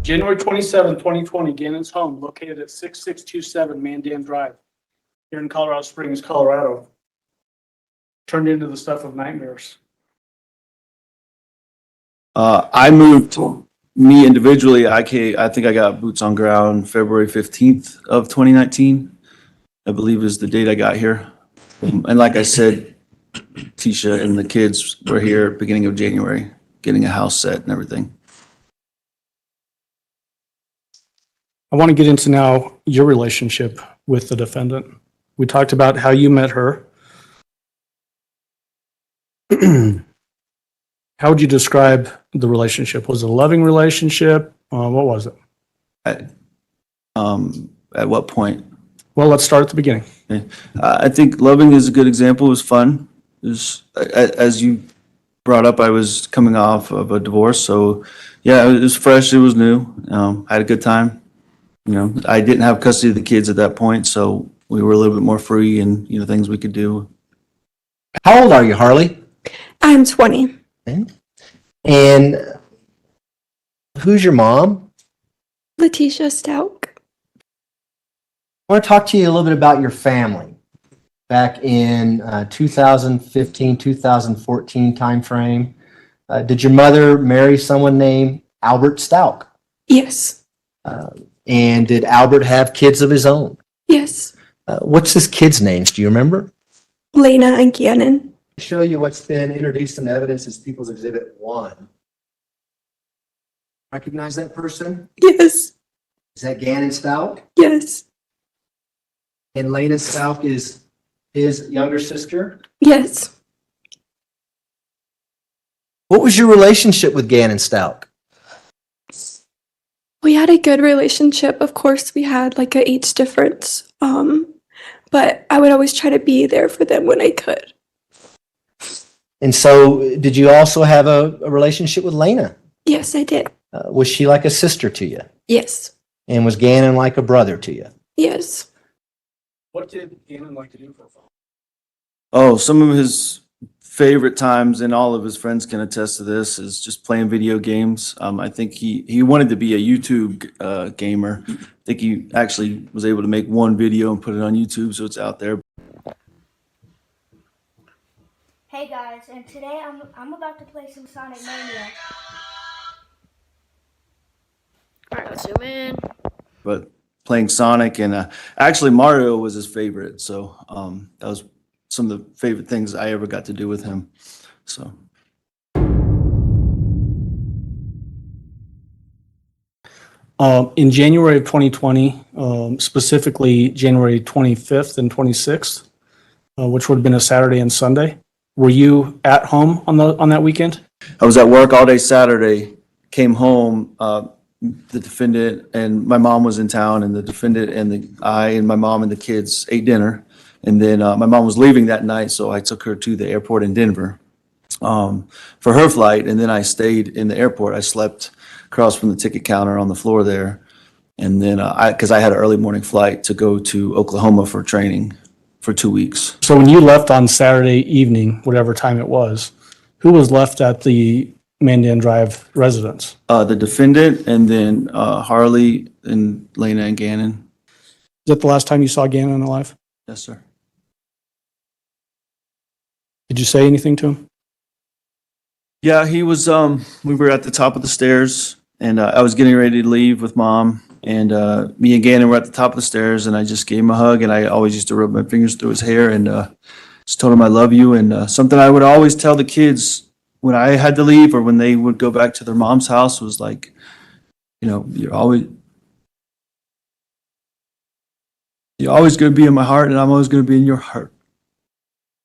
January 27, 2020, Ganon's home located at 6627 Mandan Drive here in Colorado Springs, Colorado. Turned into the stuff of nightmares. I moved, me individually, I think I got boots on ground February 15th of 2019, I believe is the date I got here. And like I said, Tisha and the kids were here beginning of January, getting a house set and everything. I want to get into now your relationship with the defendant. We talked about how you met her. How would you describe the relationship? Was it a loving relationship? What was it? At what point? Well, let's start at the beginning. I think loving is a good example. It was fun. It was, as you brought up, I was coming off of a divorce. So yeah, it was fresh. It was new. I had a good time. You know, I didn't have custody of the kids at that point, so we were a little bit more free and, you know, things we could do. How old are you, Harley? I'm 20. Okay. And who's your mom? Letecia Stauch. I want to talk to you a little bit about your family. Back in 2015, 2014 timeframe, did your mother marry someone named Albert Stauch? Yes. And did Albert have kids of his own? Yes. What's his kids' names? Do you remember? Lena and Ganon. Show you what's been introduced in evidence as People's Exhibit 1. Recognize that person? Yes. Is that Ganon Stauch? Yes. And Lena Stauch is his younger sister? Yes. What was your relationship with Ganon Stauch? We had a good relationship. Of course, we had like a age difference. But I would always try to be there for them when I could. And so, did you also have a relationship with Lena? Yes, I did. Was she like a sister to you? Yes. And was Ganon like a brother to you? Yes. What did Ganon like to do for fun? Oh, some of his favorite times, and all of his friends can attest to this, is just playing video games. I think he wanted to be a YouTube gamer. I think he actually was able to make one video and put it on YouTube, so it's out there. Hey guys, and today I'm about to play some Sonic Mania. Alright, let's zoom in. But playing Sonic and actually Mario was his favorite, so that was some of the favorite things I ever got to do with him. So. In January of 2020, specifically January 25th and 26th, which would have been a Saturday and Sunday, were you at home on that weekend? I was at work all day Saturday, came home, the defendant and my mom was in town, and the defendant and I and my mom and the kids ate dinner. And then my mom was leaving that night, so I took her to the airport in Denver for her flight. And then I stayed in the airport. I slept across from the ticket counter on the floor there. And then because I had an early morning flight to go to Oklahoma for training for 2 weeks. So when you left on Saturday evening, whatever time it was, who was left at the Mandan Drive residence? The defendant, and then Harley and Lena and Ganon. Is that the last time you saw Ganon alive? Yes, sir. Did you say anything to him? Yeah, he was, we were at the top of the stairs, and I was getting ready to leave with mom, and me and Ganon were at the top of the stairs, and I just gave him a hug, and I always used to rub my fingers through his hair, and just told him I love you. And something I would always tell the kids when I had to leave or when they would go back to their mom's house was like, you know, you're always going to be in my heart, and I'm always going to be in your heart.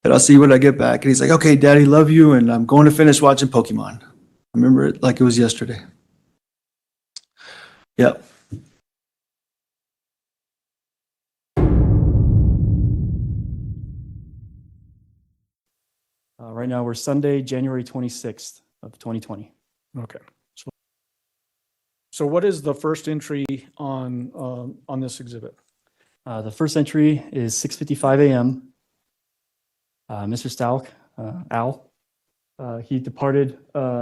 And I'll see you when I get back. And he's like, okay, Daddy, love you. And I'm going to finish watching Pokemon. I remember it like it was yesterday. Yep. Right now, we're Sunday, January 26th of 2020. Okay. So what is the first entry on this exhibit? The first entry is 6:55 a.m. Mr. Stauch, Al, He departed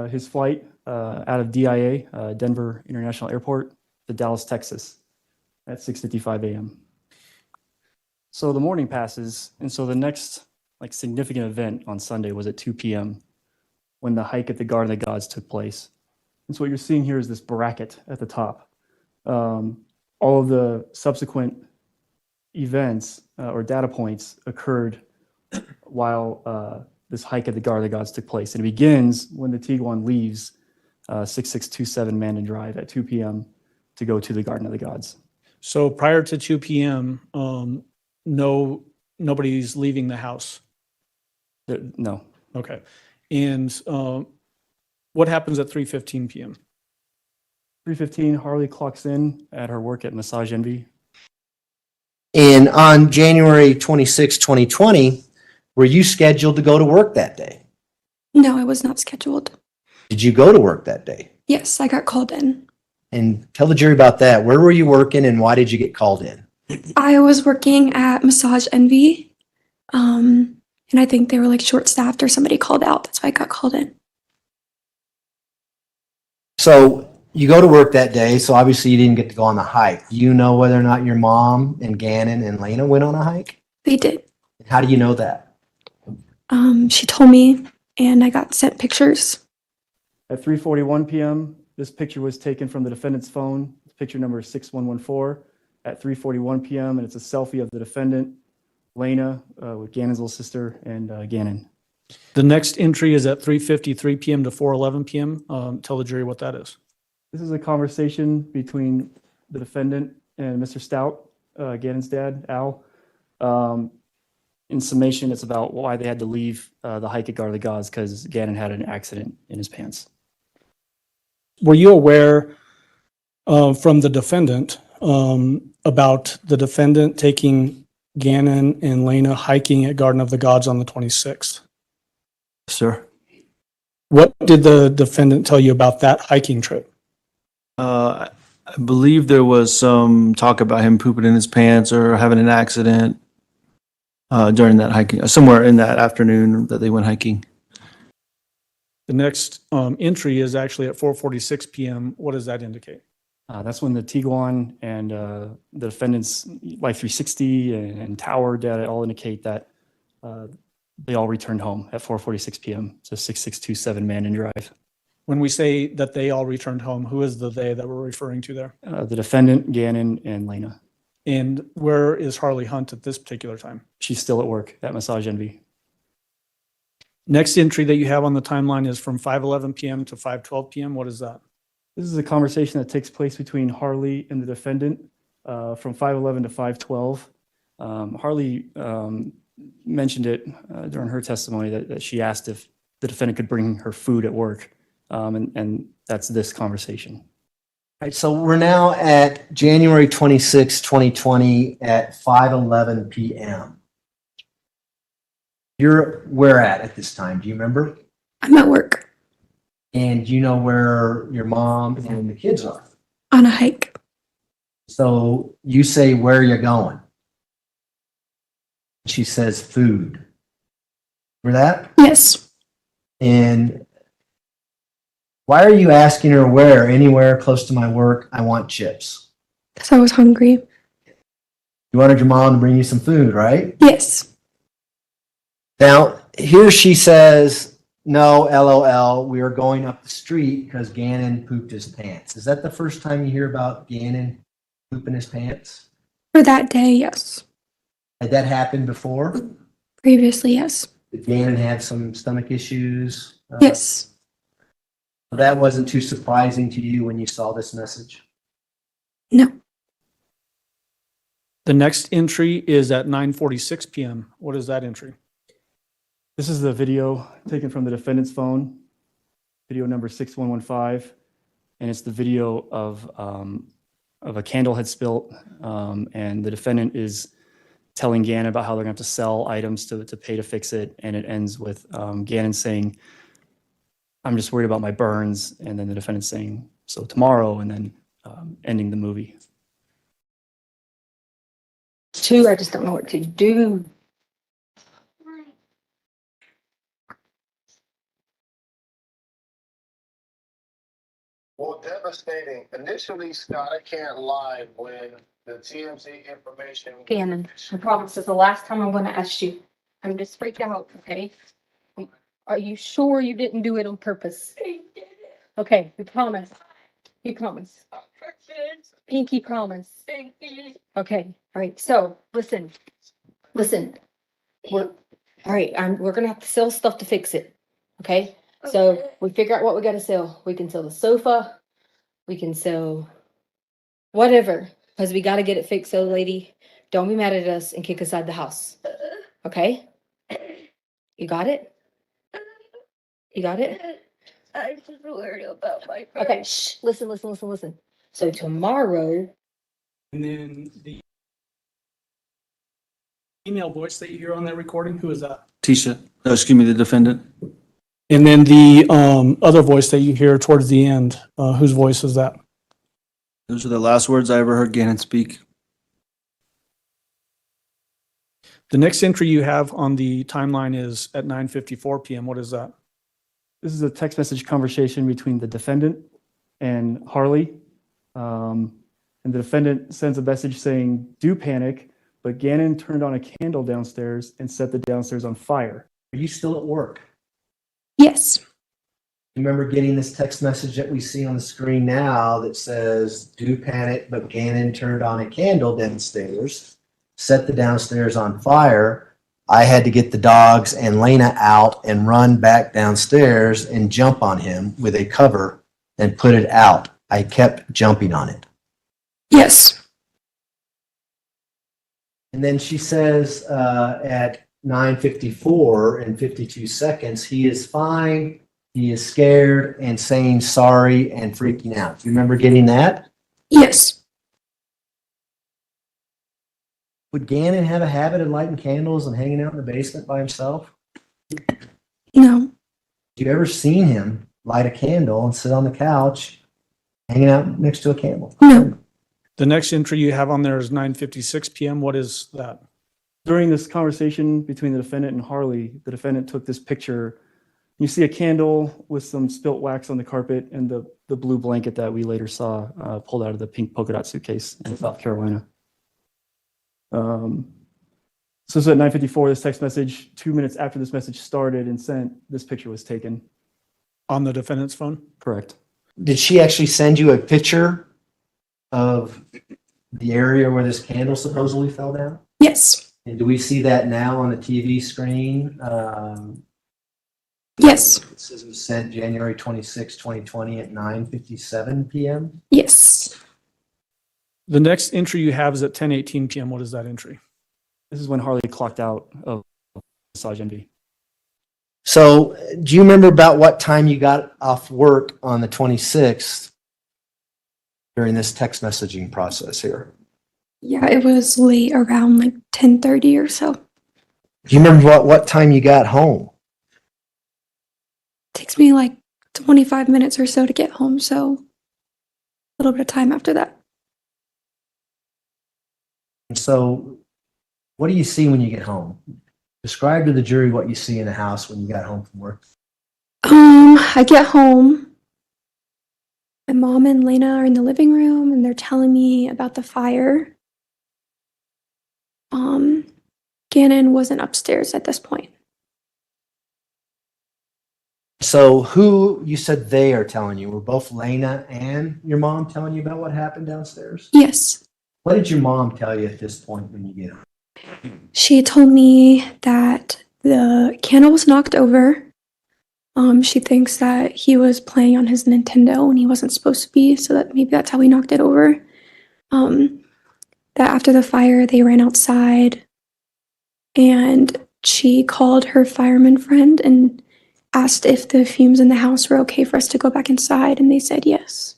his flight out of DIA, Denver International Airport, to Dallas, Texas at 6:55 a.m. So the morning passes, and so the next significant event on Sunday was at 2 p.m. when the hike at the Garden of the Gods took place. And so what you're seeing here is this bracket at the top. All of the subsequent events or data points occurred while this hike at the Garden of the Gods took place. And it begins when the Tiguan leaves 6627 Mandan Drive at 2 p.m. to go to the Garden of the Gods. So prior to 2 p.m., nobody's leaving the house. No. Okay. And what happens at 3:15 p.m.? 3:15, Harley clocks in at her work at Massage Envy. And on January 26, 2020, were you scheduled to go to work that day? No, I was not scheduled. Did you go to work that day? Yes, I got called in. And tell the jury about that. Where were you working and why did you get called in? I was working at Massage Envy, and I think they were like short-staffed or somebody called out. That's why I got called in. So you go to work that day, so obviously you didn't get to go on the hike. Do you know whether or not your mom and Ganon and Lena went on a hike? They did. How do you know that? She told me, and I got sent pictures. At 3:41 p.m., this picture was taken from the defendant's phone, picture number 6114, at 3:41 p.m., and it's a selfie of the defendant, Lena, with Ganon's little sister, and Ganon. The next entry is at 3:53 p.m. to 4:11 p.m. Tell the jury what that is. This is a conversation between the defendant and Mr. Stout, Ganon's dad, Al. In summation, it's about why they had to leave the hike at Garden of the Gods because Ganon had an accident in his pants. Were you aware from the defendant about the defendant taking Ganon and Lena hiking at Garden of the Gods on the 26th? Sir? What did the defendant tell you about that hiking trip? I believe there was some talk about him pooping in his pants or having an accident during that hiking, somewhere in that afternoon that they went hiking. The next entry is actually at 4:46 p.m. What does that indicate? That's when the Tiguan and the defendant's Life 360 and Tower data all indicate that they all returned home at 4:46 p.m. to 6627 Mandan Drive. When we say that they all returned home, who is the they that we're referring to there? The defendant, Ganon, and Lena. And where is Harley Hunt at this particular time? She's still at work at Massage Envy. Next entry that you have on the timeline is from 5:11 p.m. to 5:12 p.m. What is that? This is a conversation that takes place between Harley and the defendant from 5:11 to 5:12. Harley mentioned it during her testimony that she asked if the defendant could bring her food at work, and that's this conversation. All right, so we're now at January 26, 2020 at 5:11 p.m. You're where at this time? Do you remember? I'm at work And you know where your mom and the kids are. on a hike. So you say, where are you going? She says food. For that? Yes, And why are you asking her where? Anywhere close to my work, I want chips. because I was hungry. You wanted your mom to bring you some food, right? Yes, Now, here she says, no, LOL, we are going up the street because Ganon pooped his pants. Is that the first time you hear about Ganon pooping his pants? for that day, yes. Had that happened before? Previously, yes. Did Ganon have some stomach issues? Yes, That wasn't too surprising to you when you saw this message? no. The next entry is at 9:46 p.m. What is that entry? This is the video taken from the defendant's phone, video number 6115, and it's the video of a candle had spilt, and the defendant is telling Ganon about how they're going to have to sell items to pay to fix it, and it ends with Ganon saying, "I'm just worried about my burns," and then the defendant saying, "So tomorrow," and then ending the movie. Two, I just don't know what to do. Well, devastating. Initially, Scott, I can't lie when the TMZ information. Ganon, I promise it's the last time I'm gonna ask you. I'm just freaked out, okay? Are you sure you didn't do it on purpose? Okay, we promise. You promise. Pinky promise. Okay, all right, so listen. We're, all right, we're gonna have to sell stuff to fix it. Okay? So we figure out what we gotta sell. We can sell the sofa. We can sell whatever, because we gotta get it fixed. So lady, don't be mad at us and kick us out of the house. Okay? You got it? You got it? I'm just worried about my Okay, shh, listen. So tomorrow, And then the email voice that you hear on that recording, who is that? Tisha, excuse me, the defendant. And then the other voice that you hear towards the end, whose voice is that? Those are the last words I ever heard Ganon speak. The next entry you have on the timeline is at 9:54 p.m. What is that? This is a text message conversation between the defendant and Harley. And the defendant sends a message saying, "Do panic," but Ganon turned on a candle downstairs and set the downstairs on fire. Are you still at work? Yes. Remember getting this text message that we see on the screen now that says, "Do panic, but Gannon turned on a candle downstairs, set the downstairs on fire." I had to get the dogs and Lena out and run back downstairs and jump on him with a cover and put it out. I kept jumping on it. Yes. And then she says at 9:54 and 52 seconds, he is fine. He is scared and saying sorry and freaking out. Do you remember getting that? Yes. Would Gannon have a habit of lighting candles and hanging out in the basement by himself? No. Have you ever seen him light a candle and sit on the couch hanging out next to a candle? No. The next entry you have on there is 9:56 p.m. What is that? During this conversation between the defendant and Harley, the defendant took this picture. You see a candle with some spilt wax on the carpet and the blue blanket that we later saw pulled out of the pink polka dot suitcase in South Carolina. So it's at 9:54, this text message, 2 minutes after this message started and sent, this picture was taken. On the defendant's phone? Correct. Did she actually send you a picture of the area where this candle supposedly fell down? Yes. And do we see that now on the TV screen? Yes. It says it was sent January 26, 2020 at 9:57 p.m. Yes. The next entry you have is at 10:18 p.m. What is that entry? This is when Harley clocked out of Massage Envy. So do you remember about what time you got off work on the 26th during this text messaging process here? Yeah, it was late, around like 10:30 or so. Do you remember what time you got home? Takes me like 25 minutes or so to get home, so a little bit of time after that. And so what do you see when you get home? Describe to the jury what you see in the house when you got home from work. I get home. My mom and Lena are in the living room and they're telling me about the fire. Ganon wasn't upstairs at this point. So who, you said they are telling you, were both Lena and your mom telling you about what happened downstairs? Yes. What did your mom tell you at this point when you get home? She told me that the candle was knocked over. She thinks that he was playing on his Nintendo when he wasn't supposed to be, so that maybe that's how he knocked it over. That after the fire, they ran outside and she called her fireman friend and asked if the fumes in the house were okay for us to go back inside, and they said yes.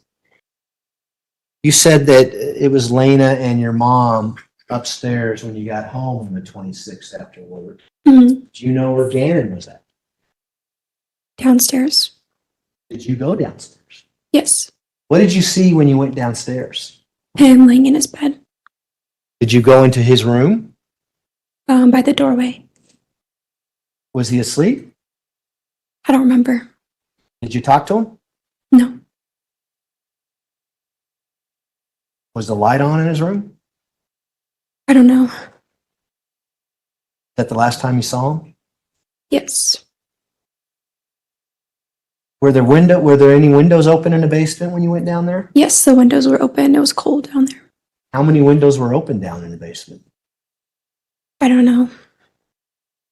You said that it was Lena and your mom upstairs when you got home on the 26th after work. Mhm. Do you know where Gannon was at? Downstairs. Did you go downstairs? Yes. What did you see when you went downstairs? Him laying in his bed, Did you go into his room? by the doorway. Was he asleep? I don't remember. Did you talk to him? No. Was the light on in his room? I don't know. Is that the last time you saw him? Yes. Were there any windows open in the basement when you went down there? Yes, the windows were open. It was cold down there. How many windows were open down in the basement? I don't know. It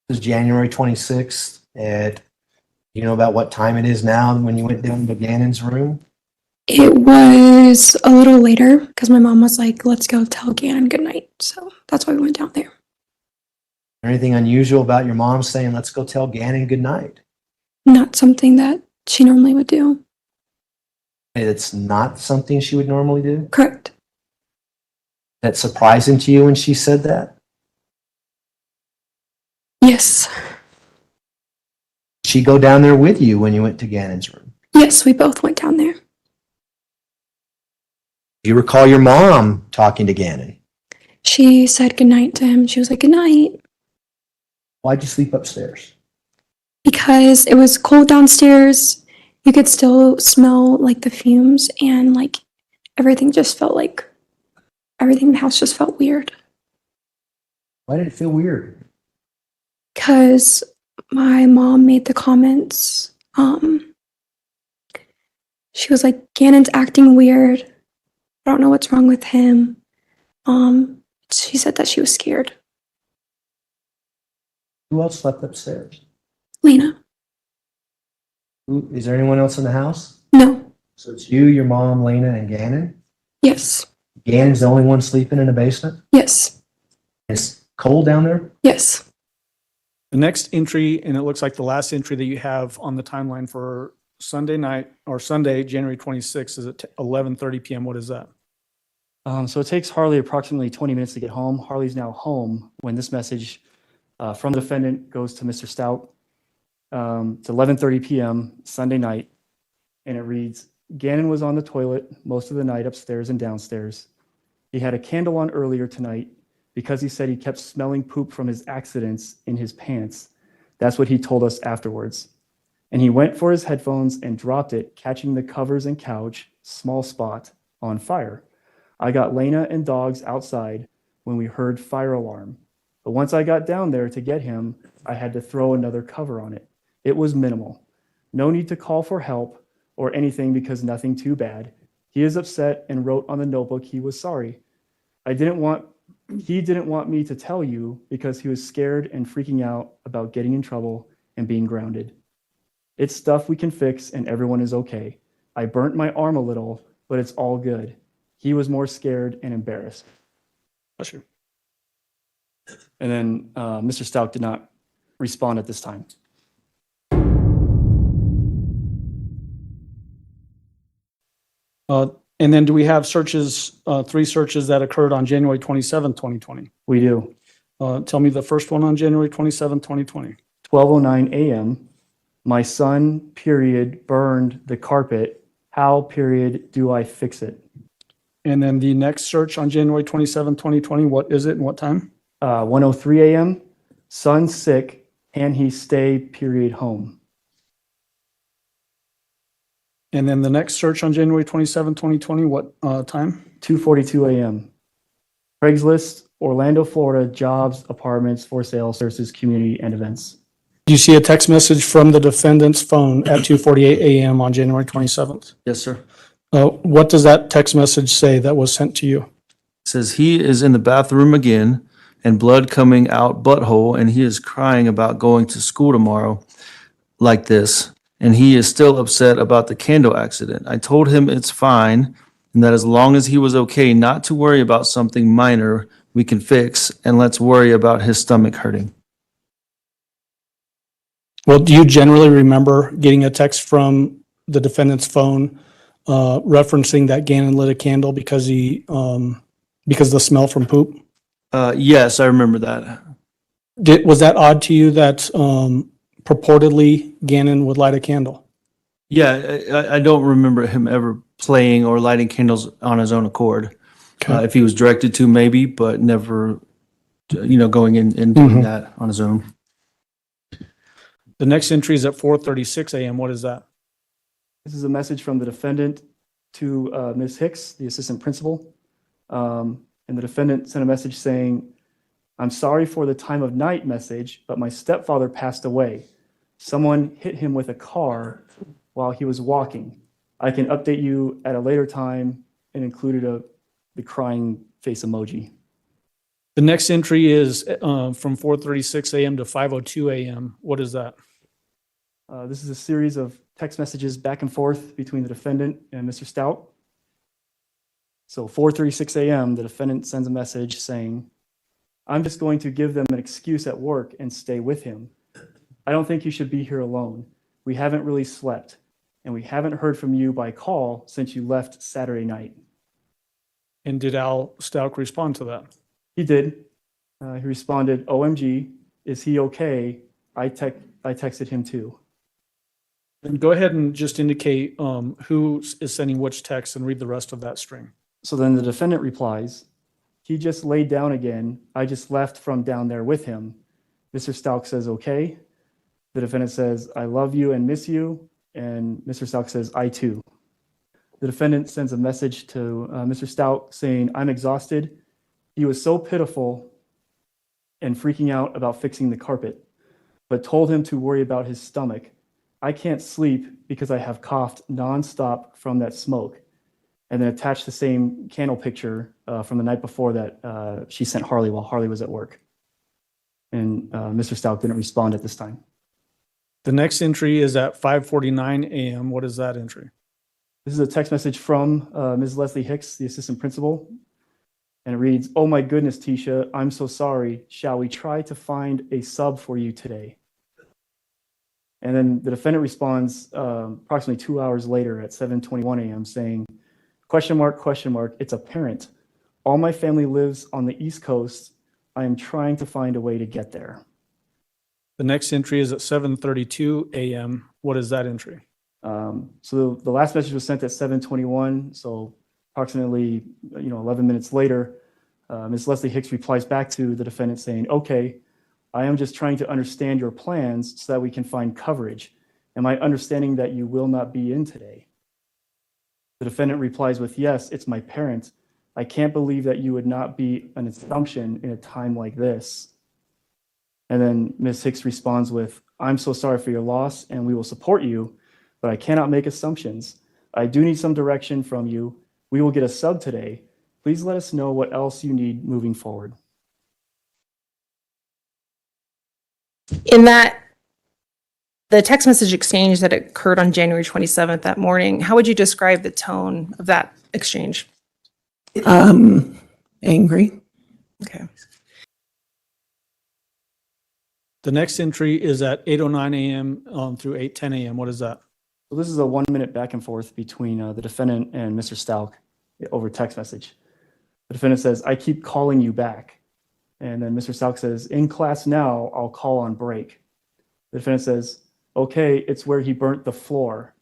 was January 26th at, you know about what time it is now when you went down to Ganon's room? It was a little later because my mom was like, let's go tell Ganon goodnight. So that's why we went down there. Anything unusual about your mom saying, let's go tell Ganon goodnight? Not something that she normally would do. It's not something she would normally do? Correct. That's surprising to you when she said that? Yes. Did she go down there with you when you went to Ganon's room? Yes, we both went down there. Do you recall your mom talking to Ganon? She said goodnight to him. She was like, good night. Why'd you sleep upstairs? Because it was cold downstairs. You could still smell like the fumes and like everything just felt like everything in the house just felt weird. Why did it feel weird? Because my mom made the comments. She was like, Ganon's acting weird. I don't know what's wrong with him. She said that she was scared. Who else slept upstairs? Lena? Is there anyone else in the house? No. So it's you, your mom, Lena, and Ganon? Yes. Ganon's the only one sleeping in the basement? Yes. It's cold down there? Yes. The next entry, and it looks like the last entry that you have on the timeline for Sunday night or Sunday, January 26th, is at 11:30 p.m. What is that? So it takes Harley approximately 20 minutes to get home. Harley's now home when this message from the defendant goes to Mr. Stauch. It's 11:30 p.m. Sunday night, and it reads, Ganon was on the toilet most of the night upstairs and downstairs. He had a candle on earlier tonight because he said he kept smelling poop from his accidents in his pants. That's what he told us afterwards. And he went for his headphones and dropped it, catching the covers and couch, small spot, on fire. I got Lena and dogs outside when we heard fire alarm. But once I got down there to get him, I had to throw another cover on it. It was minimal. No need to call for help or anything because nothing too bad. He is upset and wrote on the notebook he was sorry. He didn't want me to tell you because he was scared and freaking out about getting in trouble and being grounded. It's stuff we can fix and everyone is okay. I burnt my arm a little, but it's all good. He was more scared and embarrassed. Bless you. And then Mr. Stauch did not respond at this time. And then do we have searches, 3 searches that occurred on January 27th, 2020? We do. Tell me the first one on January 27th, 2020. 12:09 a.m. My son, period, burned the carpet. How, period, do I fix it? And then the next search on January 27th, 2020, what is it and what time? 1:03 a.m. Son sick. Can he stay, period, home? And then the next search on January 27th, 2020, what time? 2:42 a.m. Craigslist, Orlando, Florida, jobs, apartments, for sale, services, community, and events. Do you see a text message from the defendant's phone at 2:48 a.m. on January 27th? Yes, sir. What does that text message say that was sent to you? It says he is in the bathroom again and blood coming out butthole, and he is crying about going to school tomorrow like this. And he is still upset about the candle accident. I told him it's fine and that as long as he was okay, not to worry about something minor we can fix, and let's worry about his stomach hurting. Well, do you generally remember getting a text from the defendant's phone referencing that Ganon lit a candle because because the smell from poop? Yes, I remember that. Was that odd to you that purportedly Ganon would light a candle? Yeah, I don't remember him ever playing or lighting candles on his own accord. Okay. If he was directed to, maybe, but never, going in and doing that on his own. The next entry is at 4:36 a.m. What is that? This is a message from the defendant to Ms. Hicks, the assistant principal. And the defendant sent a message saying, "I'm sorry for the time of night message, but my stepfather passed away. Someone hit him with a car while he was walking. I can update you at a later time," and included the crying face emoji. The next entry is from 4:36 a.m. to 5:02 a.m. What is that? This is a series of text messages back and forth between the defendant and Mr. Stauch. So 4:36 a.m., the defendant sends a message saying, "I'm just going to give them an excuse at work and stay with him. I don't think you should be here alone. We haven't really slept, and we haven't heard from you by call since you left Saturday night." And did Al Stauch respond to that? He did. He responded, "OMG, is he okay? I texted him too." And go ahead and just indicate who is sending which text and read the rest of that string. So then the defendant replies, "He just laid down again. I just left from down there with him." Mr. Stauch says, "Okay." The defendant says, "I love you and miss you." And Mr. Stauch says, "I too." The defendant sends a message to Mr. Stauch saying, "I'm exhausted. He was so pitiful and freaking out about fixing the carpet, but told him to worry about his stomach. I can't sleep because I have coughed nonstop from that smoke." And then attached the same candle picture from the night before that she sent Harley while Harley was at work. And Mr. Stauch didn't respond at this time. The next entry is at 5:49 a.m. What is that entry? This is a text message from Ms. Leslie Hicks, the assistant principal. And it reads, "Oh my goodness, Tisha, I'm so sorry. Shall we try to find a sub for you today?" And then the defendant responds approximately 2 hours later at 7:21 a.m. saying, question mark, "It's apparent. All my family lives on the East Coast. I am trying to find a way to get there." The next entry is at 7:32 a.m. What is that entry? So the last message was sent at 7:21. So approximately 11 minutes later, Ms. Leslie Hicks replies back to the defendant saying, "Okay, I am just trying to understand your plans so that we can find coverage. Am I understanding that you will not be in today?" The defendant replies with, "Yes, it's my parent. I can't believe that you would not be an assumption in a time like this." And then Ms. Hicks responds with, "I'm so sorry for your loss and we will support you, but I cannot make assumptions. I do need some direction from you. We will get a sub today. Please let us know what else you need moving forward." In the text message exchange that occurred on January 27th that morning, how would you describe the tone of that exchange? Angry. Okay. The next entry is at 8:09 a.m. Through 8:10 a.m. What is that? So this is a 1 minute back and forth between the defendant and Mr. Stauch over text message. The defendant says, "I keep calling you back." And then Mr. Stauch says, "In class now, I'll call on break." The defendant says, "Okay, it's where he burnt the floor."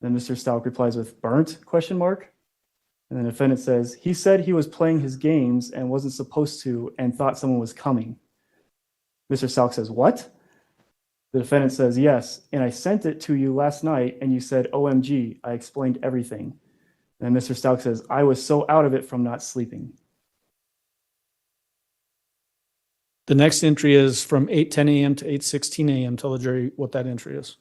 Then Mr. Stauch replies with, "Burnt?" question mark. And then the defendant says, "He said he was playing his games and wasn't supposed to and thought someone was coming." Mr. Stauch says, "What?" The defendant says, "Yes, and I sent it to you last night and you said, OMG, I explained everything." And Mr. Stauch says, "I was so out of it from not sleeping." The next entry is from 8:10 a.m. to 8:16 a.m. Tell the jury what that entry is.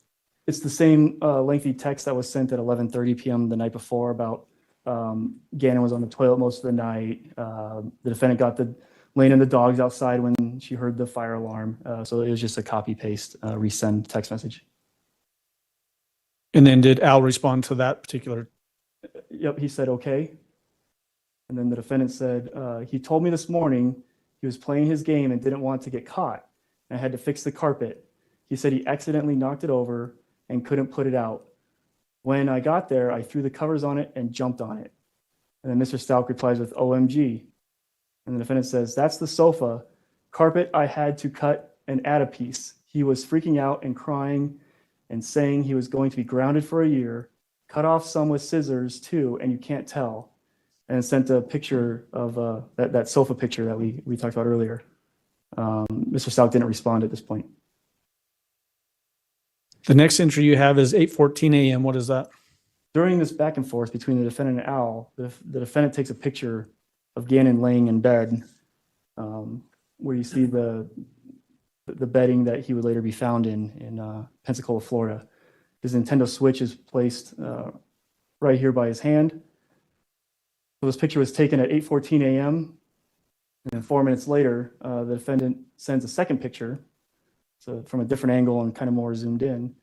It's the same lengthy text that was sent at 11:30 p.m. the night before about Ganon was on the toilet most of the night. The defendant got laying in the dogs outside when she heard the fire alarm. So it was just a copy paste resend text message. And then did Al respond to that particular? Yep, he said, "Okay." And then the defendant said, "He told me this morning he was playing his game and didn't want to get caught. I had to fix the carpet. He said he accidentally knocked it over and couldn't put it out. When I got there, I threw the covers on it and jumped on it." And then Mr. Stauch replies with, "OMG." And the defendant says, "That's the sofa. Carpet I had to cut and add a piece. He was freaking out and crying and saying he was going to be grounded for a year, cut off some with scissors too, and you can't tell." And sent a picture of that sofa picture that we talked about earlier. Mr. Stauch didn't respond at this point. The next entry you have is 8:14 a.m. What is that? During this back and forth between the defendant and Al, the defendant takes a picture of Ganon laying in bed, where you see the bedding that he would later be found in Pensacola, Florida. His Nintendo Switch is placed right here by his hand. So this picture was taken at 8:14 a.m. And then 4 minutes later, the defendant sends a second picture, so from a different angle and kind of more zoomed in,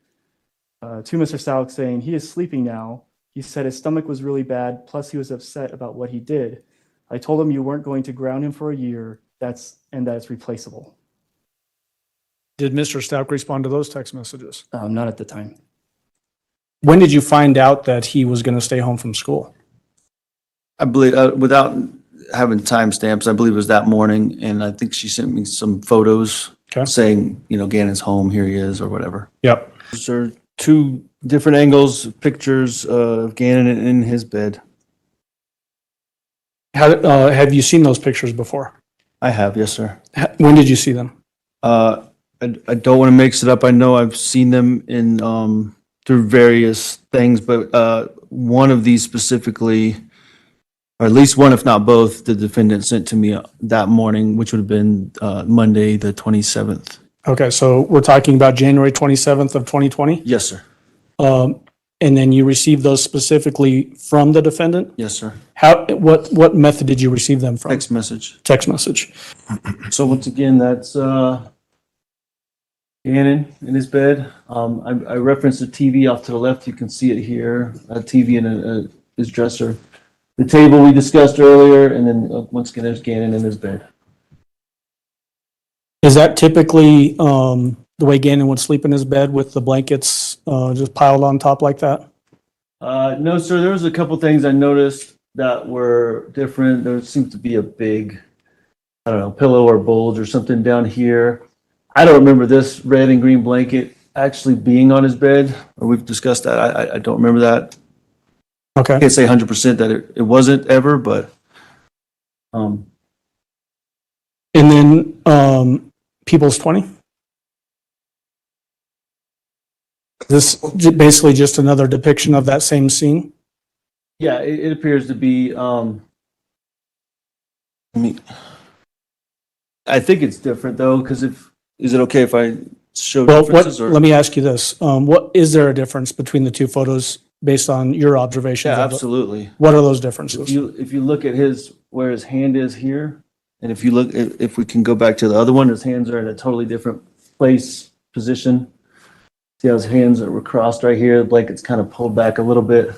to Mr. Stauch saying, "He is sleeping now. He said his stomach was really bad, plus he was upset about what he did. I told him you weren't going to ground him for a year, and that it's replaceable." Did Mr. Stauch respond to those text messages? Not at the time. When did you find out that he was going to stay home from school? I believe, without having timestamps, I believe it was that morning, and I think she sent me some photos Okay. saying, Ganon's home, here he is, or whatever. Yep. Those are two different angles, pictures of Ganon in his bed. Have you seen those pictures before? I have, yes, sir. When did you see them? I don't want to mix it up. I know I've seen them in through various things, but one of these specifically, or at least one, if not both, the defendant sent to me that morning, which would have been Monday, the 27th. Okay, so we're talking about January 27th of 2020? Yes, sir. And then you received those specifically from the defendant? Yes, sir. What method did you receive them from? Text message. Text message. So once again, that's Ganon in his bed. I referenced the TV off to the left. You can see it here. A TV in his dresser. The table we discussed earlier, and then once again, there's Ganon in his bed. Is that typically the way Ganon would sleep in his bed with the blankets just piled on top like that? No, sir. There was a couple things I noticed that were different. There seemed to be a big, I don't know, pillow or bulge or something down here. I don't remember this red and green blanket actually being on his bed. We've discussed that. I don't remember that. Okay. I can't say 100% that it wasn't ever, but. And then People's 20? This basically just another depiction of that same scene? Yeah, it appears to be. I think it's different though, because is it okay if I show Well, differences? let me ask you this. What is there a difference between the two photos based on your observations? Yeah, of it? absolutely. What are those differences? If you look at where his hand is here, and if you look, if we can go back to the other one, his hands are in a totally different position. See how his hands were crossed right here, the blanket's kind of pulled back a little bit.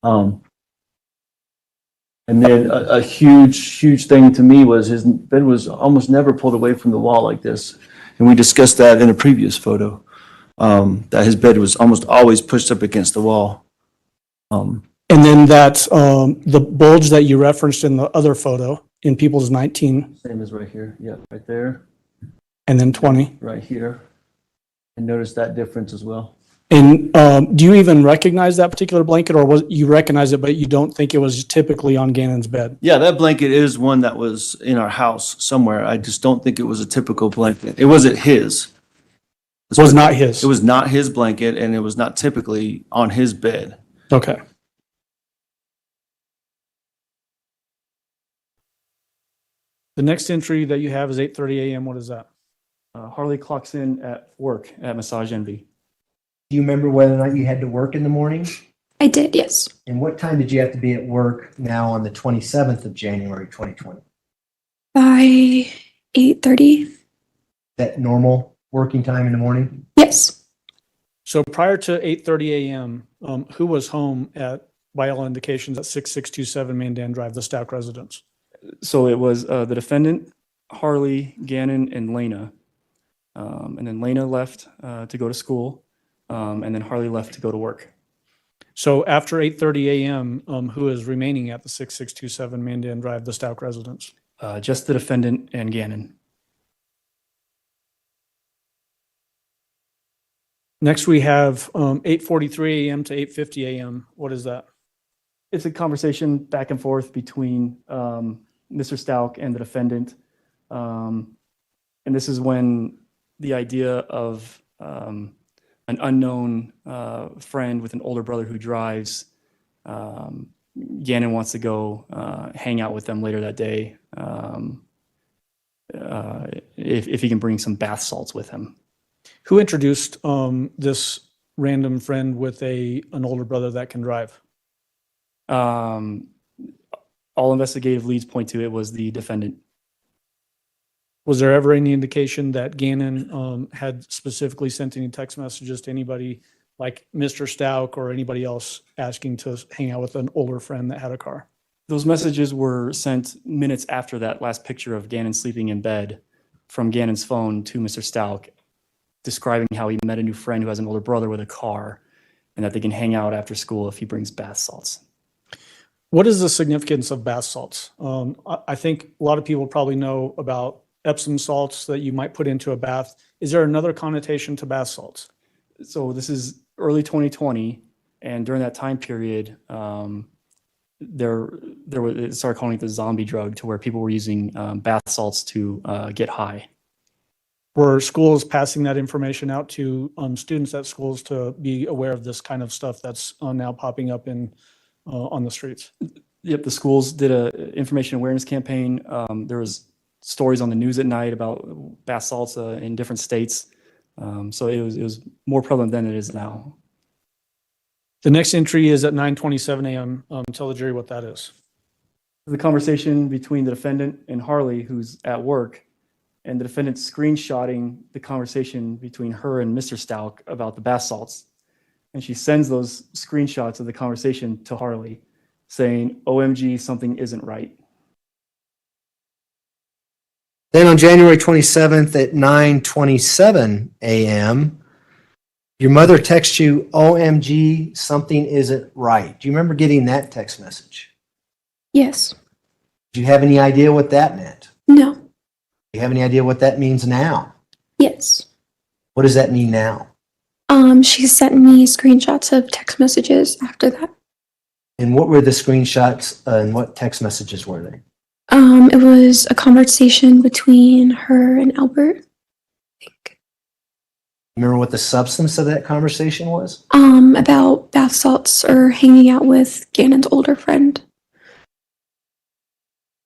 And then a huge thing to me was his bed was almost never pulled away from the wall like this. And we discussed that in a previous photo, that his bed was almost always pushed up against the wall. And then that the bulge that you referenced in the other photo in People's 19. Same as right here. Yeah, right there. And then 20. Right here. And notice that difference as well. And do you even recognize that particular blanket, or was you recognize it, but you don't think it was typically on Ganon's bed? Yeah, that blanket is one that was in our house somewhere. I just don't think it was a typical blanket. It wasn't his. It was not his. It was not his blanket, and it was not typically on his bed. Okay. The next entry that you have is 8:30 a.m. What is that? Harley clocks in at work at Massage Envy. Do you remember whether or not you had to work in the morning? I did, yes. And what time did you have to be at work now on the 27th of January, 2020? By 8:30? That normal working time in the morning? Yes. So prior to 8:30 a.m., who was home by all indications, at 6627 Mandan Drive, the Stauch residence? So it was the defendant, Harley, Ganon, and Lena. And then Lena left to go to school, and then Harley left to go to work. So after 8:30 a.m., who is remaining at the 6627 Mandan Drive, the Stauch residence? Just the defendant and Ganon. Next, we have 8:43 a.m. to 8:50 a.m. What is that? It's a conversation back and forth between Mr. Stauch and the defendant. And this is when the idea of an unknown friend with an older brother who drives Ganon wants to go hang out with them later that day. If he can bring some bath salts with him. Who introduced this random friend with an older brother that can drive? All investigative leads point to it was the defendant. Was there ever any indication that Ganon had specifically sent any text messages to anybody like Mr. Stauch or anybody else asking to hang out with an older friend that had a car? Those messages were sent minutes after that last picture of Ganon sleeping in bed from Ganon's phone to Mr. Stauch, describing how he met a new friend who has an older brother with a car and that they can hang out after school if he brings bath salts. What is the significance of bath salts? I think a lot of people probably know about Epsom salts that you might put into a bath. Is there another connotation to bath salts? So this is early 2020, and during that time period, it started calling it the zombie drug, to where people were using bath salts to get high. Were schools passing that information out to students at schools to be aware of this kind of stuff that's now popping up on the streets? Yep, the schools did a information awareness campaign. There was stories on the news at night about bath salts in different states. So it was more prevalent than it is now. The next entry is at 9:27 a.m. Tell the jury what that is. The conversation between the defendant and Harley, who's at work, and the defendant screenshotting the conversation between her and Mr. Stauch about the bath salts. And she sends those screenshots of the conversation to Harley, saying, "OMG, something isn't right." Then on January 27th at 9:27 a.m., your mother texts you, OMG, something isn't right. Do you remember getting that text message? Yes. Do you have any idea what that meant? No. Do you have any idea what that means now? Yes. What does that mean now? She sent me screenshots of text messages after that. And what were the screenshots and what text messages were they? It was a conversation between her and Albert, I think. Remember what the substance of that conversation was? About bath salts or hanging out with Ganon's older friend.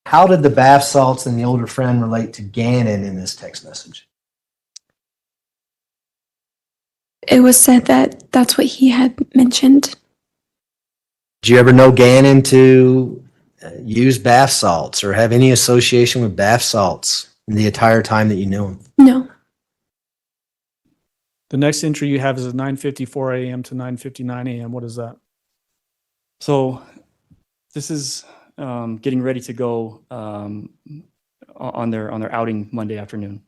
How did the bath salts and the older friend relate to Ganon in this text message? It was said that that's what he had mentioned. Did you ever know Ganon to use bath salts or have any association with bath salts in the entire time that you knew him? No. The next entry you have is at 9:54 a.m. to 9:59 a.m. What is that? So this is getting ready to go on their outing Monday afternoon.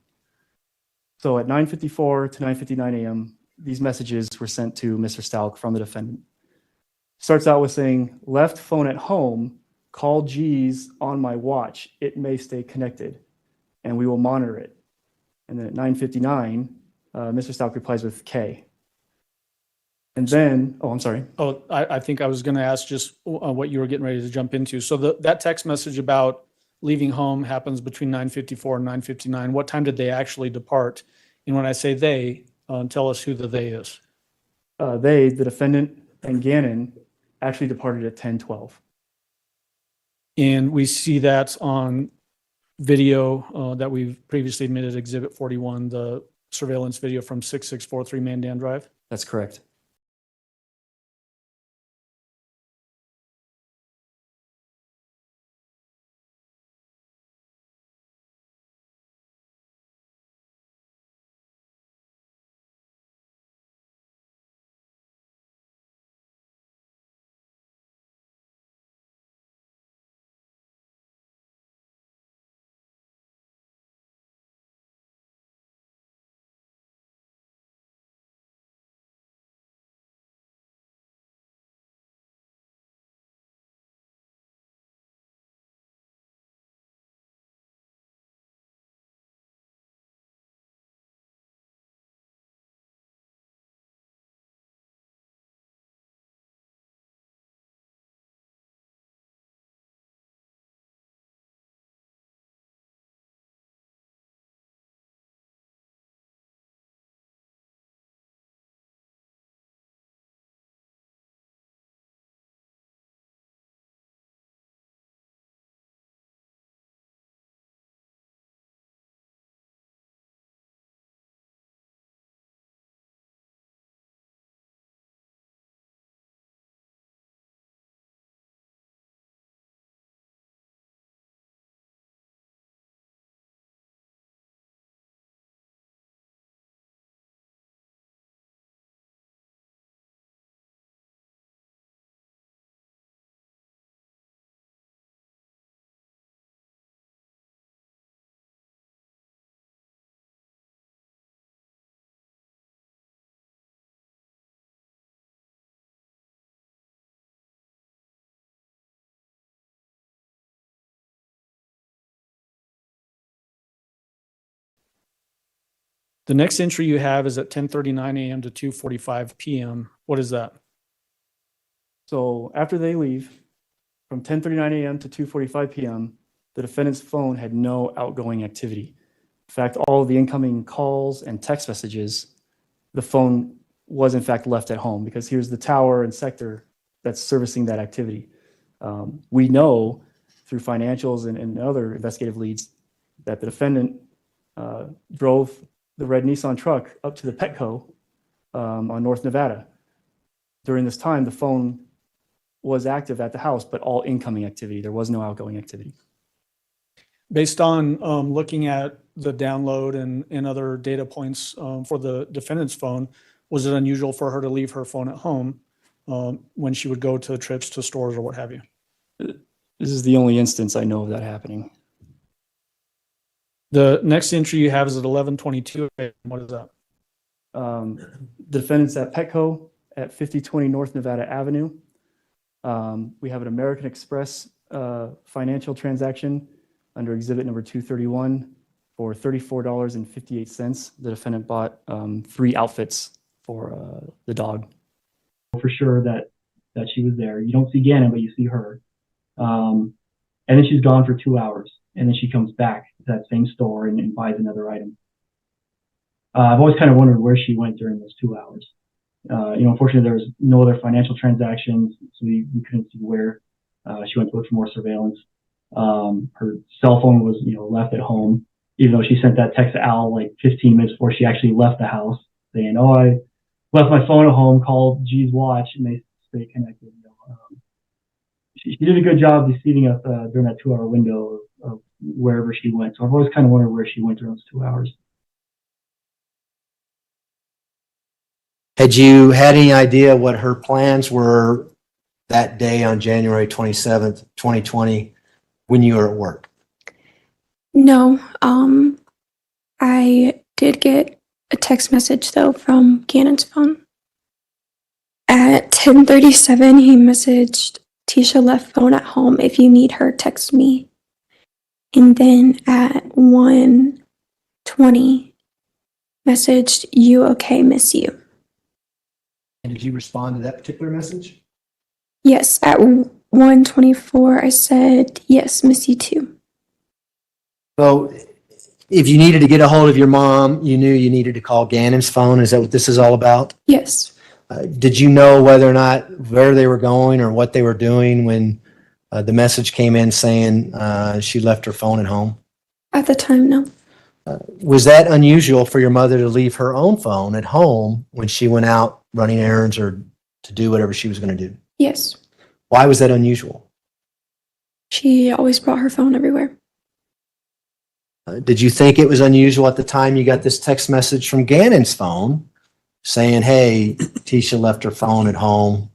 So at 9:54 to 9:59 a.m., these messages were sent to Mr. Stauch from the defendant. Starts out with saying, "Left phone at home, call G's on my watch. It may stay connected, and we will monitor it." And then at 9:59, Mr. Stauch replies with K. And then, I'm sorry. Oh, I think I was going to ask just what you were getting ready to jump into. So that text message about leaving home happens between 9:54 and 9:59. What time did they actually depart? And when I say they, tell us who the they is. They, the defendant and Ganon, actually departed at 10:12. And we see that on video that we've previously admitted, Exhibit 41, the surveillance video from 6643 Mandan Drive. That's correct. The next entry you have is at 10:39 a.m. to 2:45 p.m. What is that? So after they leave, from 10:39 a.m. to 2:45 p.m., the defendant's phone had no outgoing activity. In fact, all of the incoming calls and text messages, the phone was in fact left at home because here's the tower and sector that's servicing that activity. We know through financials and other investigative leads that the defendant drove the red Nissan truck up to the Petco on North Nevada. During this time, the phone was active at the house, but all incoming activity. There was no outgoing activity. Based on looking at the download and other data points for the defendant's phone, was it unusual for her to leave her phone at home when she would go to trips to stores or what have you? This is the only instance I know of that happening. The next entry you have is at 11:22 a.m. What is that? The defendant's at Petco at 5020 North Nevada Avenue. We have an American Express financial transaction under exhibit number 231 for $34.58. The defendant bought 3 outfits for the dog. For sure that she was there. You don't see Ganon, but you see her. And then she's gone for 2 hours, and then she comes back to that same store and buys another item. I've always kind of wondered where she went during those 2 hours. Unfortunately, there was no other financial transactions, so we couldn't see where she went to look for more surveillance. Her cell phone was, left at home, even though she sent that text to Al like 15 minutes before she actually left the house, saying, "Oh, I left my phone at home. Called G's Watch," and they stay connected. She did a good job deceiving us during that 2-hour window of wherever she went. So I've always kind of wondered where she went during those 2 hours. Had you had any idea what her plans were that day on January 27th, 2020, when you were at work? No, I did get a text message though from Ganon's phone. At 10:37, he messaged, "Tisha left phone at home. If you need her, text me." And then at 1:20, messaged, "You okay, miss you." And did you respond to that particular message? Yes, at 1:24, I said, "Yes, miss you too." So if you needed to get a hold of your mom, you knew you needed to call Ganon's phone. Is that what this is all about? Yes. Did you know whether or not where they were going or what they were doing when the message came in saying she left her phone at home? At the time, no. Was that unusual for your mother to leave her own phone at home when she went out running errands or to do whatever she was going to do? Yes. Why was that unusual? She always brought her phone everywhere. Did you think it was unusual at the time you got this text message from Ganon's phone saying, "Hey, Tisha left her phone at home.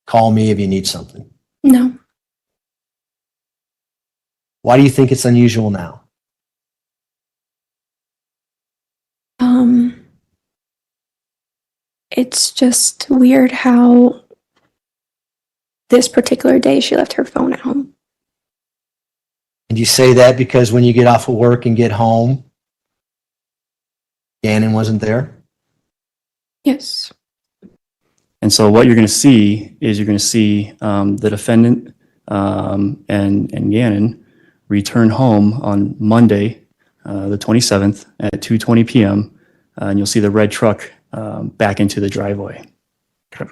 Call me if you need something"? No. Why do you think it's unusual now? It's just weird how this particular day she left her phone at home. And you say that because when you get off of work and get home, Ganon wasn't there? Yes. And so what you're going to see is the defendant and Ganon return home on Monday, the 27th at 2:20 p.m. And you'll see the red truck back into the driveway. Okay.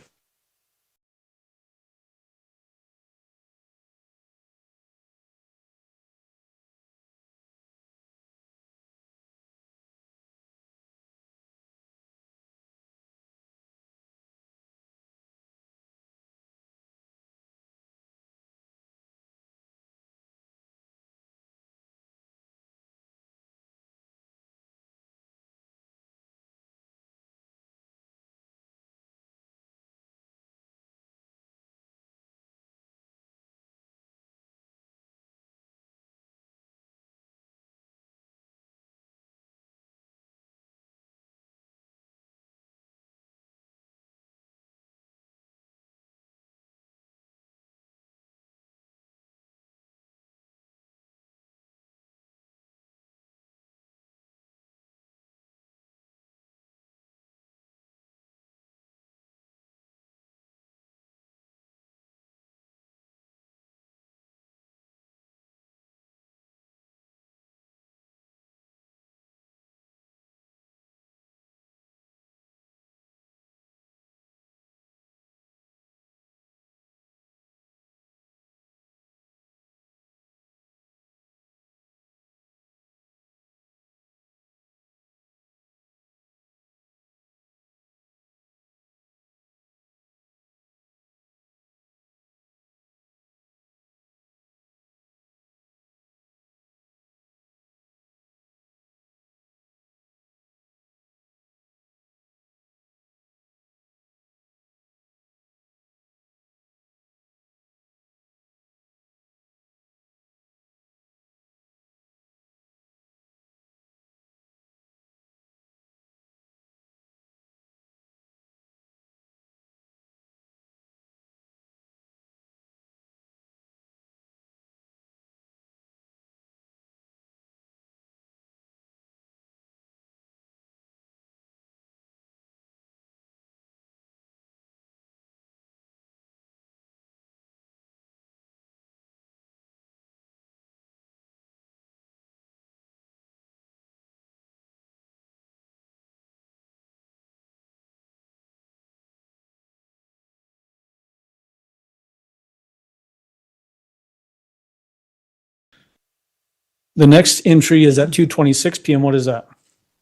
The next entry is at 2:26 p.m. What is that?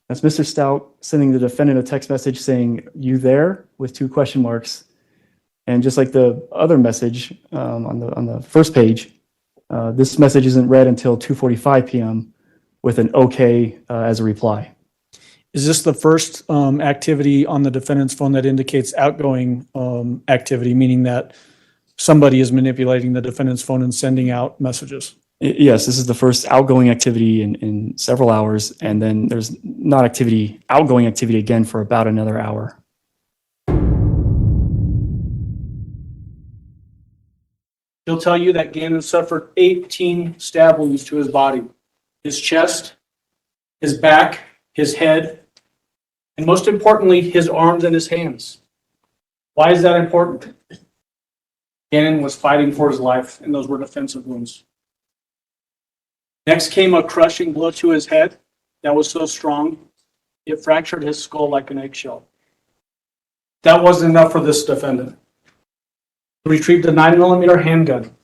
That's Mr. Stout sending the defendant a text message saying, "You there?" with 2 question marks. And just like the other message on the first page, this message isn't read until 2:45 p.m. with an okay as a reply. Is this the first activity on the defendant's phone that indicates outgoing activity, meaning that somebody is manipulating the defendant's phone and sending out messages? Yes, this is the first outgoing activity in several hours, and then there's not outgoing activity again for about another hour. He'll tell you that Ganon suffered 18 stab wounds to his body, his chest, his back, his head, and most importantly, his arms and his hands. Why is that important? Ganon was fighting for his life, and those were defensive wounds. Next came a crushing blow to his head that was so strong, it fractured his skull like an eggshell. That wasn't enough for this defendant. He retrieved a 9mm handgun,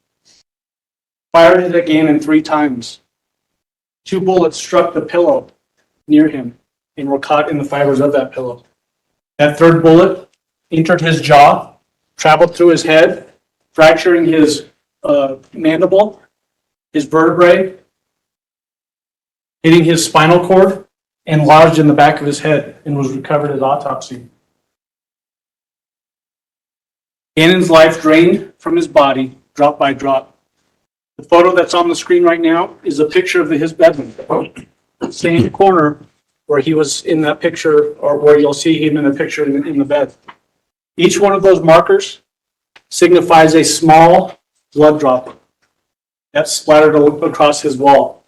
fired it at Ganon 3 times. 2 bullets struck the pillow near him and were caught in the fibers of that pillow. That 3rd bullet entered his jaw, traveled through his head, fracturing his mandible, his vertebrae, hitting his spinal cord, and lodged in the back of his head and was recovered at autopsy. Ganon's life drained from his body, drop by drop. The photo that's on the screen right now is a picture of his bedroom. Same corner where he was in that picture, or where you'll see him in the picture in the bed. Each one of those markers signifies a small blood drop that splattered across his wall.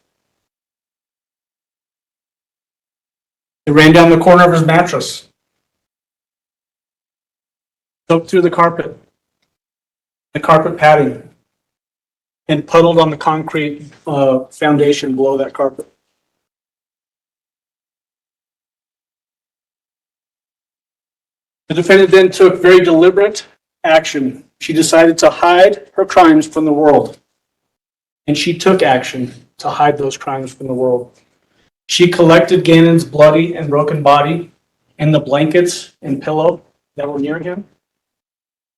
It ran down the corner of his mattress, soaked through the carpet padding, and puddled on the concrete foundation below that carpet. The defendant then took very deliberate action. She decided to hide her crimes from the world, and she took action to hide those crimes from the world. She collected Ganon's bloody and broken body and the blankets and pillow that were near him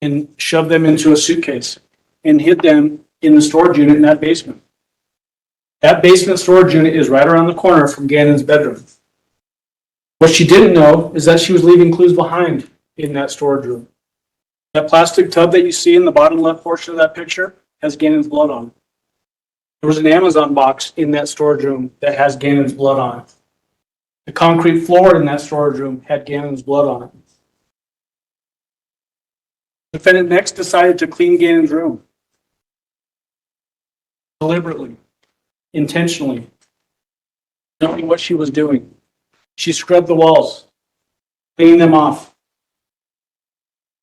and shoved them into a suitcase and hid them in the storage unit in that basement. That basement storage unit is right around the corner from Ganon's bedroom. What she didn't know is that she was leaving clues behind in that storage room. That plastic tub that you see in the bottom left portion of that picture has Ganon's blood on it. There was an Amazon box in that storage room that has Ganon's blood on it. The concrete floor in that storage room had Ganon's blood on it. The defendant next decided to clean Ganon's room. Deliberately, intentionally, knowing what she was doing. She scrubbed the walls, cleaning them off.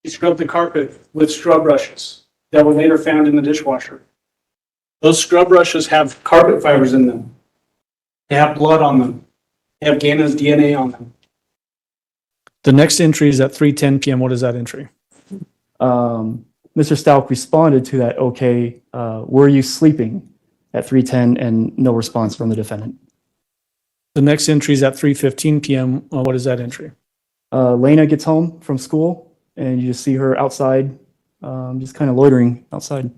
She scrubbed the carpet with scrub brushes that were later found in the dishwasher. Those scrub brushes have carpet fibers in them. They have blood on them. They have Ganon's DNA on them. The next entry is at 3:10 p.m. What is that entry? Mr. Stauch responded to that, okay, were you sleeping at 3:10, and no response from the defendant. The next entry is at 3:15 p.m. What is that entry? Lena gets home from school, and you just see her outside, just kind of loitering outside.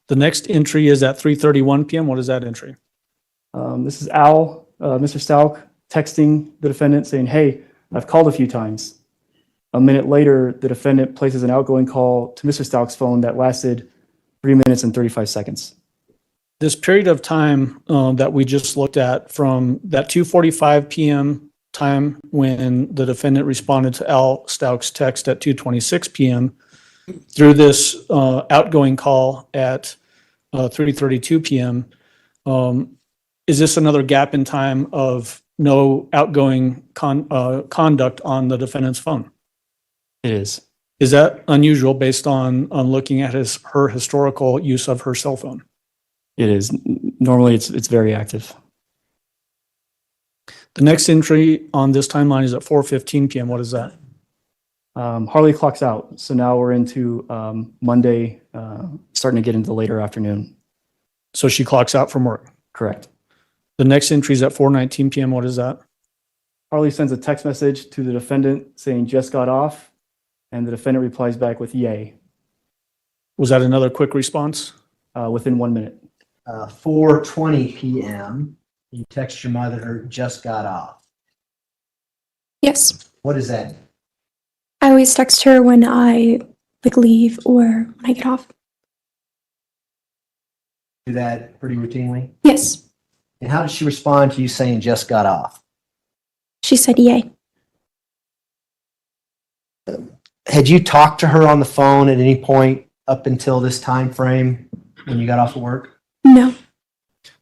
The next entry is at 3:31 p.m. What is that entry? This is Al, Mr. Stauch, texting the defendant saying, hey, I've called a few times. A minute later, the defendant places an outgoing call to Mr. Stauch's phone that lasted 3 minutes and 35 seconds. This period of time that we just looked at, from that 2:45 p.m. time when the defendant responded to Al Stauch's text at 2:26 p.m. through this outgoing call at 3:32 p.m., is this another gap in time of no outgoing conduct on the defendant's phone? It is. Is that unusual based on looking at her historical use of her cell phone? It is. Normally, it's very active. The next entry on this timeline is at 4:15 p.m. What is that? Harley clocks out, so now we're into Monday, starting to get into the later afternoon. So she clocks out from work. Correct. The next entry is at 4:19 p.m. What is that? Harley sends a text message to the defendant saying just got off, and the defendant replies back with yay Was that another quick response? within 1 minute. 4:20 p.m. You text your mother, just got off. Yes. What does that mean? I always text her when I leave or when I get off. Do that pretty routinely? Yes. And how did she respond to you saying just got off? She said yay. Had you talked to her on the phone at any point up until this time frame when you got off of work? No.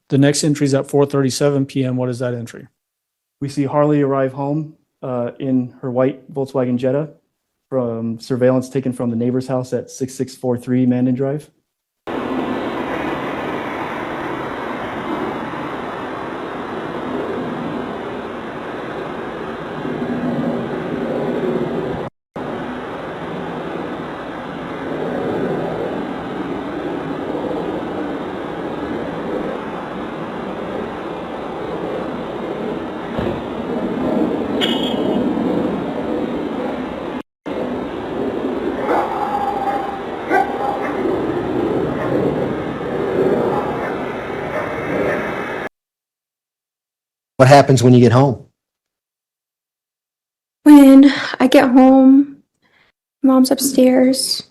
The next entry is at 4:37 p.m. What is that entry? We see Harley arrive home in her white Volkswagen Jetta from surveillance taken from the neighbor's house at 6643 Mandan Drive. What happens when you get home? When I get home, mom's upstairs,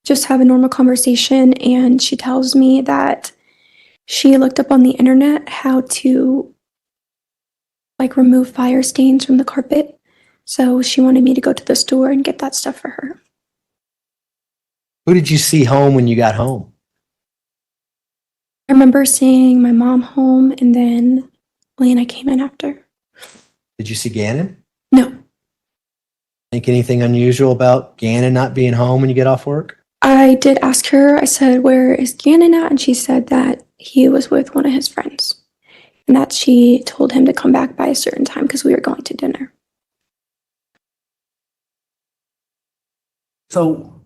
just have a normal conversation, and she tells me that she looked up on the internet how to remove fire stains from the carpet. So she wanted me to go to the store and get that stuff for her. Who did you see home when you got home? I remember seeing my mom home, and then Lena came in after. Did you see Ganon? No. Think anything unusual about Ganon not being home when you get off work? I did ask her, I said, where is Ganon at? And she said that he was with one of his friends and that she told him to come back by a certain time because we were going to dinner. So,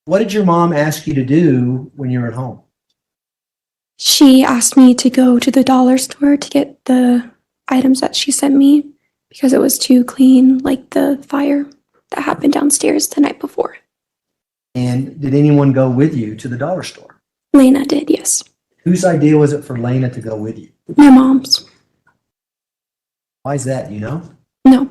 what did your mom ask you to do when you were at home? She asked me to go to the dollar store to get the items that she sent me because it was to clean the fire that happened downstairs the night before. And did anyone go with you to the dollar store? Lena did, yes. Whose idea was it for Lena to go with you? My mom's. Why is that, you know? No.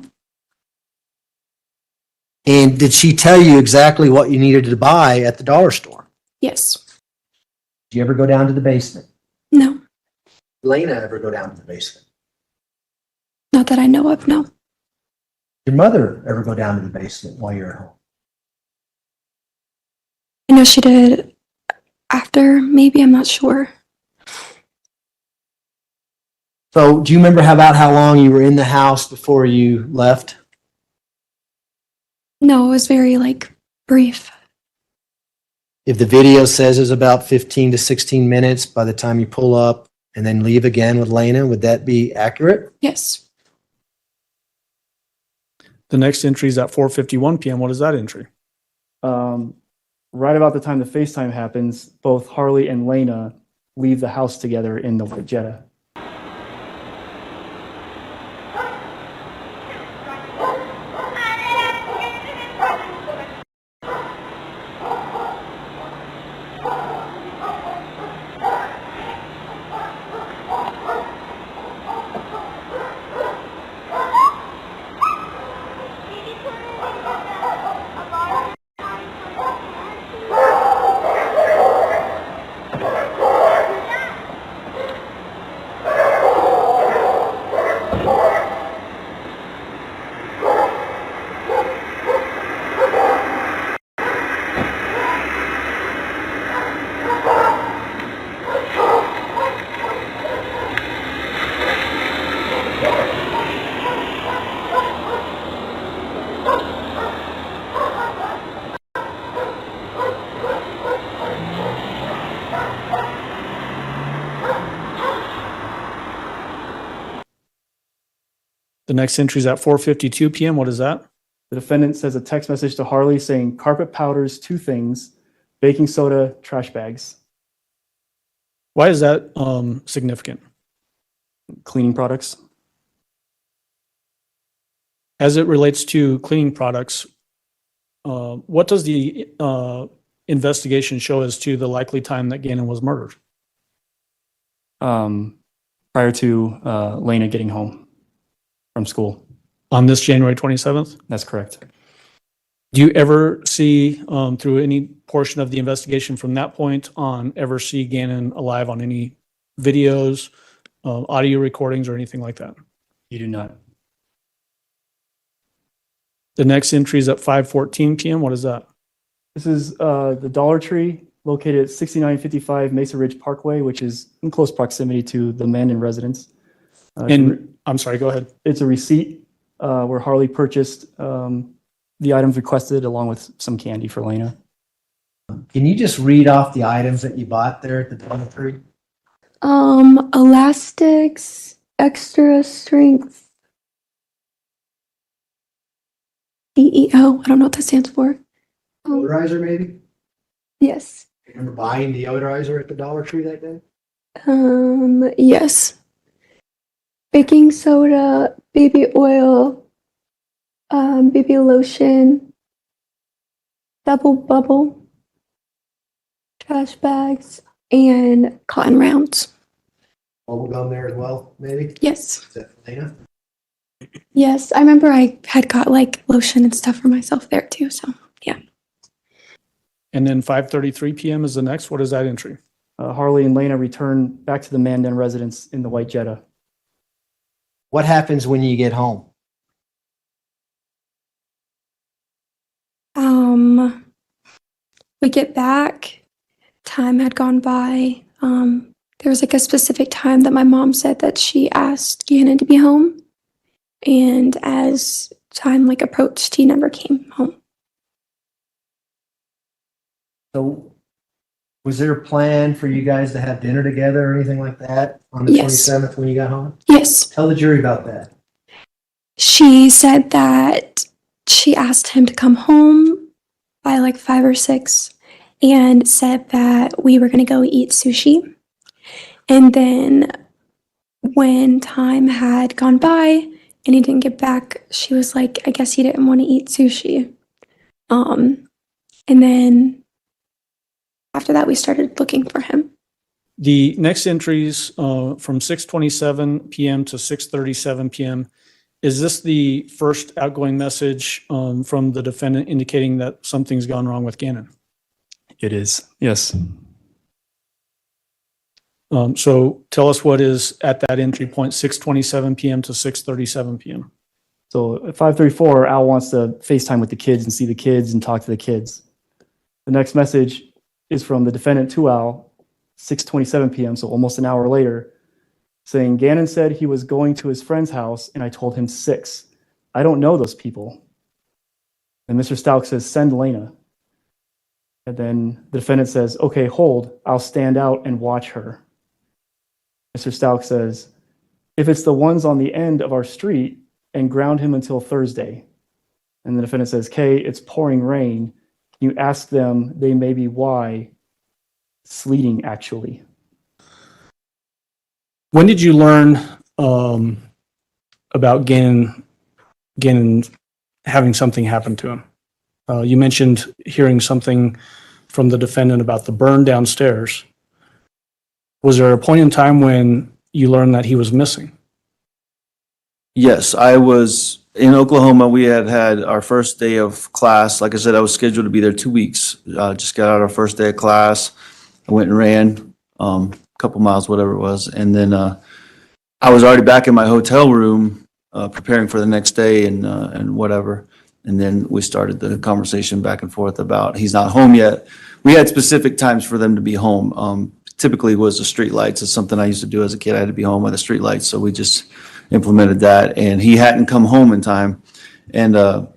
And did she tell you exactly what you needed to buy at the dollar store? Yes. Did you ever go down to the basement? No. Did Lena ever go down to the basement? Not that I know of, no. Did your mother ever go down to the basement while you're at home? I know she did after, maybe, I'm not sure. So, do you remember about how long you were in the house before you left? No, it was very brief. If the video says it's about 15 to 16 minutes by the time you pull up and then leave again with Lena, would that be accurate? Yes. The next entry is at 4:51 p.m. What is that entry? Right about the time the FaceTime happens, both Harley and Lena leave the house together in the white Jetta. The next entry is at 4:52 p.m. What is that? The defendant sends a text message to Harley saying carpet powders, 2 things, baking soda, trash bags, Why is that significant? cleaning products. As it relates to cleaning products, what does the investigation show as to the likely time that Ganon was murdered? Prior to Lena getting home from school. On this January 27th? That's correct. Do you ever see, through any portion of the investigation from that point on, ever see Ganon alive on any videos, audio recordings, or anything like that? You do not. The next entry is at 5:14 p.m. What is that? This is the Dollar Tree located at 6955 Mesa Ridge Parkway, which is in close proximity to the Mandan residence. And I'm sorry, go ahead. It's a receipt where Harley purchased the items requested along with some candy for Lena. Can you just read off the items that you bought there at the Dollar Tree? Elastics, extra strength. DEO. I don't know what that stands for. Deodorizer, maybe? Yes. Remember buying deodorizer at the Dollar Tree that day? Yes. Baking soda, baby oil, baby lotion, double bubble, trash bags, and cotton rounds. Bubble gum there as well, maybe? Yes. Is that for Lena? Yes. I remember I had got like lotion and stuff for myself there too. So, yeah. And then 5:33 p.m. is the next. What is that entry? Harley and Lena return back to the Mandan residence in the white Jetta. What happens when you get home? We get back, time had gone by. There was like a specific time that my mom said that she asked Ganon to be home. And as time like approached, he never came home. So was there a plan for you guys to have dinner together or anything like that on the Yes. 27th when you got home? Yes. Tell the jury about that. She said that she asked him to come home by like 5 or 6 and said that we were going to go eat sushi. And then when time had gone by and he didn't get back, she was like, I guess he didn't want to eat sushi. And then after that, we started looking for him. The next entries from 6:27 p.m. to 6:37 p.m. Is this the first outgoing message from the defendant indicating that something's gone wrong with Ganon? It is, yes. So tell us what is at that entry point, 6:27 p.m. to 6:37 p.m. So at 5:34, Al wants to FaceTime with the kids and see the kids and talk to the kids. The next message is from the defendant to Al, 6:27 p.m., so almost an hour later, saying, Ganon said he was going to his friend's house, and I told him 6. I don't know those people. And Mr. Stauch says, send Lena. And then the defendant says, okay, hold, I'll stand out and watch her. Mr. Stauch says, if it's the ones on the end of our street, and ground him until Thursday. And the defendant says, Kay, it's pouring rain. Can you ask them, they may be why? Sleeting, actually. When did you learn about Ganon having something happen to him? You mentioned hearing something from the defendant about the burn downstairs. Was there a point in time when you learned that he was missing? Yes, I was in Oklahoma. We had our first day of class. Like I said, I was scheduled to be there 2 weeks. Just got out our first day of class. I went and ran a couple miles, whatever it was. And then I was already back in my hotel room preparing for the next day and whatever. And then we started the conversation back and forth about he's not home yet. We had specific times for them to be home. Typically it was the street lights. It's something I used to do as a kid. I had to be home by the street lights. So we just implemented that, and he hadn't come home in time. And it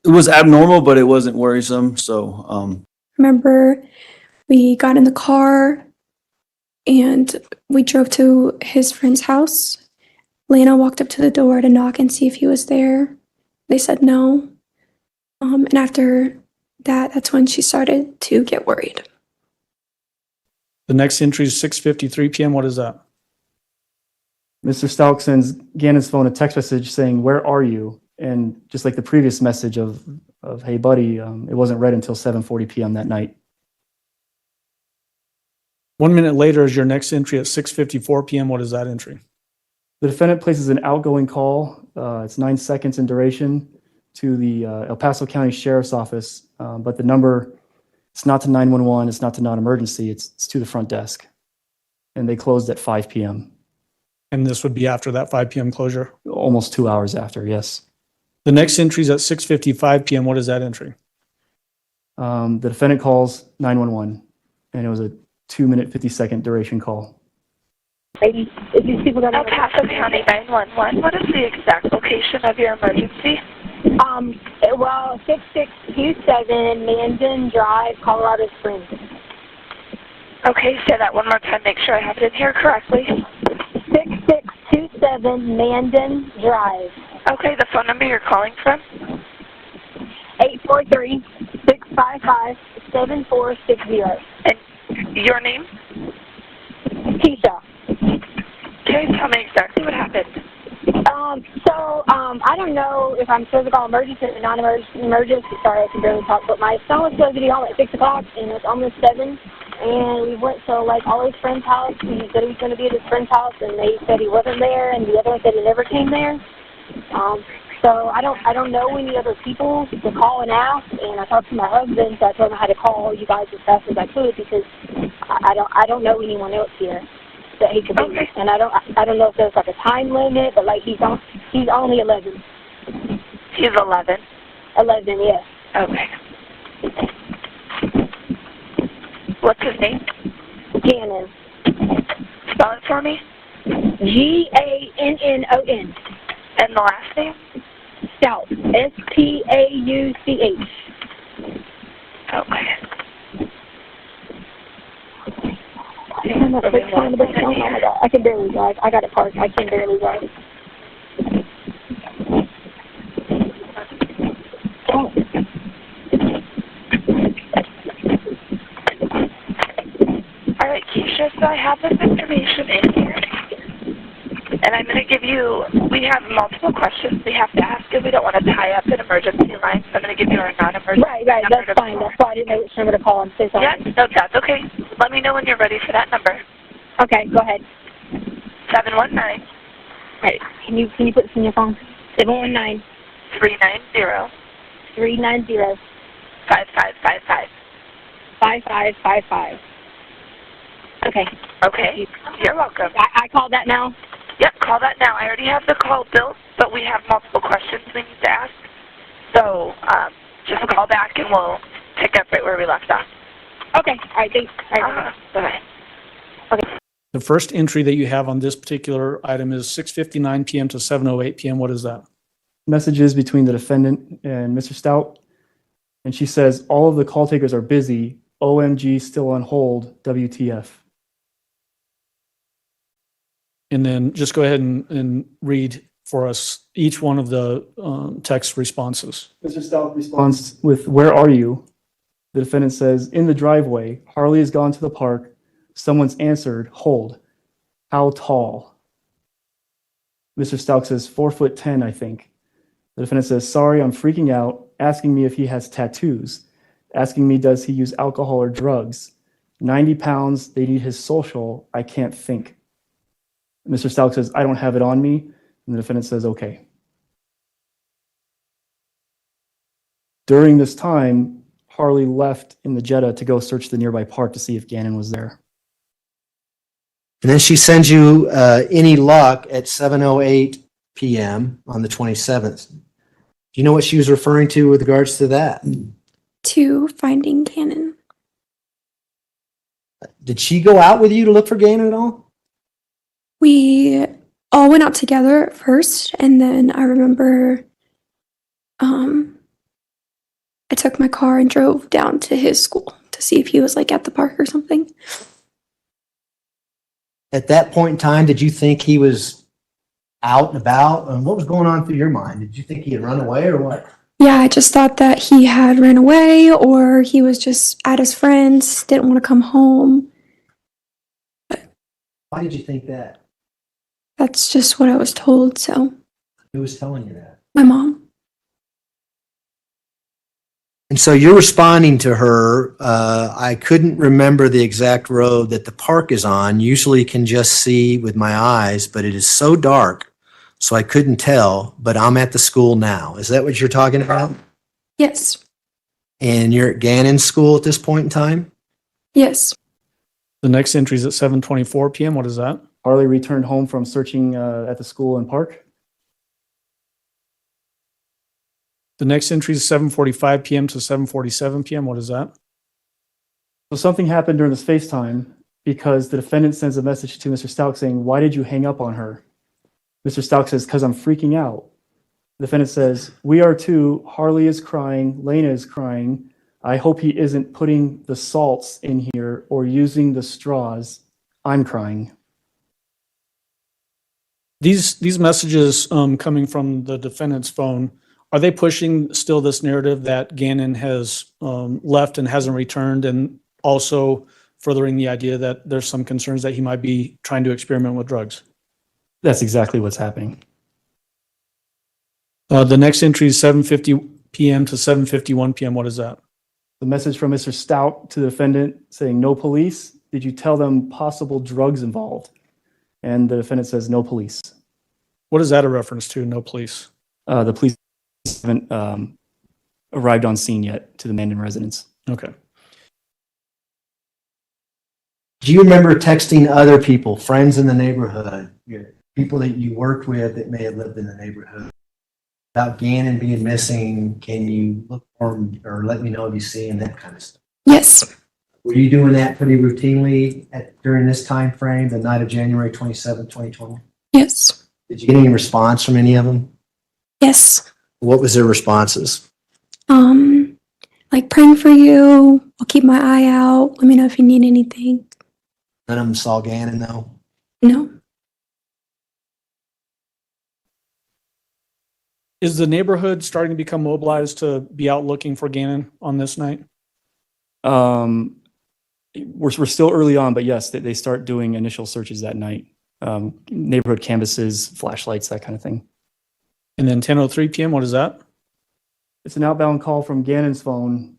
was abnormal, but it wasn't worrisome. So Remember, we got in the car and we drove to his friend's house. Lana walked up to the door to knock and see if he was there. They said no. And after that, that's when she started to get worried. The next entry is 6:53 p.m. What is that? Mr. Stauch sends Ganon's phone a text message saying, "Where are you?" And just like the previous message of "Hey buddy," it wasn't read until 7:40 p.m. that night. 1 minute later is your next entry at 6:54 p.m. What is that entry? The defendant places an outgoing call. It's 9 seconds in duration to the El Paso County Sheriff's Office, but the number, it's not to 911, it's not to non-emergency, it's to the front desk. And they closed at 5 p.m. And this would be after that 5 p.m. closure. Almost 2 hours after, yes. The next entry is at 6:55 p.m. What is that entry? The defendant calls 911, and it was a 2-minute, 50-second duration call. El Paso County 911. What is the exact location of your emergency? Well, 6627 Mandan Drive, Colorado Springs. Okay, say that one more time. Make sure I have it in here correctly. 6627 Mandan Drive. Okay, the phone number you're calling from? 843-655-7460. And your name? Keisha. Okay, tell me exactly what happened. I don't know if I'm supposed to call emergency or non-emergency. Sorry, I can barely talk, but my son was supposed to be home at 6 o'clock, and it's almost 7. And we went to all his friends' house. He said he was going to be at his friend's house, and they said he wasn't there, and the other one said he never came there. So I don't know any other people to call and ask. And I talked to my husband, so I told him I had to call you guys as fast as I could because I don't know anyone else here that he could be. Okay. And I don't know if there's a time limit, but he's only 11. He's 11. 11, yes. Okay. What's his name? Ganon. Spell it for me. Gannon. And the last name? Stauch. Stauch. Okay. Oh my God, I can barely drive. I got it parked. I can barely drive. Oh. All right, Keisha, so I have this information in here. And I'm going to give you, we have multiple questions we have to ask you. We don't want to tie up an emergency line, so I'm going to give you our non-emergency Right, number. that's fine. That's why I didn't know which number to call. I'm so sorry. Yeah, no, that's okay. Let me know when you're ready for that number. Okay, go ahead. 719. Right. Can you put this in your phone? 719 390 390 5555. 5555. Okay. Okay, you're welcome. I called that now? Yep, call that now. I already have the call built, but we have multiple questions we need to ask. So just call back and we'll pick up right where we left off. Okay. All right, thanks. All right. Bye-bye. Okay. The first entry that you have on this particular item is 6:59 p.m. to 7:08 p.m. What is that? Messages between the defendant and Mr. Stauch, and she says, "All of the call takers are busy. OMG, still on hold. WTF." And then just go ahead and read for us each one of the text responses. Mr. Stauch responds with, "Where are you?" The defendant says, "In the driveway. Harley has gone to the park. Someone's answered, hold. How tall?" Mr. Stauch says, 4'10", I think. The defendant says, "Sorry, I'm freaking out," asking me if he has tattoos, asking me does he use alcohol or drugs. 90 pounds, they need his social, I can't think. Mr. Stauch says, "I don't have it on me," and the defendant says, "Okay." During this time, Harley left in the Jetta to go search the nearby park to see if Ganon was there. And then she sends you any luck at 7:08 p.m. on the 27th. Do you know what she was referring to with regards to that? To finding Ganon. Did she go out with you to look for Ganon at all? We all went out together at first, and then I remember I took my car and drove down to his school to see if he was at the park or something. At that point in time, did you think he was out and about? And what was going on through your mind? Did you think he had run away or what? Yeah, I just thought that he had ran away or he was just at his friends, didn't want to come home. Why did you think that? That's just what I was told, so Who was telling you that? my mom. And so you're responding to her. I couldn't remember the exact road that the park is on. Usually can just see with my eyes, but it is so dark, so I couldn't tell. But I'm at the school now. Is that what you're talking about? Yes, And you're at Ganon's school at this point in time? yes. The next entry is at 7:24 PM. What is that? Harley returned home from searching at the school and park. The next entry is 7:45 PM to 7:47 PM. What is that? So something happened during this FaceTime because the defendant sends a message to Mr. Stauch saying, "Why did you hang up on her?" Mr. Stauch says, "Because I'm freaking out." The defendant says, "We are too. Harley is crying. Lena is crying. I hope he isn't putting the salts in here or using the straws. I'm crying." These messages coming from the defendant's phone, are they pushing still this narrative that Ganon has left and hasn't returned, and also furthering the idea that there's some concerns that he might be trying to experiment with drugs? That's exactly what's happening. The next entry is 7:50 PM to 7:51 PM. What is that? The message from Mr. Stout to the defendant saying, "No police. Did you tell them possible drugs involved?" And the defendant says, "No police." What is that a reference to? No police. The police haven't arrived on scene yet to the Mandan residence. Okay. Do you remember texting other people, friends in the neighborhood, people that you worked with that may have lived in the neighborhood, about Ganon being missing? Can you look for him or let me know if you see him, that kind of stuff? Yes, Were you doing that pretty routinely during this time frame, the night of January 27, 2020? yes, Did you get any response from any of them? yes. What was their responses? Like praying for you. I'll keep my eye out. Let me know if you need anything. None of them saw Ganon, though. No. Is the neighborhood starting to become mobilized to be out looking for Ganon on this night? We're still early on, but yes, they start doing initial searches that night. Neighborhood canvases, flashlights, that kind of thing. And then 10:03 PM, what is that? It's an outbound call from Ganon's phone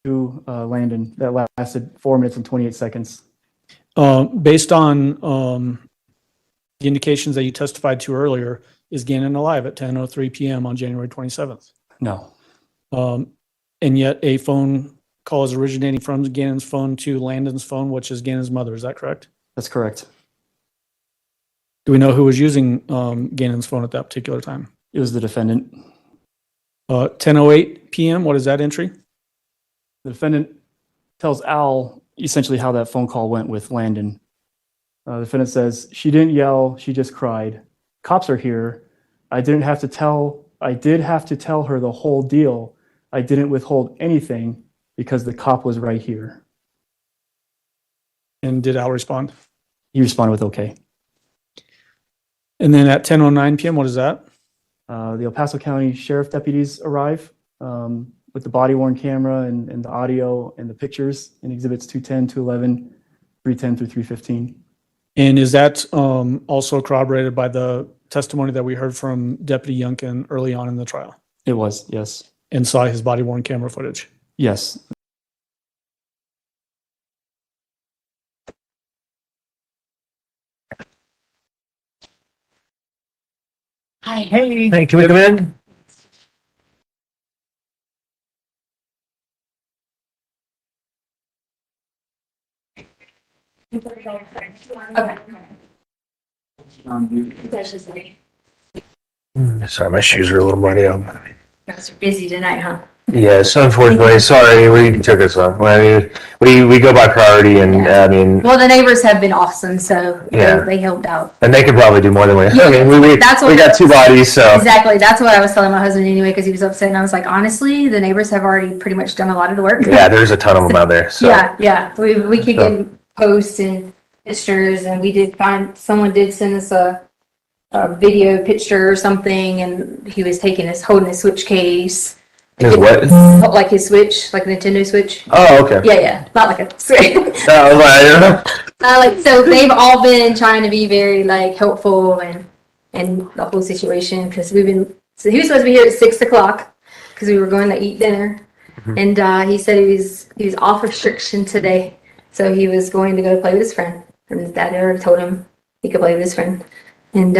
to Landon that lasted 4 minutes and 28 seconds. Based on the indications that you testified to earlier, is Ganon alive at 10:03 PM on January 27th? No. And yet a phone call is originating from Ganon's phone to Landon's phone, which is Ganon's mother. Is that correct? That's correct. Do we know who was using Ganon's phone at that particular time? It was the defendant. 10:08 PM, what is that entry? The defendant tells Al essentially how that phone call went with Landon. The defendant says, "She didn't yell, she just cried. Cops are here. I did have to tell her the whole deal. I didn't withhold anything because the cop was right here." And did Al respond? He responded with okay. And then at 10:09 PM, what is that? The El Paso County Sheriff deputies arrive with the body-worn camera and the audio and the pictures in exhibits 210, 211, 310 through 315. And is that also corroborated by the testimony that we heard from Deputy Youngkin early on in the trial? It was, yes. And saw his body-worn camera footage? Yes. Hi. Hey, can we come in? Sorry, my shoes are a little muddy. You guys are busy tonight, huh? Yes, unfortunately, sorry, we took this one. I mean, we go by priority, and I mean, Well, the neighbors have been awesome, so Yeah. they helped out. and they could probably do more than we. Yeah, I mean, we that's what- got two bodies, so Exactly. That's what I was telling my husband anyway, because he was upset, and I was like, honestly, the neighbors have already pretty much done a lot of the work. yeah, there's a ton of them out there. So Yeah. We keep getting posts and pictures, and we did find someone did send us a a video picture or something, and he was holding his Switch case. His what? Like his Switch, like a Nintendo Switch. Oh, okay. Yeah, not like a Switch. I don't know. So they've all been trying to be very like helpful and the whole situation, because so he was supposed to be here at 6:00 because we were going to eat dinner, and he said he was off restriction today, so he was going to go play with his friend, and his dad already told him he could play with his friend, and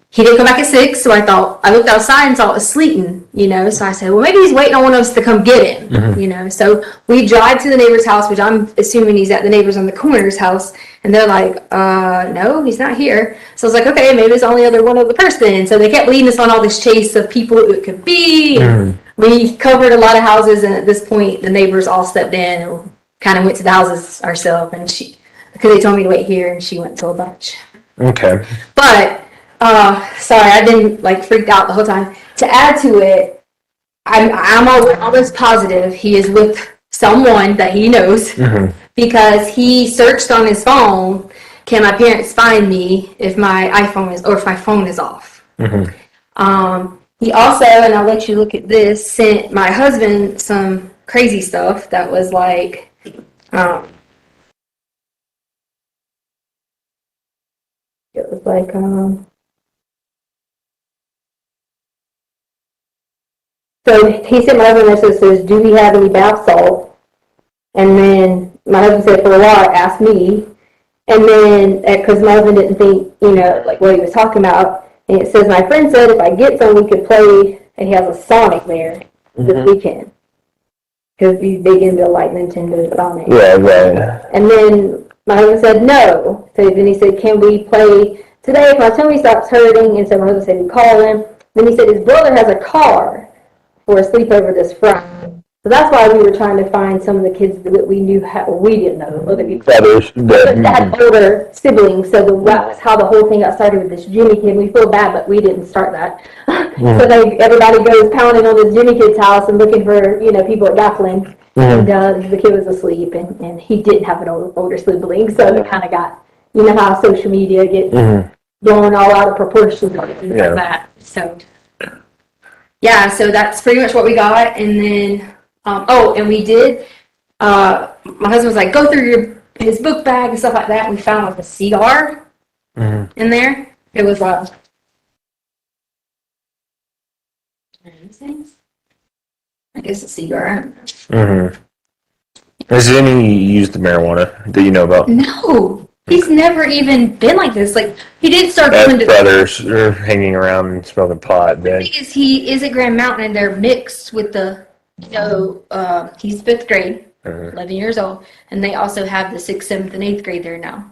he didn't come back at 6, so I looked outside and saw it was sleeting, so I said, well, maybe he's waiting on one of us to come get him, so we drive to the neighbor's house, which I'm assuming he's at the neighbor's on the corner's house, and they're like, no, he's not here. So I was like, okay, maybe it's only one other person. So they kept leading us on all this chase of people who it could be, and we covered a lot of houses, and at this point, the neighbors all stepped in and kind of went to the houses ourselves, and because they told me to wait here, and she went to a bunch. Okay. But sorry, I've been like freaked out the whole time. To add to it, I'm almost positive he is with someone that he knows, because he searched on his phone, can my parents find me if my phone is off. He also, and I'll let you look at this, sent my husband some crazy stuff that was like, so he sent my husband a message that says, do we have any bath salt? And then my husband said, for a while, asked me. And then, because my husband didn't think, like what he was talking about. And it says, my friend said if I get some, we could play, and he has a Sonic there this weekend. Because he's big into like Nintendo Sonic. Yeah, right. And then my husband said no. So then he said, can we play today if my tummy stops hurting? And so my husband said, we call him. Then he said his brother has a car for a sleepover this Friday. So that's why we were trying to find some of the kids that we knew, we didn't know, other people that had older siblings. So that's how the whole thing got started with this Jimmy kid. We feel bad, but we didn't start that. So everybody goes pounding on this Jimmy kid's house and looking for, people at baffling. And the kid was asleep, and he didn't have an older sibling. So it kind of got, how social media gets blown all out of proportion and things like that. So, yeah, so that's pretty much what we got. And then, and we did, my husband was like, go through his book bag and stuff like that. We found like a cigar in there. It was I guess a cigar. Has any used the marijuana that you know about? No, he's never even been like this. Like, he did start His going to brothers are hanging around and smoking pot. The thing is, he is at Grand Mountain, and they're mixed with the, he's 5th grade, 11 years old, and they also have the 6th, 7th, and 8th grade there now.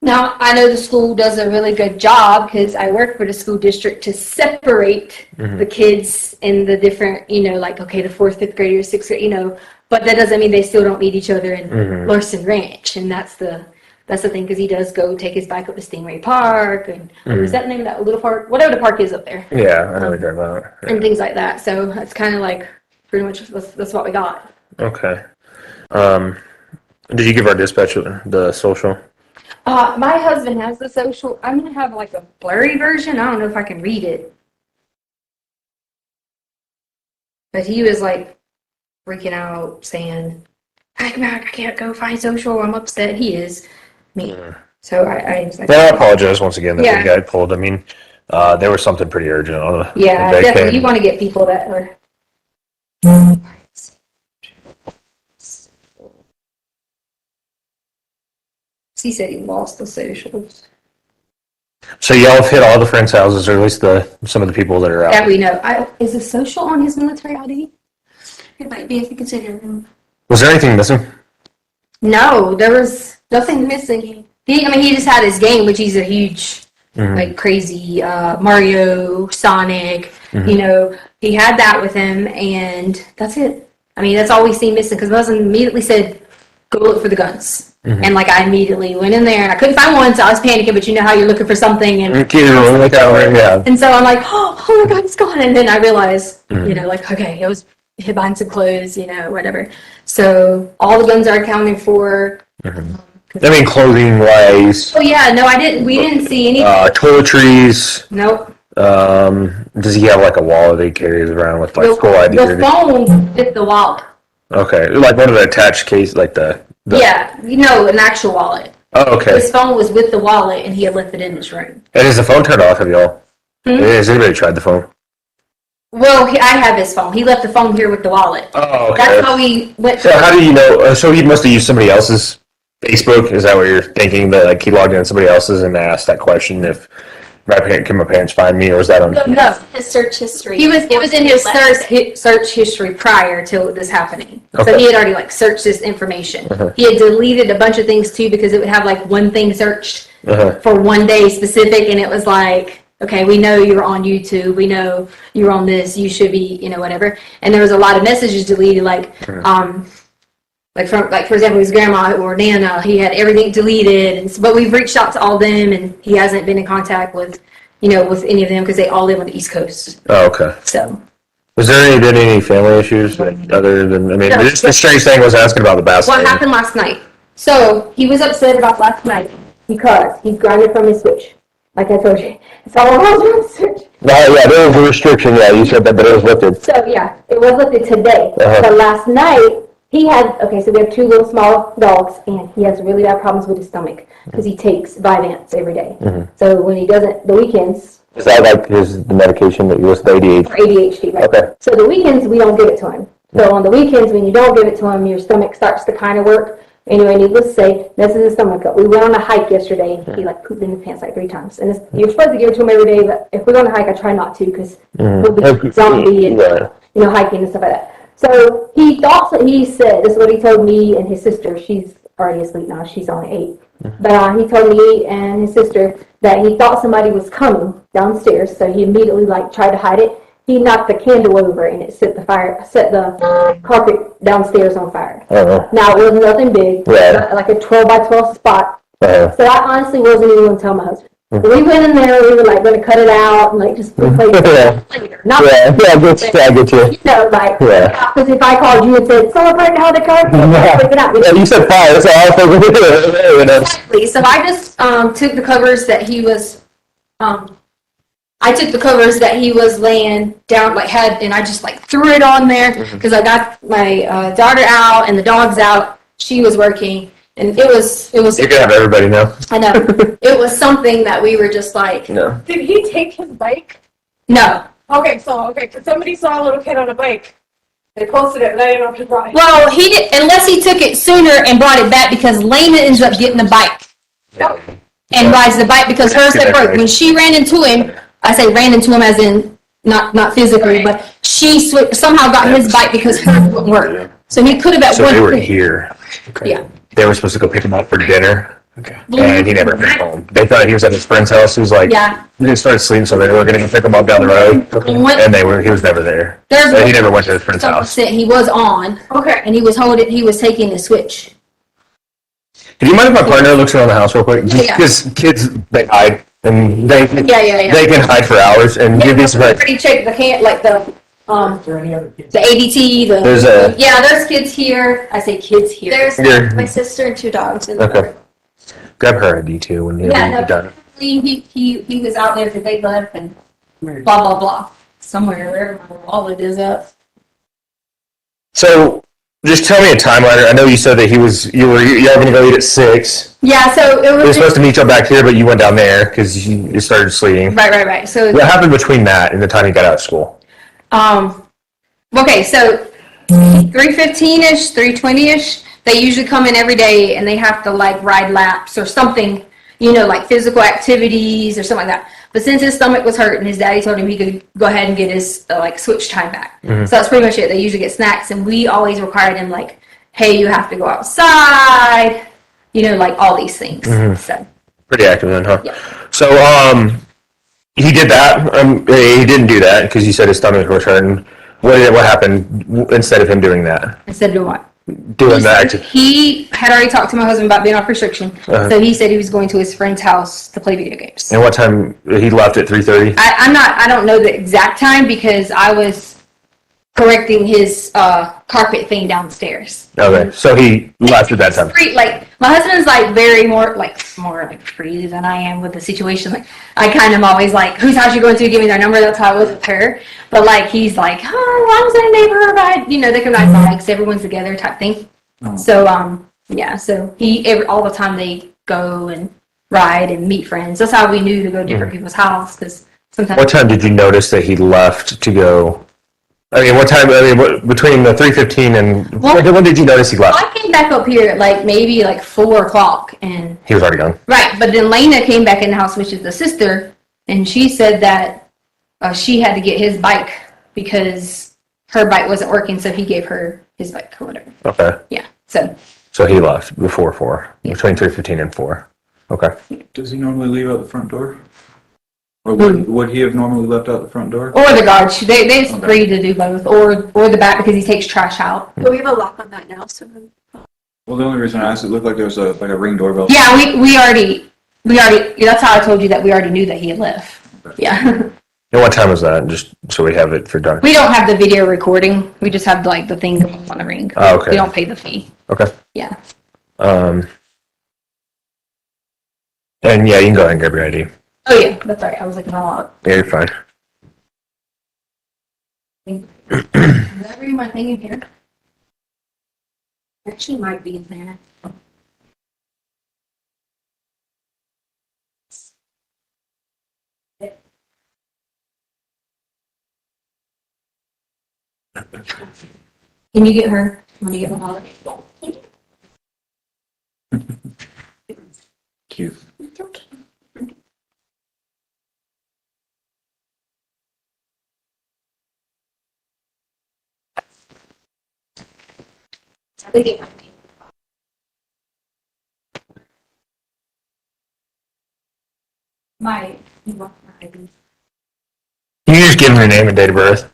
Now, I know the school does a really good job, because I work for the school district to separate the kids in the different, like, okay, the 4th, 5th graders, 6th grade, but that doesn't mean they still don't meet each other in Larson Ranch, and that's the thing, because he does go take his bike up to Stingray Park, and is that the name of that little park? Whatever the park is up there. Yeah, I know what you're talking about. And things like that. So that's kind of like pretty much that's what we got. Okay. Did you give our dispatcher the social? My husband has the social. I'm gonna have like a blurry version. I don't know if I can read it, but he was like freaking out, saying, "I can't go find social. I'm upset." He is me. So I was like, I apologize once again that Yeah. the guy pulled. I mean, there was something pretty urgent on the. yeah, they definitely. came. You want to get people that are. He said he lost the socials. So y'all have hit all the friends' houses, or at least some of the people that are out. That we know. Is the social on his military ID? It might be if you consider him. Was there anything missing? No, there was nothing missing. He just had his game, which he's a huge, like crazy Mario, Sonic. He had that with him, and that's it. That's all we seen missing. Because my husband immediately said, "Go look for the guns." And like I immediately went in there, and I couldn't find one, so I was panicking. But you know how you're looking for something, and Yeah. and so I'm like, oh my God, it's gone. And then I realized, like, okay, it was buying some clothes, whatever. So all the guns are accounted for. I mean, clothing wise, Oh yeah, no, we didn't see anything. toiletries. Nope. Does he have like a wallet that he carries around with like school ID? The phone with the wallet. Okay, like one of the attached case, like the. Yeah, an actual wallet. Oh, okay. His phone was with the wallet, and he had left it in his room. And is the phone turned off? Have y'all? Has anybody tried the phone? Well, I have his phone. He left the phone here with the wallet. Oh, okay. That's how we went. So how do you know? So he must have used somebody else's Facebook. Is that what you're thinking? That like he logged in somebody else's and asked that question if can my parents find me, or was that on? No, His search history. it was in his search history prior to this happening. So Okay. he had already like searched this information. He had deleted a bunch of things too because it would have like one thing searched for one day specific, and it was like, okay, we know you're on YouTube, we know you're on this, you should be, whatever. And there was a lot of messages deleted, like for example, his grandma or Nana, he had everything deleted, but we've reached out to all them, and he hasn't been in contact with with any of them because they all live on the East Coast. Oh, okay. So. Was there been any family issues other than? I mean, No. the strange thing was asking about the basketball. What happened last night? So he was upset about last night Because he's grounded from his switch. Like I told you. It's all on the switch. No, yeah, there was a restriction. Yeah, you said that, but it was lifted. So yeah, it was lifted today. But last night, he had, so we have two little small dogs, and he has really bad problems with his stomach because he takes Vyvanse every day. So when he doesn't, the weekends, Is that like the medication that you was the ADHD? for ADHD, right? Okay. So the weekends, we don't give it to him. So on the weekends, when you don't give it to him, your stomach starts to kind of work. Anyway, needless to say, messes his stomach up. We went on a hike yesterday, and he like pooped in his pants like 3 times. And you're supposed to give it to him every day, but if we go on a hike, I try not to because he'll be zombie and hiking and stuff like that. So he said, this is what he told me and his sister. She's already asleep now. She's on 8. But he told me and his sister that he thought somebody was coming downstairs, so he immediately tried to hide it. He knocked the candle over and it set the carpet downstairs on fire. Now it was nothing big, like a 12 by 12 spot. So I honestly wasn't even going to tell my husband. We went in there, we were going to cut it out and just replace it later. Not I get you. Because if I called you and said, someone burned down the carpet, freak it out. Yeah, you said fire, so I was like, Exactly. So I just took the covers that he was laying down, and I just threw it on there because I got my daughter out and the dog's out. She was working, and it was. You can have everybody know. I know. It was something that we were just like. No. Did he take his bike? No. Okay, because somebody saw a little kid on a bike. They posted it, and I didn't know if he brought it. Well, he did, unless he took it sooner and brought it back because Lena ended up getting the bike and rides the bike because hers had broke. When she ran into him, I say ran into him as in not physically, but she somehow got his bike because hers wouldn't work. So he could have at So one they were point. here. Okay. Yeah. They were supposed to go pick him up for dinner. Okay. And he never came home. They thought he was at his friend's house. He was like, Yeah. we didn't start sleeping, so they were going to pick him up down the road. And he was never there. And he never went to his friend's house. He was on. Okay. And he was taking the switch. Do you mind if my partner looks around the house real quick? Yeah. Because kids, they hide. And they Yeah. can hide for hours. And you'd be surprised. Already checked the the ADT, there's kids here. I say kids here. There's my sister and 2 dogs in the Okay. Grab her ID too when you're done. He was out there because they left and blah blah blah somewhere wherever my wallet is up. So, just tell me a timeline. I know you said that you were going to go eat at 6. Yeah, so it was. You're supposed to meet y'all back here, but you went down there because you started sleeping. Right. So What happened between that and the time you got out of school? Okay, so 3:15ish, 3:20ish, they usually come in every day and they have to ride laps or something, like physical activities or something like that. But since his stomach was hurt and his daddy told him he could go ahead and get his switch time back. So that's pretty much it. They usually get snacks, and we always required him hey, you have to go outside, all these things. So Pretty active then, huh? Yeah. So, he did that. He didn't do that because you said his stomach was hurting. What happened instead of him doing that? instead of doing what? Doing that. He had already talked to my husband about being off restriction, so he said he was going to his friend's house to play video games. And what time he left at 3:30? I don't know the exact time because I was correcting his carpet thing downstairs. Okay, so he left at that time. Like my husband's like more like free than I am with the situation. Like I kind of always like, whose house you going to? Give me their number. That's how I was with her. But like he's like, oh, I was in a neighborhood ride. You know, they can ride bikes. Everyone's together type thing. So yeah. So all the time they go and ride and meet friends. That's how we knew to go to different people's house because sometimes. What time did you notice that he left to go? I mean, what time? Between the 3:15 and when did you notice he left? I came back up here at like maybe like 4 o'clock and. He was already gone. Right, but then Lena came back in the house, which is the sister, and she said that she had to get his bike because her bike wasn't working, so he gave her his bike or whatever. Okay. Yeah, so. So he left before 4, between 3:15 and 4. Okay. Does he normally leave out the front door? Or would he have normally left out the front door? Or the guards, they agree to do both, or the back because he takes trash out. But we have a lock on that now, so. Well, the only reason I asked, it looked like there was a ring doorbell. Yeah, we already, that's how I told you that we already knew that he had left. Yeah. And what time was that? Just so we have it for dark. We don't have the video recording, we just have like the thing going on the ring. Oh, okay. We don't pay the fee. Okay. Yeah. And yeah, you can go ahead and grab your ID. Oh yeah, that's right. I was looking all out. Yeah, you're fine. Is that really my thing in here? Actually, might be in there. Can you get her? When you get her wallet? Cute. My You can just give him your name and date of birth.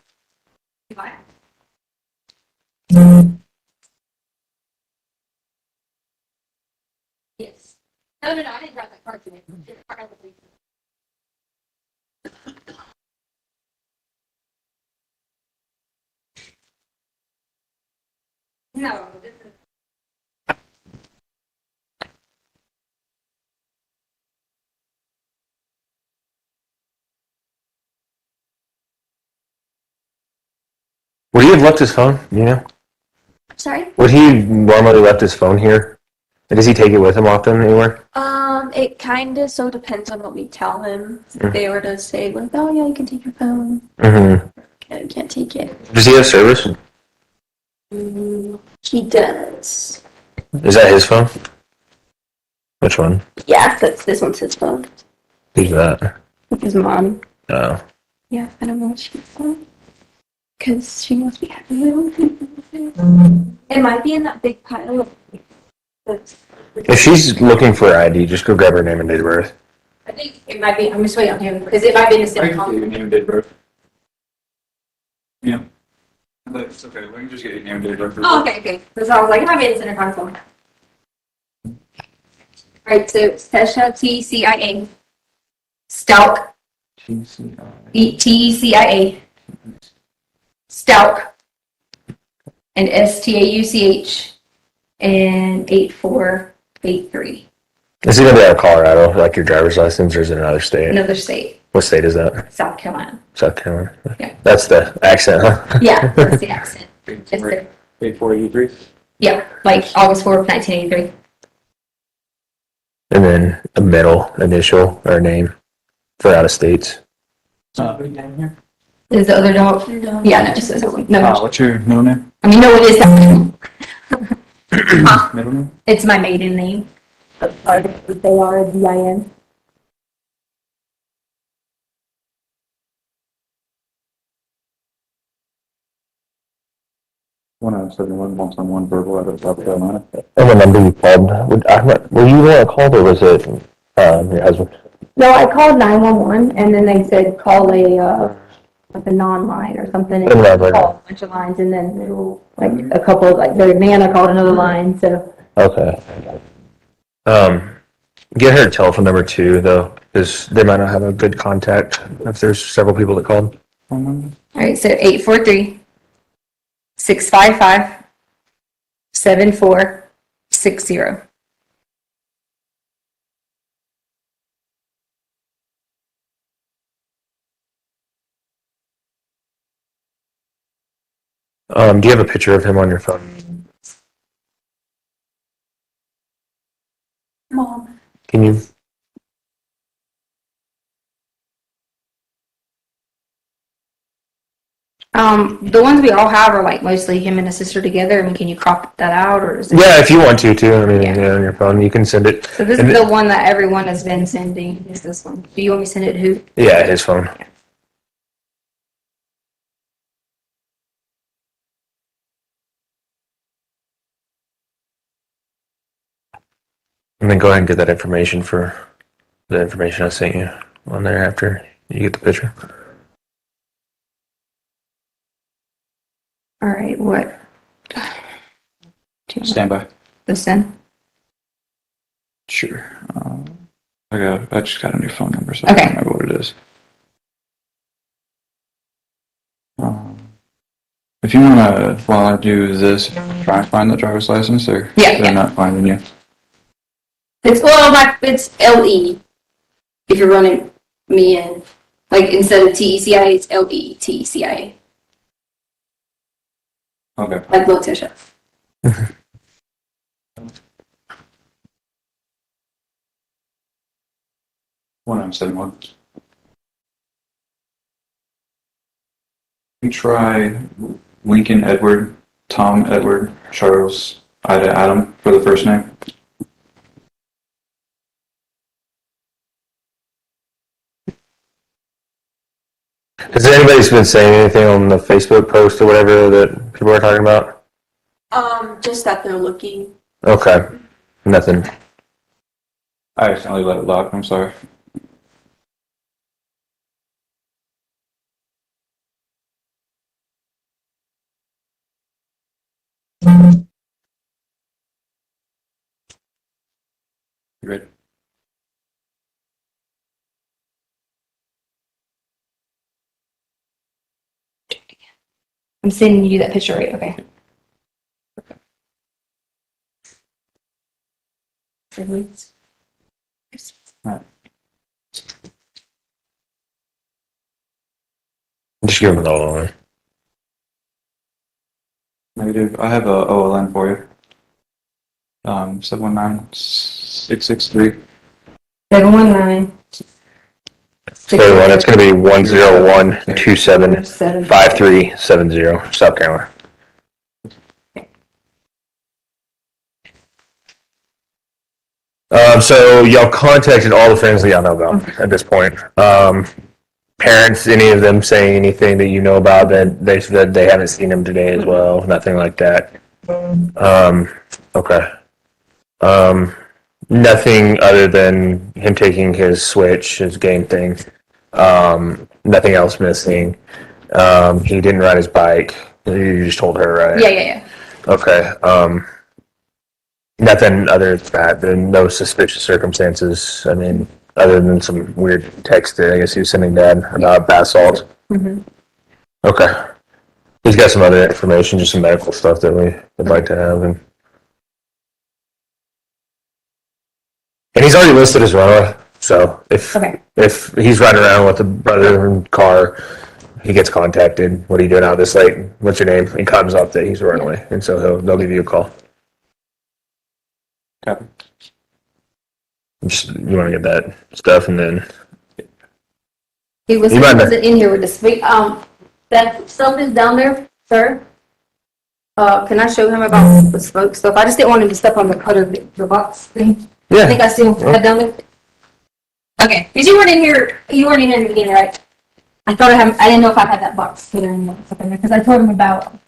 Yes. No, I didn't grab that card today. No, this is. Would he have left his phone? You know? Sorry? Would he normally left his phone here? And does he take it with him often anywhere? It kind of so depends on what we tell him. If they were to say, like, oh yeah, you can take your phone. Mm-hmm. You can't take it. Does he have service? He does. Is that his phone? Which one? Yeah, this one's his phone. Who's that? With his mom. Oh. Yeah, I don't know what she's on. Because she must be having it might be in that big pile of. If she's looking for ID, just go grab her name and date of birth. I think it might be. I'm just waiting on him because it might be in the I same can get your name and date of birth. Yeah. It's okay. We can just get your name and date of birth. Oh, okay. Because I was like, it might be in the center console. All right, so it's Tesha, T-C-I-A. Stauch. T-E-C-I-A. Stauch. And S-T-A-U-C-H. And 8483. Is he gonna be out of Colorado, like your driver's license, or is it another state? Another state. What state is that? South Carolina. South Carolina. Yeah. That's the accent, huh? Yeah, that's the accent. Yes, sir. 8483. Yeah, like August 4th, 1983. And then a middle initial or name for out of states. Is the other dog? No. Yeah, no, just no. What's your middle name? I mean, no, it is that. Middle name? It's my maiden name. They-are-D-I-N. One out of 711 verbal out of South Carolina. And the number you called, were you the one that called, or was it your husband? No, I called 911 and then they said call like a non-line or something. And Right. called a bunch of lines and then like a couple, like their Nana called another line. So Okay. Get her telephone number too, though, because they might not have a good contact if there's several people that called. all right, so 843 655-7460. Do you have a picture of him on your phone? Mom. Can you? The ones we all have are like mostly him and his sister together. I mean, can you crop that out or is it? Yeah, if you want to too. I mean, yeah, on your phone, you can send it. So this And is the one that everyone has been sending, is this one. Do you want me to send it to who? yeah, his phone. And then go ahead and get that information for the information I sent you on there after you get the picture. All right, what? Stand by. The send? Sure. I just got a new phone number, so Okay. I don't remember what it is. If you want to, while I do this, try and find the driver's license, or Yeah, they're not finding you. It's it's LE. If you're running me in, like instead of TECIA, it's LETECIA, Okay. like Letecia. 1971. You try Lincoln Edward, Tom Edward, Charles, Ida Adam for the first name. Has anybody been saying anything on the Facebook post or whatever that people are talking about? Just that they're looking. Okay. Nothing. I accidentally let it lock. I'm sorry. You ready? I'm sending you that picture, right? Okay. Just give them the all. Negative. I have a OLN for you. 719663. 719. Everyone, it's going to be 101275370, South Carolina. So y'all contacted all the friends that y'all know about at this point. Parents, any of them saying anything that you know about that they said they haven't seen him today as well? Nothing like that. Okay. Nothing other than him taking his Switch, his game thing. Nothing else missing. He didn't ride his bike. You just told her, right? Yeah. Okay. Nothing other than that. There are no suspicious circumstances. I mean, other than some weird text that I guess he was sending Dad about bath salts. Mm-hmm. Okay. He's got some other information, just some medical stuff that we would like to have. And he's already listed as runaway. So if he's riding around with a brother and car, he gets contacted. What are you doing out this late? What's your name? He comes up that he's a runaway, and so they'll give you a call. Copy. Just you want to get that stuff, and then He wasn't in here with the speak. That stuff is down there, sir. Can I show him about the smoke stuff? I just didn't want him to step on the cutter, the box thing. Yeah. I think I see him head down there. Okay, because you weren't in here in the beginning, right? I didn't know if I had that box put in there, because I told him about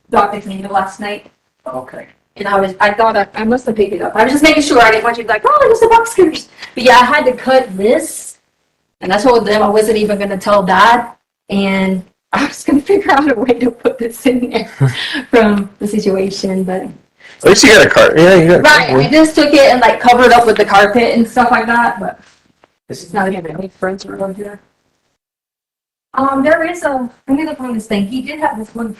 Dr. King last night. Okay. And I thought I must have picked it up. I was just making sure I didn't want you to be like, oh, there's the box cutters. But yeah, I had to cut this. And I told them I wasn't even going to tell Dad. And I was going to figure out a way to put this in there from the situation. But at least you got a cart. Yeah, you got. right, I just took it and like covered up with the carpet and stuff like that. But it's not even any friends around here. There is a. I'm gonna find this thing. He did have this one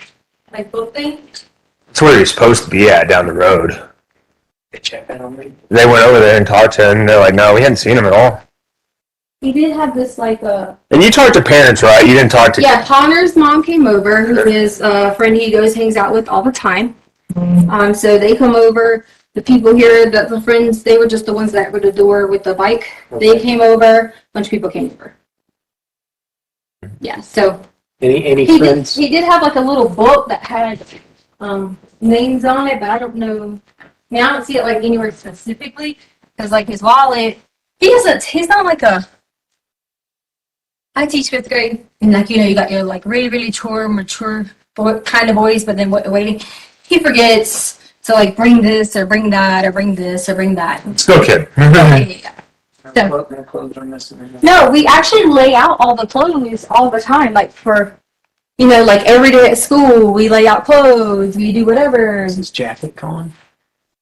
Like both things? It's where you're supposed to be at down the road. They checked that on me. They went over there and talked to him, and they're like, no, we hadn't seen him at all. He did have this like And you talked to parents, right? You didn't talk to... Yeah, Connor's mom came over, who is a friend he goes hangs out with all the time. So they come over. The people here, the friends, they were just the ones that were at the door with the bike. They came over. A bunch of people came over. Yeah, so Any he friends? did have like a little book that had names on it, but I don't know. I mean, I don't see it like anywhere specifically because like his wallet, he's not like a. I teach fifth grade, and like you got your like really mature boy, kind of boys, but then waiting, he forgets to like bring this or bring that or bring this or bring that. Still kid. No, we actually lay out all the clothes all the time, like for, like every day at school, we lay out clothes, we do whatever. Is his jacket gone?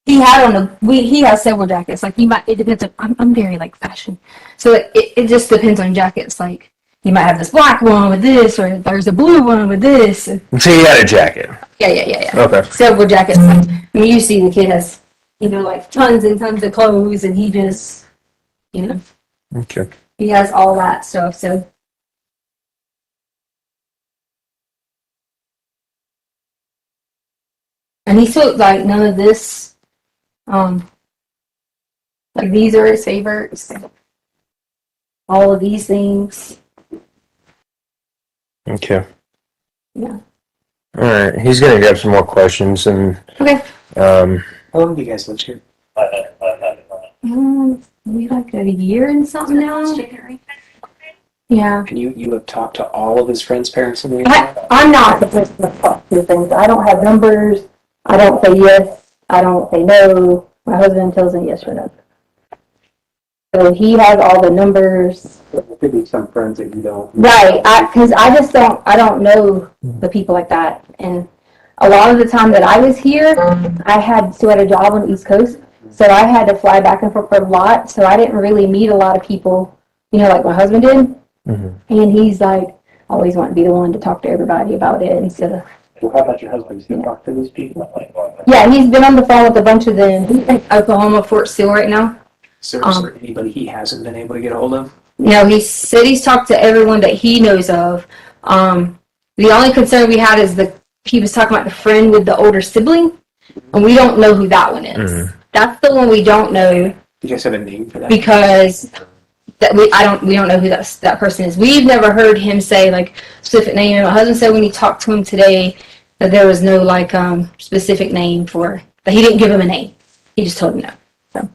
He had he has several jackets. Like it depends on, I'm very like fashion. So it just depends on jackets. Like you might have this black one with this, or there's a blue one with this. So he had a jacket. Yeah. Okay. Several jackets. I mean, you see the kid has, like tons and tons of clothes, and he just, Okay. he has all that stuff. So. And he took like none of this. Like these are his favorites. All of these things. Okay. Yeah. All right. He's going to grab some more questions and... Okay. How long do you guys live here? Maybe like a year and something now. Yeah. And you have talked to all of his friends' parents in the area? I'm not the person that talks to things. I don't have numbers. I don't say yes. I don't say no. My husband tells me yes or no. So he has all the numbers. There could be some friends that you don't. Right, because I don't know the people like that. And a lot of the time that I was here, I had a job on the East Coast, so I had to fly back and forth a lot, so I didn't really meet a lot of people, like my husband did. And he's like, always wanting to be the one to talk to everybody about it instead of... Well, how about your husband? He's going to talk to these people? Yeah, he's been on the phone with a bunch of them. He's in Oklahoma, Fort Sill right now. So is there anybody he hasn't been able to get a hold of? No, he said he's talked to everyone that he knows of. The only concern we had is he was talking about the friend with the older sibling, and we don't know who that one is. That's the one we don't know. Do you guys have a name for that? Because we don't know who that person is. We've never heard him say like specific name. And my husband said when he talked to him today that there was no like specific name that he didn't give him a name. He just told him no. So.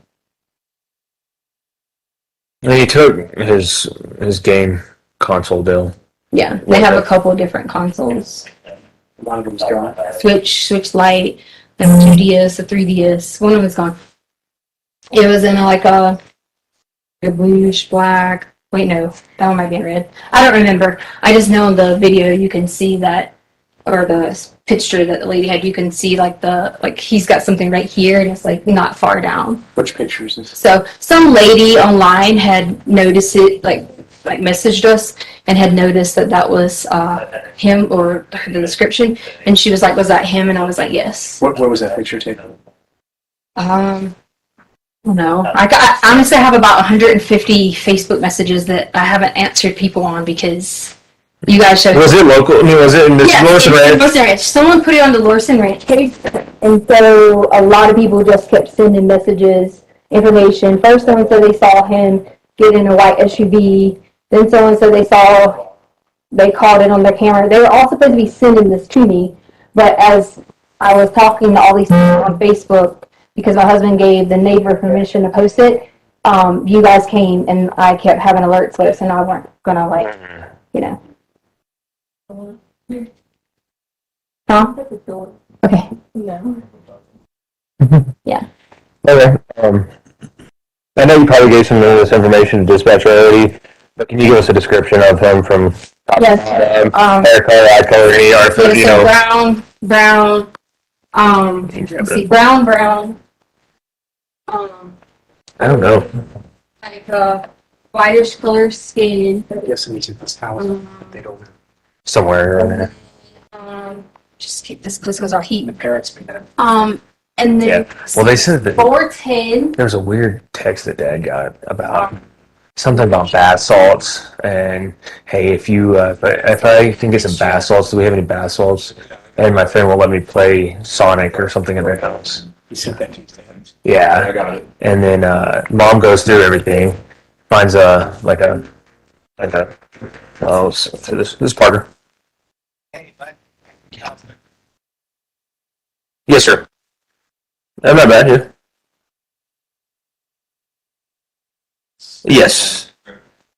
And he took his game console deal. Yeah, they have a couple of different consoles. One of them's gone. Switch Lite, the 2DS, the 3DS. One of them's gone. It was in like a bluish black. Wait, no, that one might be in red. I don't remember. I just know in the video you can see that, or the picture that the lady had. You can see like he's got something right here, and it's like not far down. Which picture is this? So some lady online had noticed it, like messaged us and had noticed that was him or the description, and she was like, "Was that him?" And I was like, "Yes." Where was that picture taken? No, I honestly have about 150 Facebook messages that I haven't answered people on because you guys showed. Was it local? I mean, was it in this Lorson Ranch? Lorson Ranch. Someone put it on the Lorson Ranch page. And so a lot of people just kept sending messages, information. First, someone said they saw him get in a white SUV. Then someone said they caught it on their camera. They were all supposed to be sending this to me, but as I was talking to all these people on Facebook, because my husband gave the neighbor permission to post it, you guys came and I kept having alerts lists, and I weren't gonna Huh? Okay. Yeah. Okay. I know you probably gave some of this information to dispatcher already, but can you give us a description of him from top Yes. to bottom? Hair color, eye color, any art, So you know? brown. Let's see, brown. I don't know. Like whitish color skin. I'm guessing he's in this house. They don't. Somewhere around there. just keep this close because our heat. The parents been there. And then Well, they said that 410. there was a weird text that Dad got about something about bath salts, and hey, if I can get some bath salts, do we have any bath salts? And my friend will let me play Sonic or something in their house. He sent that Tuesday. Yeah, I got it. and then Mom goes through everything, finds oh, so this is Parker. Yes, sir. I'm not bad, yeah. Yes.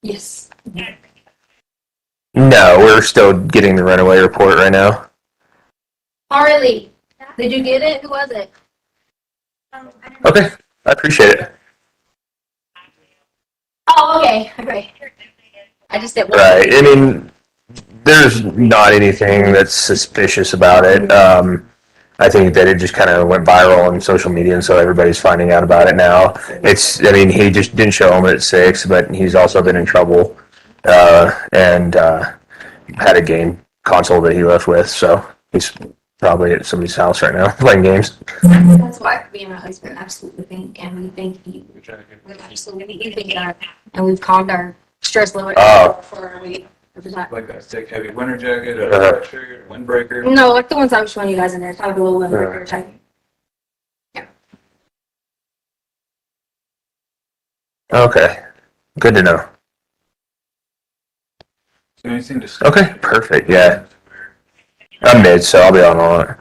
Yes. No, we're still getting the runaway report right now. Harley, did you get it? Who was it? Okay, I appreciate it. Oh, okay. Okay. I just didn't. Right, I mean, there's not anything that's suspicious about it. I think that it just kind of went viral on social media, and so everybody's finding out about it now. I mean, he just didn't show home at 6, but he's also been in trouble and had a game console that he left with, so he's probably at somebody's house right now playing games. That's why me and my husband absolutely think, and we think we absolutely think that, and we've calmed our stress level for a week. Like a thick, heavy winter jacket, a sweatshirt, a windbreaker. No, like the ones I was showing you guys in there, kind of a little windbreaker type. Okay, good to know. So anything to Okay, perfect, yeah. I'm mid, so I'll be on all right.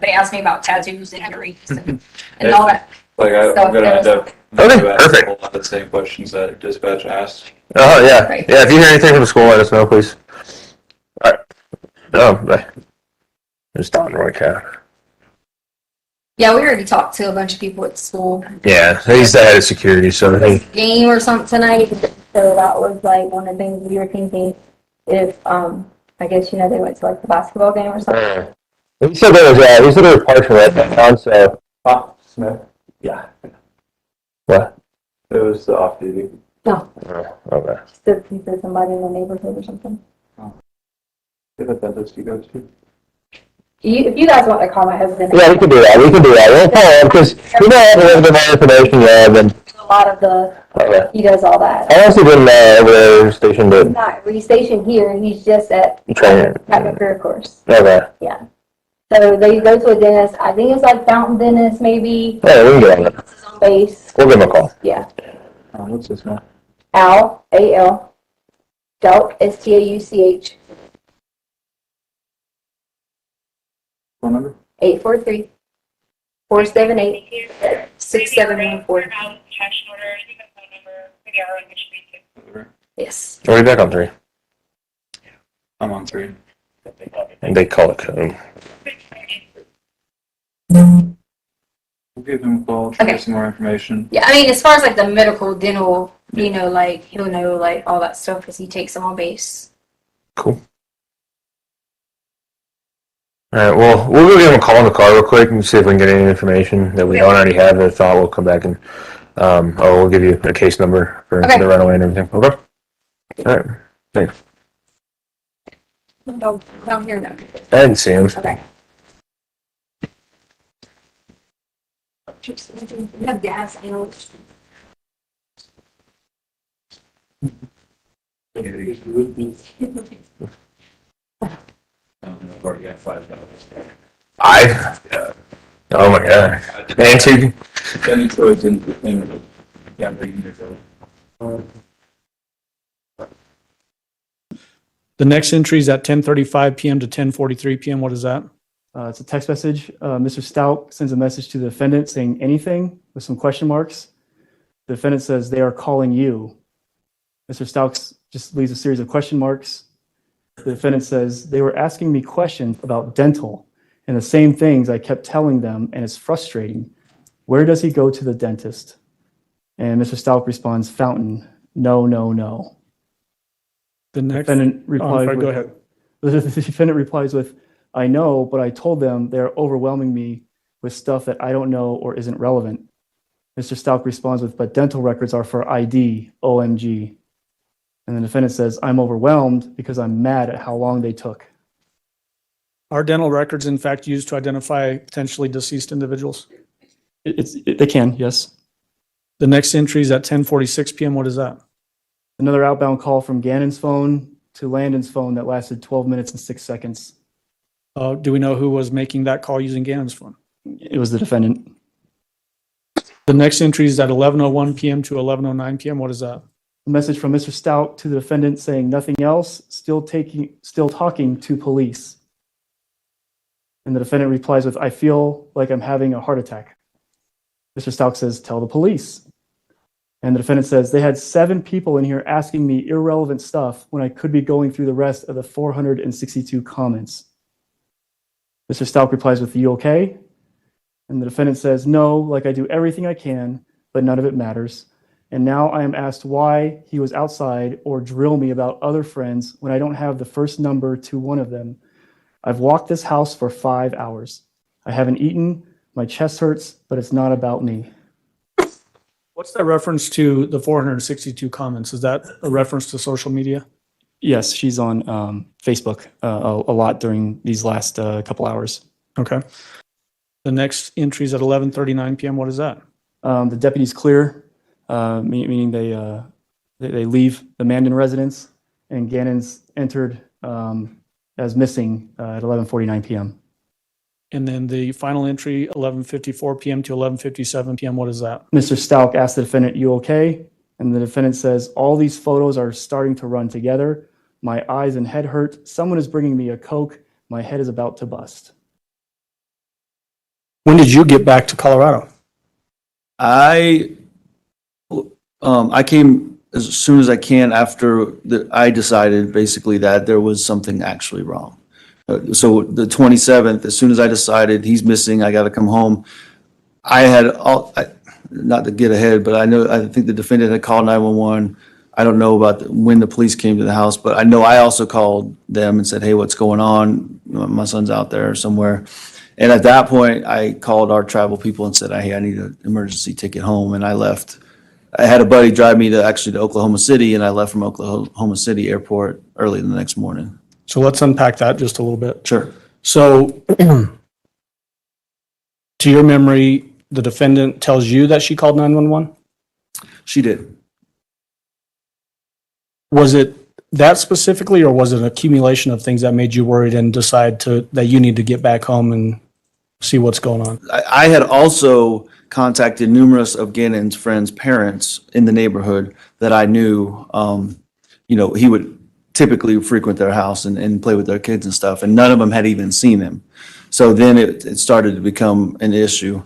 They asked me about tattoos and injuries and all that. Like I'm gonna end up perfect. a lot of the same questions that dispatch asked. Oh, yeah. Yeah, if you hear anything from the school, let us know, please. All right. Oh, bye. There's Don Roy Cat. Yeah, we already talked to a bunch of people at school. Yeah, he's the head of security, so he... Game or something tonight. So that was like one of the things we were thinking if, I guess, they went to like the basketball game or something. He said there was partial right now, so... Smith. Yeah. What? It was the off duty. No. Oh, okay. He said somebody in the neighborhood or something. Is that dentist you go to? If you guys want to call my husband. Yeah, we can do that. We'll follow up, because we don't have a little bit more information yet, then... A lot of the, he does all that. I honestly didn't over there stationed He's at... not stationed here, he's just at Training. a career course. Okay. Yeah. So they go to a dentist, I think it's like Fountain Dentist maybe. Yeah, we can get on it. Base. We'll give him a call. Yeah. What's his name? Al, A-L, Stauch, S-T-A-U-C-H. Phone number? 843-478-6714. Yes. We'll be back on 3. I'm on 3. And they call it code. We'll give him a call, try to get some more information. Yeah, I mean, as far as like the medical, dental, like he'll know like all that stuff because he takes them on base. Cool. All right, well, we'll go give him a call in the car real quick and see if we can get any information that we don't already have. If not, we'll come back and, we'll give you a case number for the runaway and everything. Okay? All right, thanks. No, down here though. I didn't see him. Okay. You have gas, I know. Oh my god. And two. The next entry is at 10:35 p.m. to 10:43 p.m. What is that? It's a text message. Mr. Stauch sends a message to the defendant saying anything with some question marks. The defendant says they are calling you. Mr. Stauch just leaves a series of question marks. The defendant says they were asking me questions about dental and the same things I kept telling them, and it's frustrating. Where does he go to the dentist? And Mr. Stauch responds, Fountain. No, no, no. The next defendant replies. sorry, go ahead. The defendant replies with, I know, but I told them they're overwhelming me with stuff that I don't know or isn't relevant. Mr. Stauch responds with, but dental records are for ID, OMG. And the defendant says, I'm overwhelmed because I'm mad at how long they took. Are dental records in fact used to identify potentially deceased individuals? They can, yes. The next entry is at 10:46 p.m. What is that? Another outbound call from Ganon's phone to Landon's phone that lasted 12 minutes and 6 seconds. Do we know who was making that call using Ganon's phone? It was the defendant. The next entry is at 11:01 p.m. to 11:09 p.m. What is that? A message from Mr. Stauch to the defendant saying nothing else, still talking to police. And the defendant replies with, I feel like I'm having a heart attack. Mr. Stauch says, tell the police. And the defendant says, they had 7 people in here asking me irrelevant stuff when I could be going through the rest of the 462 comments. Mr. Stauch replies with, you okay? And the defendant says, no, like I do everything I can, but none of it matters. And now I am asked why he was outside or drill me about other friends when I don't have the first number to one of them. I've walked this house for 5 hours. I haven't eaten. My chest hurts, but it's not about me. What's that reference to the 462 comments? Is that a reference to social media? Yes, she's on Facebook a lot during these last couple hours. Okay. The next entry is at 11:39 p.m. What is that? The deputy's clear, meaning they leave the Mandan residence, and Ganon's entered as missing at 11:49 p.m. And then the final entry, 11:54 p.m. to 11:57 p.m. What is that? Mr. Stauch asked the defendant, you okay? And the defendant says, all these photos are starting to run together. My eyes and head hurt. Someone is bringing me a Coke. My head is about to bust. When did you get back to Colorado? I came as soon as I can after I decided basically that there was something actually wrong. So the 27th, as soon as I decided he's missing, I got to come home. I had not to get ahead, but I think the defendant had called 911. I don't know about when the police came to the house, but I know I also called them and said, hey, what's going on? My son's out there somewhere. And at that point, I called our travel people and said, hey, I need an emergency ticket home. And I left. I had a buddy drive me to Oklahoma City, and I left from Oklahoma City airport early the next morning. So let's unpack that just a little bit. Sure. So to your memory, the defendant tells you that she called 911? She did. Was it that specifically, or was it an accumulation of things that made you worried and decide that you need to get back home and see what's going on? I had also contacted numerous of Ganon's friends' parents in the neighborhood that I knew, he would typically frequent their house and play with their kids and stuff, and none of them had even seen him. So then it started to become an issue.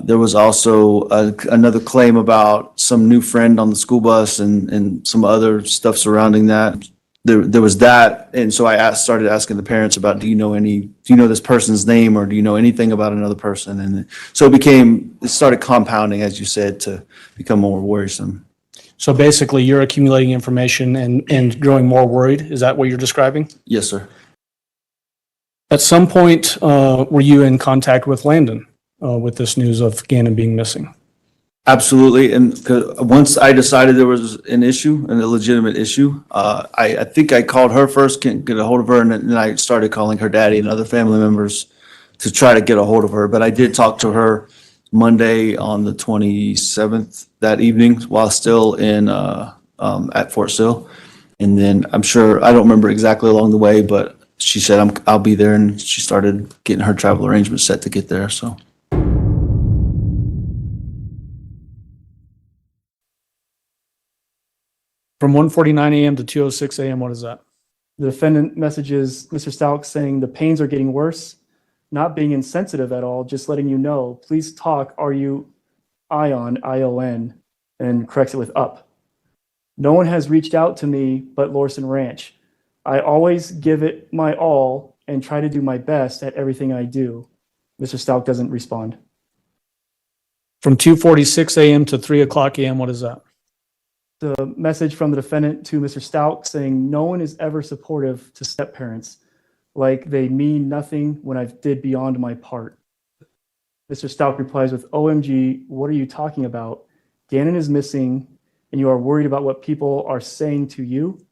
There was also another claim about some new friend on the school bus and some other stuff surrounding that. There was that, and so I started asking the parents about, do you know this person's name, or do you know anything about another person? And so it started compounding, as you said, to become more worrisome. So basically, you're accumulating information and growing more worried. Is that what you're describing? Yes, sir. At some point, were you in contact with Landon with this news of Ganon being missing? Absolutely. And once I decided there was an issue, a legitimate issue, I think I called her first, can't get a hold of her, and then I started calling her daddy and other family members to try to get a hold of her. But I did talk to her Monday on the 27th that evening while still in at Fort Sill. And then I don't remember exactly along the way, but she said, I'll be there. And she started getting her travel arrangements set to get there. So. From 1:49 a.m. to 2:06 a.m., what is that? The defendant messages Mr. Stauch saying the pains are getting worse, not being insensitive at all, just letting you know, please talk, are you Ion, I-O-N, and corrects it with up. No one has reached out to me but Lorson Ranch. I always give it my all and try to do my best at everything I do. Mr. Stauch doesn't respond. From 2:46 a.m. to 3:00 a.m., what is that? The message from the defendant to Mr. Stauch saying no one is ever supportive to step parents, like they mean nothing when I did beyond my part. Mr. Stauch replies with, OMG, what are you talking about? Ganon is missing and you are worried about what people are saying to you?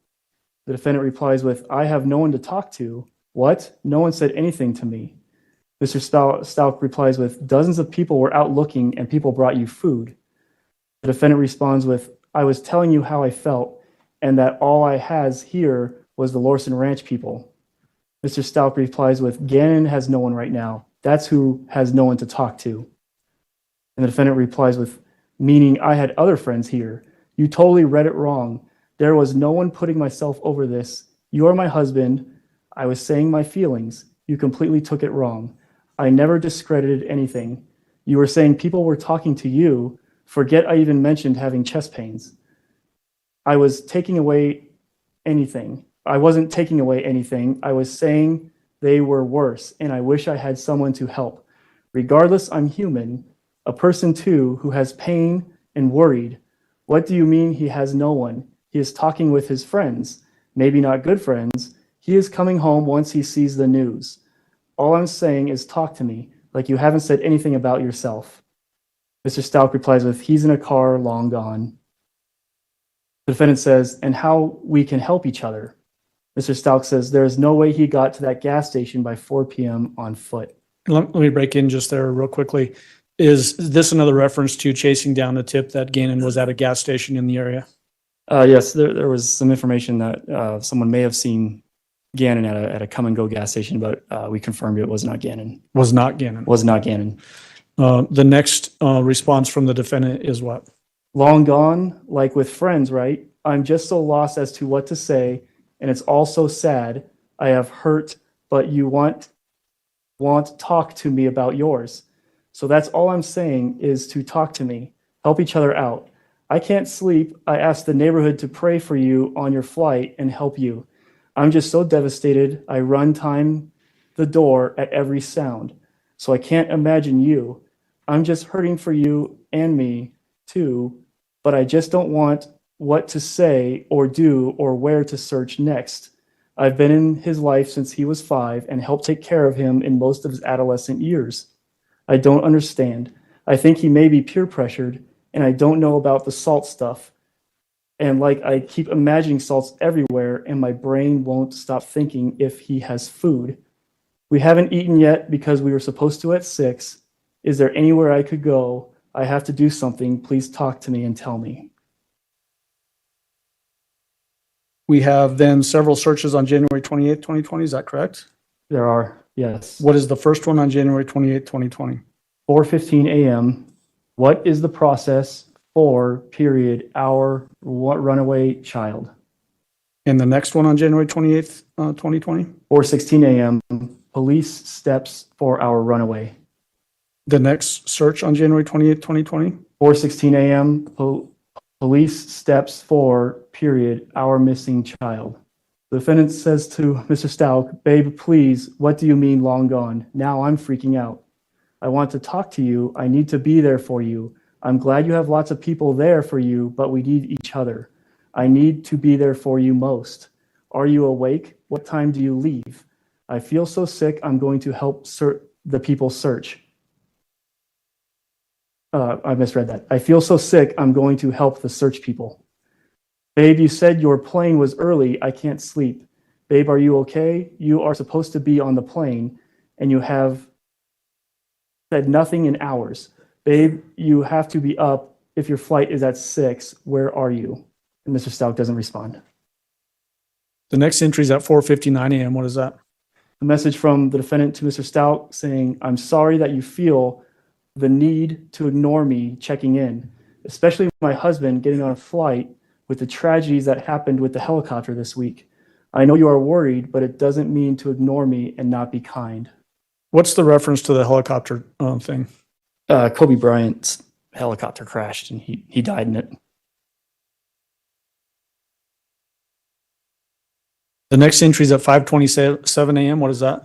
The defendant replies with, I have no one to talk to. What? No one said anything to me. Mr. Stauch replies with, dozens of people were out looking and people brought you food. The defendant responds with, I was telling you how I felt and that all I has here was the Lorson Ranch people. Mr. Stauch replies with, Ganon has no one right now. That's who has no one to talk to. And the defendant replies with, meaning I had other friends here. You totally read it wrong. There was no one putting myself over this. You are my husband. I was saying my feelings. You completely took it wrong. I never discredited anything. You were saying people were talking to you. Forget I even mentioned having chest pains. I was taking away anything. I wasn't taking away anything. I was saying they were worse, and I wish I had someone to help. Regardless, I'm human, a person too who has pain and worried. What do you mean he has no one? He is talking with his friends, maybe not good friends. He is coming home once he sees the news. All I'm saying is talk to me, like you haven't said anything about yourself. Mr. Stauch replies with, he's in a car, long gone. The defendant says, and how we can help each other. Mr. Stauch says, there is no way he got to that gas station by 4 p.m. on foot. Let me break in just there real quickly. Is this another reference to chasing down the tip that Ganon was at a gas station in the area? Yes, there was some information that someone may have seen Ganon at a come and go gas station, but we confirmed it was not Ganon. Was not Ganon. Was not Ganon. The next response from the defendant is what? Long gone, like with friends, right? I'm just so lost as to what to say, and it's all so sad. I have hurt, but you want to talk to me about yours. So that's all I'm saying is to talk to me, help each other out. I can't sleep. I asked the neighborhood to pray for you on your flight and help you. I'm just so devastated. I run time the door at every sound. So I can't imagine you. I'm just hurting for you and me too, but I just don't want what to say or do or where to search next. I've been in his life since he was 5 and helped take care of him in most of his adolescent years. I don't understand. I think he may be peer pressured, and I don't know about the salt stuff. And like I keep imagining salts everywhere, and my brain won't stop thinking if he has food. We haven't eaten yet because we were supposed to at 6. Is there anywhere I could go? I have to do something. Please talk to me and tell me. We have then several searches on January 28th, 2020. Is that correct? There are, yes. What is the first one on January 28th, 2020? 4:15 a.m. What is the process for period our runaway child? And the next one on January 28th, 2020? 4:16 a.m. Police steps for our runaway. The next search on January 28th, 2020? 4:16 a.m. Police steps for period our missing child. The defendant says to Mr. Stauch, babe, please, what do you mean long gone? Now I'm freaking out. I want to talk to you. I need to be there for you. I'm glad you have lots of people there for you, but we need each other. I need to be there for you most. Are you awake? What time do you leave? I feel so sick. I'm going to help the people search. I misread that. I feel so sick. I'm going to help the search people. Babe, you said your plane was early. I can't sleep. Babe, are you okay? You are supposed to be on the plane, and you have said nothing in hours. Babe, you have to be up if your flight is at 6. Where are you? And Mr. Stauch doesn't respond. The next entry is at 4:59 a.m. What is that? A message from the defendant to Mr. Stauch saying, I'm sorry that you feel the need to ignore me checking in, especially my husband getting on a flight with the tragedies that happened with the helicopter this week. I know you are worried, but it doesn't mean to ignore me and not be kind. What's the reference to the helicopter thing? Kobe Bryant's helicopter crashed and he died in it. The next entry is at 5:27 a.m. What is that?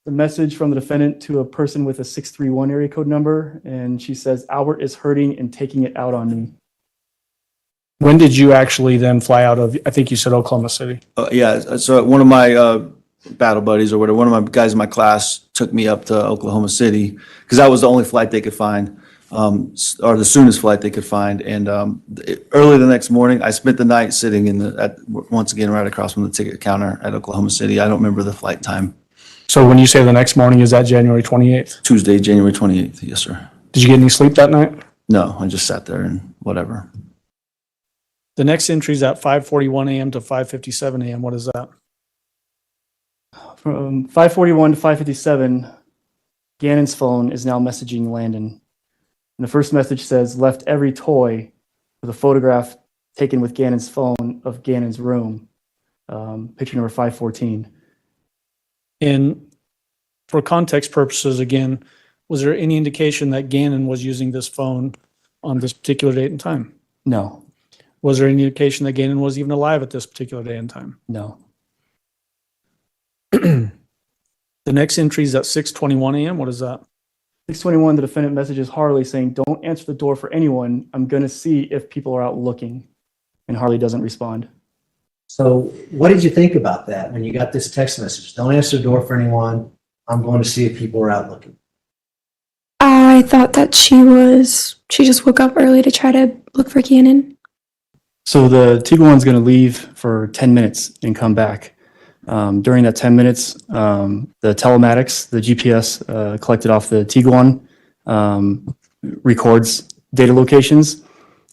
The message from the defendant to a person with a 631 area code number, and she says, Albert is hurting and taking it out on me. When did you actually then fly out of, I think you said Oklahoma City? Yeah, so one of my battle buddies or whatever, one of my guys in my class took me up to Oklahoma City because that was the only flight they could find, or the soonest flight they could find. And early the next morning, I spent the night sitting once again right across from the ticket counter at Oklahoma City. I don't remember the flight time So when you say the next morning, is that January 28th? Tuesday, January 28th. Yes, sir. Did you get any sleep that night? No, I just sat there and whatever. The next entry is at 5:41 a.m. to 5:57 a.m. What is that? From 5:41 to 5:57, Ganon's phone is now messaging Landon. And the first message says, left every toy with a photograph taken with Ganon's phone of Ganon's room. Picture number 514. And for context purposes, again, was there any indication that Ganon was using this phone on this particular date and time? No, Was there any indication that Ganon was even alive at this particular day and time? no. The next entry is at 6:21 a.m. What is that? 6:21, the defendant messages Harley saying, don't answer the door for anyone. I'm going to see if people are out looking. And Harley doesn't respond. So what did you think about that when you got this text message? Don't answer the door for anyone. I'm going to see if people are out looking. I thought that she just woke up early to try to look for Ganon. So the Tiguan's going to leave for 10 minutes and come back. During that 10 minutes, the telematics, the GPS collected off the Tiguan records data locations,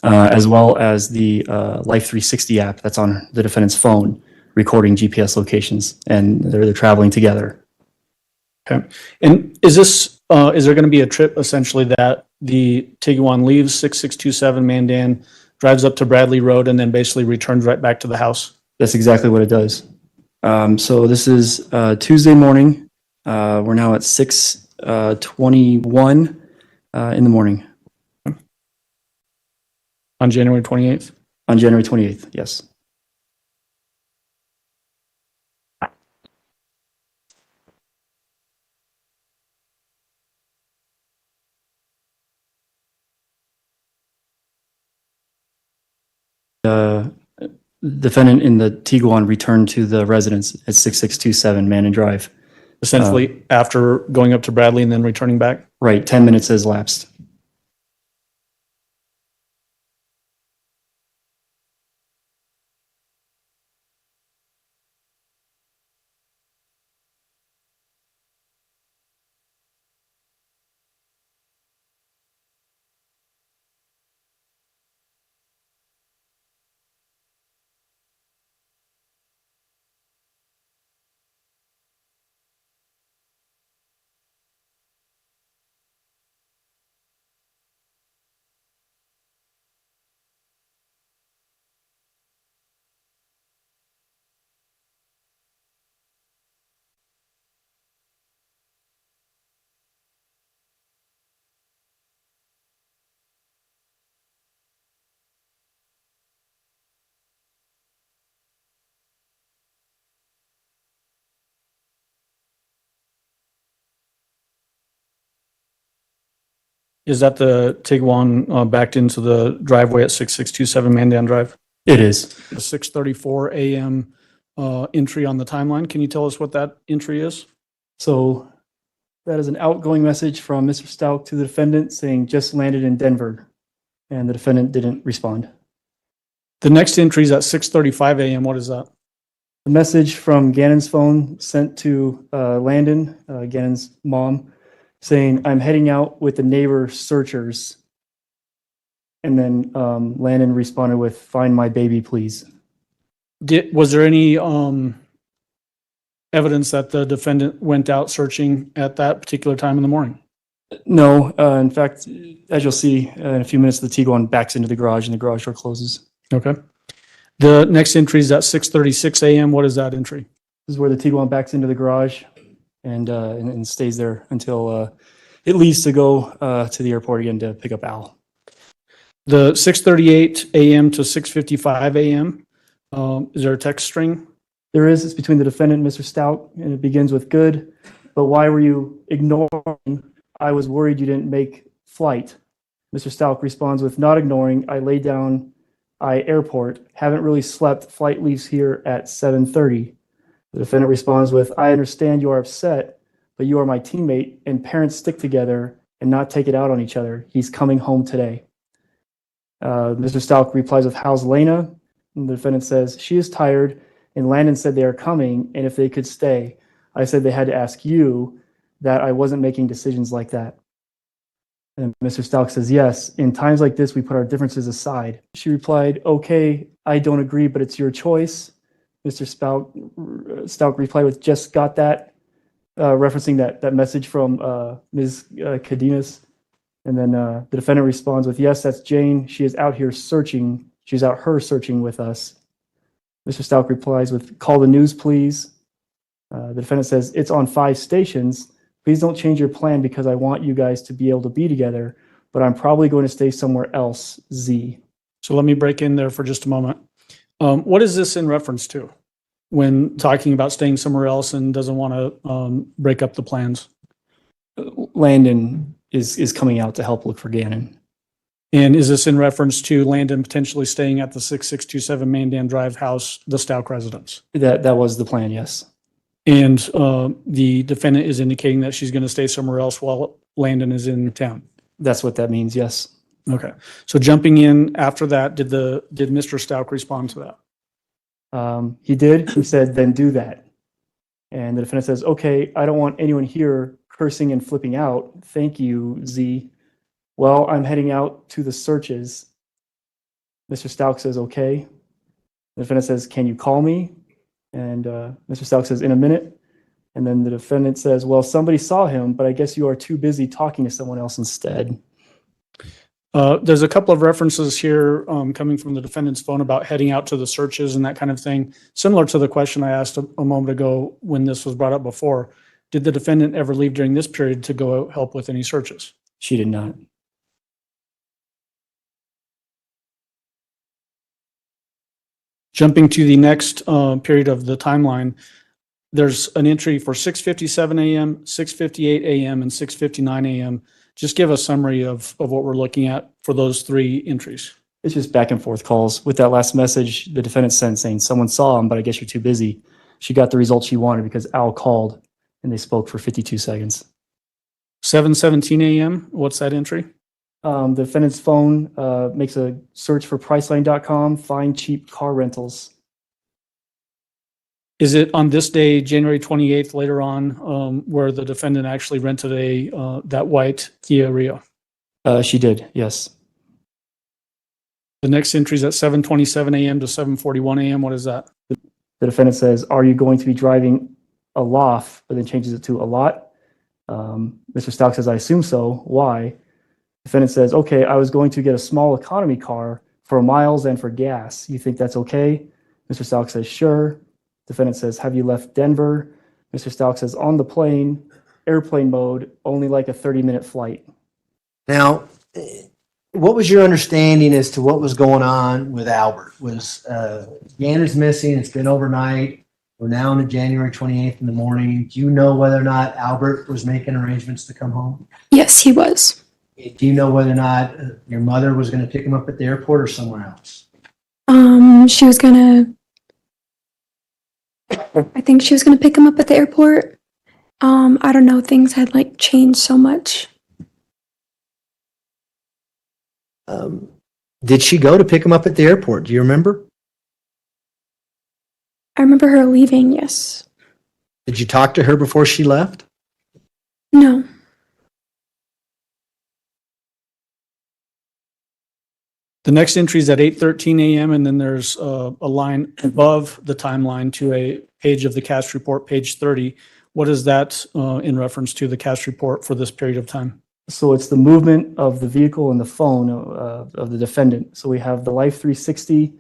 as well as the Life 360 app that's on the defendant's phone recording GPS locations, and they're traveling together. Okay. And is there going to be a trip essentially that the Tiguan leaves 6627 Mandan, drives up to Bradley Road, and then basically returns right back to the house? That's exactly what it does. So this is Tuesday morning. We're now at 6:21 in the morning. On January 28th? On January 28th, yes. Defendant in the Tiguan returned to the residence at 6627 Mandan Drive. Essentially after going up to Bradley and then returning back? Right, 10 minutes has lapsed. Is that the Tiguan backed into the driveway at 6627 Mandan Drive? It is. The 6:34 a.m. Entry on the timeline. Can you tell us what that entry is? So that is an outgoing message from Mr. Stauch to the defendant saying just landed in Denver, and the defendant didn't respond. The next entry is at 6:35 a.m. What is that? The message from Ganon's phone sent to Landon, Ganon's mom, saying, I'm heading out with the neighbor searchers. And then Landon responded with, find my baby, please. Was there any evidence that the defendant went out searching at that particular time in the morning? No, in fact, as you'll see in a few minutes, the Tiguan backs into the garage and the garage door closes. Okay. The next entry is at 6:36 a.m. What is that entry? This is where the Tiguan backs into the garage and stays there until it leaves to go to the airport again to pick up Al. The 6:38 a.m. to 6:55 a.m. Is there a text string? There is. It's between the defendant and Mr. Stauch, and it begins with good. But why were you ignoring? I was worried you didn't make flight. Mr. Stauch responds with not ignoring. I lay down. I airport. Haven't really slept. Flight leaves here at 7:30. The defendant responds with, I understand you are upset, but you are my teammate and parents stick together and not take it out on each other. He's coming home today. Mr. Stauch replies with, how's Lena? And the defendant says, she is tired and Landon said they are coming and if they could stay. I said they had to ask you, that I wasn't making decisions like that. And Mr. Stauch says, yes, in times like this, we put our differences aside. She replied, okay, I don't agree, but it's your choice. Mr. Stauch replied with, just got that, referencing that message from Ms. Cadenas. And then the defendant responds with, yes, that's Jane. She is out here searching. She's out her searching with us. Mr. Stauch replies with, call the news, please. The defendant says, it's on 5 stations. Please don't change your plan because I want you guys to be able to be together, but I'm probably going to stay somewhere else, Z. So let me break in there for just a moment. What is this in reference to when talking about staying somewhere else and doesn't want to break up the plans? Landon is coming out to help look for Ganon. And is this in reference to Landon potentially staying at the 6627 Mandan Drive house, the Stauch residence? That was the plan, yes. And the defendant is indicating that she's going to stay somewhere else while Landon is in town. That's what that means, yes. Okay. So jumping in after that, did Mr. Stauch respond to that? He did. He said, then do that. And the defendant says, okay, I don't want anyone here cursing and flipping out. Thank you, Z. Well, I'm heading out to the searches. Mr. Stauch says, okay. The defendant says, can you call me? And Mr. Stauch says, in a minute. And then the defendant says, well, somebody saw him, but I guess you are too busy talking to someone else instead. There's a couple of references here coming from the defendant's phone about heading out to the searches and that kind of thing. Similar to the question I asked a moment ago when this was brought up before. Did the defendant ever leave during this period to go help with any searches? She did not. Jumping to the next period of the timeline, there's an entry for 6:57 a.m., 6:58 a.m., and 6:59 a.m. Just give a summary of what we're looking at for those 3 entries. It's just back and forth calls. With that last message, the defendant sent saying, someone saw him, but I guess you're too busy. She got the result she wanted because Al called and they spoke for 52 seconds. 7:17 a.m., what's that entry? The defendant's phone makes a search for Priceline.com, find cheap car rentals. Is it on this day, January 28th, later on, where the defendant actually rented that white Kia Rio? She did, yes. The next entry is at 7:27 a.m. to 7:41 a.m. What is that? The defendant says, are you going to be driving a loft, but then changes it to a lot? Mr. Stauch says, I assume so. Why? Defendant says, okay, I was going to get a small economy car for miles and for gas. You think that's okay? Mr. Stauch says, sure. Defendant says, have you left Denver? Mr. Stauch says, on the plane, airplane mode, only like a 30-minute flight. Now, what was your understanding as to what was going on with Albert? Was Ganon's missing? It's been overnight. We're now on January 28th in the morning. Do you know whether or not Albert was making arrangements to come home? Yes, he was. Do you know whether or not your mother was going to pick him up at the airport or somewhere else? She was gonna, I think she was gonna pick him up at the airport. I don't know, things had like changed so much. Did she go to pick him up at the airport? Do you remember? I remember her leaving, yes. Did you talk to her before she left? No. The next entry is at 8:13 a.m. and then there's a line above the timeline to a page of the cash report, page 30. What is that in reference to the cash report for this period of time? So it's the movement of the vehicle and the phone of the defendant. So we have the Life 360,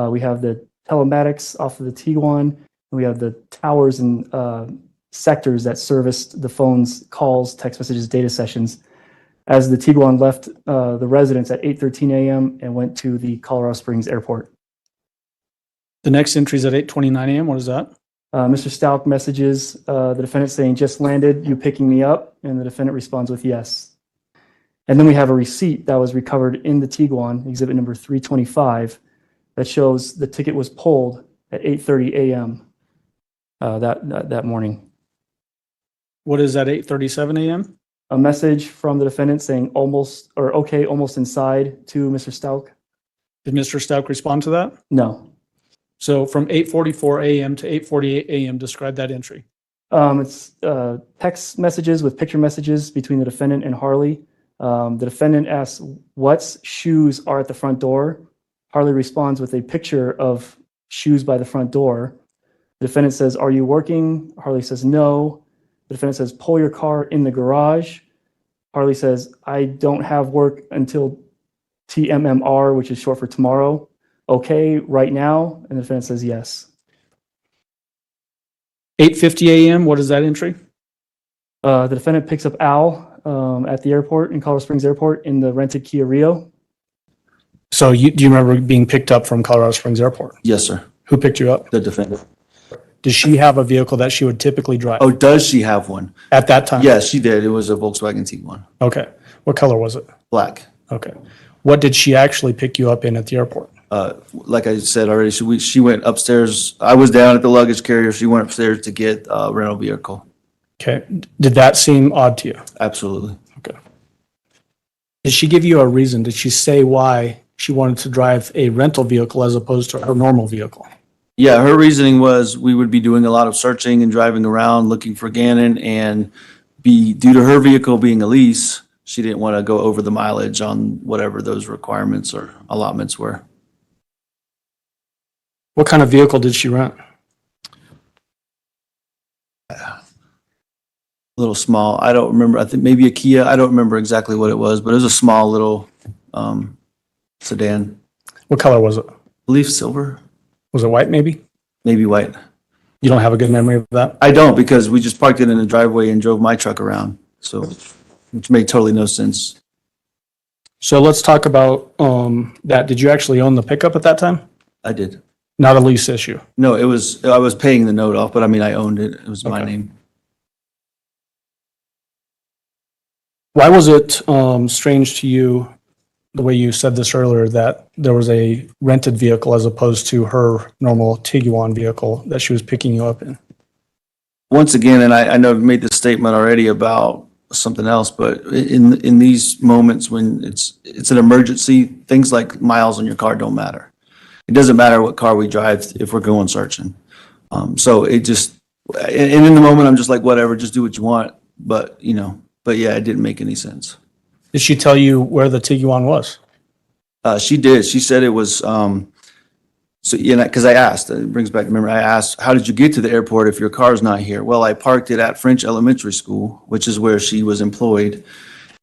we have the telematics off of the Tiguan, and we have the towers and sectors that serviced the phone's calls, text messages, data sessions. As the Tiguan left the residence at 8:13 a.m. and went to the Colorado Springs airport. The next entry is at 8:29 a.m. What is that? Mr. Stauch messages the defendant saying, just landed, you picking me up? And the defendant responds with yes. And then we have a receipt that was recovered in the Tiguan, exhibit number 325, that shows the ticket was pulled at 8:30 a.m. that morning. What is that, 8:37 a.m.? A message from the defendant saying almost inside to Mr. Stauch. Did Mr. Stauch respond to that? No. So from 8:44 a.m. to 8:48 a.m., describe that entry. It's text messages with picture messages between the defendant and Harley. The defendant asks what shoes are at the front door. Harley responds with a picture of shoes by the front door. The defendant says, "Are you working?" Harley says, "No." The defendant says, "Pull your car in the garage." Harley says, "I don't have work until TMMR, which is short for tomorrow. Okay, right now?" And the defendant says, "Yes." 8:50 a.m., what is that entry? The defendant picks up Al at the airport, in Colorado Springs Airport, in the rented Kia Rio. So do you remember being picked up from Colorado Springs Airport? Yes, sir. Who picked you up? The defendant. Does she have a vehicle that she would typically drive Oh, does she have one? at that time? Yes, she did. It was a Volkswagen Tiguan, Okay. What color was it? black. Okay. What did she actually pick you up in at the airport? Like I said already, she went upstairs. I was down at the luggage carrier. She went upstairs to get a rental vehicle. Okay. Did that seem odd to you? Absolutely. Okay. Did she give you a reason? Did she say why she wanted to drive a rental vehicle as opposed to her normal vehicle? Yeah, her reasoning was we would be doing a lot of searching and driving around looking for Ganon, and due to her vehicle being a lease, she didn't want to go over the mileage on whatever those requirements or allotments were. What kind of vehicle did she rent? A little small. I don't remember. I think maybe a Kia. I don't remember exactly what it was, but it was a small little sedan. What color was it? I believe silver, Was it white maybe? maybe white. You don't have a good memory of that? I don't, because we just parked it in the driveway and drove my truck around. So, which made totally no sense. So let's talk about that. Did you actually own the pickup at that time? I did. Not a lease issue. No, I was paying the note off, but I mean, I owned it. It was my Okay. name. Why was it strange to you, the way you said this earlier, that there was a rented vehicle as opposed to her normal Tiguan vehicle that she was picking you up in? Once again, and I know I've made this statement already about something else, but in these moments when it's an emergency, things like miles on your car don't matter. It doesn't matter what car we drive if we're going searching. So it just, and in the moment, I'm just like, whatever, just do what you want. But yeah, it didn't make any sense. Did she tell you where the Tiguan was? She did. She said it was, so, because I asked, it brings back, remember, I asked, how did you get to the airport if your car's not here? Well, I parked it at French Elementary School, which is where she was employed.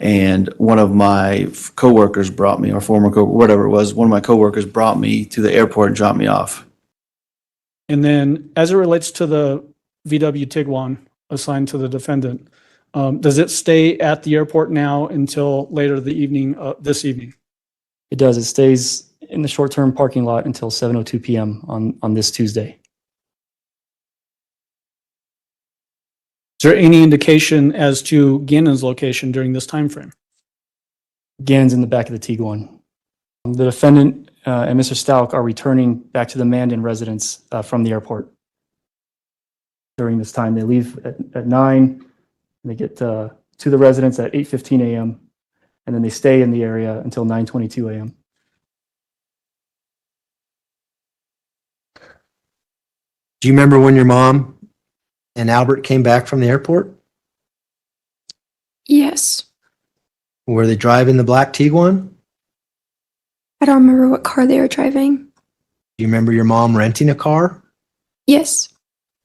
And one of my coworkers brought me, or former whatever it was, one of my coworkers brought me to the airport and dropped me off. And then as it relates to the VW Tiguan assigned to the defendant, does it stay at the airport now until later the evening, this evening? It does. It stays in the short-term parking lot until 7:02 p.m. on this Tuesday. Is there any indication as to Ganon's location during this time frame? Ganon's in the back of the Tiguan. The defendant and Mr. Stauch are returning back to the Mandan residence from the airport. During this time, they leave at 9, and they get to the residence at 8:15 a.m., and then they stay in the area until 9:22 a.m. Do you remember when your mom and Albert came back from the airport? Yes. Were they driving the black Tiguan? I don't remember what car they were driving. Do you remember your mom renting a car? Yes.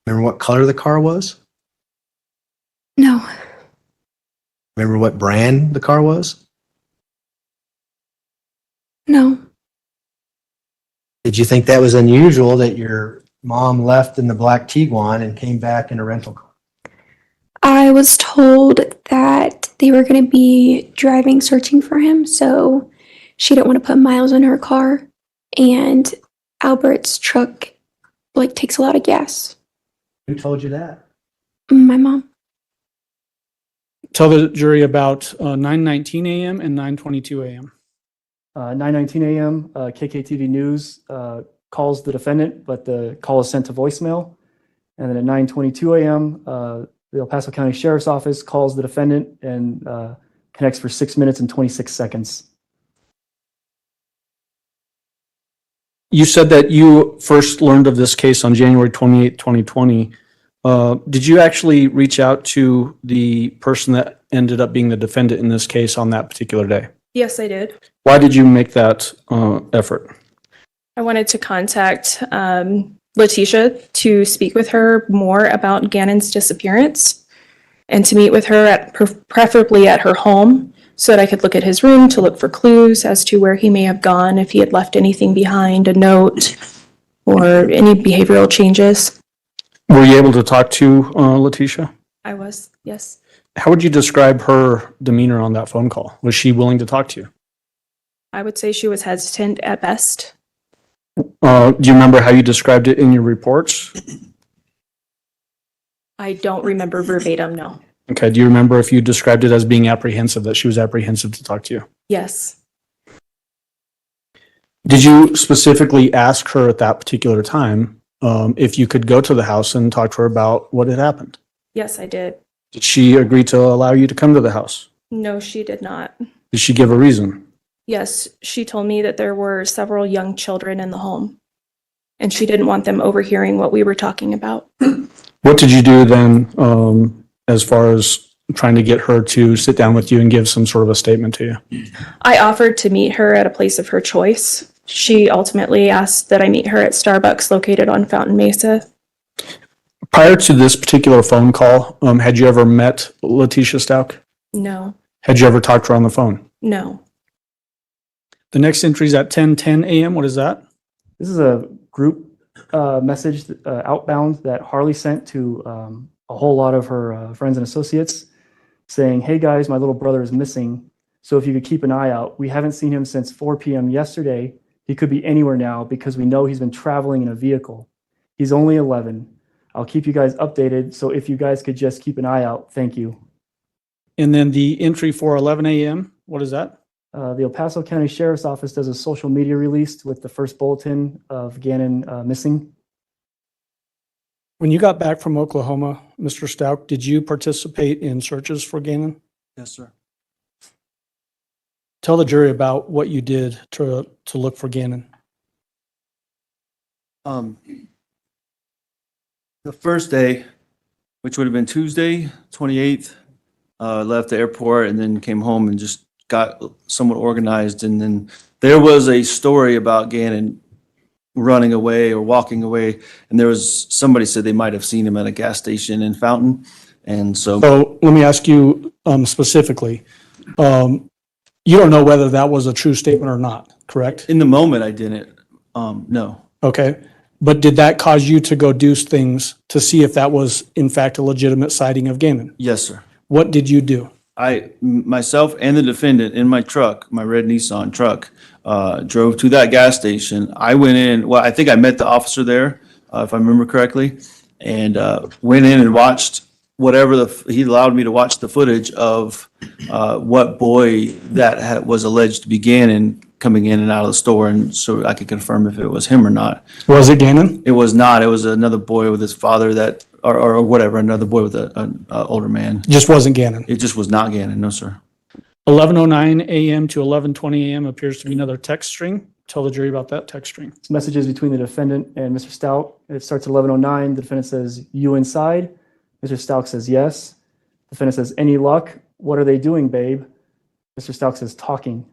Remember what color the car was? No. Remember what brand the car was? No. Did you think that was unusual that your mom left in the black Tiguan and came back in a rental car? I was told that they were going to be driving searching for him, so she didn't want to put miles on her car, and Albert's truck takes a lot of gas. Who told you that? My mom. Tell the jury about 9:19 a.m. and 9:22 a.m. 9:19 a.m., KKTV News calls the defendant, but the call is sent to voicemail. And then at 9:22 a.m., the El Paso County Sheriff's Office calls the defendant and connects for 6 minutes and 26 seconds. You said that you first learned of this case on January 28, 2020. Did you actually reach out to the person that ended up being the defendant in this case on that particular day? Yes, I did. Why did you make that effort? I wanted to contact Letecia to speak with her more about Ganon's disappearance and to meet with her preferably at her home so that I could look at his room to look for clues as to where he may have gone, if he had left anything behind, a note, or any behavioral changes. Were you able to talk to Letecia? I was, yes. How would you describe her demeanor on that phone call? Was she willing to talk to you? I would say she was hesitant at best. Do you remember how you described it in your reports? I don't remember verbatim, no. Okay. Do you remember if you described it as being apprehensive, that she was apprehensive to talk to you? Yes, Did you specifically ask her at that particular time if you could go to the house and talk to her about what had happened? yes, I did. Did she agree to allow you to come to the house? No, she did not. Did she give a reason? Yes, she told me that there were several young children in the home, and she didn't want them overhearing what we were talking about. What did you do then as far as trying to get her to sit down with you and give some sort of a statement to you? I offered to meet her at a place of her choice. She ultimately asked that I meet her at Starbucks located on Fountain Mesa. Prior to this particular phone call, had you ever met Letecia Stauch? No, Had you ever talked to her on the phone? no. The next entry is at 10:10 a.m. What is that? This is a group message outbound that Harley sent to a whole lot of her friends and associates saying, "Hey guys, my little brother is missing. So if you could keep an eye out. We haven't seen him since 4 p.m. yesterday. He could be anywhere now because we know he's been traveling in a vehicle. He's only 11. I'll keep you guys updated. So if you guys could just keep an eye out, thank you." And then the entry for 11 a.m. What is that? The El Paso County Sheriff's Office does a social media release with the first bulletin of Ganon missing. When you got back from Oklahoma, Mr. Stauch, did you participate in searches for Ganon? Yes, sir. Tell the jury about what you did to look for Ganon. The first day, which would have been Tuesday, 28th, left the airport and then came home and just got somewhat organized. And then there was a story about Ganon running away or walking away. And there was, somebody said they might have seen him at a gas station in Fountain. And so, So let me ask you specifically. You don't know whether that was a true statement or not, correct? in the moment, I didn't, no. Okay. But did that cause you to go do things to see if that was in fact a legitimate sighting of Ganon? Yes, sir. What did you do? Myself and the defendant in my truck, my red Nissan truck, drove to that gas station. I went in, well, I think I met the officer there, if I remember correctly, and went in and watched whatever he allowed me to watch the footage of what boy that was alleged to be Ganon coming in and out of the store, and so I could confirm if it was him or not. Was it Ganon? It was not. It was another boy with his father that, or whatever, another boy with an older man. Just wasn't Ganon. It just was not Ganon, no, sir. 11:09 a.m. to 11:20 a.m. appears to be another text string. Tell the jury about that text string. It's messages between the defendant and Mr. Stout. It starts at 11:09. The defendant says, "You inside?" Mr. Stout says, "Yes." The defendant says, "Any luck? What are they doing, babe?" Mr. Stout says, "Talking."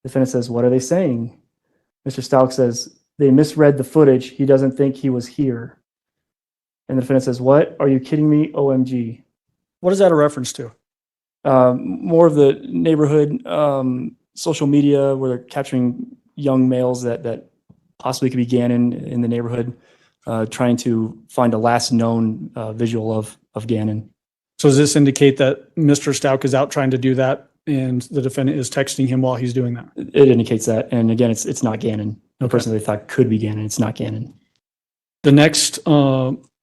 The defendant says, "What are they saying?" Mr. Stout says, "They misread the footage. He doesn't think he was here." And the defendant says, "What? Are you kidding me? OMG." What is that a reference to? More of the neighborhood social media where they're capturing young males that possibly could be Ganon in the neighborhood, trying to find a last known visual of Ganon. So does this indicate that Mr. Stauch is out trying to do that and the defendant is texting him while he's doing that? It indicates that. And again, it's not Ganon. The Okay. person they thought could be Ganon, it's not Ganon. The next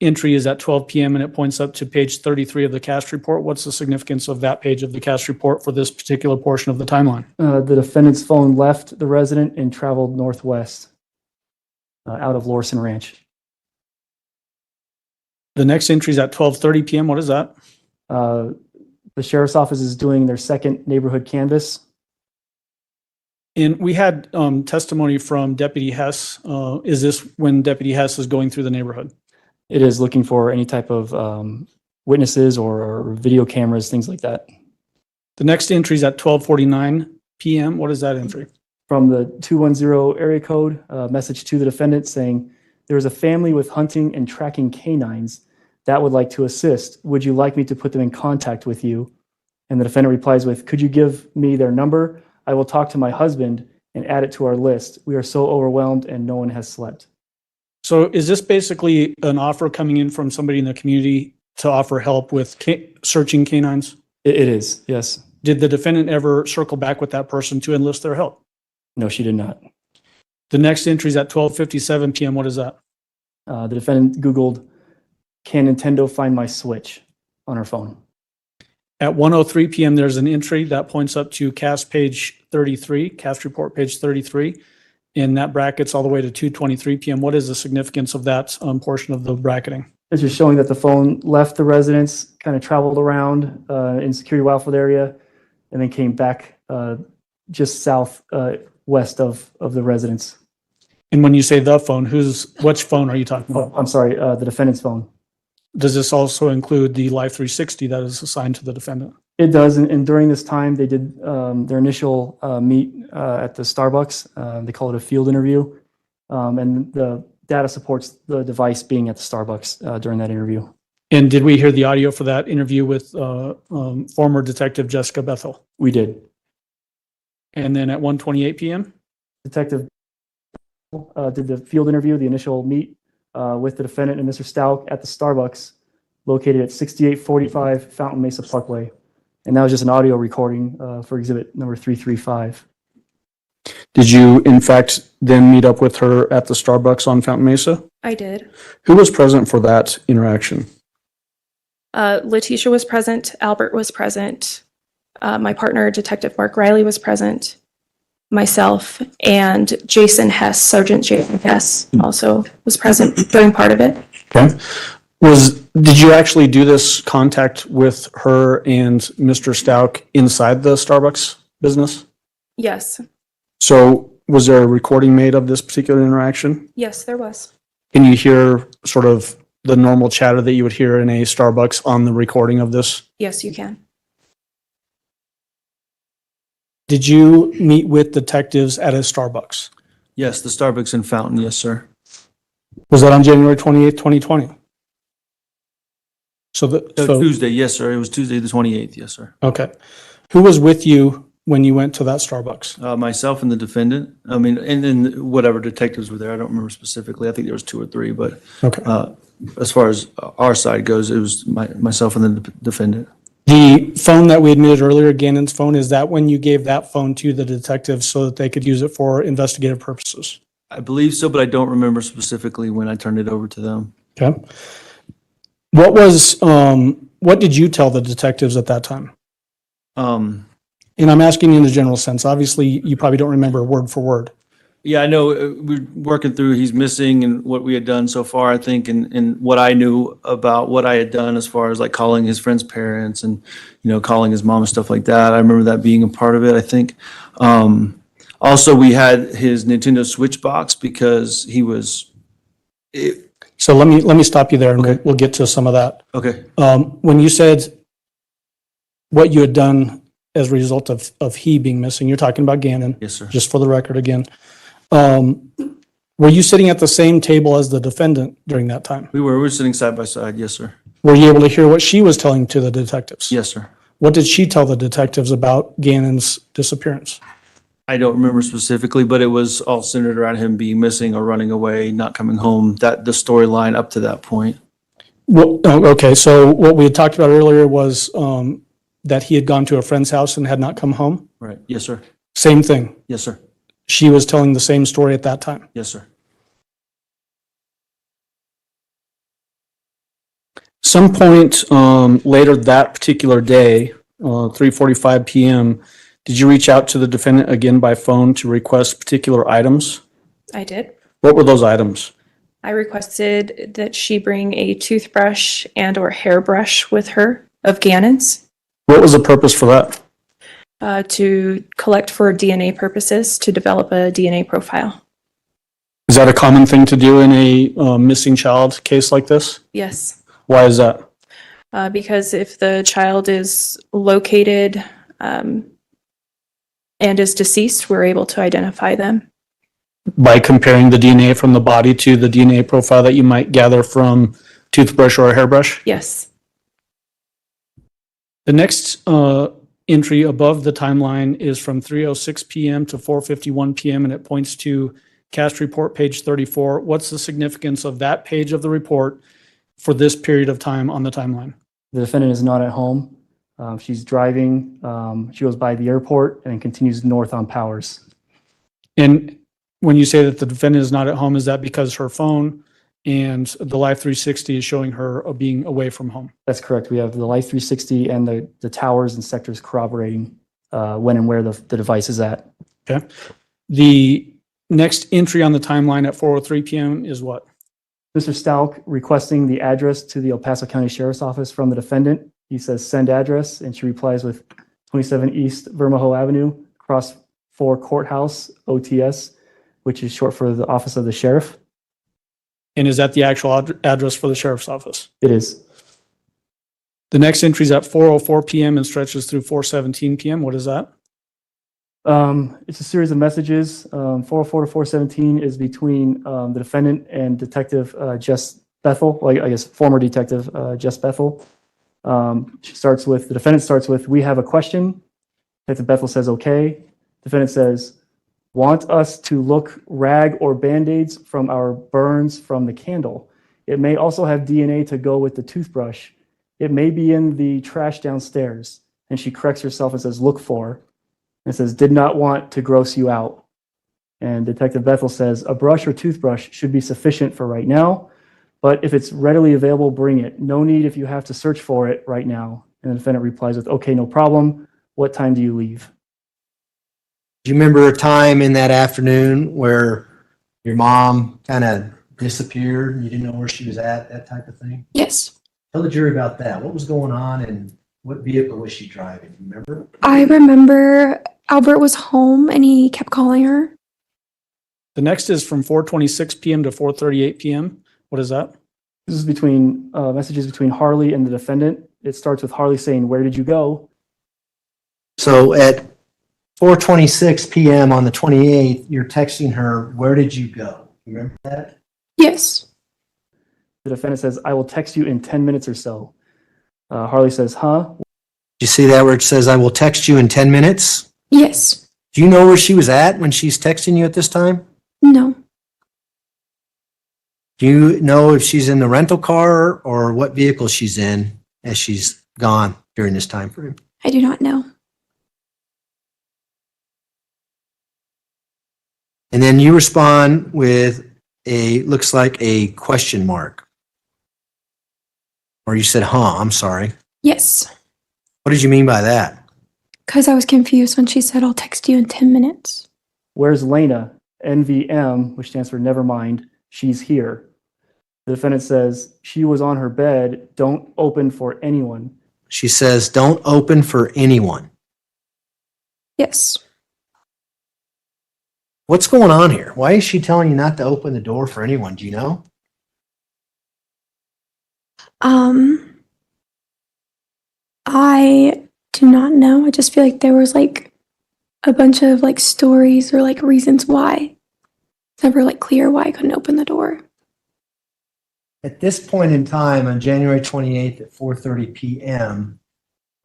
entry is at 12 p.m. and it points up to page 33 of the cast report. What's the significance of that page of the cast report for this particular portion of the timeline? The defendant's phone left the resident and traveled northwest out of Lorson Ranch. The next entry is at 12:30 p.m. What is that? The sheriff's office is doing their second neighborhood canvass. And we had testimony from Deputy Hess. Is this when Deputy Hess is going through the neighborhood? It is looking for any type of witnesses or video cameras, things like that. The next entry is at 12:49 PM. What is that entry? From the 210 area code, message to the defendant saying, there is a family with hunting and tracking canines that would like to assist. Would you like me to put them in contact with you? And the defendant replies with, could you give me their number? I will talk to my husband and add it to our list. We are so overwhelmed and no one has slept. So is this basically an offer coming in from somebody in the community to offer help with searching canines? It is, yes. Did the defendant ever circle back with that person to enlist their help? No, she did not. The next entry is at 12:57 PM. What is that? The defendant Googled, can Nintendo find my Switch on her phone? At 1:03 PM, there's an entry that points up to CAS page 33, CAS report page 33. And that brackets all the way to 2:23 PM. What is the significance of that portion of the bracketing? It's just showing that the phone left the residence, kind of traveled around in security wildfire area, and then came back just south west of the residence. And when you say the phone, which phone are you talking about? Oh, I'm sorry, the defendant's phone. Does this also include the Life 360 that is assigned to the defendant? It does, and during this time, they did their initial meet at the Starbucks. They call it a field interview, and the data supports the device being at the Starbucks during that interview. And did we hear the audio for that interview with former Detective Jessica Bethel? We did. And then at 1:28 PM? Detective did the field interview, the initial meet with the defendant and Mr. Stauch at the Starbucks located at 6845 Fountain Mesa Parkway. And that was just an audio recording for exhibit number 335. Did you, in fact, then meet up with her at the Starbucks on Fountain Mesa? I did. Who was present for that interaction? Letecia was present. Albert was present. My partner, Detective Mark Riley, was present. Myself and Jason Hess, Sergeant Jason Hess, also was present during part of it. Okay. Did you actually do this contact with her and Mr. Stauch inside the Starbucks business? Yes. So was there a recording made of this particular interaction? Yes, there was. Can you hear sort of the normal chatter that you would hear in a Starbucks on the recording of this? Yes, you can. Did you meet with detectives at a Starbucks? Yes, the Starbucks in Fountain, yes, sir. Was that on January 28th, 2020? So Tuesday, yes, sir. It was Tuesday the 28th, yes, sir. Okay. Who was with you when you went to that Starbucks? Myself and the defendant. I mean, and then whatever detectives were there. I don't remember specifically. I think there was 2 or 3, but Okay. As far as our side goes, it was myself and the defendant. The phone that we admitted earlier, Ganon's phone, is that when you gave that phone to the detectives so that they could use it for investigative purposes? I believe so, but I don't remember specifically when I turned it over to them. Okay. What did you tell the detectives at that time? And I'm asking you in the general sense. Obviously, you probably don't remember word for word. Yeah, I know. We're working through he's missing and what we had done so far, I think, and what I knew about what I had done as far as like calling his friend's parents and, calling his mom and stuff like that. I remember that being a part of it, I think. Also, we had his Nintendo Switch box because he was. So let me stop you there, and we'll get to some of that. Okay. When you said what you had done as a result of he being missing, you're talking about Ganon. Yes, sir. Just for the record again. Were you sitting at the same table as the defendant during that time? We were sitting side by side. Yes, sir. Were you able to hear what she was telling to the detectives? Yes, sir. What did she tell the detectives about Ganon's disappearance? I don't remember specifically, but it was all centered around him being missing or running away, not coming home. That the storyline up to that point. Well, okay. So what we had talked about earlier was that he had gone to a friend's house and had not come home. Right. Yes, sir. Same thing. Yes, sir. She was telling the same story at that time. Yes, sir. Some point later that particular day, 3:45 p.m., did you reach out to the defendant again by phone to request particular items? I did. What were those items? I requested that she bring a toothbrush and or hairbrush with her of Ganon's. What was the purpose for that? To collect for DNA purposes to develop a DNA profile. Is that a common thing to do in a missing child case like this? Yes. Why is that? Because if the child is located and is deceased, we're able to identify them. By comparing the DNA from the body to the DNA profile that you might gather from toothbrush or a hairbrush? Yes. The next entry above the timeline is from 3:06 p.m. to 4:51 p.m. and it points to cast report page 34. What's the significance of that page of the report for this period of time on the timeline? The defendant is not at home. She's driving. She goes by the airport and continues north on Powers. And when you say that the defendant is not at home, is that because her phone and the Life 360 is showing her being away from home? That's correct. We have the Life 360 and the towers and sectors corroborating when and where the device is at. Okay. The next entry on the timeline at 4:03 p.m. is what? Mr. Stauch requesting the address to the El Paso County Sheriff's Office from the defendant. He says, send address, and she replies with 27 East Vermajo Avenue, across 4 Courthouse, OTS, which is short for the Office of the Sheriff. And is that the actual address for the sheriff's office? It is. The next entry is at 4:04 p.m. and stretches through 4:17 p.m. What is that? It's a series of messages. 404 to 417 is between the defendant and Detective Jess Bethel, well, I guess former Detective Jess Bethel. The defendant starts with, we have a question. Detective Bethel says, okay. Defendant says, want us to look rag or Band-Aids from our burns from the candle. It may also have DNA to go with the toothbrush. It may be in the trash downstairs. And she corrects herself and says, look for. And says, did not want to gross you out. And Detective Bethel says, a brush or toothbrush should be sufficient for right now, but if it's readily available, bring it. No need if you have to search for it right now. And the defendant replies with, okay, no problem. What time do you leave? Do you remember a time in that afternoon where your mom kind of disappeared? You didn't know where she was at, that type of thing? Yes. Tell the jury about that. What was going on and what vehicle was she driving? You remember? I remember Albert was home and he kept calling her. The next is from 4:26 p.m. to 4:38 p.m. What is that? This is between messages between Harley and the defendant. It starts with Harley saying, where did you go? So at 4:26 p.m. on the 28th, you're texting her, where did you go? You remember that? Yes. The defendant says, I will text you in 10 minutes or so. Harley says, huh? You see that where it says, I will text you in 10 minutes? Yes. Do you know where she was at when she's texting you at this time? No. Do you know if she's in the rental car or what vehicle she's in as she's gone during this time frame? I do not know. And then you respond with looks like a question mark. Or you said, huh, I'm sorry. Yes. What did you mean by that? Because I was confused when she said, I'll text you in 10 minutes. Where's Lena? NVM, which stands for never mind. She's here. The defendant says, she was on her bed. Don't open for anyone. She says, don't open for anyone. Yes. What's going on here? Why is she telling you not to open the door for anyone? Do you know? I do not know. I just feel like there was like a bunch of like stories or like reasons why. It's never like clear why I couldn't open the door. At this point in time, on January 28th at 4:30 p.m.,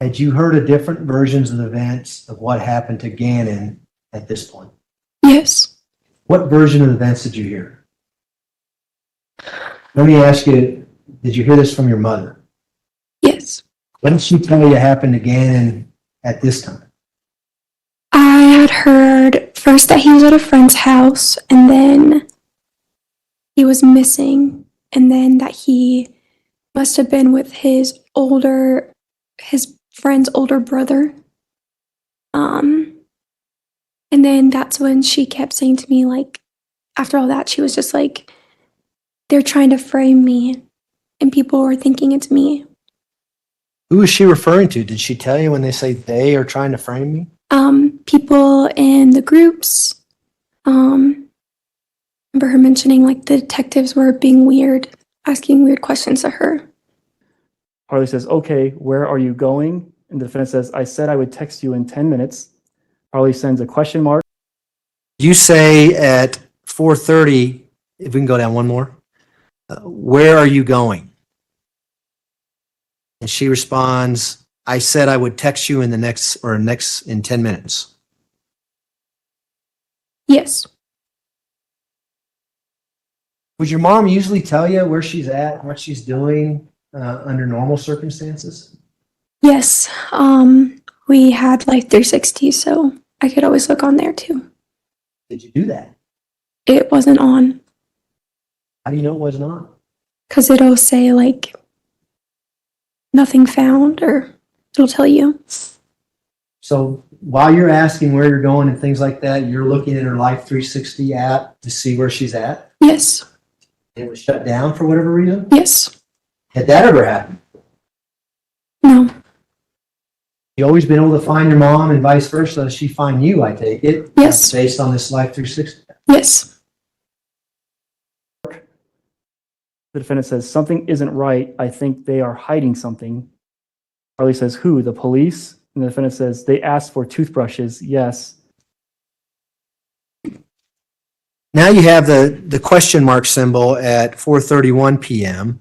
had you heard of different versions of the events of what happened to Ganon at this point? Yes. What version of the events did you hear? Let me ask you, did you hear this from your mother? Yes. What did she tell you happened to Ganon at this time? I had heard first that he was at a friend's house and then he was missing and then that he must have been with his friend's older brother. And then that's when she kept saying to me, like, after all that, she was just like, they're trying to frame me and people are thinking it's me. Who is she referring to? Did she tell you when they say they are trying to frame me? People in the groups, remember her mentioning like the detectives were being weird, asking weird questions to her. Harley says, okay, where are you going? And the defendant says, I said I would text you in 10 minutes. Harley sends a question mark. You say at 4:30, if we can go down one more, where are you going? And she responds, I said I would text you in in 10 minutes. Yes. Would your mom usually tell you where she's at, what she's doing under normal circumstances? Yes. We had Life 360, so I could always look on there too. Did you do that? It wasn't on How do you know it was not? because it'll say like nothing found, or it'll tell you. So while you're asking where you're going and things like that, you're looking at her Life 360 app to see where she's at? Yes. And it was shut down for whatever reason? Yes. Had that ever happened? No. You always been able to find your mom and vice versa. Does she find you, I take it? Yes. Based on this Life 360? Yes. The defendant says, something isn't right. I think they are hiding something. Harley says, who? The police? And the defendant says, they asked for toothbrushes. Yes. Now you have the question mark symbol at 4:31 p.m.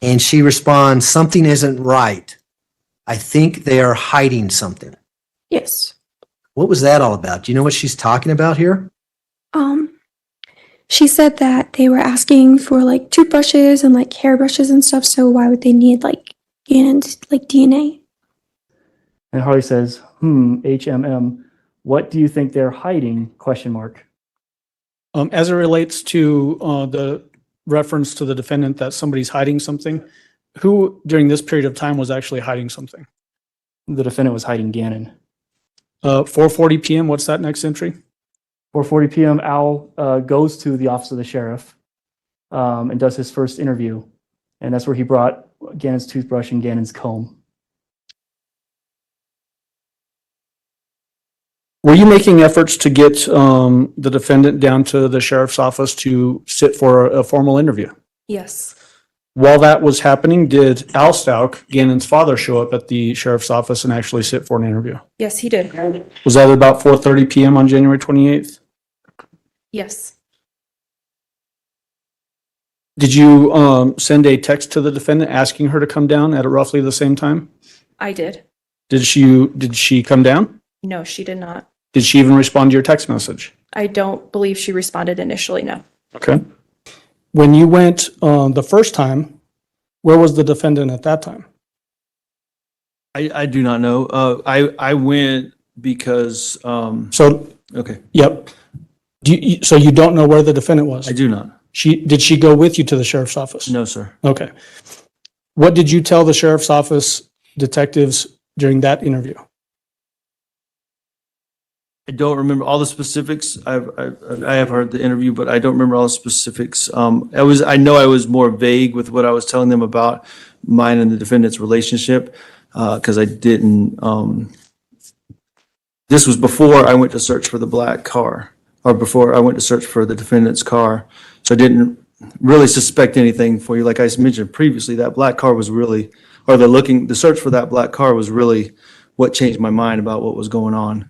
And she responds, something isn't right. I think they are hiding something. Yes. What was that all about? Do you know what she's talking about here? She said that they were asking for like toothbrushes and like hairbrushes and stuff, so why would they need like Ganon's like DNA? And Harley says, HMM, what do you think they're hiding? Question mark. As it relates to the reference to the defendant that somebody's hiding something, who during this period of time was actually hiding something? The defendant was hiding Ganon. 4:40 p.m. What's that next entry? 4:40 p.m. Al goes to the office of the sheriff and does his first interview. And that's where he brought Ganon's toothbrush and Ganon's comb. Were you making efforts to get the defendant down to the sheriff's office to sit for a formal interview? Yes. While that was happening, did Al Stauch, Ganon's father, show up at the sheriff's office and actually sit for an interview? Yes, he did. Was that about 4:30 p.m. on January 28th? Yes. Did you send a text to the defendant asking her to come down at roughly the same time? I did. Did she come down? No, she did not. Did she even respond to your text message? I don't believe she responded initially, no. Okay. When you went the first time, where was the defendant at that time? I do not know. I went because, So, okay, yep. So you don't know where the defendant was? I do not. Did she go with you to the sheriff's office? No, sir. Okay. What did you tell the sheriff's office detectives during that interview? I don't remember all the specifics. I have heard the interview, but I don't remember all the specifics. I know I was more vague with what I was telling them about mine and the defendant's relationship, because I didn't, this was before I went to search for the black car, or before I went to search for the defendant's car. So I didn't really suspect anything for you. Like I mentioned previously, that black car was really, or the search for that black car was really what changed my mind about what was going on.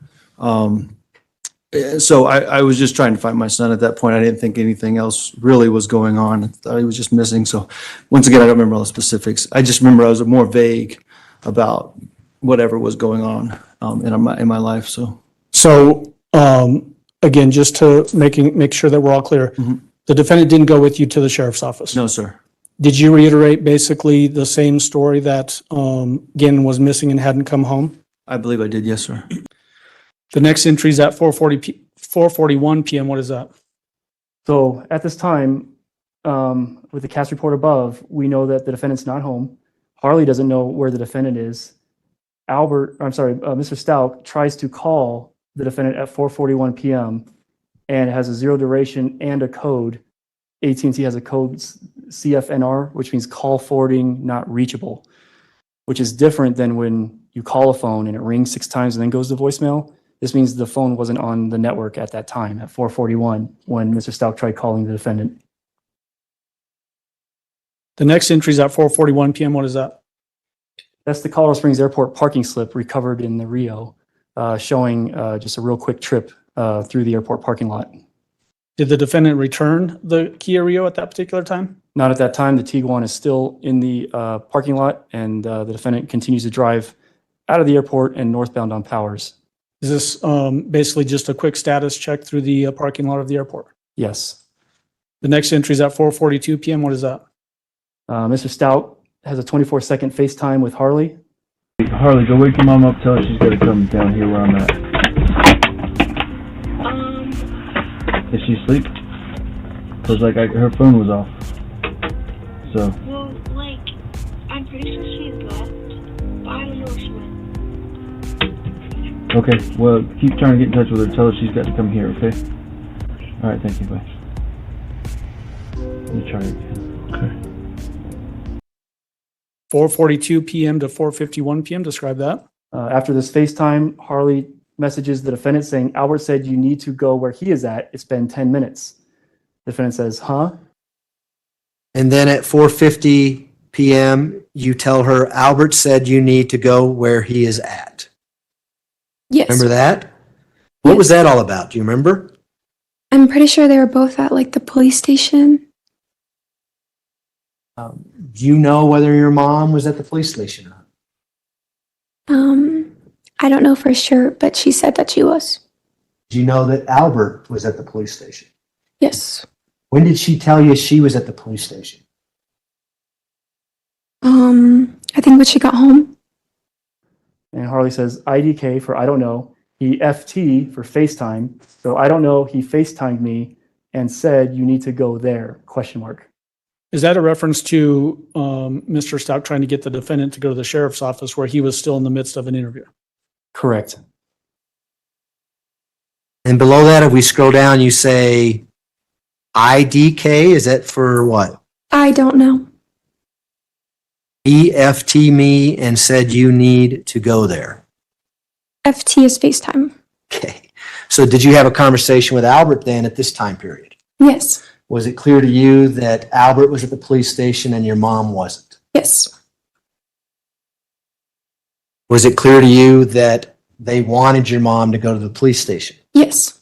So I was just trying to find my son at that point. I didn't think anything else really was going on. I thought he was just missing. So once again, I don't remember all the specifics. I just remember I was more vague about whatever was going on in my life. So again, just to make sure that we're all clear, the defendant didn't go with you to the sheriff's office? No, sir. Did you reiterate basically the same story that Ganon was missing and hadn't come home? I believe I did, yes, sir. The next entry is at 4:41 p.m. What is that? So at this time, with the cast report above, we know that the defendant's not home. Harley doesn't know where the defendant is. Mr. Stauch tries to call the defendant at 4:41 p.m. and it has a zero duration and a code. AT&T has a code CFNR, which means call forwarding not reachable, which is different than when you call a phone and it rings 6 times and then goes to voicemail. This means the phone wasn't on the network at that time at 4:41 when Mr. Stauch tried calling the defendant. The next entry is at 4:41 p.m. What is that? That's the Colorado Springs Airport parking slip recovered in the Rio, showing just a real quick trip through the airport parking lot. Did the defendant return the Kia Rio at that particular time? Not at that time. The Tiguan is still in the parking lot, and the defendant continues to drive out of the airport and northbound on Powers. Is this basically just a quick status check through the parking lot of the airport? Yes. The next entry is at 4:42 p.m. What is that? Mr. Stout has a 24-second FaceTime with Harley. Harley, go wake your mom up. Tell her she's got to come down here where I'm at. Is she asleep? Cause like her phone was off. So. Well, like, I'm pretty sure she's left, but I don't know where she went. Okay. Well, keep trying to get in touch with her. Tell her she's got to come here. Okay. All right. Thank you. Bye. Let me try it again. Okay. 4:42 p.m. to 4:51 p.m. Describe that. After this FaceTime, Harley messages the defendant saying, Albert said you need to go where he is at. It's been 10 minutes. The defendant says, huh? And then at 4:50 p.m., you tell her, Albert said you need to go where he is at. Yes. Remember that? What was that all about? Do you remember? I'm pretty sure they were both at like the police station. Do you know whether your mom was at the police station or not? I don't know for sure, but she said that she was. Do you know that Albert was at the police station? Yes. When did she tell you she was at the police station? I think when she got home. And Harley says, IDK for I don't know. He FT for FaceTime. So I don't know. He FaceTimed me and said you need to go there, question mark. Is that a reference to Mr. Stout trying to get the defendant to go to the sheriff's office where he was still in the midst of an interview? Correct. And below that, if we scroll down, you say IDK. Is that for what? I don't know. He FT me and said you need to go there. FT is FaceTime. Okay. So did you have a conversation with Albert then at this time period? Yes. Was it clear to you that Albert was at the police station and your mom wasn't? Yes. Was it clear to you that they wanted your mom to go to the police station? Yes.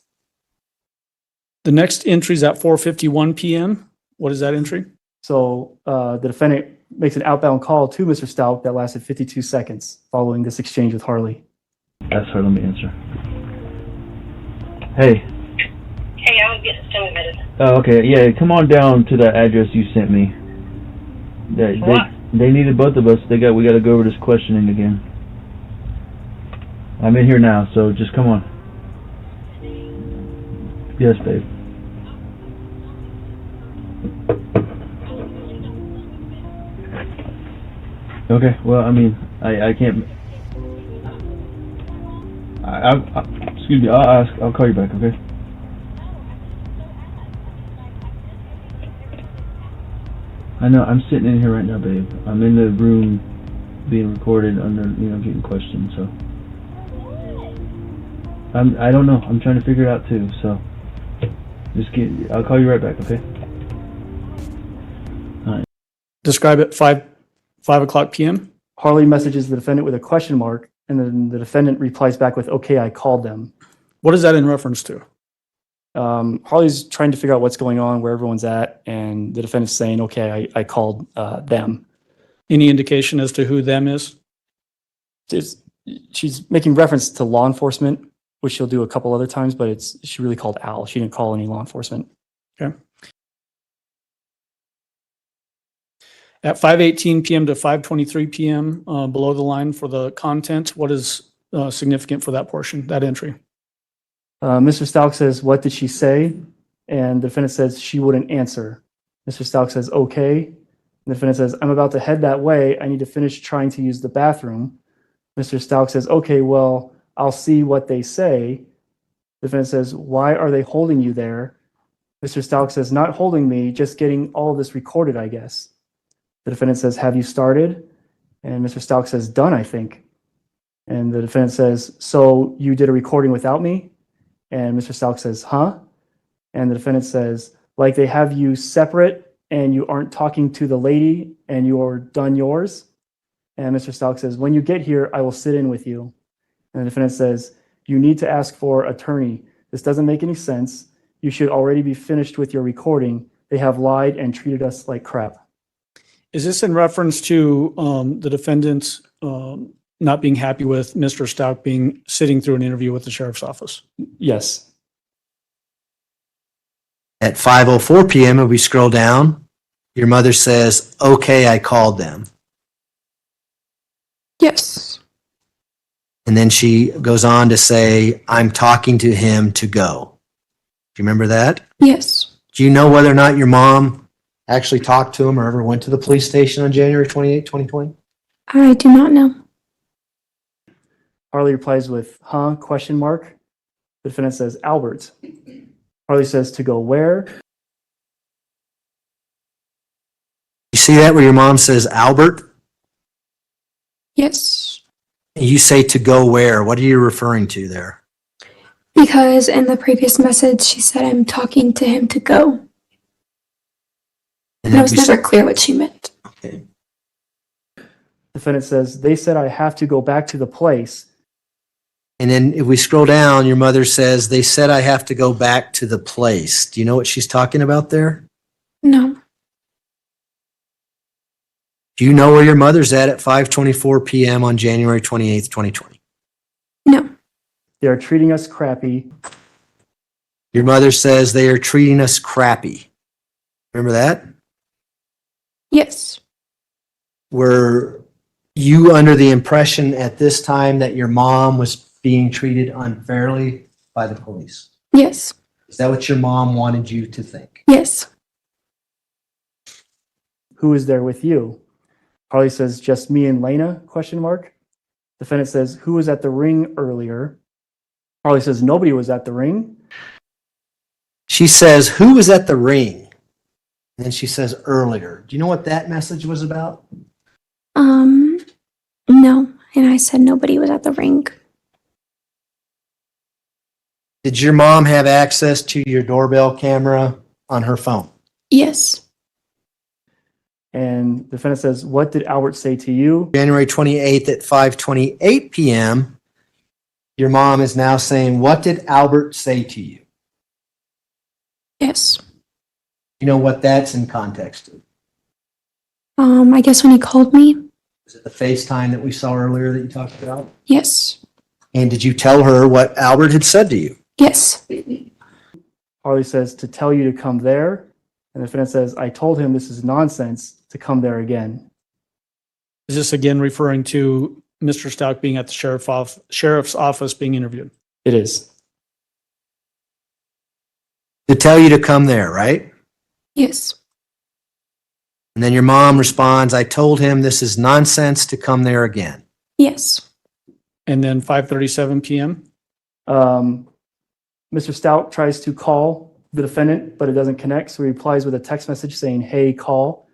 The next entry is at 4:51 p.m. What is that entry? So the defendant makes an outbound call to Mr. Stout that lasted 52 seconds following this exchange with Harley. Ask her. Let me answer. Hey. Hey, I was getting stomach medicine. Oh, okay. Yeah, come on down to that address you sent me. They needed both of us. We got to go over this questioning again. I'm in here now, so just come on. Yes, babe. Okay. Well, I mean, I can't. Excuse me. I'll call you back. Okay. I know. I'm sitting in here right now, babe. I'm in the room being recorded under, getting questioned. So I don't know. I'm trying to figure it out too. So I'll call you right back. Okay. All right. Describe it 5 o'clock p.m. Harley messages the defendant with a question mark, and then the defendant replies back with, okay, I called them. What is that in reference to? Harley's trying to figure out what's going on, where everyone's at, and the defendant's saying, okay, I called them. Any indication as to who them is? She's making reference to law enforcement, which she'll do a couple other times, but she really called Al. She didn't call any law enforcement. Okay. At 5:18 p.m. to 5:23 p.m., below the line for the content, what is significant for that portion, that entry? Mr. Stauch says, what did she say? And the defendant says she wouldn't answer. Mr. Stauch says, okay. And the defendant says, I'm about to head that way. I need to finish trying to use the bathroom. Mr. Stauch says, okay, well, I'll see what they say. The defendant says, why are they holding you there? Mr. Stauch says, not holding me, just getting all of this recorded, I guess. The defendant says, have you started? And Mr. Stauch says, done, I think. And the defendant says, so you did a recording without me? And Mr. Stauch says, huh? And the defendant says, like they have you separate and you aren't talking to the lady and you're done yours? And Mr. Stauch says, when you get here, I will sit in with you. And the defendant says, you need to ask for attorney. This doesn't make any sense. You should already be finished with your recording. They have lied and treated us like crap. Is this in reference to the defendant not being happy with Mr. Stauch sitting through an interview with the sheriff's office? Yes. At 5:04 p.m., if we scroll down, your mother says, okay, I called them. Yes. And then she goes on to say, I'm talking to him to go. Do you remember that? Yes. Do you know whether or not your mom actually talked to him or ever went to the police station on January 28, 2020? I do not know. Harley replies with, huh, question mark. The defendant says, Albert. Harley says, to go where? You see that where your mom says Albert? Yes. You say to go where? What are you referring to there? Because in the previous message, she said, I'm talking to him to go. And I was never clear what she meant. Okay. Defendant says, they said I have to go back to the place. And then if we scroll down, your mother says, they said I have to go back to the place. Do you know what she's talking about there? No. Do you know where your mother's at 5:24 p.m. on January 28th, 2020? No. They are treating us crappy. Your mother says they are treating us crappy. Remember that? Yes. Were you under the impression at this time that your mom was being treated unfairly by the police? Yes. Is that what your mom wanted you to think? Yes. Who is there with you? Harley says, just me and Lena, question mark. Defendant says, who was at the ring earlier? Harley says, nobody was at the ring. She says, who was at the ring? And then she says earlier. Do you know what that message was about? No. And I said nobody was at the ring. Did your mom have access to your doorbell camera on her phone? Yes. And the defendant says, what did Albert say to you? January 28th at 5:28 p.m., your mom is now saying, what did Albert say to you? Yes. You know what that's in context of? I guess when he called me. Is it the FaceTime that we saw earlier that you talked about? Yes. And did you tell her what Albert had said to you? Yes. Harley says, to tell you to come there. And the defendant says, I told him this is nonsense to come there again. Is this again referring to Mr. Stauch being at the sheriff's office being interviewed? It is. To tell you to come there, right? Yes. And then your mom responds, I told him this is nonsense to come there again. Yes. And then 5:37 p.m.? Mr. Stauch tries to call the defendant, but it doesn't connect. So he replies with a text message saying, hey, call,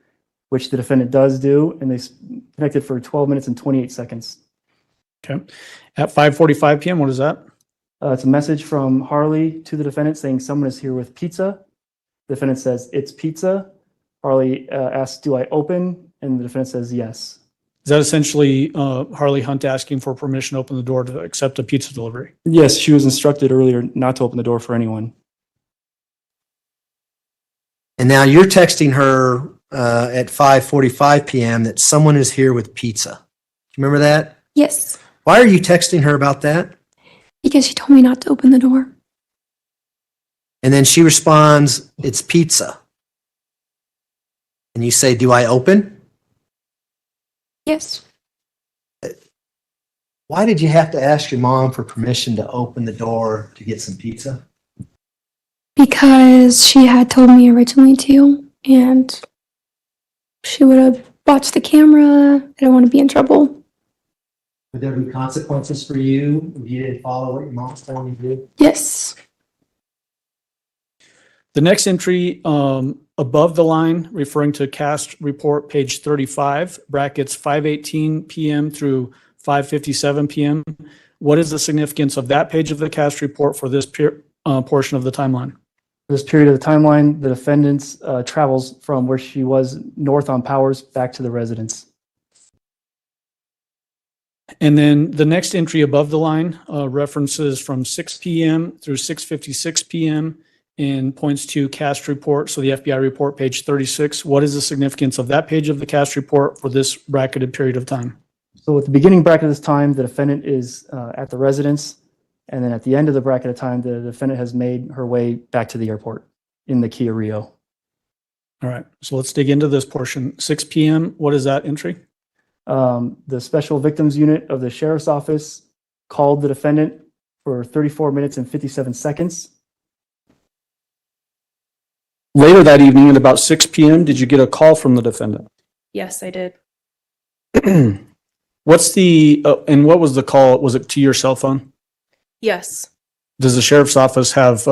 which the defendant does do. And they connected for 12 minutes and 28 seconds. Okay. At 5:45 p.m., what is that? It's a message from Harley to the defendant saying someone is here with pizza. The defendant says, it's pizza. Harley asks, do I open? And the defendant says, yes. Is that essentially Harley Hunt asking for permission to open the door to accept a pizza delivery? Yes, she was instructed earlier not to open the door for anyone. And now you're texting her at 5:45 p.m. that someone is here with pizza. Do you remember that? Yes. Why are you texting her about that? Because she told me not to open the door. And then she responds, it's pizza. And you say, do I open? Yes. Why did you have to ask your mom for permission to open the door to get some pizza? Because she had told me originally to, and she would have watched the camera. I don't want to be in trouble. Would there be consequences for you if you didn't follow what your mom's telling you to do? Yes. The next entry above the line, referring to cast report page 35, brackets 5:18 p.m. through 5:57 PM. What is the significance of that page of the cast report for this portion of the timeline? This period of the timeline, the defendant travels from where she was north on Powers back to the residence. And then the next entry above the line references from 6 PM through 6:56 PM and points to cast report. So the FBI report, page 36. What is the significance of that page of the cast report for this bracketed period of time? So at the beginning bracket of this time, the defendant is at the residence. And then at the end of the bracket of time, the defendant has made her way back to the airport in the Kia Rio. All right, so let's dig into this portion. 6 PM, what is that entry? The Special Victims Unit of the Sheriff's Office called the defendant for 34 minutes and 57 seconds. Later that evening at about 6 PM, did you get a call from the defendant? Yes, I did. What's the, and what was the call? Was it to your cell phone? Yes. Does the sheriff's office have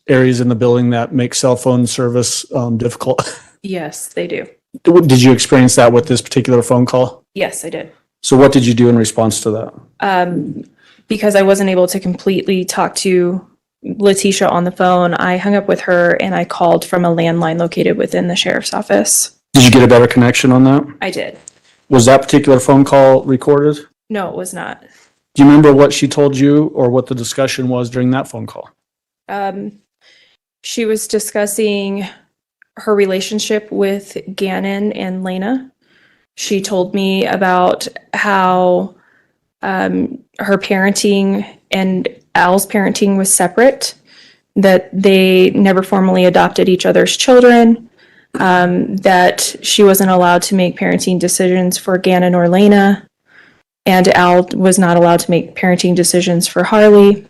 areas in the building that make cell phone service difficult? Yes, they do. Did you experience that with this particular phone call? Yes, I did. So what did you do in response to that? Because I wasn't able to completely talk to Letecia on the phone, I hung up with her and I called from a landline located within the sheriff's office. Did you get a better connection on that? I did. Was that particular phone call recorded? No, it was not. Do you remember what she told you or what the discussion was during that phone call? She was discussing her relationship with Ganon and Lena. She told me about how her parenting and Al's parenting was separate, that they never formally adopted each other's children, that she wasn't allowed to make parenting decisions for Ganon or Lena, and Al was not allowed to make parenting decisions for Harley.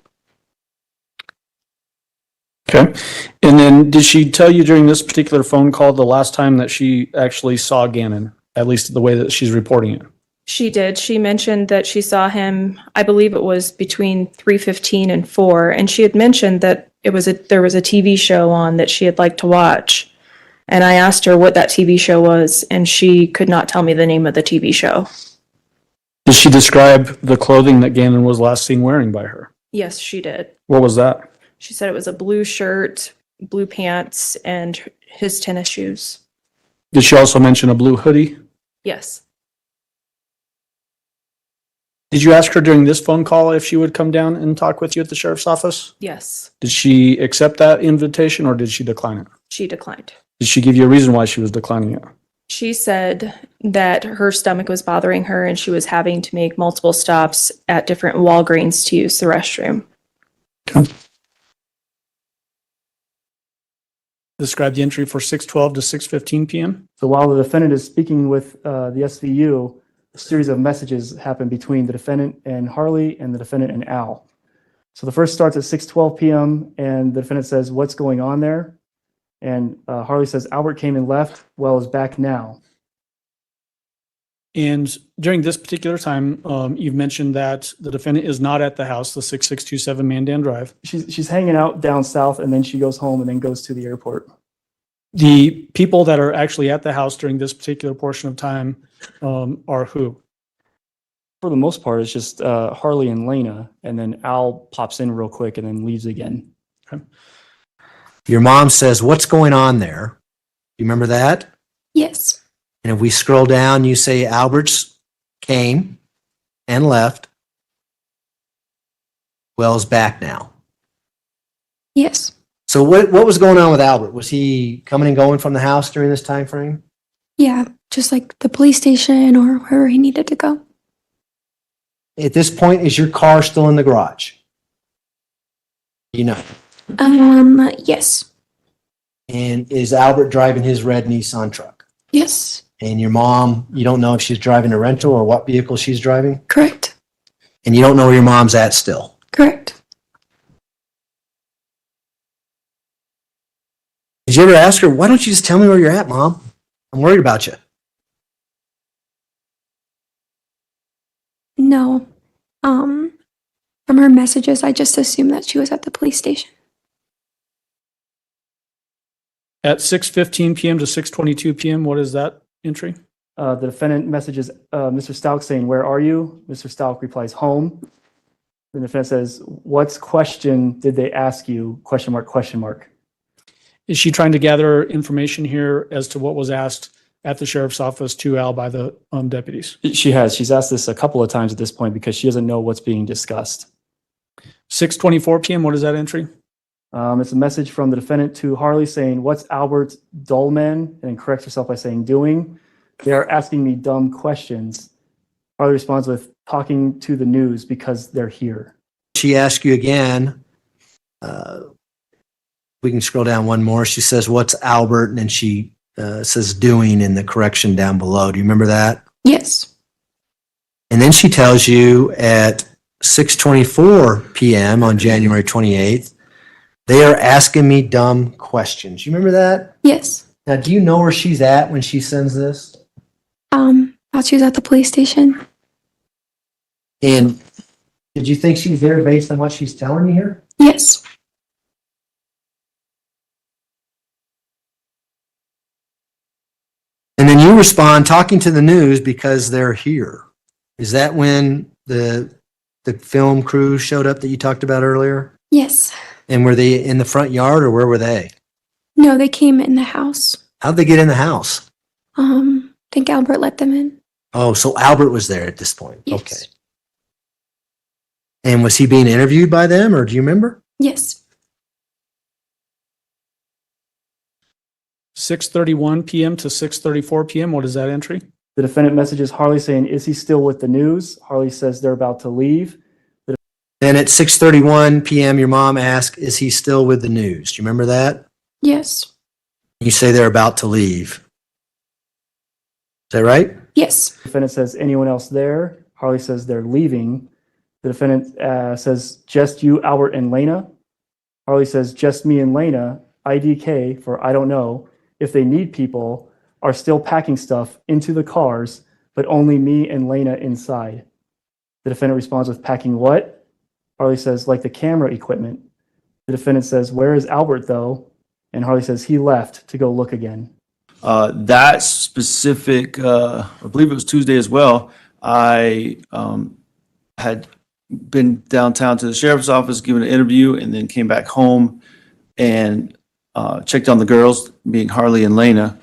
Okay. And then did she tell you during this particular phone call the last time that she actually saw Ganon, at least the way that she's reporting it? She did. She mentioned that she saw him, I believe it was between 3:15 and 4, and she had mentioned that there was a TV show on that she had liked to watch. And I asked her what that TV show was, and she could not tell me the name of the TV show. Did she describe the clothing that Ganon was last seen wearing by her? Yes, she did. What was that? She said it was a blue shirt, blue pants, and his tennis shoes. Did she also mention a blue hoodie? Yes. Did you ask her during this phone call if she would come down and talk with you at the sheriff's office? Yes. Did she accept that invitation or did she decline it? She declined. Did she give you a reason why she was declining it? She said that her stomach was bothering her and she was having to make multiple stops at different Walgreens to use the restroom. Okay. Describe the entry for 6:12 to 6:15 PM. So while the defendant is speaking with the SVU, a series of messages happen between the defendant and Harley and the defendant and Al. So the first starts at 6:12 PM and the defendant says, "What's going on there?" And Harley says, "Albert came and left. Well, is back now." And during this particular time, you've mentioned that the defendant is not at the house, the 6627 Mandan Drive. She's hanging out down south and then she goes home and then goes to the airport. The people that are actually at the house during this particular portion of time are who? For the most part, it's just Harley and Lena, and then Al pops in real quick and then leaves again. Okay. Your mom says, "What's going on there?" You remember that? Yes. And if we scroll down, you say Albert's came and left. Well's back now. Yes. So what was going on with Albert? Was he coming and going from the house during this time frame? Yeah, just like the police station or wherever he needed to go. At this point, is your car still in the garage? You know. Yes. And is Albert driving his red Nissan truck? Yes. And your mom, you don't know if she's driving a rental or what vehicle she's driving? Correct. And you don't know where your mom's at still? Correct. Did you ever ask her, "Why don't you just tell me where you're at, Mom? I'm worried about you." No. From her messages, I just assumed that she was at the police station. At 6:15 PM to 6:22 PM, what is that entry? The defendant messages Mr. Stauch saying, "Where are you?" Mr. Stauch replies, "Home." The defendant says, "What question did they ask you?" Question mark, question mark. Is she trying to gather information here as to what was asked at the sheriff's office to Al by the deputies? She has. She's asked this a couple of times at this point because she doesn't know what's being discussed. 6:24 p.m., what is that entry? It's a message from the defendant to Harley saying, "What's Albert Dolman?" and then corrects herself by saying, "Doing." "They are asking me dumb questions." Harley responds with, "Talking to the news because they're here." She asks you again. We can scroll down one more. She says, "What's Albert?" And then she says "doing" in the correction down below. Do you remember that? Yes. And then she tells you at 6:24 p.m. on January 28th, "They are asking me dumb questions." You remember that? Yes. Now, do you know where she's at when she sends this? Thought she was at the police station. And did you think she's there based on what she's telling you here? Yes. And then you respond, "Talking to the news because they're here." Is that when the film crew showed up that you talked about earlier? Yes. And were they in the front yard or where were they? No, they came in the house. How'd they get in the house? I think Albert let them in. Oh, so Albert was there at this point. Yes. Okay. And was he being interviewed by them or do you remember? Yes. 6:31 p.m. to 6:34 p.m., what is that entry? The defendant messages Harley saying, "Is he still with the news?" Harley says they're about to leave. Then at 6:31 p.m., your mom asks, "Is he still with the news?" Do you remember that? Yes. You say they're about to leave. Is that right? Yes. The defendant says, "Anyone else there?" Harley says they're leaving. The defendant says, "Just you, Albert, and Lena?" Harley says, "Just me and Lena, IDK for I don't know. If they need people, are still packing stuff into the cars, but only me and Lena inside." The defendant responds with, "Packing what?" Harley says, "Like the camera equipment." The defendant says, "Where is Albert though?" And Harley says, "He left to go look again." That specific, I believe it was Tuesday as well, I had been downtown to the sheriff's office, given an interview, and then came back home and checked on the girls, being Harley and Lena,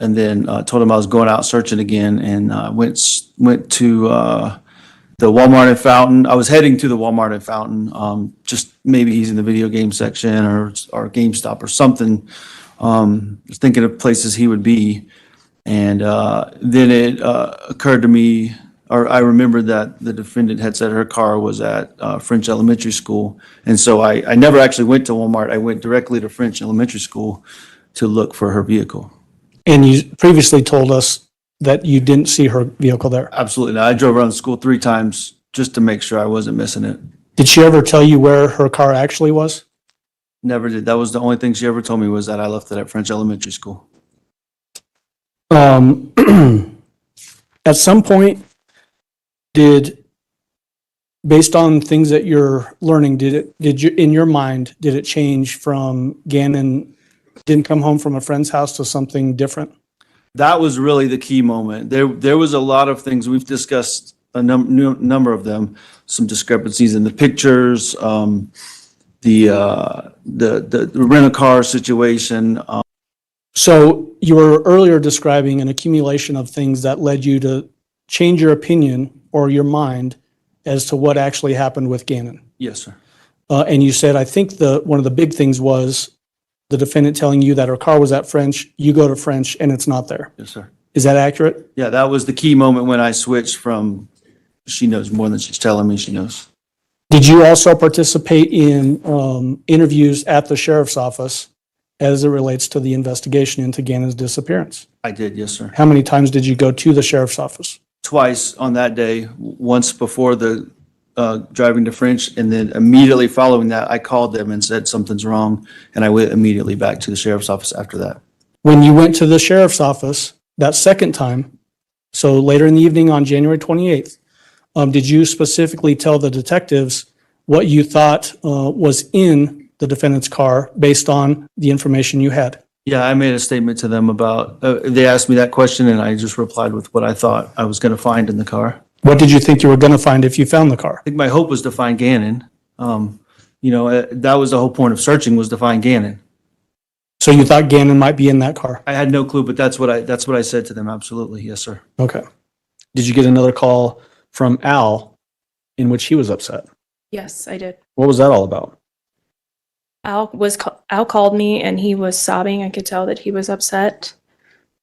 and then told them I was going out searching again, and went to the Walmart in Fountain. I was heading to the Walmart in Fountain, just maybe he's in the video game section or GameStop or something. Just thinking of places he would be. And then it occurred to me, or I remembered that the defendant had said her car was at French Elementary School. And so I never actually went to Walmart. I went directly to French Elementary School to look for her vehicle. And you previously told us that you didn't see her vehicle there. Absolutely not. I drove around the school 3 times just to make sure I wasn't missing it. Did she ever tell you where her car actually was? Never did. That was the only thing she ever told me, was that I left it at French Elementary School. At some point, based on things that you're learning, did you, in your mind, did it change from Ganon didn't come home from a friend's house to something different? That was really the key moment. There was a lot of things we've discussed, a number of them, some discrepancies in the pictures, the rent-a-car situation. So you were earlier describing an accumulation of things that led you to change your opinion or your mind as to what actually happened with Ganon. Yes, sir. And you said, I think one of the big things was the defendant telling you that her car was at French, you go to French, and it's not there. Yes, sir. Is that accurate? Yeah, that was the key moment when I switched from, she knows more than she's telling me she knows. Did you also participate in interviews at the sheriff's office as it relates to the investigation into Ganon's disappearance? I did, yes, sir. How many times did you go to the sheriff's office? Twice on that day, once before the driving to French, and then immediately following that, I called them and said something's wrong, and I went immediately back to the sheriff's office after that. When you went to the sheriff's office that second time, so later in the evening on January 28th, did you specifically tell the detectives what you thought was in the defendant's car based on the information you had? Yeah, I made a statement to them about, they asked me that question and I just replied with what I thought I was going to find in the car. What did you think you were going to find if you found the car? I think my hope was to find Ganon. That was the whole point of searching, was to find Ganon. So you thought Ganon might be in that car? I had no clue, but that's what I said to them. Absolutely. Yes, sir. Okay. Did you get another call from Al in which he was upset? Yes, I did. What was that all about? Al called me and he was sobbing. I could tell that he was upset.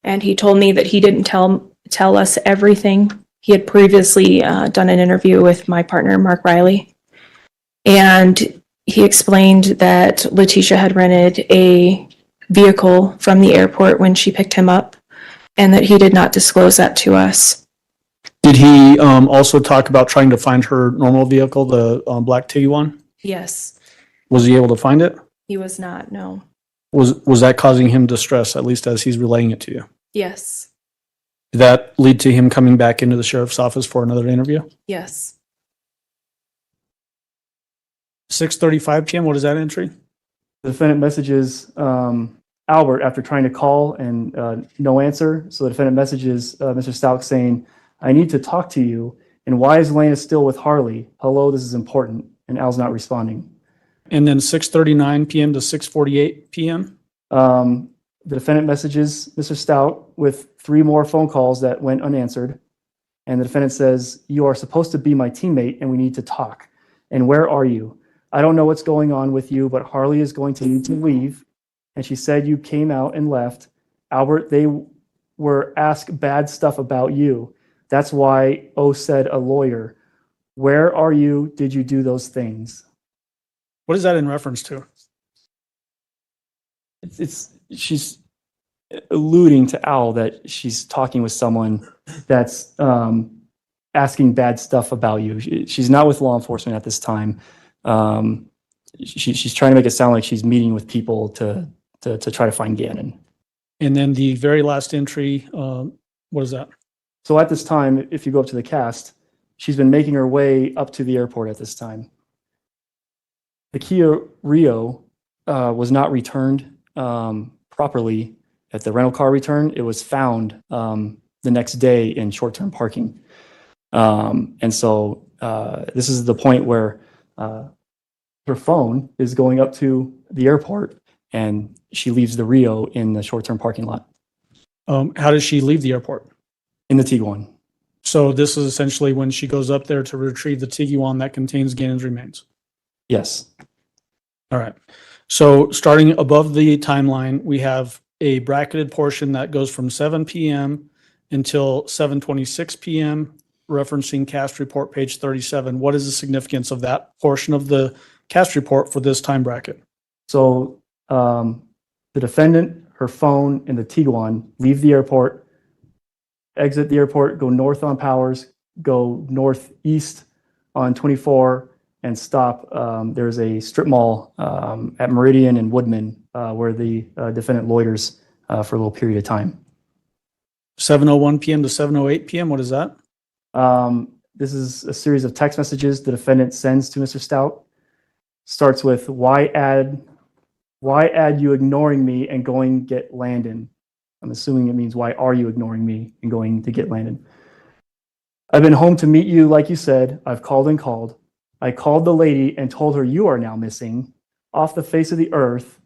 And he told me that he didn't tell us everything. He had previously done an interview with my partner, Mark Riley. And he explained that Letecia had rented a vehicle from the airport when she picked him up, and that he did not disclose that to us. Did he also talk about trying to find her normal vehicle, the black Tiguan? Yes, Was he able to find it? he was not, no. Was that causing him distress, at least as he's relaying it to you? Yes, Did that lead to him coming back into the sheriff's office for another interview? yes. 6:35 p.m., what is that entry? The defendant messages Albert after trying to call and no answer. So the defendant messages Mr. Stauch saying, "I need to talk to you. And why is Lena still with Harley? Hello, this is important." And Al's not responding. And then 6:39 p.m. to 6:48 p.m.? The defendant messages Mr. Stauch with 3 more phone calls that went unanswered. And the defendant says, "You are supposed to be my teammate and we need to talk. And where are you? I don't know what's going on with you, but Harley is going to need to leave. And she said you came out and left. Albert, they were asked bad stuff about you. That's why O said a lawyer. Where are you? Did you do those things?" What is that in reference to? She's alluding to Al that she's talking with someone that's asking bad stuff about you. She's not with law enforcement at this time. She's trying to make it sound like she's meeting with people to try to find Ganon. And then the very last entry, what is that? So at this time, if you go up to the cast, she's been making her way up to the airport at this time. The Kia Rio was not returned properly at the rental car return. It was found the next day in short-term parking. And so this is the point where her phone is going up to the airport and she leaves the Rio in the short-term parking lot. How does she leave the airport? In the Tiguan. So this is essentially when she goes up there to retrieve the Tiguan that contains Ganon's remains. Yes. All right. So starting above the timeline, we have a bracketed portion that goes from 7 p.m. until 7:26 p.m., referencing cast report page 37. What is the significance of that portion of the cast report for this time bracket? So the defendant, her phone, and the Tiguan leave the airport, exit the airport, go north on Powers, go northeast on 24, and stop. There's a strip mall at Meridian and Woodman where the defendant loiters for a little period of time. 7:01 p.m. to 7:08 p.m. What is that? This is a series of text messages the defendant sends to Mr. Stauch. Starts with, why add you ignoring me and going get Landon? I'm assuming it means, why are you ignoring me and going to get Landon? I've been home to meet you, like you said. I've called and called. I called the lady and told her you are now missing. Off the face of the earth,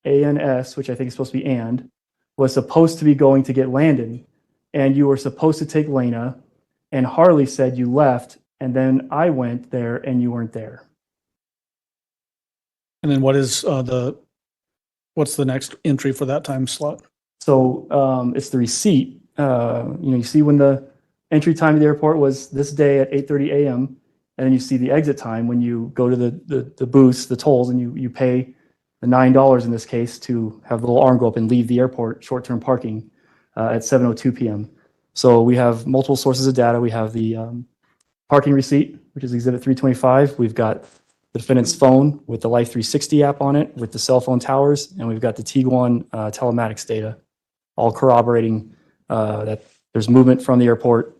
ANS, which I think is supposed to be and, was supposed to be going to get Landon, and you were supposed to take Lena, and Harley said you left, and then I went there and you weren't there. And then what's the next entry for that time slot? So it's the receipt. You see when the entry time to the airport was this day at 8:30 a.m. And then you see the exit time when you go to the booths, the tolls, and you pay the $9 in this case to have the little arm go up and leave the airport, short-term parking, at 7:02 p.m. So we have multiple sources of data. We have the parking receipt, which is Exhibit 325. We've got the defendant's phone with the Life 360 app on it with the cell phone towers, and we've got the Tiguan telematics data, all corroborating that there's movement from the airport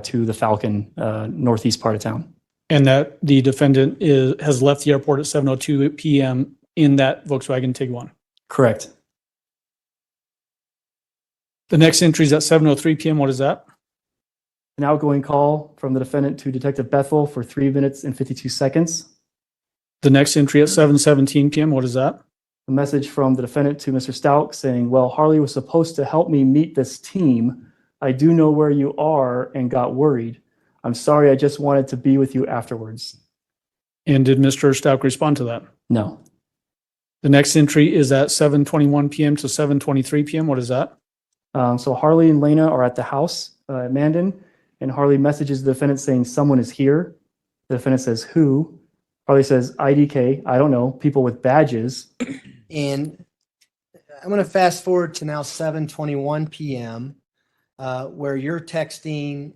to the Falcon northeast part of town. And that the defendant has left the airport at 7:02 p.m. in that Volkswagen Tiguan. Correct. The next entry is at 7:03 PM. What is that? An outgoing call from the defendant to Detective Bethel for 3 minutes and 52 seconds. The next entry at 7:17 PM. What is that? A message from the defendant to Mr. Stauch saying, well, Harley was supposed to help me meet this team. I do know where you are and got worried. I'm sorry, I just wanted to be with you afterwards. And did Mr. Stauch respond to that? No. The next entry is at 7:21 PM to 7:23 PM. What is that? So Harley and Lena are at the house at Mandan, and Harley messages the defendant saying someone is here. The defendant says, who? Harley says, IDK, I don't know, people with badges. And I'm going to fast forward to now 7:21 PM, where you're texting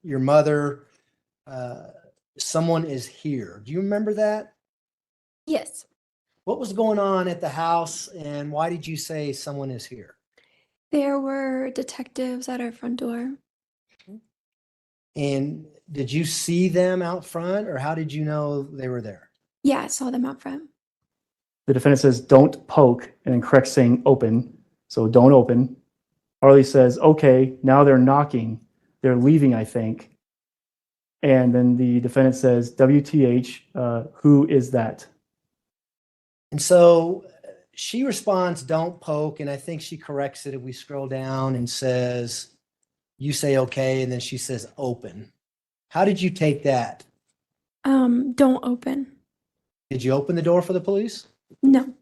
your mother, someone is here. Do you remember that? Yes. What was going on at the house, and why did you say someone is here? There were detectives at our front door. And did you see them out front, or how did you know they were there? Yeah, I saw them out front. The defendant says, don't poke, and then corrects saying open. So don't open. Harley says, okay, now they're knocking. They're leaving, I think. And then the defendant says, WTH, who is that? And so she responds, don't poke. And I think she corrects it if we scroll down and says, you say okay. And then she says open. How did you take that? Don't open. Did you open the door for the police? No.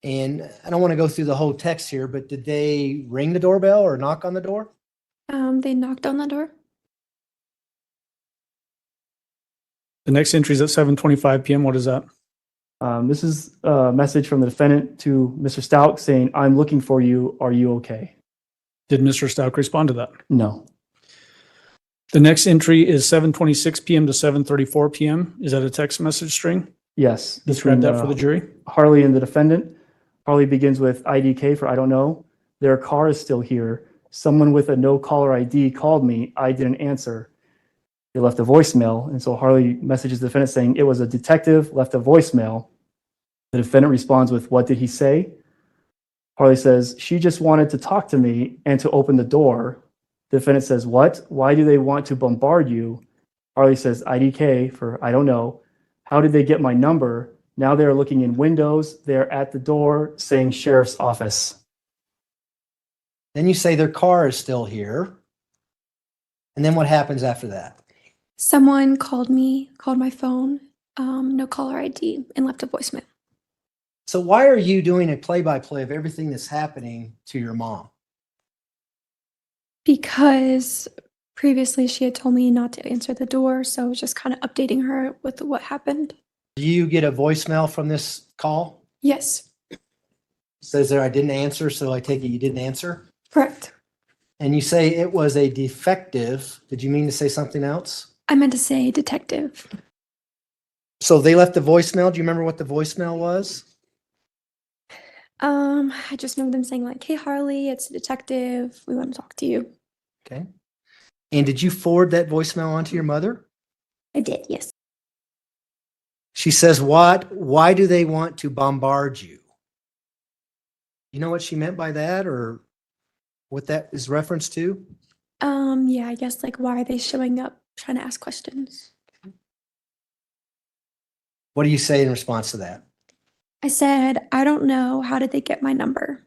And I don't want to go through the whole text here, but did they ring the doorbell or knock on the door? They knocked on the door. The next entry is at 7:25 PM. What is that? This is a message from the defendant to Mr. Stauch saying, I'm looking for you. Are you okay? Did Mr. Stauch respond to that? No. The next entry is 7:26 PM to 7:34 PM. Is that a text message string? Yes. Describe that for the jury. Harley and the defendant. Harley begins with IDK for I don't know. Their car is still here. Someone with a no caller ID called me. I didn't answer. They left a voicemail. And so Harley messages the defendant saying it was a detective, left a voicemail. The defendant responds with, what did he say? Harley says, she just wanted to talk to me and to open the door. The defendant says, what? Why do they want to bombard you? Harley says, IDK for I don't know. How did they get my number? Now they're looking in windows. They're at the door saying sheriff's office. Then you say their car is still here. And then what happens after that? Someone called my phone, no caller ID, and left a voicemail. So why are you doing a play-by-play of everything that's happening to your mom? Because previously she had told me not to answer the door, so I was just kind of updating her with what happened. Do you get a voicemail from this call? Yes. It says there, I didn't answer, so I take it you didn't answer? Correct. And you say it was a defective. Did you mean to say something else? I meant to say detective. So they left a voicemail. Do you remember what the voicemail was? I just remember them saying like, hey, Harley, it's a detective. We want to talk to you. Okay. And did you forward that voicemail on to your mother? I did, yes. She says, what? Why do they want to bombard you? You know what she meant by that, or what that is reference to? Yeah, I guess like, why are they showing up trying to ask questions? What do you say in response to that? I said, I don't know. How did they get my number?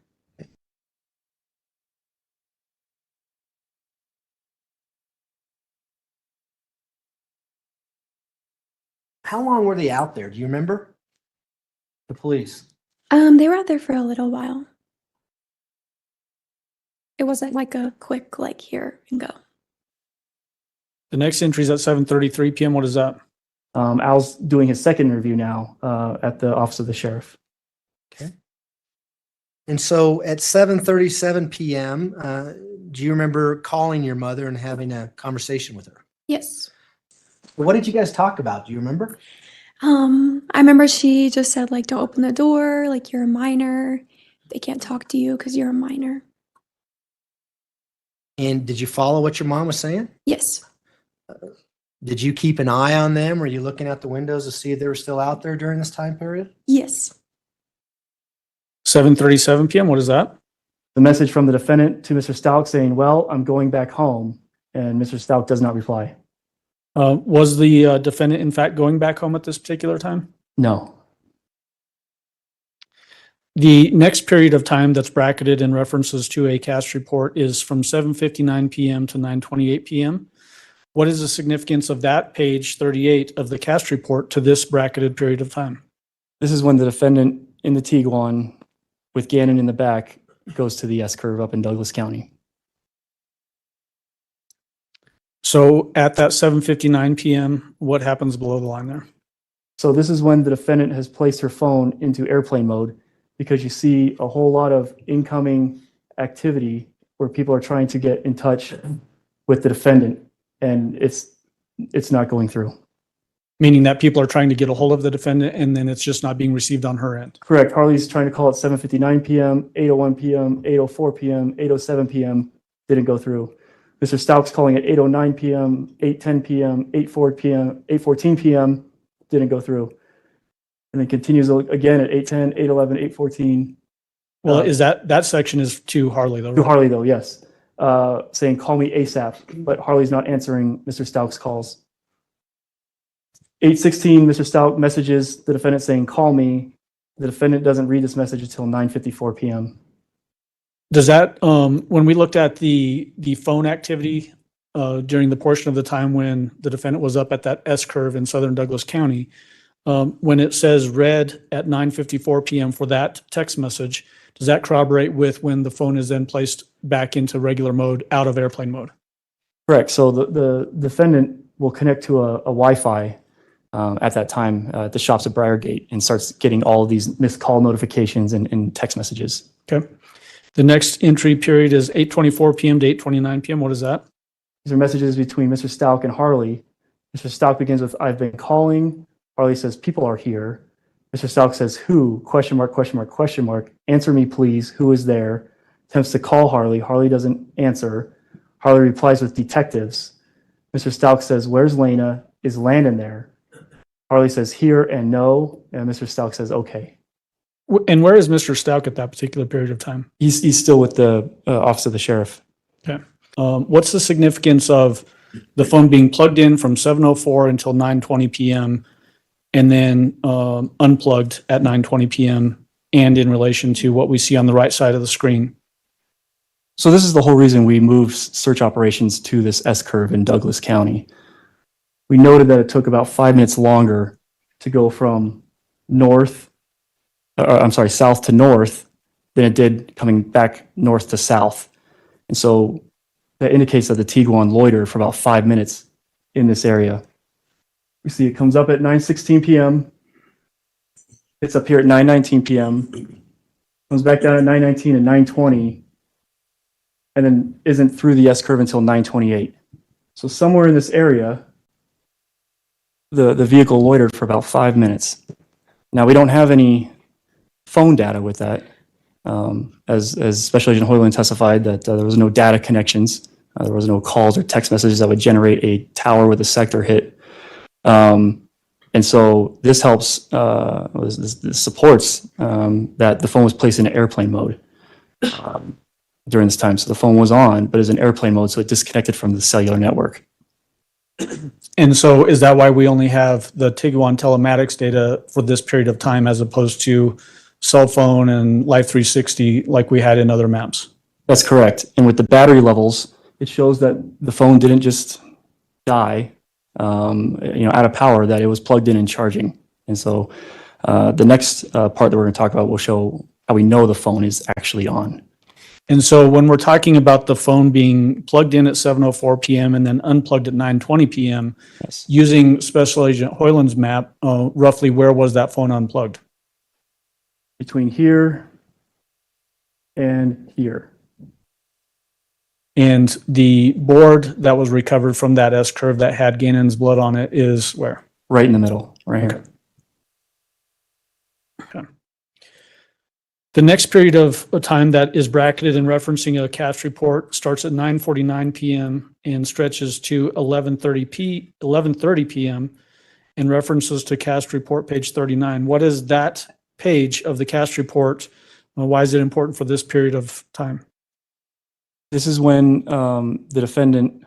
How long were they out there? Do you remember? The police. They were out there for a little while. It wasn't like a quick, like, here and go. The next entry is at 7:33 PM. What is that? Al's doing his second interview now at the office of the sheriff. Okay. And so at 7:37 PM, do you remember calling your mother and having a conversation with her? Yes. What did you guys talk about? Do you remember? I remember she just said, like, don't open the door, like, you're a minor. They can't talk to you because you're a minor. And did you follow what your mom was saying? Yes. Did you keep an eye on them? Were you looking out the windows to see if they were still out there during this time period? Yes. 7:37 PM. What is that? The message from the defendant to Mr. Stauch saying, well, I'm going back home, and Mr. Stauch does not reply. Was the defendant in fact going back home at this particular time? No. The next period of time that's bracketed in references to a CAST report is from 7:59 p.m. to 9:28 p.m. What is the significance of that page 38 of the CAST report to this bracketed period of time? This is when the defendant in the Tiguan with Ganon in the back goes to the S-curve up in Douglas County. So at that 7:59 p.m., what happens below the line there? So this is when the defendant has placed her phone into airplane mode, because you see a whole lot of incoming activity where people are trying to get in touch with the defendant, and it's not going through. Meaning that people are trying to get a hold of the defendant and then it's just not being received on her end. Correct. Harley's trying to call at 7:59 p.m., 8:01 p.m., 8:04 p.m., 8:07 p.m. Didn't go through. Mr. Stauch's calling at 8:09 p.m., 8:10 p.m., 8:04 p.m., 8:14 p.m. Didn't go through. And then continues again at 8:10, 8:11, 8:14. Well, is that section is to Harley though, To right? Harley though, yes. Saying, call me ASAP, but Harley's not answering Mr. Stauch's calls. 8:16, Mr. Stauch messages the defendant saying, call me. The defendant doesn't read this message until 9:54 p.m. Does that, when we looked at the phone activity during the portion of the time when the defendant was up at that S-curve in southern Douglas County, when it says read at 9:54 p.m. for that text message, does that corroborate with when the phone is then placed back into regular mode out of airplane mode? Correct. So the defendant will connect to a Wi-Fi at that time at the shops at Briargate and starts getting all of these missed call notifications and text messages. Okay. The next entry period is 8:24 p.m. to 8:29 p.m. What is that? These are messages between Mr. Stauch and Harley. Mr. Stauch begins with, I've been calling. Harley says, people are here. Mr. Stauch says, who? Question mark, question mark, question mark. Answer me, please. Who is there? Attempts to call Harley. Harley doesn't answer. Harley replies with detectives. Mr. Stauch says, where's Lena? Is Landon there? Harley says, here and no. And Mr. Stauch says, okay. And where is Mr. Stauch at that particular period of time? He's still with the office of the sheriff. Okay. What's the significance of the phone being plugged in from 7:04 until 9:20 p.m. and then unplugged at 9:20 p.m. and in relation to what we see on the right side of the screen? So this is the whole reason we moved search operations to this S-curve in Douglas County. We noted that it took about 5 minutes longer to go from south to north than it did coming back north to south. And so that indicates that the Tiguan loitered for about 5 minutes in this area. We see it comes up at 9:16 p.m. It's up here at 9:19 p.m. Comes back down at 9:19 and 9:20, and then isn't through the S-curve until 9:28. So somewhere in this area, the vehicle loitered for about 5 minutes. Now, we don't have any phone data with that, as Special Agent Hoyland testified that there was no data connections. There was no calls or text messages that would generate a tower with a sector hit. And so this helps, this supports that the phone was placed in airplane mode during this time. So the phone was on, but it was in airplane mode, so it disconnected from the cellular network. And so is that why we only have the Tiguan telematics data for this period of time as opposed to cell phone and Life 360 like we had in other maps? That's correct. And with the battery levels, it shows that the phone didn't just die, out of power, that it was plugged in and charging. And so the next part that we're going to talk about will show how we know the phone is actually on. And so when we're talking about the phone being plugged in at 7:04 p.m. and then unplugged at 9:20 p.m., yes, using Special Agent Hoyland's map, roughly where was that phone unplugged? Between here and here. And the board that was recovered from that S-curve that had Ganon's blood on it is where? Right in the middle, right here. Okay. The next period of time that is bracketed and referencing a CAST report starts at 9:49 p.m. and stretches to 11:30 p.m. and references to CAST report page 39. What is that page of the CAST report Why is it important for this period of time? This is when the defendant,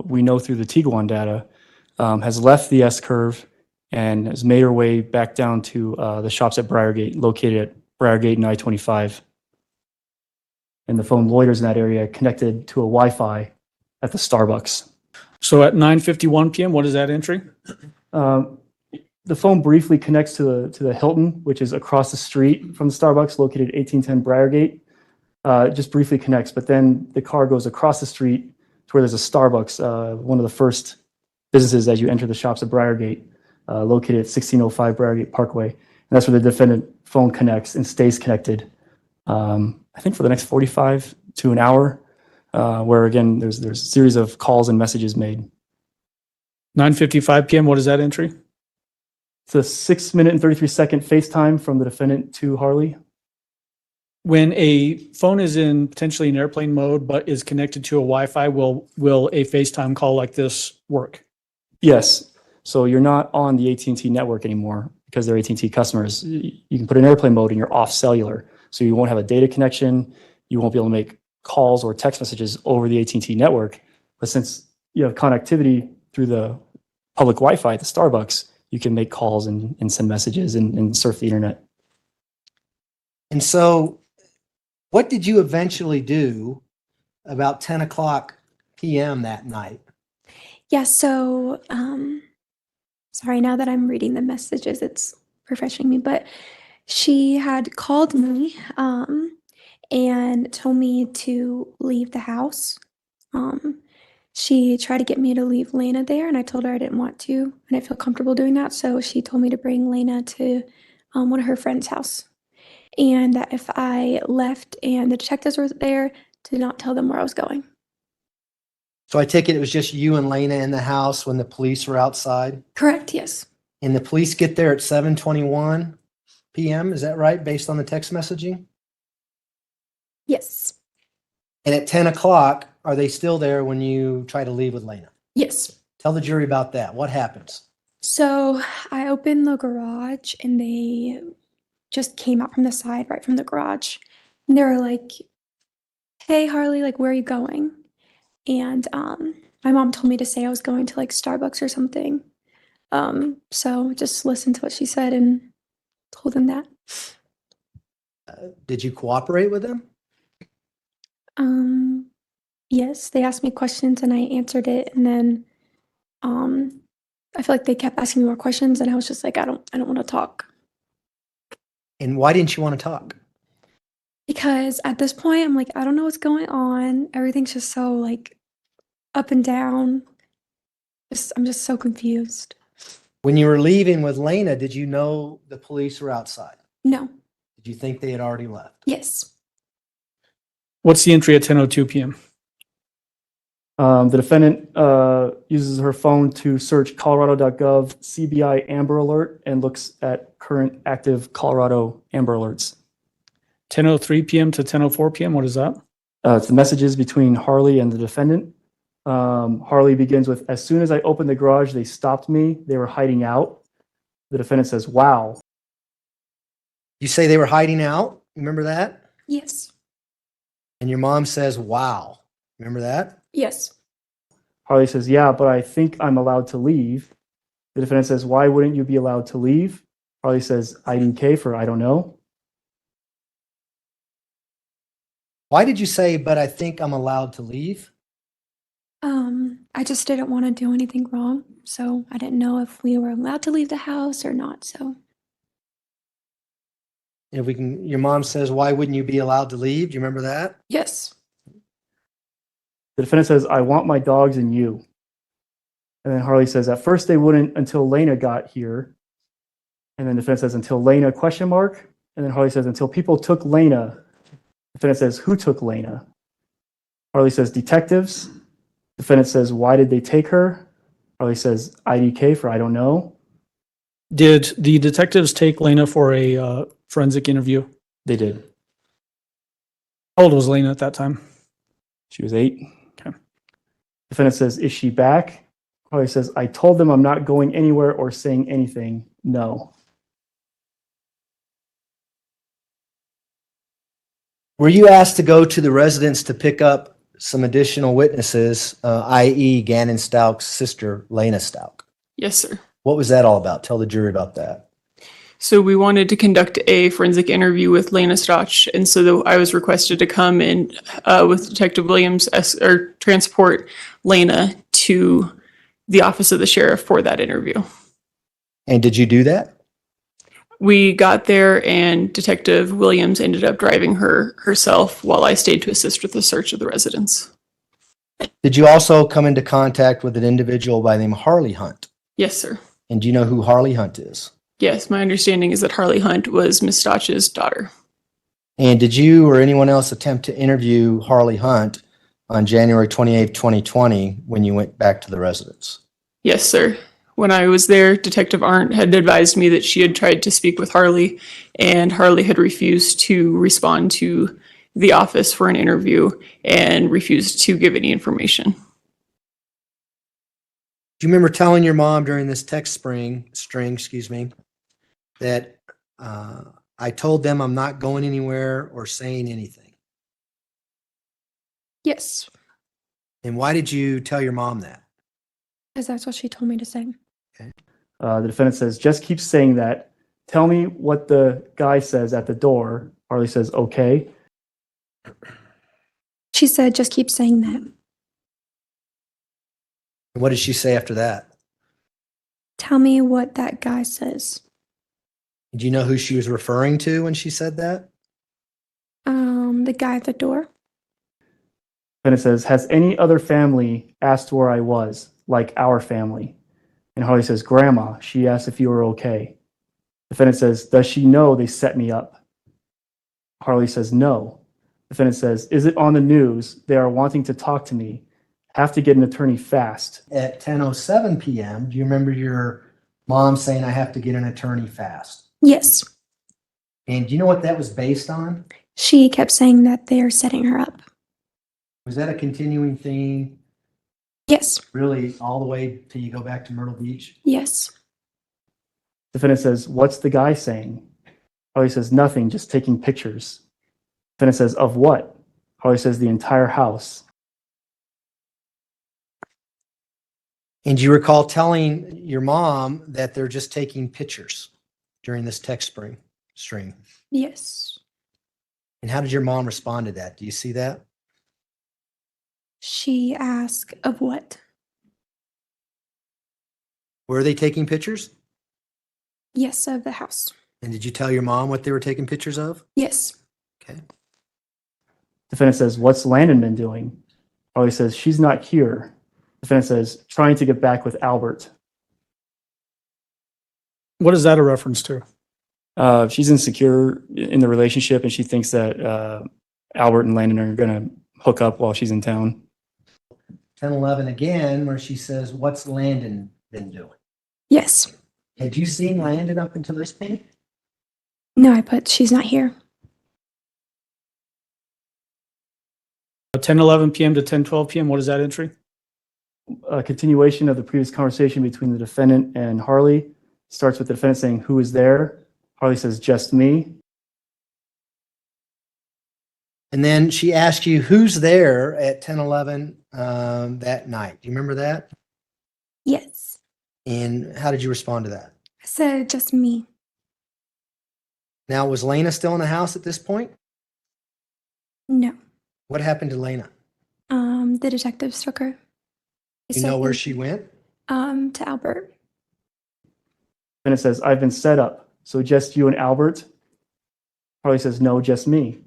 we know through the Tiguan data, has left the S-curve and has made her way back down to the shops at Briargate, located at Briargate and I-25. And the phone loiters in that area, connected to a Wi-Fi at the Starbucks. So at 9:51 p.m., what is that entry? The phone briefly connects to the Hilton, which is across the street from the Starbucks, located at 1810 Briargate. It just briefly connects, but then the car goes across the street to where there's a Starbucks, one of the first businesses as you enter the shops at Briargate, located at 1605 Briargate Parkway. And that's where the defendant phone connects and stays connected, I think for the next 45 to an hour, where again, there's a series of calls and messages made. 9:55 p.m., what is that entry? It's a 6 minute and 33-second FaceTime from the defendant to Harley. When a phone is in potentially in airplane mode but is connected to a Wi-Fi, will a FaceTime call like this work? Yes. So you're not on the AT&T network anymore because they're AT&T customers. You can put in airplane mode and you're off cellular. So you won't have a data connection. You won't be able to make calls or text messages over the AT&T network. But since you have connectivity through the public Wi-Fi at the Starbucks, you can make calls and send messages and surf the internet. And so what did you eventually do about 10 o'clock p.m. that night? Yeah, so sorry, now that I'm reading the messages, it's refreshing me, but she had called me and told me to leave the house. She tried to get me to leave Lena there, and I told her I didn't want to, and I didn't feel comfortable doing that. So she told me to bring Lena to one of her friend's house, and that if I left and the detectives were there, to not tell them where I was going. So I take it was just you and Lena in the house when the police were outside? Correct, yes. And the police get there at 7:21 p.m., is that right, based on the text messaging? Yes. And at 10 o'clock, are they still there when you try to leave with Lena? Yes. Tell the jury about that. What happens? So I opened the garage and they just came out from the side, right from the garage. And they were like, "Hey, Harley, like, where are you going?" And my mom told me to say I was going to like Starbucks or something. So just listened to what she said and told them that. Did you cooperate with them? Yes, they asked me questions and I answered it, and then I feel like they kept asking me more questions, and I was just like, I don't want to talk. And why didn't you want to talk? Because at this point, I'm like, I don't know what's going on. Everything's just so like up and down. I'm just so confused. When you were leaving with Lena, did you know the police were outside? No. Did you think they had already left? Yes. What's the entry at 10:02 p.m.? The defendant uses her phone to search colorado.gov CBI Amber Alert and looks at current active Colorado Amber Alerts. 10:03 p.m. to 10:04 p.m. What is that? It's the messages between Harley and the defendant. Harley begins with, "As soon as I opened the garage, they stopped me. They were hiding out." The defendant says, "Wow." You say they were hiding out? Remember that? Yes. And your mom says, "Wow." Remember that? Yes. Harley says, "Yeah, but I think I'm allowed to leave." The defendant says, "Why wouldn't you be allowed to leave?" Harley says, "IDK for I don't know." Why did you say, "But I think I'm allowed to leave"? I just didn't want to do anything wrong, so I didn't know if we were allowed to leave the house or not. So If we can, your mom says, "Why wouldn't you be allowed to leave?" Do you remember that? yes. The defendant says, "I want my dogs and you." And then Harley says, "At first they wouldn't until Lena got here." And then the defendant says, "Until Lena, question mark." And then Harley says, "Until people took Lena." The defendant says, "Who took Lena?" Harley says, "Detectives." Defendant says, "Why did they take her?" Harley says, "IDK for I don't know." Did the detectives take Lena for a forensic interview? They did. How old was Lena at that time? She was 8. Okay. Defendant says, "Is she back?" Harley says, "I told them I'm not going anywhere or saying anything. No." Were you asked to go to the residence to pick up some additional witnesses, i.e. Ganon Stauch's sister, Letecia Stauch? Yes, sir. What was that all about? Tell the jury about that. So we wanted to conduct a forensic interview with Letecia Stauch, and so I was requested to come and with Detective Williams or transport Lena to the office of the sheriff for that interview. And did you do that? We got there, and Detective Williams ended up driving her herself while I stayed to assist with the search of the residence. Did you also come into contact with an individual by the name of Harley Hunt? Yes, sir. And do you know who Harley Hunt is? Yes, my understanding is that Harley Hunt was Miss Stauch's daughter. And did you or anyone else attempt to interview Harley Hunt on January 28th, 2020, when you went back to the residence? Yes, sir. When I was there, Detective Arndt had advised me that she had tried to speak with Harley, and Harley had refused to respond to the office for an interview and refused to give any information. Do you remember telling your mom during this text string, that I told them I'm not going anywhere or saying anything? Yes, And why did you tell your mom that? because that's what she told me to say. The defendant says, just keep saying that. Tell me what the guy says at the door. Harley says, okay. She said, just keep saying that. And what did she say after that? Tell me what that guy says. Do you know who she was referring to when she said that? The guy at the door. And it says, has any other family asked where I was, like our family? And Harley says, Grandma, she asked if you were okay. Defendant says, does she know they set me up? Harley says, no. Defendant says, is it on the news? They are wanting to talk to me. Have to get an attorney fast. At 10:07 p.m., do you remember your mom saying, I have to get an attorney fast? Yes. And do you know what that was based on? She kept saying that they're setting her up. Was that a continuing theme? Yes. Really, all the way till you go back to Myrtle Beach? Yes. Defendant says, what's the guy saying? Harley says, nothing, just taking pictures. Defendant says, of what? Harley says, the entire house. And do you recall telling your mom that they're just taking pictures during this text string? Yes. And how did your mom respond to that? Do you see that? She asked, of what? Were they taking pictures? Yes, of the house. And did you tell your mom what they were taking pictures of? Yes. Okay. Defendant says, what's Landon been doing? Harley says, she's not here. Defendant says, trying to get back with Albert. What is that a reference to? She's insecure in the relationship, and she thinks that Albert and Landon are going to hook up while she's in town. 10:11 again, where she says, what's Landon been doing? Yes. Had you seen Landon up until this point? No, I put she's not here. 10:11 p.m. to 10:12 p.m. What is that entry? A continuation of the previous conversation between the defendant and Harley. Starts with the defendant saying, who is there? Harley says, just me. And then she asked you, who's there at 10:11 that night? Do you remember that? Yes. And how did you respond to that? I said, just me. Now, was Lena still in the house at this point? No. What happened to Lena? The detective took her. You know where she went? To Albert. And it says, I've been set up. So just you and Albert? Harley says, no, just me.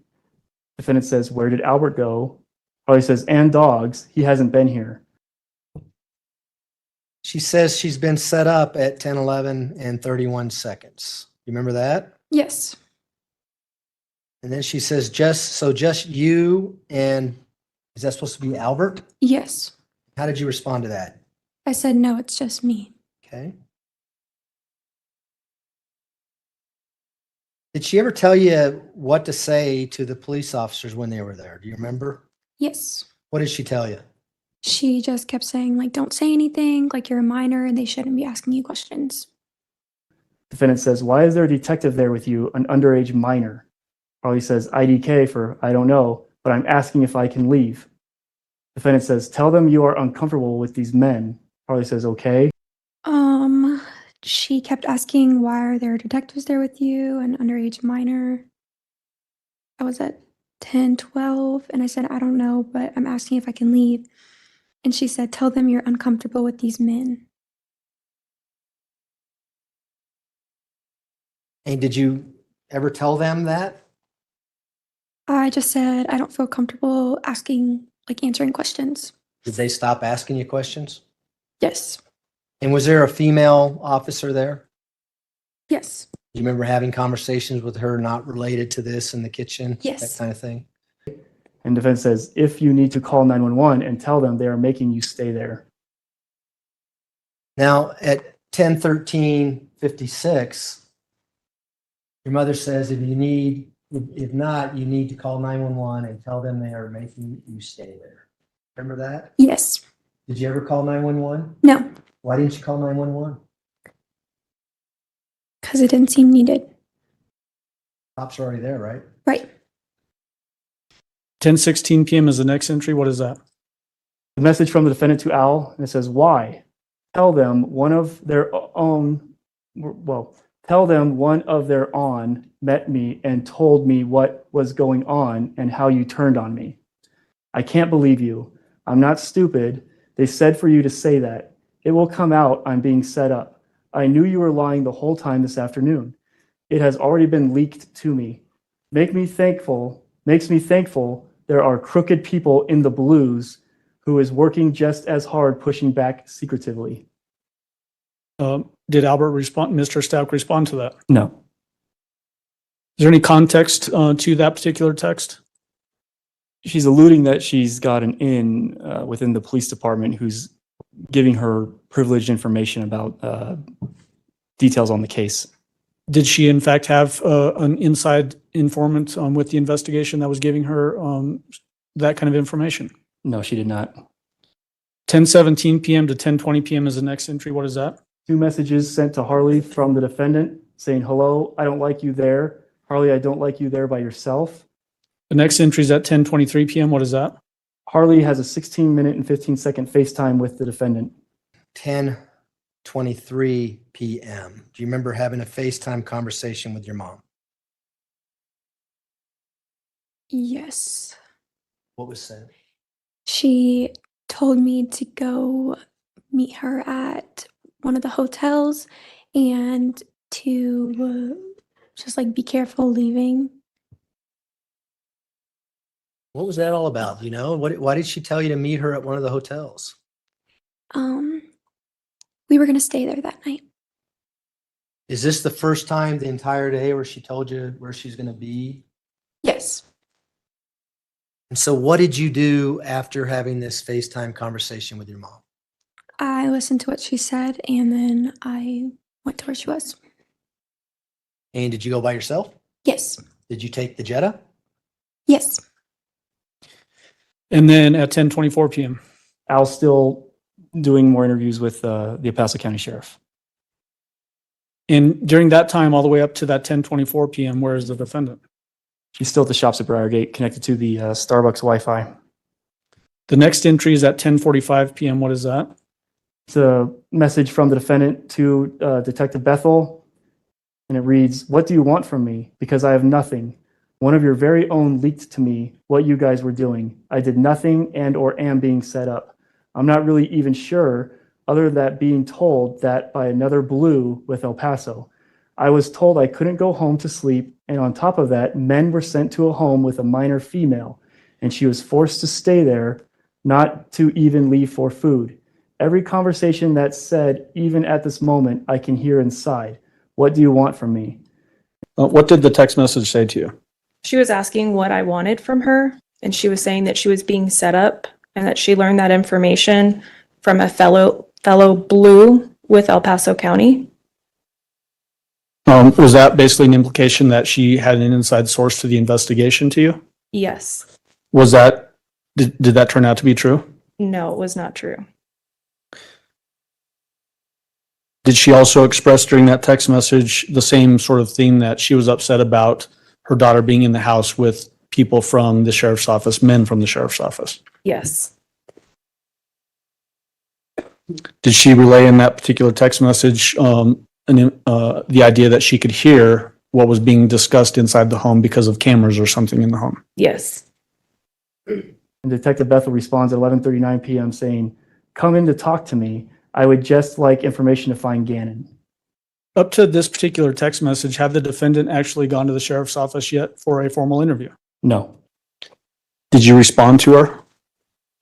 Defendant says, where did Albert go? Harley says, and dogs. He hasn't been here. She says she's been set up at 10:11 and 31 seconds. You remember that? Yes. And then she says, just you and, is that supposed to be Albert? Yes. How did you respond to that? I said, no, it's just me. Okay. Did she ever tell you what to say to the police officers when they were there? Do you remember? Yes. What did she tell you? She just kept saying, like, don't say anything, like you're a minor and they shouldn't be asking you questions. Defendant says, why is there a detective there with you, an underage minor? Harley says, IDK for I don't know, but I'm asking if I can leave. Defendant says, tell them you are uncomfortable with these men. Harley says, okay. She kept asking, why are there detectives there with you? An underage minor. I was at 10, 12, and I said, I don't know, but I'm asking if I can leave. And she said, tell them you're uncomfortable with these men. And did you ever tell them that? I just said, I don't feel comfortable answering questions. Did they stop asking you questions? Yes. And was there a female officer there? Yes. Do you remember having conversations with her not related to this in the kitchen? Yes. That kind of thing? And defense says, if you need to call 911 and tell them they are making you stay there. Now, at 10:13:56, your mother says if not, you need to call 911 and tell them they are making you stay there. Remember that? Yes. Did you ever call 911? No, Why didn't you call 911? because it didn't seem needed. Cops are already there, right? Right. 10:16 p.m. is the next entry. What is that? The message from the defendant to Al, and it says, why? Tell them one of their own met me and told me what was going on and how you turned on me. I can't believe you. I'm not stupid. They said for you to say that. It will come out I'm being set up. I knew you were lying the whole time this afternoon. It has already been leaked to me. Makes me thankful there are crooked people in the blues who is working just as hard pushing back secretively. Did Mr. Stauch respond to that? No. Is there any context to that particular text? She's alluding that she's got an in within the police department who's giving her privileged information about details on the case. Did she in fact have an inside informant with the investigation that was giving her that kind of information? No, she did not. 10:17 p.m. to 10:20 p.m. is the next entry. What is that? 2 messages sent to Harley from the defendant saying, hello, I don't like you there. Harley, I don't like you there by yourself. The next entry is at 10:23 p.m. What is that? Harley has a 16-minute and 15-second FaceTime with the defendant. 10:23 p.m. Do you remember having a FaceTime conversation with your mom? Yes. What was said? She told me to go meet her at one of the hotels and to just be careful leaving. What was that all about? You know, why did she tell you to meet her at one of the hotels? We were going to stay there that night. Is this the first time the entire day where she told you where she's going to be? Yes. And so what did you do after having this FaceTime conversation with your mom? I listened to what she said and then I went to where she was. And did you go by yourself? Yes. Did you take the Jetta? Yes. And then at 10:24 p.m. Al's still doing more interviews with the El Paso County Sheriff. And during that time, all the way up to that 10:24 p.m., where is the defendant? She's still at the shops at Briargate, connected to the Starbucks Wi-Fi. The next entry is at 10:45 p.m. What is that? It's a message from the defendant to Detective Bethel, and it reads, what do you want from me? Because I have nothing. One of your very own leaked to me what you guys were doing. I did nothing and or am being set up. I'm not really even sure, other than being told that by another blue with El Paso. I was told I couldn't go home to sleep, and on top of that, men were sent to a home with a minor female, and she was forced to stay there, not to even leave for food. Every conversation that's said, even at this moment, I can hear inside. What do you want from me? What did the text message say to you? She was asking what I wanted from her, and she was saying that she was being set up and that she learned that information from a fellow blue with El Paso County. Was that basically an implication that she had an inside source to the investigation to you? Yes. Was that, did that turn out to be true? No, it was not true. Did she also express during that text message the same sort of thing that she was upset about her daughter being in the house with people from the sheriff's office, men from the sheriff's office. Yes. Did she relay in that particular text message the idea that she could hear what was being discussed inside the home because of cameras or something in the home? Yes. And Detective Bethel responds at 11:39 p.m. saying, "Come in to talk to me. I would just like information to find Ganon." Up to this particular text message, had the defendant actually gone to the sheriff's office yet for a formal interview? No. Did you respond to her?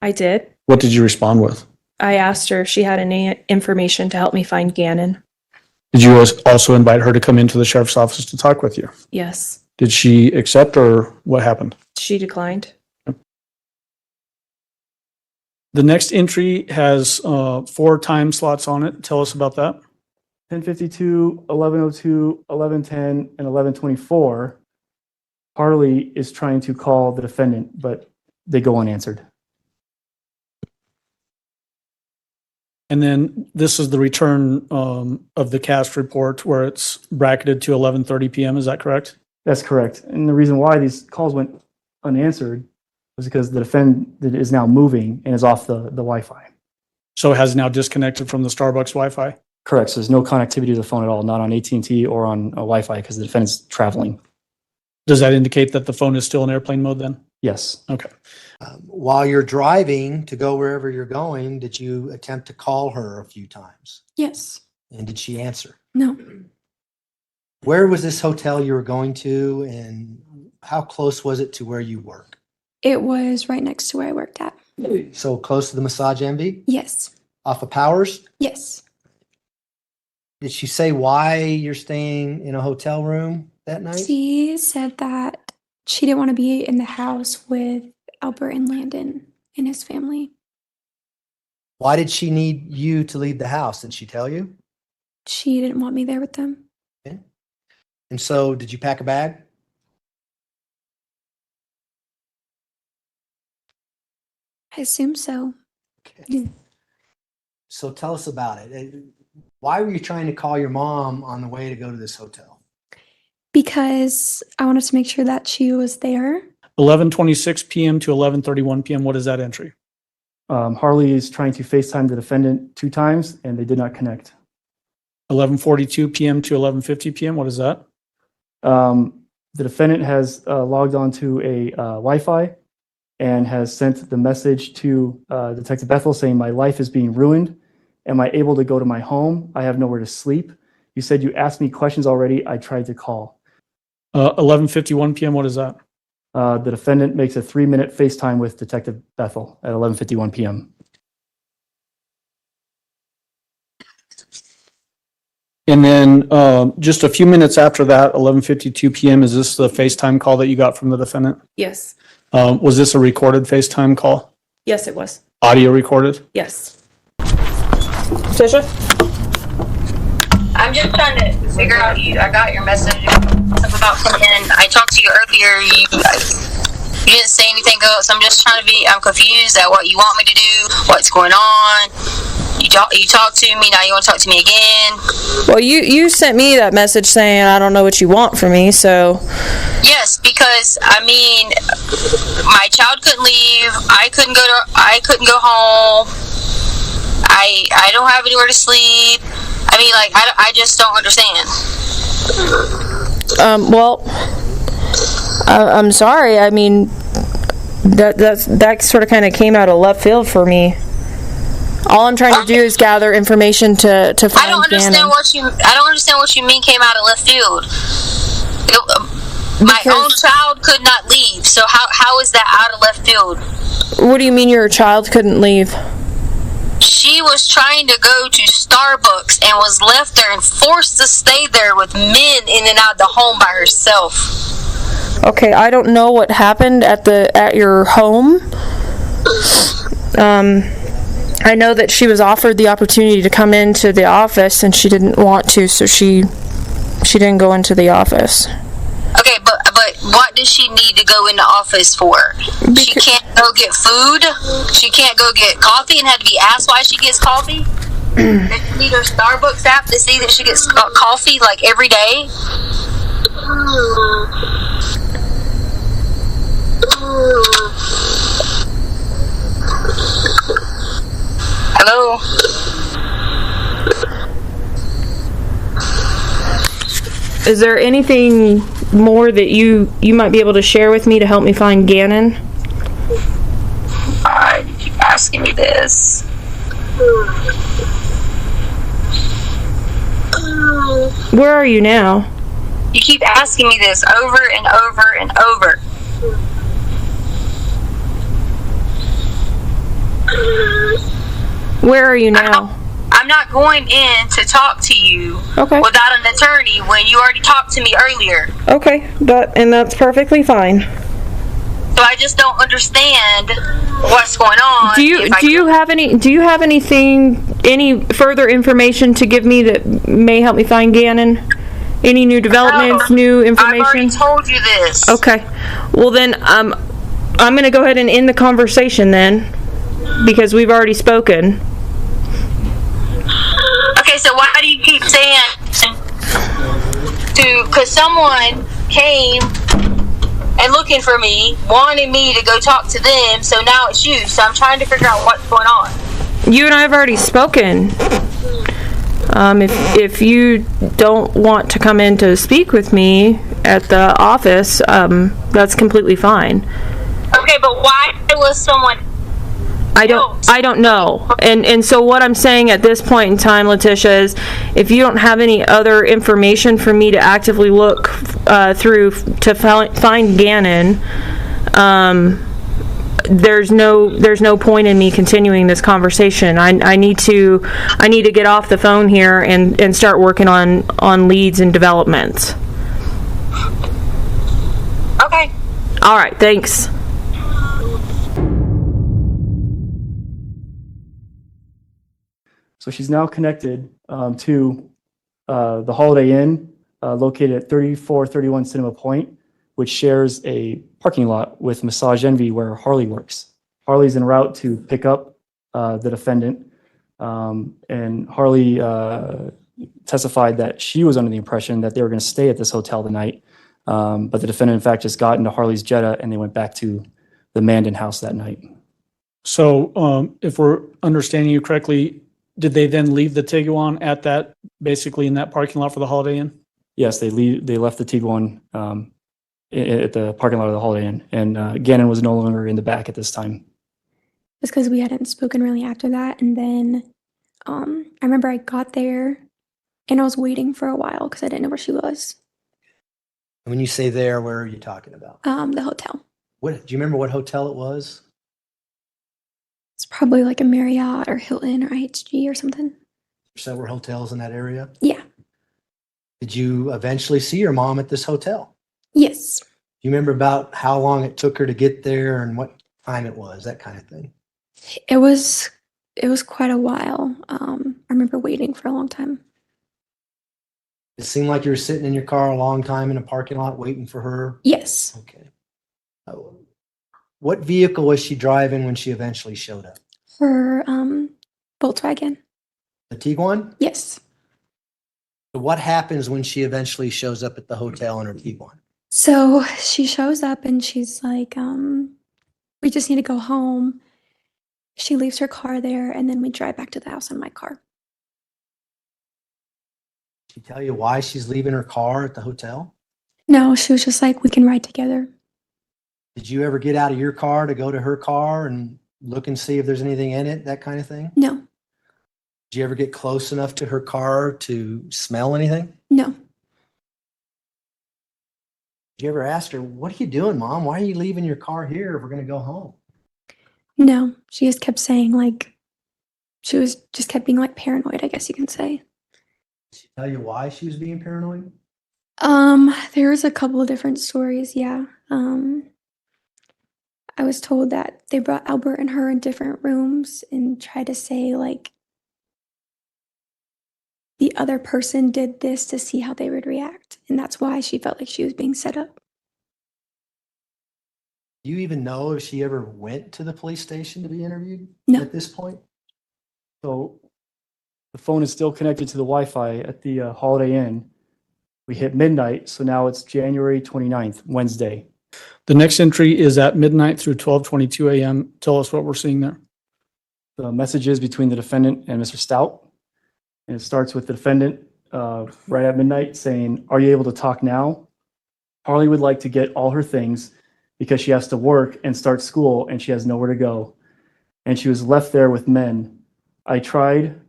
I did. What did you respond with? I asked her if she had any information to help me find Ganon. Did you also invite her to come into the sheriff's office to talk with you? Yes. Did she accept, or what happened? She declined. The next entry has 4 time slots on it. Tell us about that. 10:52, 11:02, 11:10, and 11:24. Harley is trying to call the defendant, but they go unanswered. And then this is the return of the cast report where it's bracketed to 11:30 p.m. Is that correct? That's correct. And the reason why these calls went unanswered was because the defendant is now moving and is off the Wi-Fi. So it has now disconnected from the Starbucks Wi-Fi? Correct. So there's no connectivity to the phone at all, not on AT&T or on Wi-Fi because the defendant's traveling. Does that indicate that the phone is still in airplane mode then? Yes. Okay. While you're driving to go wherever you're going, did you attempt to call her a few times? Yes. And did she answer? No. Where was this hotel you were going to, and how close was it to where you work? It was right next to where I worked at. So close to the Massage Envy? Yes. Off of Powers? Yes. Did she say why you're staying in a hotel room that night? She said that she didn't want to be in the house with Albert and Landon and his family. Why did she need you to leave the house? Did she tell you? She didn't want me there with them. Okay. And so did you pack a bag? I assume so. Okay. So tell us about it. Why were you trying to call your mom on the way to go to this hotel? Because I wanted to make sure that she was there. 11:26 p.m. to 11:31 p.m. What is that entry? Harley is trying to FaceTime the defendant 2 times and they did not connect. 11:42 p.m. to 11:50 p.m. What is that? The defendant has logged onto a Wi-Fi and has sent the message to Detective Bethel saying, "My life is being ruined. Am I able to go to my home? I have nowhere to sleep. You said you asked me questions already. I tried to call." 11:51 p.m. What is that? The defendant makes a 3-minute FaceTime with Detective Bethel at 11:51 p.m. And then just a few minutes after that, 11:52 p.m., is this the FaceTime call that you got from the defendant? Yes. Was this a recorded FaceTime call? Yes, it was. Audio recorded? Yes. Tisha? I'm just trying to figure out I got your message stuff about coming in. I talked to you earlier. You didn't say anything else. I'm just trying to I'm confused at what you want me to do, what's going on. You talked to me, now you want to talk to me again. Well, you sent me that message saying I don't know what you want from me, so. Yes, because my child couldn't leave. I couldn't go home. I don't have anywhere to sleep. I just don't understand. Well, I'm sorry. I mean, that sort of kind of came out of left field for me. All I'm trying to do is gather information to find I don't understand Ganon. I don't understand what you mean came out of left field. My own child could not leave. So how is that out of left field? What do you mean your child couldn't leave? She was trying to go to Starbucks and was left there and forced to stay there with men in and out of the home by herself. Okay, I don't know what happened at your home. I know that she was offered the opportunity to come into the office and she didn't want to, so she didn't go into the office. Okay, but what does she need to go in the office for? She can't go get food. She can't go get coffee and had to be asked why she gets coffee. Does she need her Starbucks app to see that she gets coffee like every day? Hello? Is there anything more that you might be able to share with me to help me find Ganon? You keep asking me this. Where are you now? You keep asking me this over and over and over. Where are you now? I'm not going in to talk to you Okay. without an attorney when you already talked to me earlier. Okay, that's perfectly fine. So I just don't understand what's going on. Do you have any further information to give me that may help me find Ganon? Any new developments, new information? I've already told you this. Okay. Well then, I'm going to go ahead and end the conversation then, because we've already spoken. Okay, so why do you keep saying because someone came and looking for me, wanted me to go talk to them, so now it's you. So I'm trying to figure out what's going on. You and I have already spoken. If you don't want to come in to speak with me at the office, that's completely fine. Okay, but why was someone I don't know. And so what I'm saying at this point in time, Letecia, is if you don't have any other information for me to actively look through to find Ganon, there's no point in me continuing this conversation. I need to get off the phone here and start working on leads and developments. Okay. All right, thanks. So she's now connected to the Holiday Inn located at 3431 Cinema Point, which shares a parking lot with Massage Envy where Harley works. Harley's en route to pick up the defendant, and Harley testified that she was under the impression that they were going to stay at this hotel the night, but the defendant in fact just got into Harley's Jetta and they went back to the Mandan house that night. So if we're understanding you correctly, did they then leave the Tiguan at that, basically in that parking lot for the Holiday Inn? Yes, they left the Tiguan at the parking lot of the Holiday Inn, and Ganon was no longer in the back at this time. Just because we hadn't spoken really after that, and then I remember I got there and I was waiting for a while because I didn't know where she was. When you say there, where are you talking about? The hotel. Do you remember what hotel it was? It's probably like a Marriott or Hilton or IHG or something. Several hotels in that area? Yeah. Did you eventually see your mom at this hotel? Yes. Do you remember about how long it took her to get there and what time it was, that kind of thing? It was quite a while. I remember waiting for a long time. It seemed like you were sitting in your car a long time in a parking lot waiting for her? Yes. Okay. What vehicle was she driving when she eventually showed up? Her Volkswagen. The Tiguan? Yes. So what happens when she eventually shows up at the hotel in her Tiguan? So she shows up and she's like, we just need to go home. She leaves her car there and then we drive back to the house in my car. Did she tell you why she's leaving her car at the hotel? No, she was just like, we can ride together. Did you ever get out of your car to go to her car and look and see if there's anything in it, that kind of thing? No. Did you ever get close enough to her car to smell anything? No. Did you ever ask her, what are you doing, Mom? Why are you leaving your car here if we're going to go home? No. She just kept saying she kept being like paranoid, I guess you can say. Did she tell you why she was being paranoid? There's a couple of different stories, yeah. I was told that they brought Albert and her in different rooms and tried to say the other person did this to see how they would react. And that's why she felt like she was being set up. Do you even know if she ever went to the police station to be interviewed No. at this point? So the phone is still connected to the Wi-Fi at the Holiday Inn. We hit midnight, so now it's January 29th, Wednesday. The next entry is at midnight through 12:22 a.m. Tell us what we're seeing there. The message is between the defendant and Mr. Stout. And it starts with the defendant right at midnight saying, "Are you able to talk now? Harley would like to get all her things because she has to work and start school and she has nowhere to go. And she was left there with men. I tried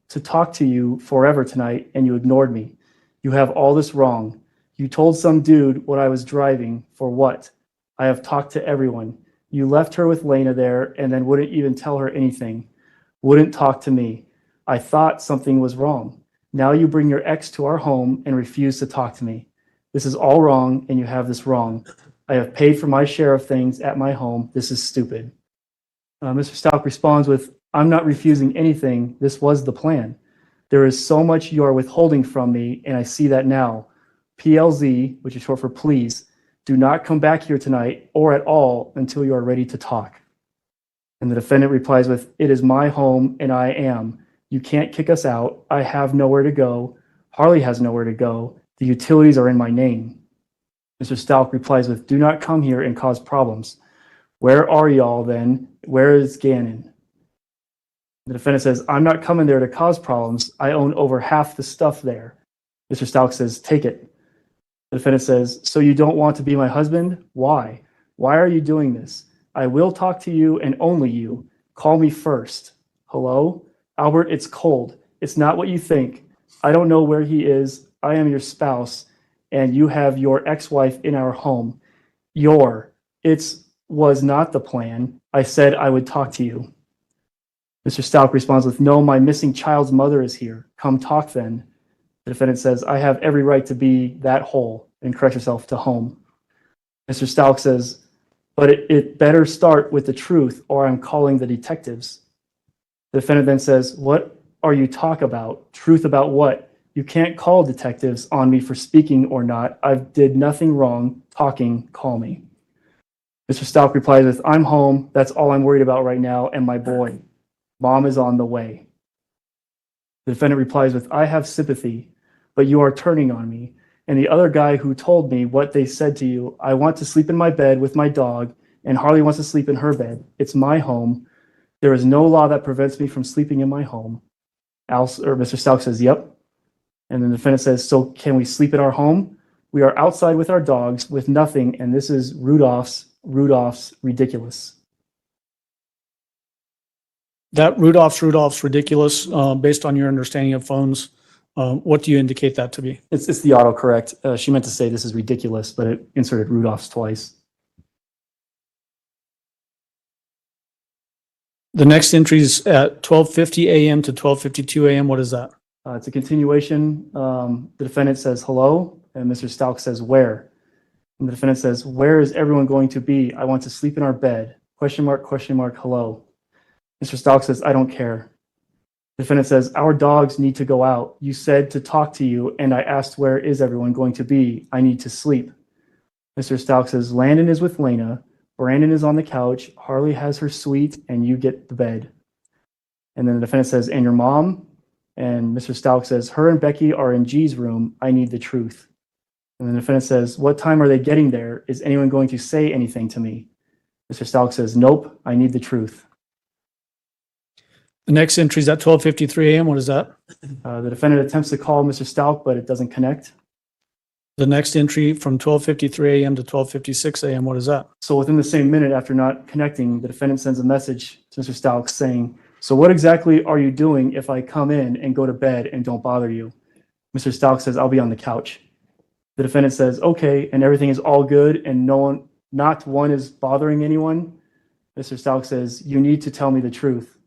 to talk to you forever tonight and you ignored me. You have all this wrong. You told some dude what I was driving for what? I have talked to everyone. You left her with Lena there and then wouldn't even tell her anything. Wouldn't talk to me. I thought something was wrong. Now you bring your ex to our home and refuse to talk to me. This is all wrong and you have this wrong. I have paid for my share of things at my home. This is stupid." Mr. Stauch responds with, "I'm not refusing anything. This was the plan. There is so much you are withholding from me, and I see that now. PLZ, which is short for please, do not come back here tonight or at all until you are ready to talk." And the defendant replies with, "It is my home and I am. You can't kick us out. I have nowhere to go. Harley has nowhere to go. The utilities are in my name." Mr. Stauch replies with, "Do not come here and cause problems. Where are y'all then? Where is Ganon?" The defendant says, "I'm not coming there to cause problems. I own over half the stuff there." Mr. Stauch says, "Take it." The defendant says, "So you don't want to be my husband? Why? Why are you doing this? I will talk to you and only you. Call me first. Hello? Albert, it's cold. It's not what you think. I don't know where he is. I am your spouse, and you have your ex-wife in our home. It was not the plan. I said I would talk to you." Mr. Stauch responds with, "No, my missing child's mother is here. Come talk then." The defendant says, "I have every right to be that whole," and corrects herself to home. Mr. Stauch says, "But it better start with the truth or I'm calling the detectives." The defendant then says, "What are you talking about? Truth about what? You can't call detectives on me for speaking or not. I did nothing wrong. Talking, call me." Mr. Stauch replies with, "I'm home. That's all I'm worried about right now, and my boy. Mom is on the way." The defendant replies with, "I have sympathy, but you are turning on me. And the other guy who told me what they said to you, I want to sleep in my bed with my dog, and Harley wants to sleep in her bed. It's my home. There is no law that prevents me from sleeping in my home." Mr. Stauch says, "Yep." And then the defendant says, "So can we sleep in our home? We are outside with our dogs with nothing, and this is Rudolph's ridiculous." That Rudolph's ridiculous, based on your understanding of phones. What do you indicate that to be? It's the autocorrect. She meant to say this is ridiculous, but it inserted Rudolph's twice. The next entry is at 12:50 a.m. to 12:52 a.m. What is that? It's a continuation. The defendant says hello, and Mr. Stauch says where. And the defendant says, "Where is everyone going to be? I want to sleep in our bed. Question mark, hello." Mr. Stauch says, "I don't care." The defendant says, "Our dogs need to go out. You said to talk to you, and I asked where is everyone going to be? I need to sleep." Mr. Stauch says, "Landon is with Lena. Brandon is on the couch. Harley has her suite, and you get the bed." And then the defendant says, "And your mom?" And Mr. Stauch says, "Her and Becky are in G's room. I need the truth." And the defendant says, "What time are they getting there? Is anyone going to say anything to me?" Mr. Stauch says, "Nope, I need the truth." The next entry is at 12:53 a.m. What is that? The defendant attempts to call Mr. Stauch, but it doesn't connect. The next entry from 12:53 a.m. to 12:56 a.m. What is that? So within the same minute after not connecting, the defendant sends a message to Mr. Stauch saying, "So what exactly are you doing if I come in and go to bed and don't bother you?" Mr. Stauch says, "I'll be on the couch." The defendant says, "Okay, and everything is all good and not one is bothering anyone?" Mr. Stauch says, "You need to tell me the truth."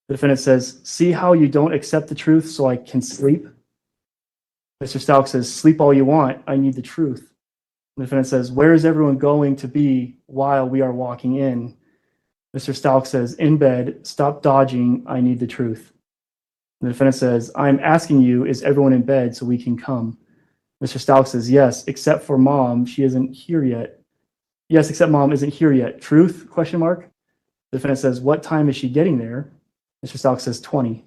The defendant says, "See how you don't accept the truth so I can sleep?" Mr. Stauch says, "Sleep all you want. I need the truth." The defendant says, "Where is everyone going to be while we are walking in?" Mr. Stauch says, "In bed. Stop dodging. I need the truth." The defendant says, "I'm asking you, is everyone in bed so we can come?" Mr. Stauch says, "Yes, except for mom. She isn't here yet." "Yes, except mom isn't here yet. Truth? Question mark. The defendant says, "What time is she getting there?" Mr. Stauch says 20.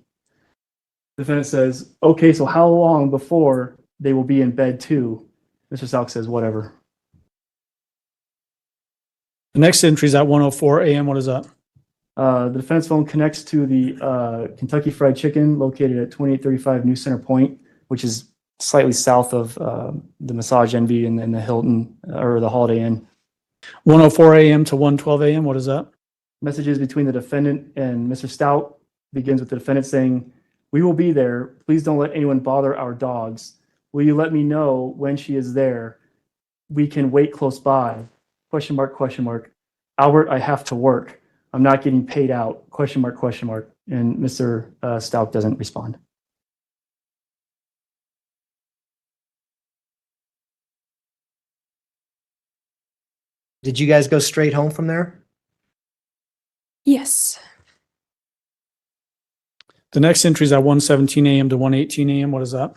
The defendant says, "Okay, so how long before they will be in bed too. Mr. Stauch says, whatever. The next entry is at 1:04 a.m. What is that? The defendant's phone connects to the Kentucky Fried Chicken located at 2835 New Center Point, which is slightly south of the Massage Envy and the Hilton or the Holiday Inn. 1:04 a.m. to 1:12 a.m. What is that? Messages between the defendant and Mr. Stauch begins with the defendant saying, "We will be there. Please don't let anyone bother our dogs. Will you let me know when she is there? We can wait close by. Question mark, question mark. Albert, I have to work. I'm not getting paid out. Question mark, question mark." And Mr. Stauch doesn't respond. Did you guys go straight home from there? Yes. The next entry is at 1:17 a.m. to 1:18 a.m. What is that?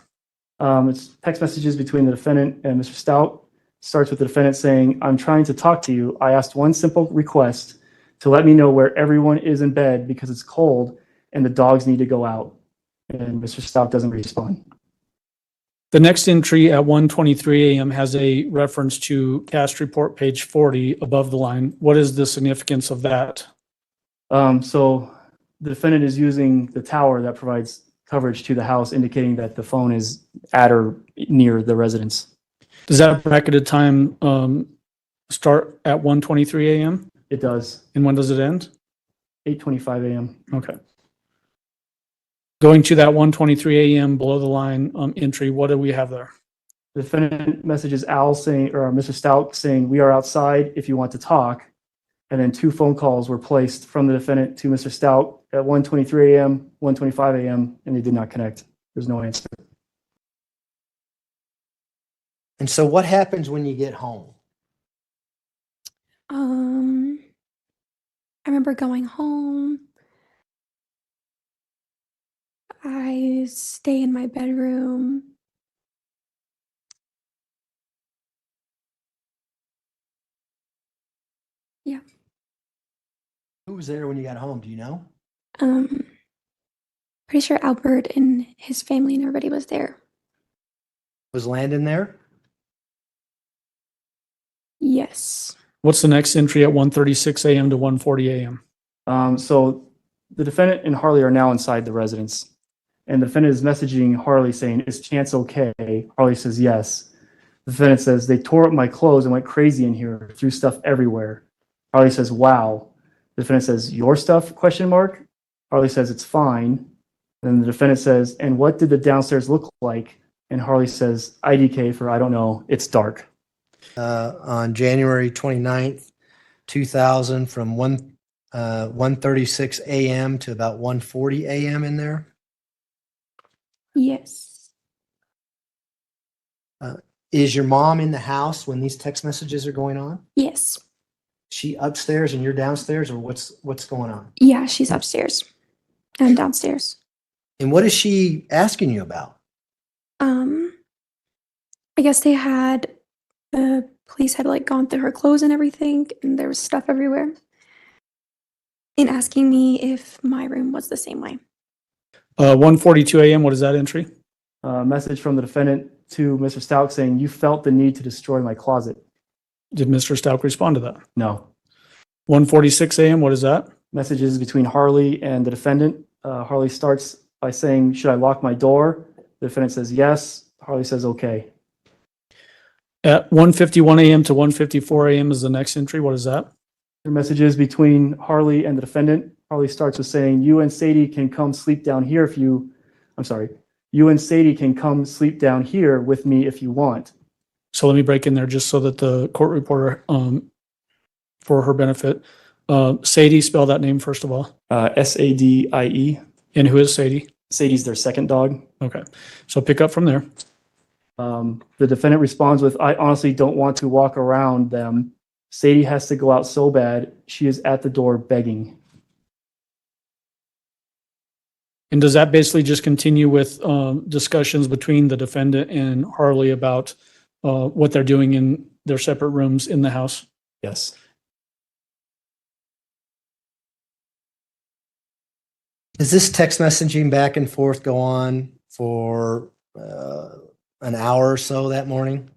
It's text messages between the defendant and Mr. Stauch. Starts with the defendant saying, "I'm trying to talk to you. I asked one simple request to let me know where everyone is in bed because it's cold and the dogs need to go out." And Mr. Stauch doesn't respond. The next entry at 1:23 a.m. has a reference to cast report page 40 above the line. What is the significance of that? So the defendant is using the tower that provides coverage to the house, indicating that the phone is at or near the residence. Does that bracketed time start at 1:23 a.m.? It does. And when does it end? 8:25 a.m. Okay. Going to that 1:23 a.m. below the line entry, what do we have there? The defendant messages Al saying, or Mr. Stauch saying, "We are outside if you want to talk." And then 2 phone calls were placed from the defendant to Mr. Stauch at 1:23 a.m., 1:25 a.m., and they did not connect. There's no answer. And so what happens when you get home? I remember going home. I stay in my bedroom. Yeah. Who was there when you got home? Do you know? Pretty sure Albert and his family and everybody was there. Was Landon there? Yes. What's the next entry at 1:36 a.m. to 1:40 a.m.? So the defendant and Harley are now inside the residence. And the defendant is messaging Harley saying, "Is Chance okay?" Harley says yes. The defendant says, "They tore up my clothes and went crazy in here, threw stuff everywhere." Harley says, "Wow." The defendant says, "Your stuff?" Question mark. Harley says, "It's fine." Then the defendant says, "And what did the downstairs look like?" And Harley says, "IDK for I don't know. It's dark." On January 29th, 2000, from 1:36 a.m. to about 1:40 a.m. in there. Yes. Is your mom in the house when these text messages are going on? Yes. She upstairs and you're downstairs, or what's going on? Yeah, she's upstairs. I'm downstairs. And what is she asking you about? I guess the police had like gone through her clothes and everything, and there was stuff everywhere. And asking me if my room was the same way. 1:42 a.m. What is that entry? Message from the defendant to Mr. Stauch saying, "You felt the need to destroy my closet." Did Mr. Stauch respond to that? No. 1:46 a.m. What is that? Messages between Harley and the defendant. Harley starts by saying, "Should I lock my door?" The defendant says yes. Harley says okay. At 1:51 a.m. to 1:54 a.m. is the next entry. What is that? The messages between Harley and the defendant. Harley starts with saying, "You and Sadie can come sleep down here if you," I'm sorry, "You and Sadie can come sleep down here with me if you want." So let me break in there just so that the court reporter, for her benefit, Sadie, spell that name first of all. Sadie. And who is Sadie? Sadie's their second dog. Okay. So pick up from there. The defendant responds with, "I honestly don't want to walk around them. Sadie has to go out so bad. She is at the door begging." And does that basically just continue with discussions between the defendant and Harley about what they're doing in their separate rooms in the house? Yes. Does this text messaging back and forth go on for an hour or so that morning?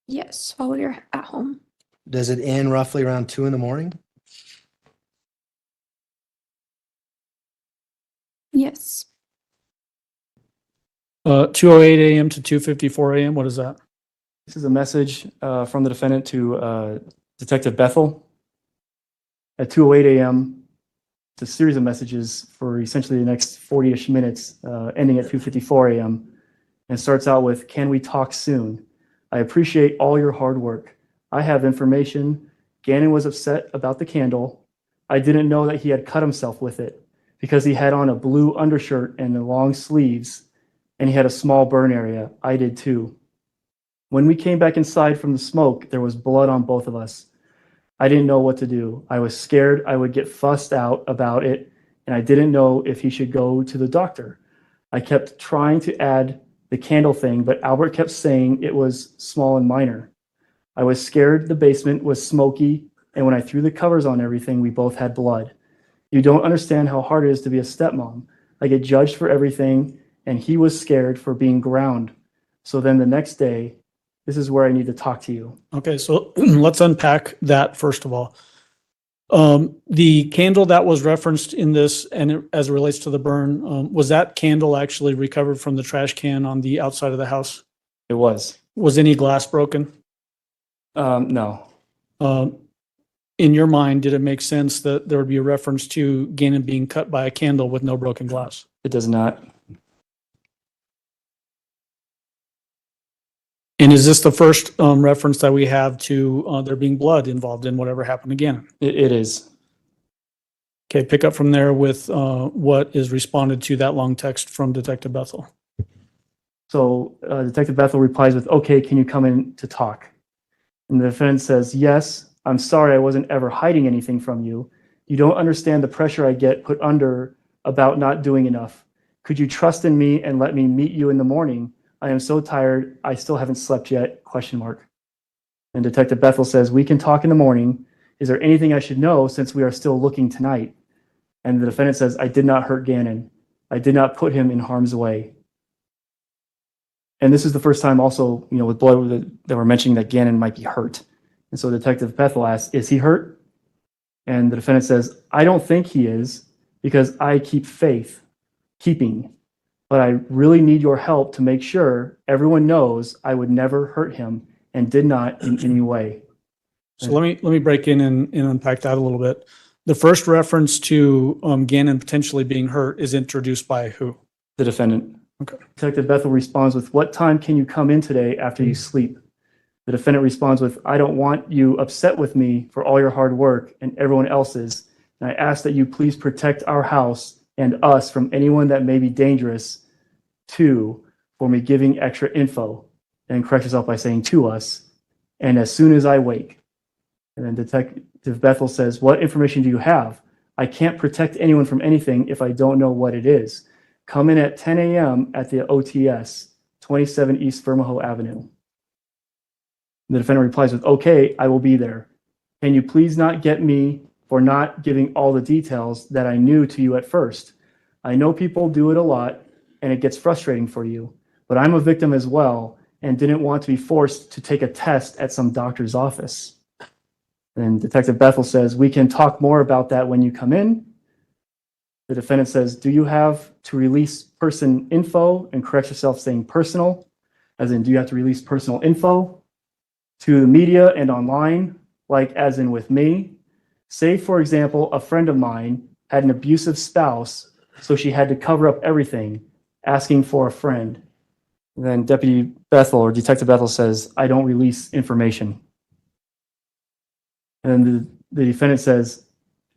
Yes, while we were at home. Does it end roughly around 2 in the morning? Yes. 2:08 a.m. to 2:54 a.m. What is that? This is a message from the defendant to Detective Bethel at 2:08 a.m. It's a series of messages for essentially the next 40-ish minutes, ending at 2:54 a.m. And it starts out with, "Can we talk soon? I appreciate all your hard work. I have information. Ganon was upset about the candle. I didn't know that he had cut himself with it because he had on a blue undershirt and the long sleeves, and he had a small burn area. I did too. When we came back inside from the smoke, there was blood on both of us. I didn't know what to do. I was scared I would get fussed out about it, and I didn't know if he should go to the doctor. I kept trying to add the candle thing, but Albert kept saying it was small and minor. I was scared the basement was smoky, and when I threw the covers on everything, we both had blood. You don't understand how hard it is to be a stepmom. I get judged for everything, and he was scared for being ground. So then the next day, this is where I need to talk to you." Okay, so let's unpack that first of all. The candle that was referenced in this, and as it relates to the burn, was that candle actually recovered from the trash can on the outside of the house? It was. Was any glass broken? No. In your mind, did it make sense that there would be a reference to Ganon being cut by a candle with no broken glass? It does not. And is this the first reference that we have to there being blood involved in whatever happened to Ganon? It is. Okay, pick up from there with what is responded to that long text from Detective Bethel. So Detective Bethel replies with, "Okay, can you come in to talk?" And the defendant says, "Yes, I'm sorry I wasn't ever hiding anything from you. You don't understand the pressure I get put under about not doing enough. Could you trust in me and let me meet you in the morning? I am so tired, I still haven't slept yet, question mark." And Detective Bethel says, "We can talk in the morning. Is there anything I should know since we are still looking tonight?" And the defendant says, "I did not hurt Ganon. I did not put him in harm's way." And this is the first time also, with blood that we're mentioning that Ganon might be hurt. And so Detective Bethel asks, "Is he hurt?" And the defendant says, "I don't think he is because I keep faith, keeping. But I really need your help to make sure everyone knows I would never hurt him and did not in any way." So let me break in and unpack that a little bit. The first reference to Ganon potentially being hurt is introduced by who? The defendant. Okay. Detective Bethel responds with, "What time can you come in today after you sleep?" The defendant responds with, "I don't want you upset with me for all your hard work and everyone else's, and I ask that you please protect our house and us from anyone that may be dangerous to for me giving extra info," and corrects herself by saying "to us, and as soon as I wake." And then Detective Bethel says, "What information do you have? I can't protect anyone from anything if I don't know what it is. Come in at 10 a.m. at the OTS, 27 East Vermajo Avenue." The defendant replies with, "Okay, I will be there. Can you please not get me for not giving all the details that I knew to you at first? I know people do it a lot and it gets frustrating for you, but I'm a victim as well and didn't want to be forced to take a test at some doctor's office." And Detective Bethel says, "We can talk more about that when you come in." The defendant says, "Do you have to release person info?" and corrects herself saying personal, as in, do you have to release personal info to the media and online, like as in with me? Say, for example, a friend of mine had an abusive spouse, so she had to cover up everything, asking for a friend. And then Deputy Bethel or Detective Bethel says, "I don't release information." And the defendant says,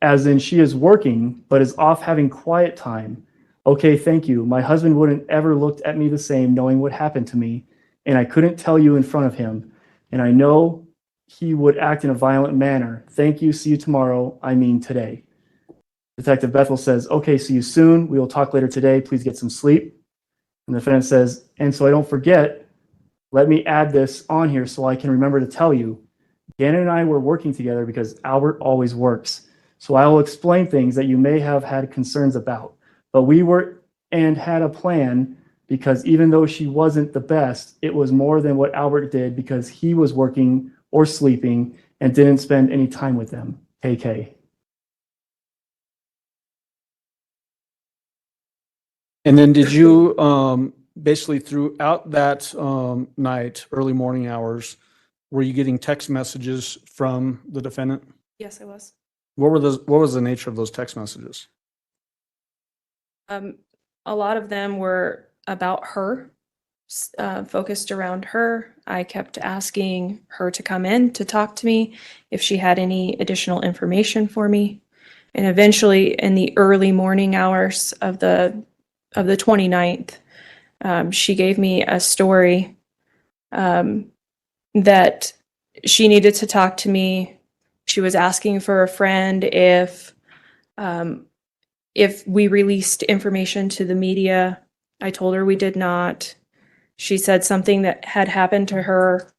"As in she is working, but is off having quiet time. Okay, thank you. My husband wouldn't ever looked at me the same knowing what happened to me, and I couldn't tell you in front of him. And I know he would act in a violent manner. Thank you. See you tomorrow. I mean today." Detective Bethel says, "Okay, see you soon. We will talk later today. Please get some sleep." And the defendant says, "And so I don't forget, let me add this on here so I can remember to tell you. Ganon and I were working together because Albert always works. So I will explain things that you may have had concerns about. But we were and had a plan because even though she wasn't the best, it was more than what Albert did because he was working or sleeping and didn't spend any time with them. KK. And then did you, basically throughout that, night, early morning hours, were you getting text messages from the defendant? Yes, I was. What was the nature of those text messages? A lot of them were about her, focused around her. I kept asking her to come in to talk to me if she had any additional information for me. And eventually, in the early morning hours of the 29th, she gave me a story that she needed to talk to me. She was asking for a friend if we released information to the media. I told her we did not. She said something that had happened to her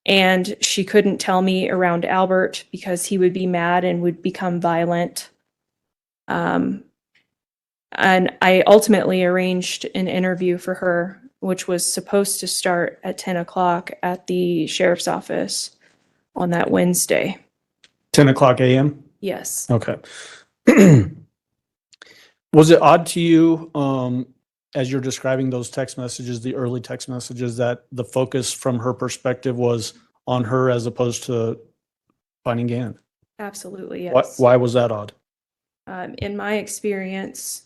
and she couldn't tell me around Albert because he would be mad and would become violent. And I ultimately arranged an interview for her, which was supposed to start at 10 o'clock at the sheriff's office on that Wednesday. 10 o'clock a.m.? Yes. Okay. Was it odd to you, as you're describing those text messages, the early text messages, that the focus from her perspective was on her as opposed to finding Ganon? Absolutely, yes. Why was that odd? In my experience,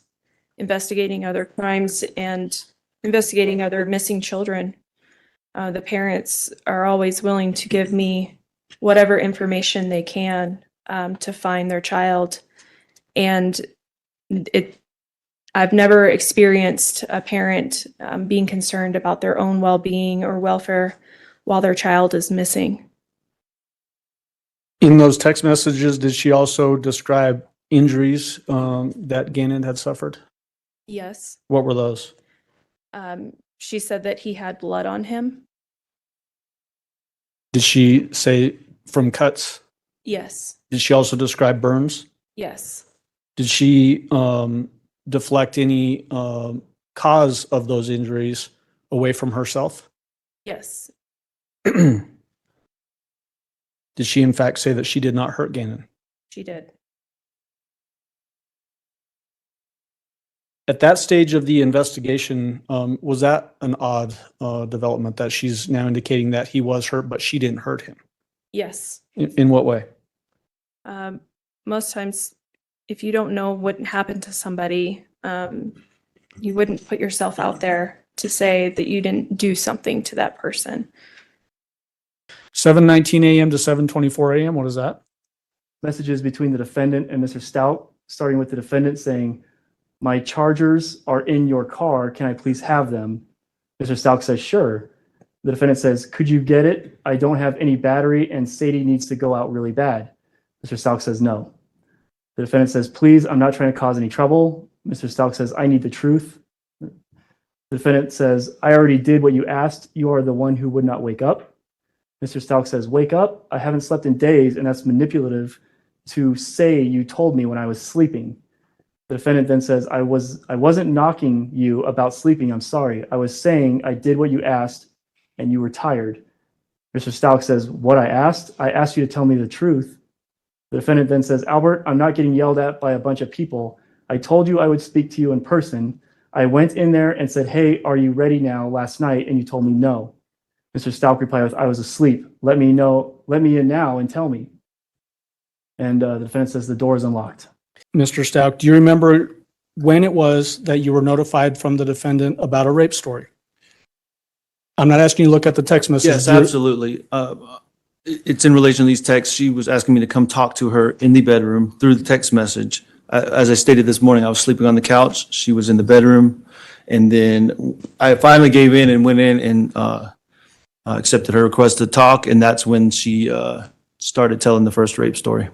investigating other crimes and investigating other missing children, the parents are always willing to give me whatever information they can to find their child. And I've never experienced a parent being concerned about their own well-being or welfare while their child is missing. In those text messages, did she also describe injuries that Ganon had suffered? Yes. What were those? She said that he had blood on him. Did she say from cuts? Yes. Did she also describe burns? Yes. Did she deflect any cause of those injuries away from herself? Yes. Did she in fact say that she did not hurt Ganon? She did. At that stage of the investigation, was that an odd development that she's now indicating that he was hurt, but she didn't hurt him? Yes. In what way? Most times, if you don't know what happened to somebody, you wouldn't put yourself out there to say that you didn't do something to that person. 7:19 a.m. to 7:24 a.m. What is that? Messages between the defendant and Mr. Stout, starting with the defendant saying, "My chargers are in your car. Can I please have them?" Mr. Stout says, "Sure." The defendant says, "Could you get it? I don't have any battery and Sadie needs to go out really bad." Mr. Stout says, "No." The defendant says, "Please, I'm not trying to cause any trouble." Mr. Stout says, "I need the truth." The defendant says, "I already did what you asked. You are the one who would not wake up." Mr. Stout says, "Wake up? I haven't slept in days, and that's manipulative to say you told me when I was sleeping." The defendant then says, I wasn't knocking you about sleeping. I'm sorry. I was saying I did what you asked and you were tired." Mr. Stout says, "What I asked you to tell me the truth." The defendant then says, "Albert, I'm not getting yelled at by a bunch of people. I told you I would speak to you in person. I went in there and said, 'Hey, are you ready now?' last night, and you told me no." Mr. Stout replied with, "I was asleep. Let me in now and tell me." And the defendant says, "The door is unlocked." Mr. Stout, do you remember when it was that you were notified from the defendant about a rape story? I'm not asking you to look at the text messages. Yes, absolutely. It's in relation to these texts. She was asking me to come talk to her in the bedroom through the text message. As I stated this morning, I was sleeping on the couch. She was in the bedroom. And then I finally gave in and went in and accepted her request to talk. And that's when she started telling the first rape story.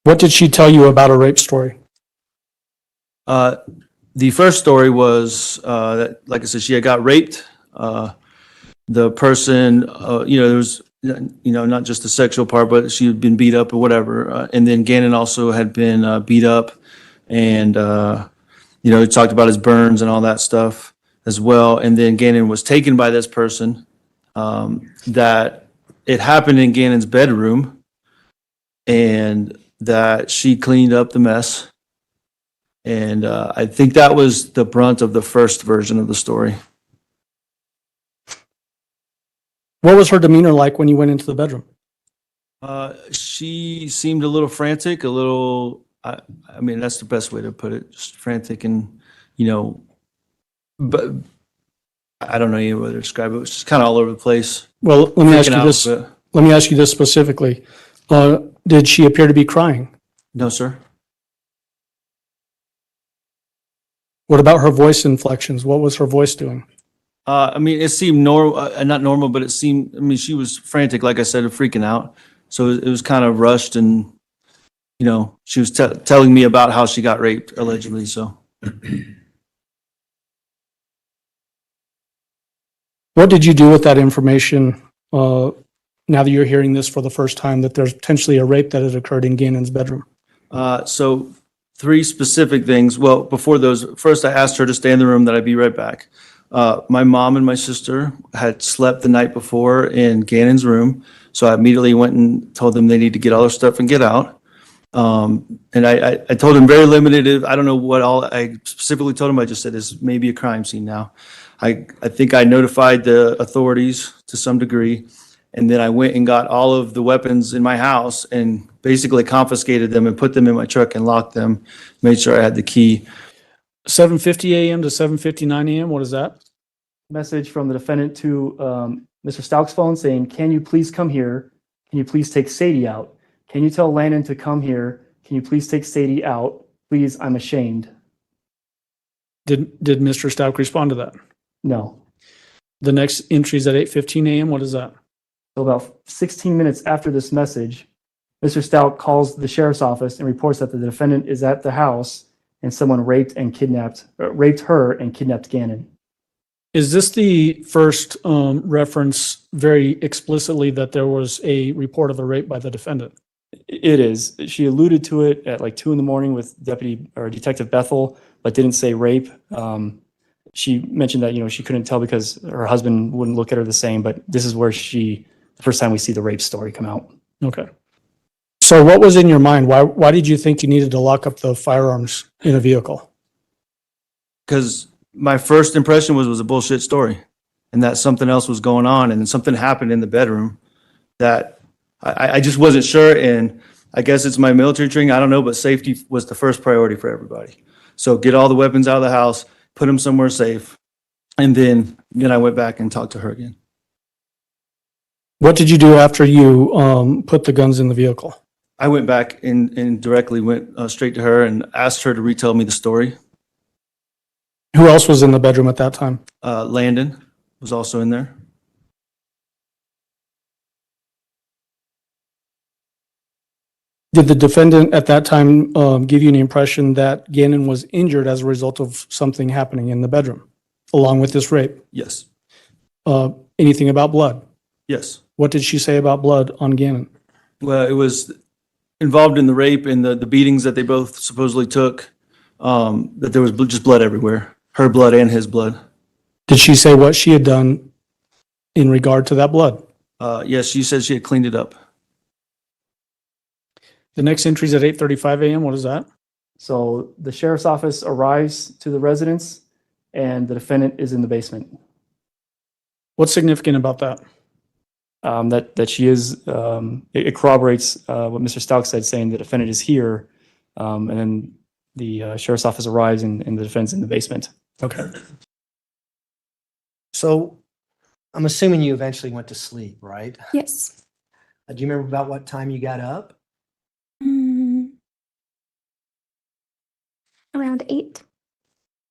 What did she tell you about a rape story? The first story was that, like I said, she had got raped. The person, there was, not just the sexual part, but she had been beat up or whatever. And then Ganon also had been beat up, and he talked about his burns and all that stuff as well. And then Ganon was taken by this person, that it happened in Ganon's bedroom and that she cleaned up the mess. And I think that was the brunt of the first version of the story. What was her demeanor like when you went into the bedroom? She seemed a little frantic, I mean, that's the best way to put it, just frantic and, but I don't know even whether to describe it. It was just kind of all over the place. Well, let me ask Freaking you out this. a bit. Let me ask you this specifically. Did she appear to be crying? No, sir. What about her voice inflections? What was her voice doing? I mean, it seemed normal, not normal, but it seemed, I mean, she was frantic, like I said, freaking out. So it was kind of rushed and, she was telling me about how she got raped, allegedly, so. What did you do with that information now that you're hearing this for the first time, that there's potentially a rape that had occurred in Ganon's bedroom? So 3 specific things. Well, before those, first I asked her to stay in the room, that I'd be right back. My mom and my sister had slept the night before in Ganon's room, so I immediately went and told them they need to get all their stuff and get out. And I told them very limited. I don't know what all I specifically told them. I just said it's maybe a crime scene now. I think I notified the authorities to some degree, and then I went and got all of the weapons in my house and basically confiscated them and put them in my truck and locked them, made sure I had the key. 7:50 a.m. to 7:59 a.m. What is that? Message from the defendant to Mr. Stauch's phone saying, "Can you please come here? Can you please take Sadie out? Can you tell Landon to come here? Can you please take Sadie out? Please, I'm ashamed." Did Mr. Stauch respond to that? No. The next entry is at 8:15 a.m. What is that? So about 16 minutes after this message, Mr. Stauch calls the sheriff's office and reports that the defendant is at the house and someone raped her and kidnapped Ganon. Is this the first reference very explicitly that there was a report of a rape by the defendant? It is. She alluded to it at like 2 a.m. with Detective Bethel, but didn't say rape. She mentioned that, she couldn't tell because her husband wouldn't look at her the same, but this is where the first time we see the rape story come out. Okay. So what was in your mind? Why did you think you needed to lock up the firearms in a vehicle? Because my first impression was a bullshit story, and that something else was going on, and something happened in the bedroom that I just wasn't sure. And I guess it's my military training, I don't know, but safety was the first priority for everybody. So get all the weapons out of the house, put them somewhere safe, and then I went back and talked to her again. What did you do after you put the guns in the vehicle? I went back and directly went straight to her and asked her to retell me the story. Who else was in the bedroom at that time? Landon was also in there. Did the defendant at that time give you an impression that Ganon was injured as a result of something happening in the bedroom, along with this rape? Yes. Anything about blood? Yes. What did she say about blood on Ganon? Well, it was involved in the rape and the beatings that they both supposedly took, that there was just blood everywhere, her blood and his blood. Did she say what she had done in regard to that blood? Yes, she said she had cleaned it up. The next entry is at 8:35 a.m. What is that? So the sheriff's office arrives to the residence and the defendant is in the basement. What's significant about that? That she is, it corroborates what Mr. Stauch said, saying the defendant is here, and then the sheriff's office arrives and the defendant's in the basement. Okay. So I'm assuming you eventually went to sleep, right? Yes. Do you remember about what time you got up? Around 8.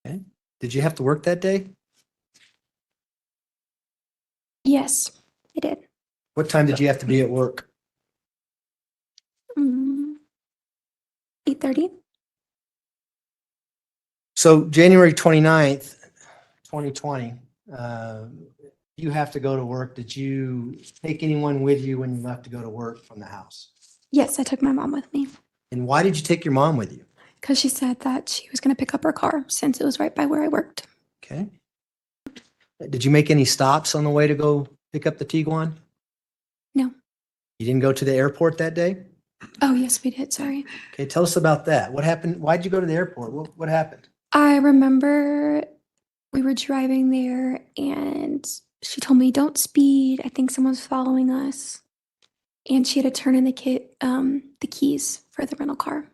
Okay. Did you have to work that day? Yes, I did. What time did you have to be at work? 8:30. So January 29th, 2020, you have to go to work. Did you take anyone with you when you left to go to work from the house? Yes, I took my mom with me. And why did you take your mom with you? because she said that she was going to pick up her car since it was right by where I worked. Okay. Did you make any stops on the way to go pick up the Tiguan? No. You didn't go to the airport that day? Oh, yes, we did. Sorry. Okay, tell us about that. What happened? Why'd you go to the airport? What happened? I remember we were driving there and she told me, don't speed. I think someone's following us. And she had to turn in the keys for the rental car.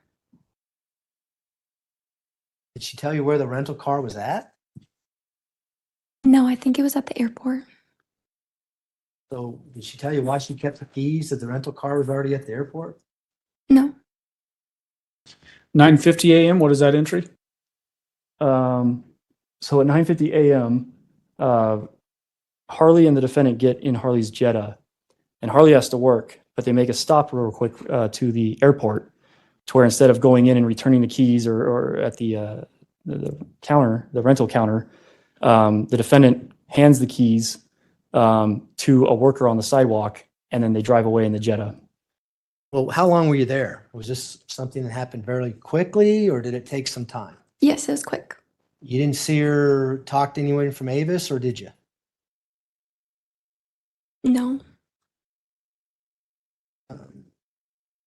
Did she tell you where the rental car was at? No, I think it was at the airport. So did she tell you why she kept the keys if the rental car was already at the airport? No. 9:50 a.m., what is that entry? So at 9:50 a.m., Harley and the defendant get in Harley's Jetta, and Harley has to work, but they make a stop real quick to the airport, to where instead of going in and returning the keys or at the counter, the rental counter, the defendant hands the keys to a worker on the sidewalk, and then they drive away in the Jetta. Well, how long were you there? Was this something that happened very quickly, or did it take some time? Yes, it was quick. You didn't see her talk to anyone from Avis, or did you? No.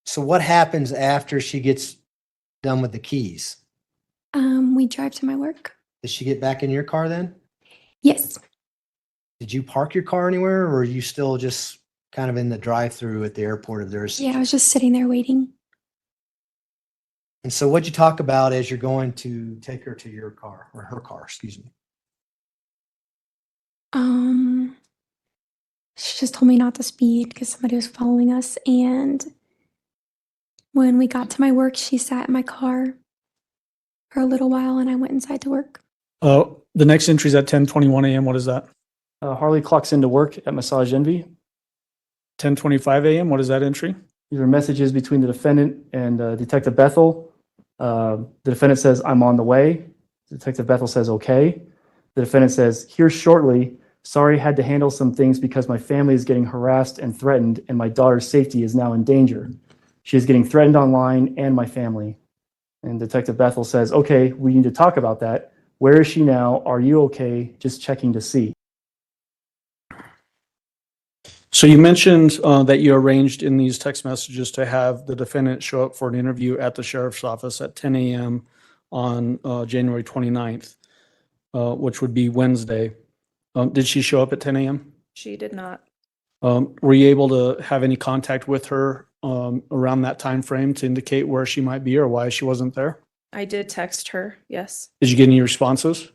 So what happens after she gets done with the keys? We drive to my work. Did she get back in your car then? Yes. Did you park your car anywhere, or are you still just kind of in the drive-through at the airport of theirs? Yeah, I was just sitting there waiting. And so what'd you talk about as you're going to take her to your car, or her car, excuse me? She just told me not to speed because somebody was following us. And when we got to my work, she sat in my car for a little while and I went inside to work. The next entry is at 10:21 a.m., what is that? Harley clocks into work at Massage Envy. 10:25 a.m., what is that entry? These are messages between the defendant and Detective Bethel. The defendant says, I'm on the way. Detective Bethel says, okay. The defendant says, here shortly. Sorry, had to handle some things because my family is getting harassed and threatened, and my daughter's safety is now in danger. She is getting threatened online and my family. And Detective Bethel says, okay, we need to talk about that. Where is she now? Are you okay? Just checking to see. So you mentioned that you arranged in these text messages to have the defendant show up for an interview at the sheriff's office at 10 a.m. on January 29th, which would be Wednesday. Did she show up at 10 a.m.? She did not. Were you able to have any contact with her around that time frame to indicate where she might be or why she wasn't there? I did text her, yes. Did you get any responses?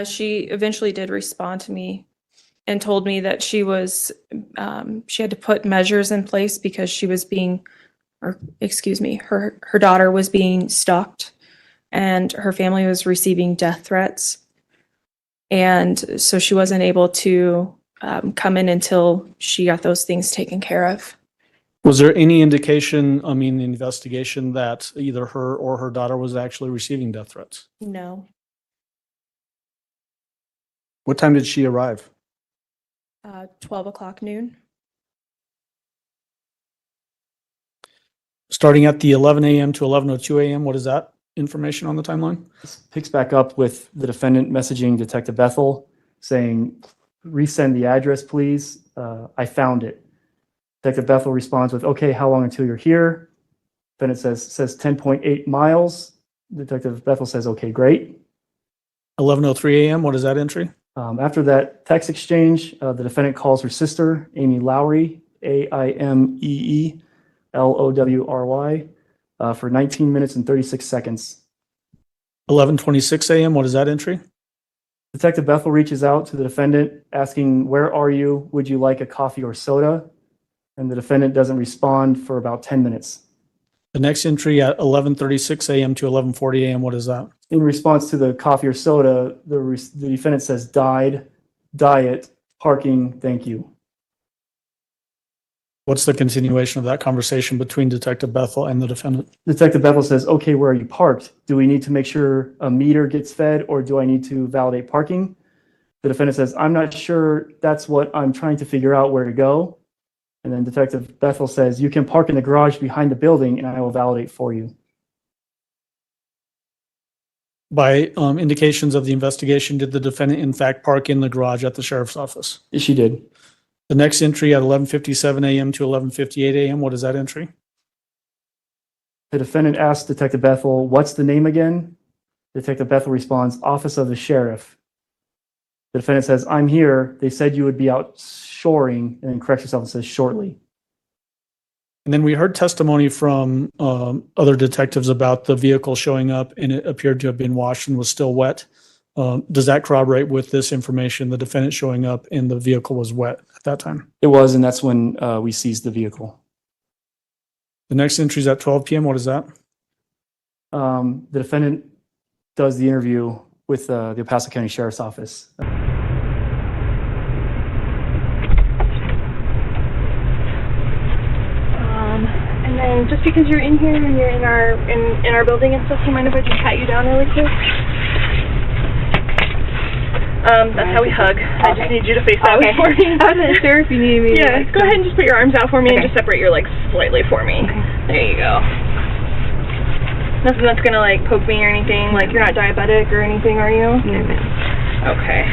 She eventually did respond to me and told me that she had to put measures in place because she was her daughter was being stalked and her family was receiving death threats. And so she wasn't able to come in until she got those things taken care of. Was there any indication, the investigation, that either her or her daughter was actually receiving death threats? No. What time did she arrive? 12 o'clock noon. Starting at the 11 a.m. to 11:02 a.m., what is that information on the timeline? This picks back up with the defendant messaging Detective Bethel saying, resend the address, please. I found it. Detective Bethel responds with, okay, how long until you're here? Defendant says 10.8 miles. Detective Bethel says, okay, great. 11:03 a.m., what is that entry? After that text exchange, the defendant calls her sister, Amy Lowry, AIMEE LOWRY, for 19 minutes and 36 seconds. 11:26 a.m., what is that entry? Detective Bethel reaches out to the defendant asking, where are you? Would you like a coffee or soda? And the defendant doesn't respond for about 10 minutes. The next entry at 11:36 a.m. to 11:40 a.m., what is that? In response to the coffee or soda, the defendant says, died, diet, parking, thank you. What's the continuation of that conversation between Detective Bethel and the defendant? Detective Bethel says, okay, where are you parked? Do we need to make sure a meter gets fed or do I need to validate parking? The defendant says, I'm not sure. That's what I'm trying to figure out where to go. And then Detective Bethel says, you can park in the garage behind the building and I will validate for you. By indications of the investigation, did the defendant in fact park in the garage at the sheriff's office? She did. The next entry at 11:57 a.m. to 11:58 a.m., what is that entry? The defendant asked Detective Bethel, "What's the name again?" Detective Bethel responds, "Office of the Sheriff." The defendant says, "I'm here. They said you would be out shoring," and then corrects herself and says, "shortly." And then we heard testimony from other detectives about the vehicle showing up and it appeared to have been washed and was still wet. Does that corroborate with this information, the defendant showing up and the vehicle was wet at that time? It was, and that's when we seized the vehicle. The next entry is at 12 p.m. What is that? The defendant does the interview with the El Paso County Sheriff's Office. And then just because you're in here and you're in our building and stuff, do you mind if I just pat you down really quick? That's how we hug. I just need you to face that way for me. I wasn't sure if you needed me. Yeah, go ahead and just put your arms out for me and just separate your legs slightly for me. There you go. Nothing that's gonna like poke me or anything. Like you're not diabetic or anything, are you? No, ma'am. Okay.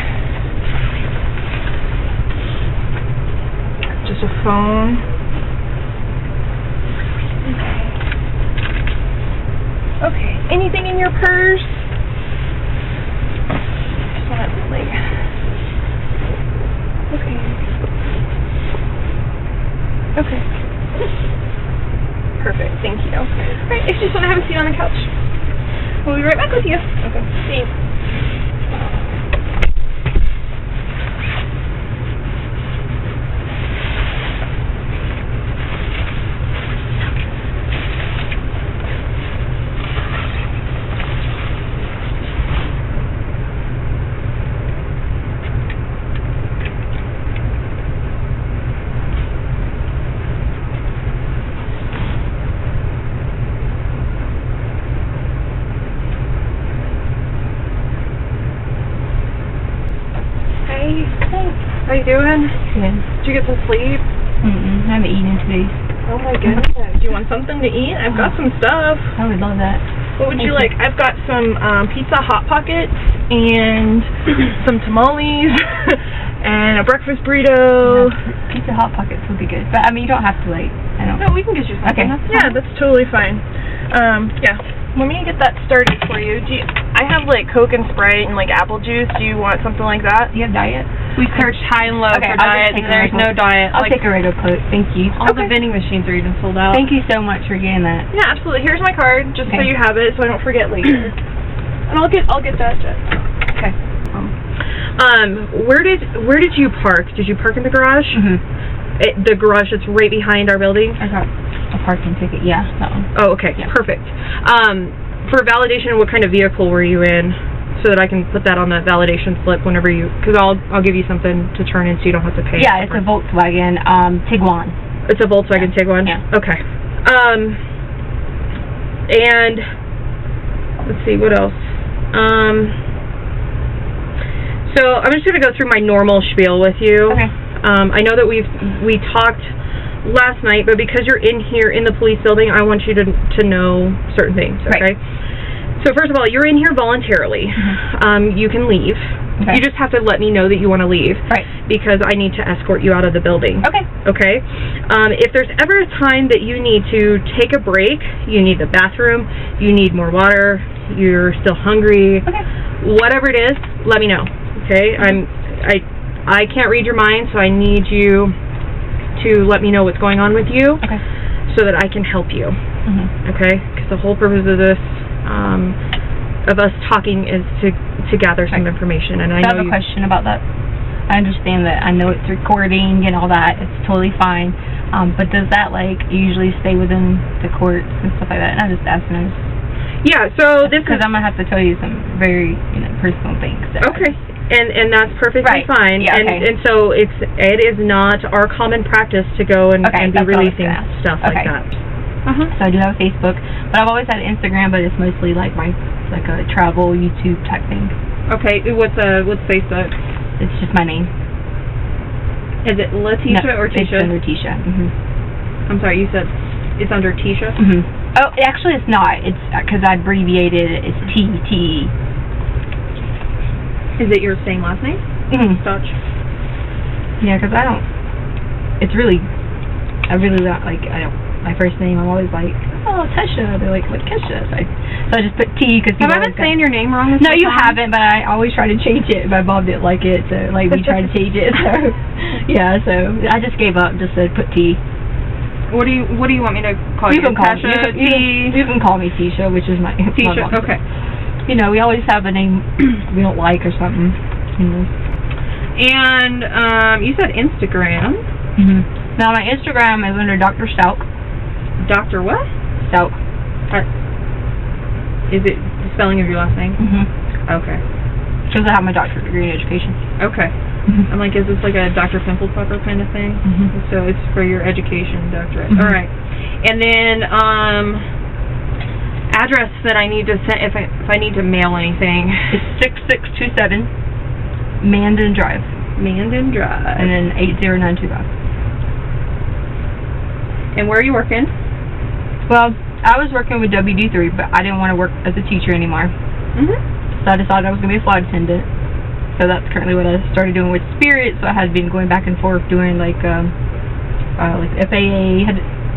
Just a phone. Okay. Anything in your purse? Just want to like. Okay. Okay. Perfect. Thank you. Alright, if you just want to have a seat on the couch, we'll be right back with you. Okay. See you. How you doing? Good. Did you get some sleep? I haven't eaten today. Oh my goodness. Do you want something to eat? I've got some stuff. I would love that. What would you like? I've got some pizza Hot Pockets and some tamales and a breakfast burrito. Pizza Hot Pockets would be good. But I mean, you don't have to like, I don't. No, we can get you something. Okay. Yeah, that's totally fine. Yeah. Let me get that started for you. I have like Coke and Sprite and like apple juice. Do you want something like that? Do you have diet? We searched high and low for diet, and there's no diet. I'll take a regular Coke. Thank you. All the vending machines are even sold out. Thank you so much for getting that. Yeah, absolutely. Here's my card, just so you have it, so I don't forget later. And I'll get that, Jen. Okay. Where did you park? Did you park in the garage? Mm-hmm. The garage that's right behind our building? I got a parking ticket. Yeah, that one. Oh, okay. Yeah. Perfect. For validation, what kind of vehicle were you in? So that I can put that on the validation slip whenever because I'll give you something to turn in so you don't have to pay. Yeah, it's a Volkswagen Tiguan. It's a Volkswagen Tiguan? Yeah. Okay. And let's see, what else? So I'm just going to go through my normal spiel with you. Okay. I know that we talked last night, but because you're in here in the police building, I want you to know certain things, okay? Right. So first of all, you're in here voluntarily. You can leave. Okay. You just have to let me know that you want to leave. Right. Because I need to escort you out of the building. Okay. Okay? If there's ever a time that you need to take a break, you need the bathroom, you need more water, you're still hungry, whatever it is, let me know. Okay? I can't read your mind, so I need you to let me know what's going on with you, so that I can help you. Okay? Because the whole purpose of this, of us talking, is to gather some information. And I have a question about that. I understand that. I know it's recording and all that. It's totally fine. But does that like usually stay within the courts and stuff like that? And I'm just asking. Yeah. So this because I'm gonna have to tell you some very personal things. So. Okay. And that's perfectly fine. Yeah, and so it is not our common practice to go and be releasing stuff like that. So I do have a Facebook, but I've always had Instagram, but it's mostly like a travel YouTube type thing. Okay, what's Facebook? It's just my name. Is it Letecia or Tisha? It's under Tisha. I'm sorry, you said it's under Tisha? Oh, actually it's not. It's because I abbreviated it. It's TT. Is it your same last name? Stauch. Yeah, because I really don't, like, my first name, I'm always like, oh, Tesha. They're like, what Kesha? So I just put T because Have I been saying your name wrong this No, whole you time? haven't, but I always try to change it. My mom didn't like it, so, like, we tried to change it. So, yeah, so I just gave up, just said put T. What do you want me to call you? You can call Tasha, you can call me Tisha, which is my Tisha, mom's okay. name. You know, we always have a name we don't like or something. You know. And you said Instagram. Now my Instagram is under Dr. Stauch. Dr. what? Stauch. Is it the spelling of your last name? Okay. Because I have my doctorate degree in education. Okay. I'm like, is this like a Dr. Pimple Popper kind of thing? So it's for your education doctorate. All right. And then address that I need to send if I need to mail anything. It's 6627 Mandan Drive. Mandan Drive. And then 80925. And where are you working? Well, I was working with WD3, but I didn't want to work as a teacher anymore. So I decided I was going to be a flight attendant. So that's currently what I started doing with Spirit. So I had been going back and forth doing like FAA.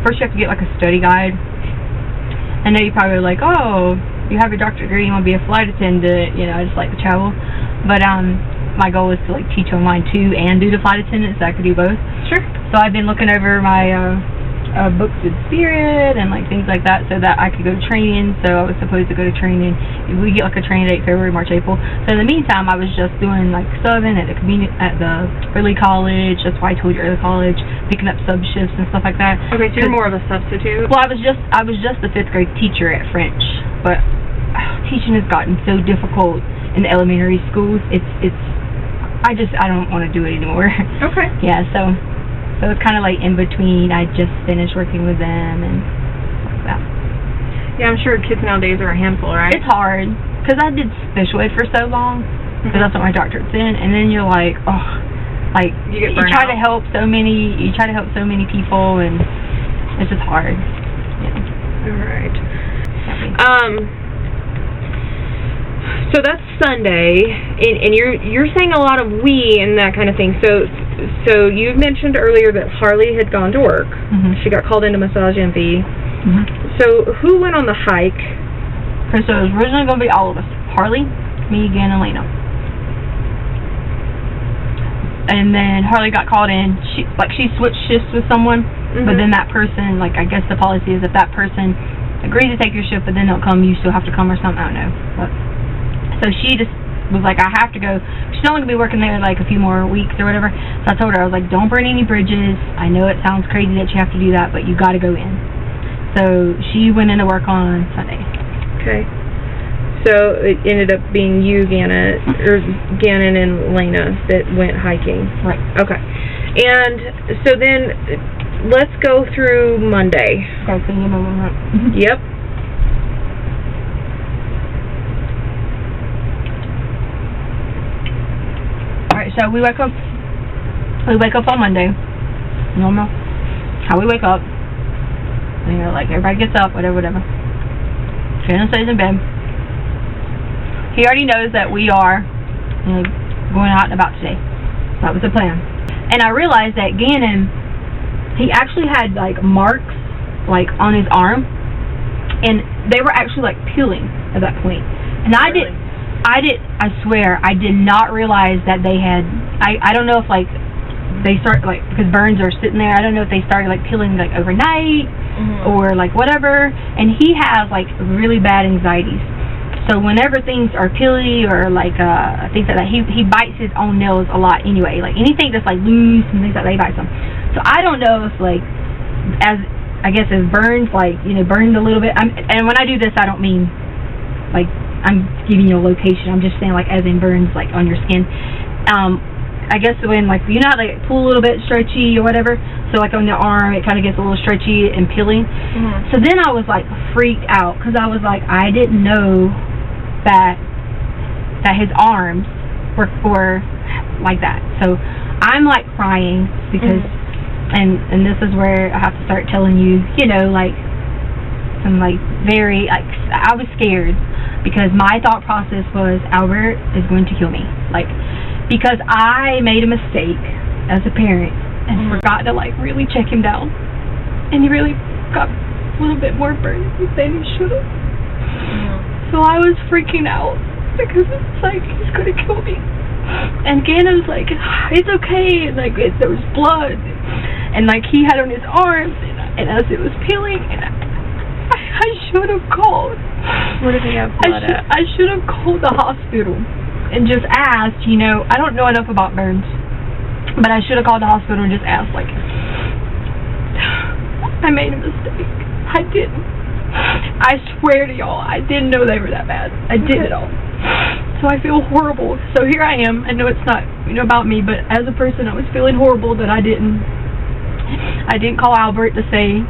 First you have to get like a study guide. I know you probably are like, oh, you have your doctorate degree, you want to be a flight attendant. You know, I just like to travel. But my goal is to like teach online too and do the flight attendant, so I could do both. Sure. So I've been looking over my books with Spirit and like things like that so that I could go to training. So I was supposed to go to training. We get like a training date February, March, April. So in the meantime, I was just doing like subbing at the early college. That's why I told you early college, picking up sub shifts and stuff like that. Okay, so you're more of a substitute. Well, I was just a 5th grade teacher at French, but teaching has gotten so difficult in the elementary schools. I don't want to do it anymore. Okay. Yeah, so it's kind of like in between. I just finished working with them and like that. Yeah, I'm sure kids nowadays are a handful, right? It's hard because I did special ed for so long because that's what my doctorate's in, and then you're like, oh, like you get you try to help so many people, and it's just hard. Yeah. All right. So that's Sunday, and you're saying a lot of we and that kind of thing. So you mentioned earlier that Harley had gone to work. She got called into massage envy. So who went on the hike? Okay, so it was originally going to be all of us: Harley, me, Ganon, and Lena. And then Harley got called in. She switched shifts with someone, but then that person, like, I guess the policy is if that person agrees to take your shift, but then don't come, you still have to come or something. I don't know. So she just was like, I have to go. She's only going to be working there like a few more weeks or whatever. So I told her, I was like, don't burn any bridges. I know it sounds crazy that you have to do that, but you got to go in. So she went into work on Sunday. Okay. So it ended up being you, Ganon and Lena that went hiking. Right. Okay. And so then let's go through Monday. Okay, so you remember that? Yep. Alright, so we wake up on Monday. Normal. How we wake up. You know, like everybody gets up, whatever. Ganon stays in bed. He already knows that we are, you know, going out and about today. That was the plan. And I realized that Ganon, he actually had like marks like on his arm, and they were actually like peeling at that point. And I swear, I did not realize that they had, I don't know if like they start like, because burns are sitting there, I don't know if they started like peeling like overnight or like whatever. And he has like really bad anxieties. So whenever things are peely or like things like that, he bites his own nails a lot anyway. Like anything that's like loose and things like that, he bites them. So I don't know if like, as burns, like, you know, burned a little bit. And when I do this, I don't mean like I'm giving you a location. I'm just saying like as in burns like on your skin. I guess when like, you know how they pull a little bit stretchy or whatever, so like on the arm it kind of gets a little stretchy and peeling. So then I was like freaked out because I was like, I didn't know that his arms were like that. So I'm like crying because and this is where I have to start telling you, you know, like I'm like very like, I was scared. because my thought process was Albert is going to kill me. Like, because I made a mistake as a parent and forgot to like really check him down. And he really got a little bit more burned than he should have. So I was freaking out because it's like, he's going to kill me. And Ganon's like, it's okay. And like, there was blood. And like, he had on his arms. And as it was peeling, and I should have called. Where did he have blood at? I should have called the hospital and just asked, you know, I don't know enough about burns, but I should have called the hospital and just asked, like, I made a mistake. I didn't. I swear to y'all, I didn't know they were that bad. I did it all. So I feel horrible. So here I am. I know it's not, you know, about me, but as a person, I was feeling horrible that I didn't call Albert to say,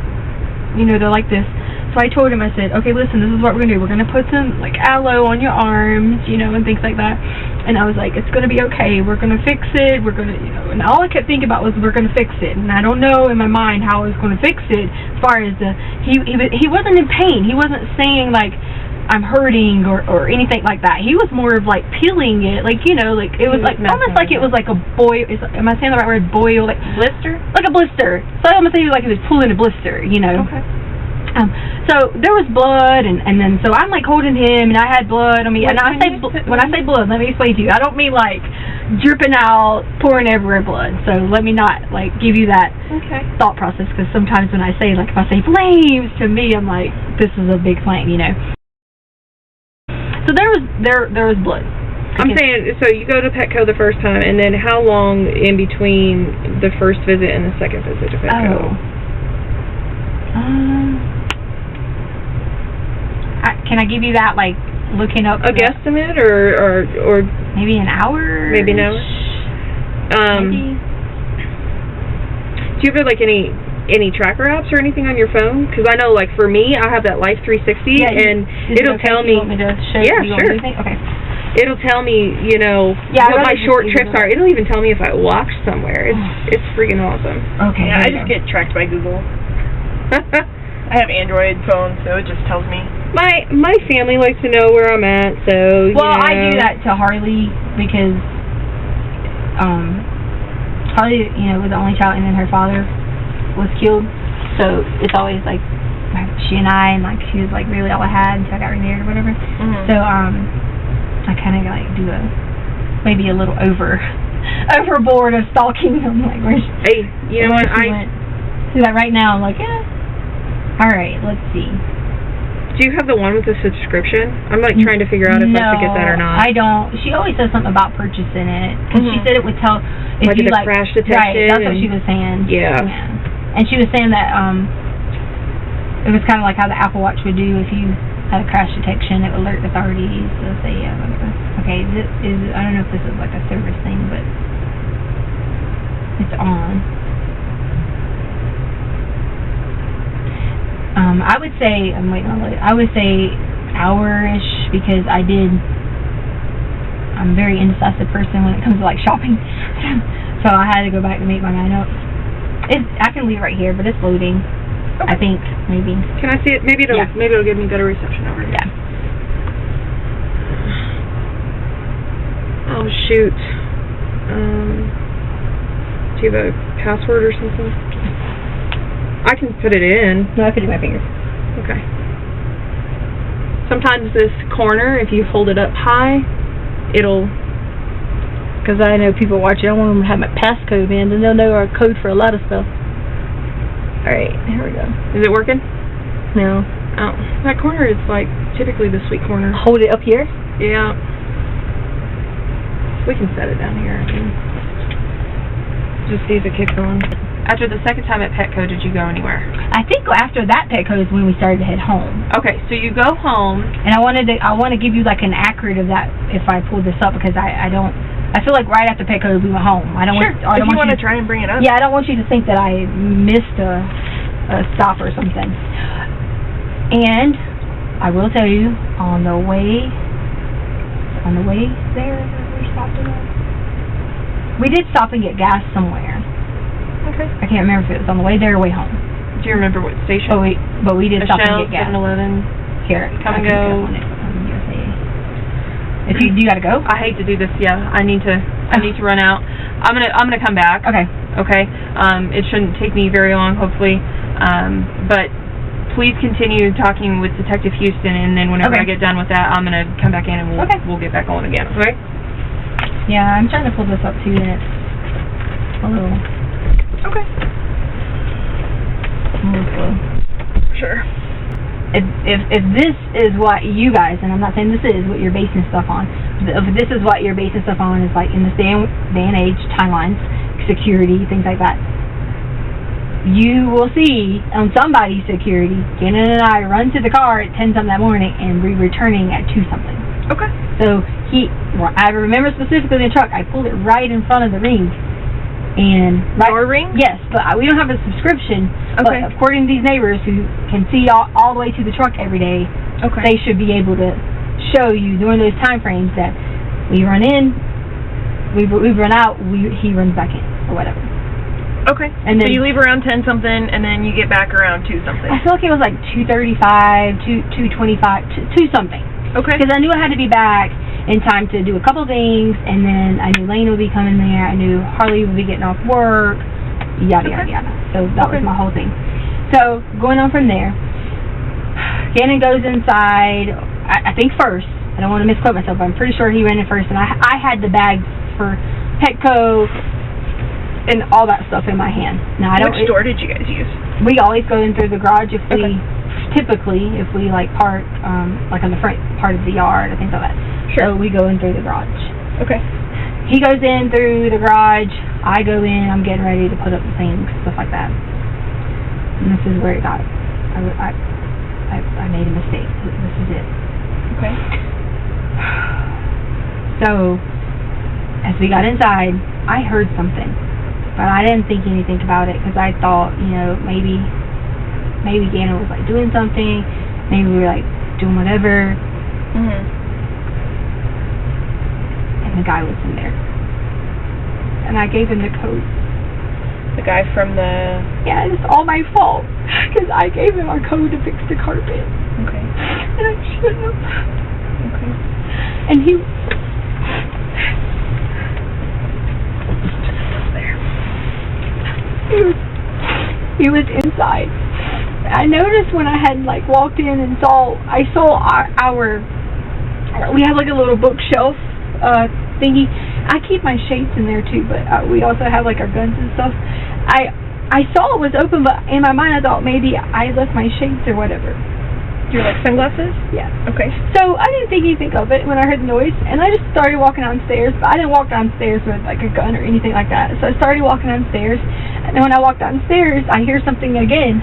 you know, they're like this. So I told him, I said, okay, listen, this is what we're going to do. We're going to put some, like, aloe on your arms, you know, and things like that. And I was like, it's going to be okay. We're going to fix it. We're going to, you know, and all I kept thinking about was we're going to fix it. And I don't know in my mind how I was going to fix it as far as he wasn't in pain. He wasn't saying, like, I'm hurting or anything like that. He was more of, like, peeling it. Like, you know, like, it was like, almost like it was like a boil. Am I saying the right word? Boil? Like, blister? Like a blister. So I'm going to say like he was pulling a blister, you know. Okay. So there was blood, and then so I'm like holding him, and I had blood on me. And when I say blood, let me explain to you. I don't mean like dripping out, pouring everywhere blood. So let me not like give you that thought process, because sometimes when I say, like, if I say flames, to me I'm like, this is a big flame, you know. So there was blood. I'm saying, so you go to Petco the first time, and then how long in between the first visit and the second visit to Petco? Can I give you that, like, looking up a guesstimate, or maybe an hour? Maybe an hour. Maybe. Do you have like any tracker apps or anything on your phone? Because I know, like, for me, I have that Life 360, and it'll tell me. You want me to show you sure. Okay. It'll tell me, you know, what my short trips are. It'll even tell me if I walked somewhere. It's freaking awesome. Okay. Yeah, I just get tracked by Google. I have Android phone, so it just tells me. My family likes to know where I'm at, so well, I do that to Harley because Harley, you know, was the only child, and then her father was killed. So it's always like she and I, and like she was like really all I had until I got remarried or whatever. So I kind of like do maybe a little overboard of stalking. I'm like, hey, you know what? See that right now? I'm like, all right, let's see. Do you have the one with the subscription? I'm like trying to figure out if I should get that or not. I don't. She always says something about purchasing it, because she said it would tell if like you the like crash detection. Right, that's what she was saying. Yeah. And she was saying that it was kind of like how the Apple Watch would do if you had a crash detection. It would alert authorities to say, okay, this is, I don't know if this is like a service thing, but it's on. I would say, I would say hour-ish, because I'm a very indecisive person when it comes to like shopping. So I had to go back to make my mind up. I can leave it right here, but it's loading. Okay. I think, maybe. Can I see it? Maybe it'll give me better reception over here. Yeah. Oh, shoot. Do you have a password or something? I can put it in. No, I put it in my fingers. Okay. Sometimes this corner, if you hold it up high, it'll... Because I know people watching, I want them to have my passcode in, and they'll know our code for a lot of stuff. Alright, here we go. Is it working? No. Oh, that corner is like typically the sweet corner. Hold it up here? Yeah. We can set it down here. Just see if it kicks on. After the second time at Petco, did you go anywhere? I think after that Petco is when we started to head home. Okay, so you go home, and I want to give you like an accurate of that if I pull this up, because I feel like right after Petco we went home. I don't if you want to try and bring it up. Yeah, I don't want you to think that I missed a stop or something. And I will tell you, on the way there, we stopped at. We did stop and get gas somewhere. Okay. I can't remember if it was on the way there or way home. Do you remember what station? But we did stop and get gas. 7-Eleven. Here, Come and go. If you gotta go? I hate to do this. Yeah, I need to run out. I'm gonna come back. Okay. Okay. It shouldn't take me very long, hopefully. But please continue talking with Detective Houston, and then whenever I get done with that, I'm gonna come back in and we'll get back on again. Okay. Yeah, I'm trying to pull this up too, and it's a little. Okay. A little slow. Sure. If this is what you guys, and I'm not saying this is what you're basing stuff on, if this is what you're basing stuff on, is like in this day and age, timelines, security, things like that, you will see on somebody's security, Ganon and I run to the car at 10-something that morning and we're returning at 2-something. Okay. So I remember specifically in the truck, I pulled it right in front of the ring. And Your ring? Yes, but we don't have a subscription. Okay. But according to these neighbors who can see all the way to the truck every day, they should be able to show you during those time frames that we run in, we run out, he runs back in, or whatever. Okay. And then so you leave around 10-something, and then you get back around 2-something. I feel like it was like 2:35, 2:25, 2-something. Okay. Because I knew I had to be back in time to do a couple things, and then I knew Lane would be coming there. I knew Harley would be getting off work, yada, yada, yada. So that was my whole thing. So going on from there, Ganon goes inside, I think first. I don't want to misquote myself, but I'm pretty sure he ran in first, and I had the bags for Petco and all that stuff in my hand. Now, Which door did you guys use? We always go in through the garage if we, typically, if we like park, like on the front part of the yard, I think like that. Sure. So we go in through the garage. Okay. He goes in through the garage, I go in, I'm getting ready to put up the things, stuff like that. And this is where it got, I made a mistake. This is it. Okay. So, as we got inside, I heard something. But I didn't think anything about it because I thought, maybe Ganon was like doing something, maybe we were like doing whatever. And the guy was in there. And I gave him the code. The guy from the... Yeah, it's all my fault. Because I gave him our code to fix the carpet. Okay. And I shouldn't have. Okay. And he... He was inside. I noticed when I had like walked in and I saw our we have like a little bookshelf thingy. I keep my shades in there too, but we also have like our guns and stuff. I saw it was open, but in my mind I thought maybe I left my shades or whatever. Your like sunglasses? Yeah. Okay. So I didn't think anything of it when I heard the noise, and I just started walking downstairs, but I didn't walk downstairs with like a gun or anything like that. So I started walking downstairs, and then when I walked downstairs, I hear something again.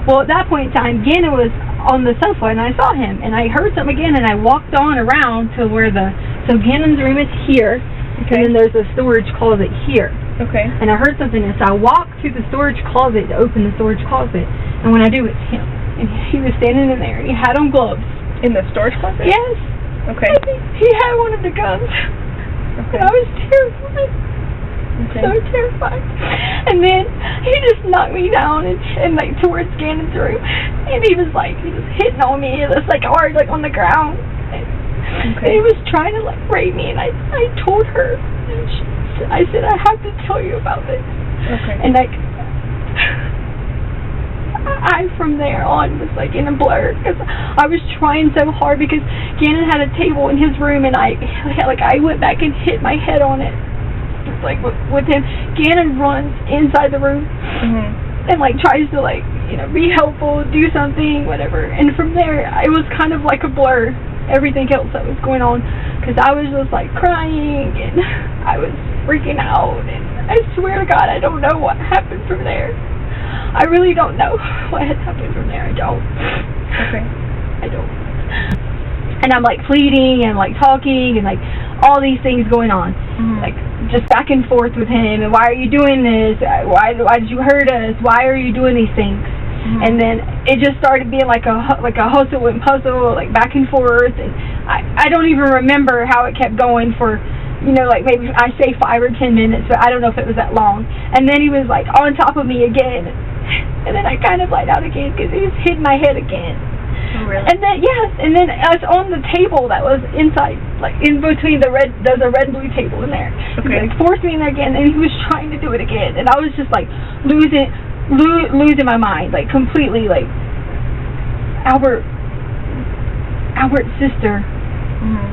Well, at that point in time, Ganon was on the sofa, and I saw him, and I heard something again, and I walked on around to where so Ganon's room is here, and then there's a storage closet here. Okay. And I heard something, and so I walked to the storage closet to open the storage closet, and when I do, it's him. And he was standing in there, and he had on gloves. In the storage closet? Yes. Okay. I think he had one of the guns. Okay. And I was terrified. Okay. So terrified. And then he just knocked me down and like towards Ganon's room. And he was hitting on me. It was like hard, like on the ground. And he was trying to like rape me, and I told her. And I said, I have to tell you about this. Okay. And like, I from there on was like in a blur because I was trying so hard because Ganon had a table in his room, and I went back and hit my head on it, like with him. Ganon runs inside the room and like tries to like be helpful, do something, whatever. And from there, it was kind of like a blur. Everything else that was going on, because I was just like crying and I was freaking out, and I swear to God, I don't know what happened from there. I really don't know what had happened from there. I don't. Okay. I don't. And I'm like pleading and like talking and like all these things going on, like just back and forth with him. And why are you doing this? Why did you hurt us? Why are you doing these things? And then it just started being like a hustle and puzzle, like back and forth. And I don't even remember how it kept going for, like maybe I say 5 or 10 minutes, but I don't know if it was that long. And then he was like on top of me again. And then I kind of lied out again because he was hitting my head again. And then it's on the table that was inside, like in between there's a red and blue table in there. Okay. He like, forced me in there again, and he was trying to do it again, and I was just like losing my mind, like completely. Like Albert's sister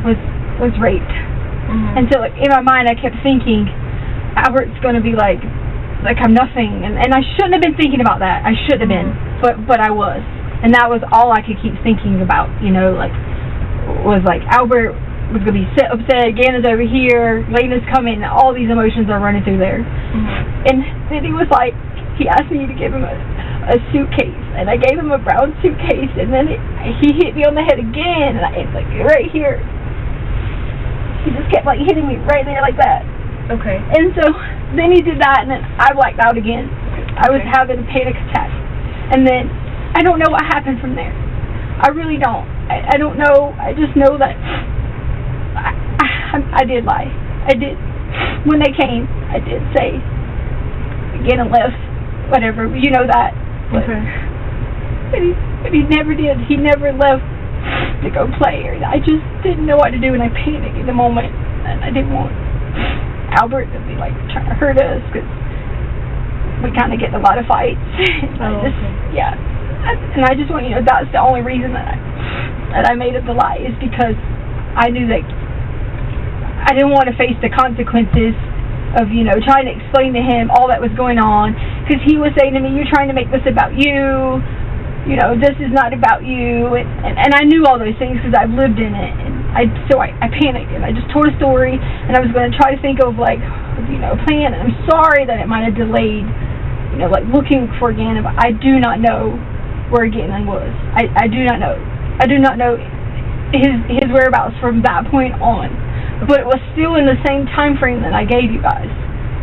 was raped, and so like in my mind I kept thinking Albert's gonna be like I'm nothing, and I shouldn't have been thinking about that. I shouldn't have been, but I was. And that was all I could keep thinking about, was like Albert was going to be upset, Ganon's over here, Lena's coming, all these emotions are running through there. And then he was like, he asked me to give him a suitcase, and I gave him a brown suitcase, and then he hit me on the head again, and I like right here. He just kept like hitting me right there like that. Okay. And so then he did that, and then I blacked out again. I was having a panic attack. And then I don't know what happened from there. I really don't. I don't know. I just know that I did lie. I did. When they came, I did say, Ganon left, whatever. You know that. Okay. But he never did. He never left to go play. I just didn't know what to do, and I panicked in the moment. And I didn't want Albert to be like trying to hurt us, because we kind of get in a lot of fights. Yeah. And I just want you to know that's the only reason that I made up the lie, is because I knew that I didn't want to face the consequences of, trying to explain to him all that was going on, because he was saying to me, you're trying to make this about you, this is not about you, and I knew all those things because I've lived in it, and so I panicked, and I just told a story, and I was going to try to think of a plan, and I'm sorry that it might have delayed, looking for Ganon, but I do not know where Ganon was. I do not know. I do not know his whereabouts from that point on. But it was still in the same time frame that I gave you guys.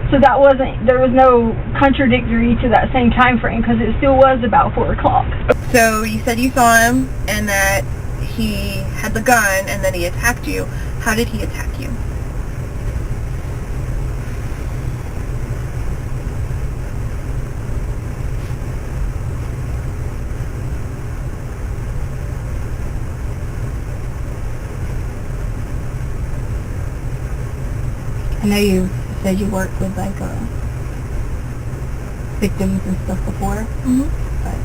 So there was no contradictory to that same time frame, because it still was about 4 o'clock. So you said you saw him and that he had the gun and then he attacked you. How did he attack you? I know you said you worked with victims and stuff before, but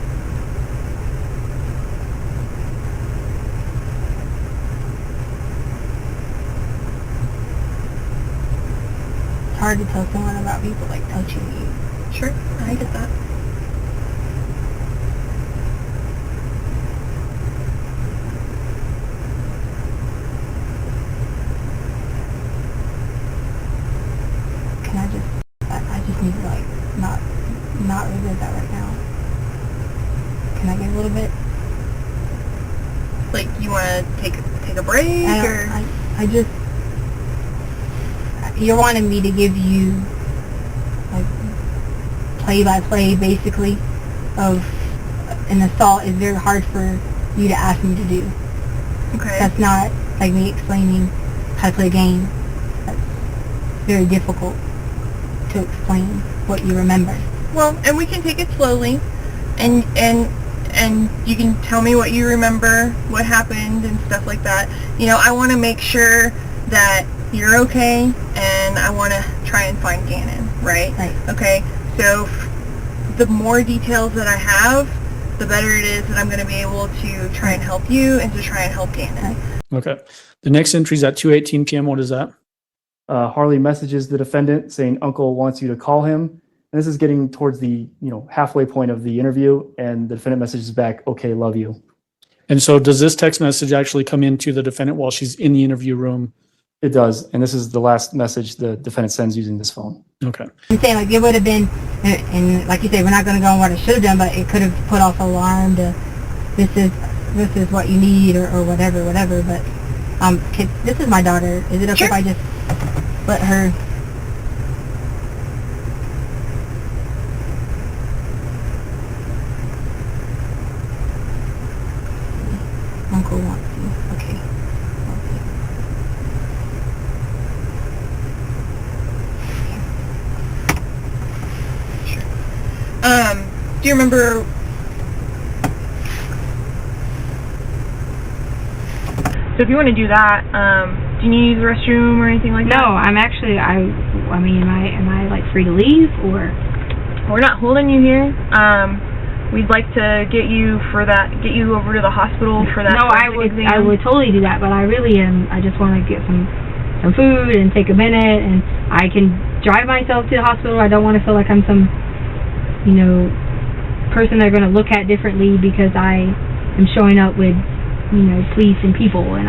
it's hard to tell someone about people touching you. Sure, I get that. I just need to not revisit that right now. Can I get a little bit? You want to take a break, I just, you're wanting me to give you play-by-play basically of an assault is very hard for you to ask me to do. Okay. That's not like me explaining how to play a game. That's very difficult to explain what you remember. Well, and we can take it slowly, and you can tell me what you remember, what happened, and stuff like that. I want to make sure that you're okay, and I want to try and find Ganon, right? Right. Okay, so the more details that I have, the better it is that I'm going to be able to try and help you and to try and help Ganon. Okay. The next entry is at 2:18 p.m. What is that? Harley messages the defendant saying Uncle wants you to call him. And this is getting towards the halfway point of the interview, and the defendant messages back, okay, love you. And so does this text message actually come into the defendant while she's in the interview room? It does, and this is the last message the defendant sends using this phone. Okay. I'm saying it would have been, and like you said, we're not going to go on what it should have done, but it could have put off alarm to this is what you need or whatever. But this is my daughter. Is it okay if I just let her? Uncle wants you. Okay. Sure. Do you remember So if you want to do that, do you need to use the restroom or anything like that? No, I'm actually, I mean, am I like free to leave or? We're not holding you here. We'd like to get you over to the hospital for that. No, I would totally do that, but I really am, I just want to get some food and take a minute, and I can drive myself to the hospital. I don't want to feel like I'm some, person they're going to look at differently because I am showing up with, police and people, and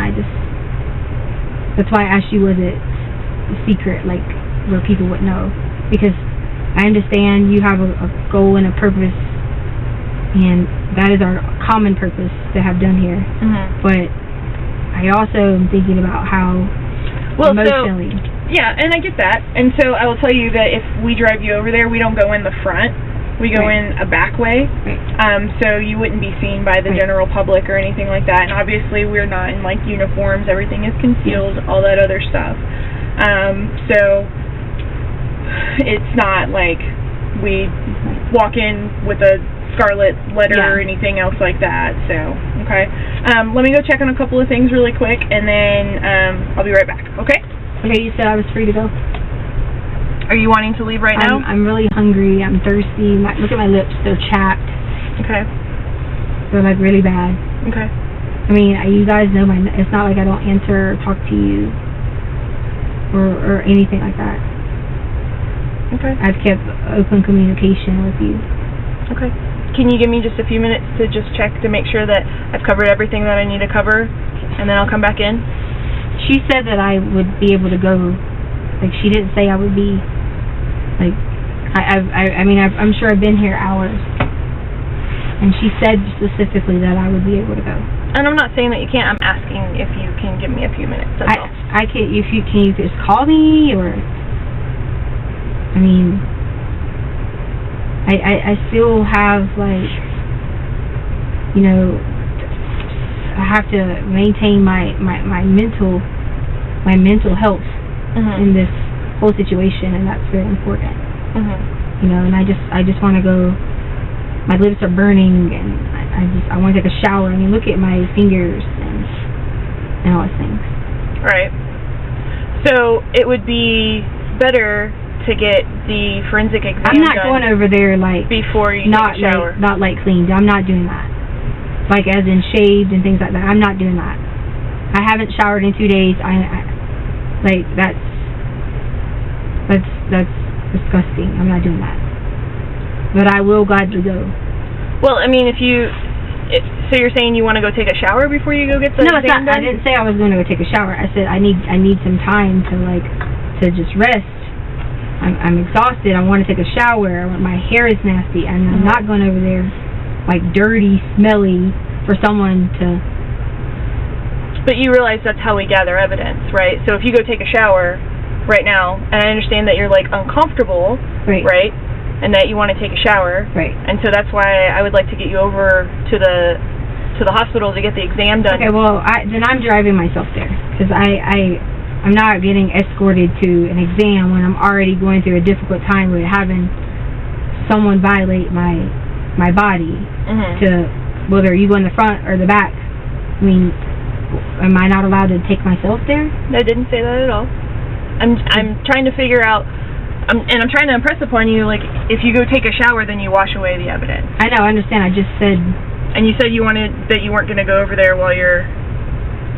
that's why I asked you, was it a secret, like, where people would know? Because I understand you have a goal and a purpose, and that is our common purpose to have done here. But I also am thinking about how emotionally. Yeah, and I get that. And so I will tell you that if we drive you over there, we don't go in the front. We go in a back way. So you wouldn't be seen by the general public or anything like that. And obviously we're not in like uniforms. Everything is concealed, all that other stuff. So it's not like we walk in with a scarlet letter or anything else like that. So, okay. Let me go check on a couple of things really quick, and then I'll be right back, okay? Okay, you said I was free to go. Are you wanting to leave right now? I'm really hungry. I'm thirsty. Look at my lips. They're chapped. Okay. They're like really bad. Okay. I mean, you guys know it's not like I don't answer or talk to you or anything like that. Okay. I've kept open communication with you. Okay. Can you give me just a few minutes to just check to make sure that I've covered everything that I need to cover, and then I'll come back in? She said that I would be able to go. Like, she didn't say I would be, like, I'm sure I've been here hours. And she said specifically that I would be able to go. And I'm not saying that you can't. I'm asking if you can give me a few minutes. That's all. I can, if you can, you just call me, or, I mean, I still have, like, I have to maintain my mental health in this whole situation, and that's very important. And I just want to go. My lips are burning, and I want to take a shower. I mean, look at my fingers and all those things. Right. So it would be better to get the forensic exam I'm not going over there like before you take a shower. Not like cleaned. I'm not doing that. Like as in shaved and things like that. I'm not doing that. I haven't showered in 2 days. Like that's disgusting. I'm not doing that. But I will gladly go. Well, I mean, so you're saying you want to go take a shower before you go get the exam done? I didn't say I was going to go take a shower. I said I need some time to just rest. I'm exhausted. I want to take a shower. My hair is nasty, and I'm not going over there like dirty, smelly for someone to. But you realize that's how we gather evidence, right? So if you go take a shower right now, and I understand that you're like uncomfortable, right? And that you want to take a shower, right? And so that's why I would like to get you over to the hospital to get the exam done. Okay, well, then I'm driving myself there because I'm not getting escorted to an exam when I'm already going through a difficult time with having someone violate my body. To whether you go in the front or the back. I mean, am I not allowed to take myself there? I didn't say that at all. I'm trying to figure out, I'm trying to impress upon you, like, if you go take a shower, then you wash away the evidence. I know, I understand. I just said. And you said you weren't going to go over there while you're.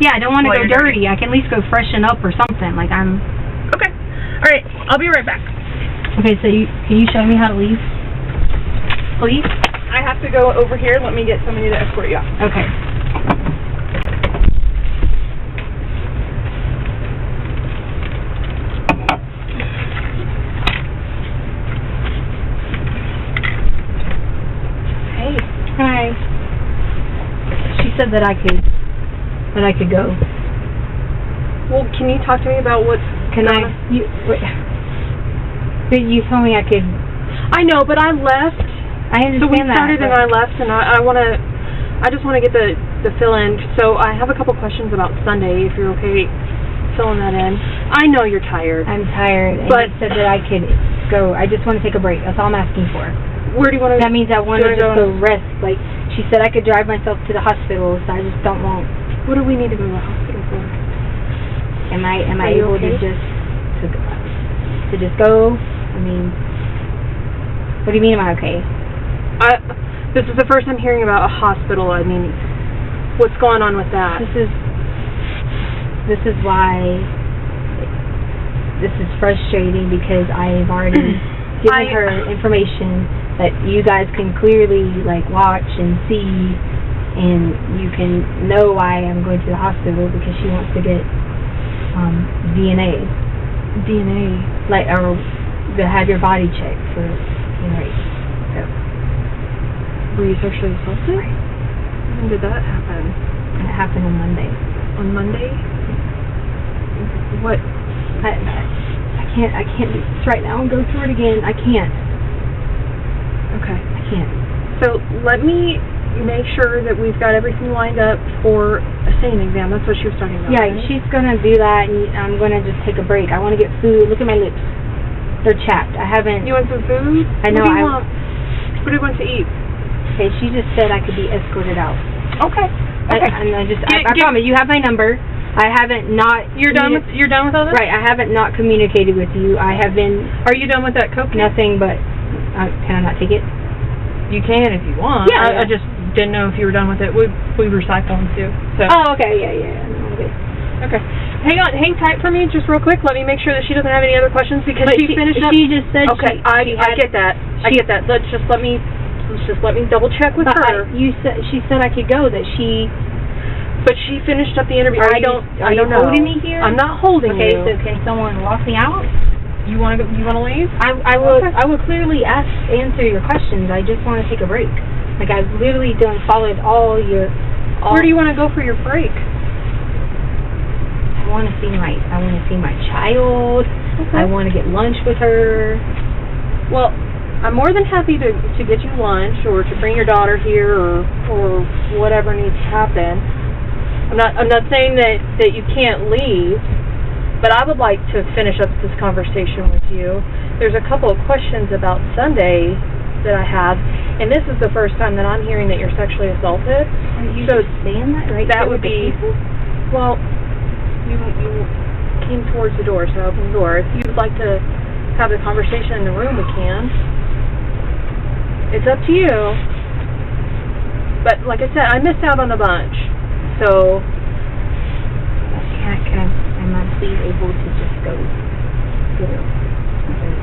Yeah, I don't want to go dirty. I can at least go freshen up or something. Like I'm. Okay. All right. I'll be right back. Okay. So can you show me how to leave, please? I have to go over here. Let me get somebody to escort you out. Okay. Hey. Hi. She said that I could go. Well, can you talk to me about what's Can I? But you told me I could. I know, but I left. I understand so we that. started and I left, and I just want to get the fill in. So I have a couple questions about Sunday, if you're okay filling that in. I know you're tired. I'm tired, but you said that I could go. I just want to take a break. That's all I'm asking for. Where do you want to? That means I want to just go rest. Like she said, I could drive myself to the hospital, so I just don't want. What do we need to go to the hospital Am I Are you able to okay? just go? I mean, what do you mean, am I okay? This is the first I'm hearing about a hospital. I mean, what's going on with that? This is why this is frustrating, because I've already given her information that you guys can clearly like watch and see, and you can know why I'm going to the hospital, because she wants to get DNA, like, or to have your body checked for rape. So. Were you sexually assaulted? When did that happen? It happened on Monday. On Monday? What? I can't do this right now and go through it again. I can't. Okay. I can't. So let me make sure that we've got everything lined up for a SANE exam. That's what she was talking about. Yeah, right? she's gonna do that, and I'm gonna just take a break. I want to get food. Look at my lips; they're chapped. I haven't. You want some food? I know. What do you want to eat? Okay, she just said I could be escorted out. Okay. Okay. I promise. You have my number. I haven't not. You're done with all this? Right. I haven't not communicated with you. I have been. Are you done with that coke? Nothing but. Can I not take it? You can if you want. Yeah. I just didn't know if you were done with it. We recycle them too. So. Oh, okay. Yeah. Okay. Okay. Hang tight for me just real quick. Let me make sure that she doesn't have any other questions, because But she finished up. She just said. Okay. I get that. I get that. Let's just let me double check with her. She said I could go. But she finished up the interview. Are I don't you know. holding me here? I'm not holding okay, you. so can someone walk me out? You want to leave? I will. Okay. I will clearly answer your questions. I just want to take a break. Like, I've literally followed all your. Where do you want to go for your break? I want to see my child. Okay. I want to get lunch with her. Well, I'm more than happy to get you lunch, or to bring your daughter here, or whatever needs to happen. I'm not saying that you can't leave, but I would like to finish up this conversation with you. There's a couple of questions about Sunday that I have, and this is the first time that I'm hearing that you're sexually assaulted. Are you So just saying that right that there would with the be people? well. You came towards the door, so I opened the door. If you'd like to have the conversation in the room, we can. It's up to you. But like I said, I missed out on a bunch. So am I please able to just go get a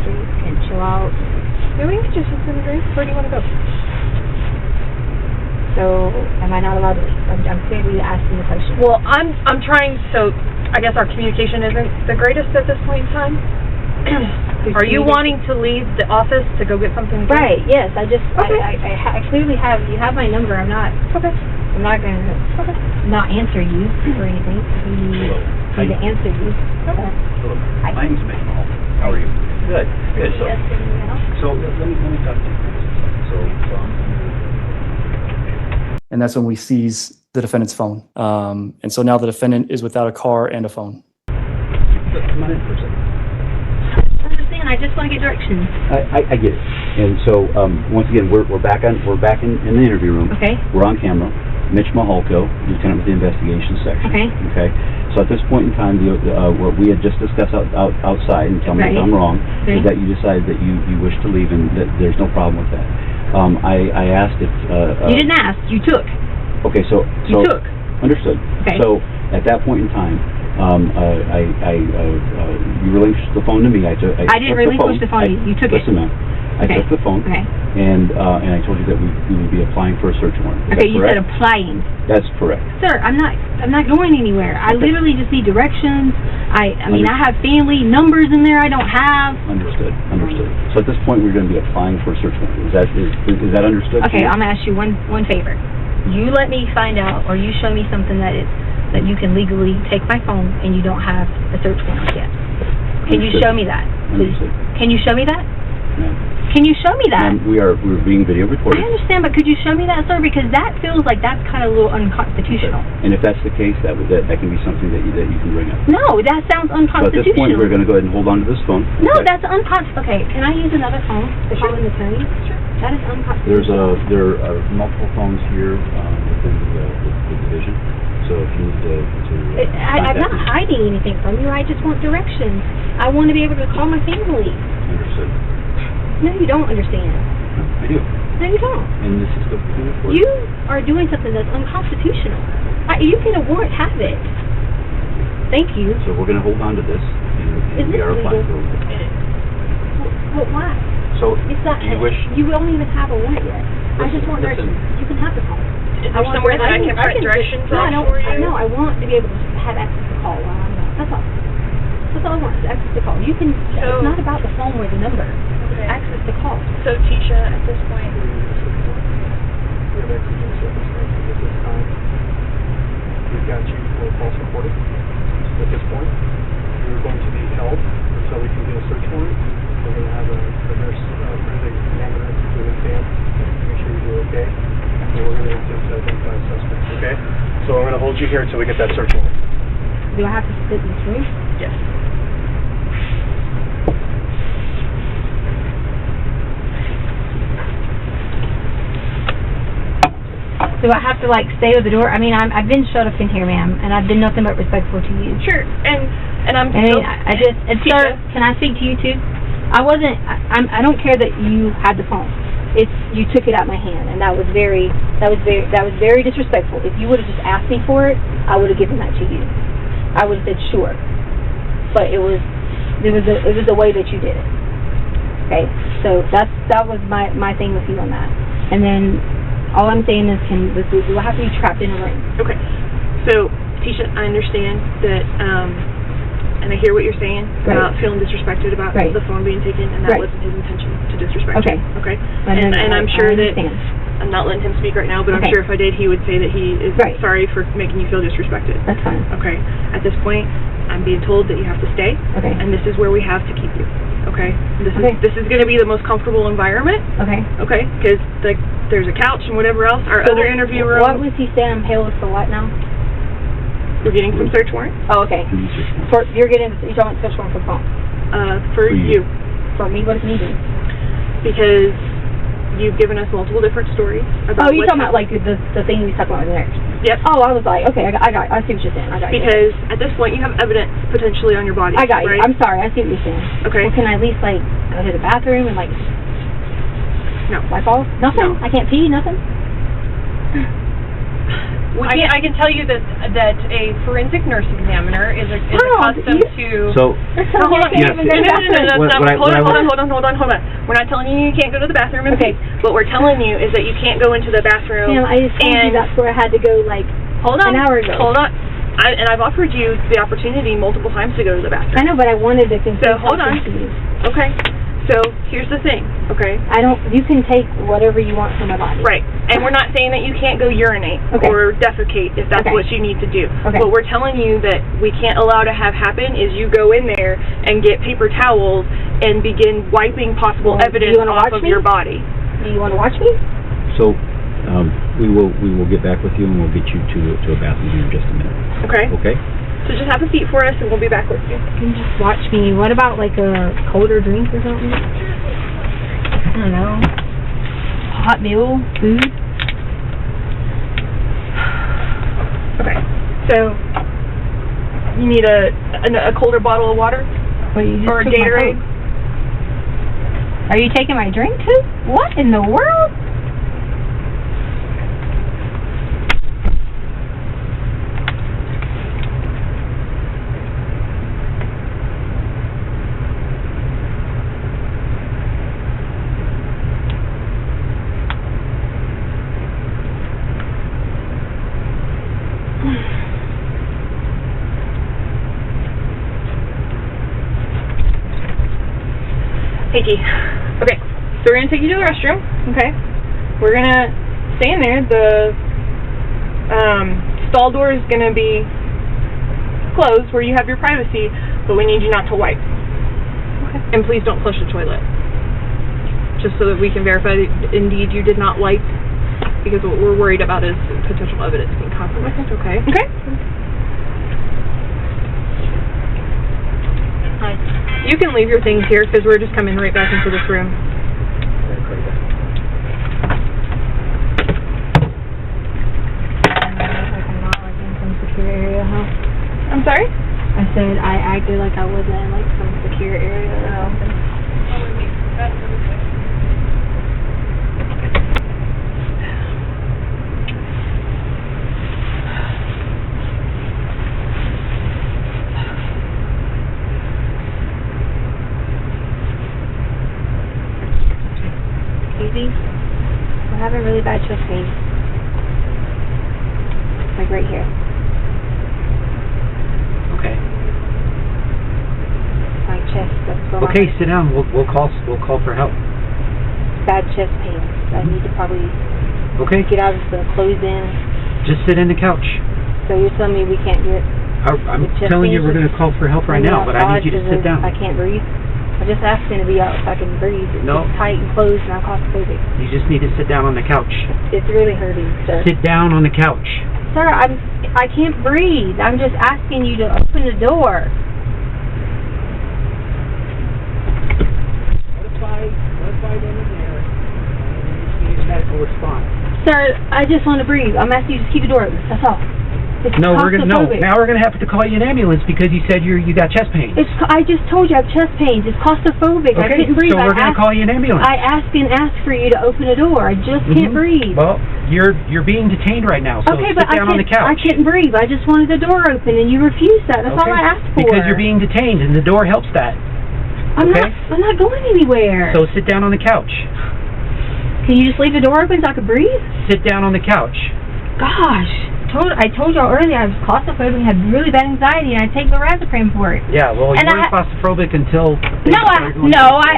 drink and chill out? Yeah, we can just sit and drink. Where do you want to go? So am I not allowed to leave? I'm clearly asking the question. Well, I'm trying. So I guess our communication isn't the greatest at this point in time. Are you wanting to leave the office to go get something to drink? Right. Yes. I Okay. I clearly have. You have my number. I'm not gonna not answer you or anything. You need to answer you. Hello. My name's Manuel. How are you? Good. Good. So let me talk to you. And that's when we seize the defendant's phone. And so now the defendant is without a car and a phone. Come on in for a second. I understand. I just want to get directions. I get it. And so once again, we're back in the interview room. Okay. We're on camera. Mitch Maholko, Lieutenant with the Investigation Section. Okay. Okay. So at this point in time, what we had just discussed outside, and tell me if I'm wrong, is that you decided that you wish to leave, and that there's no problem with that. I asked if you didn't ask. You took. Okay. So You took. Understood. Okay. So at that point in time, you relinquished the phone to me. I didn't relinquish the phone. You took it. Listen, ma'am. I took the phone. Okay. And I told you that we would be applying for a search warrant. Is Okay. that You correct? said applying. That's correct. Sir, I'm not going anywhere. I literally just need directions. I mean, I have family numbers in there I don't have. Understood. So at this point, we're going to be applying for a search warrant. Is that understood? Okay, I'm gonna ask you one favor. You let me find out, or you show me something that you can legally take my phone and you don't have a search warrant yet. Can you show me that, please? Understood. Can you show me that? No. Can you show me that? We're being video recorded. I understand, but could you show me that, sir? Because that feels like that's kind of a little unconstitutional. And if that's the case, that can be something that you can bring up. No, that sounds So at unconstitutional. this point, we're going to go ahead and hold on to this phone. No, that's unconstitutional. Okay, can I use another phone if I'm an attorney? Sure. That is unconstitutional. There are multiple phones here within the division. So if you need to I'm not contact hiding anything from you. I just want directions. I want to be able to call my family. me, understood. No, you don't understand. I do. No, you don't. And this is the report. You are doing something that's unconstitutional. You get a warrant, have it. Thank you. So we're going to hold on to this, and we are applying for it. Well, why? So It's not. do you wish... You don't even have a warrant yet. I just want Listen. directions. You can have the call. Is there somewhere that I can print directions No, I off don't. for you? I know. I want to be able to have access to call while I'm there. That's all. That's all I want is access to call. You can. So- it's not about the phone or the number. It's access to call. So Tisha, at this point, We've got you for false reporting. At this point, you're going to be held until we can get a search warrant. We're going to have a nurse forensic examiner do an exam, make sure you're okay, and we're going to attempt to identify a suspect. Okay? So I'm going to hold you here until we get that search warrant. Do I have to sit in this room? yes. Do I have to like stay with the door? I mean, I've been shut up in here, ma'am, and I've been nothing but respectful to you. Sure, and I'm I mean, still... I just, and sir, can I speak to you too? I don't care that you had the phone. It's, you took it out of my hand, and that was very disrespectful. If you would have just asked me for it, I would have given that to you. I would have said sure, but it was the way that you did it. Okay, so that was my thing with you on that, and then. All I'm saying is, do I have to be trapped in a room? Okay. So, Tisha, I understand that, and I hear what you're saying about feeling disrespected about the phone being taken, and that wasn't his intention to disrespect you. Okay. And I'm sure that, I'm not letting him speak right now, but I'm sure if I did, he would say that he is sorry for making you feel disrespected. That's fine. Okay. At this point, I'm being told that you have to stay, and this is where we have to keep you. Okay. This is going to be the most comfortable environment. Okay. Because there's a couch and whatever else. Our other interview room. What was he saying? I'm pale for what now? We're getting some search warrant. Oh, okay. You're talking about search warrant for phone. For you. For me? What does me do? Because you've given us multiple different stories about. Oh, you're talking about like the thing we talked about in there. Yep. Oh, I was like, okay, I see what you're saying. I got you. Because at this point you have evidence potentially on your body. I got you. Right? I'm sorry. I see what you're saying. Okay. Well, can I at least like go to the bathroom and like? No. Wipe off? Nothing. I can't pee. Nothing. I can tell you that a forensic nurse examiner is accustomed to. So. Hold on. Yes. Hold on. We're not telling you can't go to the bathroom and pee. What we're telling you is that you can't go into the bathroom. Yeah, I just told you that's where I had to go like an hour ago. Hold on. And I've offered you the opportunity multiple times to go to the bathroom. I know, but I wanted to consider. So hold on. Okay. So here's the thing, okay? You can take whatever you want from my body. Right. And we're not saying that you can't go urinate or defecate if that's what you need to do. What we're telling you that we can't allow to have happen is you go in there and get paper towels and begin wiping possible evidence off of your body. Do you want to watch me? So, we will get back with you and we'll get you to a bathroom here in just a minute. Okay. Okay? So just have a seat for us and we'll be back with you. You can just watch me. What about like a colder drink or something? I don't know. Hot meal, food. Okay. So you need a colder bottle of water? Or a Gatorade? Are you taking my drink too? What in the world? Hey, T. Okay, so we're going to take you to the restroom, okay? We're going to stay in there. The stall door is going to be closed where you have your privacy, but we need you not to wipe. Okay. And please don't flush the toilet. Just so that we can verify that indeed you did not wipe, because what we're worried about is potential evidence being compromised, okay? Okay. Hi. You can leave your things here because we're just coming right back into this room. sorry? I said I acted like I wasn't in like some secure area or something. Easy. I'm having really bad chest pain. Like right here. Okay. My chest. That's where Okay, my sit down. We'll call for help. bad chest pain. I need to probably Okay. get out of the closed in. Just sit in the couch. So you're telling me we can't get I'm the chest telling pain you we're going to call for help right now, but I need you to sit down. I can't breathe. I just asked him to be out so I can breathe. It's No. tight and closed and I'm claustrophobic. You just need to sit down on the couch. It's really hurting, sir. Sit down on the couch. Sir, I can't breathe. I'm just asking you to open the door. Notify them in there. You need medical response. Sir, I just want to breathe. I'm asking you to keep the door open. That's all. It's No, claustrophobic. now we're gonna have to call you an ambulance because you said you got chest pain. I just told you I have chest pains. It's claustrophobic. I Okay, couldn't breathe. so we're gonna call you an ambulance. I asked for you to open the door. I just can't breathe. Well, you're being detained right now, so Okay, sit but down on the couch. I couldn't breathe. I just wanted the door open, and you refused that. That's all I asked for. Because you're being detained, and the door helps that. I'm not going anywhere. So sit down on the couch. Can you just leave the door open so I can breathe? Sit down on the couch. Gosh, I told y'all earlier I was claustrophobic and had really bad anxiety, and I take lorazepam for it. Yeah, well, you And weren't claustrophobic until...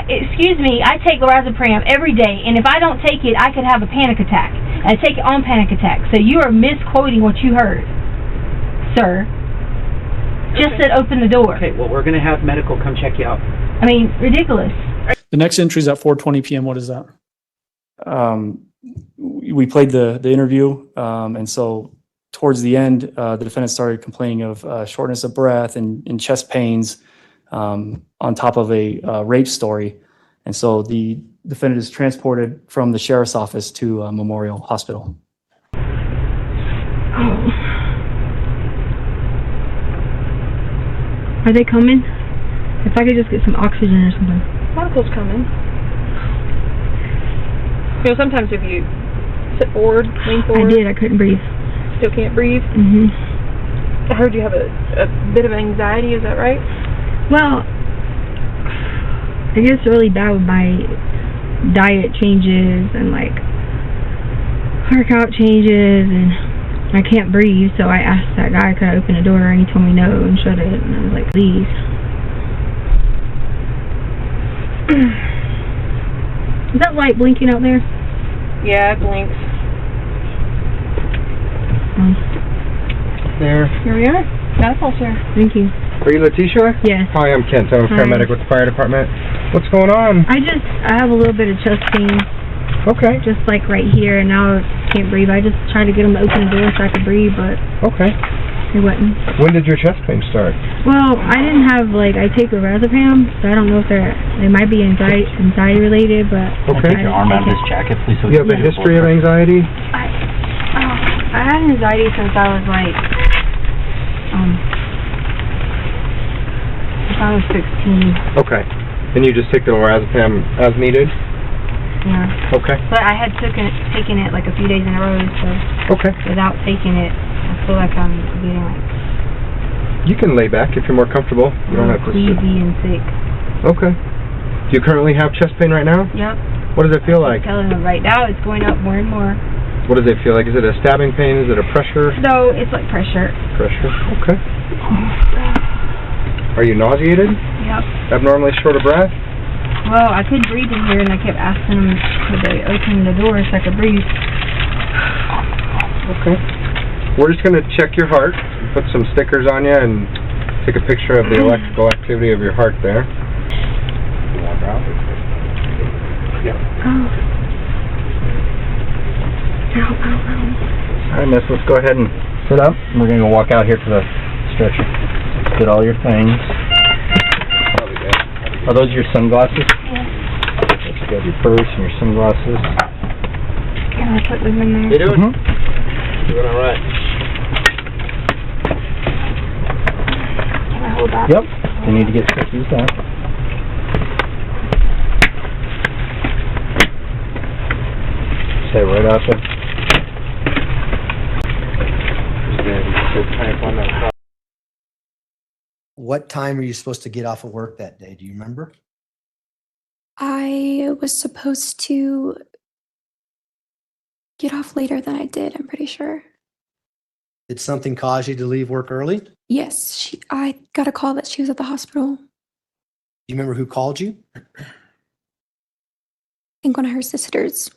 Excuse me, I take lorazepam every day, and if I don't take it, I could have a panic attack. And I take it on panic attack. So you are misquoting what you heard, sir. Just said open the door. Okay, well, we're going to have medical come check you out. I mean, ridiculous. The next entry is at 4:20 p.m. What is that? We played the interview, and so towards the end, the defendant started complaining of shortness of breath and chest pains on top of a rape story. And so the defendant is transported from the sheriff's office to Memorial Hospital. Are they coming? If I could just get some oxygen or something. Medical's coming. You know, sometimes if you sit forward, lean forward. I did. I couldn't breathe. Still can't breathe. Mhm. I heard you have a bit of anxiety. Is that right? Well, it gets really bad with my diet changes and like workout changes, and I can't breathe. So I asked that guy could I open the door, and he told me no and shut it. And I was like, please. Is that light blinking out there? Yeah, it blinks. There. Here we are. Medical, sir. Thank you. Are you Letecia? Yes. Hi, I'm Kent. I'm a Hi. paramedic with the fire department. What's going on? I have a little bit of chest pain. Okay. Just like right here, and now I can't breathe. I just tried to get him to open the door so I could breathe, but Okay. he wouldn't. When did your chest pain start? Well, I didn't have I take lorazepam, so I don't know if they might be anxiety related, but Okay. Take your arm out of this jacket, please. You have a history of anxiety? I had anxiety since I was since I was 16. Okay. And you just take the lorazepam as needed? Yeah. Okay. But I had taken it like a few days in a row, so Okay. without taking it, I feel like I'm getting You can lay back if you're more comfortable. You don't have to sit. queasy and sick. Okay. Do you currently have chest pain right now? Yep. What does it feel like? Telling them right now it's going up more and more. What does it feel like? Is it a stabbing pain? Is it a pressure? So it's like pressure. Pressure. Okay. Are you nauseated? Yep. Abnormally short of breath? Well, I couldn't breathe in here, and I kept asking them could they open the door so I could breathe. Okay. We're just going to check your heart, put some stickers on you, and take a picture of the electrical activity of your heart there. You want that? Yeah. All right, miss, let's go ahead and sit up. We're going to walk out here to the stretcher. Get all your things. Are those your sunglasses? Yeah. You got your purse and your sunglasses. Can I put them in there? You doing? Doing all right. Yep. They need to get cookies out. Stay right out there. What time are you supposed to get off of work that day? Do you remember? I was supposed to get off later than I did, I'm pretty sure. Did something cause you to leave work early? Do Yes, I got a call that she was at the hospital. you remember who called you? I think one of her sisters.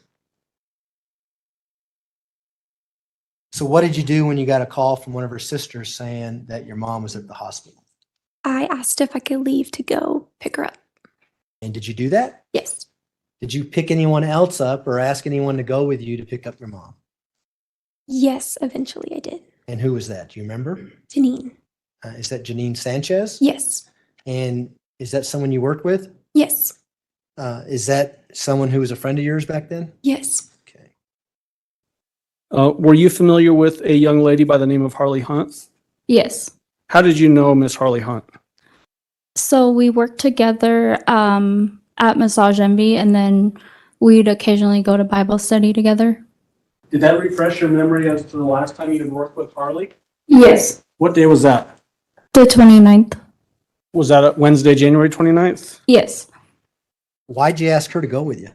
So what did you do when you got a call from one of her sisters saying that your mom was at the hospital? I asked if I could leave to go pick her up. And did you do that? Yes. Did you pick anyone else up or ask anyone to go with you to pick up your mom? Yes, eventually I did. And who was that? Do you remember? Janine. Is that Janine Sanchez? Yes. And is that someone you worked with? Yes. Is that someone who was a friend of yours back then? Yes. Were you familiar with a young lady by the name of Harley Hunt? Yes. How did you know Miss Harley Hunt? So we worked together at Massage Envy, and then we'd occasionally go to Bible study together. Did that refresh your memory as to the last time you had worked with Harley? Yes. What day was that? The 29th. Was that Wednesday, January 29th? Yes. Why'd you ask her to go with you?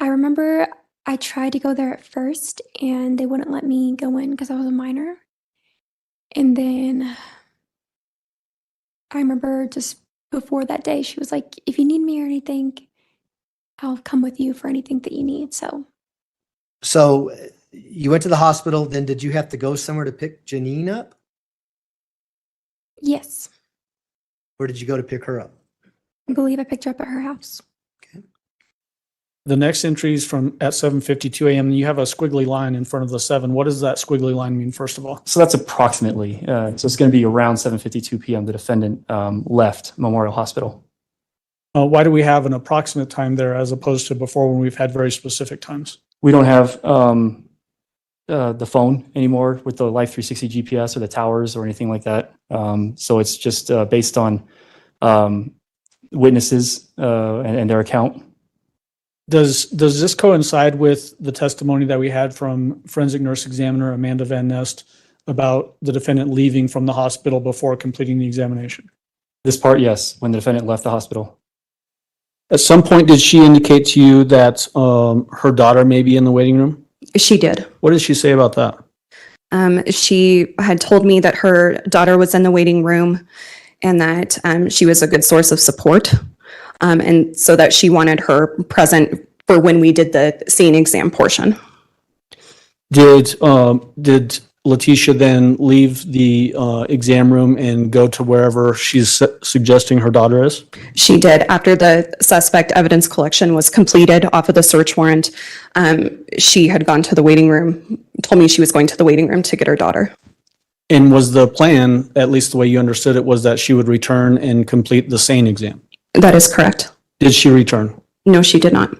I remember I tried to go there at first and they wouldn't let me go in because I was a minor. And then I remember just before that day, she was like, if you need me or anything, I'll come with you for anything that you need. So You went to the hospital, then did you have to go somewhere to pick Janine up? yes, Where did you go to pick her up? I believe I picked her up at her house. The next entry is from at 7:52 a.m. You have a squiggly line in front of the 7. What does that squiggly line mean, first of all? So that's approximately. So it's going to be around 7:52 p.m. The defendant left Memorial Hospital. Why do we have an approximate time there as opposed to before when we've had very specific times? We don't have the phone anymore with the Life 360 GPS or the towers or anything like that. So it's just based on witnesses and their account. Does this coincide with the testimony that we had from forensic nurse examiner Amanda Van Nest about the defendant leaving from the hospital before completing the examination? This part, yes, when the defendant left the hospital. At some point, did she indicate to you that her daughter may be in the waiting room? She did. What did she say about that? She had told me that her daughter was in the waiting room and that she was a good source of support. And so that she wanted her present for when we did the scene exam portion. Did Letecia then leave the exam room and go to wherever she's suggesting her daughter is? She did. After the suspect evidence collection was completed off of the search warrant, she had gone to the waiting room, told me she was going to the waiting room to get her daughter. And was the plan, at least the way you understood it, was that she would return and complete the SANE exam? That is correct. Did she return? No, she did not.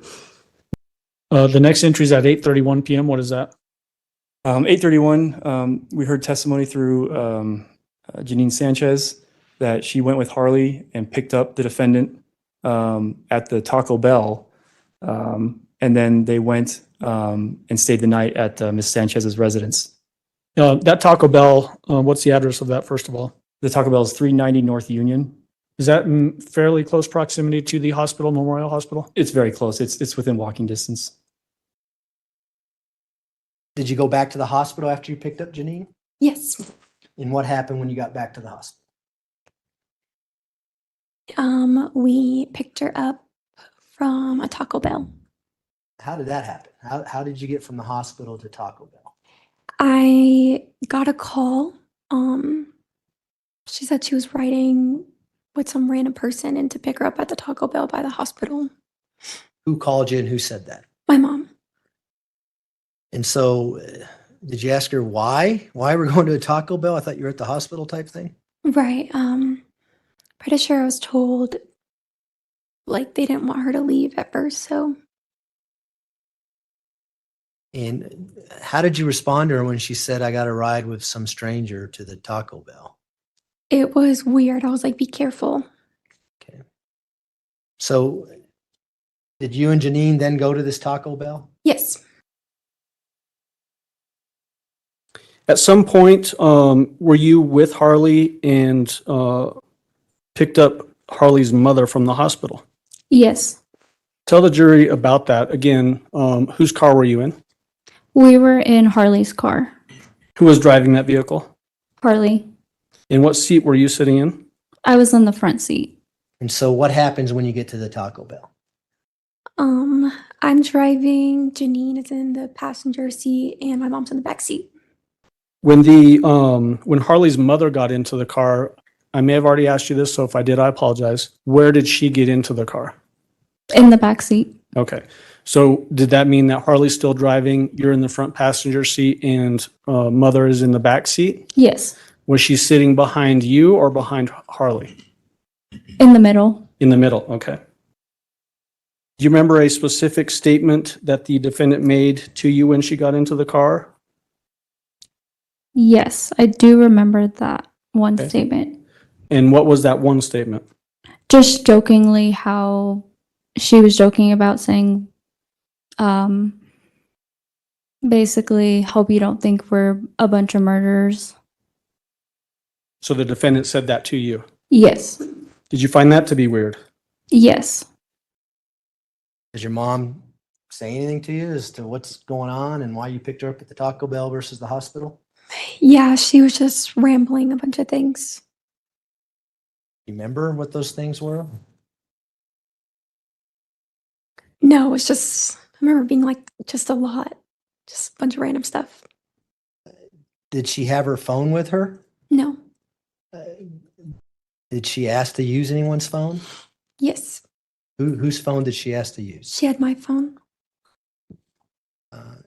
The next entry is at 8:31 p.m. What is that? 8:31, we heard testimony through Janine Sanchez that she went with Harley and picked up the defendant at the Taco Bell. And then they went and stayed the night at Ms. Sanchez's residence. That Taco Bell, what's the address of that, first of all? The Taco Bell is 390 North Union. Is that in fairly close proximity to the hospital, Memorial Hospital? It's very close. It's within walking distance. Did you go back to the hospital after you picked up Janine? Yes. And what happened when you got back to the hospital? We picked her up from a Taco Bell. How did that happen? How did you get from the hospital to Taco Bell? I got a call. She said she was riding with some random person and to pick her up at the Taco Bell by the hospital. Who called you and who said that? My mom. And so, did you ask her why? Why we're going to a Taco Bell? I thought you were at the hospital type thing. Right. Pretty sure I was told like they didn't want her to leave at first, so. And how did you respond to her when she said, I got a ride with some stranger to the Taco Bell? It was weird. I was like, be careful. So did you and Janine then go to this Taco Bell? Yes. At some point, were you with Harley and picked up Harley's mother from the hospital? Yes. Tell the jury about that. Again, whose car were you in? We were in Harley's car. Who was driving that vehicle? Harley. And what seat were you sitting in? I was in the front seat. And so what happens when you get to the Taco Bell? I'm driving. Janine is in the passenger seat, and my mom's in the back seat. When Harley's mother got into the car, I may have already asked you this, so if I did, I apologize. Where did she get into the car? In the back seat. Okay. So did that mean that Harley's still driving, you're in the front passenger seat, and mother is in the back seat? Yes. Was she sitting behind you or behind Harley? In the middle. In the middle, okay. Do you remember a specific statement that the defendant made to you when she got into the car? Yes, I do remember that one Okay. statement. And what was that one statement? Just jokingly how she was joking about saying, basically, hope you don't think we're a bunch of murderers. So the defendant said that to you. Yes. Did you find that to be weird? Yes. Does your mom say anything to you as to what's going on and why you picked her up at the Taco Bell versus the hospital? Yeah, she was just rambling a bunch of things. You remember what those things were? No, it was just, I remember being like just a lot, just a bunch of random stuff. Did she have her phone with her? No. Did she ask to use anyone's phone? Yes. Whose phone did she ask to use? She had my phone.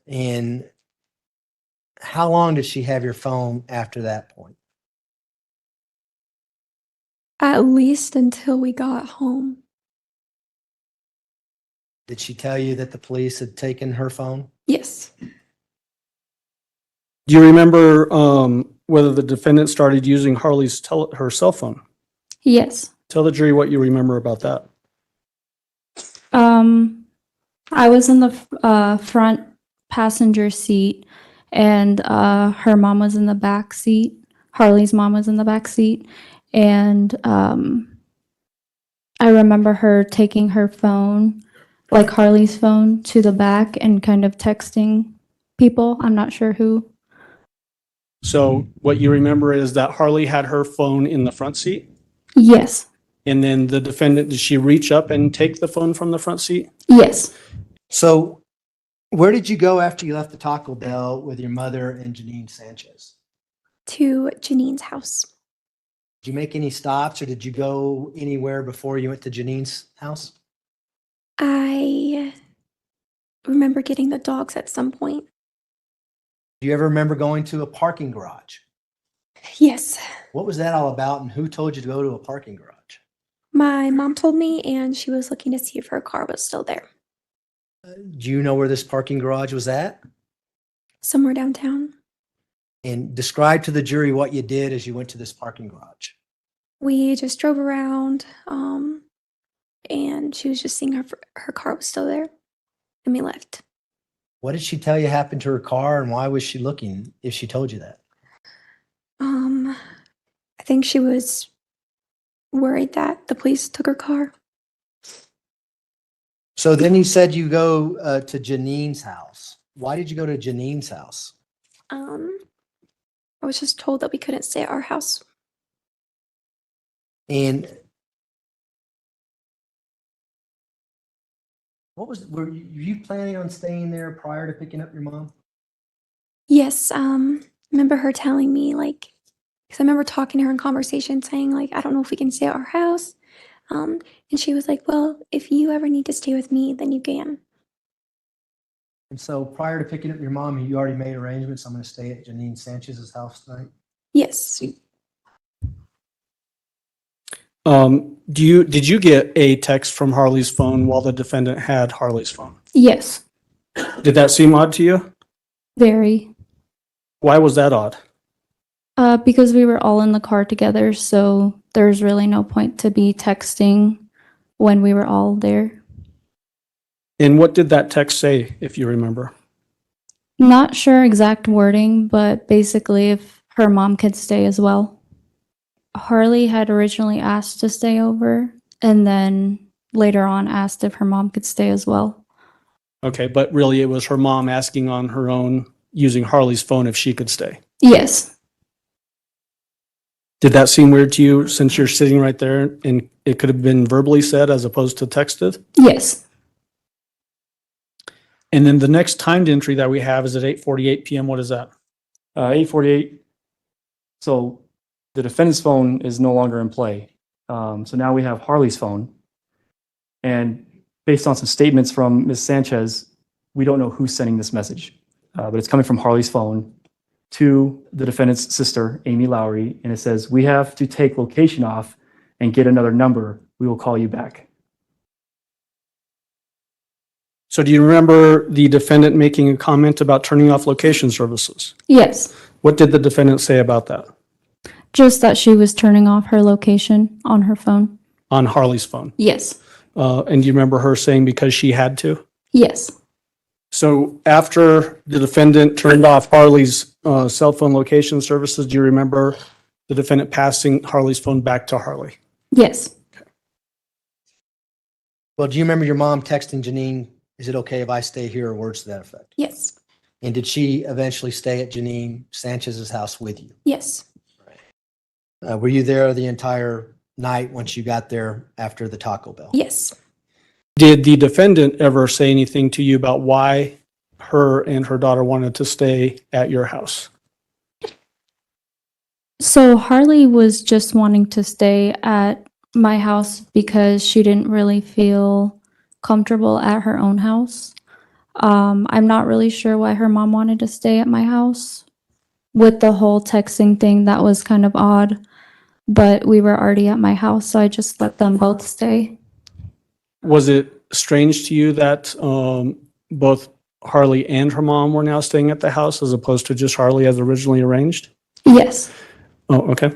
And how long did she have your phone after that point? At least until we got home. Did she tell you that the police had taken her phone? Yes. Do you remember whether the defendant started using Harley's her cell phone? Yes. Tell the jury what you remember about that. I was in the front passenger seat, and her mom was in the back seat. Harley's mom was in the back seat, and I remember her taking her phone, like Harley's phone, to the back and kind of texting people. I'm not sure who. So what you remember is that Harley had her phone in the front seat? Yes. And then the defendant, did she reach up and take the phone from the front seat? Yes. So where did you go after you left the Taco Bell with your mother and Janine Sanchez? To Janine's house. Did you make any stops or did you go anywhere before you went to Janine's house? I remember getting the dogs at some point. Do you ever remember going to a parking garage? Yes. What was that all about and who told you to go to a parking garage? My mom told me, and she was looking to see if her car was still there. Do you know where this parking garage was at? Somewhere downtown. And describe to the jury what you did as you went to this parking garage. We just drove around, and she was just seeing her car was still there, and we left. What did she tell you happened to her car and why was she looking if she told you that? I think she was worried that the police took her car. So then you said you go to Janine's house. Why did you go to Janine's house? I was just told that we couldn't stay at our house. And were you planning on staying there prior to picking up your mom? Yes, I remember her telling me, like, because I remember talking to her in conversation saying, like, I don't know if we can stay at our house. And she was like, well, if you ever need to stay with me, then you can. And so prior to picking up your mom, you already made arrangements. I'm going to stay at Janine Sanchez's house tonight. Yes. Did you get a text from Harley's phone while the defendant had Harley's phone? Yes. Did that seem odd to you? Very. Why was that odd? Because we were all in the car together, so there's really no point to be texting when we were all there. And what did that text say, if you remember? Not sure exact wording, but basically if her mom could stay as well. Harley had originally asked to stay over and then later on asked if her mom could stay as well. Okay, but really it was her mom asking on her own, using Harley's phone, if she could stay. Yes. Did that seem weird to you since you're sitting right there and it could have been verbally said as opposed to texted? Yes. And then the next timed entry that we have is at 8:48 p.m. What is that? 8:48. So the defendant's phone is no longer in play. So now we have Harley's phone. And based on some statements from Ms. Sanchez, we don't know who's sending this message. But it's coming from Harley's phone to the defendant's sister, Amy Lowry. And it says, "We have to take location off and get another number. We will call you back." So do you remember the defendant making a comment about turning off location services? Yes. What did the defendant say about that Just that she was turning off her location on her phone. on Harley's phone? Yes. And do you remember her saying because she had to? Yes. So after the defendant turned off Harley's cell phone location services, do you remember the defendant passing Harley's phone back to Harley? Yes. Well, do you remember your mom texting Janine, "Is it okay if I stay here," or words to that effect? Yes. And did she eventually stay at Janine Sanchez's house with you? Yes. Were you there the entire night once you got there after the Taco Bell? Yes. Did the defendant ever say anything to you about why her and her daughter wanted to stay at your house? So Harley was just wanting to stay at my house because she didn't really feel comfortable at her own house. I'm not really sure why her mom wanted to stay at my house. With the whole texting thing, that was kind of odd, but we were already at my house, so I just let them both stay. Was it strange to you that both Harley and her mom were now staying at the house as opposed to just Harley as originally arranged? Yes. Oh, okay.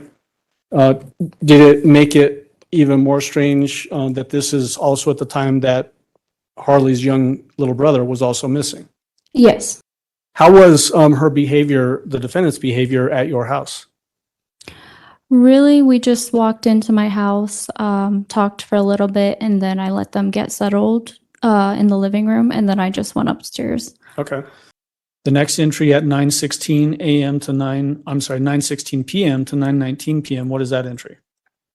Did it make it even more strange that this is also at the time that Harley's young little brother was also missing? Yes. How was her behavior, the defendant's behavior at your house? Really, we just walked into my house, talked for a little bit, and then I let them get settled in the living room, and then I just went upstairs. Okay. The next entry at 9:16 a.m. to 9:16 p.m. to 9:19 p.m. What is that entry?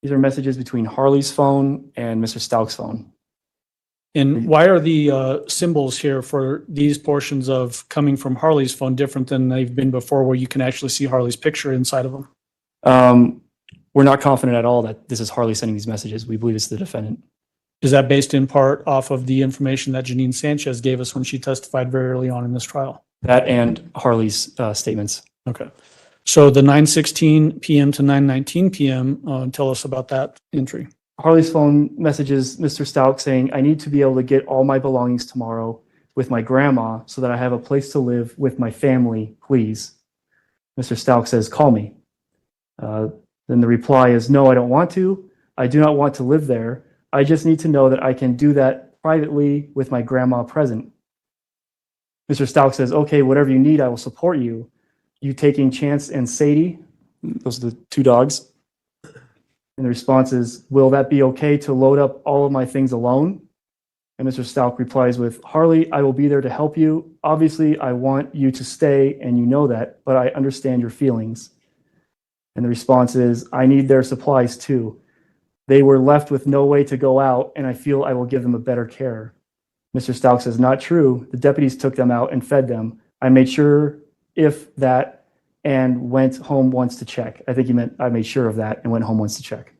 These are messages between Harley's phone and Mr. Stauch's phone. And why are the symbols here for these portions of coming from Harley's phone different than they've been before, where you can actually see Harley's picture inside of them? We're not confident at all that this is Harley sending these messages. We believe it's the defendant. Is that based in part off of the information that Janine Sanchez gave us when she testified very early on in this trial? That and Harley's statements. Okay. So the 9:16 p.m. to 9:19 p.m., tell us about that entry. Harley's phone messages Mr. Stauch saying, "I need to be able to get all my belongings tomorrow with my grandma so that I have a place to live with my family, please." Mr. Stauch says, "Call me." Then the reply is, "No, I don't want to. I do not want to live there. I just need to know that I can do that privately with my grandma present." Mr. Stauch says, "Okay, whatever you need, I will support you." You taking Chance and Sadie, those are the two dogs. And the response is, "Will that be okay to load up all of my things alone?" And Mr. Stauch replies with, "Harley, I will be there to help you. Obviously, I want you to stay, and you know that, but I understand your feelings." And the response is, "I need their supplies too. They were left with no way to go out, and I feel I will give them a better care." Mr. Stauch says, "Not true. The deputies took them out and fed them. I made sure if that and went home once to check." I think he meant I made sure of that and went home once to check.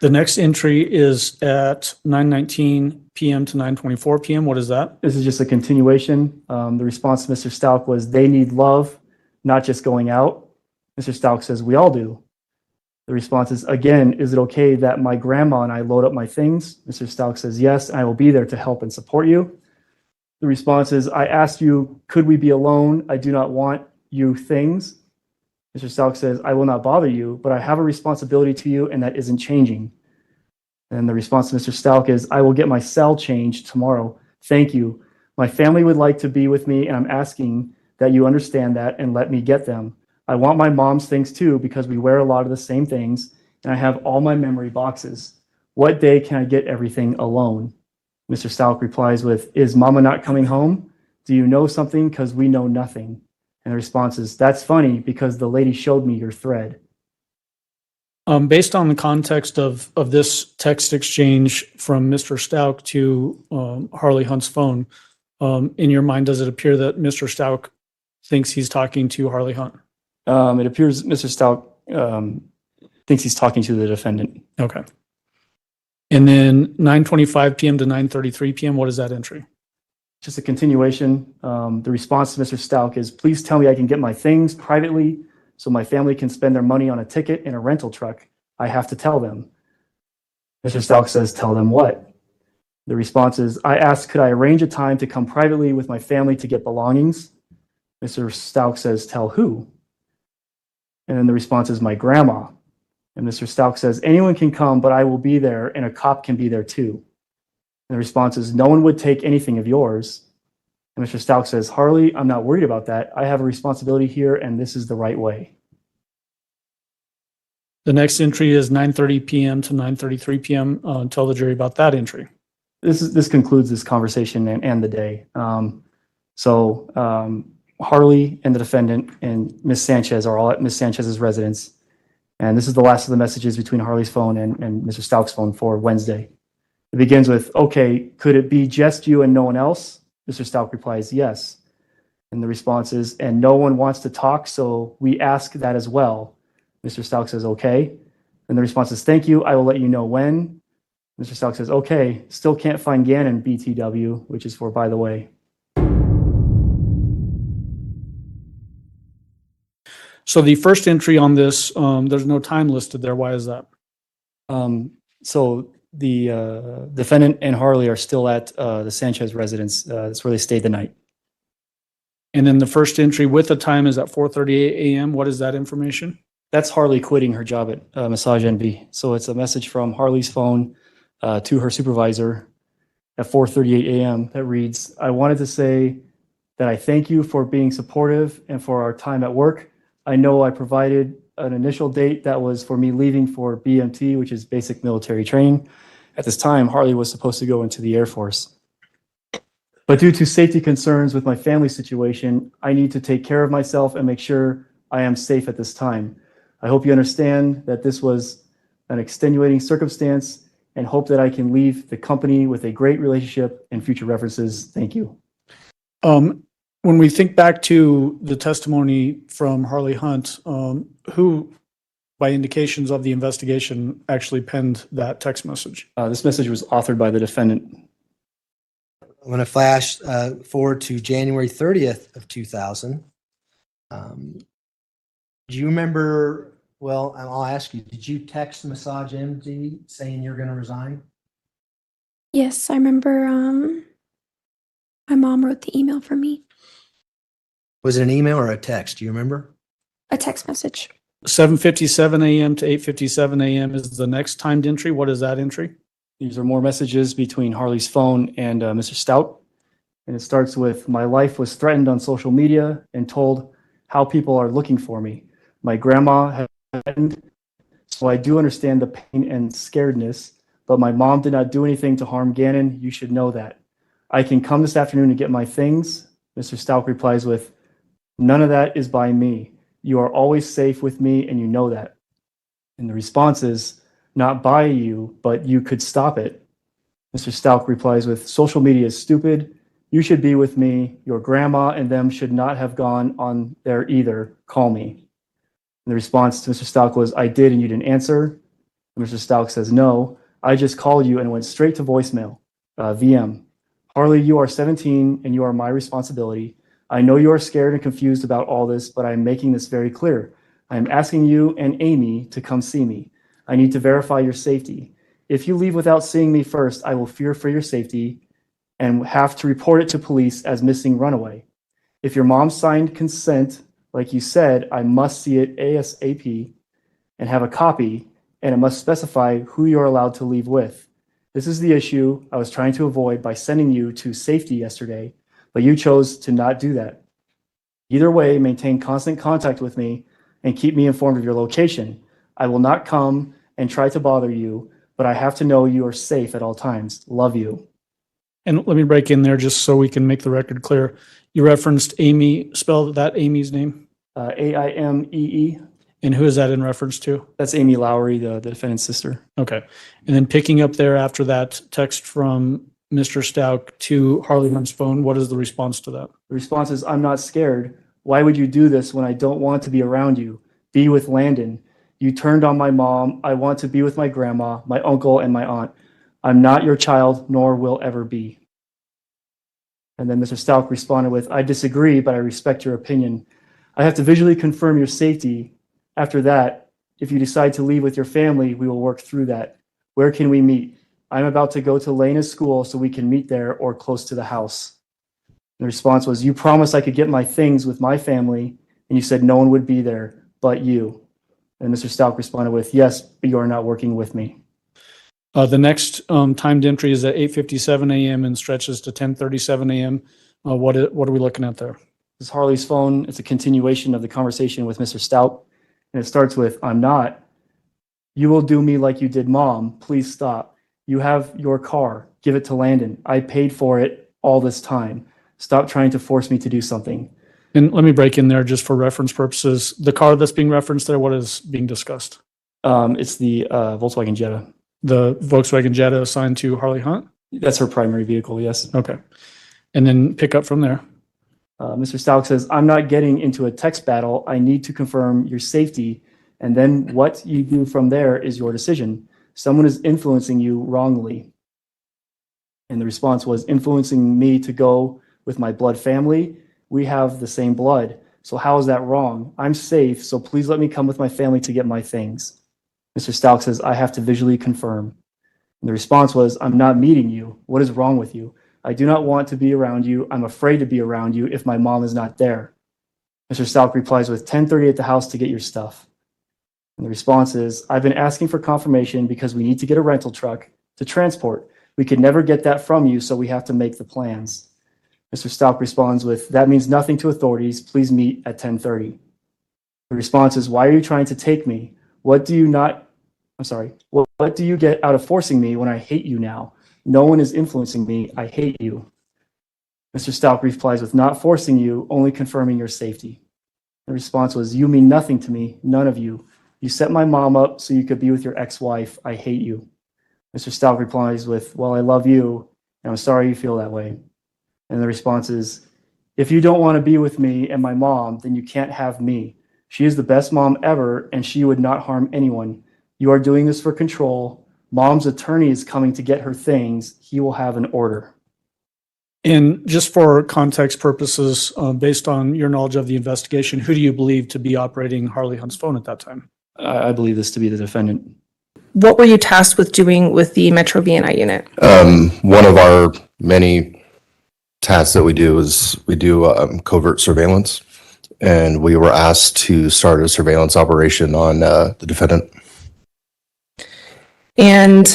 The next entry is at 9:19 p.m. to 9:24 p.m. What is that? This is just a continuation. The response to Mr. Stauch was, "They need love, not just going out." Mr. Stauch says, "We all do." The response is, again, "Is it okay that my grandma and I load up my things?" Mr. Stauch says, "Yes, and I will be there to help and support you." The response is, "I asked you, could we be alone? I do not want you things." Mr. Stauch says, I will not bother you, but I have a responsibility to you, and that isn't changing. And the response to Mr. Stauch is, I will get my cell changed tomorrow. Thank you. My family would like to be with me, and I'm asking that you understand that and let me get them. I want my mom's things too, because we wear a lot of the same things, and I have all my memory boxes. What day can I get everything alone? Mr. Stauch replies with, is Mama not coming home? Do you know something? Because we know nothing. And the response is, that's funny because the lady showed me your thread. Based on the context of this text exchange from Mr. Stauch to Harley Hunt's phone, in your mind, does it appear that Mr. Stauch thinks he's talking to Harley Hunt? It appears Mr. Stauch thinks he's talking to the defendant. Okay. And then 9:25 p.m. to 9:33 p.m., what is that entry? Just a continuation. The response to Mr. Stauch is, please tell me I can get my things privately so my family can spend their money on a ticket and a rental truck. I have to tell them. Mr. Stauch says, tell them what? The response is, I asked, could I arrange a time to come privately with my family to get belongings? Mr. Stauch says, tell who? And then the response is, my grandma. And Mr. Stauch says, anyone can come, but I will be there, and a cop can be there too. And the response is, no one would take anything of yours. And Mr. Stauch says, Harley, I'm not worried about that. I have a responsibility here, and this is the right way. The next entry is 9:30 p.m. to 9:33 p.m. Tell the jury about that entry. This concludes this conversation and the day. Harley and the defendant and Ms. Sanchez are all at Ms. Sanchez's residence. And this is the last of the messages between Harley's phone and Mr. Stauch's phone for Wednesday. It begins with, okay, could it be just you and no one else? Mr. Stauch replies, yes. And the response is, and no one wants to talk, so we ask that as well. Mr. Stauch says, okay. And the response is, thank you, I will let you know when. Mr. Stauch says, okay, still can't find Ganon, BTW, which is for by the way. So the first entry on this, there's no time listed there. Why is that? So the defendant and Harley are still at the Sanchez residence. That's where they stayed the night. And then the first entry with the time is at 4:38 a.m. What is that information? That's Harley quitting her job at Massage NB. So it's a message from Harley's phone to her supervisor at 4:38 a.m. that reads, I wanted to say that I thank you for being supportive and for our time at work. I know I provided an initial date that was for me leaving for BMT, which is basic military training. At this time, Harley was supposed to go into the Air Force. But due to safety concerns with my family situation, I need to take care of myself and make sure I am safe at this time. I hope you understand that this was an extenuating circumstance and hope that I can leave the company with a great relationship and future references. Thank you. When we think back to the testimony from Harley Hunt, who, by indications of the investigation, actually penned that text message? This message was authored by the defendant. I'm going to flash forward to January 30th of 2000. Do you remember, well, I'll ask you, did you text Massage MD saying you're going to resign? Yes, I remember my mom wrote the email for me. Was it an email or a text? Do you remember? A text message. 7:57 a.m. to 8:57 a.m. is the next timed entry. What is that entry? These are more messages between Harley's phone and Mr. Stauch. And it starts with, my life was threatened on social media and told how people are looking for me. My grandma had threatened, so I do understand the pain and scaredness, but my mom did not do anything to harm Ganon. You should know that. I can come this afternoon to get my things. Mr. Stauch replies with, none of that is by me. You are always safe with me, and you know that. And the response is, not by you, but you could stop it. Mr. Stauch replies with, social media is stupid. You should be with me. Your grandma and them should not have gone on there either. Call me. And the response to Mr. Stauch was, I did and you didn't answer. And Mr. Stauch says, no, I just called you and it went straight to voicemail. VM. Harley, you are 17 and you are my responsibility. I know you are scared and confused about all this, but I'm making this very clear. I am asking you and Amy to come see me. I need to verify your safety. If you leave without seeing me first, I will fear for your safety and have to report it to police as missing runaway. If your mom signed consent Like you said, I must see it ASAP and have a copy, and it must specify who you're allowed to leave with. This is the issue I was trying to avoid by sending you to safety yesterday, but you chose to not do that. Either way, maintain constant contact with me and keep me informed of your location. I will not come and try to bother you, but I have to know you are safe at all times. Love you. And let me break in there just so we can make the record clear. You referenced Amy, spell that Amy's name. AIMEE. And who is that in reference to? That's Amy Lowry, the defendant's sister. Okay. And then picking up there after that text from Mr. Stauch to Harley Hunt's phone, what is the response to that? The response is, I'm not scared. Why would you do this when I don't want to be around you? Be with Landon. You turned on my mom. I want to be with my grandma, my uncle, and my aunt. I'm not your child, nor will ever be. And then Mr. Stauch responded with, I disagree, but I respect your opinion. I have to visually confirm your safety. After that, if you decide to leave with your family, we will work through that. Where can we meet? I'm about to go to Lena's school so we can meet there or close to the house. And the response was, you promised I could get my things with my family, and you said no one would be there but you. And Mr. Stauch responded with, yes, but you are not working with me. The next timed entry is at 8:57 a.m. and stretches to 10:37 a.m. What are we looking at there? This is Harley's phone. It's a continuation of the conversation with Mr. Stauch. And it starts with, I'm not. You will do me like you did mom. Please stop. You have your car. Give it to Landon. I paid for it all this time. Stop trying to force me to do something. And let me break in there just for reference purposes. The car that's being referenced there, what is being discussed? It's the Volkswagen Jetta. The Volkswagen Jetta assigned to Harley Hunt? That's her primary vehicle, yes. Okay. And then pick up from there. Mr. Stauch says, I'm not getting into a text battle. I need to confirm your safety. And then what you do from there is your decision. Someone is influencing you wrongly. And the response was, influencing me to go with my blood family. We have the same blood. So how is that wrong? I'm safe, so please let me come with my family to get my things. Mr. Stauch says, I have to visually confirm. And the response was, I'm not meeting you. What is wrong with you? I do not want to be around you. I'm afraid to be around you if my mom is not there. Mr. Stauch replies with 10:30 at the house to get your stuff. And the response is, I've been asking for confirmation because we need to get a rental truck to transport. We could never get that from you, so we have to make the plans. Mr. Stauch responds with, that means nothing to authorities. Please meet at 10:30. The response is, why are you trying to take me? What do you get out of forcing me when I hate you now? No one is influencing me. I hate you. Mr. Stauch replies with, not forcing you, only confirming your safety. The response was, you mean nothing to me, none of you. You set my mom up so you could be with your ex-wife. I hate you. Mr. Stauch replies with, well, I love you, and I'm sorry you feel that way. And the response is, if you don't want to be with me and my mom, then you can't have me. She is the best mom ever, and she would not harm anyone. You are doing this for control. Mom's attorney is coming to get her things. He will have an order. And just for context purposes, based on your knowledge of the investigation, who do you believe to be operating Harley Hunt's phone at that time? I believe this to be the defendant. What were you tasked with doing with the Metro BNI unit? One of our many tasks that we do is we do covert surveillance, and we were asked to start a surveillance operation on the defendant. And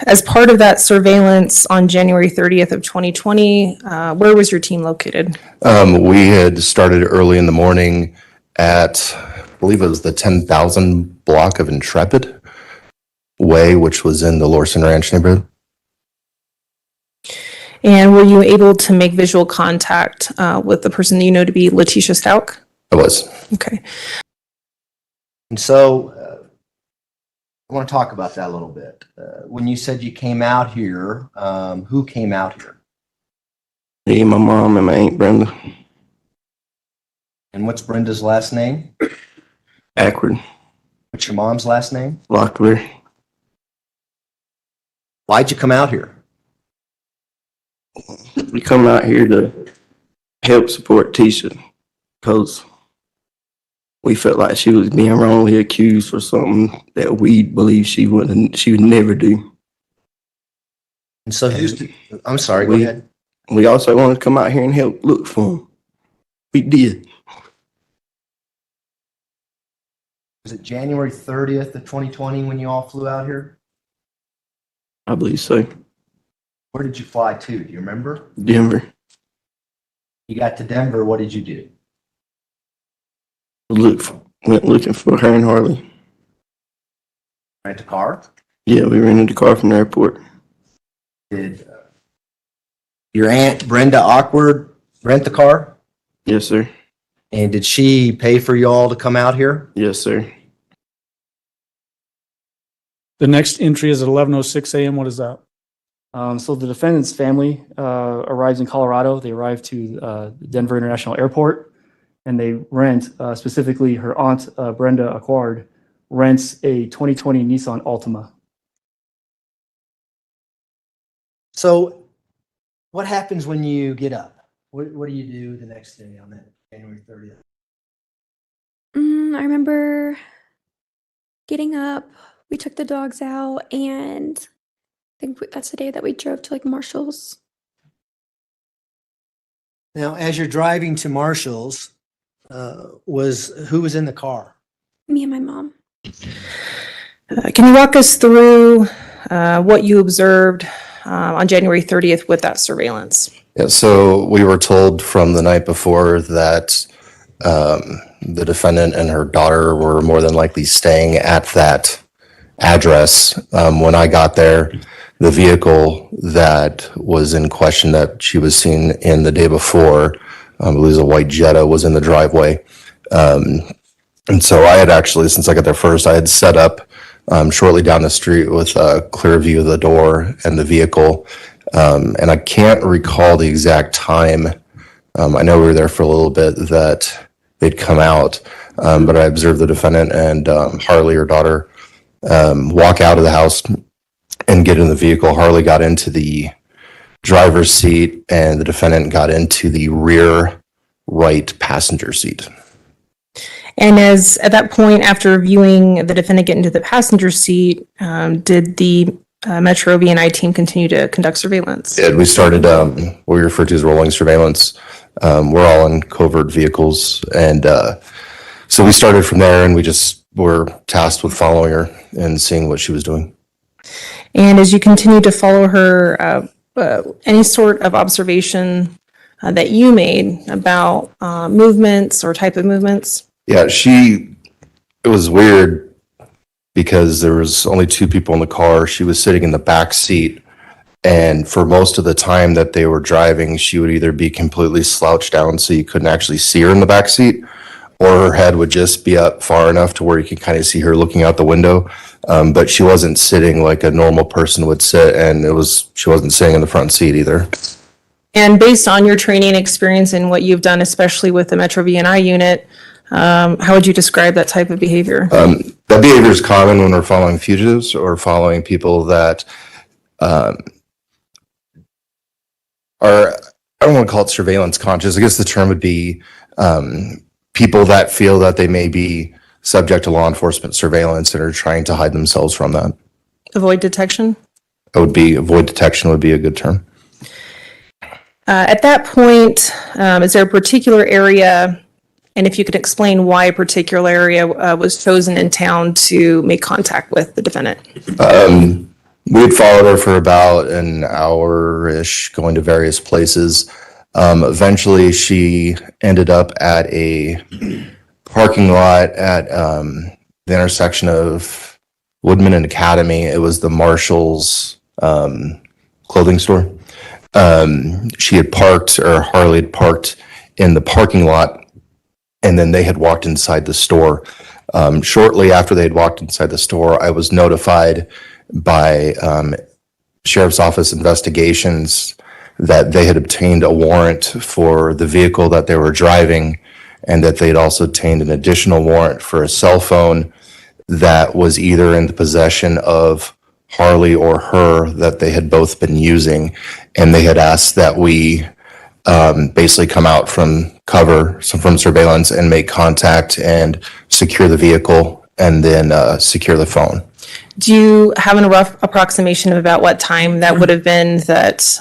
as part of that surveillance on January 30th of 2020, where was your team located? We had started early in the morning at, I believe it was the 10,000 block of Intrepid Way, which was in the Lorson Ranch neighborhood. And were you able to make visual contact with the person that you know to be Letecia Stauch? I was. Okay. And so I want to talk about that a little bit. When you said you came out here, who came out here? Me, my mom, and my Aunt Brenda. And what's Brenda's last name? Akron. What's your mom's last name? Locklear. Why'd you come out here? We come out here to help support Tisha because we felt like she was being wrongly accused for something that we believe she would never do. And so I'm sorry, go ahead. We also wanted to come out here and help look for him. We did. Was it January 30th of 2020 when you all flew out here? I believe so. Where did you fly to? Do you remember? Denver. You got to Denver. What did you do? Went looking for her and Harley. Rent a car? Yeah, we rented a car from the airport. Did your aunt Brenda Awkward rent the car? Yes, sir. And did she pay for you all to come out here? Yes, sir. The next entry is at 11:06 a.m. What is that? So the defendant's family arrives in Colorado. They arrive to Denver International Airport, and they rent, specifically her aunt, Brenda Acquard, rents a 2020 Nissan Altima. So what happens when you get up? What do you do the next day on that January 30th? I remember getting up. We took the dogs out, and I think that's the day that we drove to like Marshall's. Now, as you're driving to Marshall's, who was in the car? Me and my mom. Can you walk us through what you observed on January 30th with that surveillance? Yeah, so we were told from the night before that the defendant and her daughter were more than likely staying at that address. When I got there, the vehicle that was in question that she was seen in the day before, I believe it was a white Jetta, was in the driveway. And so I had actually, since I got there first, I had set up shortly down the street with a clear view of the door and the vehicle. And I can't recall the exact time. I know we were there for a little bit that they'd come out, but I observed the defendant and Harley, her daughter, walk out of the house and get in the vehicle. Harley got into the driver's seat and the defendant got into the rear right passenger seat. And at that point, after viewing the defendant get into the passenger seat, did the Metro VNI team continue to conduct surveillance? We started what we refer to as rolling surveillance. We're all in covert vehicles. And so we started from there and we just were tasked with following her and seeing what she was doing. And as you continue to follow her, any sort of observation that you made about movements or type of movements? Yeah, it was weird because there was only two people in the car. She was sitting in the back seat. And for most of the time that they were driving, she would either be completely slouched down so you couldn't actually see her in the back seat, or her head would just be up far enough to where you could kind of see her looking out the window. But she wasn't sitting like a normal person would sit, and she wasn't sitting in the front seat either. And based on your training experience and what you've done, especially with the Metro VNI unit, how would you describe that type of behavior? That behavior is common when we're following fugitives or following people that are, I don't want to call it surveillance conscious. I guess the term would be people that feel that they may be subject to law enforcement surveillance and are trying to hide themselves from that. Avoid detection? Avoid detection would be a good term. At that point, is there a particular area, and if you could explain why a particular area was chosen in town to make contact with the defendant? We had followed her for about an hour-ish, going to various places. Eventually, she ended up at a parking lot at the intersection of Woodman and Academy. It was the Marshall's clothing store. She had parked, or Harley had parked in the parking lot, and then they had walked inside the store. Shortly after they had walked inside the store, I was notified by Sheriff's Office investigations that they had obtained a warrant for the vehicle that they were driving, and that they had also obtained an additional warrant for a cell phone that was either in the possession of Harley or her, that they had both been using. And they had asked that we basically come out from cover, from surveillance, and make contact and secure the vehicle and then secure the phone. Do you have a rough approximation of about what time that would have been that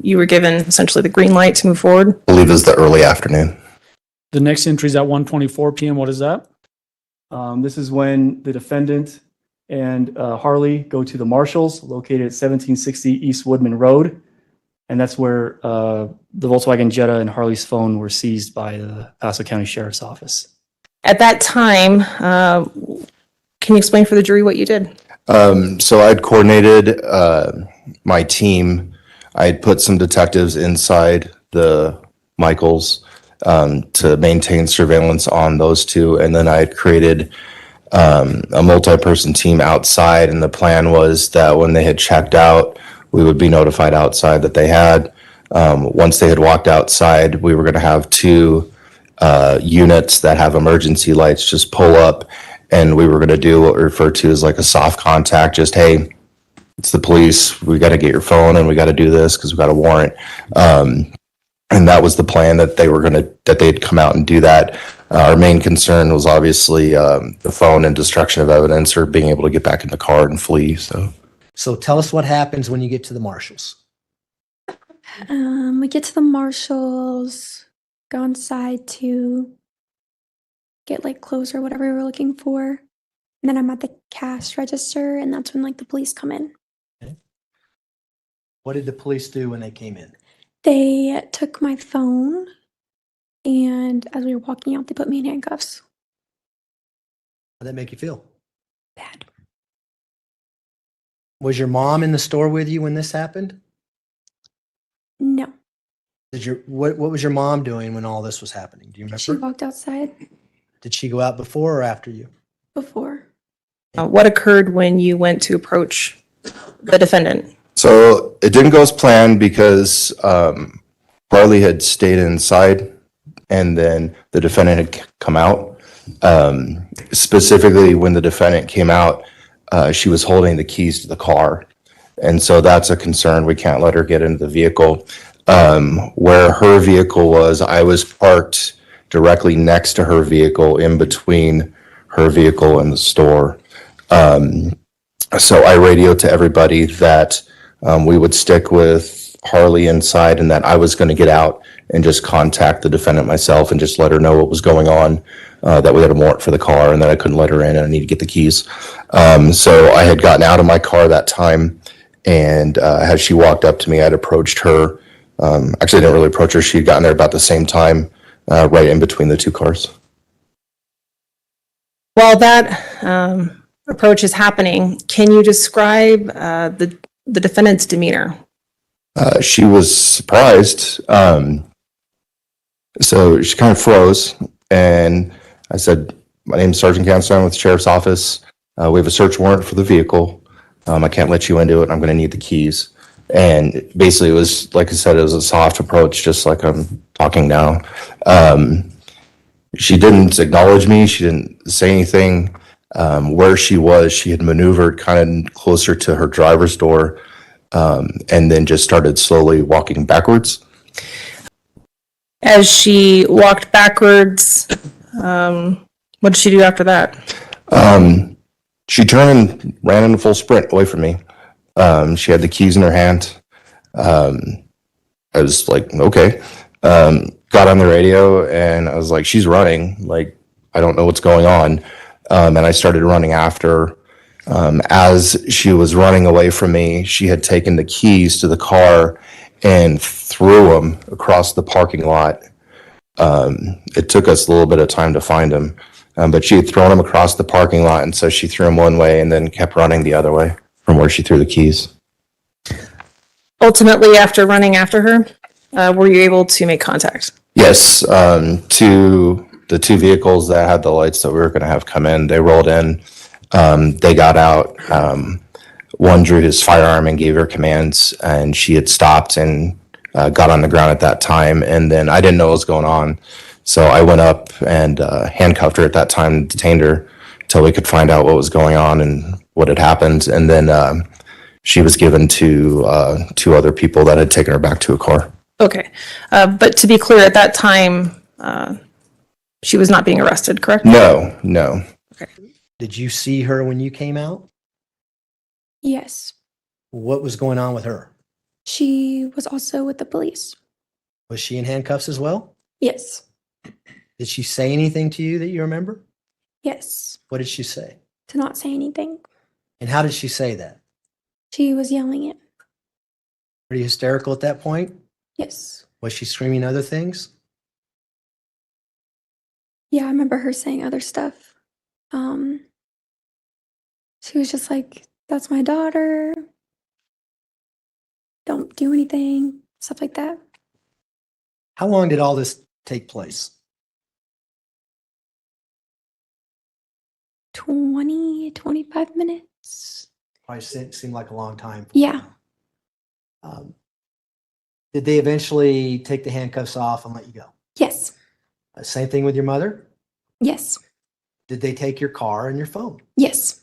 you were given essentially the green light to move forward? I believe it was the early afternoon. The next entry is at 1:24 p.m. What is that? This is when the defendant and Harley go to the Marshalls located at 1760 East Woodman Road. And that's where the Volkswagen Jetta and Harley's phone were seized by the Paso County Sheriff's Office. At that time, can you explain for the jury what you did? So I'd coordinated my team. I had put some detectives inside the Michaels to maintain surveillance on those two. And then I had created a multi-person team outside. And the plan was that when they had checked out, we would be notified outside that they had. Once they had walked outside, we were going to have two units that have emergency lights just pull up. And we were going to do what we refer to as like a soft contact, just, hey, it's the police. We got to get your phone and we got to do this because we got a warrant. And that was the plan, that they'd come out and do that. Our main concern was obviously the phone and destruction of evidence, or being able to get back in the car and flee. So tell us what happens when you get to the Marshalls. We get to the Marshalls, go inside to get like clothes or whatever we were looking for. And then I'm at the cash register, and that's when like the police come in. What did the police do when they came in? They took my phone, and as we were walking out, they put me in handcuffs. How did that make you feel? Bad. Was your mom in the store with you when this happened? No. What was your mom doing when all this was happening? Do you remember? She walked outside Did she go out before or after you? before. What occurred when you went to approach the defendant? So it didn't go as planned because Harley had stayed inside and then the defendant had come out. Specifically, when the defendant came out, she was holding the keys to the car. And so that's a concern. We can't let her get into the vehicle. Where her vehicle was, I was parked directly next to her vehicle, in between her vehicle and the store. So I radioed to everybody that we would stick with Harley inside, and that I was going to get out and just contact the defendant myself and just let her know what was going on, that we had a warrant for the car and that I couldn't let her in and I need to get the keys. So I had gotten out of my car that time, and as she walked up to me, I'd approached her. Actually, I didn't really approach her. She'd gotten there about the same time, right in between the two cars. While that approach is happening, can you describe the defendant's demeanor? She was surprised. So she kind of froze, and I said, "My name's Sergeant Ganon. I'm with the Sheriff's Office. We have a search warrant for the vehicle. I can't let you into it. I'm going to need the keys." And basically, it was, like I said, it was a soft approach, just like I'm talking now. She didn't acknowledge me. She didn't say anything. Where she was, she had maneuvered kind of closer to her driver's door, and then just started slowly walking backwards. As she walked backwards, what did she do after that? She turned and ran in a full sprint away from me. She had the keys in her hand. I was like, okay. Got on the radio and I was like, she's running. Like, I don't know what's going on. And I started running after her. As she was running away from me, she had taken the keys to the car and threw them across the parking lot. It took us a little bit of time to find them, but she had thrown them across the parking lot, and so she threw them one way and then kept running the other way from where she threw the keys. Ultimately, after running after her, were you able to make contact? Yes, to the two vehicles that had the lights that we were going to have come in, they rolled in. They got out. One drew his firearm and gave her commands, and she had stopped and got on the ground at that time. And then I didn't know what was going on, so I went up and handcuffed her at that time, detained her until we could find out what was going on and what had happened. And then she was given to two other people that had taken her back to a car. Okay. But to be clear, at that time, she was not being arrested, correct? No. Okay. Did you see her when you came out? Yes. What was going on with her? She was also with the police. Was she in handcuffs as well? Yes. Did she say anything to you that you remember? Yes. What did she say? To not say anything. And how did she say that? She was yelling it. Pretty hysterical at that point? Yes. Was she screaming other things? Yeah, I remember her saying other stuff. She was just like, that's my daughter. Don't do anything, stuff like that. How long did all this take place? 25 minutes. Probably seemed like a long time. Yeah. Did they eventually take the handcuffs off and let you go? Yes. Same thing with your mother? Yes. Did they take your car and your phone? Yes.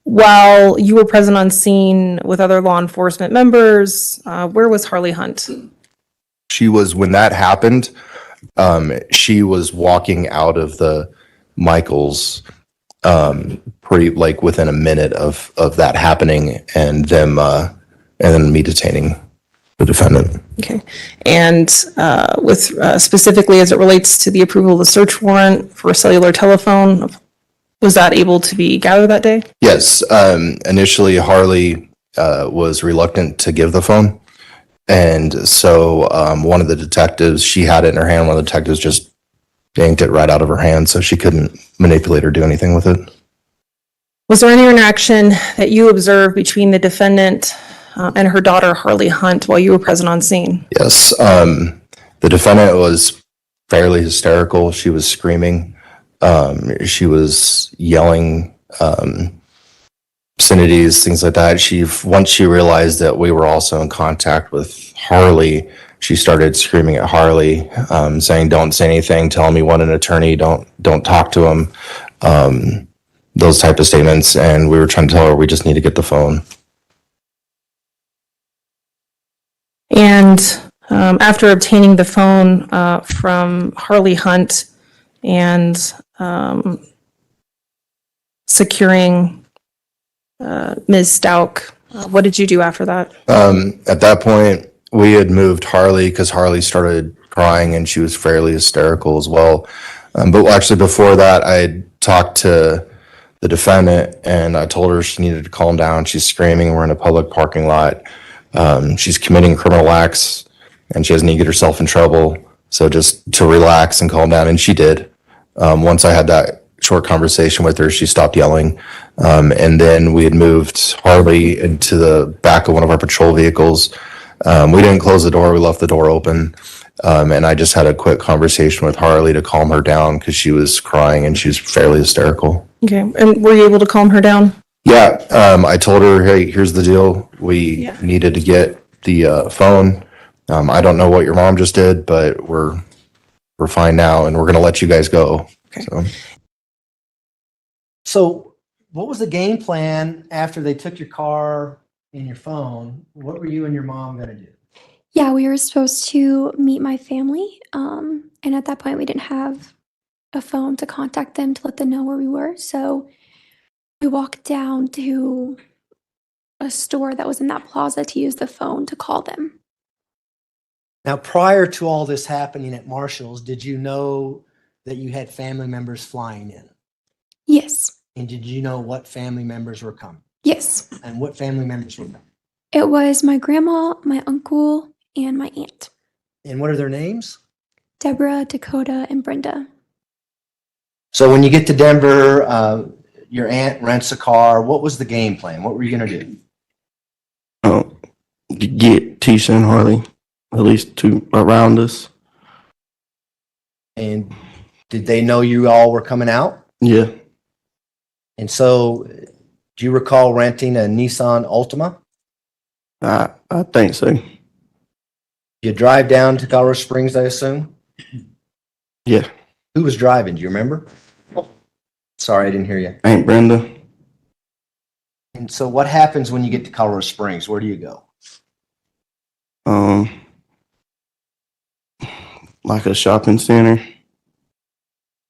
While you were present on scene with other law enforcement members, where was Harley Hunt? She was, when that happened, she was walking out of the Michaels pretty like within a minute of that happening and them and then me detaining the defendant. Okay. And with specifically as it relates to the approval of the search warrant for a cellular telephone, was that able to be gathered that day? Yes. Initially, Harley was reluctant to give the phone. And so one of the detectives, she had it in her hand. One of the detectives just yanked it right out of her hand, so she couldn't manipulate or do anything with it. Was there any interaction that you observed between the defendant and her daughter, Harley Hunt, while you were present on scene? Yes. The defendant was fairly hysterical. She was screaming. She was yelling obscenities, things like that. Once she realized that we were also in contact with Harley, she started screaming at Harley, saying, "Don't say anything. Tell him you want an attorney. Don't talk to him." Those type of statements. And we were trying to tell her we just need to get the phone. And after obtaining the phone from Harley Hunt and securing Ms. Stauch, what did you do after that? At that point, we had moved Harley because Harley started crying and she was fairly hysterical as well. But actually before that, I had talked to the defendant and I told her she needed to calm down. She's screaming. We're in a public parking lot. She's committing criminal acts and she doesn't need to get herself in trouble. So just to relax and calm down. And she did. Once I had that short conversation with her, she stopped yelling. And then we had moved Harley into the back of one of our patrol vehicles. We didn't close the door. We left the door open. And I just had a quick conversation with Harley to calm her down because she was crying and she was fairly hysterical. Okay. And were you able to calm her down? Yeah. I told her, hey, here's the deal. We needed to get the phone. I don't know what your mom just did, but we're fine now and we're going to let you guys go. Okay. So what was the game plan after they took your car and your phone? What were you and your mom going to do? Yeah, we were supposed to meet my family. And at that point, we didn't have a phone to contact them to let them know where we were. So we walked down to a store that was in that plaza to use the phone to call them. Now, prior to all this happening at Marshall's, did you know that you had family members flying in? Yes. And did you know what family members were coming? Yes. And what family members were coming? It was my grandma, my uncle, and my aunt. And what are their names? Deborah, Dakota, and Brenda. So when you get to Denver, your aunt rents a car. What was the game plan? What were you going to do? Get Tisha and Harley at least to around us. And did they know you all were coming out? Yeah. And so do you recall renting a Nissan Altima? I think so. You drive down to Colorado Springs, I assume? Yeah. Who was driving? Do you remember? Sorry, I didn't hear you. Aunt Brenda. And so what happens when you get to Colorado Springs? Where do you go? Like a shopping center.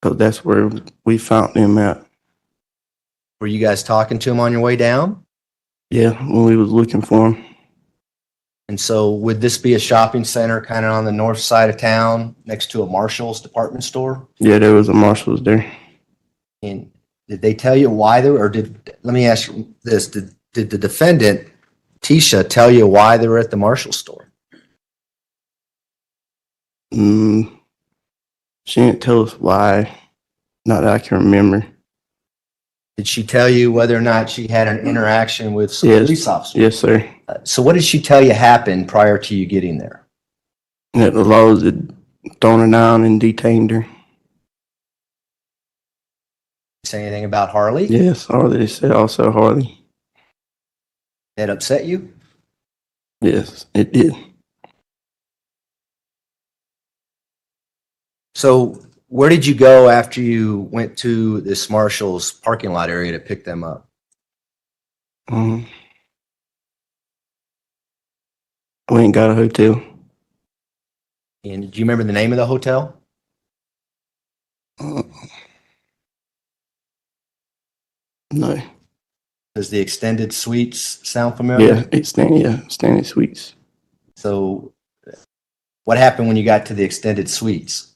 Because that's where we found them at. Were you guys talking to them on your way down? Yeah, when we was looking for them. And so would this be a shopping center kind of on the north side of town next to a Marshall's department store? Yeah, there was a Marshall's there. And did they tell you why they were, or let me ask you this, did the defendant, Tisha, tell you why they were at the Marshall store? She didn't tell us why. Not that I can remember. Did she tell you whether or not she had an interaction with some Yes. police officers? Yes, sir. So what did she tell you happened prior to you getting there? That the laws had thrown her down and detained her. Say anything about Harley? Yes, Harley said also Harley. That upset you? Yes, it did. So where did you go after you went to this Marshall's parking lot area to pick them up? We ain't got a hotel. And do you remember the name of the hotel? No. Does the extended suites sound familiar? Yeah, extended suites. So what happened when you got to the extended suites?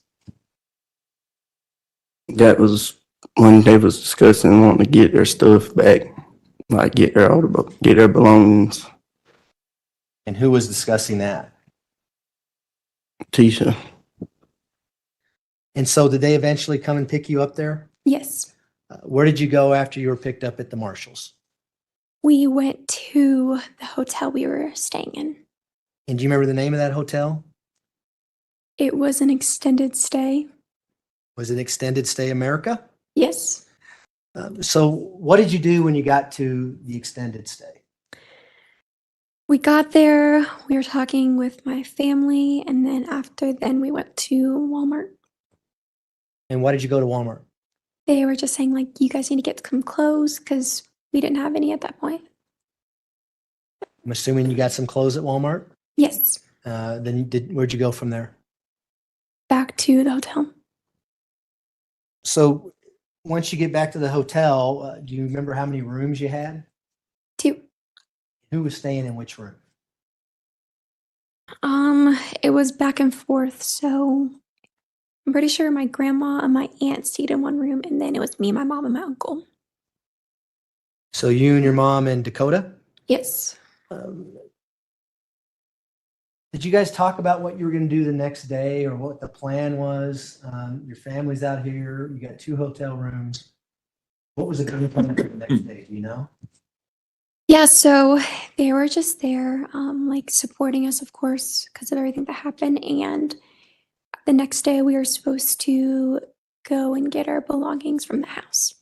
That was when they was discussing wanting to get their stuff back, like get their belongings. And who was discussing that? Tisha. And so did they eventually come and pick you up there? Yes. Where did you go after you were picked up at the Marshalls? We went to the hotel we were staying in. And do you remember the name of that hotel? It was an extended stay. Was it Extended Stay America? Yes. So what did you do when you got to the extended stay? We got there, we were talking with my family, and then after then we went to Walmart. And why did you go to Walmart? They were just saying, like, you guys need to get some clothes because we didn't have any at that point. I'm assuming you got some clothes at Walmart? Yes. Where'd you go from there? Back to the hotel. So once you get back to the hotel, do you remember how many rooms you had? 2. Who was staying in which room? It was back and forth, so I'm pretty sure my grandma and my aunt stayed in one room, and then it was me, my mom, and my uncle. So you and your mom and Dakota? Yes. Did you guys talk about what you were going to do the next day or what the plan was? Your family's out here. You got 2 hotel rooms. What was the game plan for the next day? Do you know? Yeah, so they were just there, like supporting us, of course, because of everything that happened. And the next day we were supposed to go and get our belongings from the house.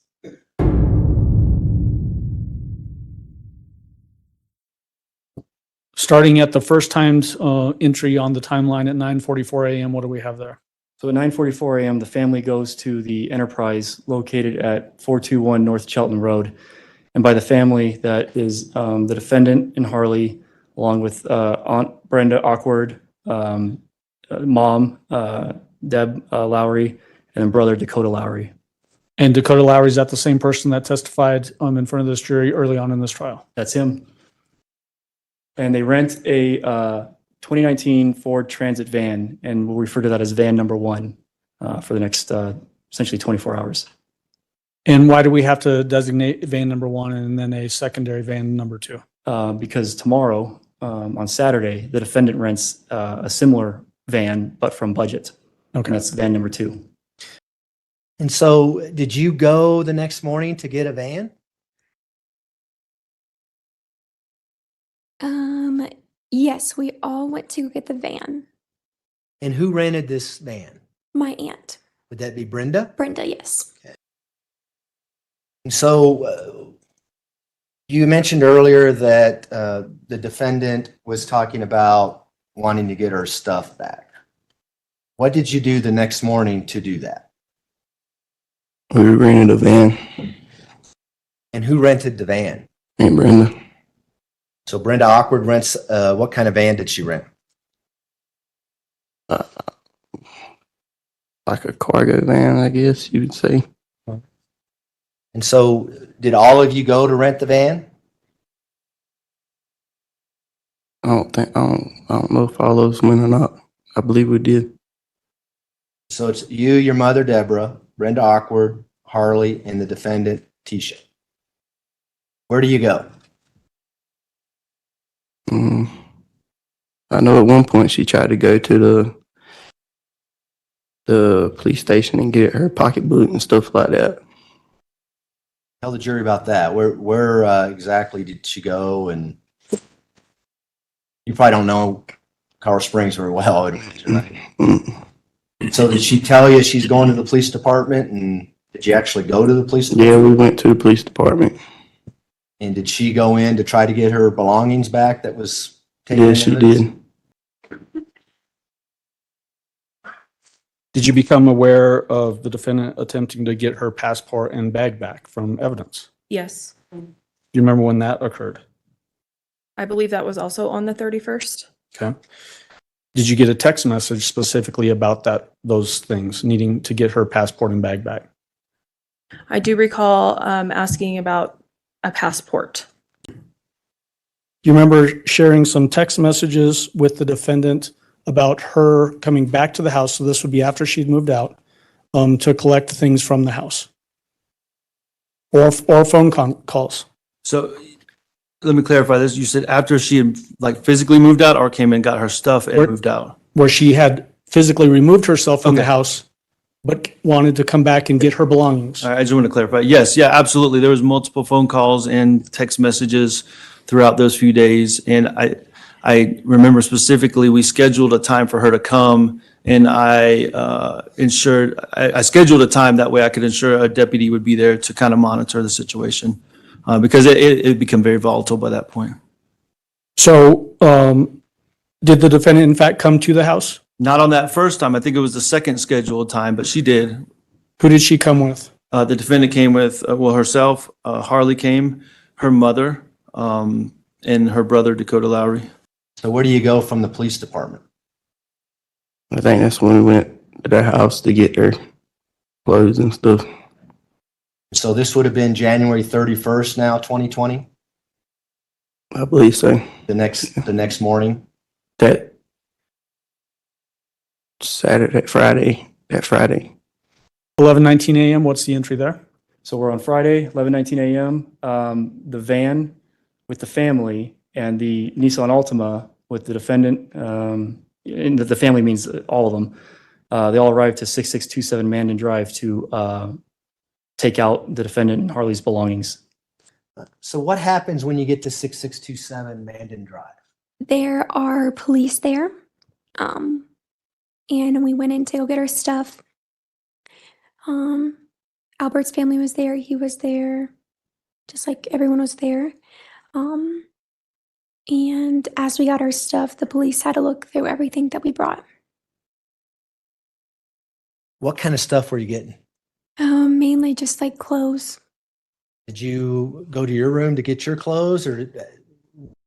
Starting at the first time's entry on the timeline at 9:44 a.m., what do we have there? So at 9:44 a.m., the family goes to the Enterprise located at 421 North Chelton Road. And by the family, that is the defendant and Harley, along with Aunt Brenda Awkward, Mom Deb Lowry, and then brother Dakota Lowry. And Dakota Lowry, is that the same person that testified in front of this jury early on in this trial? That's him. And they rent a 2019 Ford Transit van, and we'll refer to that as van number 1 for the next essentially 24 hours. And why do we have to designate van number 1 and then a secondary van number 2? Because tomorrow, on Saturday, the defendant rents a similar van, but from budget. Okay. And that's van number 2. And so did you go the next morning to get a van? Yes, we all went to get the van. And who rented this van? My aunt. Would that be Brenda? Brenda, yes. Okay. And so you mentioned earlier that the defendant was talking about wanting to get her stuff back. What did you do the next morning to do that? We rented a van. And who rented the van? Aunt Brenda. So Brenda Awkward rents, what kind of van did she rent? Like a cargo van, I guess you would say. And so did all of you go to rent the van? I don't know if all of us went or not. I believe we did. So it's you, your mother, Deborah, Brenda Awkward, Harley, and the defendant, Tisha. Where do you go? I know at one point she tried to go to the police station and get her pocketbook and stuff like that. Tell the jury about that. Where exactly did she go? And you probably don't know Colorado Springs very well, right? So did she tell you she's going to the police department, and did you actually go to the police department? Yeah, we went to the police department. And did she go in to try to get her belongings back that was taken? Yeah, she did. Did you become aware of the defendant attempting to get her passport and bag back from evidence? Yes. Do you remember when that occurred? I believe that was also on the 31st. Okay. Did you get a text message specifically about those things, needing to get her passport and bag back? I do recall asking about a passport. Do you remember sharing some text messages with the defendant about her coming back to the house? So this would be after she'd moved out, to collect things from the house, or phone calls. So let me clarify this. You said after she had like physically moved out, or came and got her stuff and moved out? Where she had physically removed herself from the house, but wanted to come back and get her belongings. All right, I just want to clarify. Yes, yeah, absolutely. There was multiple phone calls and text messages throughout those few days. And I remember specifically, we scheduled a time for her to come, and I scheduled a time that way I could ensure a deputy would be there to kind of monitor the situation, because it became very volatile by that point. So, did the defendant in fact come to the house? Not on that first time. I think it was the second scheduled time, but she did. Who did she come with? The defendant came with, herself, Harley came, her mother, and her brother, Dakota Lowry. So where do you go from the police department? I think that's when we went to their house to get their clothes and stuff. So this would have been January 31st now, 2020? I believe so. The next morning? That Friday. 11:19 a.m. What's the entry there? So we're on Friday, 11:19 a.m. The van with the family and the Nissan Altima with the defendant, and the family means all of them. They all arrived to 6627 Mandan Drive to take out the defendant and Harley's belongings. So what happens when you get to 6627 Mandan Drive? There are police there. And we went in to go get our stuff. Albert's family was there. He was there. Just like everyone was there. And as we got our stuff, the police had to look through everything that we brought. What kind of stuff were you getting? Mainly just like clothes. Did you go to your room to get your clothes, or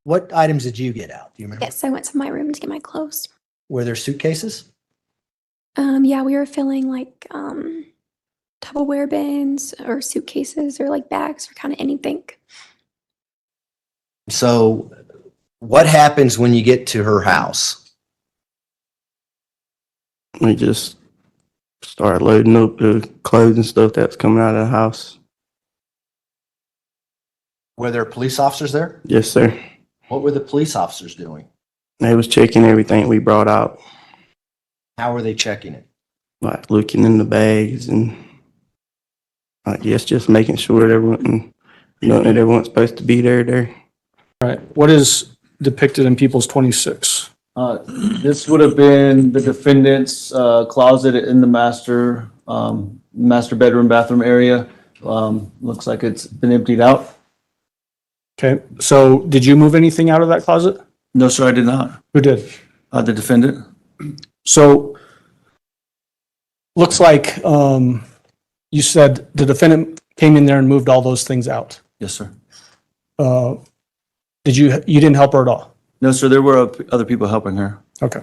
what items did you get out? Do you remember? Yes, I went to my room to get my clothes. Were there suitcases? Yeah, we were filling like Tupperware bins or suitcases or like bags or kind of anything. So what happens when you get to her house? We just started loading up the clothes and stuff that's coming out of the house. Were there police officers there? Yes, sir. What were the police officers doing? They was checking everything we brought out. How were they checking it? Like looking in the bags and I guess just making sure there wasn't nothing that wasn't supposed to be there. All right. What is depicted in People's 26? This would have been the defendant's closet in the master bedroom, bathroom area. Looks like it's been emptied out. Okay. So did you move anything out of that closet? No, sir, I did not. Who did? The defendant. So looks like you said the defendant came in there and moved all those things out. Yes, sir. You didn't help her at all? No, sir, there were other people helping her. Okay.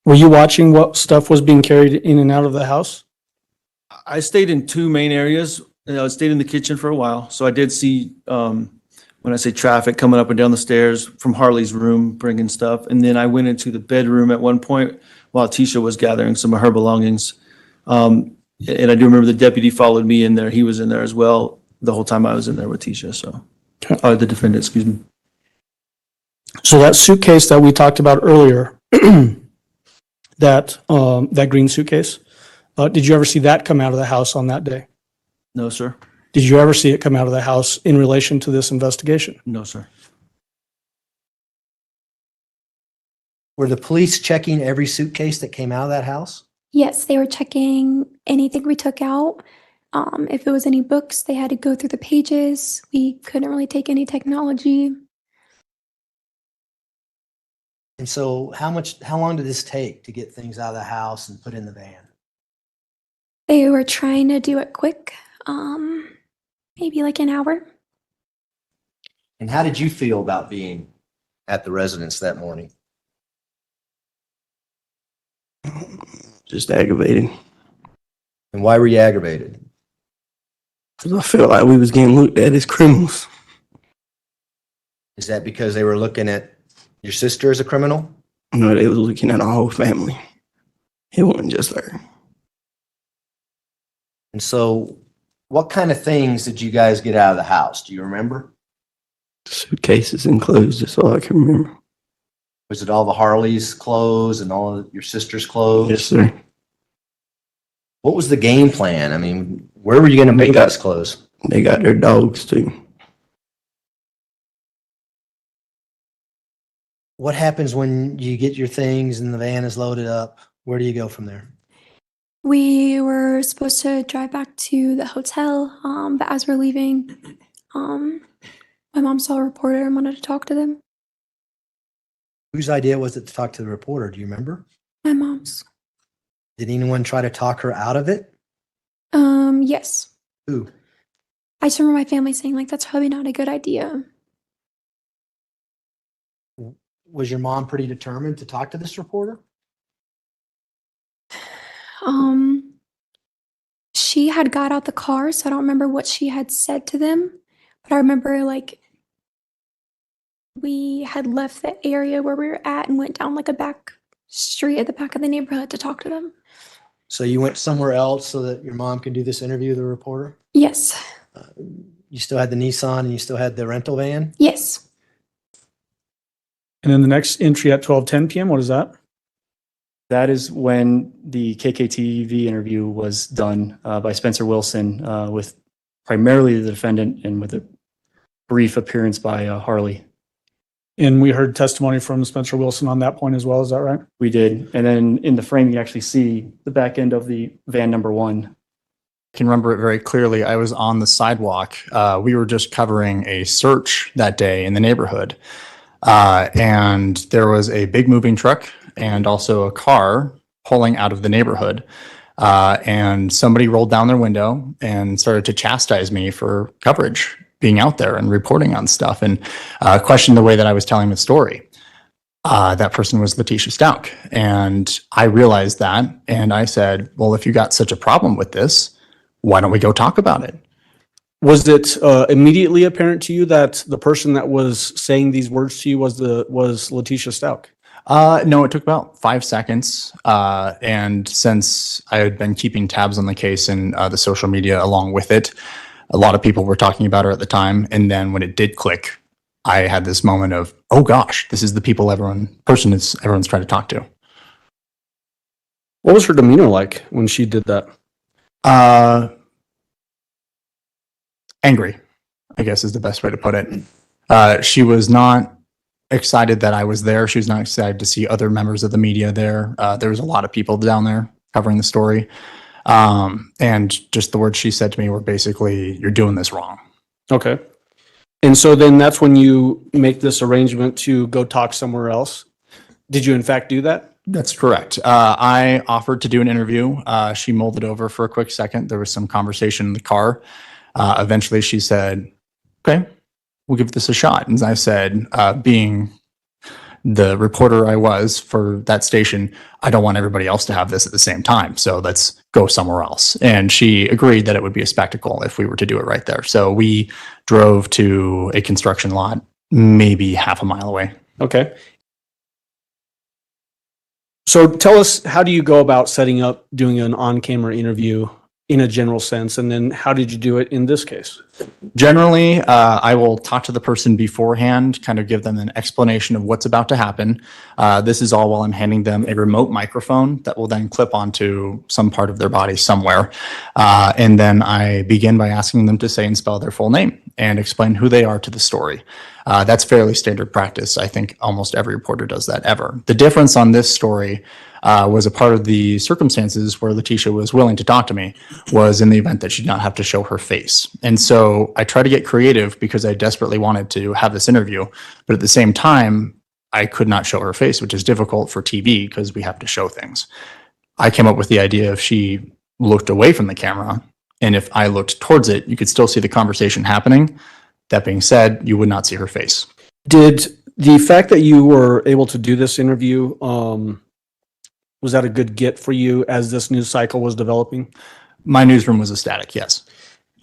Were you watching what stuff was being carried in and out of the house? I stayed in two main areas. I stayed in the kitchen for a while. So I did see, when I say traffic, coming up and down the stairs from Harley's room, bringing stuff. And then I went into the bedroom at one point while Tisha was gathering some of her belongings. And I do remember the deputy followed me in there. He was in there as well the whole time I was in there with Tisha, so. The defendant, excuse me. So that suitcase that we talked about earlier, that green suitcase, did you ever see that come out of the house on that day? No, sir. Did you ever see it come out of the house in relation to this investigation? No, sir. Were the police checking every suitcase that came out of that house? Yes, they were checking anything we took out. If it was any books, they had to go through the pages. We couldn't really take any technology. And so how long did this take to get things out of the house and put in the van? They were trying to do it quick, maybe like an hour. And how did you feel about being at the residence that morning? Just aggravated. And why were you aggravated? Because I felt like we was getting looked at as criminals. Is that because they were looking at your sister as a criminal? No, they was looking at our whole family. It wasn't just her. And so what kind of things did you guys get out of the house? Do you remember? Suitcases and clothes, that's all I can remember. Was it all the Harley's clothes and all of your sister's clothes? Yes, sir. What was the game plan? I mean, where were you going to make those clothes? They got their dogs too. What happens when you get your things and the van is loaded up? Where do you go from there? We were supposed to drive back to the hotel, but as we're leaving, my mom saw a reporter and wanted to talk to them. Whose idea was it to talk to the reporter? Do you remember? My mom's. Did anyone try to talk her out of it? Yes. Who? I just remember my family saying, like, that's probably not a good idea. Was your mom pretty determined to talk to this reporter? She had got out the car, so I don't remember what she had said to them, but I remember, like, we had left the area where we were at and went down, like, a back street at the back of the neighborhood to talk to them. So you went somewhere else so that your mom could do this interview with the reporter? Yes. You still had the Nissan and you still had the rental van? Yes. And then the next entry at 12:10 p.m., what is that? That is when the KKTV interview was done by Spencer Wilson with primarily the defendant and with a brief appearance by Harley. And we heard testimony from Spencer Wilson on that point as well, is that right? We did. And then in the frame, you actually see the back end of the van number one. I can remember it very clearly. I was on the sidewalk. We were just covering a search that day in the neighborhood. And there was a big moving truck and also a car pulling out of the neighborhood. And somebody rolled down their window and started to chastise me for coverage, being out there and reporting on stuff, and questioned the way that I was telling the story. That person was Letecia Stauch. And I realized that. And I said, well, if you got such a problem with this, why don't we go talk about it? Was it immediately apparent to you that the person that was saying these words to you was Letecia Stauch? No, it took about 5 seconds. And since I had been keeping tabs on the case and the social media along with it, a lot of people were talking about her at the time. And then when it did click, I had this moment of, oh gosh, this is the people everyone's trying to talk to. What was her demeanor like when she did that? Angry, I guess is the best way to put it. She was not excited that I was there. She was not excited to see other members of the media there. There was a lot of people down there covering the story. And just the words she said to me were basically, you're doing this wrong. Okay. And so then that's when you make this arrangement to go talk somewhere else. Did you in fact do that? That's correct. I offered to do an interview. She mulled it over for a quick second. There was some conversation in the car. Eventually she said, okay, we'll give this a shot. And I said, being the reporter I was for that station, I don't want everybody else to have this at the same time. So let's go somewhere else. And she agreed that it would be a spectacle if we were to do it right there. So we drove to a construction lot, maybe half a mile away. Okay. So tell us, how do you go about setting up doing an on-camera interview in a general sense? And then how did you do it in this case? Generally, I will talk to the person beforehand, kind of give them an explanation of what's about to happen. This is all while I'm handing them a remote microphone that will then clip onto some part of their body somewhere. And then I begin by asking them to say and spell their full name and explain who they are to the story. That's fairly standard practice. I think almost every reporter does that ever. The difference on this story was a part of the circumstances where Letecia was willing to talk to me was in the event that she did not have to show her face. And so I tried to get creative because I desperately wanted to have this interview, but at the same time, I could not show her face, which is difficult for TV because we have to show things. I came up with the idea if she looked away from the camera and if I looked towards it, you could still see the conversation happening. That being said, you would not see her face. Did the fact that you were able to do this interview, was that a good get for you as this news cycle was developing? My newsroom was ecstatic, yes.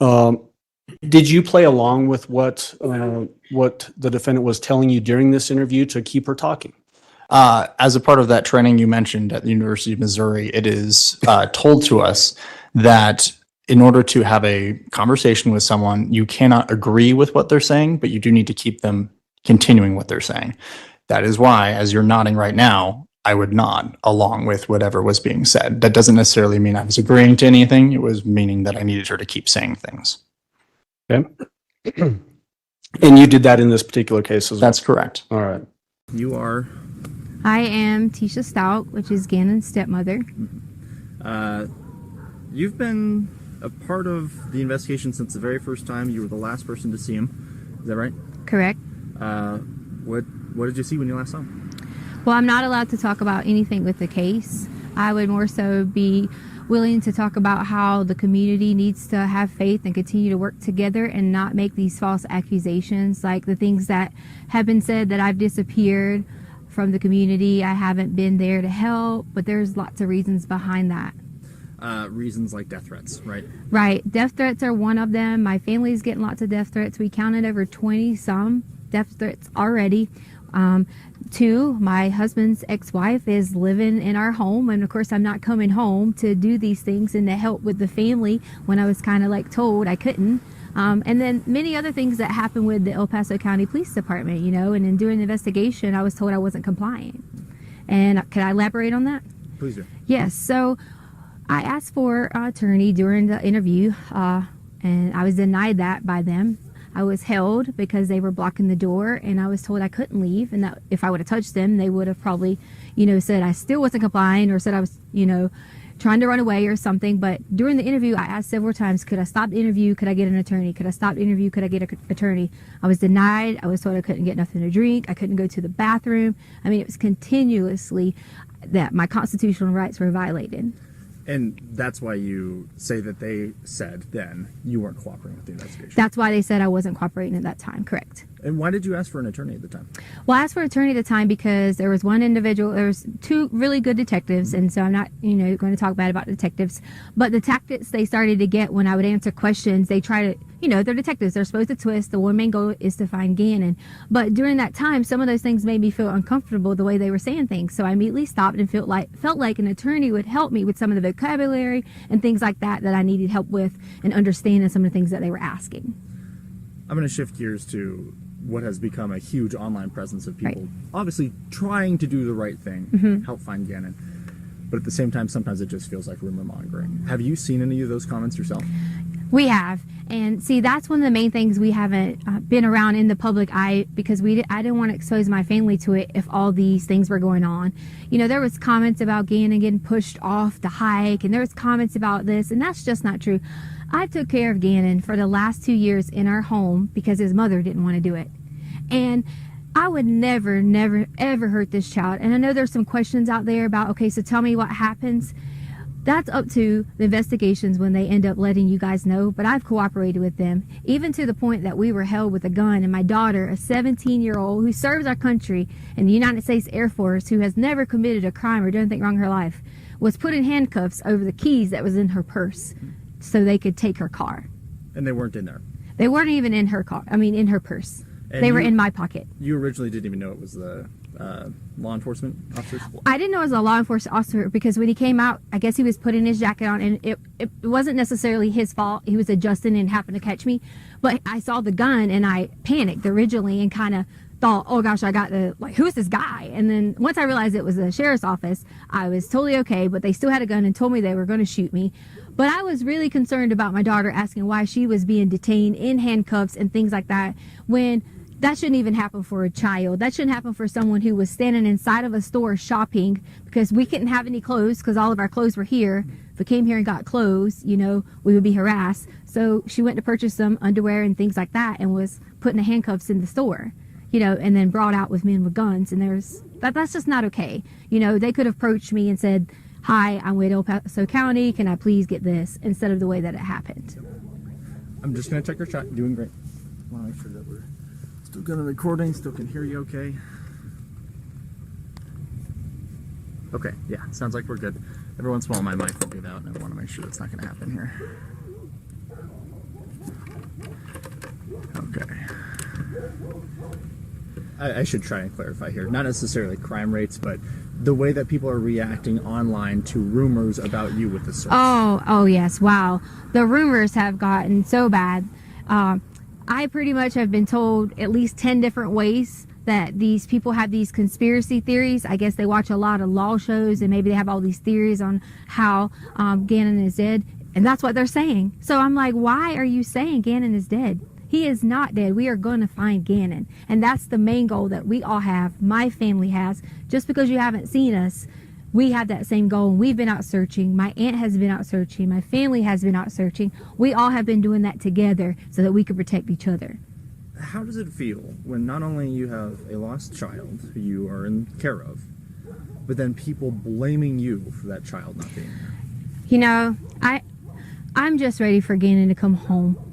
Did you play along with what the defendant was telling you during this interview to keep her talking? As a part of that training you mentioned at the University of Missouri, it is told to us that in order to have a conversation with someone, you cannot agree with what they're saying, but you do need to keep them continuing what they're saying. That is why, as you're nodding right now, I would nod along with whatever was being said. That doesn't necessarily mean I was agreeing to anything. It was meaning that I needed her to keep saying things. Okay. And you did that in this particular case as well? That's correct. All right. You are? I am Letecia Stauch, which is Ganon's stepmother. You've been a part of the investigation since the very first time. You were the last person to see him. Is that right? Correct. What did you see when you last saw him? Well, I'm not allowed to talk about anything with the case. I would more so be willing to talk about how the community needs to have faith and continue to work together and not make these false accusations, like the things that have been said that I've disappeared from the community. I haven't been there to help, but there's lots of reasons behind that. Reasons like death threats, right? Right. Death threats are one of them. My family's getting lots of death threats. We counted over 20-some death threats already. Two, my husband's ex-wife is living in our home, and of course I'm not coming home to do these things and to help with the family when I was kind of like told I couldn't. And then many other things that happened with the El Paso County Police Department, you know, and in doing the investigation I was told I wasn't complying. And could I elaborate on that? Please do. Yes. So I asked for an attorney during the interview, and I was denied that by them. I was held because they were blocking the door, and I was told I couldn't leave, and that if I would have touched them, they would have probably, you know, said I still wasn't complying or said I was, you know, trying to run away or something. But during the interview, I asked several times, could I stop the interview? Could I get an attorney? Could I stop the interview? Could I get an attorney? I was denied. I was told I couldn't get nothing to drink. I couldn't go to the bathroom. I mean, it was continuously that my constitutional rights were violated. And that's why you say that they said then you weren't cooperating with the investigation. That's why they said I wasn't cooperating at that time, correct. And why did you ask for an attorney at the time? Well, I asked for an attorney at the time because there was one individual, there was two really good detectives, and so I'm not, you know, going to talk bad about detectives, but the tactics they started to get when I would answer questions, they try to, you know, they're detectives, they're supposed to twist, the one main goal is to find Ganon. But during that time, some of those things made me feel uncomfortable the way they were saying things, so I immediately stopped and felt like an attorney would help me with some of the vocabulary and things like that I needed help with and understanding some of the things that they were asking. I'm going to shift gears to what has become a huge online presence of people obviously trying to do the right thing, help find Ganon. But at the same time, sometimes it just feels like rumor mongering. Have you seen any of those comments yourself? We have. And see, that's one of the main things we haven't been around in the public eye because I didn't want to expose my family to it if all these things were going on. You know, there was comments about Ganon getting pushed off the hike, and there was comments about this, and that's just not true. I took care of Ganon for the last 2 years in our home because his mother didn't want to do it. And I would never, ever hurt this child. And I know there's some questions out there about, okay, so tell me what happens. That's up to the investigations when they end up letting you guys know, but I've cooperated with them, even to the point that we were held with a gun, and my daughter, a 17-year-old who serves our country in the United States Air Force, who has never committed a crime or done anything wrong in her life, was put in handcuffs over the keys that was in her purse so they could take her car. And they weren't in there? They weren't even in her car, in her purse. And they were in my pocket. You originally didn't even know it was law enforcement officers? I didn't know it was a law enforcement officer because when he came out, I guess he was putting his jacket on, and it wasn't necessarily his fault. He was adjusting and happened to catch me. But I saw the gun and I panicked originally and kind of thought, oh gosh, I got to, like, who's this guy? And then once I realized it was the sheriff's office, I was totally okay, but they still had a gun and told me they were going to shoot me. But I was really concerned about my daughter, asking why she was being detained in handcuffs and things like that, when that shouldn't even happen for a child. That shouldn't happen for someone who was standing inside of a store shopping because we couldn't have any clothes because all of our clothes were here. If we came here and got clothes, you know, we would be harassed. So she went to purchase some underwear and things like that and was putting the handcuffs in the store, you know, and then brought out with men with guns. And that's just not okay. You know, they could have approached me and said, hi, I'm with El Paso County. Can I please get this? Instead of the way that it happened. I'm just going to check your shot. Doing great. I want to make sure that we're still good on recording, still can hear you okay. Okay, yeah, sounds like we're good. Every once in a while my mic will give out and I want to make sure that's not going to happen here. Okay. I should try and clarify here. Not necessarily crime rates, but the way that people are reacting online to rumors about you with the search. Oh yes, wow. The rumors have gotten so bad. I pretty much have been told at least 10 different ways that these people have these conspiracy theories. I guess they watch a lot of law shows and maybe they have all these theories on how Ganon is dead. And that's what they're saying. So I'm like, why are you saying Ganon is dead? He is not dead. We are going to find Ganon. And that's the main goal that we all have, my family has. Just because you haven't seen us, we have that same goal. We've been out searching. My aunt has been out searching. My family has been out searching. We all have been doing that together so that we can protect each other. How does it feel when not only you have a lost child who you are in care of, but then people blaming you for that child not being there? You know, I'm just ready for Ganon to come home.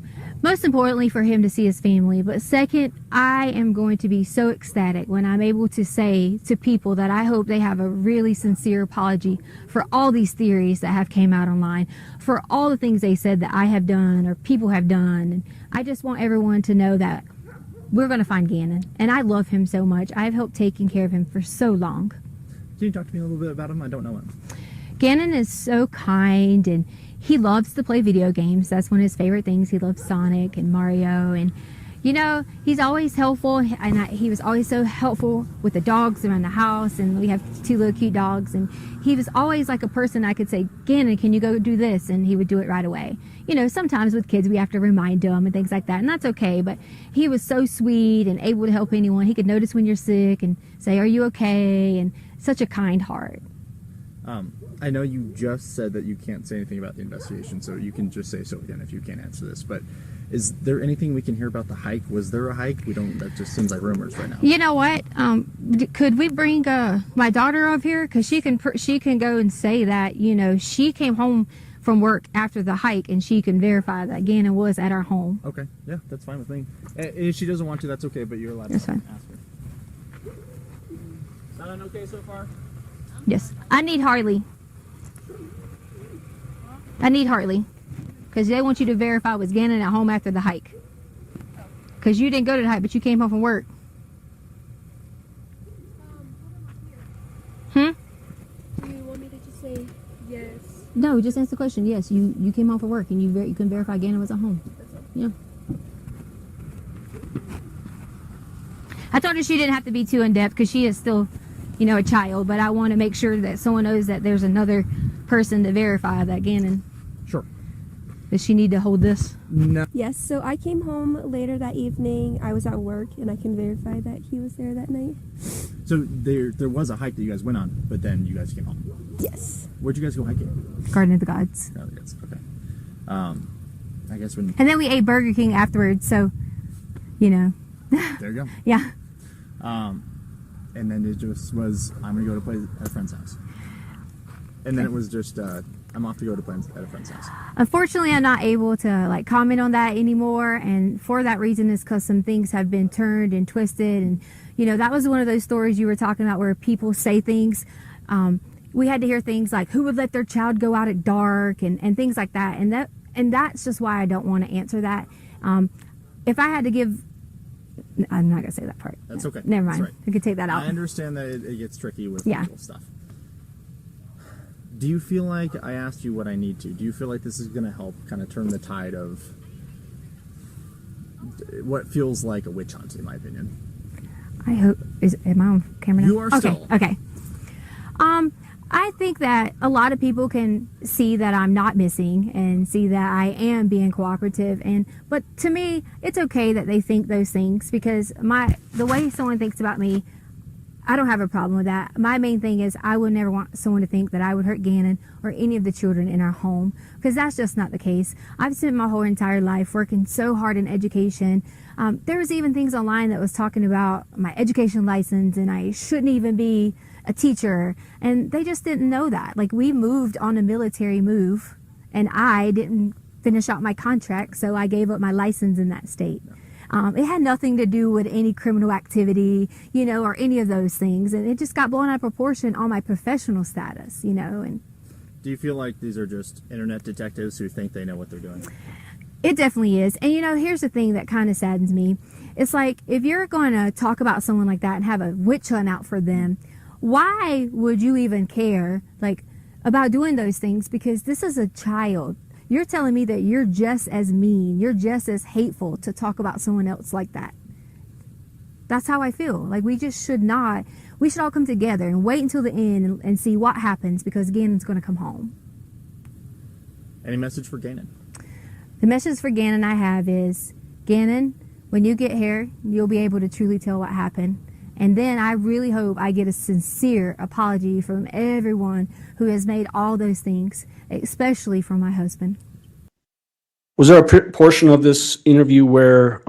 Most importantly, for him to see his family. But second, I am going to be so ecstatic when I'm able to say to people that I hope they have a really sincere apology for all these theories that have came out online, for all the things they said that I have done or people have done. And I just want everyone to know that we're going to find Ganon. And I love him so much. I've helped taking care of him for so long. Can you talk to me a little bit about him? I don't know him. Ganon is so kind and he loves to play video games. That's one of his favorite things. He loves Sonic and Mario, and you know, he's always helpful, and he was always so helpful with the dogs around the house, and we have 2 little cute dogs, and he was always like a person I could say, Ganon, can you go do this? And he would do it right away. You know, sometimes with kids we have to remind them and things like that, and that's okay, but he was so sweet and able to help anyone. He could notice when you're sick and say, are you okay? And such a kind heart. I know you just said that you can't say anything about the investigation, so you can just say so again if you can't answer this, but is there anything we can hear about the hike? Was there a hike? That just seems like rumors right now. You know what? Could we bring my daughter up here? Because she can go and say that, you know, she came home from work after the hike and she can verify that Ganon was at our home. Okay, yeah, that's fine with me. And if she doesn't want to, that's okay, but you're allowed to ask her. Sound okay so far? Yes. I need Harley. Because they want you to verify was Ganon at home after the hike. Because you didn't go to the hike, but you came home from work. Do you want me to just say yes? No, just answer the question. Yes, you came home from work and you can verify Ganon was at home. Yeah. I told her she didn't have to be too in-depth because she is still, you know, a child, but I want to make sure that someone knows that there's another person to verify that Ganon. Sure. Does she need to hold this? No. Yes, so I came home later that evening. I was at work and I can verify that he was there that night. So there was a hike that you guys went on, but then you guys came home? Yes. Where'd you guys go hiking? Garden of the Gods. Garden of the Gods, okay. I guess when... And then we ate Burger King afterwards, so, you know. There you go. Yeah. And then it just was, I'm going to go to play at a friend's house. And then it was just, I'm off to go to play at a friend's house. Unfortunately, I'm not able to like comment on that anymore, and for that reason is because some things have been turned and twisted, and you know, that was one of those stories you were talking about where people say things. We had to hear things like who would let their child go out at dark and things like that, and that's just why I don't want to answer that. If I had to give I'm not gonna say that part. That's okay. Never That's mind. right. We can take that out. I understand that it gets tricky with Yeah. legal stuff. Do you feel like I asked you what I need to? Do you feel like this is going to help kind of turn the tide of what feels like a witch hunt, in my opinion? I hope. Am I on camera now? You are okay. still. Okay. I think that a lot of people can see that I'm not missing and see that I am being cooperative. But to me, it's okay that they think those things because the way someone thinks about me, I don't have a problem with that. My main thing is I would never want someone to think that I would hurt Ganon or any of the children in our home because that's just not the case. I've spent my whole entire life working so hard in education. There was even things online that was talking about my education license and I shouldn't even be a teacher. And they just didn't know that. Like we moved on a military move and I didn't finish out my contract, so I gave up my license in that state. It had nothing to do with any criminal activity, or any of those things. And it just got blown out of proportion on my professional status, and Do you feel like these are just internet detectives who think they know what they're doing? it definitely is. And here's the thing that kind of saddens me. It's like, if you're going to talk about someone like that and have a witch hunt out for them, why would you even care, about doing those things? Because this is a child. You're telling me that you're just as mean, you're just as hateful to talk about someone else like that. That's how I feel. Like we should all come together and wait until the end and see what happens because Ganon's going to come home. Any message for Ganon? The message for Ganon I have is, Ganon, when you get here, you'll be able to truly tell what happened. And then I really hope I get a sincere apology from everyone who has made all those things, especially from my husband. Was there a portion of this interview where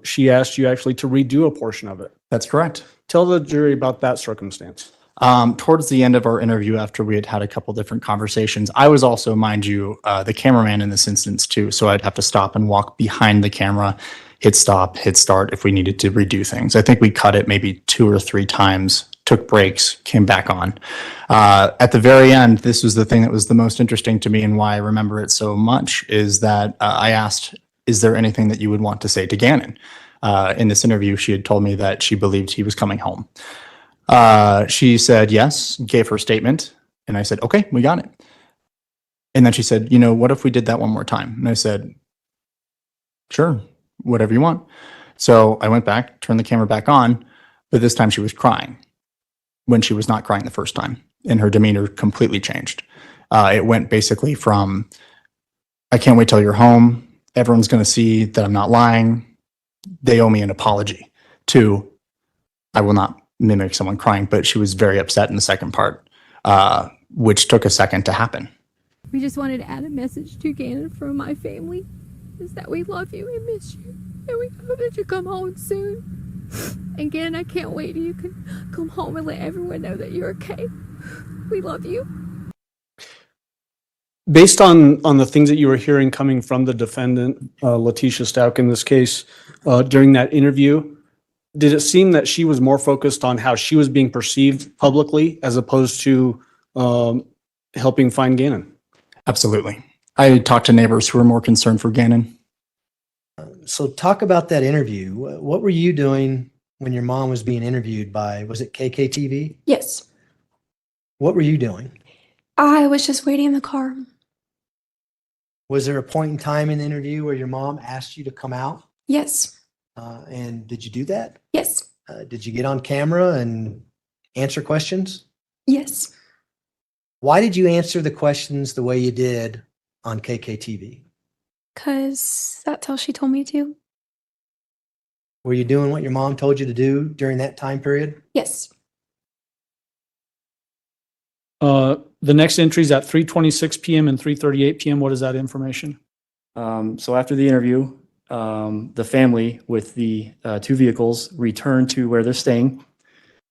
she asked you actually to redo a portion of it? That's correct. Tell the jury about that circumstance. Towards the end of our interview, after we had had a couple different conversations, I was also, mind you, the cameraman in this instance too. So I'd have to stop and walk behind the camera, hit stop, hit start if we needed to redo things. I think we cut it maybe 2 or 3 times, took breaks, came back on. At the very end, this was the thing that was the most interesting to me and why I remember it so much is that I asked, is there anything that you would want to say to Ganon? In this interview, she had told me that she believed he was coming home. She said yes, gave her statement, and I said, okay, we got it. And then she said, what if we did that one more time? And I said, sure, whatever you want. So I went back, turned the camera back on, but this time she was crying when she was not crying the first time, and her demeanor completely changed. It went basically from, I can't wait till you're home, everyone's going to see that I'm not lying, they owe me an apology, to, I will not mimic someone crying, but she was very upset in the second part, which took a second to happen. We just wanted to add a message to Ganon from my family, is that we love you and miss you, and we hope that you come home soon. And Ganon, I can't wait till you can come home and let everyone know that you're okay. We love you. Based on the things that you were hearing coming from the defendant, Letecia Stauch in this case, during that interview, did it seem that she was more focused on how she was being perceived publicly as opposed to helping find Ganon? Absolutely. I talked to neighbors who were more concerned for Ganon. So talk about that interview. What were you doing when your mom was being interviewed by, was it KKTV? Yes. What were you doing? I was just waiting in the car. Was there a point in time in the interview where your mom asked you to come out? Yes. And did you do that? Yes. Did you get on camera and answer questions? Yes. Why did you answer the questions the way you did on KKTV? Because that's how she told me to. Were you doing what your mom told you to do during that time period? Yes. The next entries at 3:26 p.m. and 3:38 p.m. What is that information? So after the interview, the family with the 2 vehicles returned to where they're staying,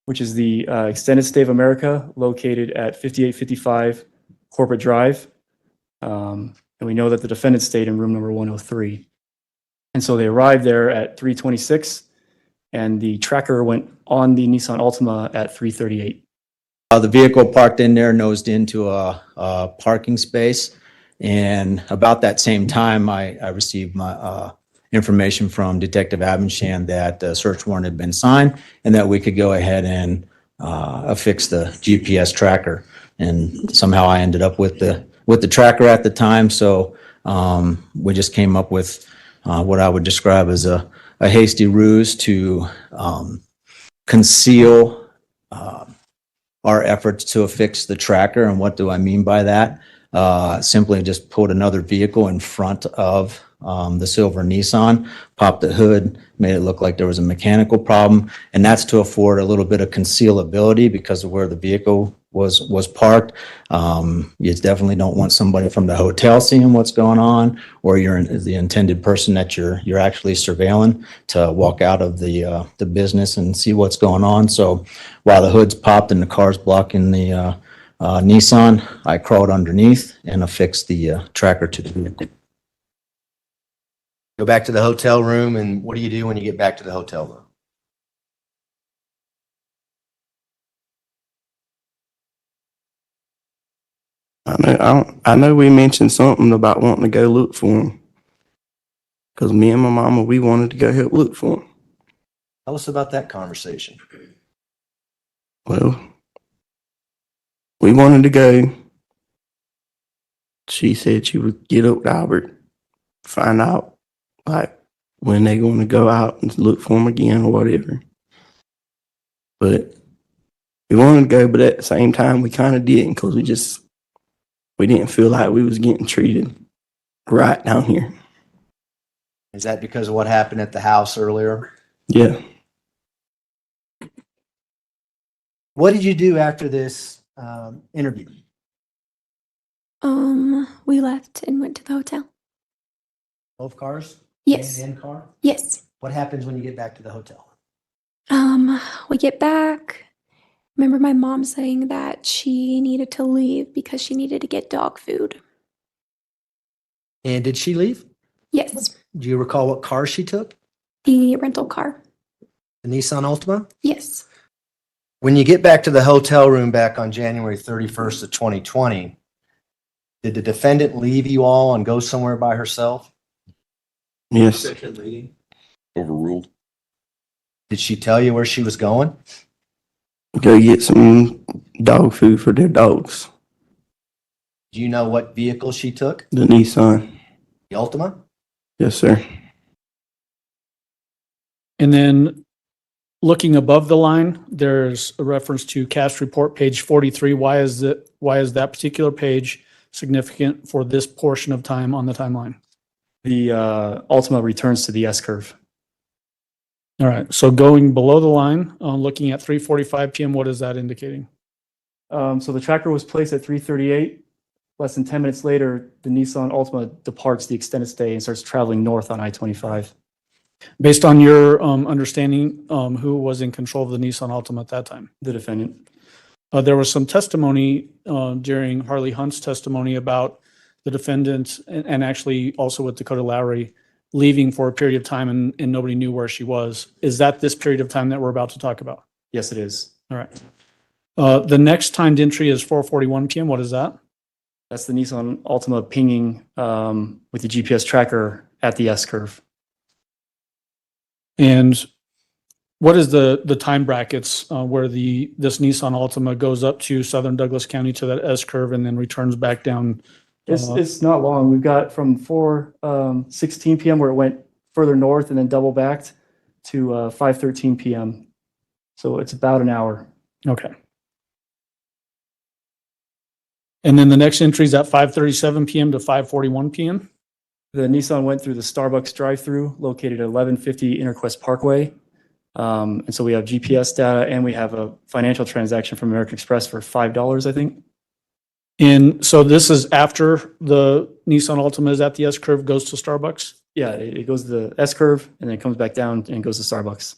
which is the Extended Stay of America located at 5855 Corporate Drive. And we know that the defendant stayed in room number 103. And so they arrived there at 3:26, and the tracker went on the Nissan Altima at 3:38. The vehicle parked in there nosed into a parking space, and about that same time, I received my information from Detective Abenshan that the search warrant had been signed and that we could go ahead and affix the GPS tracker. And somehow I ended up with the tracker at the time. So we just came up with what I would describe as a hasty ruse to conceal our efforts to affix the tracker. And what do I mean by that? Simply just put another vehicle in front of the silver Nissan, popped the hood, made it look like there was a mechanical problem. And that's to afford a little bit of concealability because of where the vehicle was parked. You definitely don't want somebody from the hotel seeing what's going on, or you're the intended person that you're actually surveilling to walk out of the business and see what's going on. So while the hood's popped and the car's blocking the Nissan, I crawled underneath and affixed the tracker to the vehicle. Go back to the hotel room, and what do you do when you get back to the hotel room? I know we mentioned something about wanting to go look for him. Because me and my mama, we wanted to go help look for him. Tell us about that conversation. Well, we wanted to go. She said she would get up with Albert, find out like when they're going to go out and look for him again or whatever. But we wanted to go, but at the same time, we kind of didn't because we didn't feel like we was getting treated right down here. Is that because of what happened at the house earlier? Yeah. What did you do after this interview? We left and went to the hotel. Both cars? Yes. And car? Yes. What happens when you get back to the hotel? We get back. Remember my mom saying that she needed to leave because she needed to get dog food. And did she leave? Yes. Do you recall what car she took? The rental car. The Nissan Altima? Yes. When you get back to the hotel room back on January 31st of 2020, did the defendant leave you all and go somewhere by herself? Yes. Overruled. Did she tell you where she was going? Go get some dog food for their dogs. Do you know what vehicle she took? The Nissan. The Altima? Yes, sir. And then looking above the line, there's a reference to cast report page 43. Why is that particular page significant for this portion of time on the timeline? The Ultima returns to the S-curve. All right. So going below the line, looking at 3:45 p.m., what is that indicating? So the tracker was placed at 3:38. Less than 10 minutes later, the Nissan Altima departs the extended stay and starts traveling north on I-25. Based on your understanding, who was in control of the Nissan Altima at that time? The defendant. There was some testimony during Harley Hunt's testimony about the defendant and actually also with Dakota Lowry leaving for a period of time and nobody knew where she was. Is that this period of time that we're about to talk about? Yes, it is. All right. The next timed entry is 4:41 p.m. What is that? That's the Nissan Altima pinging with the GPS tracker at the S-curve. And what is the time brackets where this Nissan Altima goes up to southern Douglas County to that S curve and then returns back down? It's not long. We've got from 4:16 p.m. where it went further north and then double backed to 5:13 p.m. So it's about an hour. Okay. And then the next entry is at 5:37 p.m. to 5:41 p.m. The Nissan went through the Starbucks drive-through located at 1150 Interquest Parkway. And so we have GPS data and we have a financial transaction from American Express for $5, I think. And so this is after the Nissan Altima is at the S curve, goes to Starbucks? Yeah, it goes to the S curve and then it comes back down and goes to Starbucks.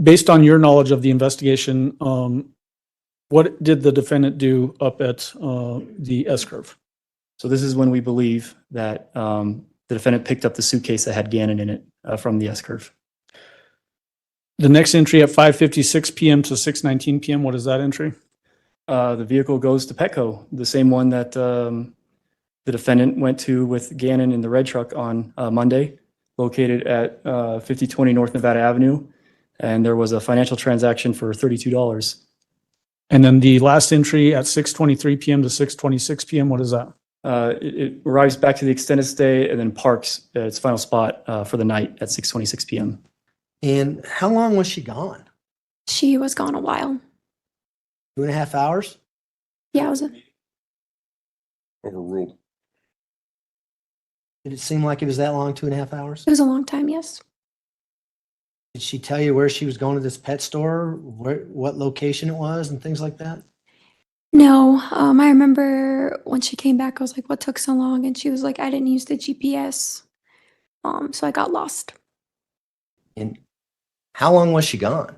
Based on your knowledge of the investigation, what did the defendant do up at the S curve? So this is when we believe that the defendant picked up the suitcase that had Ganon in it from the S curve. The next entry at 5:56 p.m. to 6:19 p.m. What is that entry? The vehicle goes to Petco, the same one that the defendant went to with Ganon in the red truck on Monday. located at 5020 North Nevada Avenue, and there was a financial transaction for $32. And then the last entry at 6:23 PM to 6:26 PM, what is that? It arrives back to the extended stay and then parks at its final spot for the night at 6:26 PM. And how long was she gone? She was gone a while. 2.5 hours? Yeah, it was Overruled. Did it seem like it was that long, 2.5 hours? it was a long time, yes. Did she tell you where she was going to this pet store, what location it was and things like that? No, I remember when she came back, I was like, what took so long? And she was like, I didn't use the GPS. So I got lost. And how long was she gone?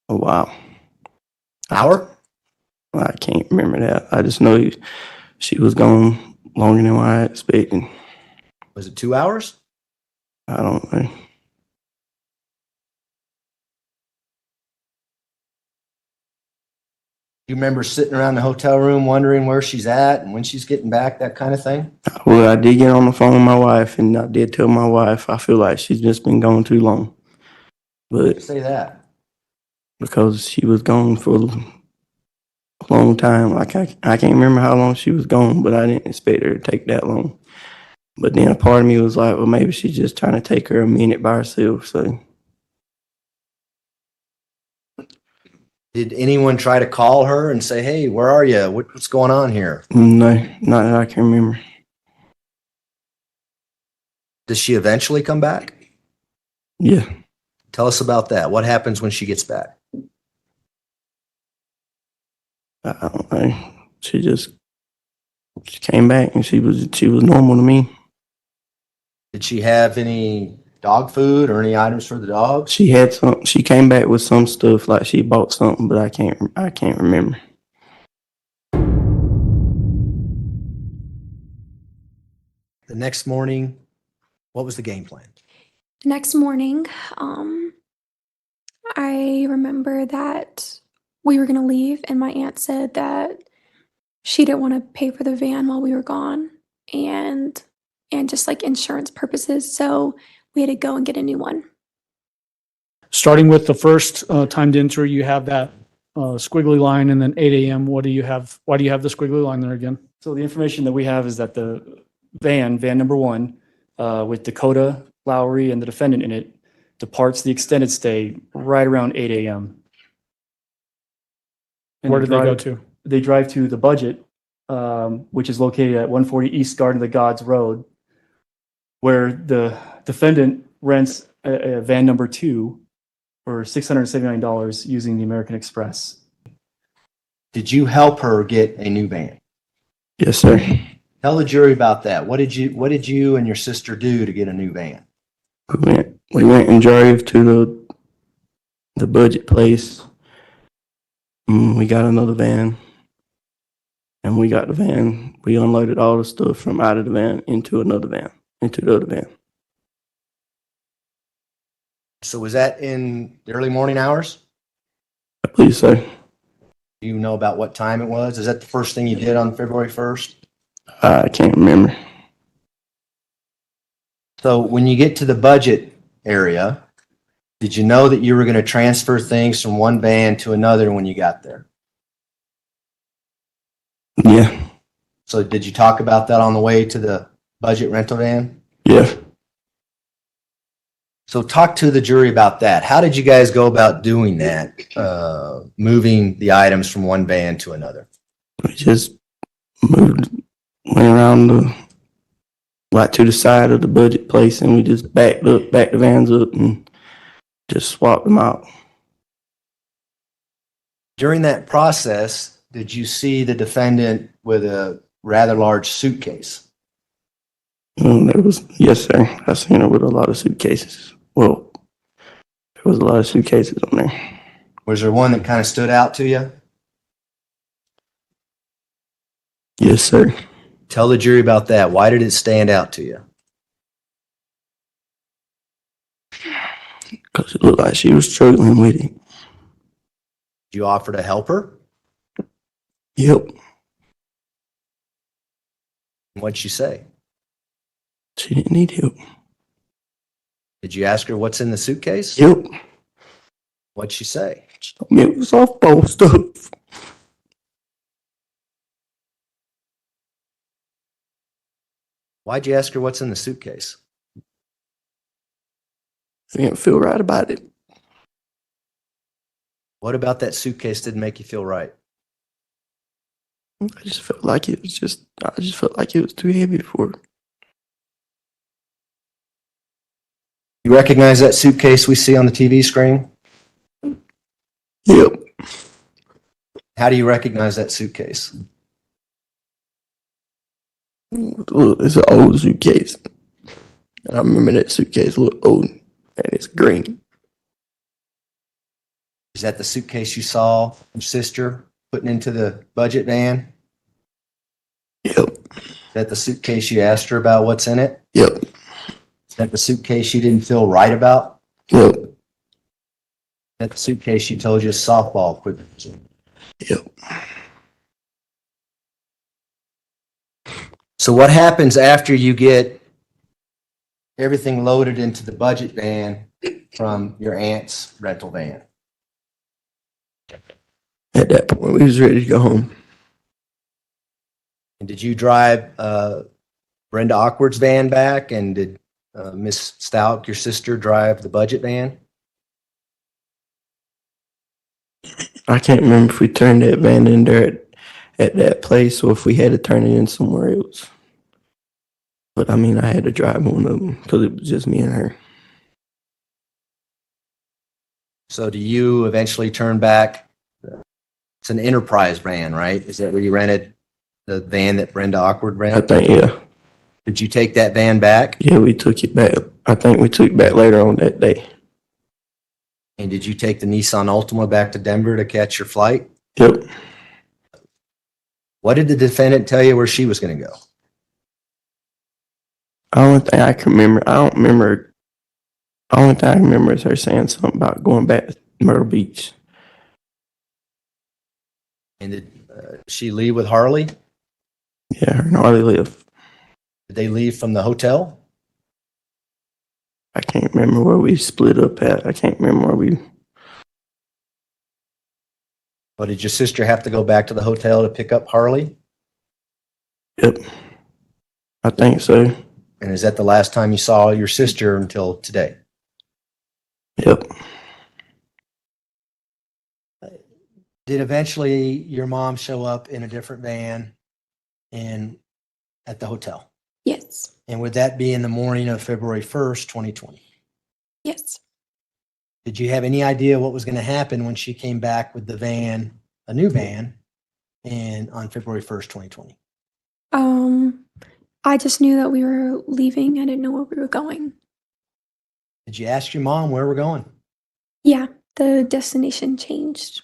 Oh, wow. Hour? I can't remember that. I just know she was gone longer than what I expected. Was it 2 hours? I don't know. You remember sitting around the hotel room wondering where she's at and when she's getting back, that kind of thing? Well, I did get on the phone with my wife, and I did tell my wife I feel like she's just been gone too long. But Say that. because she was gone for a long time, like I can't remember how long she was gone, but I didn't expect her to take that long. But then a part of me was like, well, maybe she's just trying to take her a minute by herself. So Did anyone try to call her and say, hey, where are you? What's going on here? no, not that I can remember. Does she eventually come back? Yeah. Tell us about that. What happens when she gets back? I don't know. She came back and she was normal to me. Did she have any dog food or any items for the dogs? She had some. She came back with some stuff, like she bought something, but I can't remember. The next morning, what was the game plan? The next morning, I remember that we were going to leave, and my aunt said that she didn't want to pay for the van while we were gone, and just like insurance purposes, so we had to go and get a new one. Starting with the first timed entry, you have that squiggly line and then 8 AM. What do you have? Why do you have the squiggly line there again? So the information that we have is that the van number one, with Dakota, Lowry, and the defendant in it, departs the extended stay right around 8 AM. And Where did they go to? They drive to the Budget, which is located at 140 East Garden of the Gods Road, where the defendant rents a van number two for $679 using the American Express. Did you help her get a new van? Yes, sir. Tell the jury about that. What did you and your sister do to get a new van? We went and drove to the Budget place. We got another van, and we got the van. We unloaded all the stuff from out of the van into the other van. So was that in the early morning hours? I believe so. Do you know about what time it was? Is that the first thing you did on February 1st? I can't remember. So when you get to the Budget area, did you know that you were going to transfer things from one van to another when you got there? Yeah. So did you talk about that on the way to the Budget rental van? Yeah. So talk to the jury about that. How did you guys go about doing that, moving the items from one van to another? We just went around right to the side of the Budget place, and we just backed the vans up and just swapped them out. During that process, did you see the defendant with a rather large suitcase? Yes, sir. I seen her with a lot of suitcases. Well, there was a lot of suitcases on there. Was there one that kind of stood out to you? Yes, sir. Tell the jury about that. Why did it stand out to you? Because it looked like she was struggling with it. Did you offer to help her? Yep. What'd she say? She didn't need help. Did you ask her what's in the suitcase? Yep. What'd she say? She told me it was softball stuff. Why'd you ask her what's in the suitcase? I didn't feel right about it. What about that suitcase didn't make you feel right? I just felt like it was too heavy for her. You recognize that suitcase we see on the TV screen? Yep. How do you recognize that suitcase? Look, it's an old suitcase. I remember that suitcase looked old, and it's green. Is that the suitcase you saw your sister putting into the budget van? Yep. Is that the suitcase you asked her about what's in it? Yep. Is that the suitcase you didn't feel right about? Yep. Is that the suitcase you told you softball equipment? Yep. So what happens after you get everything loaded into the budget van from your aunt's rental van? At that point, we was ready to go home. And did you drive Brenda Awkward's van back? And did Miss Stauch, your sister, drive the budget van? I can't remember if we turned that van in there at that place or if we had to turn it in somewhere else. But I mean, I had to drive one of them because it was just me and her. So do you eventually turn back? It's an enterprise van, right? Is that where you rented the van that Brenda Awkward I rented? think, yeah. Did you take that van back? Yeah, we took it back. I think we took it back later on that day. And did you take the Nissan Altima back to Denver to catch your flight? Yep. What did the defendant tell you where she was going to go? Only thing I can remember, only thing I remember is her saying something about going back to Myrtle Beach. And did she leave with Harley? Yeah, her and Harley live. Did they leave from the hotel? I can't remember where we split up at. I can't remember where we. Or did your sister have to go back to the hotel to pick up Harley? Yep. I think so. And is that the last time you saw your sister until today? Yep. Did eventually your mom show up in a different van and at the hotel? Yes. And would that be in the morning of February 1st, 2020? Yes. Did you have any idea what was going to happen when she came back with the van, a new van, and on February 1st, 2020? I just knew that we were leaving. I didn't know where we were going. Did you ask your mom where we're going? Yeah, the destination changed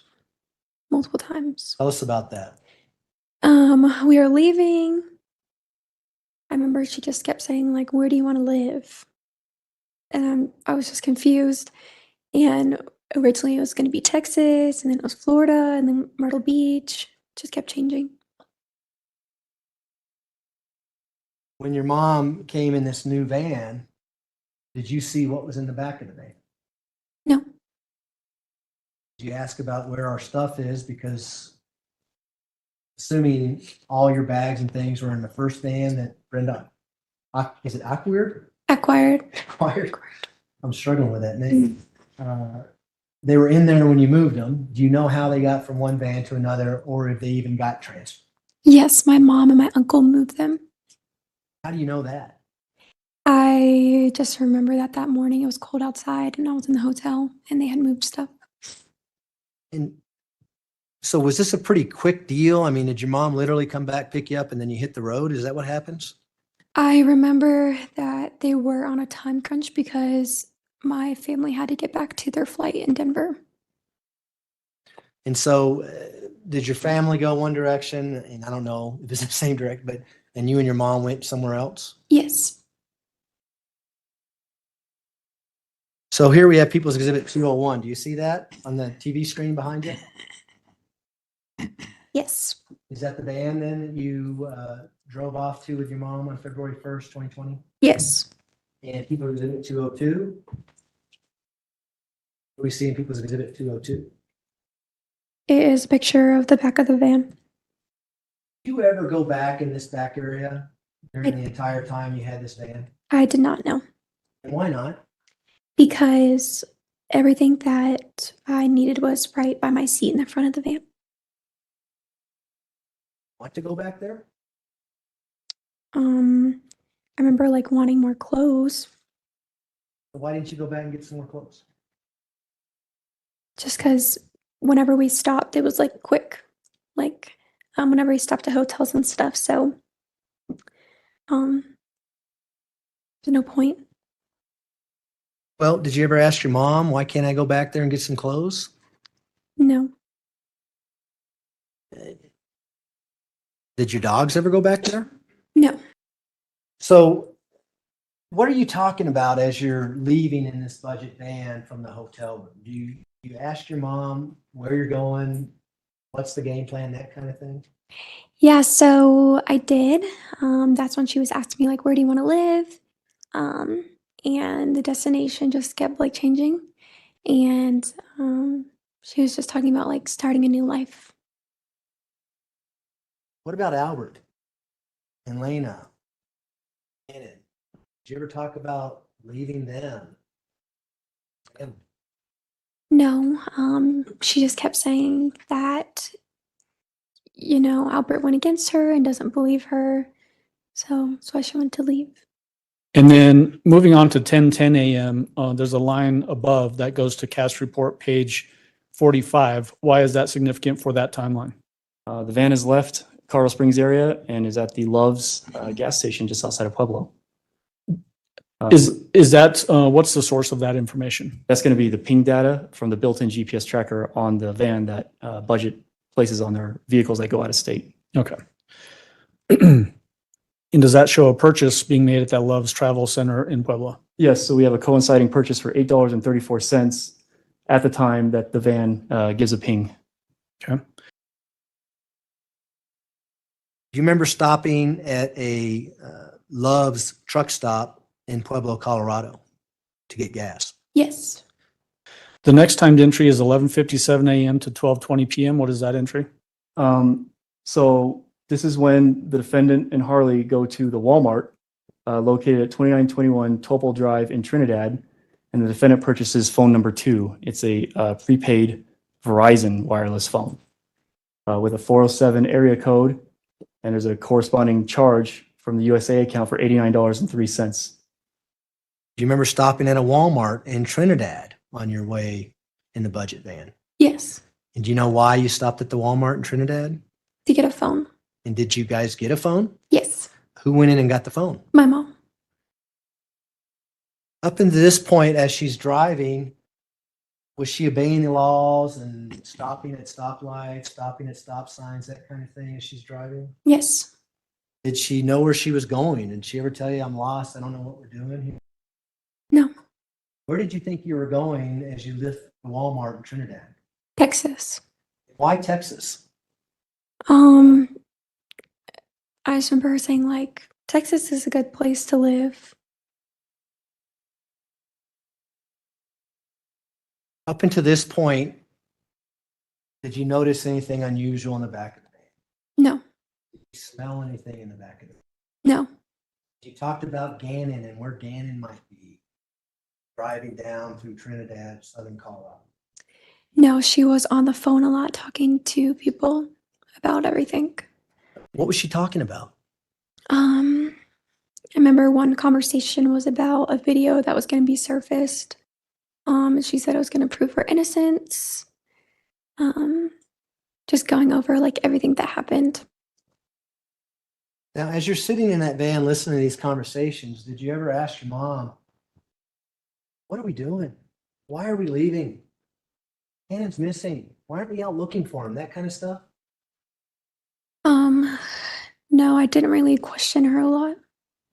multiple times. Tell us about that. We were leaving. I remember she just kept saying, like, where do you want to live? And I was just confused. And originally it was going to be Texas, and then it was Florida, and then Myrtle Beach. Just kept changing. When your mom came in this new van, did you see what was in the back of the van? No. Did you ask about where our stuff is? Because assuming all your bags and things were in the first van that Brenda, is it Acquired? Acquired. I'm struggling with that name. They were in there when you moved them. Do you know how they got from one van to another, or if they even got transferred? Yes, my mom and my uncle moved them. How do you know that? I just remember that morning it was cold outside and I was in the hotel and they had moved stuff. And so was this a pretty quick deal? I mean, did your mom literally come back, pick you up, and then you hit the road? Is that what happens? I remember that they were on a time crunch because my family had to get back to their flight in Denver. And so did your family go one direction? And I don't know if it's the same direction, but and you and your mom went somewhere else? Yes. So here we have People's Exhibit 201. Do you see that on the TV screen behind you? Yes. Is that the van then that you drove off to with your mom on February 1st, 2020? Yes. And People's Exhibit 202? What do we see in People's Exhibit 202? It is a picture of the back of the van. Did you ever go back in this back area during the entire time you had this van? I did not know And why not? because everything that I needed was right by my seat in the front of the van. Want to go back there? I remember like wanting more clothes Why didn't you go back and get some more clothes? just because whenever we stopped, it was like quick. Like whenever we stopped at hotels and stuff. So there's no point. Well, did you ever ask your mom, why can't I go back there and get some clothes? No. Did your dogs ever go back there? No. So what are you talking about as you're leaving in this budget van from the hotel room? Do you ask your mom where you're going? What's the game plan, that kind of thing? Yeah, so I did. That's when she was asking me like, where do you want to live? And the destination just kept like changing. And she was just talking about like starting a new life. What about Albert and Lena? Did you ever talk about leaving them? No, she just kept saying that, Albert went against her and doesn't believe her. So that's why she wanted to leave. And then moving on to 10:10 a.m., there's a line above that goes to cast report page 45. Why is that significant for that timeline? The van has left Colorado Springs area and is at the Love's gas station just outside of Pueblo. Is that what's the source of that information? That's going to be the ping data from the built-in GPS tracker on the van that Budget places on their vehicles that go out of state. Okay. And does that show a purchase being made at that Love's Travel Center in Puebla? Yes, so we have a coinciding purchase for $8.34 at the time that the van gives a ping. Okay. Do you remember stopping at a Love's truck stop in Pueblo, Colorado to get gas? Yes. The next timed entry is 11:57 a.m. to 12:20 p.m. What is that entry? So this is when the defendant and Harley go to the Walmart located at 2921 Topol Drive in Trinidad, and the defendant purchases phone number 2. It's a prepaid Verizon wireless phone with a 407 area code, and there's a corresponding charge from the USA account for $89.03. Do you remember stopping at a Walmart in Trinidad on your way in the budget van? Yes. And do you know why you stopped at the Walmart in Trinidad? To get a phone. And did you guys get a phone? Yes. Who went in and got the phone? My mom. Up until this point, as she's driving, was she obeying the laws and stopping at stoplights, stopping at stop signs, that kind of thing as she's driving? Yes. Did she know where she was going? Did she ever tell you, I'm lost, I don't know what we're doing here? No. Where did you think you were going as you left the Walmart in Trinidad? Texas. Why Texas? I just remember her saying like, Texas is a good place to live. Up until this point, did you notice anything unusual in the back of the van? No. Did you smell anything in the back of the van? No. You talked about Ganon and where Ganon might be driving down through Trinidad, southern Colorado. No, she was on the phone a lot talking to people about everything. What was she talking about? I remember one conversation was about a video that was going to be surfaced. She said it was going to prove her innocence. Just going over like everything that happened. Now, as you're sitting in that van listening to these conversations, did you ever ask your mom, what are we doing? Why are we leaving? Ganon's missing. Why aren't we out looking for him? That kind of stuff? No, I didn't really question her a lot.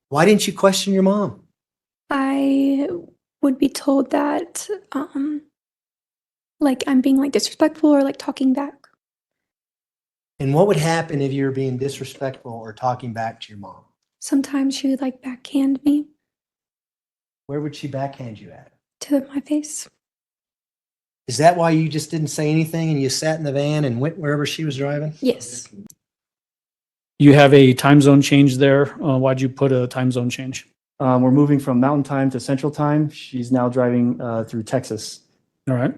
Why didn't you question your mom? I would be told that like I'm being like disrespectful or like talking back. And what would happen if you were being disrespectful or talking back to your mom? Sometimes she would like backhand me Where would she backhand you at? to my face. Is that why you just didn't say anything and you sat in the van and went wherever she was driving? Yes. You have a time zone change there. Why'd you put a time zone change? We're moving from Mountain Time to Central Time. She's now driving through Texas. All right.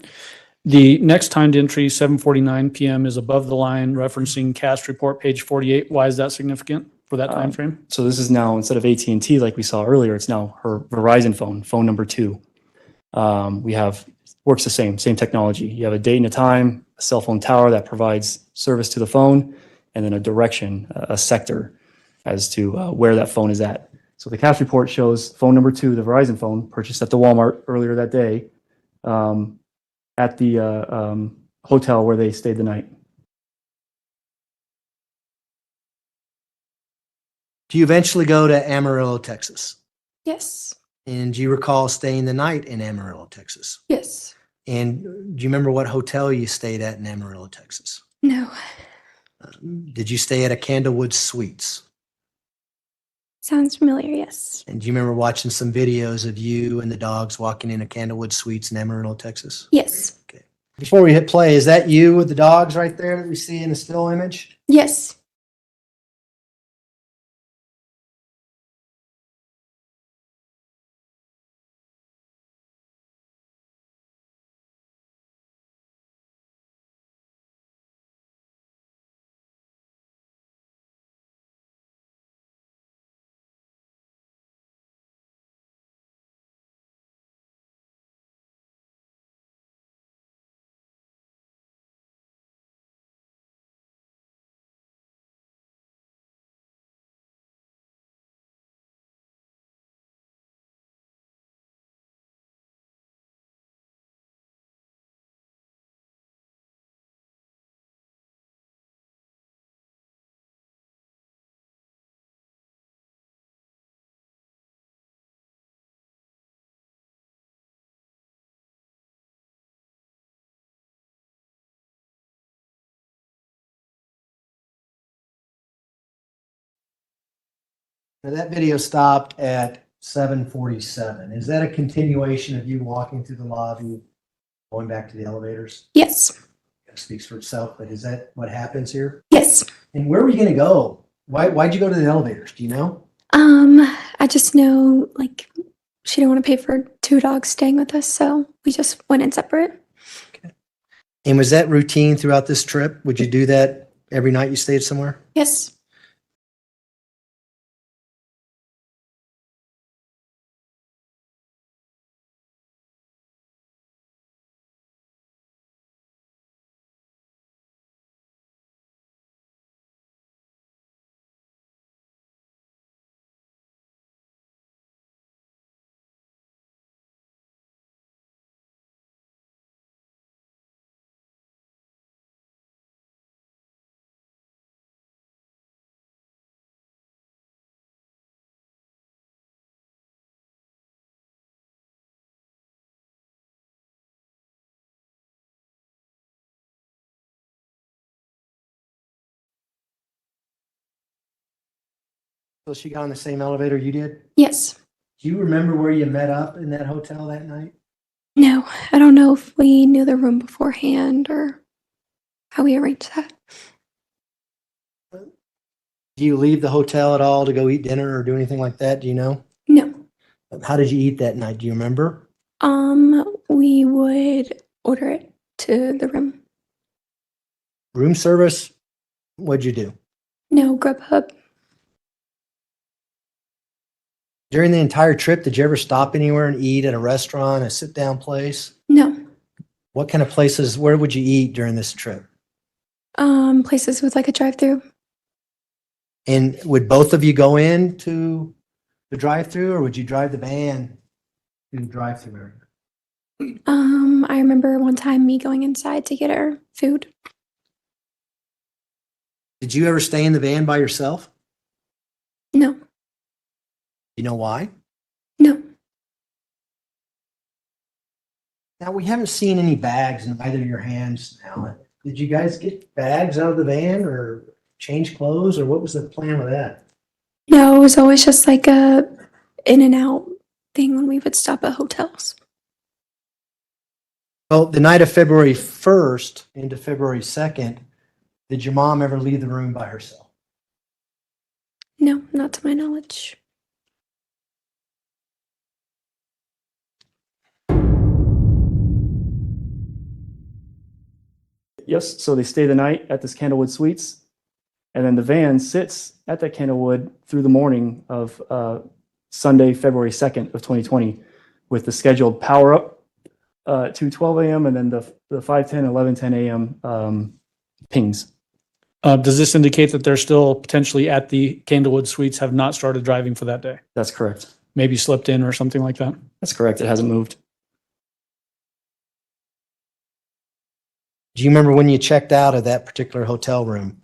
The next timed entry, 7:49 p.m., is above the line referencing cast report page 48. Why is that significant for that time frame? So this is now, instead of AT&T like we saw earlier, it's now her Verizon phone number 2. We have, works the same technology. You have a date and a time, a cell phone tower that provides service to the phone, and then a direction, a sector as to where that phone is at. So the cast report shows phone number 2, the Verizon phone, purchased at the Walmart earlier that day, at the hotel where they stayed the night. Do you eventually go to Amarillo, Texas? Yes. And do you recall staying the night in Amarillo, Texas? Yes. And do you remember what hotel you stayed at in Amarillo, Texas? No. Did you stay at a Candlewood Suites? Sounds familiar, yes. And do you remember watching some videos of you and the dogs walking in a Candlewood Suites in Amarillo, Texas? Yes. Before we hit play, is that you with the dogs right there that we see in the still image? Yes. Now that video stopped at 7:47. Is that a continuation of you walking through the lobby, going back to the elevators? Yes. That speaks for itself, but is that what happens here? Yes. And where were you gonna go? Why'd you go to the elevators? Do you know? I just know like she didn't want to pay for 2 dogs staying with us, so we just went in separate. And was that routine throughout this trip? Would you do that every night you stayed somewhere? Yes. So she got on the same elevator you did? Yes. Do you remember where you met up in that hotel that night? No, I don't know if we knew the room beforehand or how we arranged that. Do you leave the hotel at all to go eat dinner or do anything like that? Do you know? No. How did you eat that night? Do you remember? We would order it to the room. Room service? What'd you do? No, Grubhub. During the entire trip, did you ever stop anywhere and eat at a restaurant, a sit-down place? No. What kind of places, where would you eat during this trip? Places with like a drive-through. And would both of you go in to the drive-through or would you drive the van to the drive-through area? I remember one time me going inside to get our food. Did you ever stay in the van by yourself? No. You know why? No. Now, we haven't seen any bags in either of your hands now. Did you guys get bags out of the van or change clothes, or what was the plan with that? No, it was always just like a in and out thing when we would stop at hotels. Well, the night of February 1st into February 2nd, did your mom ever leave the room by herself? No, not to my knowledge. Yes, so they stay the night at this Candlewood Suites, and then the van sits at that Candlewood through the morning of Sunday, February 2nd of 2020, with the scheduled power up to 12 a.m. and then the 5:10, 11:10 a.m. Pings. Does this indicate that they're still potentially at the Candlewood Suites, have not started driving for that day? That's correct. Maybe slipped in or something like that? That's correct. It hasn't moved. Do you remember when you checked out of that particular hotel room?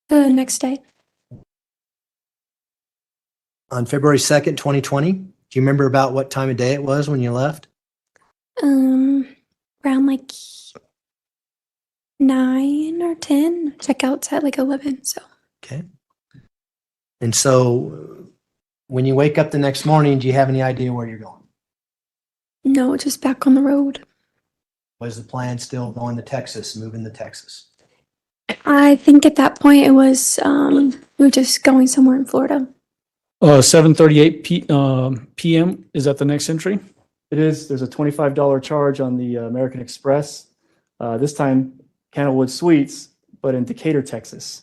The next day. On February 2nd, 2020? Do you remember about what time of day it was when you left? Around like 9 or 10. Checkout's at like 11, so. Okay. And so when you wake up the next morning, do you have any idea where you're going? No, just back on the road. Was the plan still going to Texas, moving to Texas? I think at that point it was, we were just going somewhere in Florida. 7:38 p.m. Is that the next entry? It is. There's a $25 charge on the American Express. This time, Candlewood Suites, but in Decatur, Texas.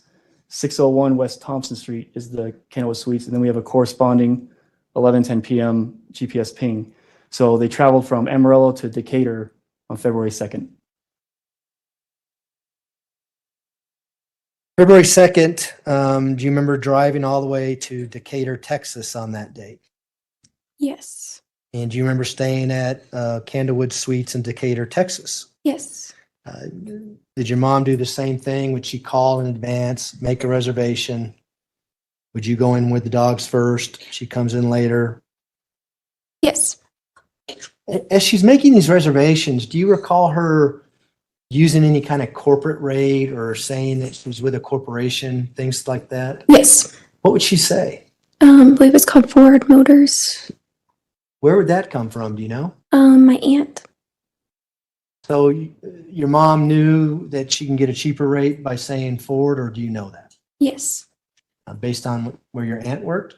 601 West Thompson Street is the Candlewood Suites, and then we have a corresponding 11:10 p.m. GPS ping. So they traveled from Amarillo to Decatur on February 2nd. February 2nd, do you remember driving all the way to Decatur, Texas on that date? Yes. And do you remember staying at Candlewood Suites in Decatur, Texas? Yes. Did your mom do the same thing? Would she call in advance, make a reservation? Would you go in with the dogs first? She comes in later. Yes. As she's making these reservations, do you recall her using any kind of corporate rate or saying that she was with a corporation, things like that? Yes. What would she say? I believe it's called Ford Motors. Where would that come from? Do you know? My aunt. So your mom knew that she can get a cheaper rate by saying Ford, or do you know that? Yes. Based on where your aunt worked?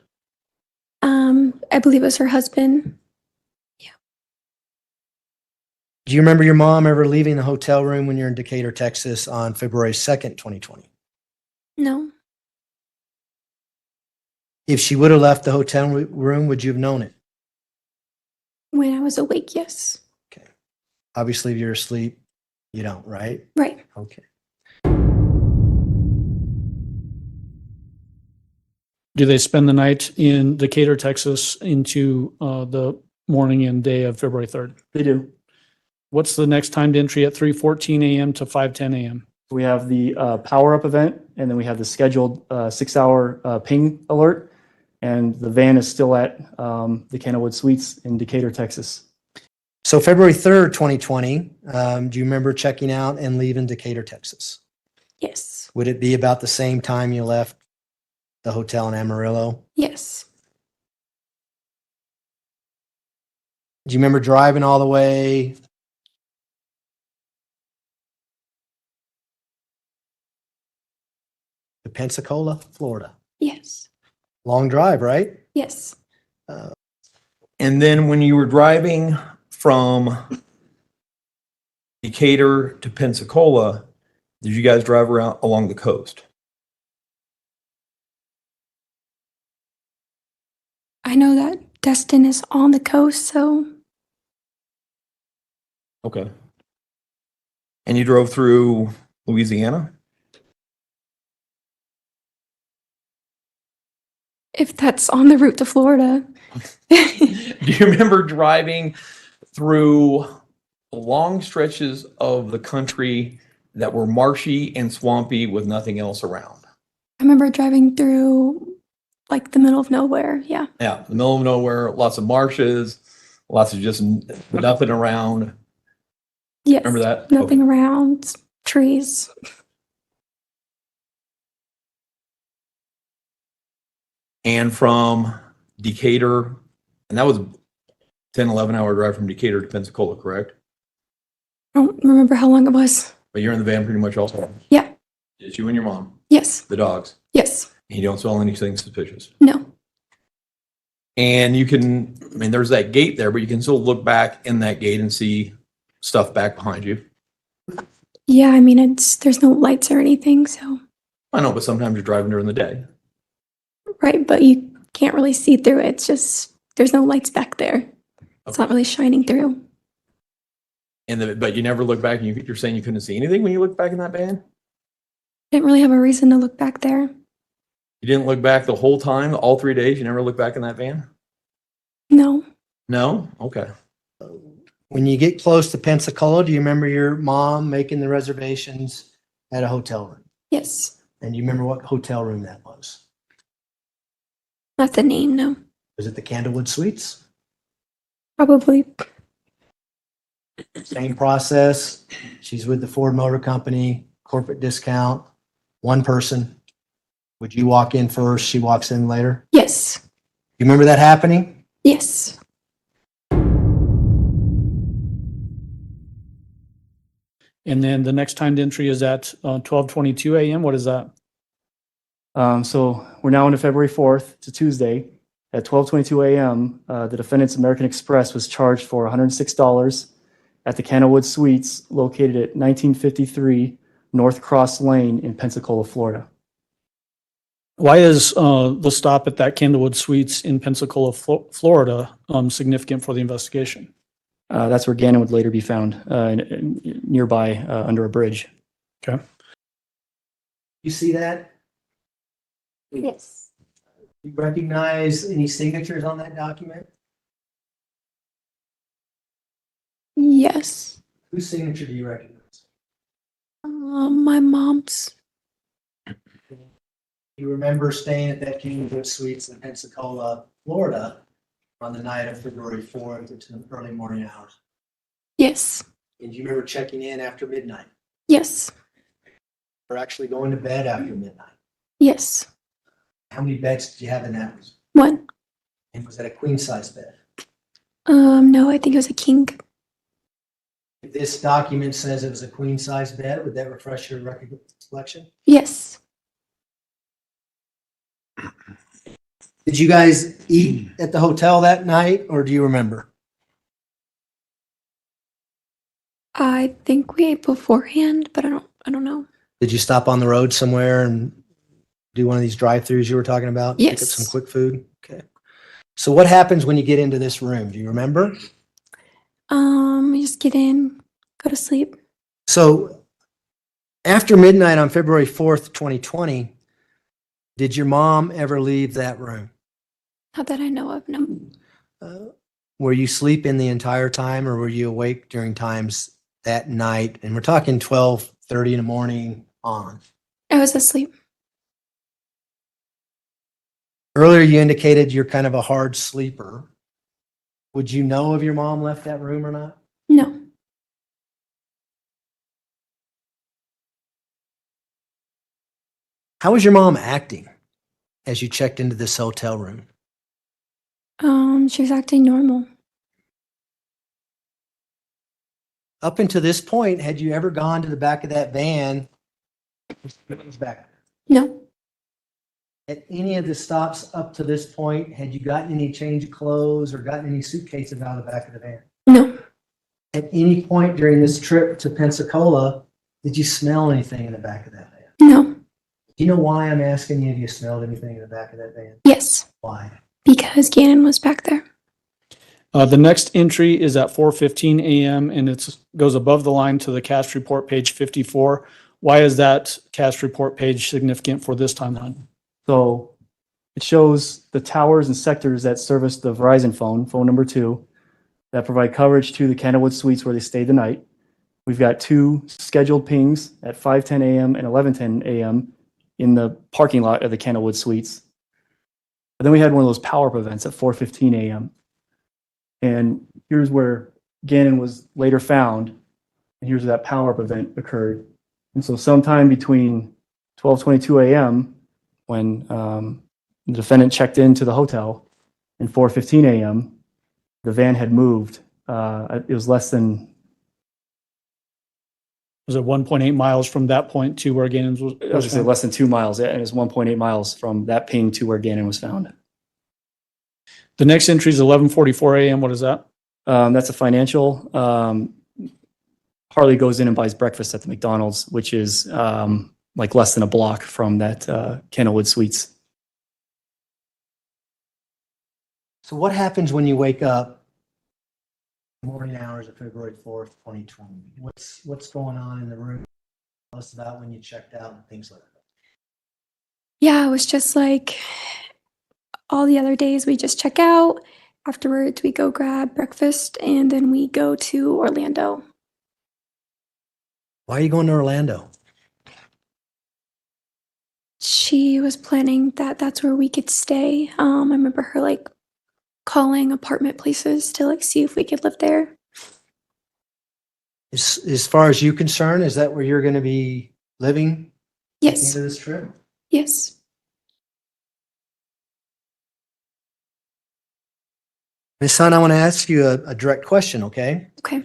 I believe it was her husband. Do you remember your mom ever leaving the hotel room when you're in Decatur, Texas on February 2nd, 2020? No. If she would have left the hotel room, would you have known it? When I was awake, yes. Obviously, if you're asleep, you don't, right? Right. Okay. Do they spend the night in Decatur, Texas into the morning and day of February 3rd? They do. What's the next timed entry at 3:14 a.m. to 5:10 a.m.? We have the power up event, and then we have the scheduled 6-hour ping alert. And the van is still at the Candlewood Suites in Decatur, Texas. So February 3rd, 2020, do you remember checking out and leaving Decatur, Texas? Yes. Would it be about the same time you left the hotel in Amarillo? Yes. Do you remember driving all the way to Pensacola, Florida? Yes. Long drive, right? Yes. And then when you were driving from Decatur to Pensacola, did you guys drive around along the coast? I know that Destin is on the coast, so Okay. And you drove through Louisiana? if that's on the route to Florida. Do you remember driving through long stretches of the country that were marshy and swampy with nothing else around? I remember driving through like the middle of nowhere. Yeah. Yeah, the middle of nowhere, lots of marshes, lots of just nothing around. Yes. Remember that? Nothing around, trees. And from Decatur, and that was 10, 11-hour drive from Decatur to Pensacola, correct? I don't remember how long it was. But you're in the van pretty much also. Yeah. It's you and your mom, Yes. the dogs, Yes. and you don't smell anything suspicious. No. And you can, I mean, there's that gate there, but you can still look back in that gate and see stuff back behind you. Yeah, I mean, there's no lights or anything, so. I know, but sometimes you're driving during the day. Right, but you can't really see through it. It's just, there's no lights back there. It's not really shining through. But you never look back and you're saying you couldn't see anything when you looked back in that van? Didn't really have a reason to look back there. You didn't look back the whole time, all 3 days? You never looked back in that van? No. No? Okay. When you get close to Pensacola, do you remember your mom making the reservations at a hotel room? Yes. And you remember what hotel room that was? Not the name, no. Was it the Candlewood Suites? Probably. Same process. She's with the Ford Motor Company, corporate discount, one person. Would you walk in first? She walks in later? Yes. You remember that happening? Yes. And then the next timed entry is at 12:22 a.m. What is that? So we're now into February 4th. It's a Tuesday. At 12:22 a.m., the defendant's American Express was charged for $106 at the Candlewood Suites located at 1953 North Cross Lane in Pensacola, Florida. Why is the stop at that Candlewood Suites in Pensacola, Florida, significant for the investigation? That's where Ganon would later be found, nearby under a bridge. Okay. You see that? Yes. You recognize any signatures on that document? Yes. Whose signature do you recognize? My mom's. You remember staying at that Candlewood Suites in Pensacola, Florida on the night of February 4th into the early morning hours? Yes. And do you remember checking in after midnight? Yes. Or actually going to bed after midnight? Yes. How many beds did you have in that room? One. And was that a queen size bed? No, I think it was a king. If this document says it was a queen size bed, would that refresh your recollection? Yes. Did you guys eat at the hotel that night, or do you remember? I think we ate beforehand, but I don't know. Did you stop on the road somewhere and do one of these drive-throughs you were talking about? Pick up Yes. some quick food? Okay. So what happens when you get into this room? Do you remember? We just get in, go to sleep. So after midnight on February 4th, 2020, did your mom ever leave that room? Not that I know of, no. Were you sleeping the entire time, or were you awake during times that night? And we're talking 12:30 in the morning on. I was asleep. Earlier, you indicated you're kind of a hard sleeper. Would you know if your mom left that room or not? No. How was your mom acting as you checked into this hotel room? She was acting normal. Up until this point, had you ever gone to the back of that van? Back. No. At any of the stops up to this point, had you gotten any change of clothes or gotten any suitcases out of the back of the van? No. At any point during this trip to Pensacola, did you smell anything in the back of that van? No. Do you know why I'm asking you if you smelled anything in the back of that van? Yes. Why? Because Ganon was back there. The next entry is at 4:15 a.m. and it goes above the line to the cast report page 54. Why is that cast report page significant for this timeline? So it shows the towers and sectors that service the Verizon phone number 2, that provide coverage to the Candlewood Suites where they stayed the night. We've got 2 scheduled pings at 5:10 a.m. and 11:10 a.m. in the parking lot of the Candlewood Suites. And then we had one of those power-up events at 4:15 a.m. And here's where Ganon was later found. and here's where that power-up event occurred. And so sometime between 12:22 a.m., when the defendant checked into the hotel, and 4:15 a.m., the van had moved. It was less than, Was it 1.8 miles from that point to where Ganon's was? I was going to say found? less than 2 miles, and it's 1.8 miles from that ping to where Ganon was found. The next entry is 11:44 a.m. What is that? That's a financial. Harley goes in and buys breakfast at the McDonald's, which is like less than a block from that Kennelwood Suites. So what happens when you wake up morning hours of February 4th, 2020? What's going on in the room? Tell us about when you checked out and things like that. Yeah, it was just like all the other days we just check out. Afterwards, we go grab breakfast and then we go to Orlando. Why are you going to Orlando? She was planning that that's where we could stay. I remember her like calling apartment places to like see if we could live there. As far as you're concerned, is that where you're going to be living at the Yes. end of this trip? Yes. Miss Son, I want to ask you a direct question, okay? Okay.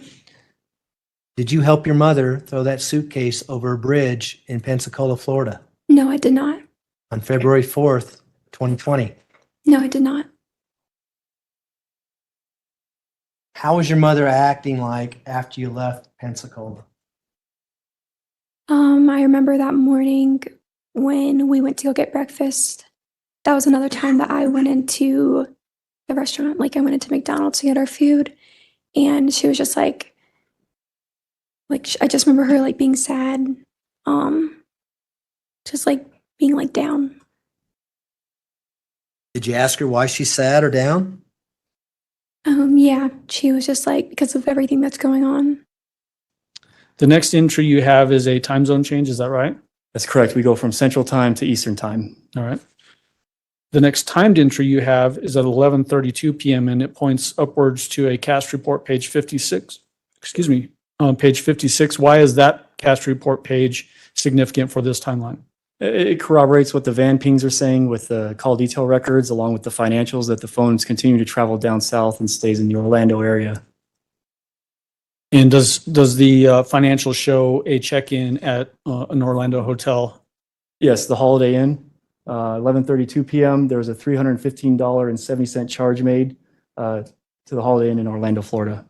Did you help your mother throw that suitcase over a bridge in Pensacola, Florida No, I did not. on February 4th, 2020? No, I did not. How was your mother acting like after you left Pensacola? I remember that morning when we went to go get breakfast. That was another time that I went into the restaurant. Like I went into McDonald's to get our food, and she was just like I just remember her like being sad, just like being like down. Did you ask her why she's sad or down? Yeah, she was just like because of everything that's going on. The next entry you have is a time zone change. Is that right? That's correct. We go from Central Time to Eastern Time. All right. The next timed entry you have is at 11:32 p.m. and it points upwards to a cast report page 56. Excuse me, on page 56. Why is that cast report page significant for this timeline? It corroborates what the van pings are saying with the call detail records, along with the financials, that the phones continue to travel down south and stays in the Orlando area. And does the financial show a check-in at an Orlando hotel? Yes, the Holiday Inn, 11:32 p.m. There was a $315.70 charge made to the Holiday Inn in Orlando, Florida.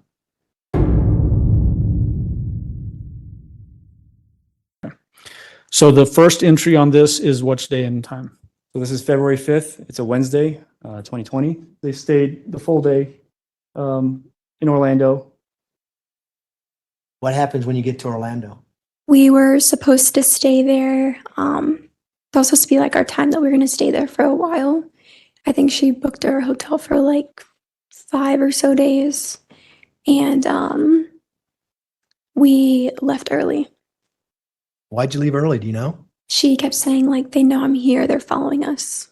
So the first entry on this is which day and time? So this is February 5th. It's a Wednesday, 2020. They stayed the full day in Orlando. What happens when you get to Orlando? We were supposed to stay there. It was supposed to be like our time that we were going to stay there for a while. I think she booked our hotel for like 5 or so days, and we left early. Why'd you leave early? Do you know? She kept saying like, they know I'm here, they're following us.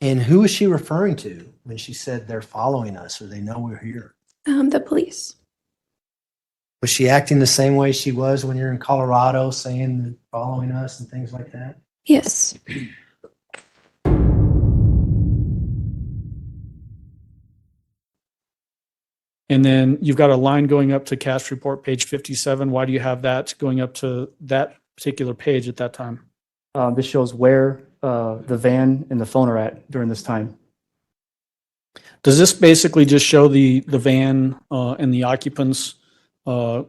And who is she referring to when she said they're following us or they know we're here? The police. Was she acting the same way she was when you're in Colorado, saying that following us and things like that? Yes. And then you've got a line going up to cast report page 57. Why do you have that going up to that particular page at that time? This shows where the van and the phone are at during this time. Does this basically just show the van and the occupants, Harley,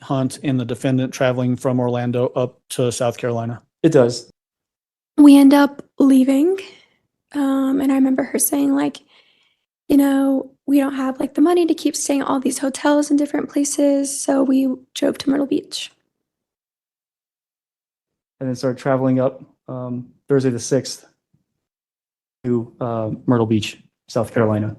Hunt, and the defendant traveling from Orlando up to South Carolina? It does. We end up leaving, and I remember her saying like, you know, we don't have like the money to keep staying at all these hotels in different places, so we drove to Myrtle Beach. And then started traveling up Thursday the 6th to Myrtle Beach, South Carolina.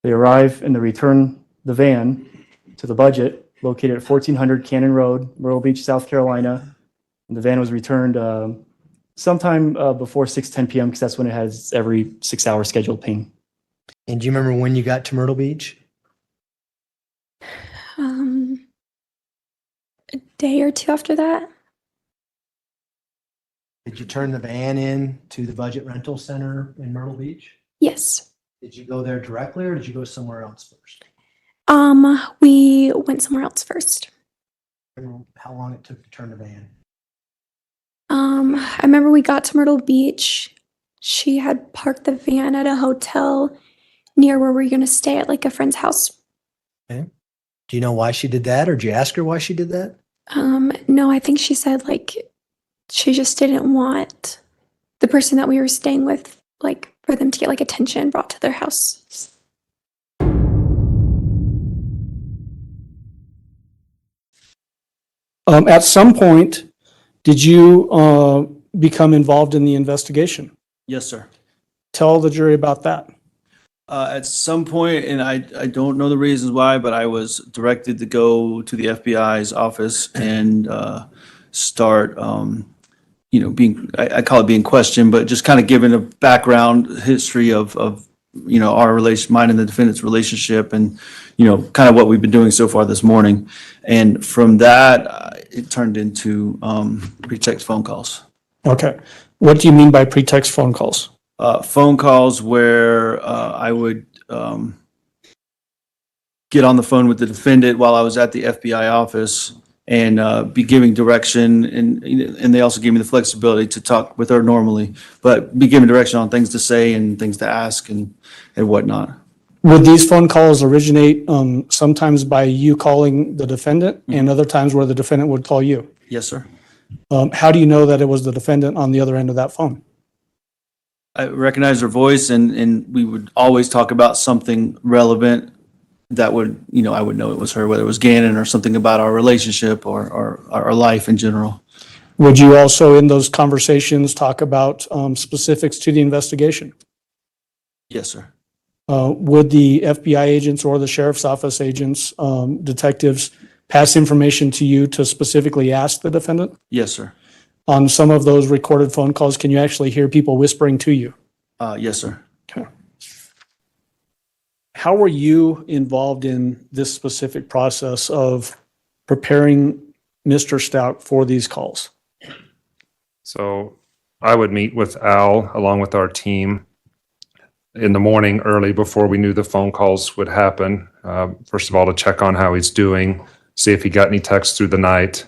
They arrive and they return the van to the budget located at 1400 Cannon Road, Myrtle Beach, South Carolina. And the van was returned sometime before 6:10 p.m. because that's when it has every 6-hour scheduled ping. And do you remember when you got to Myrtle Beach? A day or two after that. Did you turn the van in to the Budget Rental Center in Myrtle Beach? Yes. Did you go there directly or did you go somewhere else first? We went somewhere else first. Remember how long it took to turn the van? I remember we got to Myrtle Beach. She had parked the van at a hotel near where we were going to stay at like a friend's house. Okay. Do you know why she did that, or did you ask her why she did that? No, I think she said like she just didn't want the person that we were staying with, like for them to get like attention brought to their house. At some point, did you become involved in the investigation? Yes, sir. Tell the jury about that. At some point, and I don't know the reasons why, but I was directed to go to the FBI's office and start, I call it being questioned, but just kind of giving a background history of our mine and the defendant's relationship, and kind of what we've been doing so far this morning. And from that, it turned into pretext phone calls. Okay. What do you mean by pretext phone calls? Phone calls where I would get on the phone with the defendant while I was at the FBI office and be giving direction, and they also gave me the flexibility to talk with her normally, but be giving direction on things to say and things to ask and whatnot. Would these phone calls originate sometimes by you calling the defendant and other times where the defendant would call you? Yes, sir. How do you know that it was the defendant on the other end of that phone? I recognized her voice, and we would always talk about something relevant that would, I would know it was her, whether it was Ganon or something about our relationship or our life in general. Would you also in those conversations talk about specifics to the investigation? Yes, sir. Would the FBI agents or the sheriff's office agents, detectives, pass information to you to specifically ask the defendant? Yes, sir. On some of those recorded phone calls, can you actually hear people whispering to you? Yes, sir. Okay. How were you involved in this specific process of preparing Mr. Stauch for these calls? So I would meet with Al along with our team in the morning early before we knew the phone calls would happen. First of all, to check on how he's doing, see if he got any texts through the night,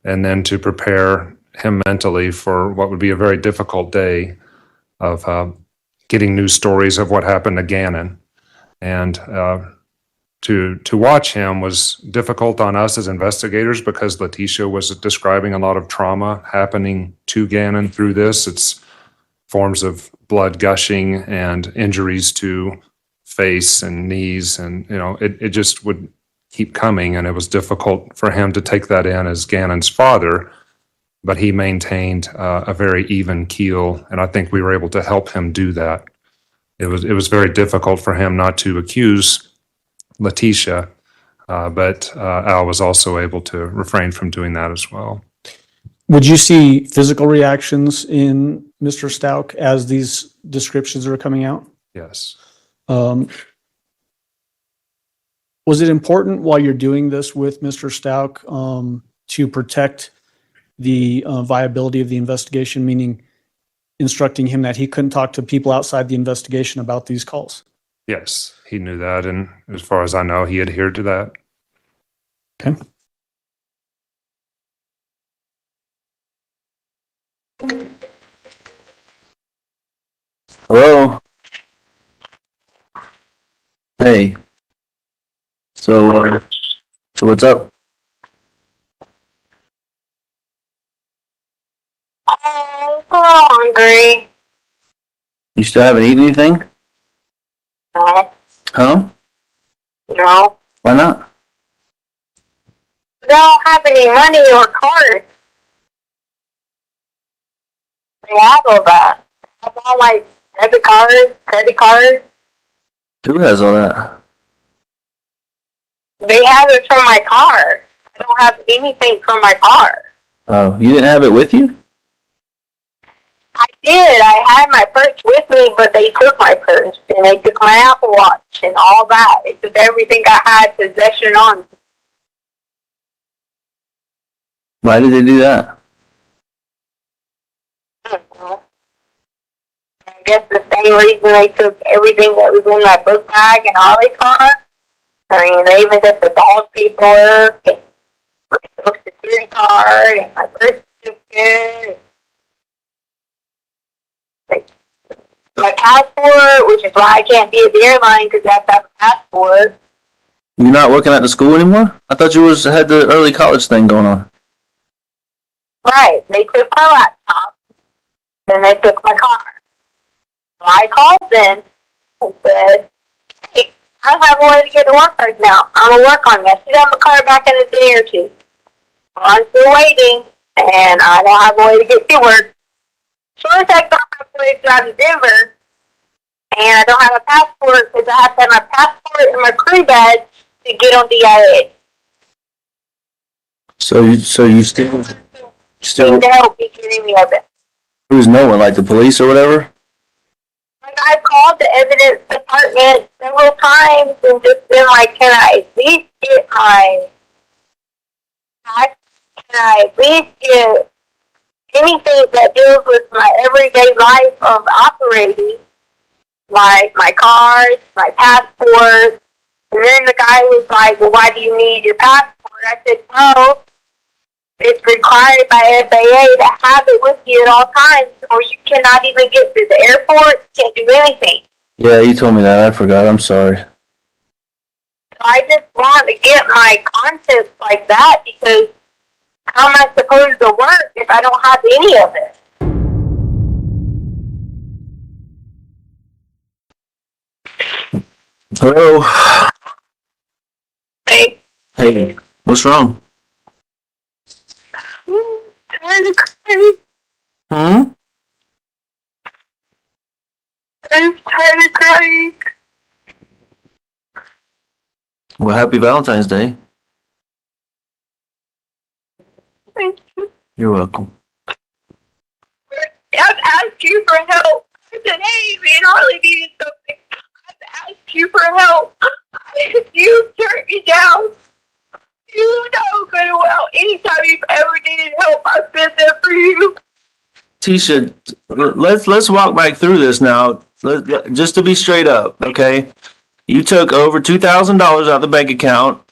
and then to prepare him mentally for what would be a very difficult day of getting news stories of what happened to Ganon. And to watch him was difficult on us as investigators because Letecia was describing a lot of trauma happening to Ganon through this. It's forms of blood gushing and injuries to face and knees, and it just would keep coming, and it was difficult for him to take that in as Ganon's father, but he maintained a very even keel, and I think we were able to help him do that. It was very difficult for him not to accuse Letecia, but Al was also able to refrain from doing that as well. Would you see physical reactions in Mr. Stauch as these descriptions are coming out? Yes. Was it important while you're doing this with Mr. Stauch to protect the viability of the investigation, meaning instructing him that he couldn't talk to people outside the investigation about these calls? Yes, he knew that, and as far as I know, he adhered to that. Okay. Hello. Hey. So what's up? I'm hungry. You still haven't eaten anything? No. Huh? No. Why not? I don't have any money or cards. They have all that. I have all my debit cards, credit cards. Who has all that? They have it from my car. I don't have anything from my car. Oh, you didn't have it with you? I did. I had my purse with me, but they took my purse and they took my Apple Watch and all that. They took everything I had possession on. Why did they do that? I guess the same reason they took everything that was in my book bag and Ollie's car. I mean, they even took the dog paperwork and my social security card and my birth certificate. My passport, which is why I can't be at the airline because I have to have a passport. You're not working at the school anymore? I thought you had the early college thing going on. Right. They took my laptop and they took my car. So I called them and said, hey, I don't have a way to get to work right now. I'm going to work on it. I should have my car back in a day or two. Well, I'm still waiting and I don't have a way to get to work. So I got my place drive to Denver and I don't have a passport because I have to have my passport and my crew badge to get on DIA. So you still Need to help me getting me of it. who's no one, like the police or whatever? Like, I've called the evidence department several times and just been like, can I at least get my can I at least get anything that deals with my everyday life of operating, like my cards, my passport. And then the guy was like, well, why do you need your passport? I said, well, it's required by FAA to have it with you at all times, or you cannot even get to the airport, can't do anything. Yeah, you told me that. I forgot. I'm sorry. So I just want to get my concepts like that because how am I supposed to work if I don't have any of it? Hello. Hey. Hey, what's wrong? Trying to cry. Huh? I'm tired of crying. Well, happy Valentine's Day. Thank you. You're welcome. I've asked you for help. I said, hey, man, I really needed something. I've asked you for help. You turned me down. You know good and well. Anytime you've ever needed help, I've been there for you. Tisha, let's walk back through this now. Just to be straight up, okay? You took over $2,000 out of the bank account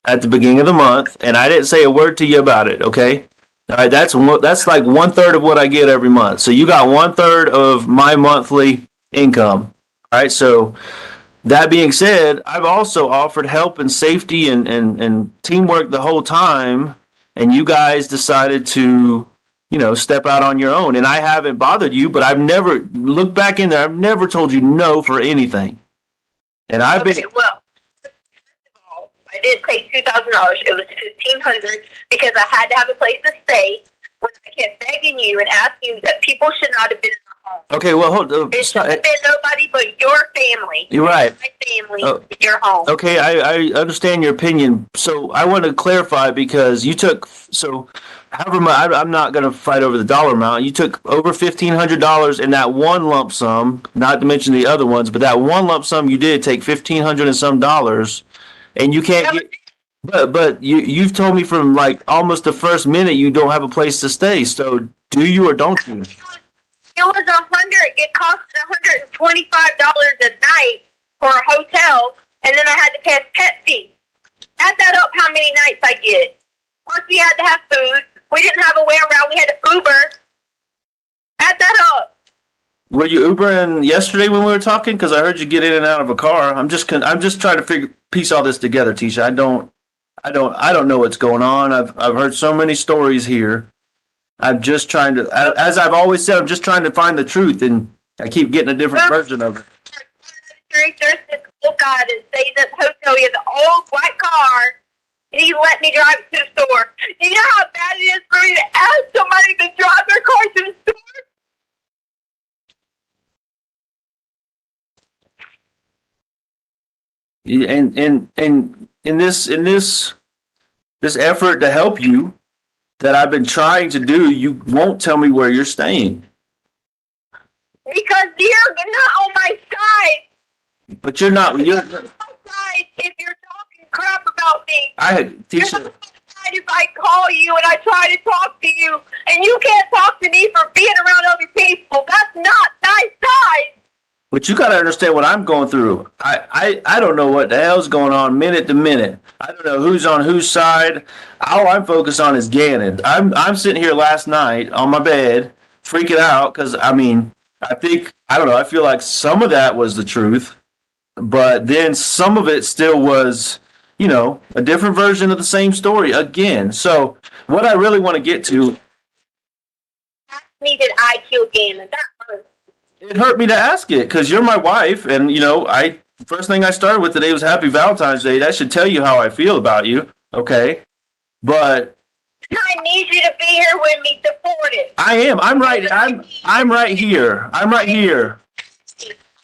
at the beginning of the month, and I didn't say a word to you about it, okay? All right, that's like 1/3 of what I get every month. So you got 1/3 of my monthly income. All right, so that being said, I've also offered help and safety and teamwork the whole time, and you guys decided to, step out on your own. And I haven't bothered you, but I've never looked back in there. I've never told you no for anything. And I've been. Well, first of all, I did pay $2,000. It was $1,500 because I had to have a place to stay. When I kept begging you and asking you that people should not have been in the home. Okay, well, hold on. It should have been nobody but your family. You're right. My family, your home. Okay, I understand your opinion. So I want to clarify because you took however much. I'm not going to fight over the dollar amount. You took over $1,500 in that one lump sum, not to mention the other ones, but that one lump sum you did take $1,500 and some dollars, and you can't get. But you've told me from like almost the first minute you don't have a place to stay. So do you or don't you? It was it cost $125 a night for a hotel, and then I had to pay a pet fee. Add that up how many nights I get. Plus we had to have food. We didn't have a way around, we had to Uber. Add that up. Were you Ubering yesterday when we were talking? Because I heard you get in and out of a car. I'm just trying to piece all this together, Tisha. I don't know what's going on. I've heard so many stories here. I'm just trying to, as I've always said, I'm just trying to find the truth, and I keep getting a different version of it. There's this little guy that stays at the hotel. He has an old white car, and he let me drive it to the store. You know how bad it is for me to ask somebody to drive their car to the store? And in this effort to help you that I've been trying to do, you won't tell me where you're staying. Because you're not on my side. But you're not. You're, On my side if you're talking crap about me. Tisha. If I call you and I try to talk to you and you can't talk to me for being around other people, that's not my side. But you got to understand what I'm going through. I don't know what the hell's going on minute to minute. I don't know who's on whose side. All I'm focused on is Ganon. I'm sitting here last night on my bed freaking out because, I mean, I don't know, I feel like some of that was the truth, but then some of it still was, you know, a different version of the same story again. So what I really want to get to. Ask me did I kill Ganon. That hurts. It hurt me to ask it because you're my wife, and you know, first thing I started with today was Happy Valentine's Day. That should tell you how I feel about you, okay? But I need you to be here with me, support it. I am. I'm right. I'm right here. I'm right here.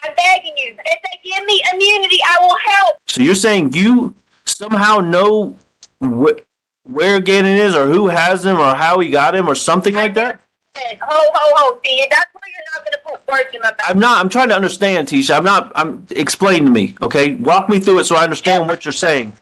I'm begging you. If they give me immunity, I will help. So you're saying you somehow know where Ganon is, or who has him, or how he got him, or something like that? Ho, Dean. That's why you're not going to put words in my mouth. I'm not. I'm trying to understand, Tisha. I'm explain to me, okay? Walk me through it so I understand what you're saying.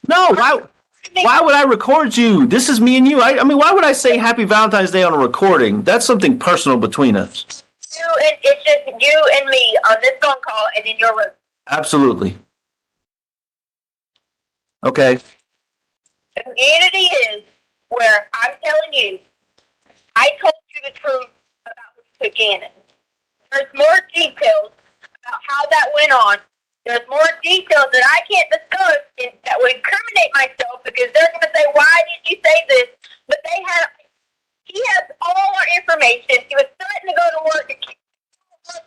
No, why would I record you? This is me and you. I mean, why would I say Happy Valentine's Day on a recording? That's something personal between us. It's just you and me on this phone call and in your room. Absolutely. Okay. The community is where I'm telling you, I told you the truth about who took Ganon. There's more details about how that went on. There's more details that I can't discuss that would incriminate myself because they're going to say, why did you say this? But he has all our information. He was threatening to go to work and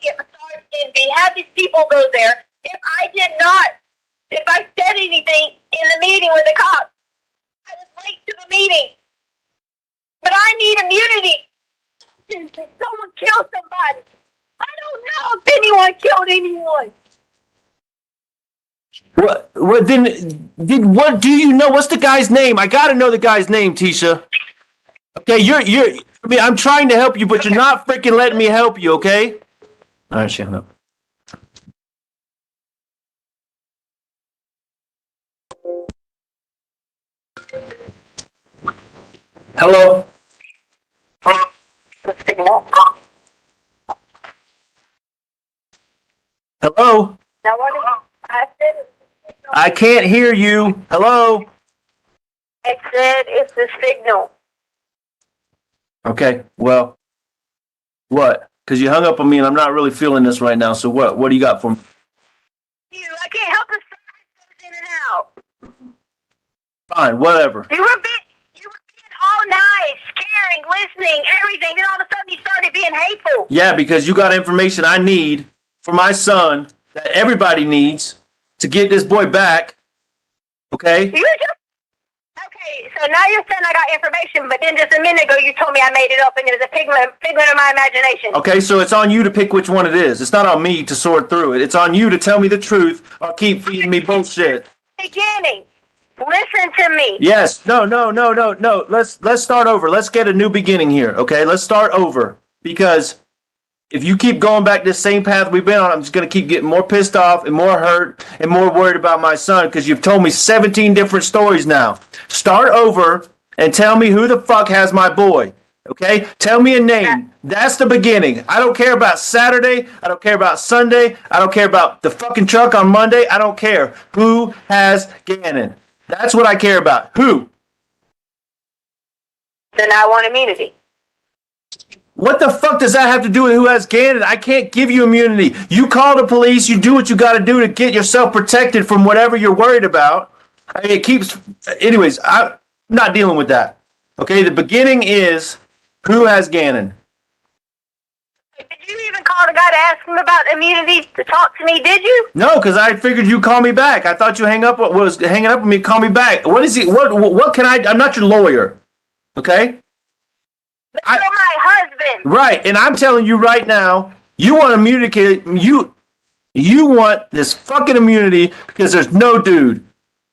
get massaged and have these people go there. If I said anything in the meeting with the cops, I was late to the meeting. But I need immunity. Someone killed somebody. I don't know if anyone killed anyone. What what do you know? What's the guy's name? I gotta know the guy's name, Tisha. Okay, I mean, I'm trying to help you, but you're not freaking letting me help you, okay? All right, shut up. Hello? Hello? I can't hear you. Hello? I said it's the signal. Okay, well, what? Because you hung up on me and I'm not really feeling this right now, so what? What do you got for me? I can't help it. Goes in and out. Fine, whatever. You were being all nice, caring, listening, everything. Then all of a sudden you started being hateful. Yeah, because you got information I need for my son that everybody needs to get this boy back. Okay? Okay, so now you're saying I got information, but then just a minute ago you told me I made it up and it was a figment of my imagination. Okay, so it's on you to pick which one it is. It's not on me to sort through it. It's on you to tell me the truth or keep feeding me bullshit. Beginning. Listen to me. Yes. No. Let's start over. Let's get a new beginning here. Okay? Let's start over. Because if you keep going back this same path we've been on, I'm just going to keep getting more pissed off and more hurt and more worried about my son because you've told me 17 different stories now. Start over and tell me who the fuck has my boy. Okay? Tell me a name. That's the beginning. I don't care about Saturday. I don't care about Sunday. I don't care about the fucking truck on Monday. I don't care. Who has Ganon? That's what I care about. Who? Then I want immunity. What the fuck does that have to do with who has Ganon? I can't give you immunity. You call the police. You do what you got to do to get yourself protected from whatever you're worried about. I mean, it keeps... Anyways, I'm not dealing with that. Okay, the beginning is who has Ganon? Did you even call the guy to ask him about immunity to talk to me, did you? No, because I figured you'd call me back. I thought you was hanging up with me, call me back. What is he... What can I... I'm not your lawyer. Okay? You're my husband. Right, and I'm telling you right now, you want immunity. You want this fucking immunity because there's no dude.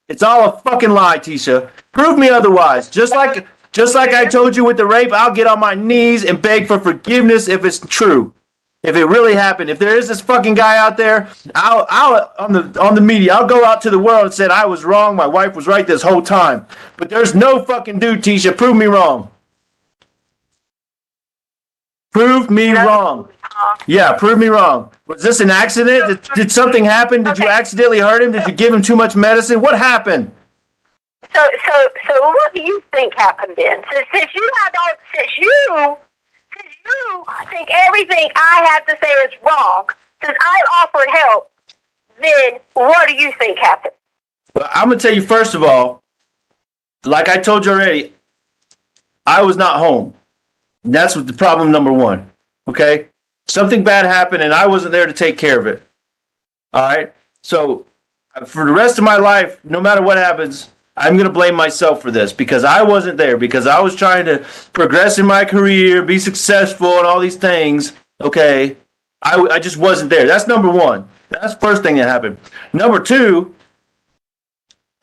It's all a fucking lie, Tisha. Prove me otherwise. Just like I told you with the rape, I'll get on my knees and beg for forgiveness if it's true. If it really happened, if there is this fucking guy out there, I'll on the media, I'll go out to the world and say I was wrong, my wife was right this whole time. But there's no fucking dude, Tisha. Prove me wrong. Prove me wrong. Yeah, prove me wrong. Was this an accident? Did something happen? Did you accidentally hurt him? Did you give him too much medicine? What happened? So what do you think happened then? Since you think everything I have to say is wrong, since I offered help, then what do you think happened? Well, I'm gonna tell you first of all, like I told you already, I was not home. That's what the problem number one. Okay, something bad happened and I wasn't there to take care of it. All right. So for the rest of my life, no matter what happens, I'm going to blame myself for this because I wasn't there, because I was trying to progress in my career, be successful and all these things. Okay. I just wasn't there. That's number one. That's the first thing that happened. Number two,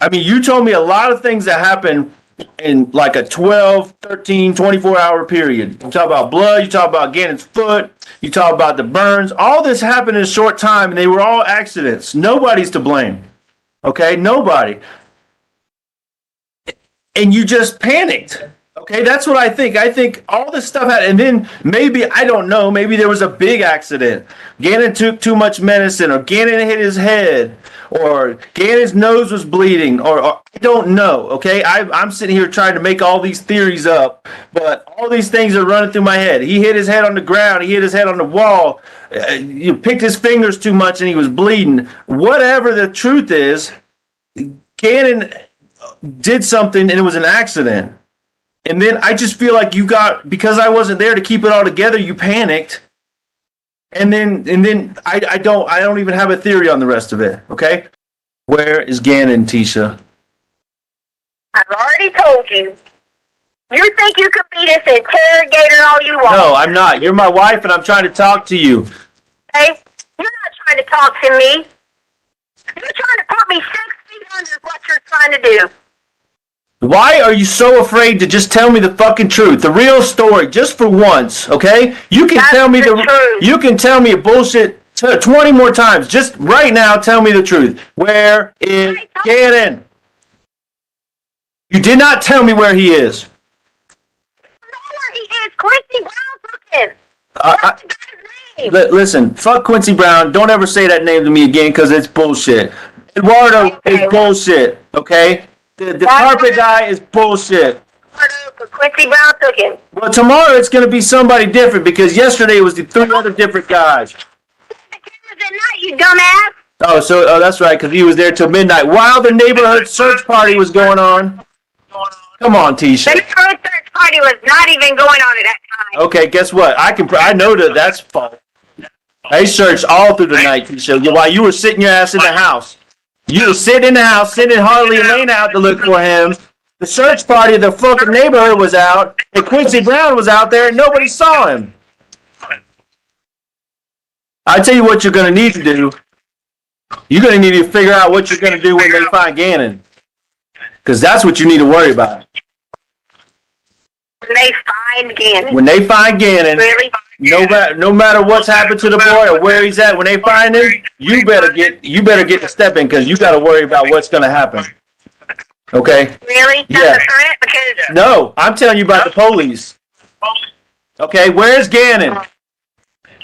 I mean, you told me a lot of things that happened in like a 12, 13, 24-hour period. You talk about blood, you talk about Ganon's foot, you talk about the burns. All this happened in a short time, and they were all accidents. Nobody's to blame. Okay? Nobody. And you just panicked. Okay? That's what I think. I think all this stuff happened, and then maybe, I don't know, maybe there was a big accident. Ganon took too much medicine, or Ganon hit his head, or Ganon's nose was bleeding, or I don't know, okay? I'm sitting here trying to make all these theories up, but all these things are running through my head. He hit his head on the ground. He hit his head on the wall. You picked his fingers too much and he was bleeding. Whatever the truth is, Ganon did something and it was an accident. And then I just feel like because I wasn't there to keep it all together, you panicked. And then I don't even have a theory on the rest of it. Okay, where is Ganon, Tisha? I've already told you. You think you could be this interrogator all you want? No, I'm not. You're my wife, and I'm trying to talk to you. Okay, you're not trying to talk to me. You're trying to put me 6 feet under what you're trying to do. Why are you so afraid to just tell me the fucking truth, the real story, just for once? Okay, you can tell me the truth. You can tell me bullshit 20 more times. Just right now, tell me the truth. Where is Ganon? You did not tell me where he is. Where he is, Quincy Brown's looking. Listen, fuck Quincy Brown. Don't ever say that name to me again because it's bullshit. Eduardo is bullshit. Okay. The carpet guy is bullshit. Quincy Brown took him. Well, tomorrow it's going to be somebody different because yesterday it was the 3 other different guys. You dumbass. Oh, that's right, because he was there till midnight while the neighborhood search party was going on. Come on, Tisha. The neighborhood search party was not even going on at that time. Okay, guess what? I know that's false. I searched all through the night, Tisha, while you were sitting your ass in the house. You were sitting in the house, sending Harley and Lane out to look for him. The search party of the fucking neighborhood was out, and Quincy Brown was out there, and nobody saw him. I tell you what you're going to need to do. You're going to need to figure out what you're going to do when they find Ganon. Because that's what you need to worry about. When they find Ganon. When they find Ganon, really? no matter what's happened to the boy or where he's at, when they find him, you better get to step in because you got to worry about what's going to happen. Okay? Really? That's a threat? Because no, I'm telling you about the police. Okay, where's Ganon?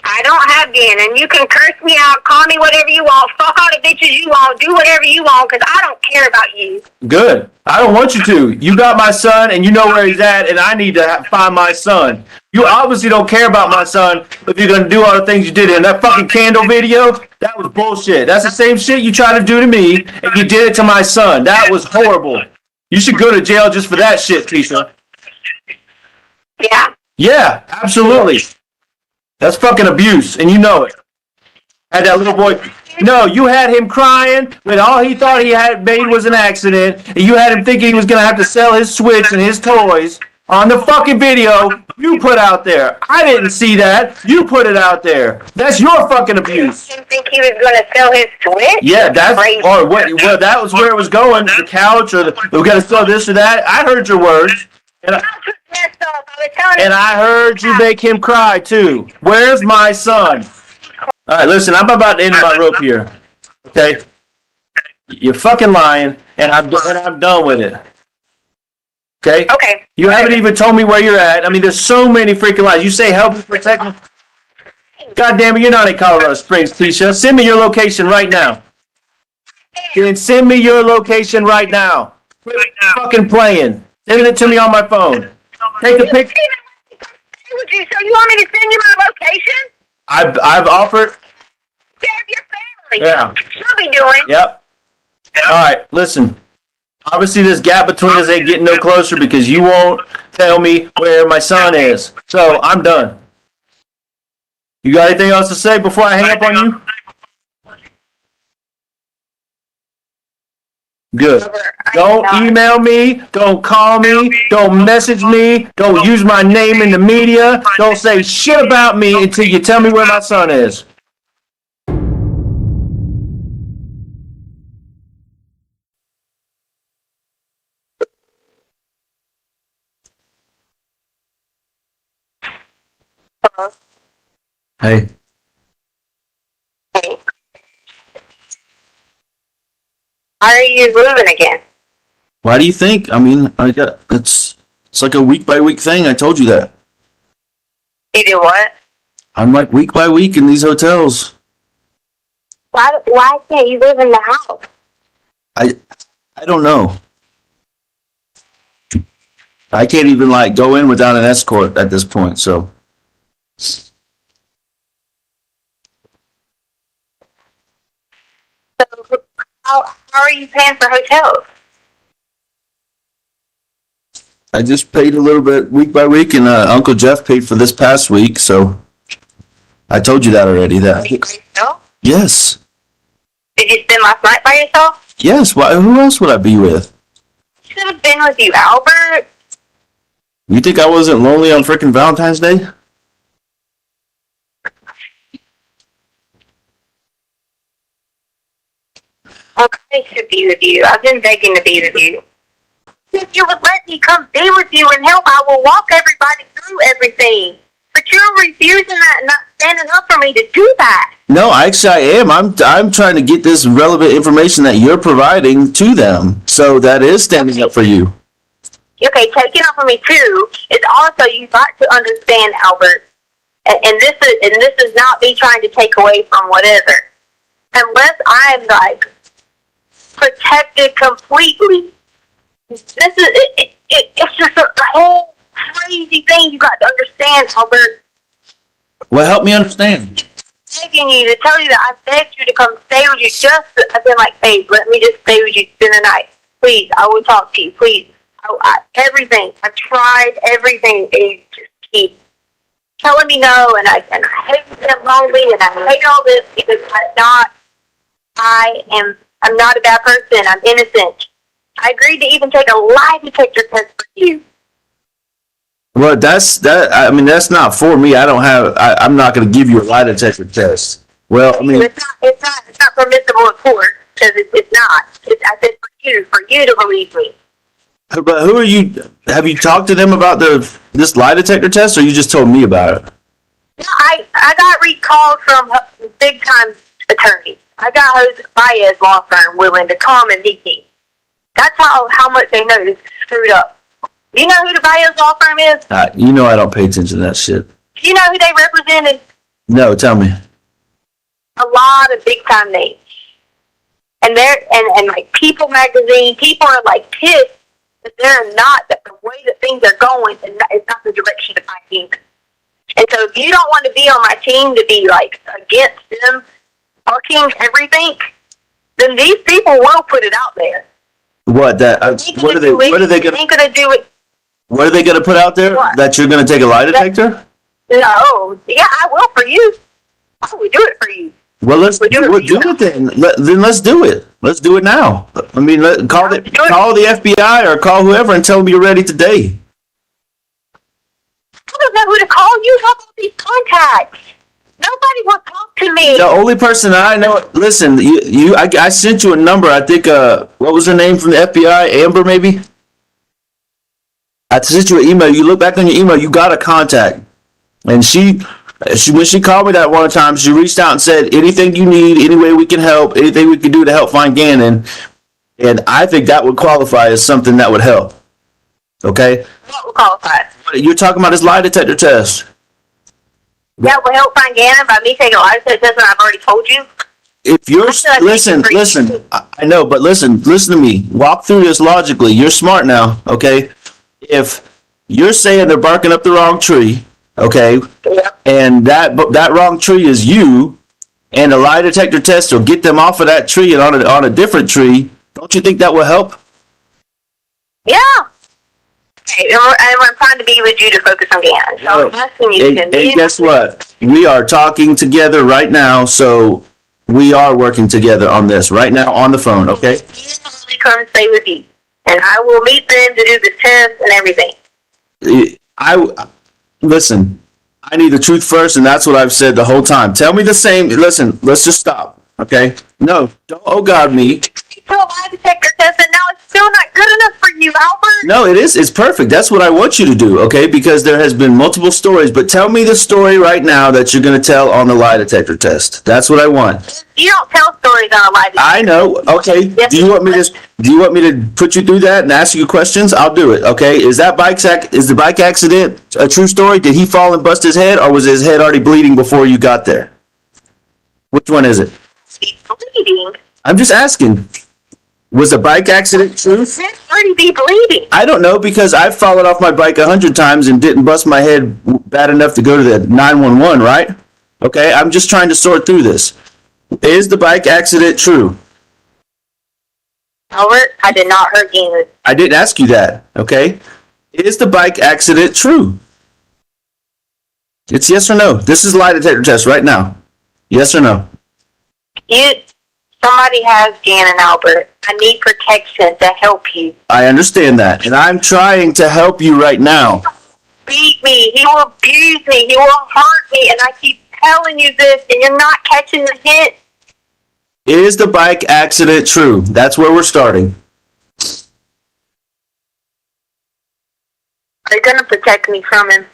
I don't have Ganon. You can curse me out, call me whatever you want, fuck all the bitches you want, do whatever you want, because I don't care about you. Good. I don't want you to. You got my son, and you know where he's at, and I need to find my son. You obviously don't care about my son if you're going to do all the things you did in that fucking candle video. That was bullshit. That's the same shit you tried to do to me, and you did it to my son. That was horrible. You should go to jail just for that shit, Tisha. Yeah. Yeah, absolutely. That's fucking abuse, and you know it. Had that little boy. No, you had him crying when all he thought he had made was an accident, and you had him thinking he was going to have to sell his Switch and his toys on the fucking video you put out there. I didn't see that. You put it out there. That's your fucking abuse. You think he was going to sell his Switch? Yeah, that's or what? Well, that was where it was going. The couch, or we got to sell this or that. I heard your words. And I, Messed up. I was telling and I heard you make him cry too. Where's my son? All right, listen, I'm about to end my rope here. Okay? You're fucking lying, and I'm done with it. Okay? Okay. You haven't even told me where you're at. I mean, there's so many freaking lies. You say help me protect me. God damn it, you're not in Colorado Springs, Tisha. Send me your location right now. Then send me your location right now. Quit fucking playing. Send it to me on my phone. Take a picture. So you want me to send you my location? I've offered. Yeah, your family. Yeah. She'll be doing. Yep. All right, listen. Obviously, this gap between us ain't getting no closer because you won't tell me where my son is. So I'm done. You got anything else to say before I hang up on you? Good. Don't email me. Don't call me. Don't message me. Don't use my name in the media. Don't say shit about me until you tell me where my son is. Hey. Are you moving again? Why do you think? I mean, it's like a week by week thing. I told you that. You do what? I'm like week by week in these hotels. Why can't you live in the house? I don't know. I can't even like go in without an escort at this point, so. So how are you paying for hotels? I just paid a little bit week by week, and Uncle Jeff paid for this past week, so I told you that already. That yes, Did you spend last night by yourself? yes. Why? Who else would I be with? Should have been with you, Albert. You think I wasn't lonely on frickin' Valentine's Day? I should be with you. I've been begging to be with you. If you would let me come be with you and help, I will walk everybody through everything. But you're refusing that and not standing up for me to do that. No, actually I am. I'm trying to get this relevant information that you're providing to them. So that is standing up for you. Okay, taking up for me too is also you got to understand, Albert. And this is not me trying to take away from whatever. Unless I'm like protected completely. This is it's just a whole crazy thing you got to understand, Albert. Well, help me understand. Begging you to tell you that I begged you to come stay with you. I've been like, babe, let me just stay with you, spend the night, please. I will talk to you, please. Everything. I tried everything, and you just keep telling me no, and I hate being lonely, and I hate all this because I'm not a bad person. I'm innocent. I agreed to even take a lie detector test for you. Well, that's not for me. I'm not going to give you a lie detector test. Well, I mean, It's not permissible in court because it's not. I said for you to believe me. but who are you? Have you talked to them about this lie detector test, or you just told me about it? No, I got recalled from big time attorneys. I got Jose Baez law firm willing to come and meet me. That's how much they know it's screwed up. You know who the Baez law firm is? You know I don't pay attention to that shit. Do you know who they represented? No, tell me. A lot of big time names. And and like People magazine, people are like pissed that they're not, that the way that things are going is not the direction of my team. And so if you don't want to be on my team to be like against them fucking everything, then these people will put it out there. What that? What are they gonna do it? What are they gonna put out there? What? That you're gonna take a lie detector? No, yeah, I will for you. I will do it for you. Well, let's do it then. Then let's do it. Let's do it now. I mean, call the FBI or call whoever and tell them you're ready today. I don't know who to call. You have all these contacts. Nobody will talk to me. The only person I know. Listen, I sent you a number. I think. What was her name from the FBI? Amber, maybe. I sent you an email. You look back on your email, you got a contact. And she when she called me that one time, she reached out and said, anything you need, any way we can help, anything we can do to help find Ganon. And I think that would qualify as something that would help. Okay? What will qualify? You're talking about this lie detector test. That will help find Ganon by me taking a lie detector test, and I've already told you. If you're, Listen. I know, but listen to me. Walk through this logically. You're smart now, okay? If you're saying they're barking up the wrong tree, okay, and that wrong tree is you, and a lie detector test will get them off of that tree and on a different tree, don't you think that will help? Yeah. Okay, and I'm trying to be with you to focus on Ganon. So I'm asking you to. And guess what? We are talking together right now, so we are working together on this right now on the phone, okay? Come and stay with you, and I will meet them to do the test and everything. Listen, I need the truth first, and that's what I've said the whole time. Tell me the same. Listen, let's just stop, okay? No, don't oh God me. You a lie detector test, and now it's still not good enough for you, Albert. No, it is. It's perfect. That's what I want you to do, okay? Because there has been multiple stories, but tell me the story right now that you're going to tell on the lie detector test. That's what I want. You don't tell stories on a lie detector. I know. Okay. Do you want me to put you through that and ask you questions? I'll do it. Okay. Is the bike accident a true story? Did he fall and bust his head, or was his head already bleeding before you got there? Which one is it? He's bleeding. I'm just asking. Was the bike accident true? His head already be bleeding. I don't know, because I've fallen off my bike 100 times and didn't bust my head bad enough to go to the 911, right? Okay. I'm just trying to sort through this. Is the bike accident true? Albert, I did not hurt you. I didn't ask you that, okay? Is the bike accident true? It's yes or no. This is a lie detector test right now. Yes or no? Somebody has Ganon, Albert. I need protection to help you. I understand that, and I'm trying to help you right now. Beat me. He will abuse me. He will hurt me, and I keep telling you this, and you're not catching the hint. Is the bike accident true? That's where we're starting. They're gonna protect me from him.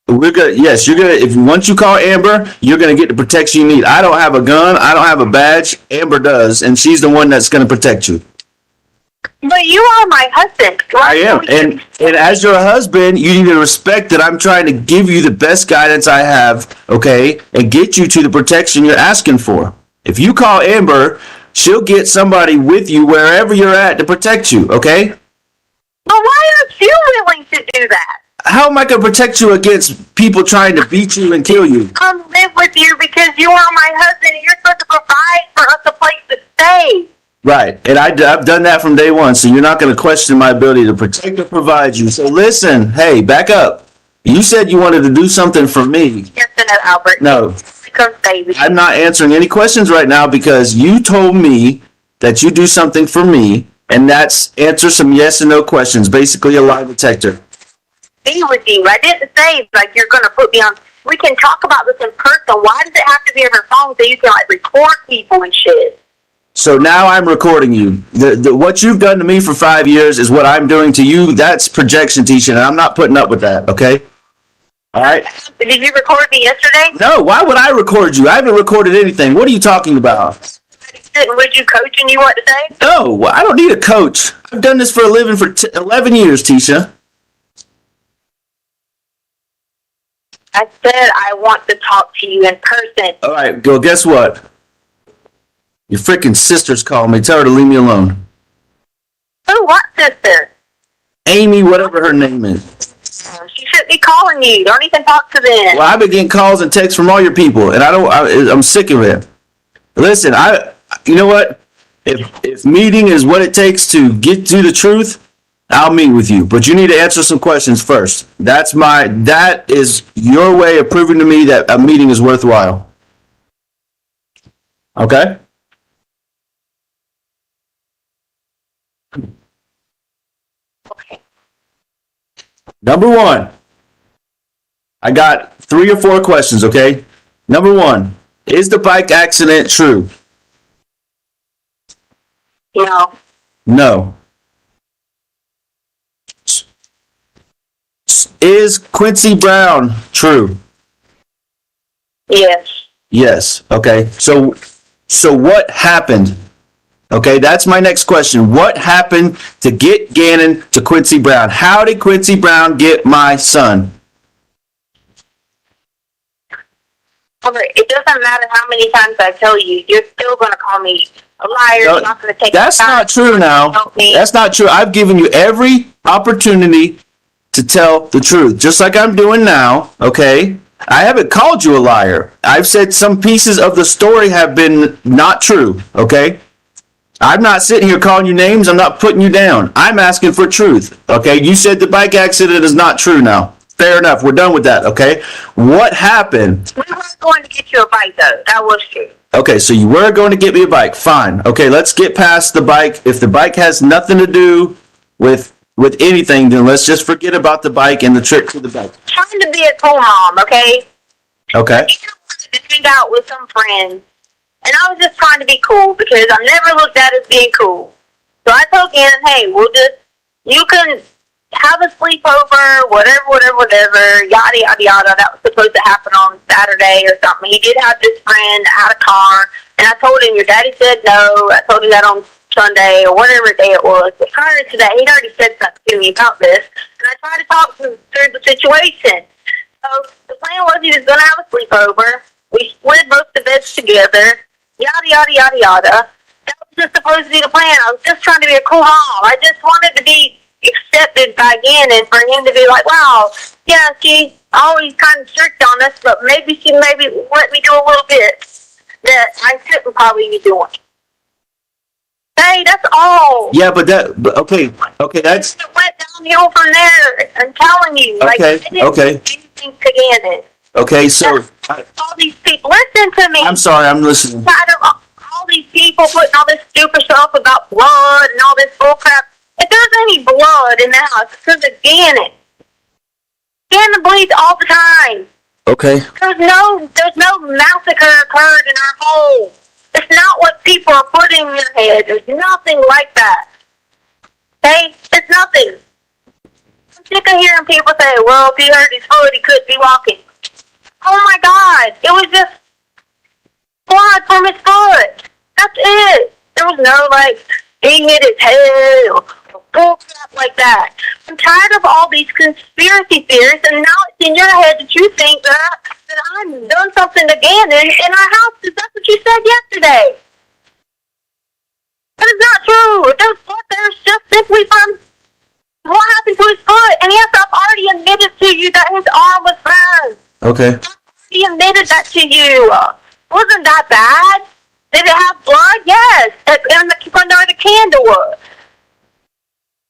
Yes, you're gonna. Once you call Amber, you're gonna get the protection you need. I don't have a gun. I don't have a badge. Amber does, and she's the one that's gonna protect you. But you are my husband. I am, and as your husband, you need to respect that I'm trying to give you the best guidance I have, okay, and get you to the protection you're asking for. If you call Amber, she'll get somebody with you wherever you're at to protect you, okay? But why aren't you willing to do that? How am I going to protect you against people trying to beat you and kill you? Come live with you because you are my husband and you're supposed to provide for us a place to stay. Right, and I've done that from day one, so you're not going to question my ability to protect or provide you. So listen, hey, back up. You said you wanted to do something for me. Yes or no, Albert? No. Come stay with you. I'm not answering any questions right now because you told me that you do something for me, and that's answer some yes and no questions, basically a lie detector. Be with you. I didn't say like you're going to put me on. We can talk about this in person. Why does it have to be over phone so you can like record people and shit? So now I'm recording you. What you've done to me for 5 years is what I'm doing to you. That's projection, Tisha, and I'm not putting up with that, okay? All right? Did you record me yesterday? No, why would I record you? I haven't recorded anything. What are you talking about? Would you coach and you what to say? No, I don't need a coach. I've done this for a living for 11 years, Tisha. I said I want to talk to you in person. All right, well, guess what? Your freaking sister's calling me. Tell her to leave me alone. Who? What sister? Amy, whatever her name is. She shouldn't be calling you. Don't even talk to them. Well, I've been getting calls and texts from all your people, and I'm sick of it. Listen, you know what? If meeting is what it takes to get to the truth, I'll meet with you. But you need to answer some questions first. That is your way of proving to me that a meeting is worthwhile. Okay? Number one, I got 3 or 4 questions, okay? Number one, is the bike accident true? No. No. Is Quincy Brown true? Yes. Yes. Okay. So what happened? Okay, that's my next question. What happened to get Ganon to Quincy Brown? How did Quincy Brown get my son? Okay, it doesn't matter how many times I tell you, you're still going to call me a liar. No, You're not going to take that's the time not true to now. help me. That's not true. I've given you every opportunity to tell the truth, just like I'm doing now, okay? I haven't called you a liar. I've said some pieces of the story have been not true, okay? I'm not sitting here calling you names. I'm not putting you down. I'm asking for truth, okay? You said the bike accident is not true now. Fair enough. We're done with that, okay? What happened? We weren't going to get you a bike, though. That was true. Okay, so you were going to get me a bike. Fine. Okay, let's get past the bike. If the bike has nothing to do with anything, then let's just forget about the bike and the trip to the bike. Trying to be a cool mom, okay? Okay. I wanted to hang out with some friends, and I was just trying to be cool because I never looked at it as being cool. So I told Gannon, hey, you can have a sleepover, whatever, yada, yada, yada. That was supposed to happen on Saturday or something. He did have this friend out of car, and I told him, your daddy said no. I told him that on Sunday or whatever day it was. But prior to that, he'd already said something to me about this, and I tried to talk through the situation. So the plan was he was going to have a sleepover. We split both the beds together, yada, yada, yada, yada. That was just supposed to be the plan. I was just trying to be a cool mom. I just wanted to be accepted by Gannon, for him to be like, wow, yeah, she's always kind of strict on us, but maybe she let me do a little bit that I shouldn't probably be doing. Hey, that's all. Yeah, but okay, that's It went downhill from there. I'm telling you. Like, okay. I didn't do anything to Gannon. Okay, so All these people, listen to me. I'm sorry, I'm listening. Tired of all these people putting all this stupid stuff about blood and all this bullcrap. If there's any blood in the house, it's because of Gannon. Gannon bleeds all the time. Okay. There's no massacre occurred in our home. It's not what people are putting in their head. There's nothing like that. Okay? It's nothing. I'm sick of hearing people say, well, if he hurt his foot, he couldn't be walking. Oh my God. It was just blood from his foot. That's it. There was no, like, he hit his head or bullcrap like that. I'm tired of all these conspiracy theories, and now it's in your head that you think that I've done something to Gannon in our house, because that's what you said yesterday. That is not true. There's blood there just simply from what happened to his foot. And yes, I've already admitted to you that his arm was burned. Okay. He admitted that to you. Wasn't that bad? Did it have blood? Yes. And where the candle was.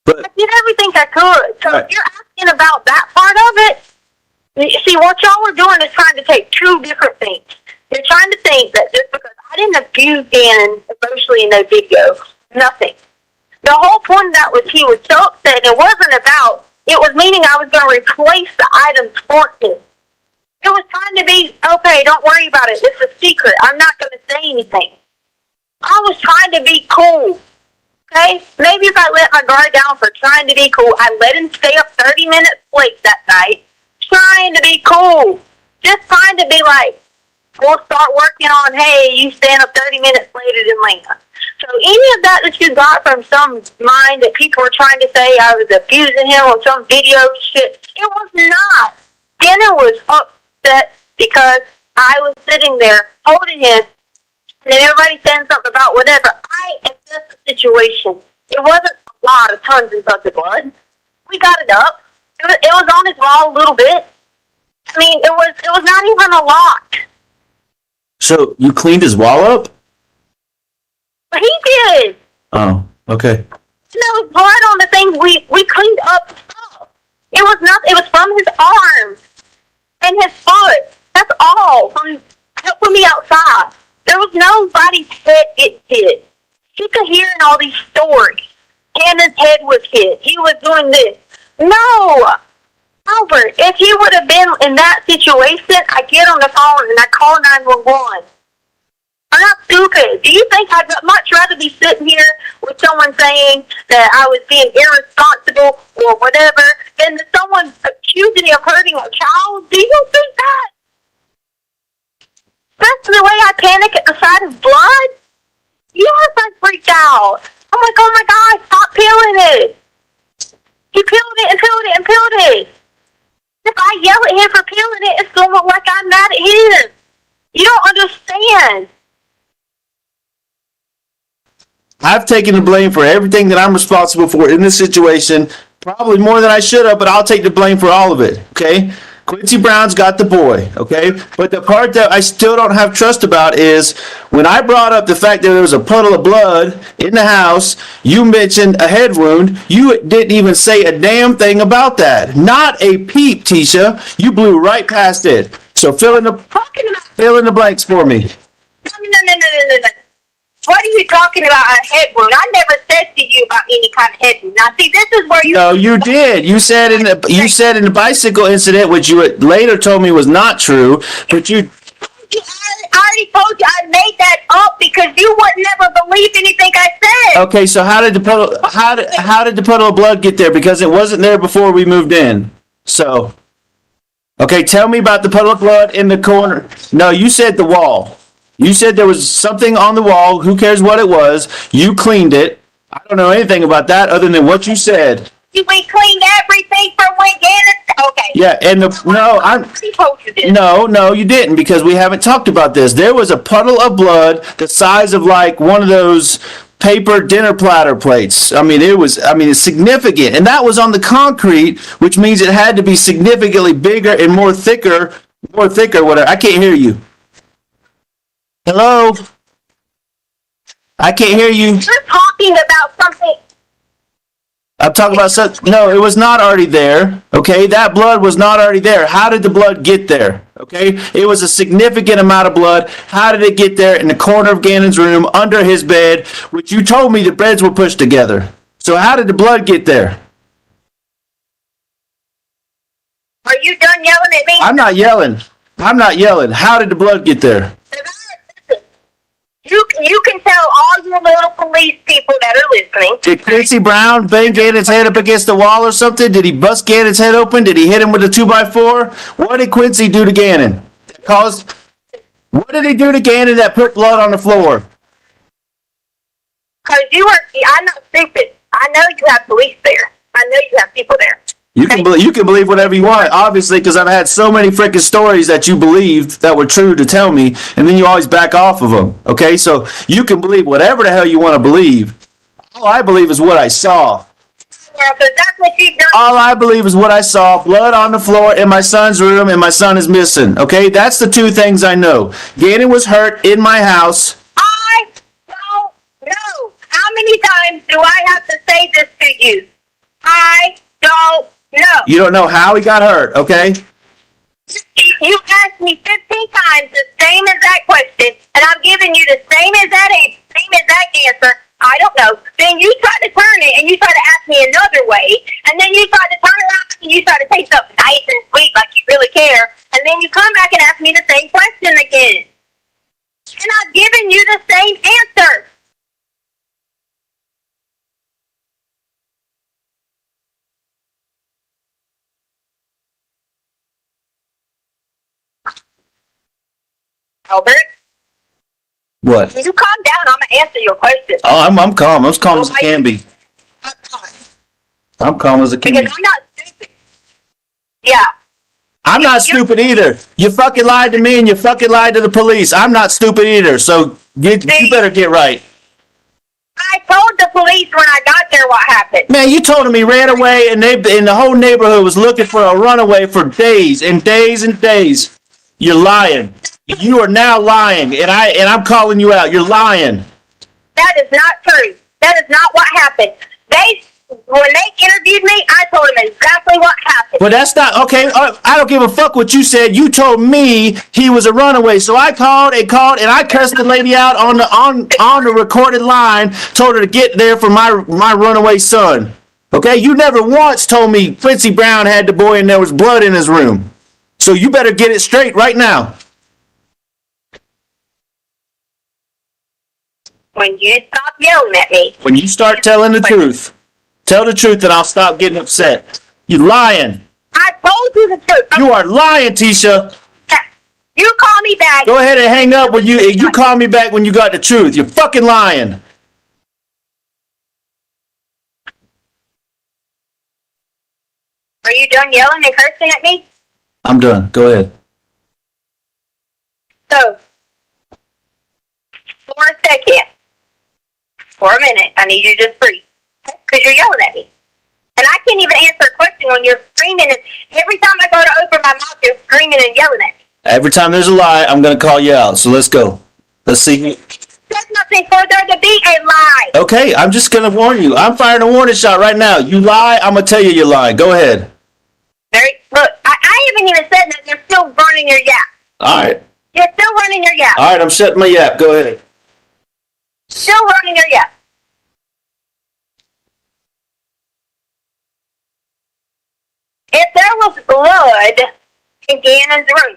But I did everything I could. So if you're asking about that part of it, see, what y'all were doing is trying to take two different things. You're trying to think that just because I didn't abuse Gannon emotionally in that video, nothing. The whole point of that was he was so upset. It wasn't about, it was meaning I was going to replace the items for him. It was trying to be, okay, don't worry about it. It's a secret. I'm not going to say anything. I was trying to be cool. Okay? Maybe if I let my guard down for trying to be cool, I let him stay up 30 minutes late that night, trying to be cool. Just trying to be like, we'll start working on, hey, you stand up 30 minutes later than Lena. So any of that you got from some mind that people were trying to say I was abusing him on some video shit, it was not. Gannon was upset because I was sitting there holding him, and then everybody saying something about whatever. I assessed the situation. It wasn't a lot of tons and tons of blood. We got it up. It was on his wall a little bit. I mean, it was not even a lot. so you cleaned his wall up? But he did. Oh, okay. There was blood on the things we cleaned up stuff. It was nothing. It was from his arm and his foot. That's all. From helping me outside. There was nobody's head getting hit. You could hear in all these stories. Gannon's head was hit. He was doing this. No! Albert, if he would have been in that situation, I get on the phone and I call 911. I'm not stupid? Do you think I'd much rather be sitting here with someone saying that I was being irresponsible or whatever than someone accusing me of hurting a child? Do you think that? That's the way I panic at the sight of blood? Yes, I freaked out. I'm like, oh my God, stop peeling it. He peeled it and peeled it and peeled it. If I yell at him for peeling it, it's going to look like I'm mad at him. You don't understand. I've taken the blame for everything that I'm responsible for in this situation, probably more than I should have, but I'll take the blame for all of it, okay? Quincy Brown's got the boy, okay? But the part that I still don't have trust about is when I brought up the fact that there was a puddle of blood in the house, you mentioned a head wound. You didn't even say a damn thing about that. Not a peep, Tisha. You blew right past it. So fill in the blanks for me. No. What are you talking about, a head wound? I never said to you about any kind of head wound. Now, see, this is where you... No, you did. You said in the bicycle incident, which you later told me was not true, but you... I already told you I made that up because you would never believe anything I said. Okay, so how did the puddle of blood get there? Because it wasn't there before we moved in. So, okay, tell me about the puddle of blood in the corner. No, you said the wall. You said there was something on the wall. Who cares what it was? You cleaned it. I don't know anything about that other than what you said. We cleaned everything from when Ganon... Okay. Yeah, and no, you didn't, because we haven't talked about this. There was a puddle of blood the size of like one of those paper dinner platter plates. It's significant, and that was on the concrete, which means it had to be significantly bigger and more thicker, whatever. I can't hear you. Hello? I can't hear you. You're talking about something... I'm talking about something. No, it was not already there. Okay, that blood was not already there. How did the blood get there? Okay, it was a significant amount of blood. How did it get there in the corner of Ganon's room, under his bed, which you told me the beds were pushed together? So how did the blood get there? Are you done yelling at me? I'm not yelling. How did the blood get there? You can tell all your little police people that are listening. Did Quincy Brown bang Ganon's head up against the wall or something? Did he bust Ganon's head open? Did he hit him with a 2x4? What did Quincy do to Ganon? What did he do to Ganon that put blood on the floor? Because I'm not stupid. I know you have police there. I know you have people there. You can believe whatever you want, obviously, because I've had so many freaking stories that you believed that were true to tell me, and then you always back off of them. Okay, so you can believe whatever the hell you want to believe. All I believe is what I saw. Yeah, because that's what you've done. All I believe is what I saw: blood on the floor in my son's room, and my son is missing. Okay, that's the two things I know. Ganon was hurt in my house. I don't know. How many times do I have to say this to you? I don't know. You don't know how he got hurt, okay? You asked me 15 times the same exact question, and I'm giving you the same exact answer. I don't know. Then you try to turn it, and you try to ask me another way, and then you try to turn around, and you try to say something nice and sweet like you really care, and then you come back and ask me the same question again. And I've given you the same answer. Albert? What? You calm down. I'm going to answer your question. Oh, I'm calm. I'm as calm as I can be. I'm calm as I can be. Because I'm not stupid. Yeah. I'm not stupid either. You fucking lied to me and you fucking lied to the police. I'm not stupid either. So you better get right. I told the police when I got there what happened. Man, you told them he ran away and the whole neighborhood was looking for a runaway for days and days and days. You're lying. You are now lying, and I'm calling you out. You're lying. That is not true. That is not what happened. When they interviewed me, I told them exactly what happened. But that's not okay. I don't give a fuck what you said. You told me he was a runaway, so I called, and I cursed the lady out on the recorded line. Told her to get there for my runaway son. Okay, you never once told me Quincy Brown had the boy and there was blood in his room. So you better get it straight right now. when you stop yelling at me. When you start telling the truth, tell the truth and I'll stop getting upset. You lying. I told you the truth. You are lying, Tisha. You call me back. Go ahead and hang up when you call me back when you got the truth. You're fucking lying. Are you done yelling and cursing at me? I'm done. Go ahead. So, for a second, for a minute, I need you to just breathe. Because you're yelling at me. And I can't even answer a question when you're screaming. And every time I go to open my mouth, you're screaming and yelling at me. Every time there's a lie, I'm going to call you out. So let's go. Let's see. There's nothing for there to be a lie. Okay, I'm just going to warn you. I'm firing a warning shot right now. You lie, I'm going to tell you you're lying. Go ahead. Look, I haven't even said that. You're still running your yap. All right. You're still running your yap. All right, I'm shutting my yap. Go ahead. Still running your yap. If there was blood in Ganon's room,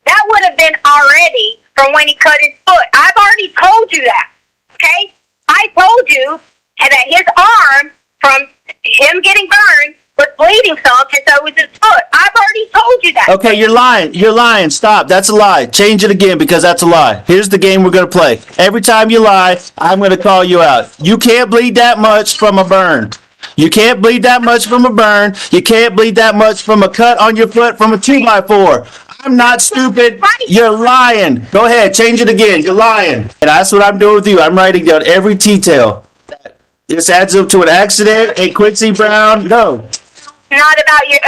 that would have been already from when he cut his foot. I've already told you that, okay? I told you that his arm, from him getting burned, was bleeding some, and so was his foot. I've already told you that. Okay, you're lying. You're lying. Stop. That's a lie. Change it again because that's a lie. Here's the game we're going to play. Every time you lie, I'm going to call you out. You can't bleed that much from a burn. You can't bleed that much from a burn. You can't bleed that much from a cut on your foot from a 2x4. I'm not stupid. You're lying. Go ahead. Change it again. You're lying. And that's what I'm doing with you. I'm writing down every detail. This adds up to an accident. Hey, Quincy Brown. No. Not about your...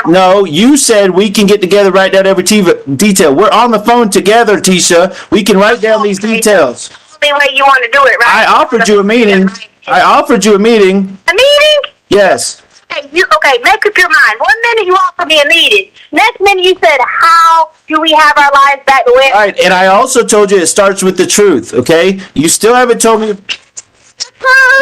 No, you said we can get together, write down every detail. We're on the phone together, Tisha. We can write down these details. The way you want to do it, right? I offered you a meeting. A meeting? Yes. Okay, make up your mind. 1 minute you offer me a meeting. Next minute you said, how do we have our lives back the way? All right, and I also told you it starts with the truth, okay? You still haven't told me...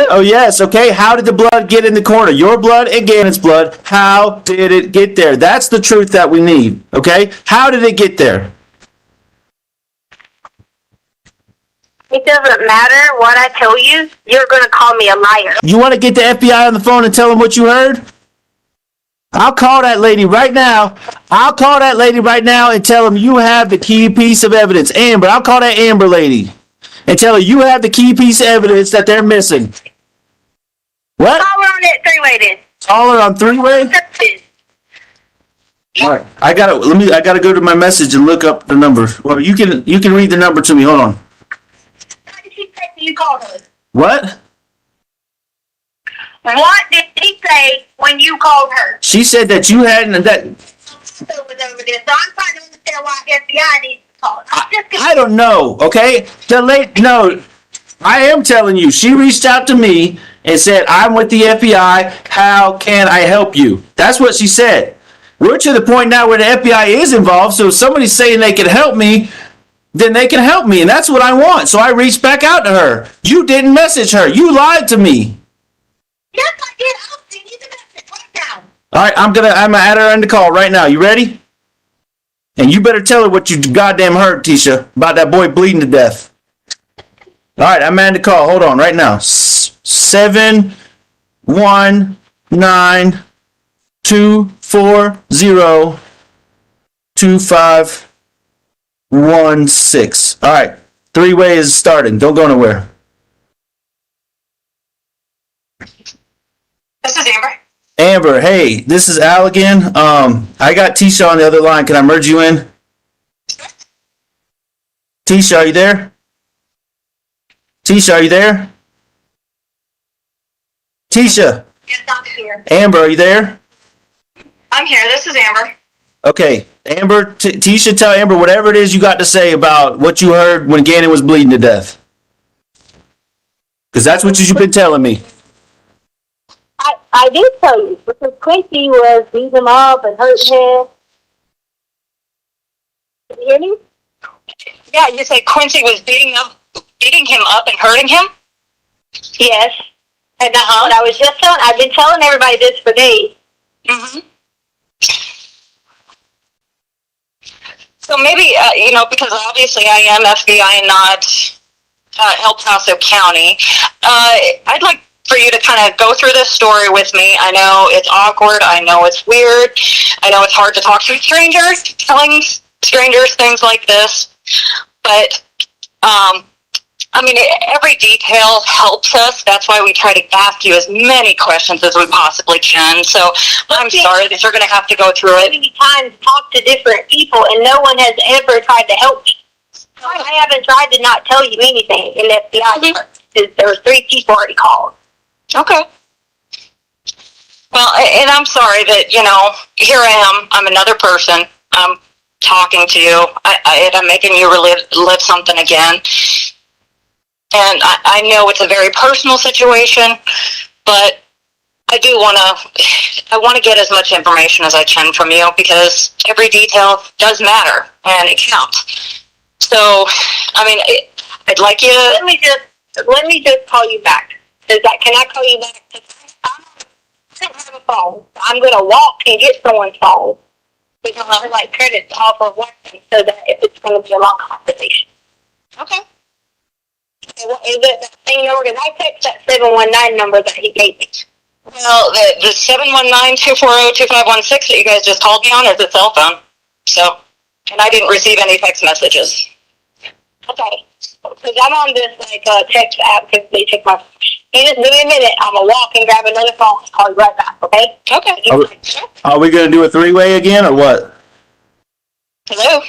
Oh, yes, okay. How did the blood get in the corner? Your blood and Ganon's blood. How did it get there? That's the truth that we need, okay? How did it get there? It doesn't matter what I tell you. You're going to call me a liar. You want to get the FBI on the phone and tell them what you heard? I'll call that lady right now. I'll call that lady right now and tell them you have the key piece of evidence. Amber, I'll call that Amber lady and tell her you have the key piece of evidence that they're missing. What? Call her on that three-way then. Call her on three-way? All right. I gotta go to my message and look up the number. Well, you can read the number to me. Hold on. What did she say when you called her? What? What did she say when you called her? She said that you hadn't that. So I'm trying to understand why FBI needs to call. I don't know. Okay. No. I am telling you. She reached out to me and said, "I'm with the FBI. How can I help you?" That's what she said. We're to the point now where the FBI is involved. So if somebody's saying they can help me, then they can help me, and that's what I want. So I reached back out to her. You didn't message her. You lied to me. Yes, I did. I'll send you the message right now. All right, I'm gonna add her on the call right now. You ready? And you better tell her what you goddamn heard, Tisha, about that boy bleeding to death. All right, I'm adding the call. Hold on, right now. 719-240-2516. All right, three-way is starting. Don't go nowhere. This is Amber. Amber, hey, this is Al again. I got Tisha on the other line. Can I merge you in? Tisha, are you there? Tisha, are you there? Tisha. Yes, I'm here. Amber, are you there? I'm here. This is Amber. Okay, Amber, Tisha, tell Amber whatever it is you got to say about what you heard when Ganon was bleeding to death. Because that's what you've been telling me. I did tell you, because Quincy was beating him up and hurting him. Can you hear me? Yeah, you said Quincy was beating him up and hurting him? Yes. And what I was just telling, I've been telling everybody this for days. Mm-hmm. So maybe, because obviously I am FBI and not El Paso County. I'd like for you to kind of go through this story with me. I know it's awkward. I know it's weird. I know it's hard to talk to strangers, telling strangers things like this. But, I mean, every detail helps us. That's why we try to ask you as many questions as we possibly can. So I'm sorry that you're going to have to go through it. Many times talk to different people, and no one has ever tried to help me. I haven't tried to not tell you anything in the FBI. There were 3 people already called. Okay. Well, and I'm sorry that, you know, here I am. I'm another person. I'm talking to you. And I'm making you live something again. And I know it's a very personal situation, but I want to get as much information as I can from you because every detail does matter and it counts. So, I mean, I'd like you to... Let me just call you back. Can I call you back? I don't have a phone. I'm going to walk and get someone's phone because I would like credits off of working so that if it's going to be a long conversation. Okay. Is it that same number? Because I text that 719 number that he gave me. Well, the 719-240-2516 that you guys just called me on is a cell phone. So, and I didn't receive any text messages. Okay. Because I'm on this text app because they took my. You just give me a minute. I'm gonna walk and grab another phone and call you right back. Okay? Okay. Are we going to do a 3-way again or what? Hello.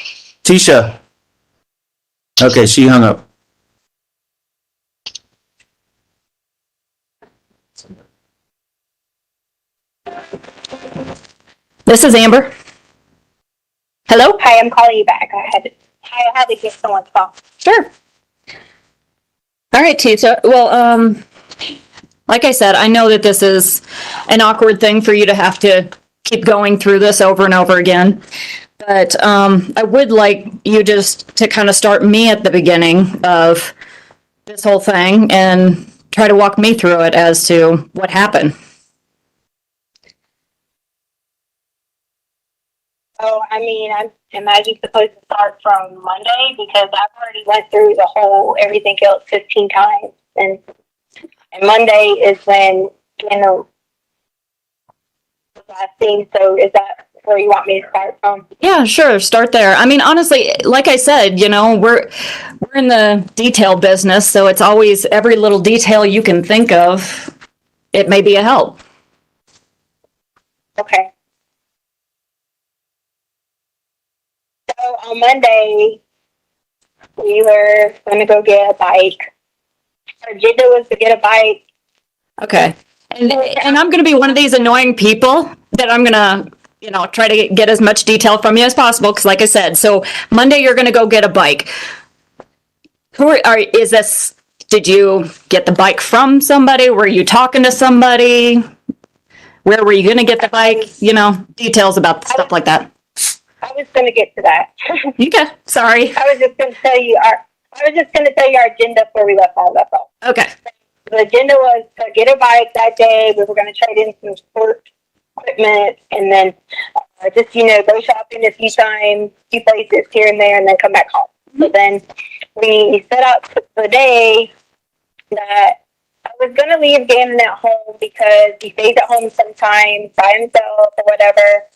Tisha. Okay, she hung up. This is Amber. Hello. Hi, I'm calling you back. I had to get someone's phone. Sure. All right, Tisha. Well, like I said, I know that this is an awkward thing for you to have to keep going through this over and over again. But I would like you just to kind of start me at the beginning of this whole thing and try to walk me through it as to what happened. Oh, I mean, I'm imagine supposed to start from Monday because I've already went through the whole everything else 15 times, and Monday is when the last thing. So is that where you want me to start from? Yeah, sure. Start there. I mean, honestly, like I said, you know, we're in the detail business, so it's always every little detail you can think of. It may be a help. Okay. So on Monday, we were going to go get a bike. Our agenda was to get a bike. Okay. And I'm going to be one of these annoying people that I'm going to, you know, try to get as much detail from you as possible. Because like I said, so Monday you're going to go get a bike. Did you get the bike from somebody? Were you talking to somebody? Where were you going to get the bike? You know, details about stuff like that. I was going to get to that. Okay, sorry. I was just going to tell you our agenda before we left all that off. Okay. The agenda was to get a bike that day. We were going to trade in some sport equipment and then just, you know, go shopping a few times, few places here and there, and then come back home. So then we set up the day that I was going to leave Ganon at home because he stays at home sometimes by himself or whatever,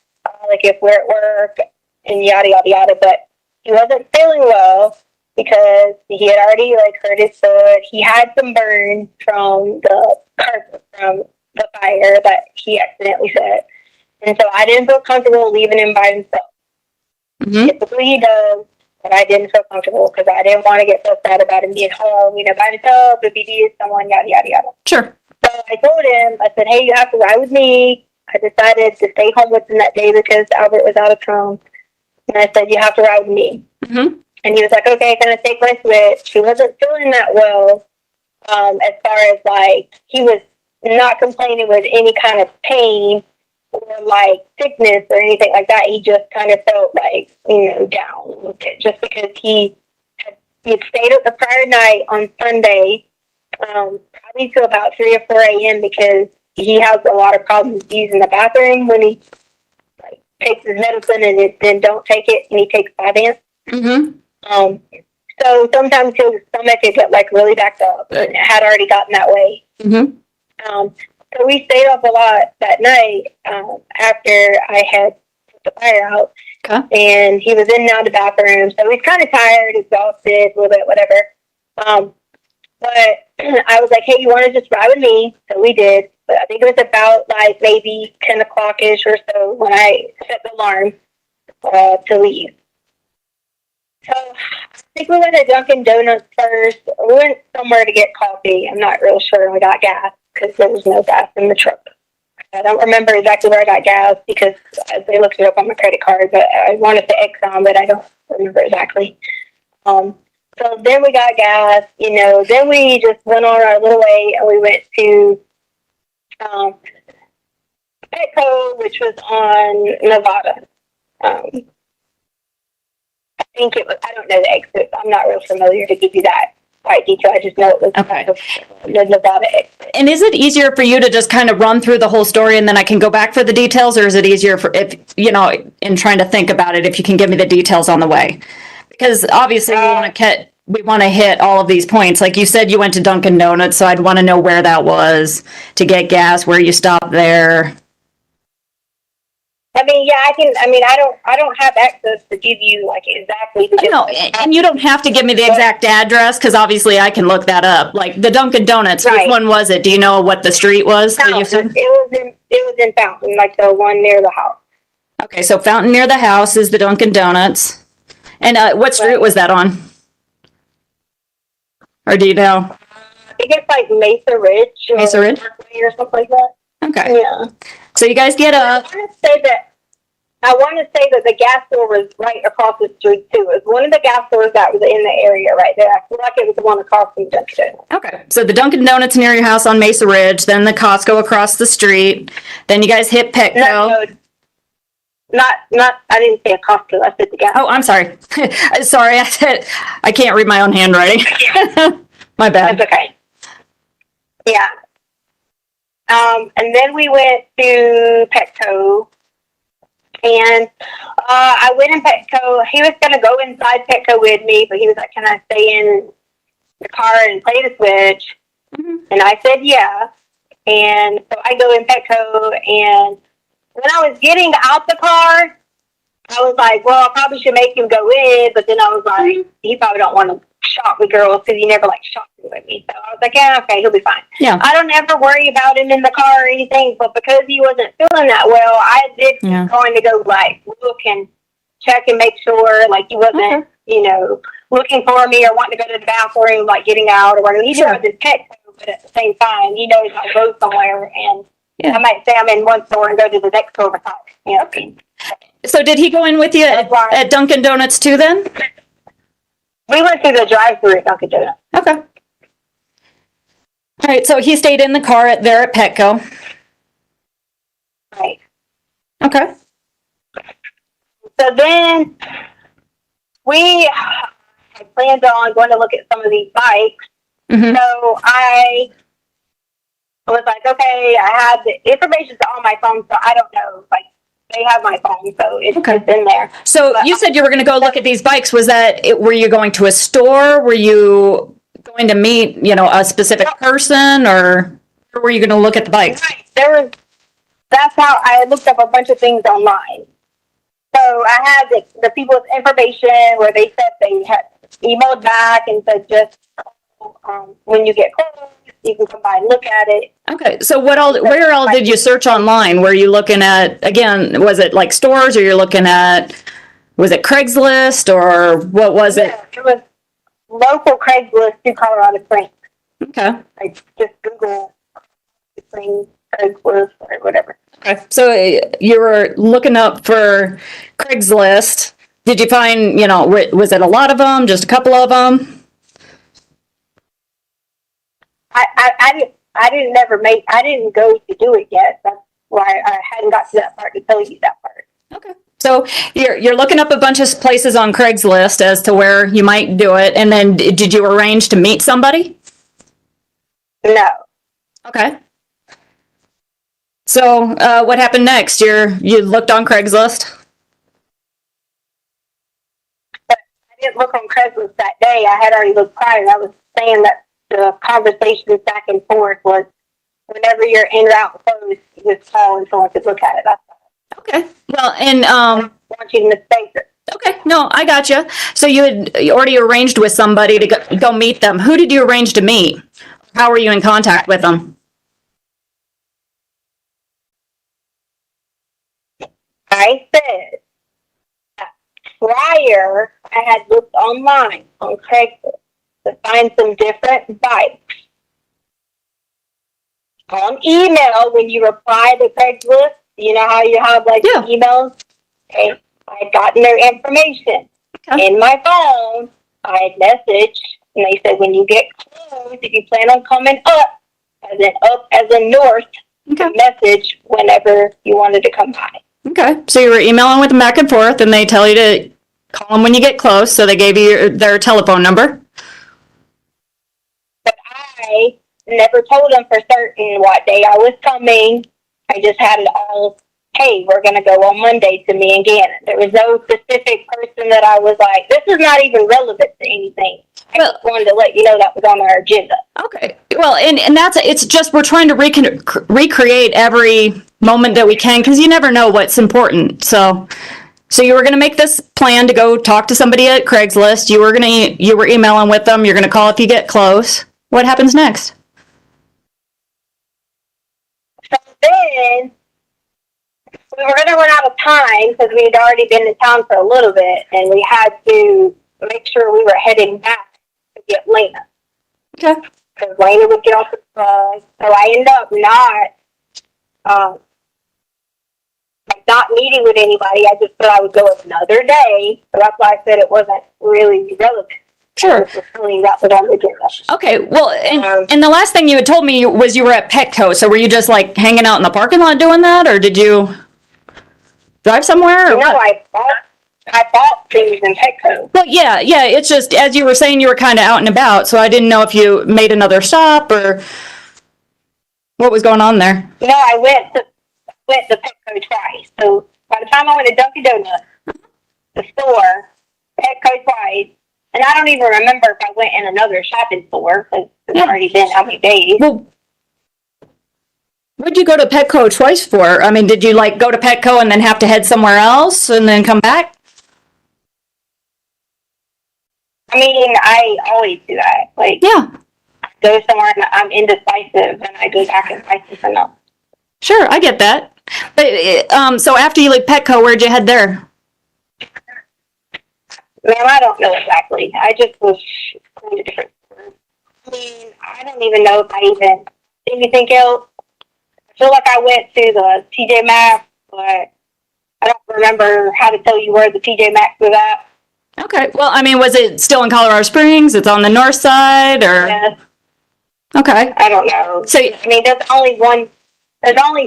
like if we're at work and yada, yada, yada. But he wasn't feeling well because he had already hurt his foot. He had some burns from the carpet, from the fire that he accidentally set. And so I didn't feel comfortable leaving him by himself. Typically he does, but I didn't feel comfortable because I didn't want to get so sad about him being home, by himself, if he needed someone, yada, yada, yada. Sure. So I told him, I said, hey, you have to ride with me. I decided to stay home with him that day because Albert was out of town. And I said, you have to ride with me. Mm-hmm. And he was like, okay, can I take my switch? He wasn't feeling that well, as far as he was not complaining with any kind of pain or sickness or anything like that. He just kind of felt down just because he had stayed up the prior night on Sunday, probably till about 3 or 4 a.m. because he has a lot of problems using the bathroom when he takes his medicine and then don't take it, and he takes Vyvanse. Mm-hmm. So sometimes his stomach would get like really backed up, and it had already gotten that way. Mm-hmm. So we stayed up a lot that night after I had put the fire out. Okay. And he was in and out of the bathroom, so he's kind of tired, exhausted, a little bit, whatever. But I was like, hey, you want to just ride with me? So we did. But I think it was about like maybe 10 o'clock-ish or so when I set the alarm to leave. So I think we went to Dunkin' Donuts first. We went somewhere to get coffee. I'm not real sure. We got gas because there was no gas in the truck. I don't remember exactly where I got gas because they looked it up on my credit card, but I wanted the Exxon, but I don't remember exactly. So then we got gas, then we just went on our little way and we went to Petco, which was on Nevada. I think it was, I don't know the exit. I'm not real familiar to give you that quite detail. I just know it was the Nevada exit. And is it easier for you to just kind of run through the whole story and then I can go back for the details, or is it easier for if in trying to think about it, if you can give me the details on the way? Because obviously we want to hit all of these points. Like you said, you went to Dunkin' Donuts, so I'd want to know where that was to get gas, where you stopped there. I mean, yeah, I don't have access to give you like exactly. No, and you don't have to give me the exact address because obviously I can look that up. Like the Dunkin' Donuts, which one was it? Do you know what the street was? No, it was in Fountain, like the one near the house. Okay, so Fountain near the house is the Dunkin' Donuts. And what street was that on? Or do you know? I think it's like Mesa Ridge. Mesa Ridge? Or something like that. Okay. Yeah. So you guys get up. I want to say that the gas store was right across the street too. It was one of the gas stores that was in the area right there. I feel like it was the one across from Dunkin'. Okay. So the Dunkin' Donuts near your house on Mesa Ridge, then the Costco across the street, then you guys hit Petco. No, not. I didn't say a Costco. I said the gas. Oh, I'm sorry. Sorry, I can't read my own handwriting. My bad. That's okay. Yeah. And then we went to Petco. And I went in Petco. He was going to go inside Petco with me, but he was like, can I stay in the car and play the Switch? Mm-hmm. And I said, yeah. And so I go in Petco, and when I was getting out the car, I was like, well, I probably should make him go in, but then I was like, he probably don't want to shop with girls because he never like shopped with me. So I was like, yeah, okay, he'll be fine. Yeah. I don't ever worry about him in the car or anything, but because he wasn't feeling that well, I did keep going to go like look and check and make sure like he wasn't, looking for me or wanting to go to the bathroom, like getting out or whatever. He knows his pet, but at the same time, he knows I go somewhere and I might say I'm in one store and go to the next store beside. So did he go in with you at Dunkin' Donuts too then? We went through the drive-thru at Dunkin' Donuts. Okay. All right, so he stayed in the car there at Petco. Right. Okay. So then we had planned on going to look at some of these bikes. Mm-hmm. So I was like, okay, I have the information on my phone, so I don't know. Like, they have my phone, so it's in there. So you said you were going to go look at these bikes. Was that, were you going to a store? Were you going to meet, a specific person, or were you going to look at the bikes? That's how I looked up a bunch of things online. So I had the people's information where they said they had emailed back and said just when you get close, you can come by and look at it. Okay, so where all did you search online? Were you looking at, again, was it like stores, or you're looking at, was it Craigslist, or what was it? It was local Craigslist to Colorado Springs. Okay. Like just Google Springs, Craigslist, or whatever. Okay, so you were looking up for Craigslist. Did you find, was it a lot of them, just a couple of them? I didn't go to do it yet. That's why I hadn't got to that part to tell you that part. Okay. So you're looking up a bunch of places on Craigslist as to where you might do it, and then did you arrange to meet somebody? No. Okay. So what happened next? You looked on Craigslist? I didn't look on Craigslist that day. I had already looked prior. I was saying that the conversations back and forth was whenever you're in or out closed, you just call and someone could look at it. That's all. Okay. Well, and I don't want you to mistake it. okay, no, I got you. So you had already arranged with somebody to go meet them. Who did you arrange to meet? How were you in contact with them? I said that prior, I had looked online on Craigslist to find some different bikes. On email, when you reply to Craigslist, you know how you have like emails? Okay, I had gotten their information. Okay. In my phone, I had messaged, and they said when you get close, if you plan on coming up as in north, message whenever you wanted to come by. Okay. So you were emailing with them back and forth, and they tell you to call them when you get close. So they gave you their telephone number. But I never told them for certain what day I was coming. I just had it all, hey, we're going to go on Monday to me and Ganon. There was no specific person that I was like, this is not even relevant to anything. I just wanted to let you know that was on our agenda. Okay. Well, and that's, it's just, we're trying to recreate every moment that we can, because you never know what's important. So you were going to make this plan to go talk to somebody at Craigslist. You were emailing with them. You're going to call if you get close. What happens next? So then we were going to run out of time because we had already been in town for a little bit, and we had to make sure we were heading back to get Lena. Okay. Because Lena would get off the phone. So I ended up not meeting with anybody. I just thought I would go another day. So that's why I said it wasn't really relevant. Sure. That was on the agenda. Okay. Well, and the last thing you had told me was you were at Petco. So were you just like hanging out in the parking lot doing that, or did you drive somewhere? Or no, I bought things in Petco. Well, yeah. It's just, as you were saying, you were kind of out and about, so I didn't know if you made another stop or what was going on there. No, I went to Petco twice. So by the time I went to Dunkin' Donuts, the store, Petco twice, and I don't even remember if I went in another shopping store because it's already been how many days. Well, what'd you go to Petco twice for? I mean, did you like go to Petco and then have to head somewhere else and then come back? I mean, I always do that. Like, go somewhere and I'm indecisive, and I go back and decisive enough. Sure, I get that. But so after you leave Petco, where'd you head there? Man, I don't know exactly. I just was going to different stores. I mean, I don't even know if I even did anything else. I feel like I went to the TJ Maxx, but I don't remember how to tell you where the TJ Maxx was at. Okay. Well, I mean, was it still in Colorado Springs? It's on the north side, or? Yeah. Okay. I don't know. So, I mean, there's only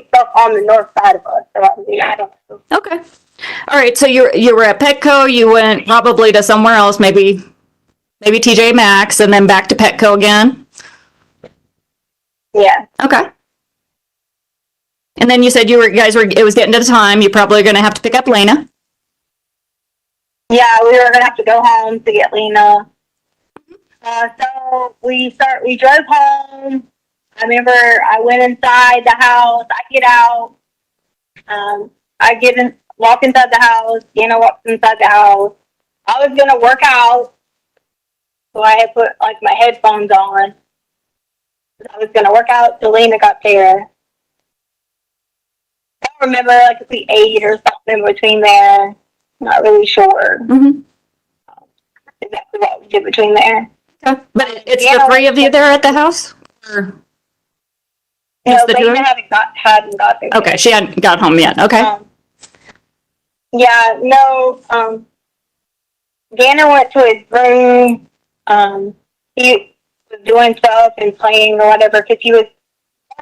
stuff on the north side of us, so I mean, I don't know. Okay. All right. So you were at Petco. You went probably to somewhere else, maybe TJ Maxx, and then back to Petco again. Yeah. Okay. And then you said it was getting to the time. You're probably going to have to pick up Lena. Yeah, we were gonna have to go home to get Lena. So we drove home. I remember I went inside the house. I get out. Walk inside the house. Anna walks inside the house. I was gonna work out, so I had put like my headphones on. I was gonna work out till Lena got there. I don't remember like if we ate or something in between there. Not really sure exactly what we did between there. Okay. But it's the three of you there at the house? Or no, the Lena hadn't got there. Okay, she hadn't got home yet. Okay. Ganon went to his room. He was doing stuff and playing or whatever because he was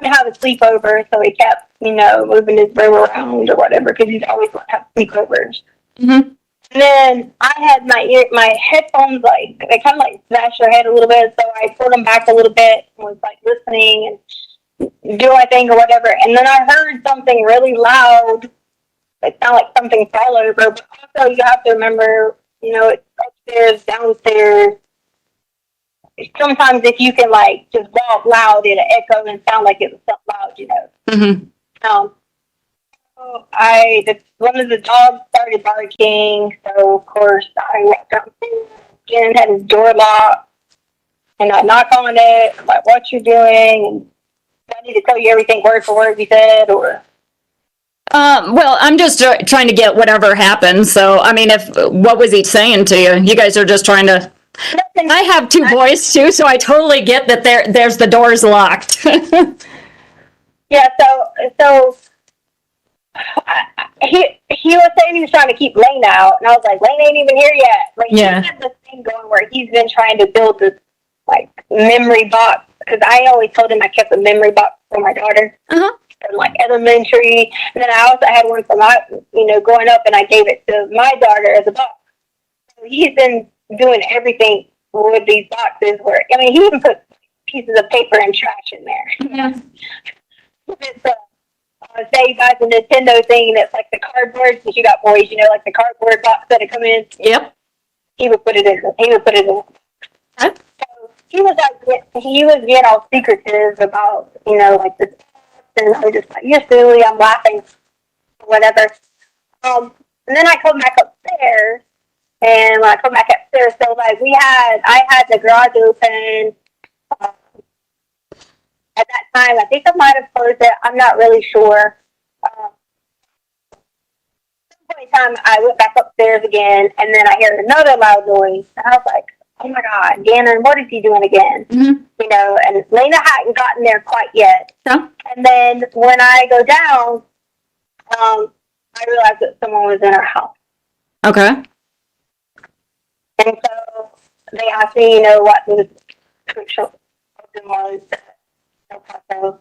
going to have a sleepover, so he kept, moving his room around or whatever because he's always going to have sleepovers. Mm-hmm. And then I had my headphones, like, they kind of like smashed their head a little bit, so I pulled them back a little bit and was like listening and doing my thing or whatever. And then I heard something really loud. It sounded like something fell over, but also you have to remember it's upstairs, downstairs. Sometimes if you can like just walk loud, it'll echo and sound like it was so loud. Mm-hmm. One of the dogs started barking, so of course I went downstairs. Jen had his door locked, and I knock on it. I'm like, "What you doing?" And I need to tell you everything word for word he said, or Well, I'm just trying to get whatever happened. So, I mean, what was he saying to you? You guys are just trying to. I have two boys too, so I totally get that. There's the doors locked. yeah. So he was saying he was trying to keep Lane out, and I was like, Lane ain't even here yet. Like, Yeah. he had this thing going where he's been trying to build this like memory box, because I always told him I kept a memory box for my daughter. Uh-huh. From like elementary, and then I also had one for my, growing up, and I gave it to my daughter as a box. So he's been doing everything with these boxes where, he even put pieces of paper and trash in there. Yeah. It's, say you buy the Nintendo thing that's like the cardboard, since you got boys, like the cardboard box that it come in. Yep. He would put it in. Huh? So he was getting all secretive about, like the. And I was just like, "You're silly." I'm laughing, whatever. And then I come back upstairs, and when I come back upstairs, so like I had the garage open. At that time, I think I might have closed it. I'm not really sure. At some point in time, I went back upstairs again, and then I heard another loud noise, and I was like, "Oh my God, Ganon, what is he doing again?" Mm-hmm. And Lena hadn't gotten there quite yet. So? And then when I go down, I realized that someone was in our house. Okay. And so they asked me, what the description was. So,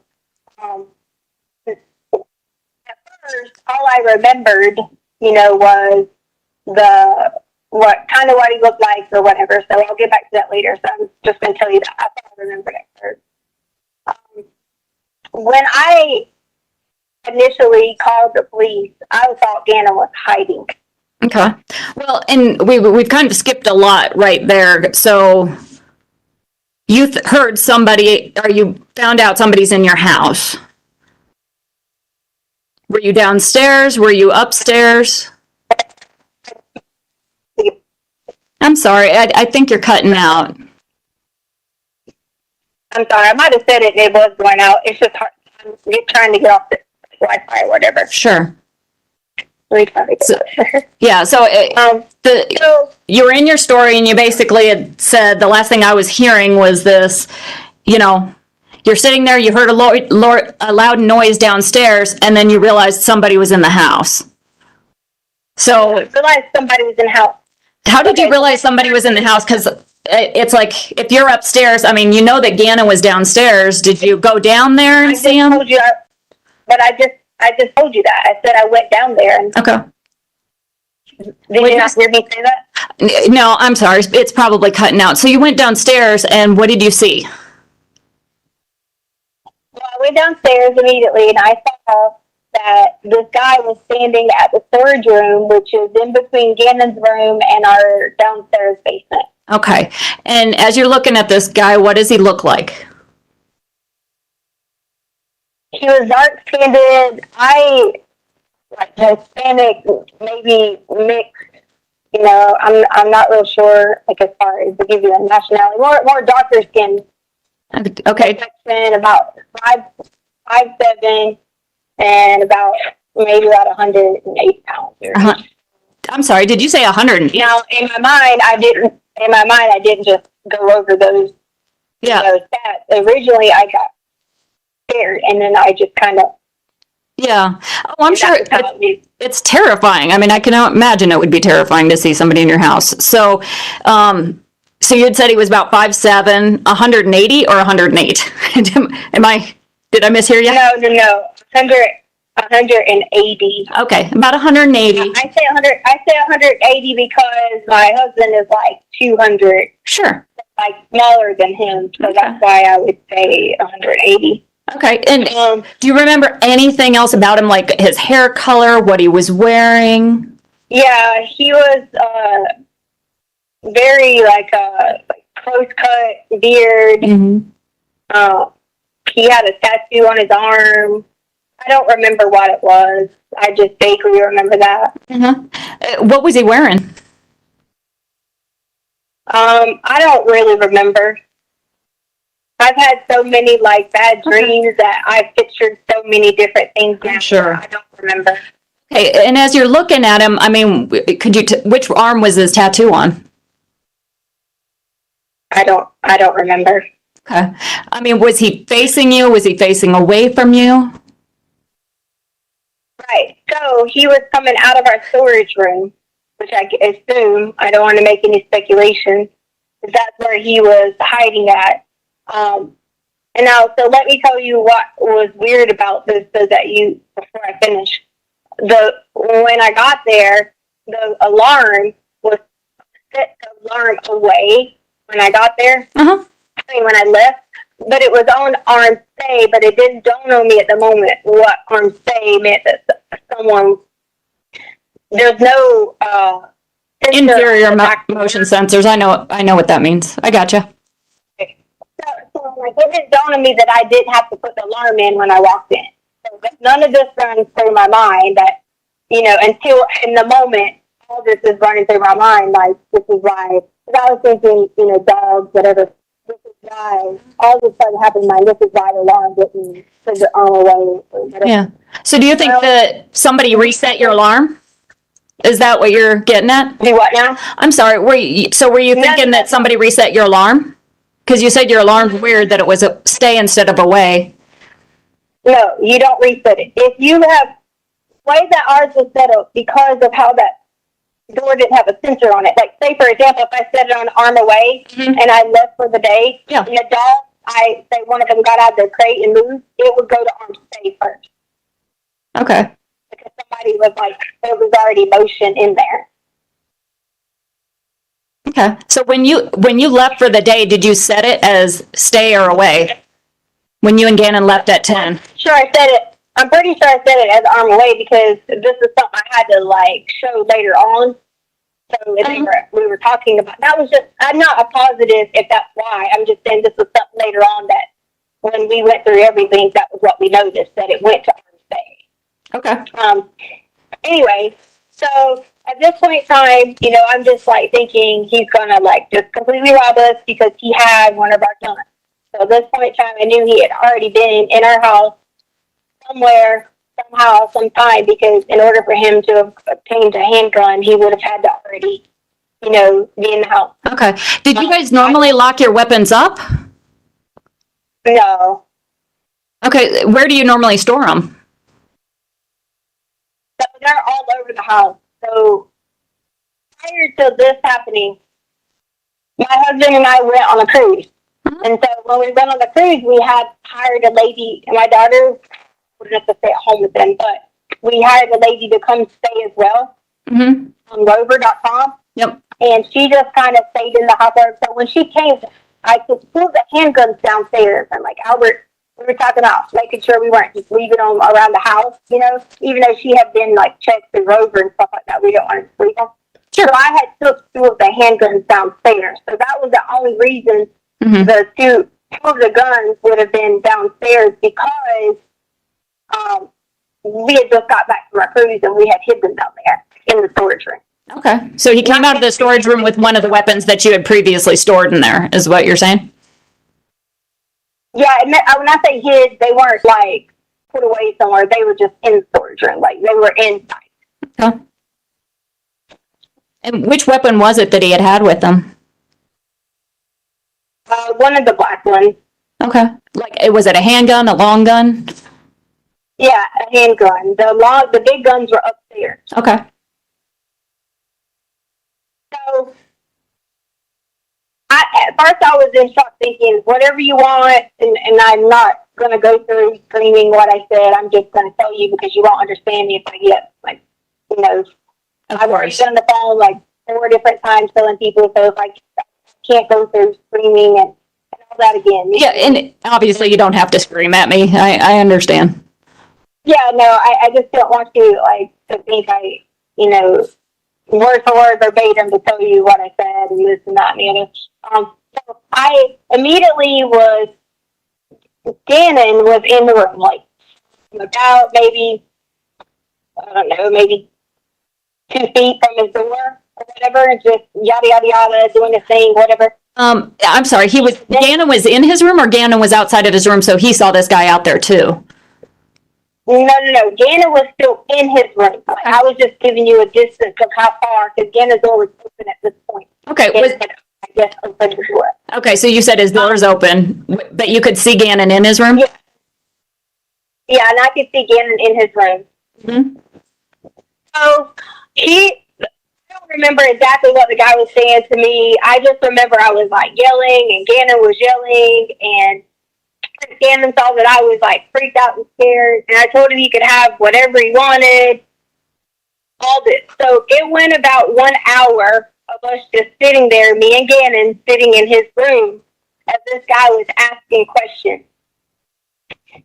at first, all I remembered, was what he looked like or whatever. So I'll get back to that later. So I'm just going to tell you that. I thought I remembered at first. When I initially called the police, I thought Ganon was hiding. Okay. Well, and we've kind of skipped a lot right there. So you heard somebody, or you found out somebody's in your house. Were you downstairs? Were you upstairs? I'm sorry. I think you're cutting out. I'm sorry. I might have said it and it was going out. It's just hard. I'm trying to get off the Wi-Fi or whatever. Sure. Yeah. So, you were in your story and you basically had said the last thing I was hearing was this, you're sitting there, you heard a loud noise downstairs, and then you realized somebody was in the house. So, I realized somebody was in the house. How did you realize somebody was in the house? Because it's like, if you're upstairs, that Ganon was downstairs. Did you go down there and see him? Told you, but I just told you that. I said I went down there. And okay. Did you not hear me say that? No, I'm sorry. It's probably cutting out. So you went downstairs, and what did you see? Well, I went downstairs immediately, and I saw that this guy was standing at the storage room, which is in between Ganon's room and our downstairs basement. Okay. And as you're looking at this guy, what does he look like? He was dark-skinned. Like Hispanic, maybe mixed. I'm not real sure, like, as far as to give you a nationality. More darker skin. Okay. About 5'7", and maybe about 108 pounds. I'm sorry. Did you say 100? Now, in my mind, I didn't just go over those. Those stats. Originally, I got scared, and then I just kind of. Yeah. Oh, I'm sure it's terrifying. I can imagine it would be terrifying to see somebody in your house. So, so you had said he was about 5'7", 180 or 108? Did I mishear you? No. 180. Okay, about 180. I say 180 because my husband is like 200. Sure. Like smaller than him, so that's why I would say 180. Okay, and do you remember anything else about him, like his hair color, what he was wearing? Yeah, he was very like close cut beard. He had a tattoo on his arm. I don't remember what it was. I just vaguely remember that. What was he wearing? I don't really remember. I've had so many like bad dreams that I've pictured so many different things now. Sure. I don't remember. Okay, and as you're looking at him, I mean, could you, which arm was his tattoo on? I don't remember. Okay. I mean, was he facing you? Was he facing away from you? Right. So he was coming out of our storage room, which I assume, I don't want to make any speculation, but that's where he was hiding at. And now, so let me tell you what was weird about this, so that before I finish, when I got there, the alarm was set the alarm away when I got there. I mean, when I left, but it was on arm stay, but it didn't dawn on me at the moment what arm stay meant, that someone, there's no, Inferior motion sensors. I know what that means. I gotcha. So like, it didn't dawn on me that I didn't have to put the alarm in when I walked in. So none of this runs through my mind that, until in the moment, all this is running through my mind, like, this is why, because I was thinking, dogs, whatever, this is why, all this started happening in my mind, this is why the alarm didn't put the arm away. Or whatever. Yeah. So do you think that somebody reset your alarm? Is that what you're getting at? Do what now? I'm sorry. Were you thinking that somebody reset your alarm? Because you said your alarm's weird that it was a stay instead of away. No, you don't reset it. If you have, the way that ours was set up, because of how that door didn't have a sensor on it. Like, say, for example, if I set it on arm away and I left for the day, and the dog, say one of them got out of their crate and moved, it would go to arm stay first. Okay. Because somebody was like, there was already motion in there. Okay. So when you left for the day, did you set it as stay or away? When you and Ganon left at 10? Sure, I said it. I'm pretty sure I said it as arm away because this is something I had to like show later on. So we were talking about, that was just, I'm not a positive if that's why. I'm just saying this was something later on that when we went through everything, that was what we noticed, that it went to arm stay. Okay. Anyway, so at this point in time, I'm just like thinking he's gonna like just completely rob us because he had one of our guns. So at this point in time, I knew he had already been in our house somewhere, somehow, sometime, because in order for him to have obtained a handgun, he would have had to already, be in the house. Okay. Did you guys normally lock your weapons up? No. Okay. Where do you normally store them? So they're all over the house. So prior to this happening, my husband and I went on a cruise. And so when we went on the cruise, we had hired a lady, and my daughter wouldn't have to stay at home with them, but we hired a lady to come stay as well on rover.com. Yep. And she just kind of stayed in the house. So when she came, I could pull the handguns downstairs. And like Albert, we were talking about making sure we weren't just leaving them around the house, even though she had been like checked through rover and stuff like that. We don't want to leave them. Sure. So I had took two of the handguns downstairs. So that was the only reason the two of the guns would have been downstairs, because we had just got back from our cruise and we had hid them down there in the storage room. Okay. So he came out of the storage room with one of the weapons that you had previously stored in there, is what you're saying? Yeah, when I say hid, they weren't like put away somewhere. They were just in the storage room, like they were inside. Okay. And which weapon was it that he had with him? One of the black ones. Okay. Like, was it a handgun, a long gun? Yeah, a handgun. The big guns were upstairs. Okay. So, at first I was in shock thinking, whatever you want, and I'm not going to go through screaming what I said. I'm just going to tell you because you won't understand me if I get, like, I've already been on the phone like 4 different times telling people, so if I can't go through screaming and all that again. Yeah, and obviously you don't have to scream at me. I understand. Yeah, no, I just don't want you, like, to think I, word for word verbatim to tell you what I said and this and that and the other. So I immediately Ganon was in the room, like about maybe, I don't know, maybe 2 feet from his door or whatever, just yada yada yada, doing his thing, whatever. I'm sorry, Ganon was in his room or Ganon was outside of his room, so he saw this guy out there too? No. Ganon was still in his room. I was just giving you a distance of how far, because Ganon's door was open at this point. Okay. I guess open the door. Okay, so you said his door's open, but you could see Ganon in his room? Yeah, and I could see Ganon in his room. Mm-hmm. So I don't remember exactly what the guy was saying to me. I just remember I was like yelling, and Ganon was yelling, and Ganon saw that I was like freaked out and scared, and I told him he could have whatever he wanted. All this. So it went about 1 hour of us just sitting there, me and Ganon sitting in his room, as this guy was asking questions.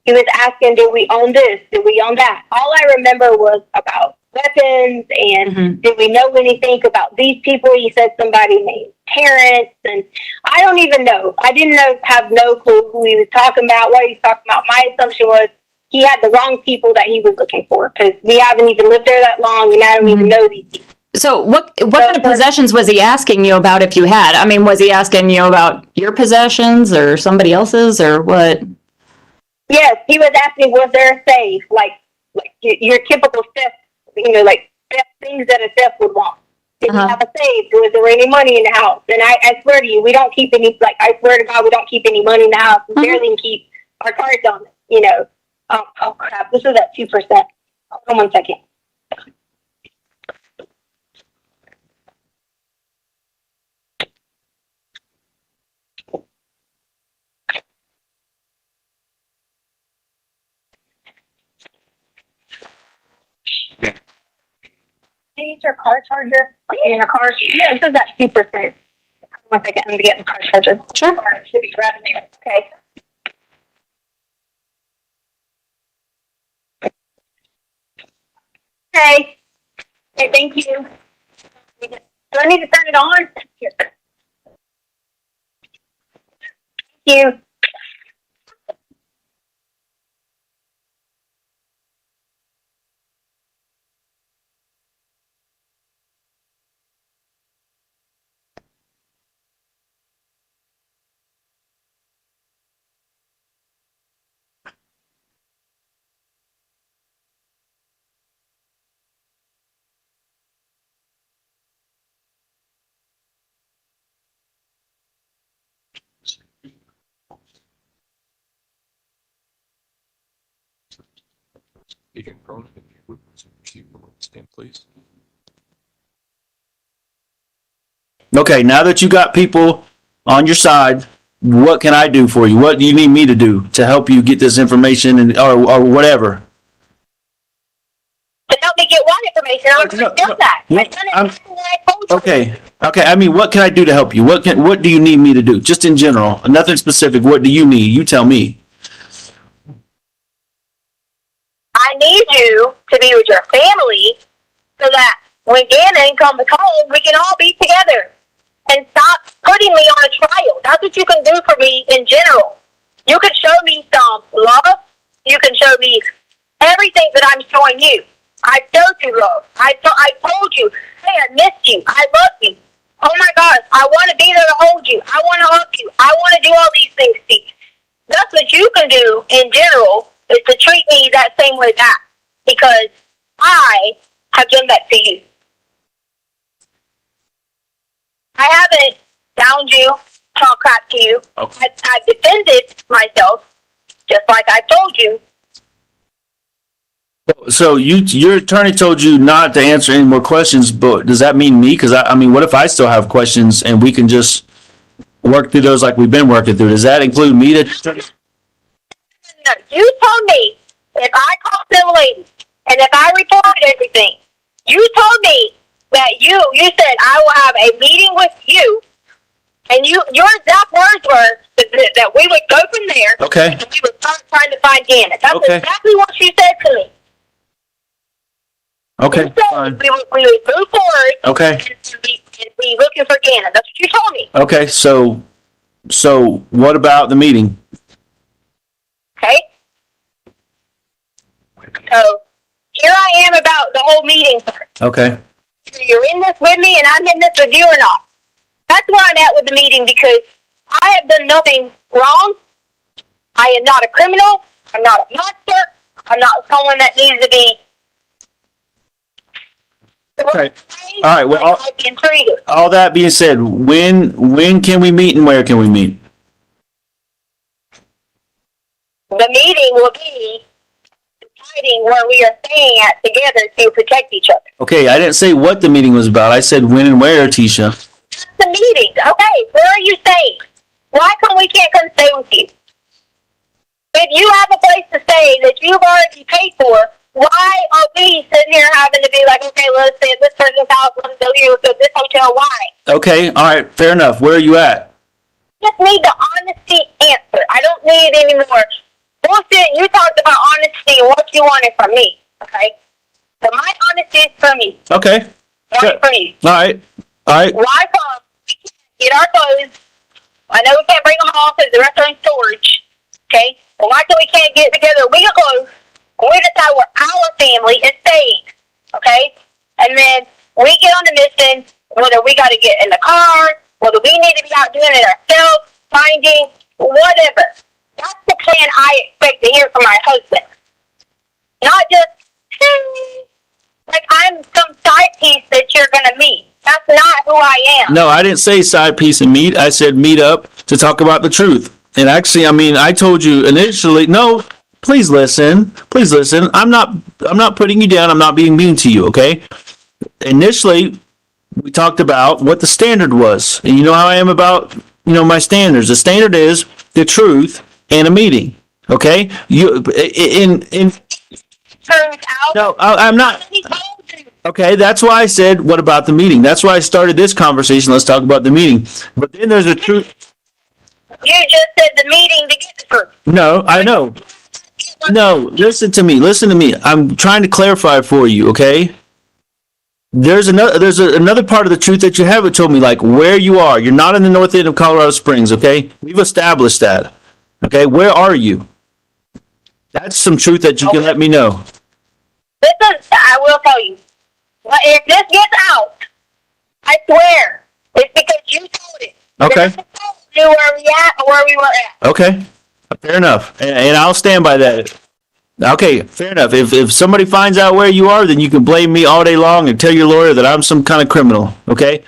He was asking, did we own this? Did we own that? All I remember was about weapons and did we know anything about these people? He said somebody named Terrence, and I don't even know. I didn't have no clue who he was talking about, what he was talking about. My assumption was he had the wrong people that he was looking for, because we haven't even lived there that long and I don't even know these people. So what kind of possessions was he asking you about if you had? I mean, was he asking you about your possessions or somebody else's or what? Yes, he was asking, was there a safe? Like your typical theft, like theft things that a theft would want. Did we have a safe? Was there any money in the house? And I swear to you, we don't keep any, I swear to God, we don't keep any money in the house. We barely even keep our cards on it, Oh crap, this is at 2%. Hold on 1 second. Use your car charger in your car. Yeah, this is at 2%. 1 second, I'm gonna get the car charger. Sure. It should be right there. Okay. Okay. Okay, thank you. Do I need to turn it on? Here. Thank you. Please. Okay, now that you got people on your side, what can I do for you? What do you need me to do to help you get this information or whatever? To help me get what information? I already done that. I've done it exactly what I told you. Okay. I mean, what can I do to help you? What do you need me to do? Just in general, nothing specific. What do you need? You tell me. I need you to be with your family so that when Ganon comes home, we can all be together and stop putting me on a trial. That's what you can do for me in general. You can show me some love. You can show me everything that I'm showing you. I showed you love. I told you, hey, I missed you. I love you. Oh my gosh, I want to be there to hold you. I want to hug you. I want to do all these things to you. That's what you can do in general, is to treat me that same way back, because I have done that to you. I haven't found you, talk crap to you. Okay. I've defended myself, just like I told you. So your attorney told you not to answer any more questions, but does that mean me? Because I mean, what if I still have questions and we can just work through those like we've been working through? Does that include me? No, you told me if I called them ladies and if I reported everything, you told me that you said I will have a meeting with you, and your exact words were that we would go from there. Okay. And we would start trying to find Ganon. That's Okay. exactly what you said to me. Okay, You said fine. we would move forward. Okay. And be looking for Ganon. That's what you told me. Okay, so what about the meeting? Okay. So here I am about the whole meeting part. Okay. Either you're in this with me and I'm in this with you or not. That's where I'm at with the meeting because I have done nothing wrong. I am not a criminal. I'm not a monster. I'm not someone that needs to be. Okay. All right. Well, I've been treated. all that being said, when can we meet and where can we meet? The meeting will be deciding where we are staying at together to protect each other. Okay, I didn't say what the meeting was about. I said when and where, Tisha. That's the meeting. Okay, where are you staying? Why come we can't come stay with you? If you have a place to stay that you've already paid for, why are we sitting here having to be like, okay, let's stay at this person's house, let's go here, let's go to this hotel, why? Okay, all right, fair enough. Where are you at? Just need the honesty answer. I don't need any more bullshit. You talked about honesty and what you wanted from me, okay? So my honesty is from me, Okay. not from you. All right. All right. Why come we can't get our clothes? I know we can't bring them home because the rest are in storage, okay? Well, why come we can't get together a week of clothes and we decide where our family is staying, okay? And then we get on the mission, whether we got to get in the car, whether we need to be out doing it ourselves, finding, whatever. That's the plan I expect to hear from my husband. Not just, like I'm some side piece that you're going to meet. That's not who I am. No, I didn't say side piece and meet. I said meet up to talk about the truth. And actually, I mean, I told you initially, no, please listen. Please listen. I'm not putting you down. I'm not being mean to you, okay? Initially, we talked about what the standard was. And you know how I am about, my standards. The standard is the truth and a meeting, okay? No, I'm not. Okay, that's why I said, what about the meeting? That's why I started this conversation. Let's talk about the meeting. But then there's a truth. You just said the meeting to get the truth. No, I know. No, listen to me. Listen to me. I'm trying to clarify for you, okay? There's another part of the truth that you haven't told me, like where you are. You're not in the north end of Colorado Springs, okay? We've established that. Okay, where are you? That's some truth that you can let me know. Listen, I will tell you. But if this gets out, I swear, it's because you told it. Okay. You where we at or where we were at. Okay. Fair enough. And I'll stand by that. Okay, fair enough. If somebody finds out where you are, then you can blame me all day long and tell your lawyer that I'm some kind of criminal, okay?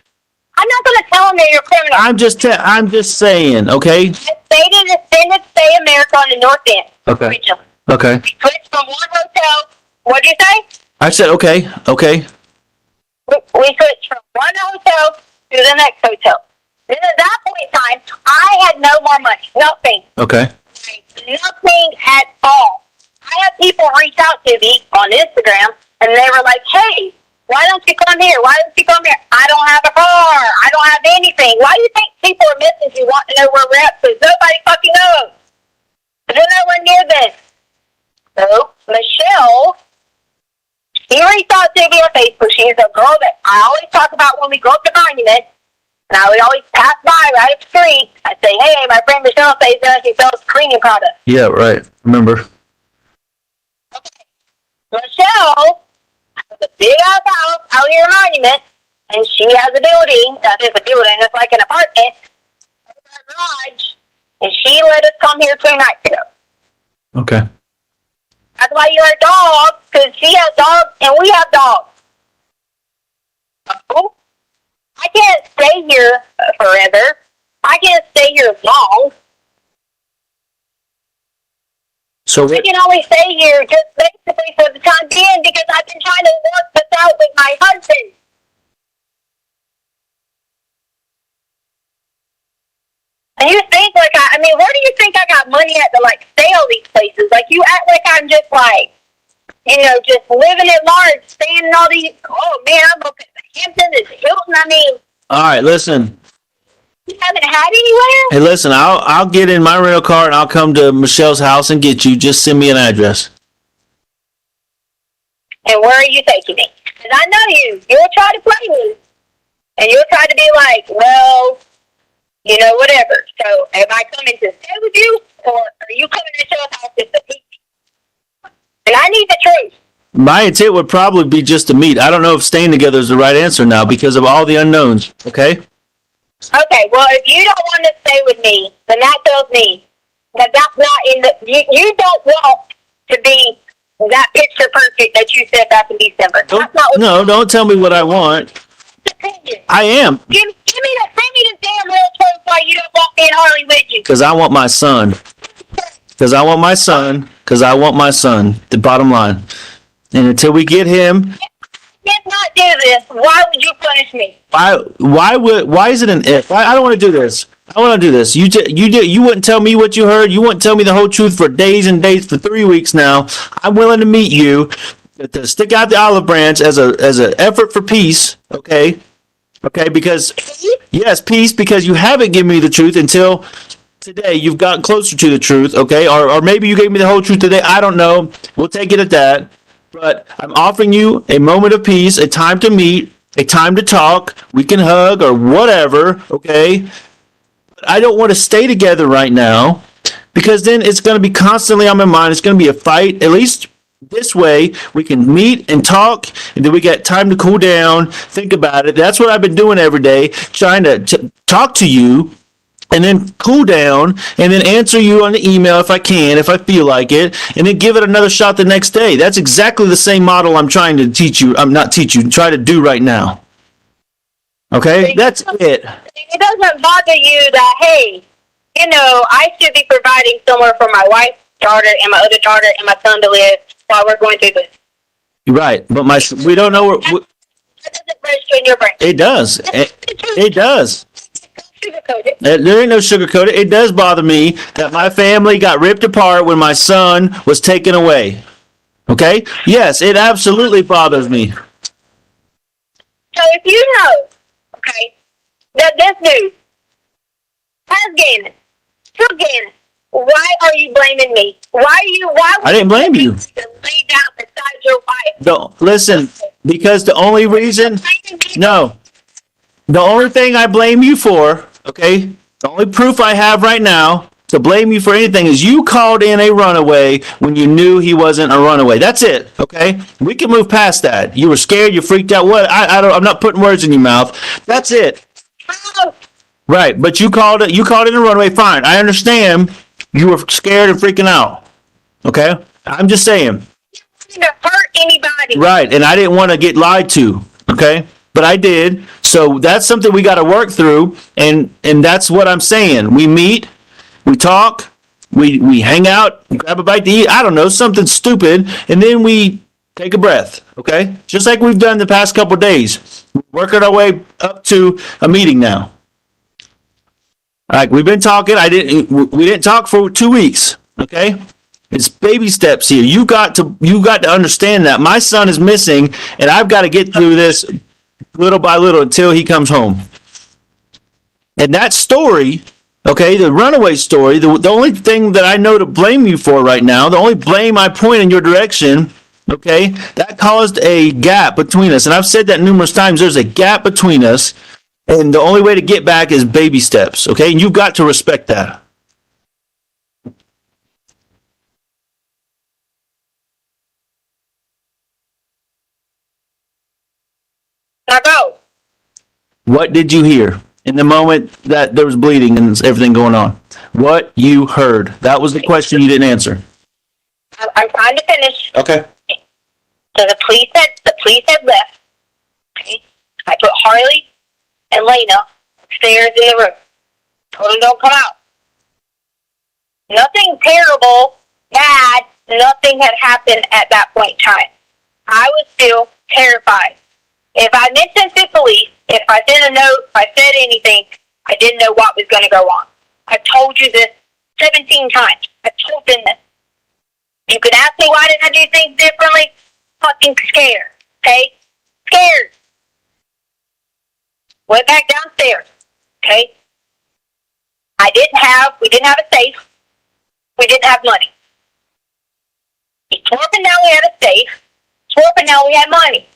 I'm not going to tell them that you're a criminal. I'm just saying, okay? I stayed in Defendant, stay America on the north end. Okay. Regionally. Okay. We switched from one hotel. What'd you say? I said okay. Okay. We switched from one hotel to the next hotel. Then at that point in time, I had no more money. Nothing. Okay. Nothing at all. I had people reach out to me on Instagram, and they were like, hey, why don't you come here? Why don't you come here? I don't have a car. I don't have anything. Why do you think people are messaging you want to know where we're at? Because nobody fucking knows. There's nowhere near this. So, Michelle, she reached out to me on Facebook. She's a girl that I always talk about when we go up to Monument. And I would always pass by right up the street. I'd say, hey, my friend Michelle says that she sells cleaning products. Yeah, right. Remember. Michelle has a big ass house out here in Monument, and she has a building. That is a building. It's like an apartment. It's a garage. And she let us come here 2 nights ago. Okay. That's why you have dogs, because she has dogs and we have dogs. So, I can't stay here forever. I can't stay here long. So I can only stay here just basically for the time being because I've been trying to work this out with my husband. And you think like I mean, where do you think I got money at to like stay all these places? Like you act like I'm just like, just living at large, staying in all these. Oh man, I'm up at the Hamptons and Hilton. I mean, all right, listen. you haven't had anywhere. Hey, listen, I'll get in my rental car and I'll come to Michelle's house and get you. Just send me an address. And where are you taking me? And I know you. You'll try to play me. And you'll try to be like, well, you know, whatever. So am I coming to stay with you, or are you coming to show us how to meet? And I need the truth. My intent would probably be just to meet. I don't know if staying together is the right answer now because of all the unknowns. Okay. Okay, well, if you don't want to stay with me, then that tells me that that's not in the. You don't want to be that picture perfect that you said back in December. That's not what No, don't tell me what I want. I am. Give me the damn real truth why you don't want me and Harley with you. Because I want my son. Because I want my son. Because I want my son. The bottom line. And until we get him, If not do this, why would you punish me? why is it an if? I don't want to do this. I want to do this. You wouldn't tell me what you heard. You wouldn't tell me the whole truth for days and days, for 3 weeks now. I'm willing to meet you, to stick out the olive branch as an effort for peace. Okay, because yes, peace, because you haven't given me the truth until today. You've gotten closer to the truth. Okay, or maybe you gave me the whole truth today. I don't know. We'll take it at that. But I'm offering you a moment of peace, a time to meet, a time to talk. We can hug or whatever, okay? But I don't want to stay together right now because then it's going to be constantly on my mind. It's going to be a fight. At least this way we can meet and talk, and then we get time to cool down, think about it. That's what I've been doing every day, trying to talk to you and then cool down, and then answer you on the email if I can, if I feel like it, and then give it another shot the next day. That's exactly the same model I'm trying to teach you. I'm not teach you, try to do right now. Okay? That's it. It doesn't bother you that, hey, you know, I should be providing somewhere for my wife, daughter, and my other daughter, and my son to live while we're going through this. Right, but we don't know where. That doesn't register in your brain. It does. It does. There ain't no sugarcoat it. It does bother me that my family got ripped apart when my son was taken away. Okay? Yes, it absolutely bothers me. So if you know, okay, that this dude has Ganon, took Ganon, why are you blaming me? Why I didn't blame you. lay down beside your wife? No, listen, because the only reason, no, the only thing I blame you for, okay, the only proof I have right now to blame you for anything is you called in a runaway when you knew he wasn't a runaway. That's it, okay? We can move past that. You were scared, you freaked out. What? I'm not putting words in your mouth. That's it. Right, but you called in a runaway. Fine, I understand. You were scared and freaking out. Okay, I'm just saying. To hurt anybody. Right, and I didn't want to get lied to. Okay, but I did. So that's something we got to work through, and that's what I'm saying. We meet, we talk, we hang out, grab a bite to eat. I don't know, something stupid, and then we take a breath. Okay, just like we've done the past couple of days, working our way up to a meeting now. All right, we've been talking. We didn't talk for 2 weeks. Okay, it's baby steps here. You got to understand that my son is missing, and I've got to get through this little by little until he comes home. And that story, okay, the runaway story, the only thing that I know to blame you for right now, the only blame I point in your direction, okay, that caused a gap between us. And I've said that numerous times. There's a gap between us. And the only way to get back is baby steps, okay? And you've got to respect that. Now go. What did you hear in the moment that there was bleeding and everything going on? What you heard? That was the question you didn't answer. I'm trying to finish. Okay. So the police had left. Okay. I put Harley and Lena upstairs in the room. Told them don't come out. Nothing terrible, bad, nothing had happened at that point in time. I was still terrified. If I mentioned to police, if I sent a note, if I said anything, I didn't know what was going to go on. I've told you this 17 times. I've told them this. You could ask me why didn't I do things differently? Fucking scared. Okay? Scared. Went back downstairs. Okay? We didn't have a safe. We didn't have money. He swore up and down we had a safe. Swore up and down we had money.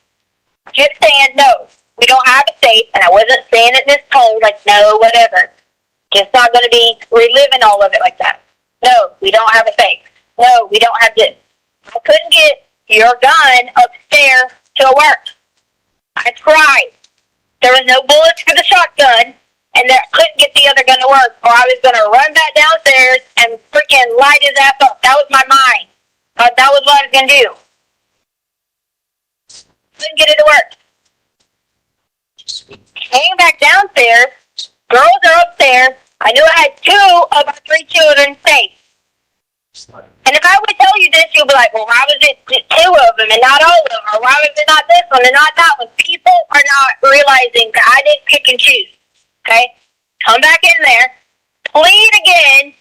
I kept saying, no, we don't have a safe, and I wasn't saying it in this tone, like, no, whatever. Just not going to be reliving all of it like that. No, we don't have a safe. No, we don't have this. I couldn't get your gun upstairs to work. I tried. There was no bullets for the shotgun, and I couldn't get the other gun to work, or I was going to run back downstairs and freaking light his ass up. That was my mind. That was what I was going to do. Couldn't get it to work. Came back downstairs. Girls are upstairs. I knew I had 2 of our 3 children safe. And if I would tell you this, you'll be like, well, why was it 2 of them and not all of them? Or why was it not this one and not that one? People are not realizing that I didn't pick and choose. Okay? Come back in there. Plead again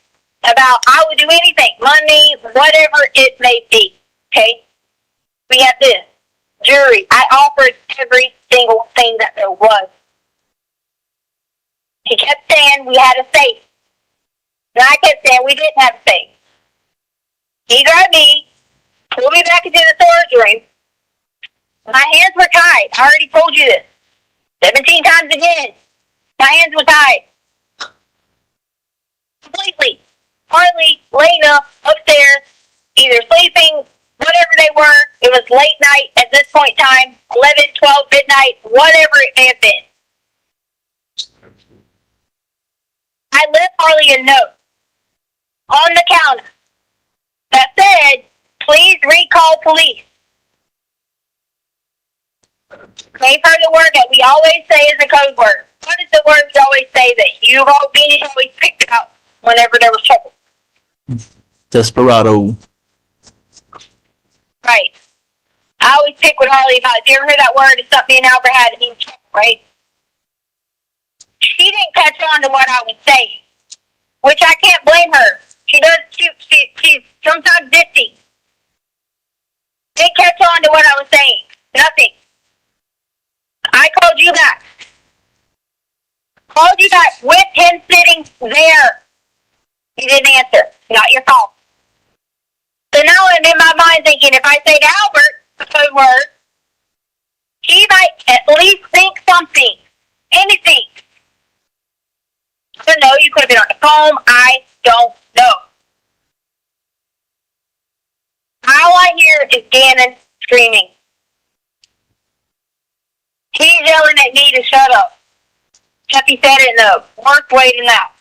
about I would do anything. Money, whatever it may be. Okay? We have this. Jury. I offered every single thing that there was. He kept saying we had a safe. And I kept saying we didn't have a safe. He grabbed me, pulled me back into the storage room. My hands were tied. I already told you this. 17 times again. My hands were tied. Completely. Harley, Lena, upstairs, either sleeping, whatever they were. It was late night at this point in time, 11, 12, midnight, whatever it may have been. I left Harley a note on the counter that said, please recall police. They've heard the word that we always say is a code word. What is the word we always say that you always picked up whenever there was trouble? Desperado. Right. I always pick with Harley about, if you ever heard that word, it's something Albert had to be in trouble, right? She didn't catch on to what I was saying, which I can't blame her. She's sometimes ditzy. Didn't catch on to what I was saying. Nothing. I called you back. Called you back with him sitting there. You didn't answer. Not your fault. So now I'm in my mind thinking, if I say to Albert the code word, he might at least think something. Anything. I don't know. You could have been on the phone. I don't know. All I hear is Ganon screaming. He's yelling at me to shut up. Except he said it in a worse way than that.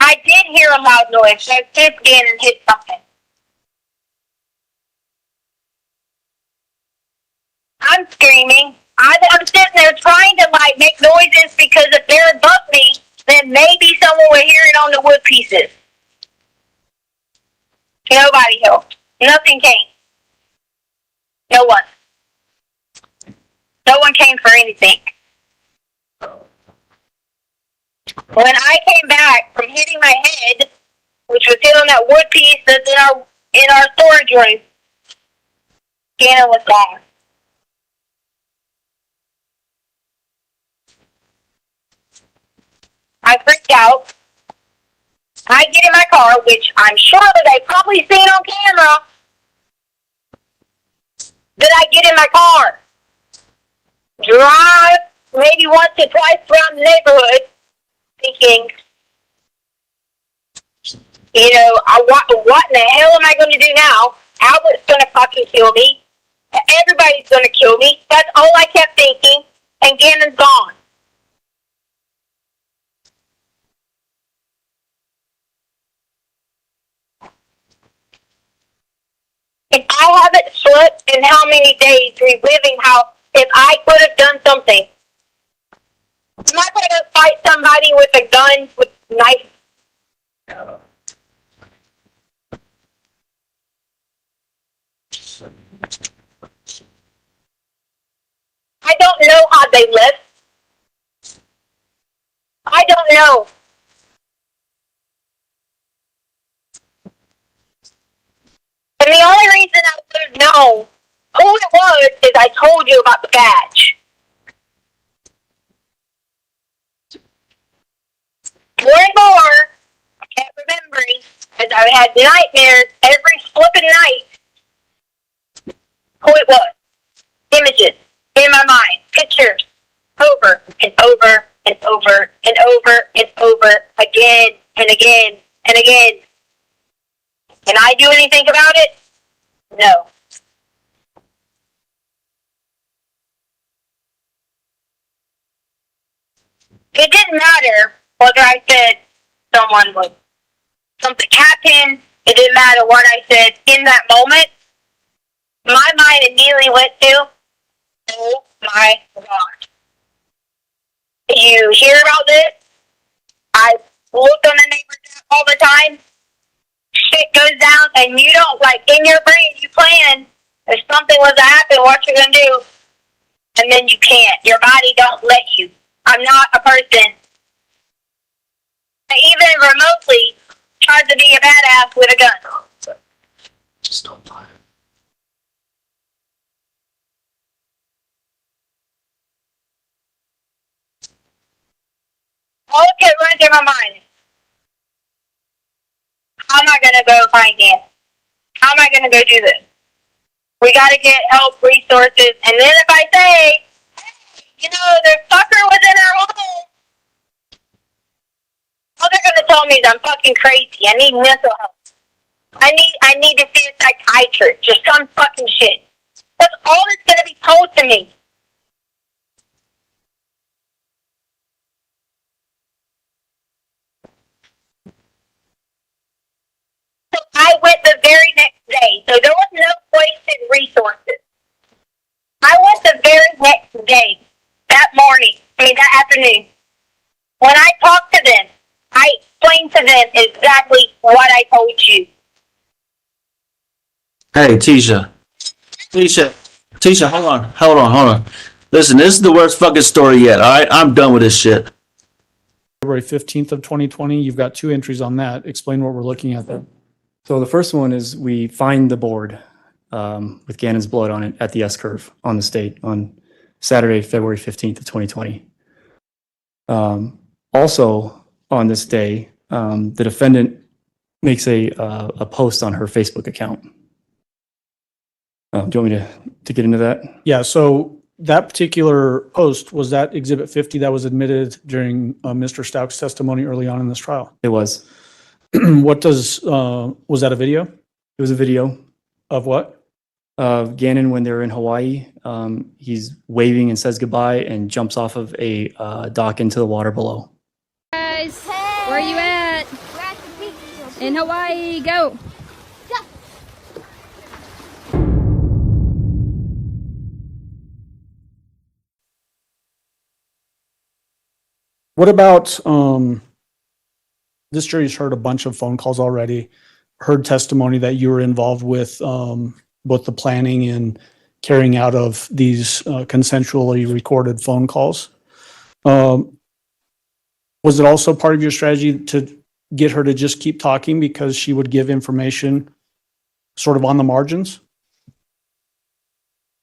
I did hear a loud noise. I did Ganon hit something. I'm screaming. I'm sitting there trying to make noises because if they're above me, then maybe someone will hear it on the wood pieces. Nobody helped. Nothing came. No one. No one came for anything. When I came back from hitting my head, which was hit on that wood piece that's in our storage room, Ganon was gone. I freaked out. I get in my car, which I'm sure they probably seen on camera, that I get in my car, drive maybe once or twice around the neighborhood, thinking, what in the hell am I going to do now? Albert's going to fucking kill me. Everybody's going to kill me. That's all I kept thinking, and Ganon's gone. And I haven't slept in how many days reliving how, if I could have done something. Am I going to fight somebody with a gun, with a knife? I don't know how they live. I don't know. And the only reason I would have known who it was is I told you about the badge. More and more, I kept remembering, as I had nightmares every flipping night, who it was. images in my mind, pictures, over and over and over and over and over again and again and again. Can I do anything about it? No. It didn't matter whether I said someone was something happened. It didn't matter what I said in that moment. My mind immediately went to, oh my God. You hear about this? I look on the neighbors all the time. Shit goes down and you don't, like, in your brain, you plan if something was to happen, what you're going to do. And then you can't. Your body don't let you. I'm not a person that even remotely tries to be a badass with a gun. Just don't fire. All it kept running through my mind. How am I going to go find him? How am I going to go do this? We got to get help, resources. And then if I say, hey, you know, the fucker was in our home, all they're going to tell me is I'm fucking crazy. I need mental health. I need to see a psychiatrist. Just some fucking shit. That's all that's going to be told to me. So I went the very next day. So there was no wasted resources. I went the very next day. That afternoon. When I talked to them, I explained to them exactly what I told you. Hey, Tisha, hold on. Listen, this is the worst fucking story yet, all right? I'm done with this shit. February 15th of 2020, you've got 2 entries on that. Explain what we're looking at there. So the first one is we find the board with Ganon's blood on it at the S-curve on the state on Saturday, February 15th of 2020. Also on this day, the defendant makes a post on her Facebook account. Do you want me to get into that? Yeah, so that particular post, was that Exhibit 50 that was admitted during Mr. Stauch's testimony early on in this trial? It was. What does, was that a video? It was a video. Of what? Of Ganon when they're in Hawaii. He's waving and says goodbye and jumps off of a dock into the water below. Guys, where are you at? We're at the beach. In Hawaii, go. What about, this jury's heard a bunch of phone calls already, heard testimony that you were involved with both the planning and carrying out of these consensually recorded phone calls. Was it also part of your strategy to get her to just keep talking because she would give information sort of on the margins?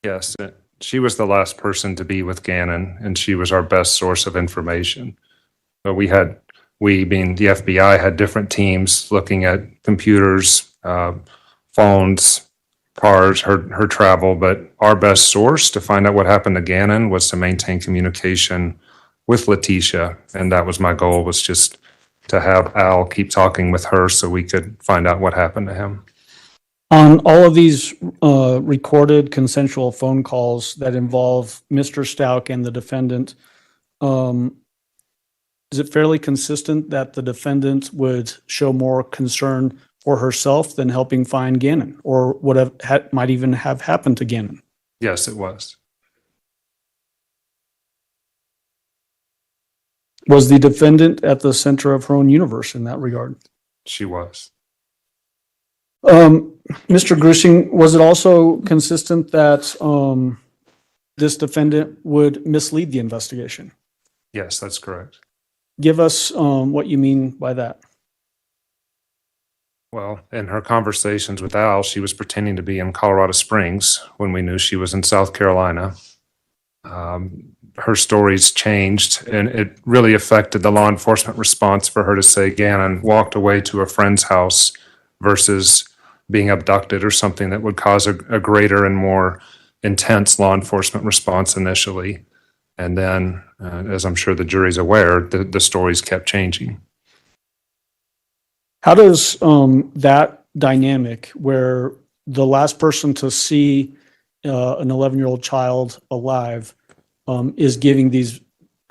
Yes, she was the last person to be with Ganon, and she was our best source of information. But we being the FBI, had different teams looking at computers, phones, cars, her travel, but our best source to find out what happened to Ganon was to maintain communication with Letecia, and that was my goal, was just to have Al keep talking with her so we could find out what happened to him. On all of these recorded consensual phone calls that involve Mr. Stauch and the defendant, is it fairly consistent that the defendant would show more concern for herself than helping find Ganon, or might even have happened to Ganon? Yes, it was. Was the defendant at the center of her own universe in that regard? She was. Mr. Grusing, was it also consistent that this defendant would mislead the investigation? Yes, that's correct. Give us what you mean by that. Well, in her conversations with Al, she was pretending to be in Colorado Springs when we knew she was in South Carolina. Her stories changed, and it really affected the law enforcement response for her to say Ganon walked away to a friend's house versus being abducted or something that would cause a greater and more intense law enforcement response initially. And then, as I'm sure the jury's aware, the stories kept changing. How does that dynamic where the last person to see an 11-year-old child alive is giving these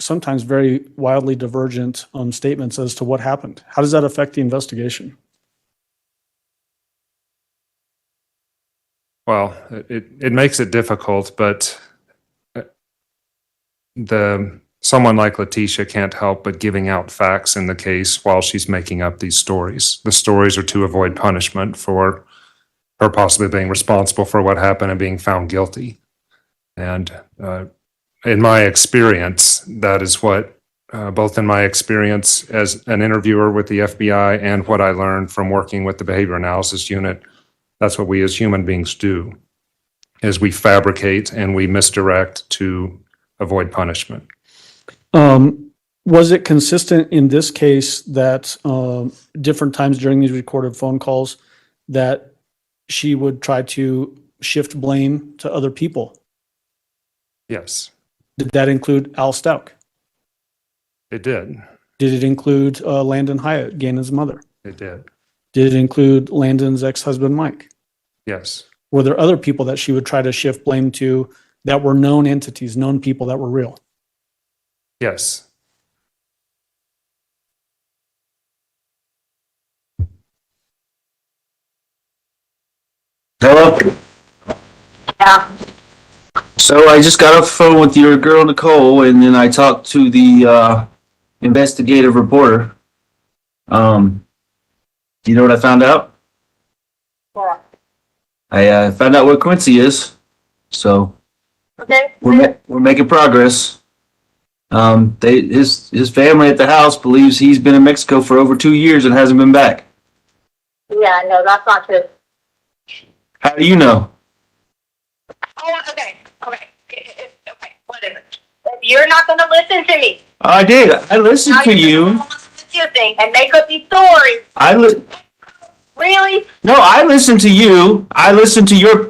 sometimes very wildly divergent statements as to what happened, how does that affect the investigation? Well, it makes it difficult, but someone like Letecia can't help but giving out facts in the case while she's making up these stories. The stories are to avoid punishment for her possibly being responsible for what happened and being found guilty. And in my experience, that is what, both in my experience as an interviewer with the FBI and what I learned from working with the behavior analysis unit, that's what we as human beings do, is we fabricate and we misdirect to avoid punishment. Was it consistent in this case that different times during these recorded phone calls that she would try to shift blame to other people? Yes, Did that include Al Stauch? it did. Did it include Landon Hyatt, Ganon's mother? It did. Did it include Landon's ex-husband, Mike? Yes. Were there other people that she would try to shift blame to that were known entities, known people that were real? Yes. Hello? Yeah. So I just got off the phone with your girl Nicole, and then I talked to the investigative reporter. You know what I found out? What? I found out where Quincy is. So Okay. we're making progress. His family at the house believes he's been in Mexico for over 2 years and hasn't been back. Yeah, no, that's not true. How do you know? Oh, okay, whatever. If you're not gonna listen to me, I did. I listened now to you're you. gonna go on with your thing and make up these stories. Really? No, I listened to you. I listened to your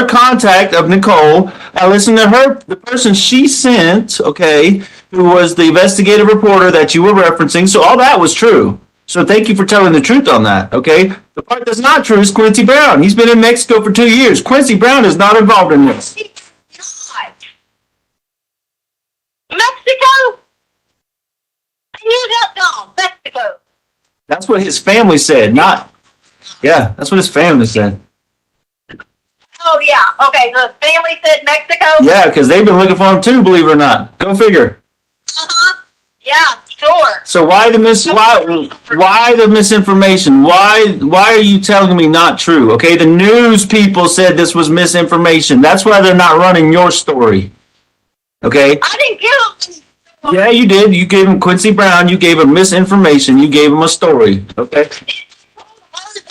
contact of Nicole. I listened to her, the person she sent, okay, who was the investigative reporter that you were referencing. So all that was true. So thank you for telling the truth on that, okay? The part that's not true is Quincy Brown. He's been in Mexico for 2 years. Quincy Brown is not involved in this. God. Mexico? You don't know Mexico. That's what his family said, not... Yeah, that's what his family said. Oh yeah, okay, the family said Mexico? Yeah, because they've been looking for him too, believe it or not. Go figure. Uh-huh. Yeah, sure. So why the misinformation? Why are you telling me not true? Okay, the news people said this was misinformation. That's why they're not running your story. Okay? I didn't give him. Yeah, you did. You gave him Quincy Brown. You gave him misinformation. You gave him a story. Okay?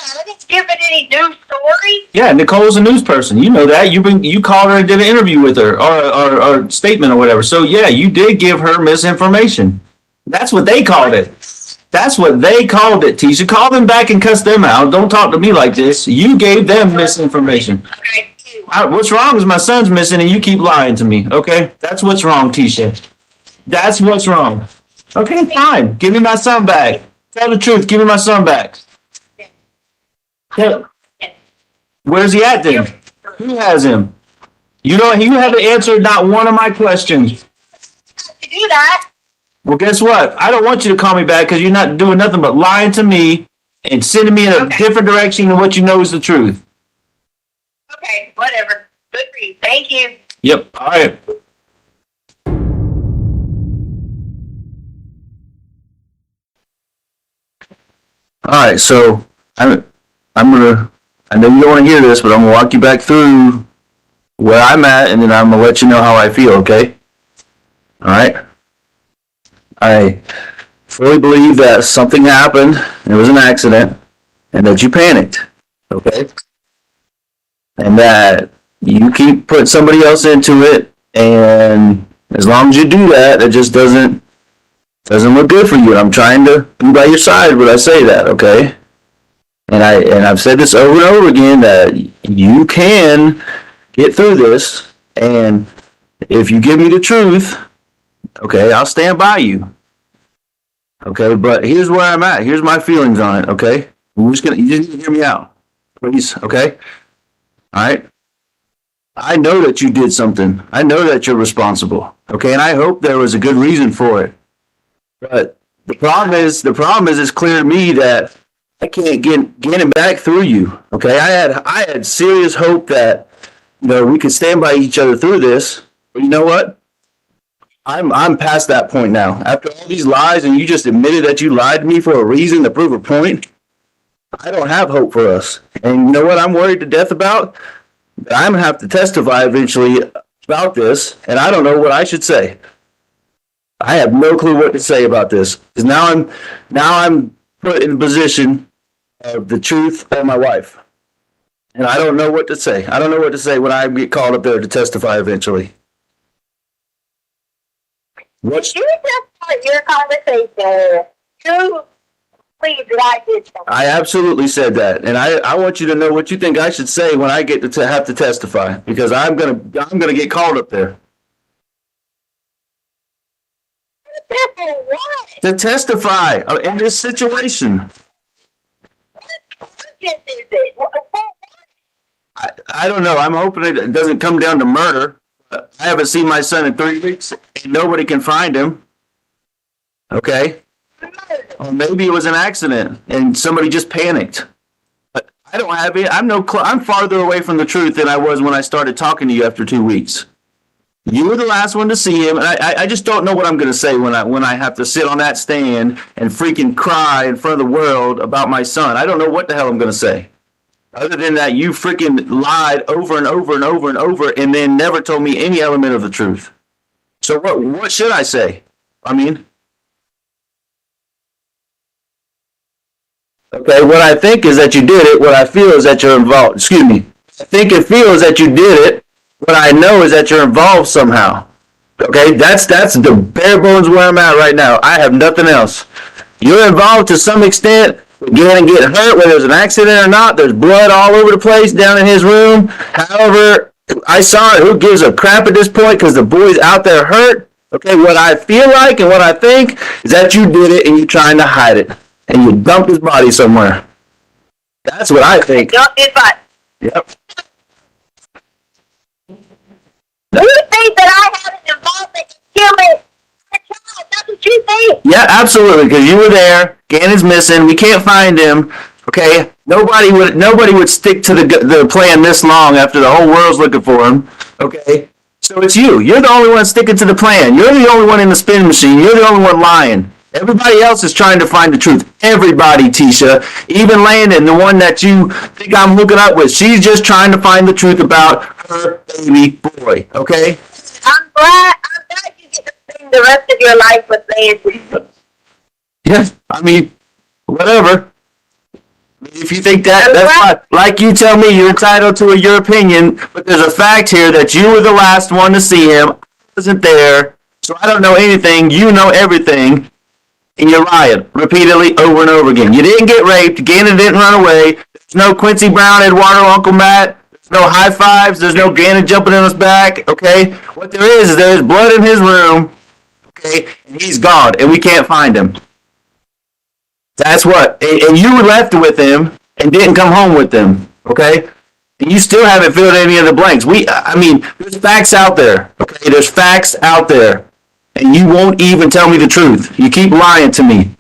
I didn't give it any news story. Yeah, Nicole's a news person. You know that. You called her and did an interview with her or statement or whatever. So yeah, you did give her misinformation. That's what they called it. That's what they called it, Tisha. Call them back and cuss them out. Don't talk to me like this. You gave them misinformation. Okay. What's wrong is my son's missing and you keep lying to me. Okay? That's what's wrong, Tisha. That's what's wrong. Okay, fine. Give me my son back. Tell the truth. Give me my son back. Yeah. Where's he at then? Who has him? You haven't answered not one of my questions. To do that. Well, guess what? I don't want you to call me back because you're not doing nothing but lying to me and sending me in a different direction than what you know is the truth. Okay, whatever. Good for you. Thank you. Yep. All right. All right. So I know you don't want to hear this, but I'm gonna walk you back through where I'm at, and then I'm gonna let you know how I feel. Okay. All right. I fully believe that something happened, it was an accident, and that you panicked, okay? And that you keep putting somebody else into it, and as long as you do that, it just doesn't look good for you. I'm trying to be by your side when I say that, okay? And I've said this over and over again that you can get through this. And if you give me the truth, okay, I'll stand by you. Okay, but here's where I'm at. Here's my feelings on it, okay? You just need to hear me out, please, okay? All right? I know that you did something. I know that you're responsible, okay? And I hope there was a good reason for it. But the problem is it's clear to me that I can't get it back through you, okay? I had serious hope that, we could stand by each other through this. But you know what? I'm past that point now. After all these lies, and you just admitted that you lied to me for a reason to prove a point, I don't have hope for us. And you know what I'm worried to death about? That I'm going to have to testify eventually about this, and I don't know what I should say. I have no clue what to say about this. Because now I'm put in the position of the truth of my wife. And I don't know what to say. I don't know what to say when I get called up there to testify eventually. You just start your conversation. You please that I did something. I absolutely said that, and I want you to know what you think I should say when I get to have to testify, because I'm gonna get called up there to testify in this situation. I don't know. I'm hoping it doesn't come down to murder. I haven't seen my son in 3 weeks, and nobody can find him. Okay. Or maybe it was an accident and somebody just panicked. But I don't have it. I'm farther away from the truth than I was when I started talking to you after 2 weeks. You were the last one to see him, and I just don't know what I'm going to say when I have to sit on that stand and freaking cry in front of the world about my son. I don't know what the hell I'm going to say. Other than that, you freaking lied over and over and over and over, and then never told me any element of the truth. So what should I say? I mean, okay, what I think is that you did it. What I feel is that you're involved. Excuse me. I think and feel is that you did it. What I know is that you're involved somehow. Okay, that's the bare bones where I'm at right now. I have nothing else. You're involved to some extent. Ganon getting hurt, whether there's an accident or not. There's blood all over the place down in his room. However, I saw it. Who gives a crap at this point? Because the boy's out there hurt. Okay, what I feel like and what I think is that you did it and you're trying to hide it. And you dumped his body somewhere. That's what I think. Dumped his body. Yep. You think that I have an involvement in killing a child? That's what you think? Yeah, absolutely, because you were there. Ganon's missing. We can't find him. Okay, nobody would stick to the plan this long after the whole world's looking for him. Okay, so it's you. You're the only one sticking to the plan. You're the only one in the spin machine. You're the only one lying. Everybody else is trying to find the truth. Everybody, Tisha. Even Landon, the one that you think I'm hooking up with, she's just trying to find the truth about her baby boy. Okay? I'm glad you get to spend the rest of your life with Landon. Yes, I mean, whatever. If you think that's fine. Like you tell me, you're entitled to your opinion, but there's a fact here that you were the last one to see him. I wasn't there, so I don't know anything. You know everything, and you're lying repeatedly over and over again. You didn't get raped. Ganon didn't run away. There's no Quincy Brown, Eduardo, Uncle Matt. There's no high fives. There's no Ganon jumping in his back. Okay, what there is blood in his room. Okay, and he's gone, and we can't find him. That's what, and you were left with him and didn't come home with him, okay? And you still haven't filled any of the blanks. I mean, there's facts out there, okay? There's facts out there, and you won't even tell me the truth. You keep lying to me,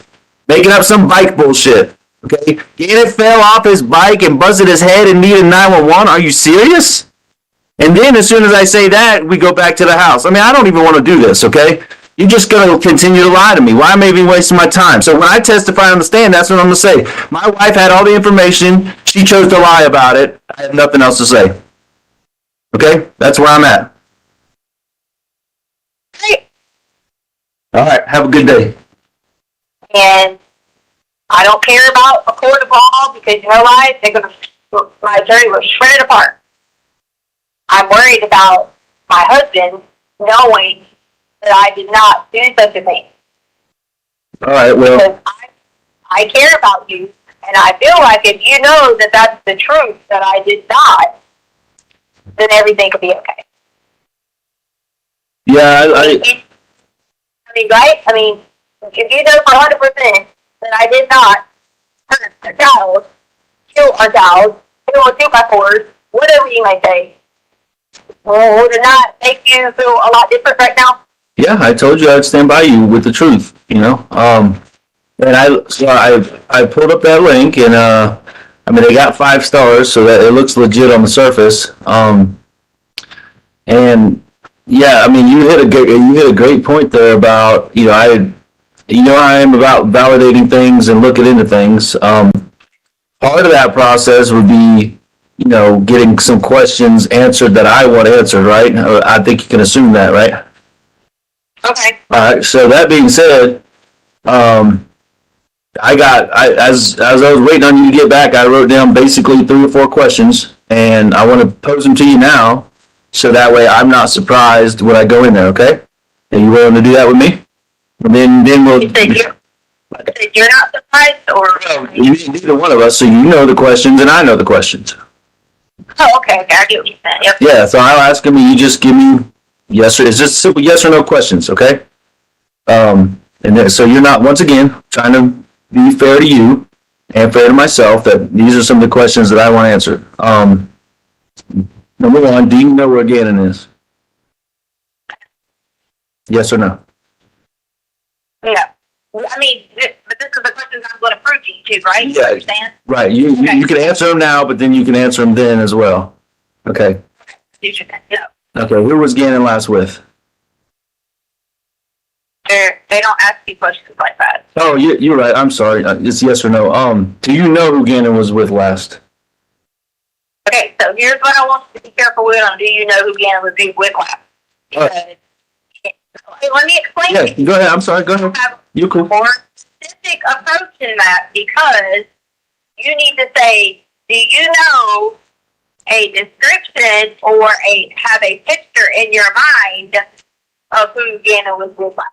making up some bike bullshit, okay? Ganon fell off his bike and busted his head and needed 911. Are you serious? And then as soon as I say that, we go back to the house. I mean, I don't even want to do this, okay? You're just going to continue to lie to me. Why am I even wasting my time? So when I testify on the stand, that's what I'm going to say. My wife had all the information. She chose to lie about it. I have nothing else to say. Okay? That's where I'm at. All right. Have a good day. And I don't care about a court of law because you know why? My attorney will shred it apart. I'm worried about my husband knowing that I did not do such a thing. All right, well. Because I care about you, and I feel like if you know that that's the truth, that I did not, then everything could be okay. Yeah, I mean, right? I mean, if you know for 100% that I did not hurt a child, kill a child, kill a 2x4, whatever you may say, well, would it not make you feel a lot different right now? yeah, I told you I'd stand by you with the truth, you know? And I pulled up that link and, I mean, they got 5 stars, so that it looks legit on the surface. And yeah, I mean, you hit a great point there about, you know, I am about validating things and looking into things. Part of that process would be, you know, getting some questions answered that I want answered, right? I think you can assume that, right? Okay. All right. So that being said, as I was waiting on you to get back, I wrote down basically 3 or 4 questions, and I want to pose them to you now, so that way I'm not surprised when I go in there. Okay? Are you willing to do that with me? And then we'll. You said you're not surprised, or? Neither one of us, so you know the questions and I know the questions. Oh, okay, I get what you said. Yep. Yeah, so I'll ask them and you just give me yes or it's just simple yes or no questions, okay? And then, so you're not, once again, trying to be fair to you and fair to myself, that these are some of the questions that I want answered. Number 1, do you know where Ganon is? Yes or no? No. I mean, but this is the questions I'm going to prove to you too, right? Yeah. You understand? Right, you can answer them now, but then you can answer them then as well. Okay. No. Okay, who was Ganon last with? They don't ask you questions like that. Oh, you're right. I'm sorry. It's yes or no. Do you know who Ganon was with last? Okay, so here's what I want you to be careful with on. Do you know who Ganon was with last? Because, let me explain. Yeah, go ahead. I'm sorry. Go ahead. You're cool. More specific approach in that, because you need to say, do you know a description or have a picture in your mind of who Ganon was with last?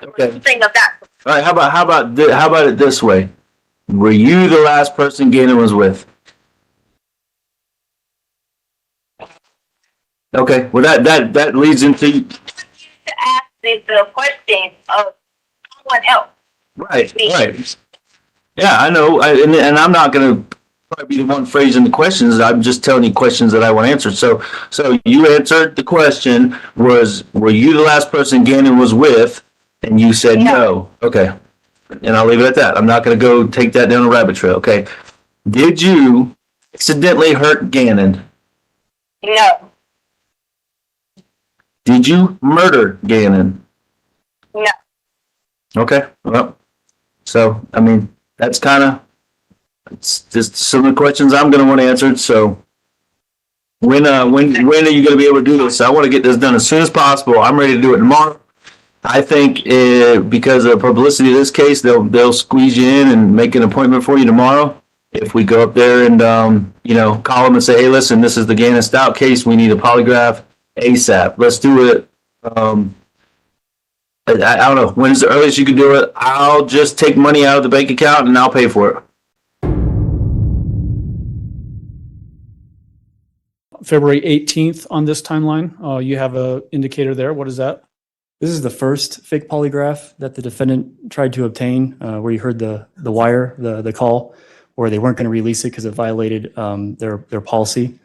Okay. Something of that. All right. How about it this way? Were you the last person Ganon was with? Okay. Well, that leads into To ask the question of someone else. right. Yeah, I know. And I'm not going to probably be the one phrasing the questions. I'm just telling you questions that I want answered. So you answered the question was, were you the last person Ganon was with? And you said no. Okay. And I'll leave it at that. I'm not going to go take that down a rabbit trail. Okay. Did you accidentally hurt Ganon? No. Did you murder Ganon? No. Okay. Well, so, I mean, that's kind of, it's just some of the questions I'm going to want answered. So when are you going to be able to do this? I want to get this done as soon as possible. I'm ready to do it tomorrow. I think because of publicity of this case, they'll squeeze you in and make an appointment for you tomorrow. If we go up there and, call them and say, hey, listen, this is the Ganon Stauch case. We need a polygraph ASAP. Let's do it. I don't know. When's the earliest you can do it? I'll just take money out of the bank account and I'll pay for it. February 18th on this timeline. You have a indicator there. What is that? This is the first fake polygraph that the defendant tried to obtain, where you heard the wire, the call, where they weren't going to release it because it violated their policy.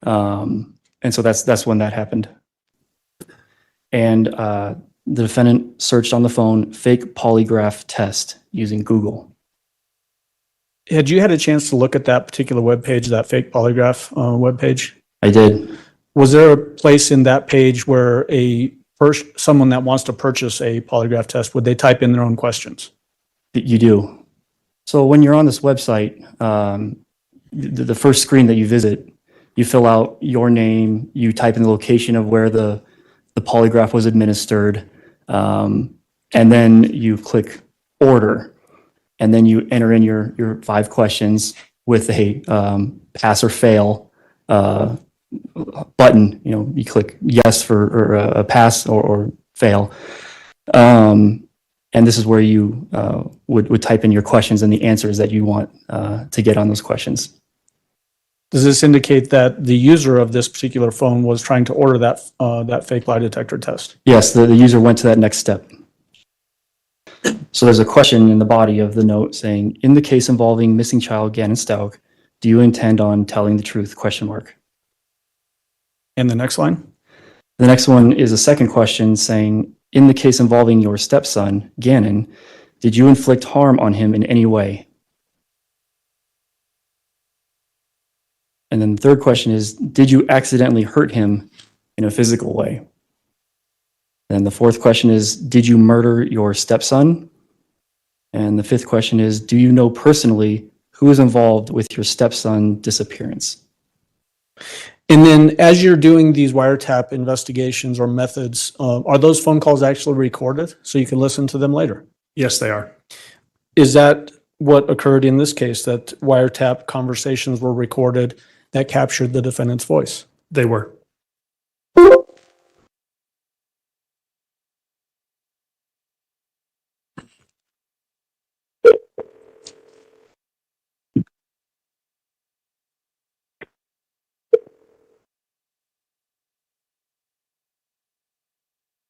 And so that's when that happened. And the defendant searched on the phone fake polygraph test using Google. Had you had a chance to look at that particular webpage, that fake polygraph webpage? I did. Was there a place in that page where someone that wants to purchase a polygraph test, would they type in their own questions? You do. So when you're on this website, the first screen that you visit, you fill out your name, you type in the location of where the polygraph was administered, and then you click order, and then you enter in your 5 questions with a pass or fail button. You click yes or a pass or fail. And this is where you would type in your questions and the answers that you want to get on those questions. Does this indicate that the user of this particular phone was trying to order that fake lie detector test? Yes, the user went to that next step. So there's a question in the body of the note saying, in the case involving missing child Ganon Stauch, do you intend on telling the truth? Question mark. And the next line? The next one is a second question saying, in the case involving your stepson, Ganon, did you inflict harm on him in any way? And then the third question is, did you accidentally hurt him in a physical way? And the fourth question is, did you murder your stepson? And the fifth question is, do you know personally who is involved with your stepson disappearance? And then as you're doing these wiretap investigations or methods, are those phone calls actually recorded so you can listen to them later? Yes, they are. Is that what occurred in this case, that wiretap conversations were recorded that captured the defendant's voice? They were.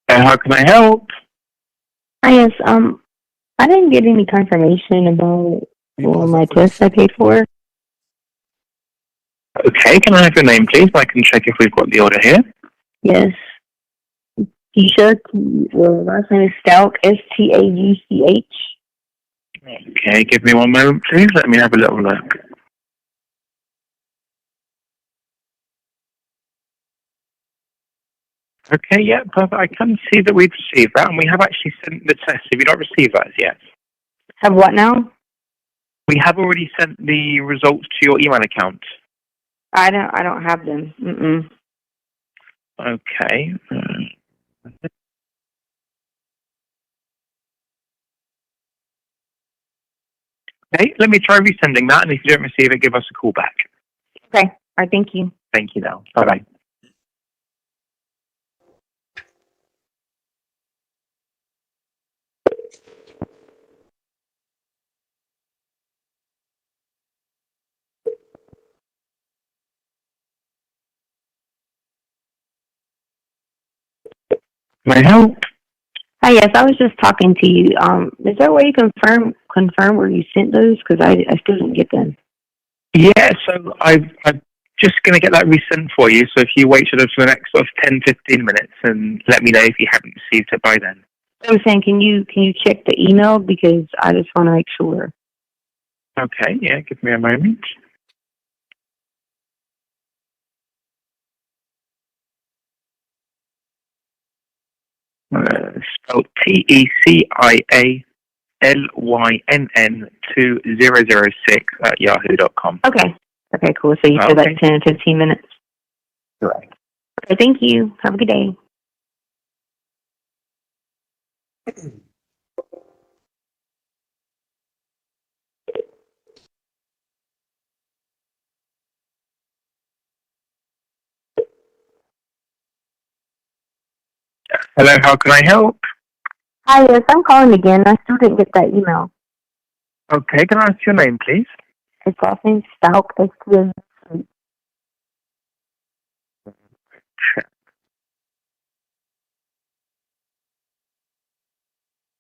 How can I help? Yes, I didn't get any confirmation about my test I paid for. Okay, can I have your name, please? I can check if we've got the order here. Yes. Tisha, last name is Stauch, Stauch. Okay, give me one moment, please. Let me have a little look. Okay, yeah, perfect. I can see that we've received that, and we have actually sent the test. Have you not received that as yet? Have what now? We have already sent the results to your email account. I don't have them. Mm-mm. Okay. Okay, let me try resending that, and if you don't receive it, give us a call back. Okay. All right, thank you. Thank you, now. Bye-bye. May I help? Hi, yes, I was just talking to you. Is there a way you confirm where you sent those? Because I still didn't get them. Yeah, so I'm just going to get that resent for you. So if you wait for the next sort of 10, 15 minutes and let me know if you haven't received it by then. I was saying, can you check the email? Because I just want to make sure. Okay, yeah, give me a moment. Spelled TECIALYNN2006 @yahoo.com. Okay, cool. So you said like 10 and 15 minutes? Correct. Okay, thank you. Have a good day. Hello, how can I help? Hi, yes, I'm calling again. I still didn't get that email. Okay, can I ask your name, please? It's last name Stauch, Stauch.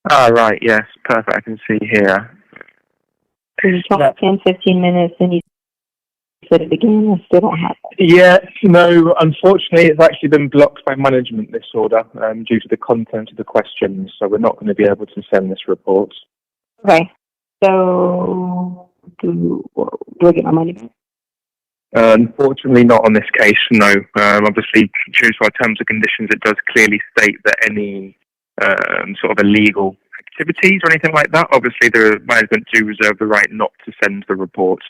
Ah, right, yes, perfect. I can see here. You talked 10, 15 minutes, and you said it again. I still don't have it. Yeah, no, unfortunately, it's actually been blocked by management, this order, due to the content of the questions, so we're not going to be able to send this report. Okay. So, do I get my money back? Unfortunately, not on this case, no. Obviously, due to our terms and conditions, it does clearly state that any sort of illegal activities or anything like that, obviously, the management do reserve the right not to send the report.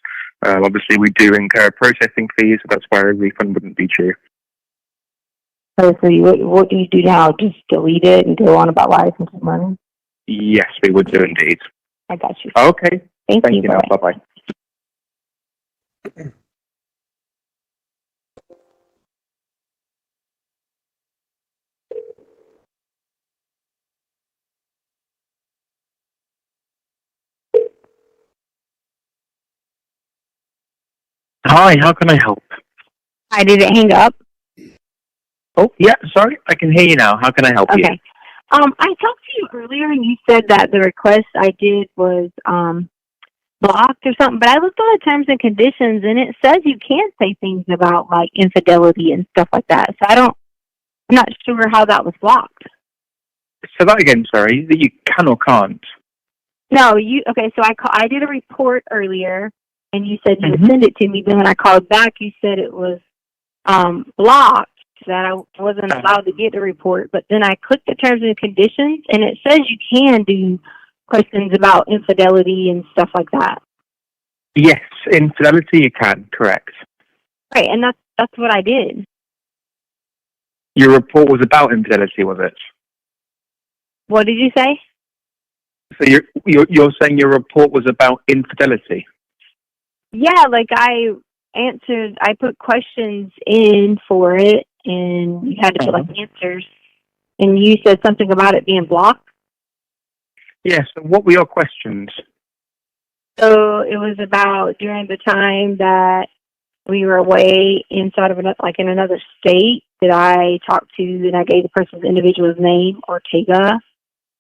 Obviously, we do incur processing fees, so that's why a refund wouldn't be due. So what do you do now? Just delete it and go on about life and keep money? Yes, we would do indeed. I got you. Okay. Thank you. Now. Bye-bye. Hi, how can I help? I didn't hang up. Oh, yeah, sorry, I can hear you now. How can I help you? Okay. I talked to you earlier and you said that the request I did was blocked or something, but I looked on the terms and conditions and it says you can't say things about like infidelity and stuff like that. So I'm not sure how that was blocked. Say that again, sorry, that you can or can't. No, okay, so I did a report earlier and you said you would send it to me, then when I called back you said it was blocked, that I wasn't allowed to get the report, but then I clicked the terms and conditions and it says you can do questions about infidelity and stuff like that. Yes, infidelity you can, correct. Right, and that's what I did. Your report was about infidelity, was it? What did you say? So you're saying your report was about infidelity? Yeah, like I put questions in for it and you had to put like answers and you said something about it being blocked. Yes, so what were your questions? So it was about during the time that we were away inside of in another state that I talked to and I gave the person's individual's name, Ortega.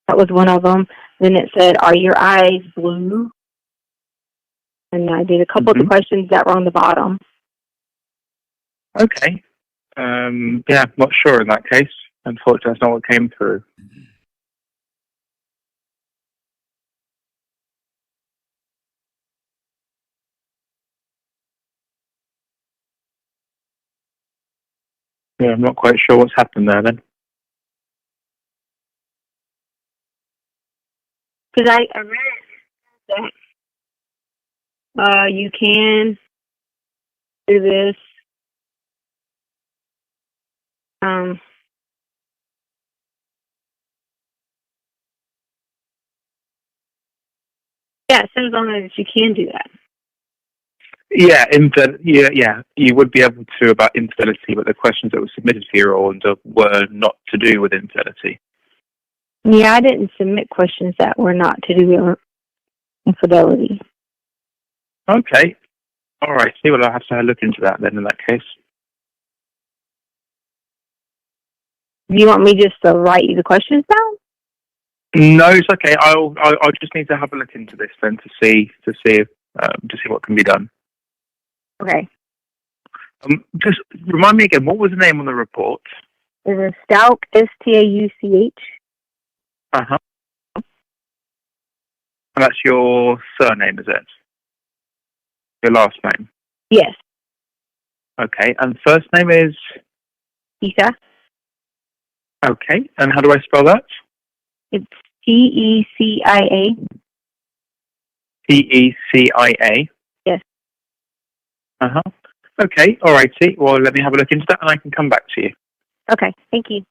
That was one of them. Then it said, "Are your eyes blue?" And I did a couple of the questions that were on the bottom. Okay. Yeah, I'm not sure in that case. Unfortunately, that's not what came through. Yeah, I'm not quite sure what's happened there then. Because I read that you can do this. Yeah, it says on there that you can do that. Yeah, you would be able to about infidelity, but the questions that were submitted for your order were not to do with infidelity. Yeah, I didn't submit questions that were not to do with infidelity. Okay. All right. See, well, I'll have to look into that then in that case. Do you want me just to write you the questions down? No, it's okay. I'll just need to have a look into this then to see what can be done. Okay. Just remind me again, what was the name on the report? It was Stauch, Stauch. Uh-huh. And that's your surname, is it? Your last name? Yes. Okay. And first name is? Tecia. Okay. And how do I spell that? It's Tecia. Tecia. Yes. Uh-huh. Okay. All righty. Well, let me have a look into that and I can come back to you. Okay. Thank you.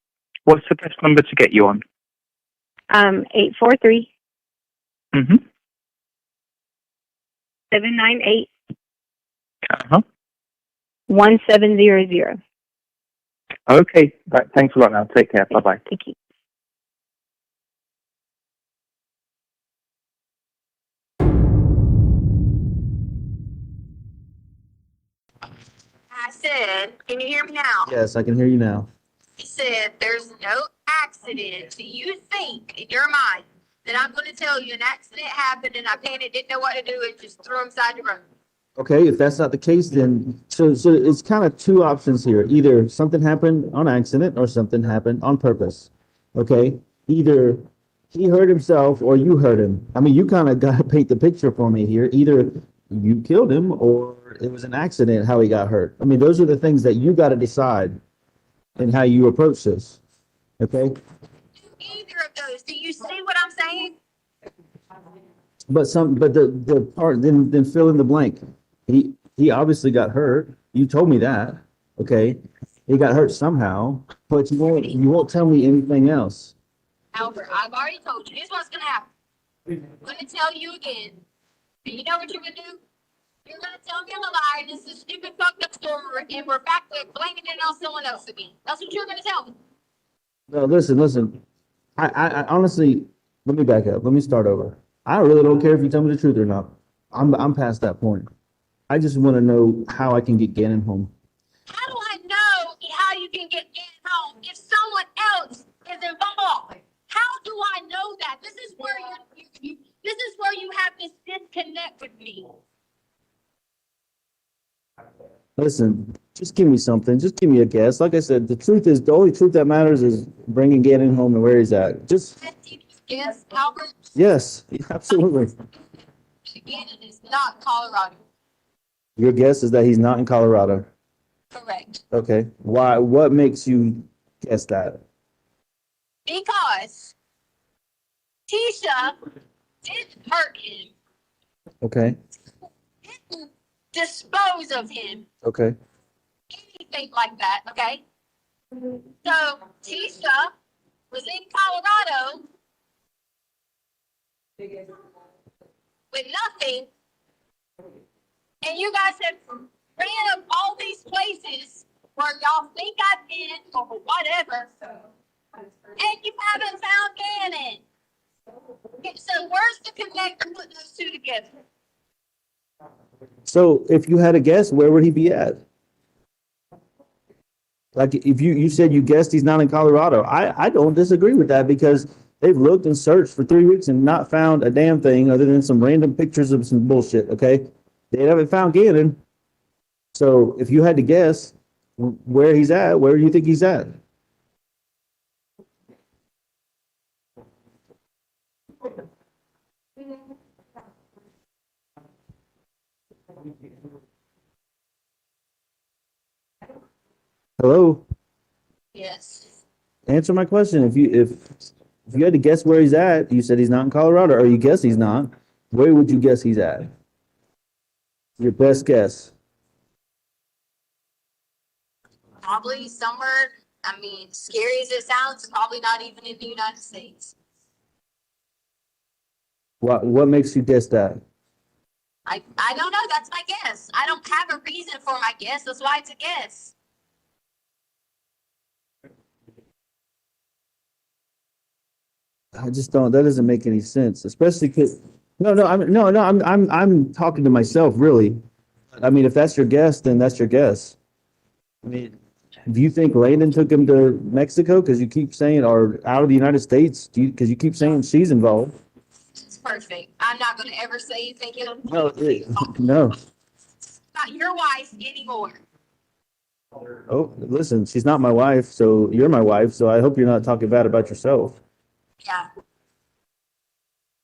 What's the best number to get you on? 843. 798. 1700. Okay. Right. Thanks a lot now. Take care. Bye-bye. Thank you. I said, can you hear me now? Yes, I can hear you now. I said, there's no accident. Do you think in your mind that I'm going to tell you an accident happened and I panicked, didn't know what to do, and just threw him side the road? Okay, if that's not the case, then so it's kind of two options here. Either something happened on accident or something happened on purpose. Okay, either he hurt himself or you hurt him. I mean, you kind of got to paint the picture for me here. Either you killed him or it was an accident how he got hurt. I mean, those are the things that you got to decide and how you approach this. Okay. Either of those. Do you see what I'm saying? But the part then fill in the blank. He obviously got hurt. You told me that. Okay. He got hurt somehow, but you won't tell me anything else. Albert, I've already told you. Here's what's going to happen. I'm going to tell you again. And you know what you're going to do? You're going to tell me I'm a lie, and this is a stupid fucked up story, and we're back to blaming it on someone else again. That's what you're going to tell me. No, listen. I honestly, let me back up. Let me start over. I really don't care if you tell me the truth or not. I'm past that point. I just want to know how I can get Gannon home. How do I know how you can get Gannon home if someone else is involved? How do I know that? This is where this is where you have this disconnect with me. Listen, just give me something. Just give me a guess. Like I said, the only truth that matters is bringing Gannon home and where he's at. Just, Yes, Albert, yes, absolutely. Gannon is not Colorado. Your guess is that he's not in Colorado. Correct. Okay. Why? What makes you guess that? Because Tisha didn't hurt him, Okay. didn't dispose of him, Okay. anything like that, okay? So Tisha was in Colorado with nothing, and you guys have ran up all these places where y'all think I've been or whatever, and you haven't found Gannon. So where's the connect to put those two together? So if you had a guess, where would he be at? Like if you said you guessed he's not in Colorado, I don't disagree with that because they've looked and searched for 3 weeks and not found a damn thing other than some random pictures of some bullshit. Okay, they haven't found Gannon. So if you had to guess where he's at, where do you think he's at? Hello? Yes. Answer my question. If you had to guess where he's at, you said he's not in Colorado, or you guess he's not. Where would you guess he's at? Your best guess. Probably somewhere, I mean, scary as it sounds, probably not even in the United States. What makes you guess that? I don't know, that's my guess. I don't have a reason for my guess, that's why it's a guess. I just don't. That doesn't make any sense, especially because I'm talking to myself really. I mean, if that's your guess, then that's your guess. I mean, do you think Landon took him to Mexico because you keep saying, or out of the United States? Because you keep saying she's involved? It's perfect. I'm not gonna ever say anything else. No, no. Not your wife anymore. Oh, listen, she's not my wife, so you're my wife. So I hope you're not talking bad about yourself. Yeah.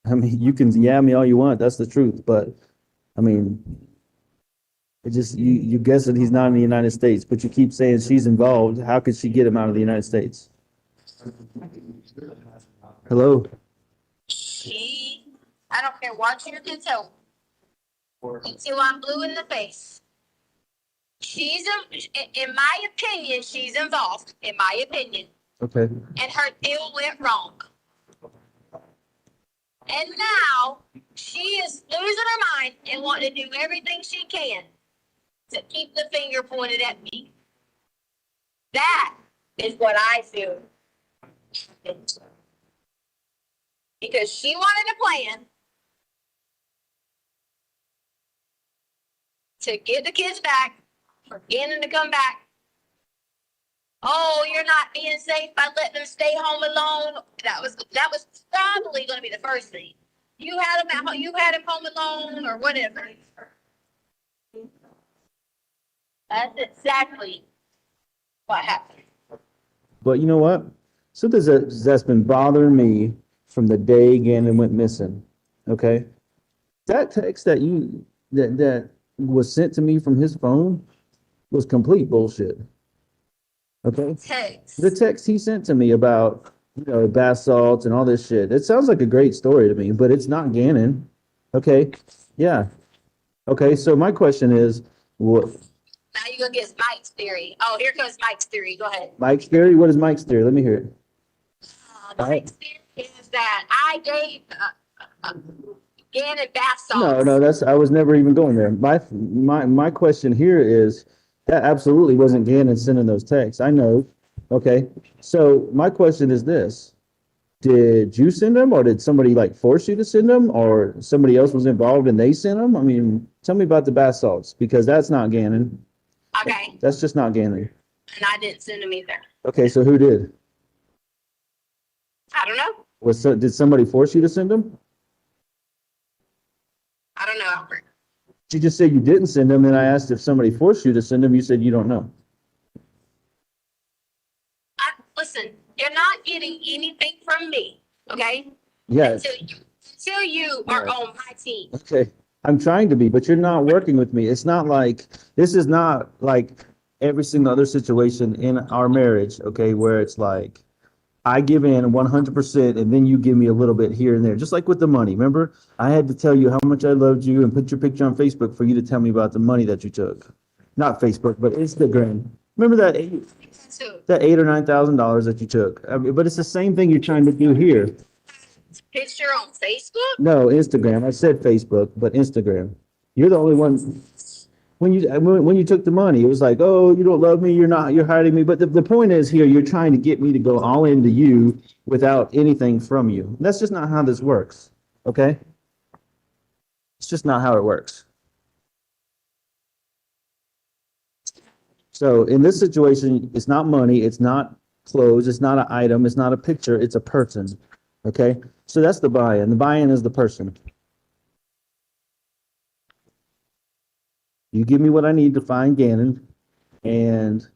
I mean, you can me all you want. That's the truth. But I mean, it just, you guess that he's not in the United States, but you keep saying she's involved. How could she get him out of the United States? Hello? I don't care what you can tell me, until I'm blue in the face. In my opinion, she's involved, in my opinion. Okay. And her deal went wrong. And now she is losing her mind and wanting to do everything she can to keep the finger pointed at me. That is what I feel. Because she wanted a plan to get the kids back, for Gannon to come back. Oh, you're not being safe by letting them stay home alone. That was probably going to be the first thing. You had him home alone or whatever. That's exactly what happened. But you know what? Something that's been bothering me from the day Gannon went missing. Okay. That text that was sent to me from his phone was complete bullshit. Okay. The text he sent to me about, bath salts and all this shit. It sounds like a great story to me, but it's not Gannon. Okay. Yeah. Okay. So my question is, what? Now you're going to get Mike's theory. Oh, here comes Mike's theory. Go ahead. Mike's theory? What is Mike's theory? Let me hear it. Mike's theory is that I gave Gannon bath salts. No, I was never even going there. My question here is, that absolutely wasn't Gannon sending those texts. I know. Okay. So my question is this. Did you send them, or did somebody like force you to send them, or somebody else was involved and they sent them? I mean, tell me about the bath salts, because that's not Ganon. Okay, That's just not Ganon. and I didn't send them either. Okay, so who did? I don't know. Did somebody force you to send them? I don't know, Albert. You just said you didn't send them, and I asked if somebody forced you to send them. You said you don't know. Listen, you're not getting anything from me, okay? Yeah. Until you are on my team. Okay. I'm trying to be, but you're not working with me. It's not like, this is not like every single other situation in our marriage, okay, where it's like, I give in 100% and then you give me a little bit here and there, just like with the money. Remember, I had to tell you how much I loved you and put your picture on Facebook for you to tell me about the money that you took. Not Facebook, but Instagram. Remember that $8,000 or $9,000 that you took? I mean, but it's the same thing you're trying to do here. Picture on Facebook? No, Instagram. I said Facebook, but Instagram. You're the only one. When you took the money, it was like, oh, you don't love me. You're hiding me. But the point is here, you're trying to get me to go all into you without anything from you. That's just not how this works. Okay? It's just not how it works. So in this situation, it's not money. It's not clothes. It's not an item. It's not a picture. It's a person. Okay? So that's the buy-in. The buy-in is the person. You give me what I need to find Ganon, and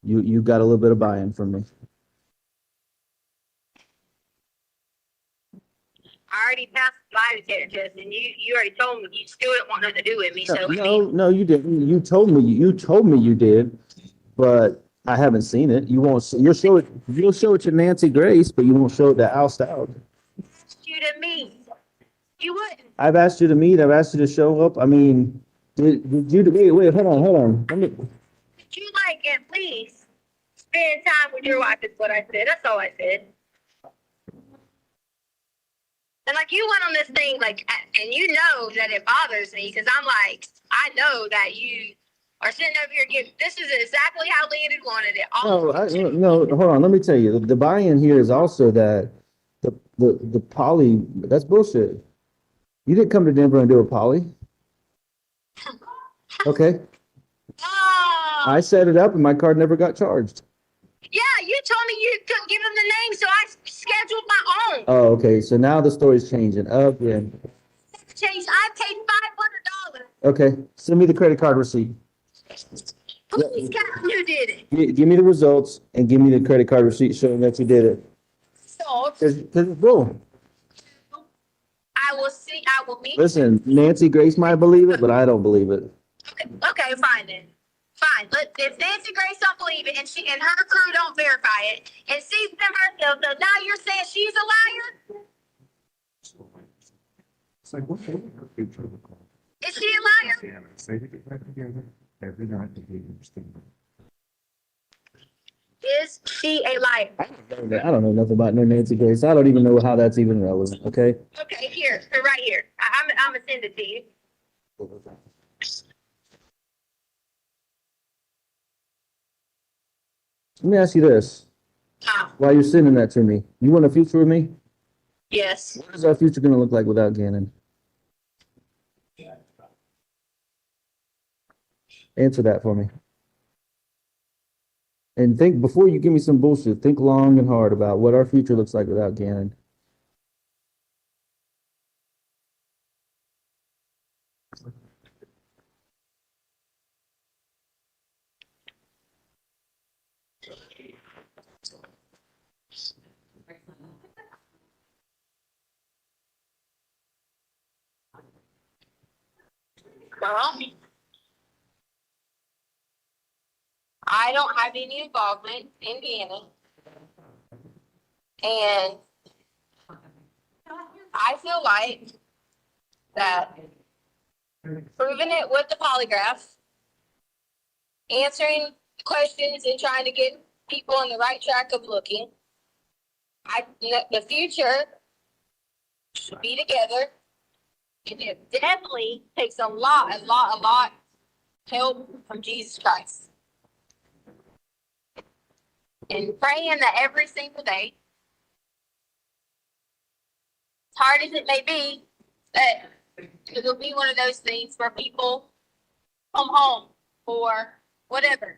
you got a little bit of buy-in from me. I already passed the lie detector test, and you already told me you still didn't want nothing to do with me. So No, you didn't. You told me you did, but I haven't seen it. You won't. You'll show it to Nancy Grace, but you won't show it to Al Stout. you to me, you wouldn't. I've asked you to meet. I've asked you to show up. I mean, did you? Wait. Hold on. Let me. Did you like at least spend time with your wife? Is what I said. That's all I said. And like you went on this thing, like, and you know that it bothers me because I'm like, I know that you are sitting over here giving. This is exactly how Landon wanted it. No. Hold on. Let me tell you. The buy-in here is also that the poly. That's bullshit. You didn't come to Denver and do a poly. Okay. I set it up and my card never got charged. Yeah, you told me you couldn't give him the name, so I scheduled my own. Oh, okay. So now the story's changing. Again. Change. I paid $500. Okay. Send me the credit card receipt. Please, God, you did it. Give me the results and give me the credit card receipt showing that you did it. So, Because it's bull. I will see. I will meet. Listen, Nancy Grace might believe it, but I don't believe it. Okay, fine then. Fine. If Nancy Grace don't believe it and she and her crew don't verify it and sees them herself, so now you're saying she's a liar? It's like, what? Is she a liar? Say to get back together every night to be understood. Is she a liar? I don't know nothing about no Nancy Grace. I don't even know how that's even relevant. Okay. Okay, here, right here. I'm gonna send it to you. Let me ask you this. While you're sending that to me, you want a future with me? Yes. What is our future going to look like without Ganon? Answer that for me. And think, before you give me some bullshit, think long and hard about what our future looks like without Ganon. Well, I don't have any involvement in Ganon. And I feel like that proving it with the polygraph, answering questions and trying to get people on the right track of looking, the future should be together. And it definitely takes a lot help from Jesus Christ. And praying that every single day. hard as it may be, that it'll be one of those things where people come home or whatever.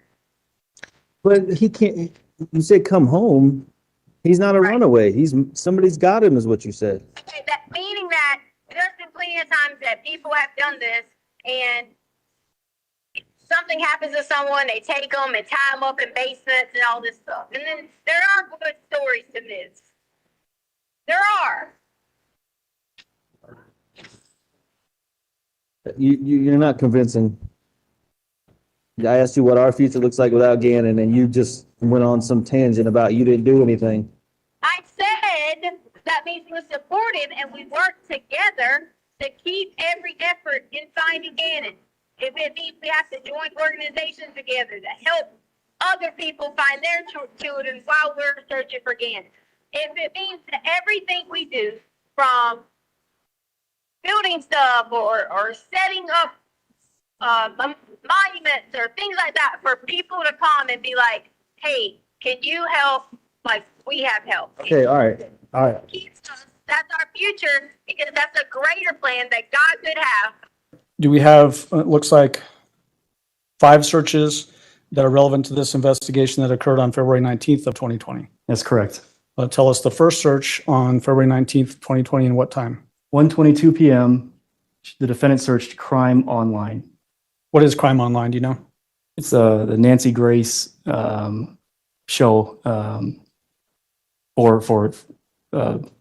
But he can't, you said come home. He's not a runaway. Somebody's got him is what you said. Okay, that meaning that there's been plenty of times that people have done this and something happens to someone, they take them and tie them up in basements and all this stuff. And then there are good stories to this. There are. You're not convincing. I asked you what our future looks like without Ganon, and you just went on some tangent about you didn't do anything. I said that means we're supportive and we work together to keep every effort in finding Ganon. If it means we have to join organizations together to help other people find their children while we're searching for Ganon. If it means that everything we do, from building stuff or setting up monuments or things like that, for people to come and be like, hey, can you help? Like, we have help. Okay, all right. That's our future, because that's a greater plan that God could have. Do we have, it looks like 5 searches that are relevant to this investigation that occurred on February 19th of 2020? That's correct. Tell us the first search on February 19th, 2020, and what time? 1:22 p.m., the defendant searched Crime Online. What is Crime Online? Do you know? It's the Nancy Grace show for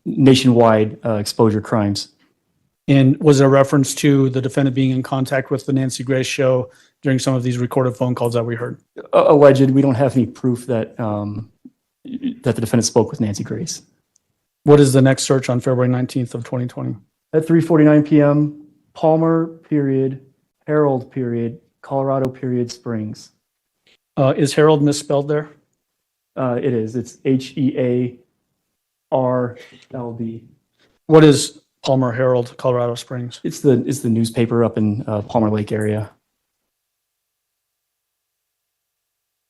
nationwide exposure crimes. And was there reference to the defendant being in contact with the Nancy Grace show during some of these recorded phone calls that we heard? Alleged. We don't have any proof that that the defendant spoke with Nancy Grace. What is the next search on February 19th of 2020? At 3:49 p.m., Palmer, period, Harold, period, Colorado, period, Springs. Is Harold misspelled there? It is. It's Hearld. What is Palmer, Harold, Colorado Springs? It's the newspaper up in Palmer Lake area.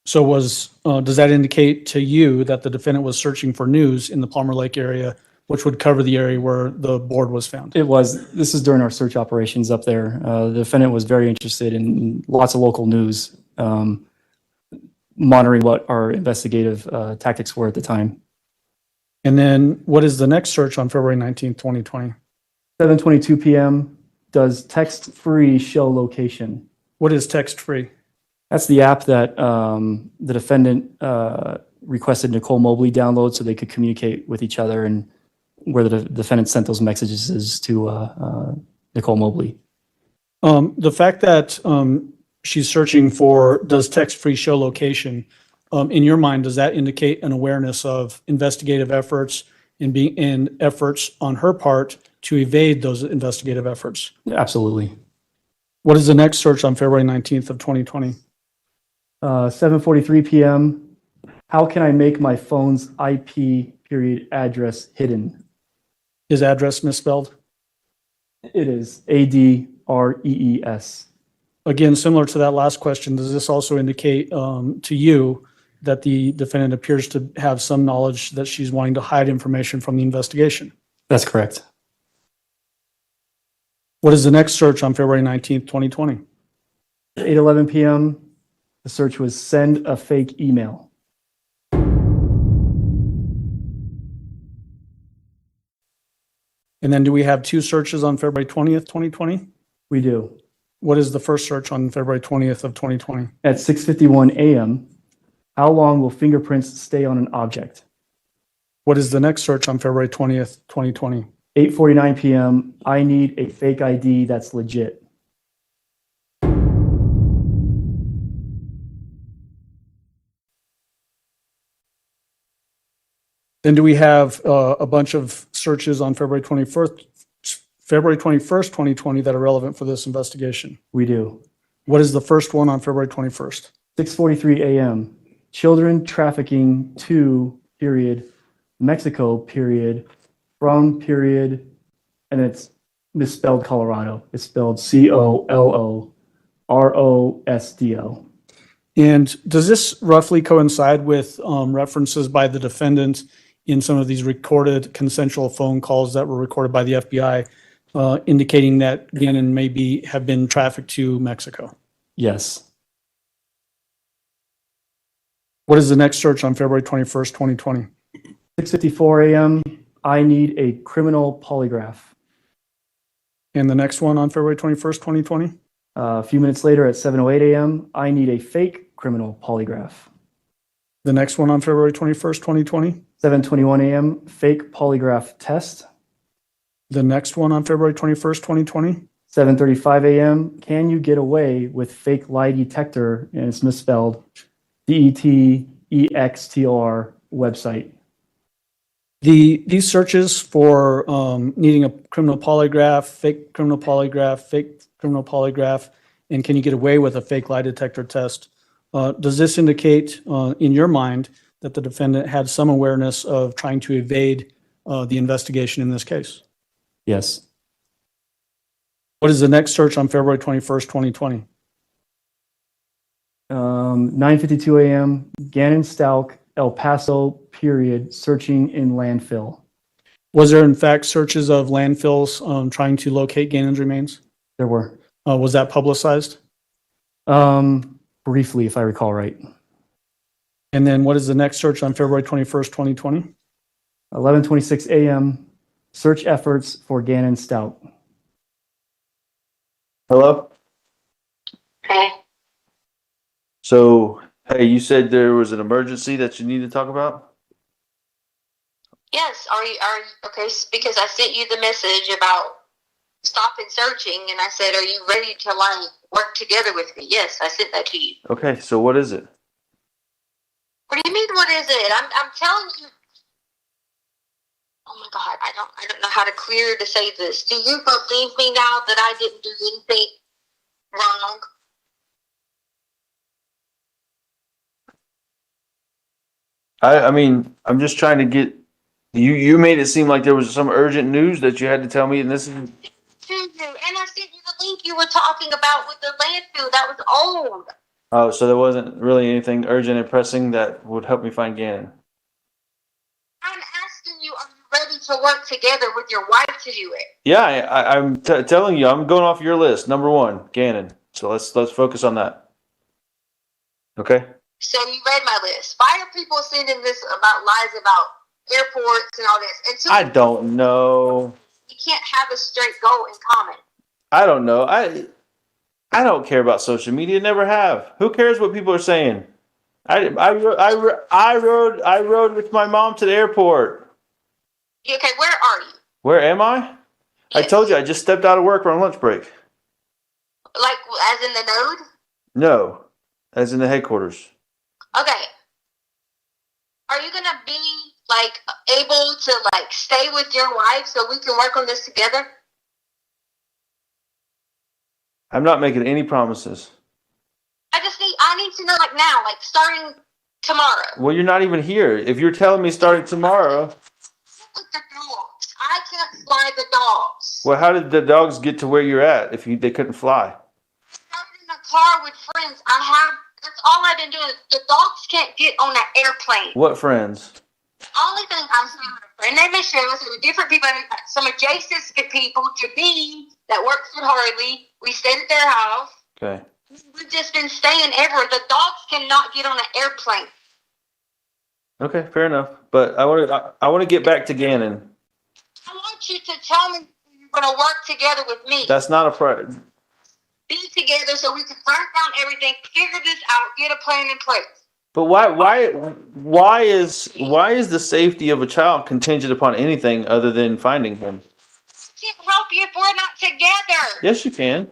So does that indicate to you that the defendant was searching for news in the Palmer Lake area, which would cover the area where the board was found? It was. This is during our search operations up there. The defendant was very interested in lots of local news, monitoring what our investigative tactics were at the time. And then what is the next search on February 19th, 2020? 7:22 p.m. Does text-free show location? What is text-free? That's the app that the defendant requested Nicole Mobley download so they could communicate with each other, and where the defendant sent those messages to Nicole Mobley. The fact that she's searching for does text-free show location, in your mind, does that indicate an awareness of investigative efforts and efforts on her part to evade those investigative efforts? Absolutely. What is the next search on February 19th of 2020? 7:43 p.m. How can I make my phone's IP period address hidden? Is address misspelled? It is ADREES. Again, similar to that last question, does this also indicate to you that the defendant appears to have some knowledge that she's wanting to hide information from the investigation? That's correct. What is the next search on February 19th, 2020? 8:11 p.m. The search was send a fake email. And then do we have 2 searches on February 20th, 2020? We do. What is the first search on February 20th of 2020? At 6:51 a.m., how long will fingerprints stay on an object? What is the next search on February 20th, 2020? 8:49 p.m., I need a fake ID that's legit. Then do we have a bunch of searches on February 21st, 2020 that are relevant for this investigation? We do. What is the first one on February 21st? 6:43 a.m., children trafficking to, period, Mexico, period, from, period, and it's misspelled Colorado. It's spelled COLOROSDO. And does this roughly coincide with references by the defendant in some of these recorded consensual phone calls that were recorded by the FBI, indicating that Gannon have been trafficked to Mexico. Yes. What is the next search on February 21st, 2020? 6:54 a.m. I need a criminal polygraph. And the next one on February 21st, 2020? A few minutes later at 7:08 a.m. I need a fake criminal polygraph. The next one on February 21st, 2020? 7:21 a.m. fake polygraph test. The next one on February 21st, 2020? 7:35 a.m. Can you get away with fake lie detector? And it's misspelled. DETEXTR website. These searches for needing a criminal polygraph, fake criminal polygraph, and can you get away with a fake lie detector test? Does this indicate, in your mind, that the defendant had some awareness of trying to evade the investigation in this case? Yes. What is the next search on February 21st, 2020? 9:52 a.m. Ganon Stauch, El Paso, period, searching in landfill. Was there in fact searches of landfills trying to locate Ganon's remains? There were. Was that publicized? Briefly, if I recall right. And then what is the next search on February 21st, 2020? 11:26 a.m. Search efforts for Ganon Stauch. Hello? Okay. So, hey, you said there was an emergency that you need to talk about? Yes, are you okay? Because I sent you the message about stopping searching, and I said, "Are you ready to like work together with me?" Yes, I sent that to you. Okay, so what is it? What do you mean? What is it? I'm telling you. Oh my God, I don't know how to clear to say this. Do you believe me now that I didn't do anything wrong? I mean, I'm just trying to get you made it seem like there was some urgent news that you had to tell me, and this is And I sent you the link you were talking about with the landfill. That was old. oh, so there wasn't really anything urgent and pressing that would help me find Gannon. I'm asking you, are you ready to work together with your wife to do it? Yeah, I'm telling you, I'm going off your list. Number one, Gannon. So let's focus on that. Okay. So you read my list. Why are people sending this about lies about airports and all this? Until I don't know. you can't have a straight goal in common. I don't know. I don't care about social media. Never have. Who cares what people are saying? I rode with my mom to the airport. Okay, where are you? Where am I? I told you I just stepped out of work on lunch break. Like, as in the node? No, as in the headquarters. Okay. Are you gonna be like able to like stay with your wife so we can work on this together? I'm not making any promises. I need to know like now, like starting tomorrow. Well, you're not even here. If you're telling me starting tomorrow. With the dogs. I can't fly the dogs. Well, how did the dogs get to where you're at if they couldn't fly? I'm in the car with friends. That's all I've been doing. The dogs can't get on an airplane. What friends? Only thing I'm saying, a friend named Michelle, so the different people, some adjacent people to me that works with Harley. We stayed at their house. Okay. We've just been staying everywhere. The dogs cannot get on an airplane. Okay, fair enough. But I want to get back to Gannon. I want you to tell me you're going to work together with me. That's not a problem. Be together so we can burn down everything, figure this out, get a plan in place. But why is the safety of a child contingent upon anything other than finding him? I can't help you if we're not together. Yes, you can.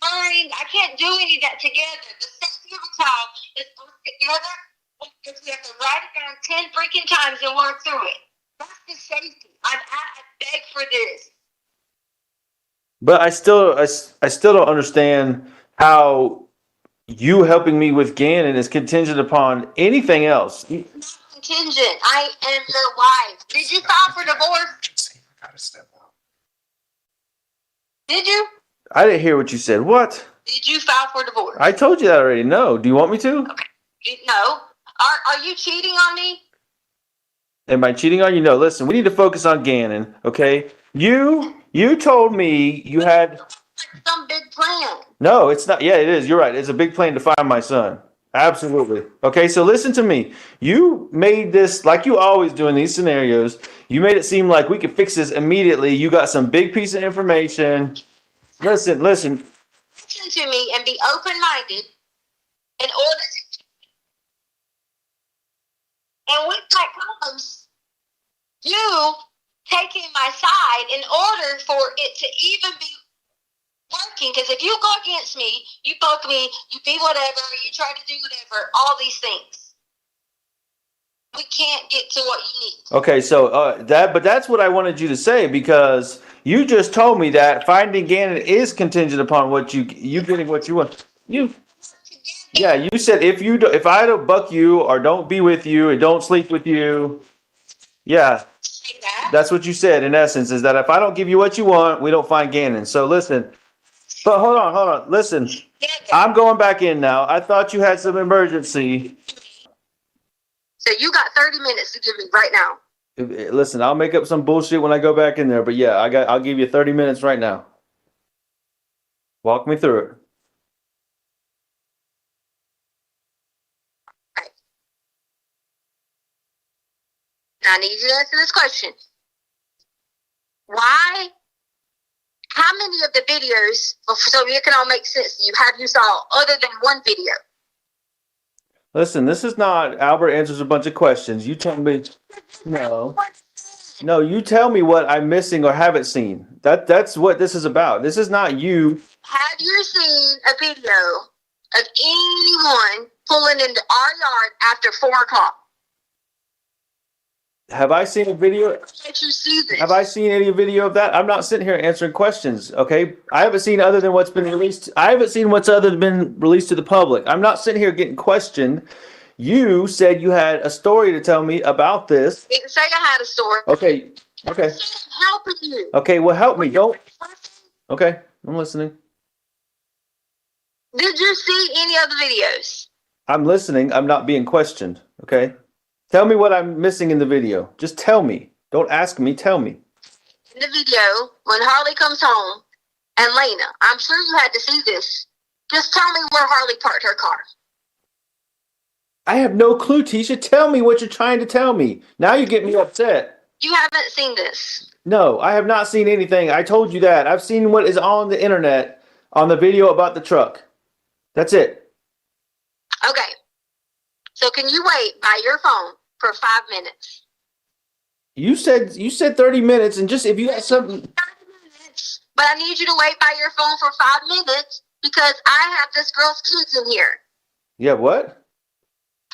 I can't do any of that together. The safety of a child is us together. Because we have to write it down 10 freaking times and work through it. That's the safety. I beg for this. But I still don't understand how you helping me with Gannon is contingent upon anything else. Contingent. I am your wife. Did you file for divorce? Did you? I didn't hear what you said. What? Did you file for divorce? I told you that already. No. Do you want me to? Okay. No. Are you cheating on me? Am I cheating on you? No, listen, we need to focus on Ganon, okay? You told me you had, Some big plan. no, it's not, yeah, it is, you're right, it's a big plan to find my son. Absolutely. Okay, so listen to me. You made this, like you always do in these scenarios, you made it seem like we could fix this immediately. You got some big piece of information. Listen. Listen to me and be open-minded in order. And with that comes you taking my side in order for it to even be working. Because if you go against me, you poke me, you be whatever, you try to do whatever, all these things, we can't get to what you need. Okay, so but that's what I wanted you to say, because you just told me that finding Ganon is contingent upon what you getting what you want. Yeah, you said if I don't buck you or don't be with you and don't sleep with you, yeah, that's what you said in essence, is that if I don't give you what you want, we don't find Ganon. So listen, but hold on, listen, I'm going back in now. I thought you had some emergency. So you got 30 minutes to give me right now. Listen, I'll make up some bullshit when I go back in there, but yeah, I'll give you 30 minutes right now. Walk me through it. Now I need you to answer this question. Why? How many of the videos, so it can all make sense to you, have you saw other than one video? Listen, this is not Albert answers a bunch of questions. You tell me. No, you tell me what I'm missing or haven't seen. That's what this is about. This is not you. Have you seen a video of anyone pulling into our yard after 4 o'clock? Have I seen a video? Did you see this? Have I seen any video of that? I'm not sitting here answering questions, okay? I haven't seen other than what's been released. I haven't seen what's other than been released to the public. I'm not sitting here getting questioned. You said you had a story to tell me about this. Didn't say I had a story. Okay. Helping you. Okay, well, help me. Don't. Okay, I'm listening. Did you see any other videos? I'm listening. I'm not being questioned, okay? Tell me what I'm missing in the video. Just tell me. Don't ask me. Tell me. In the video, when Harley comes home and Lena, I'm sure you had to see this. Just tell me where Harley parked her car. I have no clue, Tisha. Tell me what you're trying to tell me. Now you get me upset. You haven't seen this. No, I have not seen anything. I told you that. I've seen what is on the internet on the video about the truck. That's it. Okay. So can you wait by your phone for 5 minutes? You said 30 minutes, and just if you got something. 30 minutes, but I need you to wait by your phone for 5 minutes because I have this girl's kids in here. Yeah, what?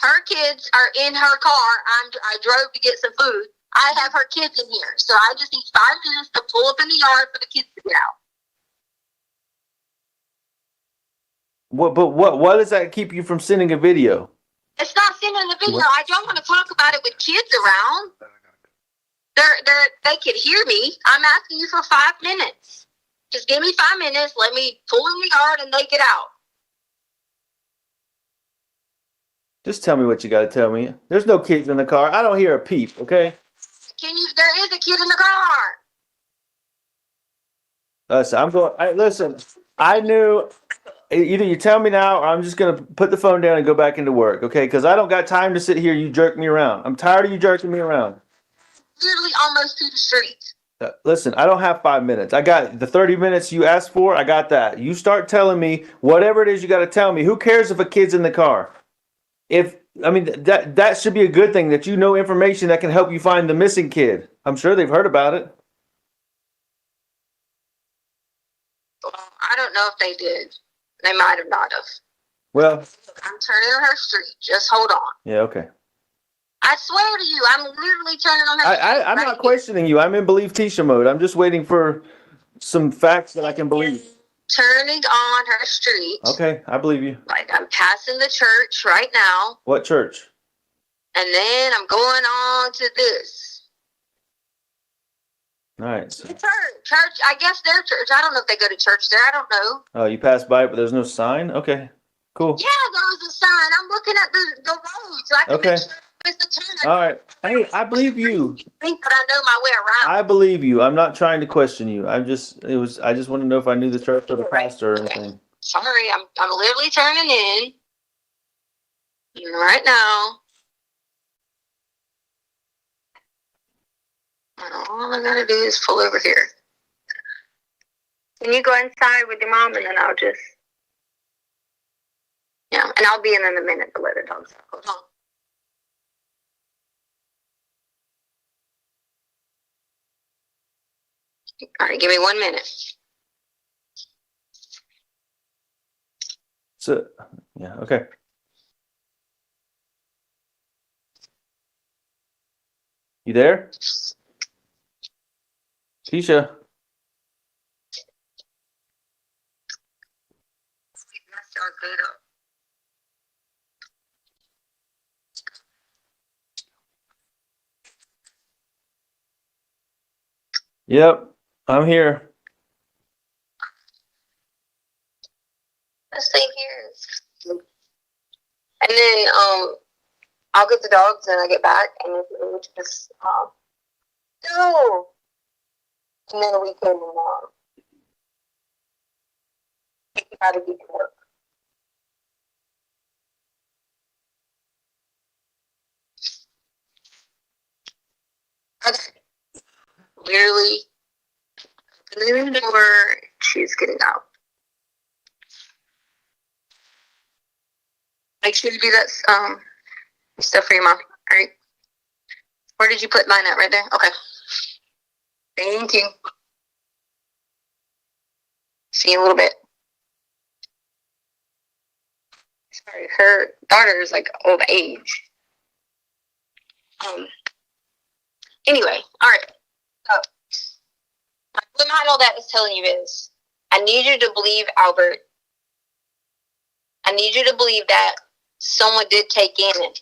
Her kids are in her car. I drove to get some food. I have her kids in here, so I just need 5 minutes to pull up in the yard for the kids to get out. Why does that keep you from sending a video? It's not sending the video. What? I don't want to talk about it with kids around. They could hear me. I'm asking you for 5 minutes. Just give me 5 minutes. Let me pull in the yard and they get out. Just tell me what you got to tell me. There's no kids in the car. I don't hear a peep, okay? There is a kid in the car. Listen, I knew either you tell me now or I'm just going to put the phone down and go back into work, okay? Because I don't got time to sit here. You jerk me around. I'm tired of you jerking me around. Literally almost to the street. Listen, I don't have 5 minutes. I got the 30 minutes you asked for. I got that. You start telling me whatever it is you got to tell me. Who cares if a kid's in the car? That should be a good thing that you know information that can help you find the missing kid. I'm sure they've heard about it. I don't know if they did. They might have not have. Well, I'm turning on her street. Just hold on. yeah, okay. I swear to you, I'm literally turning on her street. I'm not questioning you. I'm in believe Tisha mode. I'm just waiting for some facts that I can believe. Turning on her street. Okay, I believe you. Like I'm passing the church right now. What church? And then I'm going on to this. All right. So, Church, I guess their church. I don't know if they go to church there. I don't know. oh, you passed by it, but there's no sign? Okay, cool. Yeah, there was a sign. I'm looking at the road. So I can Okay. make sure Mr. Turner, All right. Hey, I believe you. think that I know my way around. I believe you. I'm not trying to question you. I just want to know if I knew the church or the pastor or anything. Sorry, I'm literally turning in right now. And all I gotta do is pull over here. Can you go inside with your mom and then I'll just, yeah, and I'll be in a minute to let the dogs out. Hold on. All right, give me 1 minute. So, yeah, okay. You there? Keisha? Yep, I'm here. Let's stay here. And then I'll get the dogs and I get back and if we just go. And then we can think about it, we can work. Okay. Literally opening the door, she's getting out. Make sure you do that stuff for your mom. All right. Where did you put mine at? Right there? Okay. Thank you. See you in a little bit. Sorry, her daughter is like of age. Anyway, all right. So, my point behind all that is telling you is, I need you to believe Albert. I need you to believe that someone did take Ganon.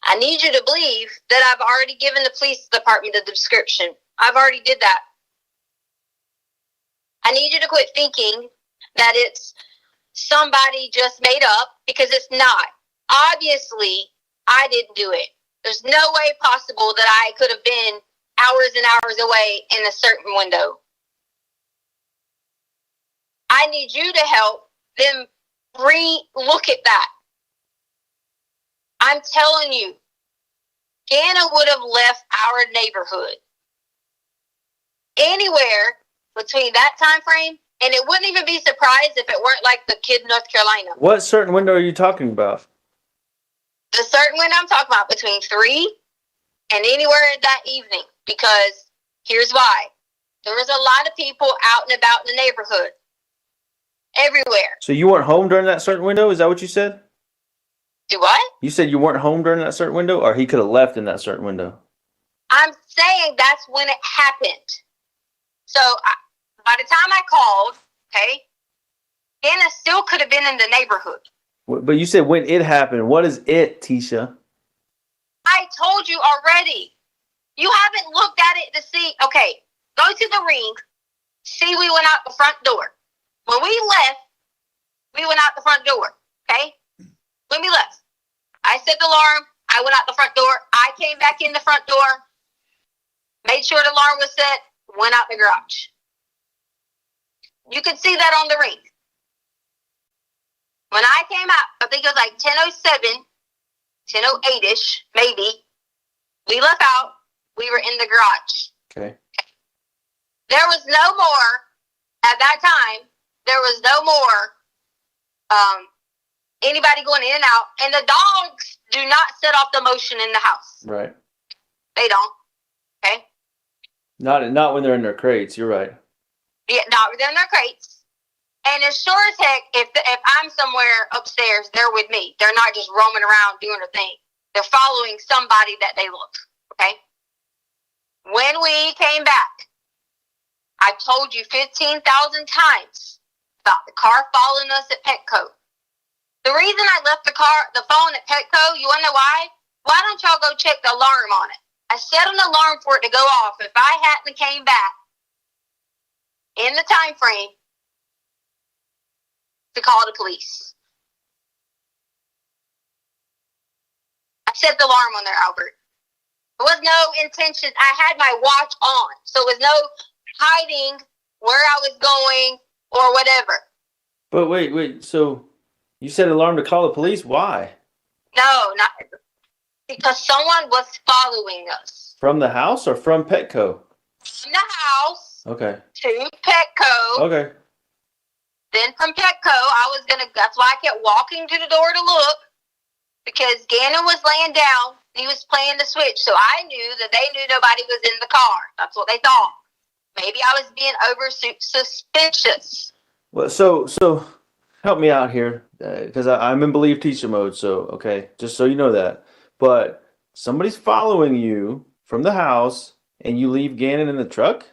I need you to believe that I've already given the police department the description. I've already did that. I need you to quit thinking that it's somebody just made up, because it's not. Obviously, I didn't do it. There's no way possible that I could have been hours and hours away in a certain window. I need you to help them re-look at that. I'm telling you, Ganon would have left our neighborhood anywhere between that time frame, and it wouldn't even be surprised if it weren't like the kid in North Carolina. What certain window are you talking about? The certain window I'm talking about, between 3 and anywhere that evening, because here's why. There was a lot of people out and about in the neighborhood. Everywhere. So you weren't home during that certain window? Is that what you said? Do what? You said you weren't home during that certain window, or he could have left in that certain window? I'm saying that's when it happened. So by the time I called, okay, Anna still could have been in the neighborhood. But you said when it happened. What is it, Tisha? I told you already. You haven't looked at it to see. Okay, go to the ring. See, we went out the front door. When we left, we went out the front door. Okay? When we left, I set the alarm. I went out the front door. I came back in the front door. Made sure the alarm was set. Went out the garage. You could see that on the ring. When I came out, I think it was like 10:07, 10:08-ish, maybe. We left out. We were in the garage. Okay. There was no more, at that time, there was no more anybody going in and out. And the dogs do not set off the motion in the house. Right. They don't. Okay? Not when they're in their crates. You're right. Yeah, not within their crates. And as sure as heck, if I'm somewhere upstairs, they're with me. They're not just roaming around doing their thing. They're following somebody that they look. Okay? When we came back, I told you 15,000 times about the car following us at Petco. The reason I left the phone at Petco, you wanna know why? Why don't y'all go check the alarm on it? I set an alarm for it to go off if I hadn't came back in the time frame to call the police. I set the alarm on there, Albert. There was no intention. I had my watch on, so it was no hiding where I was going or whatever. But wait. So you set an alarm to call the police? Why? No, not because someone was following us From the house or from Petco? from the house Okay. to Petco. Okay. Then from Petco, that's why I kept walking to the door to look, because Ganon was laying down. He was playing the Switch, so I knew that they knew nobody was in the car. That's what they thought. Maybe I was being over suspicious. Well, so help me out here, because I'm in believe teacher mode. So okay, just so you know that. But somebody's following you from the house, and you leave Ganon in the truck.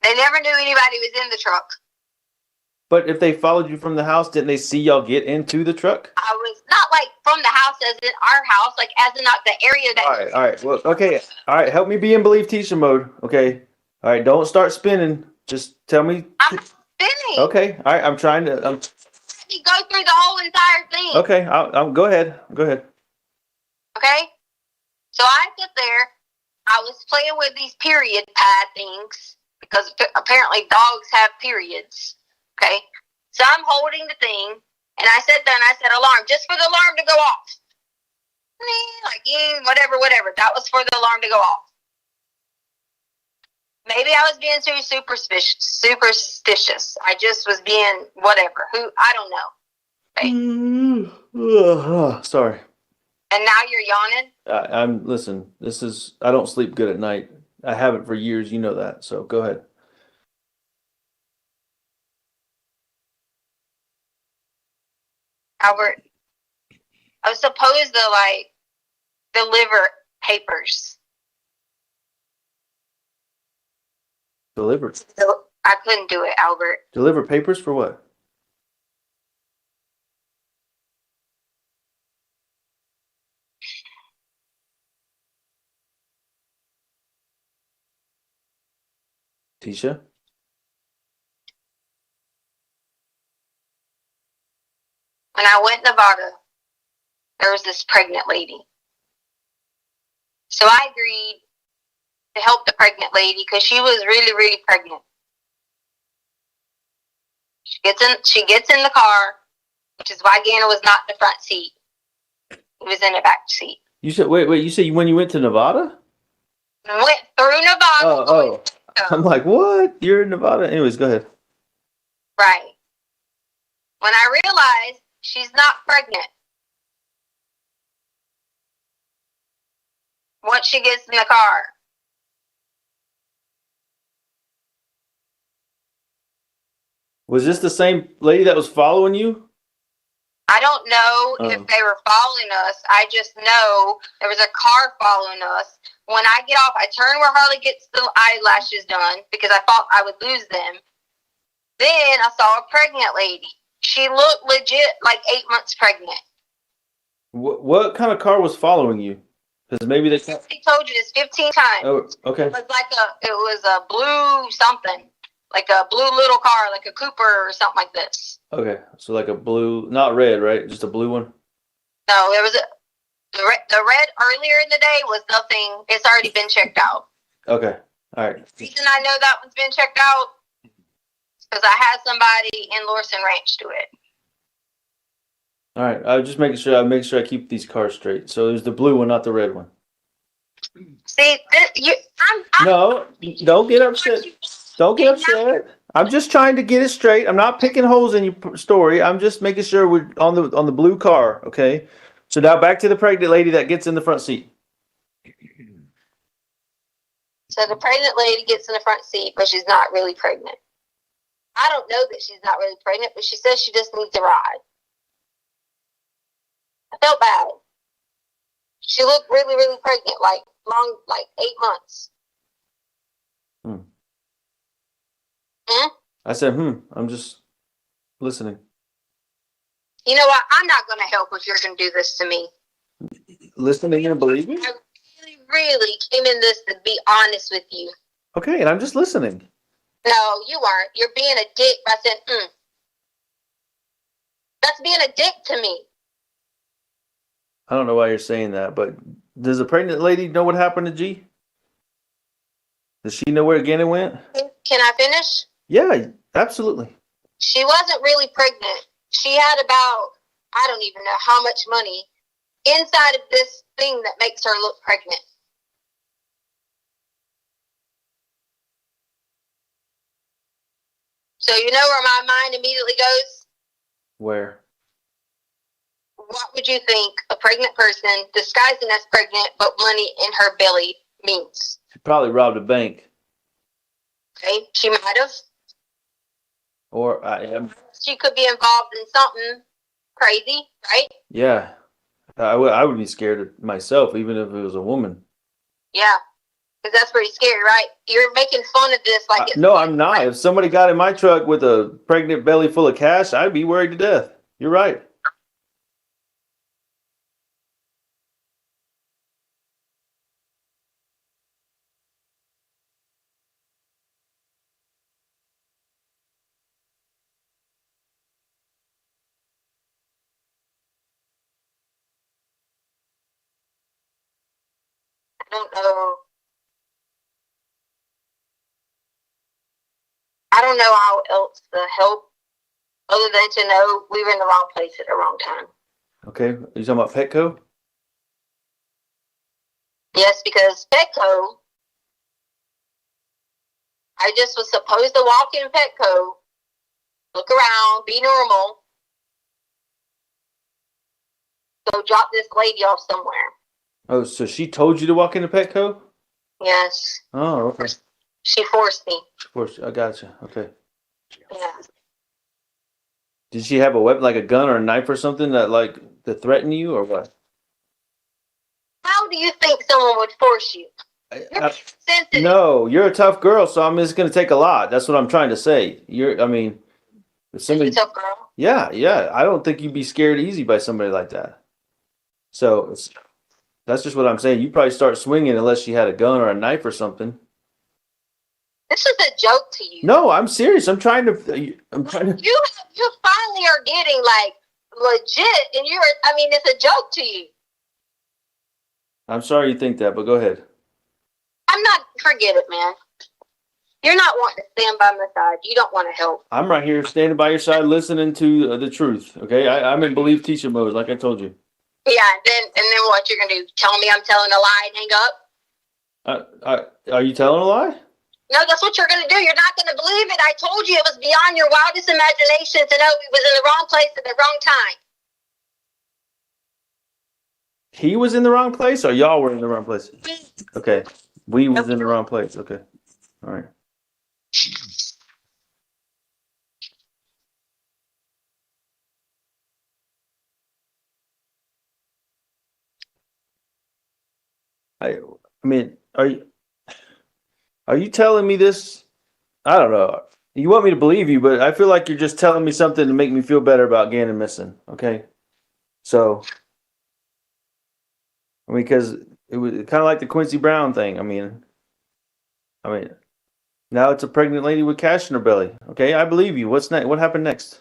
They never knew anybody was in the truck. But if they followed you from the house, didn't they see y'all get into the truck? I was not like from the house as in our house, like as in not the area that. All right. Well, okay. All right. Help me be in believe teacher mode. Okay. All right. Don't start spinning. Just tell me. I'm spinning. Okay. All right. I'm trying to. Let me go through the whole entire thing. Okay. I'll go ahead. Go ahead. Okay. So I sit there. I was playing with these period pad things because apparently dogs have periods. Okay. So I'm holding the thing, and I sat there and I said alarm, just for the alarm to go off. Like, whatever. That was for the alarm to go off. Maybe I was being too superstitious. I just was being whatever. I don't know. Okay. Sorry. And now you're yawning? Listen, I don't sleep good at night. I haven't for years. You know that. So go ahead. Albert, I was supposed to deliver papers. Deliver. So I couldn't do it, Albert. Deliver papers for what? Tisha? When I went to Nevada, there was this pregnant lady. So I agreed to help the pregnant lady because she was really, really pregnant. She gets in the car, which is why Ganon was not in the front seat. He was in the back seat. You said wait. You said when you went to Nevada? Went through Nevada. Oh. I'm like, what? You're in Nevada? Anyways, go ahead. Right. When I realized she's not pregnant. Once she gets in the car. Was this the same lady that was following you? I don't know if they were following us. I just know there was a car following us. When I get off, I turn where Harley gets the eyelashes done because I thought I would lose them. Then I saw a pregnant lady. She looked legit like 8 months pregnant. What kind of car was following you? Because maybe they. He told you this 15 times. Oh, okay. It was a blue something, like a blue little car, like a Cooper or something like this. Okay, so like a blue, not red, right? Just a blue one. No, it was the red earlier in the day was nothing. It's already been checked out. Okay, all right. The reason I know that one's been checked out is because I had somebody in Lorson Ranch do it. All right, I was just making sure. I make sure I keep these cars straight. So there's the blue one, not the red one. See, No, don't get upset. Don't get upset. I'm just trying to get it straight. I'm not picking holes in your story. I'm just making sure we're on the blue car. Okay. So now back to the pregnant lady that gets in the front seat. So the pregnant lady gets in the front seat, but she's not really pregnant. I don't know that she's not really pregnant, but she says she just needs a ride. I felt bad. She looked really, really pregnant, like 8 months. I said, I'm just listening. You know what? I'm not going to help if you're going to do this to me. Listening and believing? I really came in this to be honest with you. Okay, and I'm just listening. No, you aren't. You're being a dick by saying, That's being a dick to me. I don't know why you're saying that, but does the pregnant lady know what happened to G? Does she know where Ganon went? Can I finish? Yeah, absolutely. She wasn't really pregnant. She had about, I don't even know how much money inside of this thing that makes her look pregnant. So you know where my mind immediately goes? Where? What would you think a pregnant person disguising as pregnant but money in her belly means? She probably robbed a bank. Okay, she might have. Or I am. She could be involved in something crazy, right? Yeah. I would be scared of myself, even if it was a woman. Yeah, because that's pretty scary, right? You're making fun of this like it's No, I'm not. If somebody got in my truck with a pregnant belly full of cash, I'd be worried to death. You're right. I don't know. I don't know how else to help other than to know we were in the wrong place at the wrong time. Okay. Are you talking about Petco? Yes, because Petco, I just was supposed to walk in Petco, look around, be normal, go drop this lady off somewhere. Oh, so she told you to walk into Petco? Yes, Oh, okay. she forced me. Of course, I gotcha. Okay. Yeah. Did she have a weapon, like a gun or a knife or something to threaten you, or what? How do you think someone would force you? You're sensitive. No, you're a tough girl, so it's going to take a lot. That's what I'm trying to say. If somebody, Tough girl. yeah. I don't think you'd be scared easy by somebody like that. So that's just what I'm saying. You probably start swinging unless she had a gun or a knife or something. This is a joke to you. No, I'm serious. I'm trying to. You finally are getting like legit, and it's a joke to you. I'm sorry you think that, but go ahead. I'm not. Forget it, man. You're not wanting to stand by my side. You don't want to help. I'm right here standing by your side, listening to the truth. Okay, I'm in believe teacher mode, like I told you. Yeah, and then what you're gonna do? Tell me I'm telling a lie and hang up? Are you telling a lie? No, that's what you're gonna do. You're not gonna believe it. I told you it was beyond your wildest imagination to know he was in the wrong place at the wrong time. He was in the wrong place, or y'all were in the wrong place? Okay, we was in the wrong place. Okay, all right. I mean, are you telling me this? I don't know. You want me to believe you, but I feel like you're just telling me something to make me feel better about Ganon missing. Okay, so because it was kind of like the Quincy Brown thing. I mean, now it's a pregnant lady with cash in her belly. Okay, I believe you. What's next? What happened next?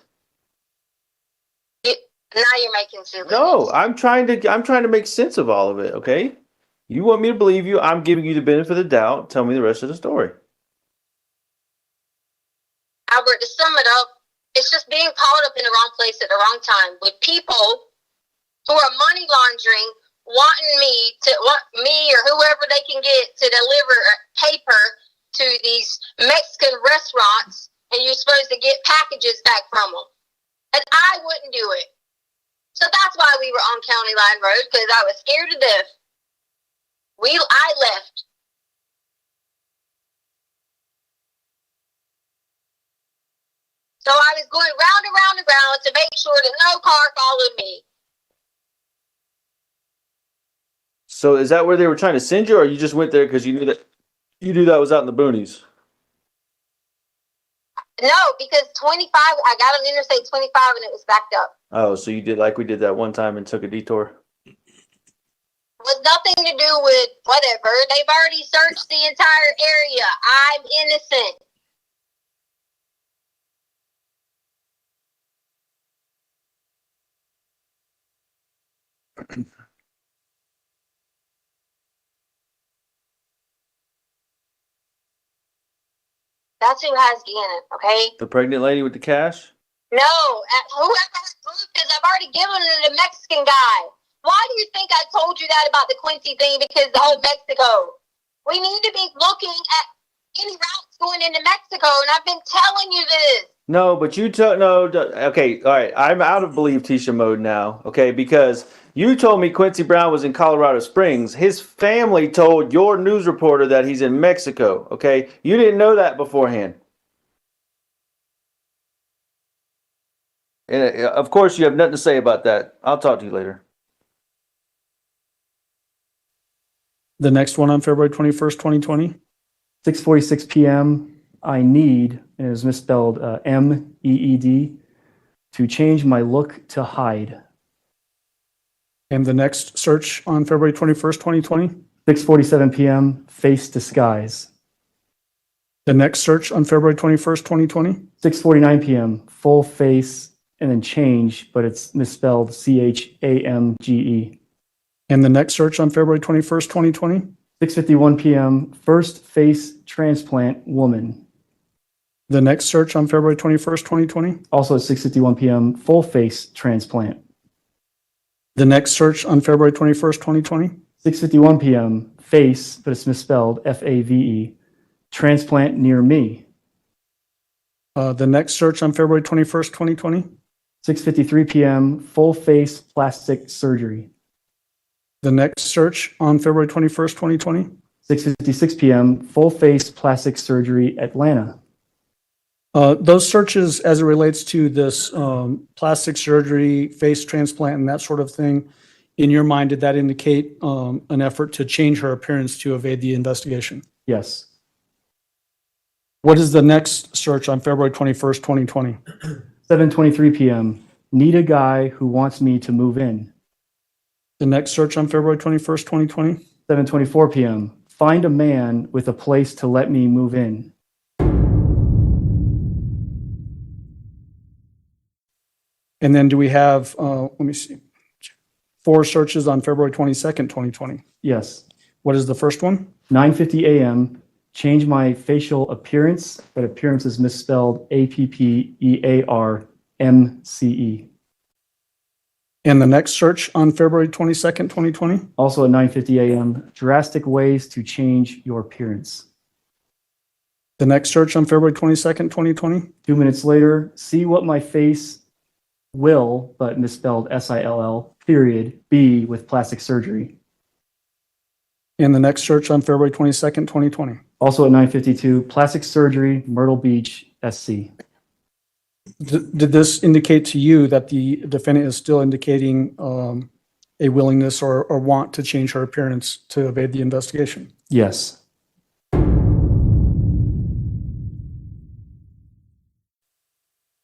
Now you're making silly. No, I'm trying to make sense of all of it. Okay, you want me to believe you? I'm giving you the benefit of the doubt. Tell me the rest of the story. Albert, to sum it up, it's just being caught up in the wrong place at the wrong time with people who are money laundering, want me or whoever they can get to deliver paper to these Mexican restaurants, and you're supposed to get packages back from them. And I wouldn't do it. So that's why we were on County Line Road, because I was scared to death. I left. So I was going round and round and round to make sure that no car followed me. So is that where they were trying to send you, or you just went there because you knew that was out in the boonies? No, because 25, I got on Interstate 25 and it was backed up. Oh, so you did like we did that one time and took a detour? It was nothing to do with whatever. They've already searched the entire area. I'm innocent. That's who has Ganon, okay? The pregnant lady with the cash? No, whoever has proof, because I've already given it to the Mexican guy. Why do you think I told you that about the Quincy thing? Because the whole Mexico. We need to be looking at any routes going into Mexico, and I've been telling you this. No, but you told no. Okay, all right. I'm out of believe Tisha mode now. Okay, because you told me Quincy Brown was in Colorado Springs. His family told your news reporter that he's in Mexico. Okay, you didn't know that beforehand. And of course, you have nothing to say about that. I'll talk to you later. The next one on February 21st, 2020. 6:46 p.m. I need, and it was misspelled MEED, to change my look to hide. And the next search on February 21st, 2020. 6:47 p.m. Face disguise. The next search on February 21st, 2020. 6:49 p.m. Full face and then change, but it's misspelled CHAMGE. And the next search on February 21st, 2020. 6:51 p.m. First face transplant woman. The next search on February 21st, 2020. Also at 6:51 p.m. Full face transplant. The next search on February 21st, 2020. 6:51 p.m. Face, but it's misspelled FAVE. Transplant near me. The next search on February 21st, 2020. 6:53 p.m. Full face plastic surgery. The next search on February 21st, 2020. 6:56 p.m. Full face plastic surgery Atlanta. Those searches, as it relates to this plastic surgery, face transplant, and that sort of thing, in your mind, did that indicate an effort to change her appearance to evade the investigation? Yes. What is the next search on February 21st, 2020? 7:23 p.m. Need a guy who wants me to move in. The next search on February 21st, 2020? 7:24 p.m. Find a man with a place to let me move in. And then do we have, let me see, 4 searches on February 22nd, 2020? Yes. What is the first one? 9:50 a.m. Change my facial appearance, but appearance is misspelled APPEARMCE. And the next search on February 22nd, 2020? Also at 9:50 a.m. Drastic ways to change your appearance. The next search on February 22nd, 2020? 2 minutes later, see what my face will, but misspelled SILL, period, be with plastic surgery. And the next search on February 22nd, 2020? Also at 9:52, plastic surgery, Myrtle Beach, SC. Did this indicate to you that the defendant is still indicating a willingness or want to change her appearance to evade the investigation? Yes.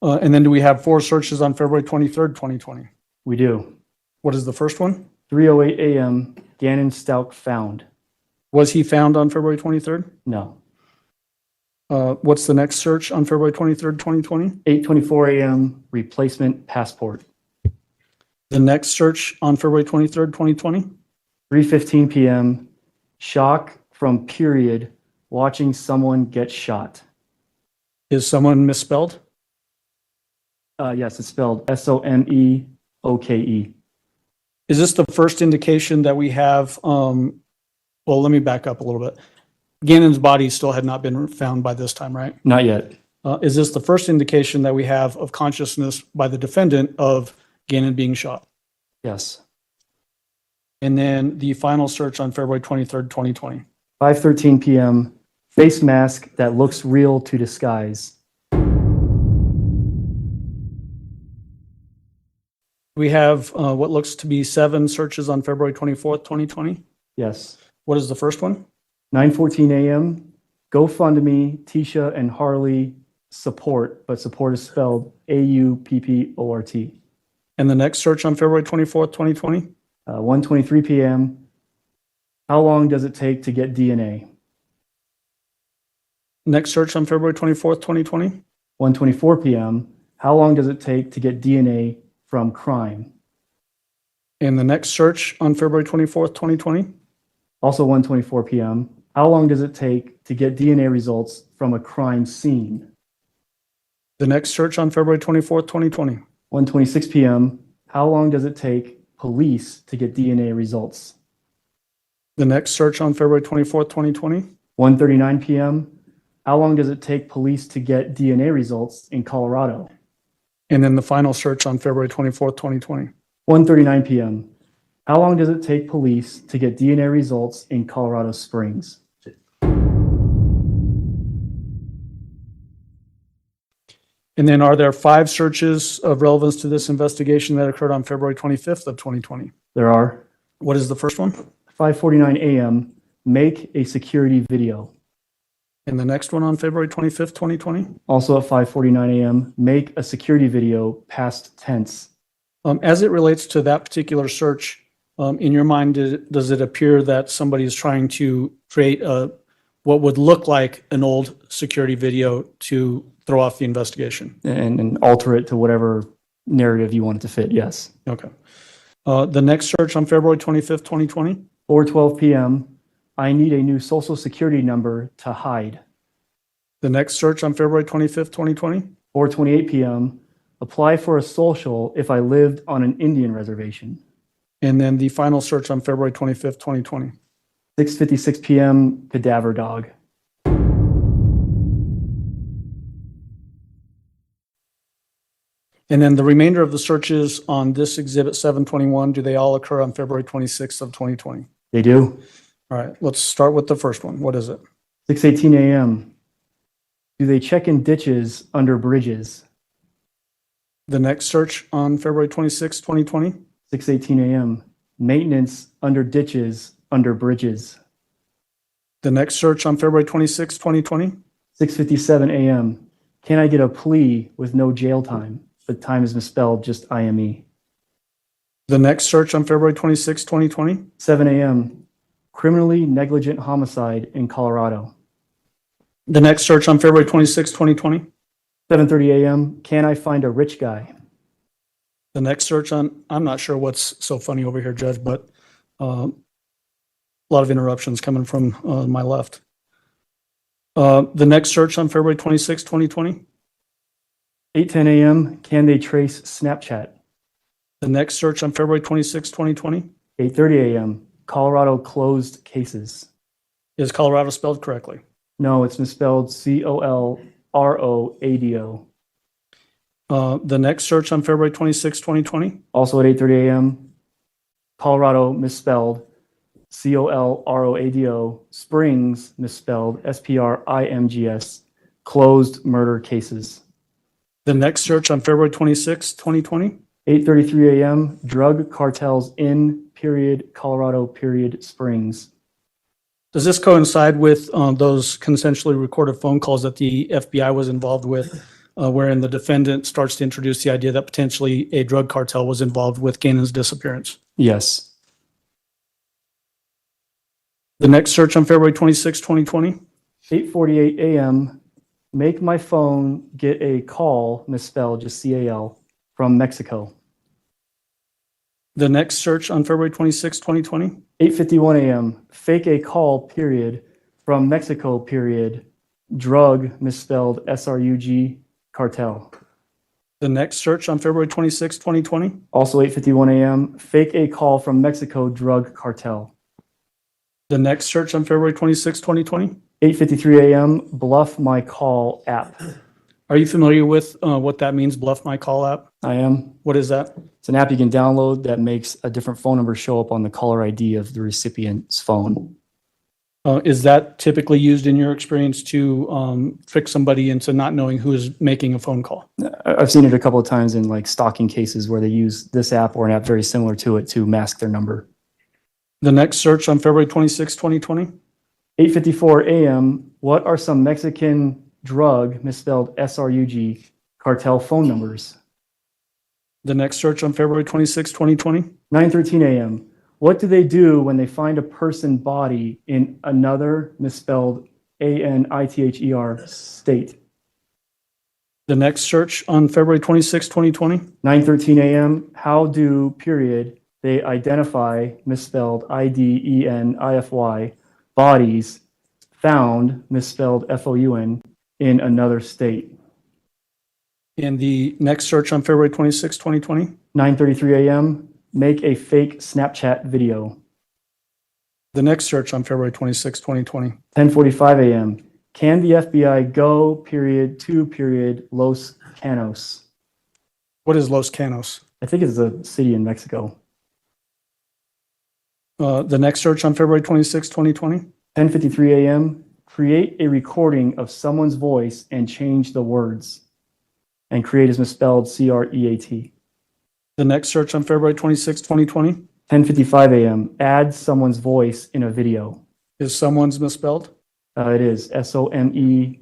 And then do we have 4 searches on February 23rd, 2020? We do. What is the first one? 3:08 a.m. Ganon Stauch found. Was he found on February 23rd? No. What's the next search on February 23rd, 2020? 8:24 a.m. Replacement passport. The next search on February 23rd, 2020? 3:15 p.m. Shock from period watching someone get shot. Is someone misspelled? Yes, it's spelled SOMEOKE. Is this the first indication that we have? Well, let me back up a little bit. Ganon's body still had not been found by this time, right? Not yet. Is this the first indication that we have of consciousness by the defendant of Ganon being shot? Yes. And then the final search on February 23rd, 2020. 5:13 p.m. Face mask that looks real to disguise. We have what looks to be 7 searches on February 24th, 2020. Yes. What is the first one? 9:14 a.m. GoFundMe, Tisha and Harley support, but support is spelled AUPPORT. And the next search on February 24th, 2020. 1:23 p.m. How long does it take to get DNA? Next search on February 24th, 2020. 1:24 p.m. How long does it take to get DNA from crime? And the next search on February 24th, 2020. Also 1:24 p.m. how long does it take to get DNA results from a crime scene? The next search on February 24th, 2020. 1:26 p.m., how long does it take police to get DNA results? The next search on February 24th, 2020. 1:39 p.m., how long does it take police to get DNA results in Colorado? And then the final search on February 24th, 2020. 1:39 p.m., how long does it take police to get DNA results in Colorado Springs? And then are there 5 searches of relevance to this investigation that occurred on February 25th of 2020? There are. What is the first one? 5:49 a.m., make a security video. And the next one on February 25th, 2020? Also at 5:49 a.m., make a security video past tense. As it relates to that particular search, in your mind, does it appear that somebody is trying to create what would look like an old security video to throw off the investigation? And alter it to whatever narrative you want it to fit, yes. Okay. The next search on February 25th, 2020? 4:12 p.m., I need a new social security number to hide. The next search on February 25th, 2020? 4:28 p.m., apply for a social if I lived on an Indian reservation. And then the final search on February 25th, 2020? 6:56 p.m., cadaver dog. And then the remainder of the searches on this exhibit 721, do they all occur on February 26th of 2020? They do. All right, let's start with the first one. What is it? 6:18 a.m., do they check in ditches under bridges? The next search on February 26th, 2020? 6:18 a.m., maintenance under ditches under bridges. The next search on February 26th, 2020? 6:57 a.m., can I get a plea with no jail time? The time is misspelled, just IME. The next search on February 26th, 2020? 7 a.m., criminally negligent homicide in Colorado. The next search on February 26th, 2020? 7:30 a.m., can I find a rich guy? The next search on, I'm not sure what's so funny over here, Judge, but a lot of interruptions coming from my left. The next search on February 26th, 2020? 8:10 a.m., can they trace Snapchat? The next search on February 26th, 2020? 8:30 a.m., Colorado closed cases. Is Colorado spelled correctly? No, it's misspelled COLROADO. The next search on February 26th, 2020? Also at 8:30 a.m., Colorado misspelled COLROADO, Springs misspelled SPRINGS, closed murder cases. The next search on February 26th, 2020? 8:33 a.m., drug cartels in Colorado Springs. Does this coincide with those consensually recorded phone calls that the FBI was involved with, wherein the defendant starts to introduce the idea that potentially a drug cartel was involved with Ganon's disappearance? Yes. The next search on February 26th, 2020? 8:48 a.m., make my phone get a call, misspelled, just CAL, from Mexico. The next search on February 26th, 2020? 8:51 a.m., fake a call, period, from Mexico, period, drug, misspelled SRUG, cartel. The next search on February 26th, 2020? Also 8:51 a.m., fake a call from Mexico, drug cartel. The next search on February 26th, 2020? 8:53 a.m., Bluff My Call app. Are you familiar with what that means, Bluff My Call app? I am. What is that? It's an app you can download that makes a different phone number show up on the caller ID of the recipient's phone. Is that typically used in your experience to trick somebody into not knowing who is making a phone call? I've seen it a couple of times in like stalking cases where they use this app or an app very similar to it to mask their number. The next search on February 26, 2020? 8:54 a.m., what are some Mexican drug, misspelled SRUG, cartel phone numbers? The next search on February 26, 2020? 9:13 a.m., what do they do when they find a person body in another misspelled ANITHER state? The next search on February 26, 2020? 9:13 a.m., how do, period, they identify misspelled IDENIFY bodies found, misspelled Foun, in another state. And the next search on February 26, 2020? 9:33 a.m., make a fake Snapchat video. The next search on February 26, 2020? 10:45 a.m., can the FBI go, to, Los Canos? What is Los Canos? I think it's a city in Mexico. The next search on February 26, 2020? 10:53 a.m., create a recording of someone's voice and change the words. And create is misspelled CREAT. The next search on February 26, 2020? 10:55 a.m., add someone's voice in a video. Is someone's misspelled? It is SOMEOMES.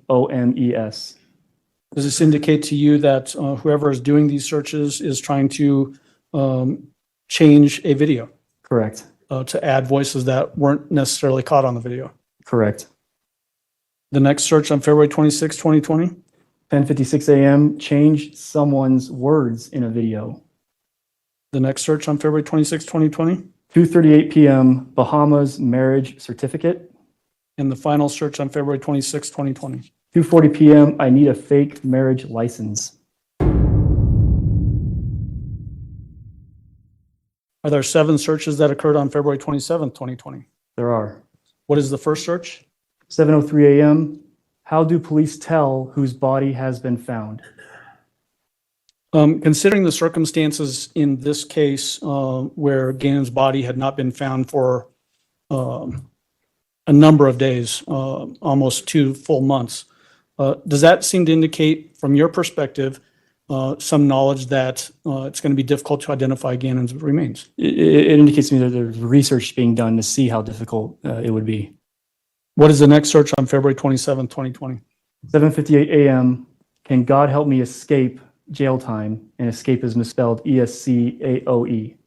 Does this indicate to you that whoever is doing these searches is trying to change a video Correct. to add voices that weren't necessarily caught on the video? Correct. The next search on February 26, 2020? 10:56 a.m., change someone's words in a video. The next search on February 26, 2020? 2:38 p.m., Bahamas marriage certificate. And the final search on February 26, 2020? 2:40 p.m., I need a fake marriage license. Are there 7 searches that occurred on February 27, 2020? There are. What is the first search? 7:03 a.m., how do police tell whose body has been found? Considering the circumstances in this case where Ganon's body had not been found for a number of days, almost 2 full months, does that seem to indicate, from your perspective, some knowledge that it's going to be difficult to identify Ganon's remains? It indicates to me that there's research being done to see how difficult it would be. What is the next search on February 27, 2020? 7:58 a.m., can God help me escape jail time? And escape is misspelled ESCAOE.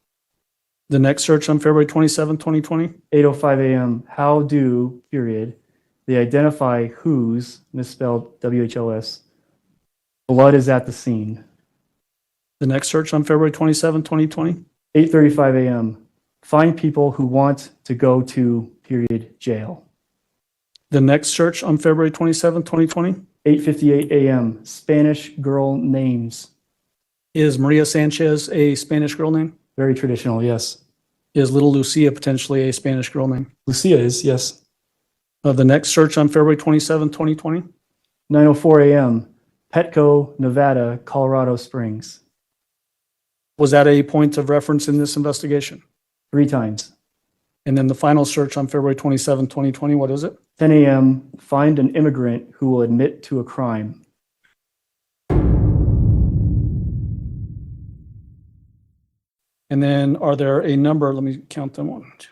The next search on February 27, 2020? 8:05 a.m., how do, they identify whose, misspelled WHOS, blood is at the scene? The next search on February 27, 2020? 8:35 a.m., find people who want to go to, jail. The next search on February 27, 2020? 8:58 a.m., Spanish girl names. Is Maria Sanchez a Spanish girl name? Very traditional, yes. Is Little Lucia potentially a Spanish girl name? Lucia is, yes. The next search on February 27, 2020? 9:04 a.m., Petco, Nevada, Colorado Springs. Was that a point of reference in this investigation? 3 times. And then the final search on February 27, 2020, what is it? 10 a.m., find an immigrant who will admit to a crime. And then are there a number, let me count them, 1, 2,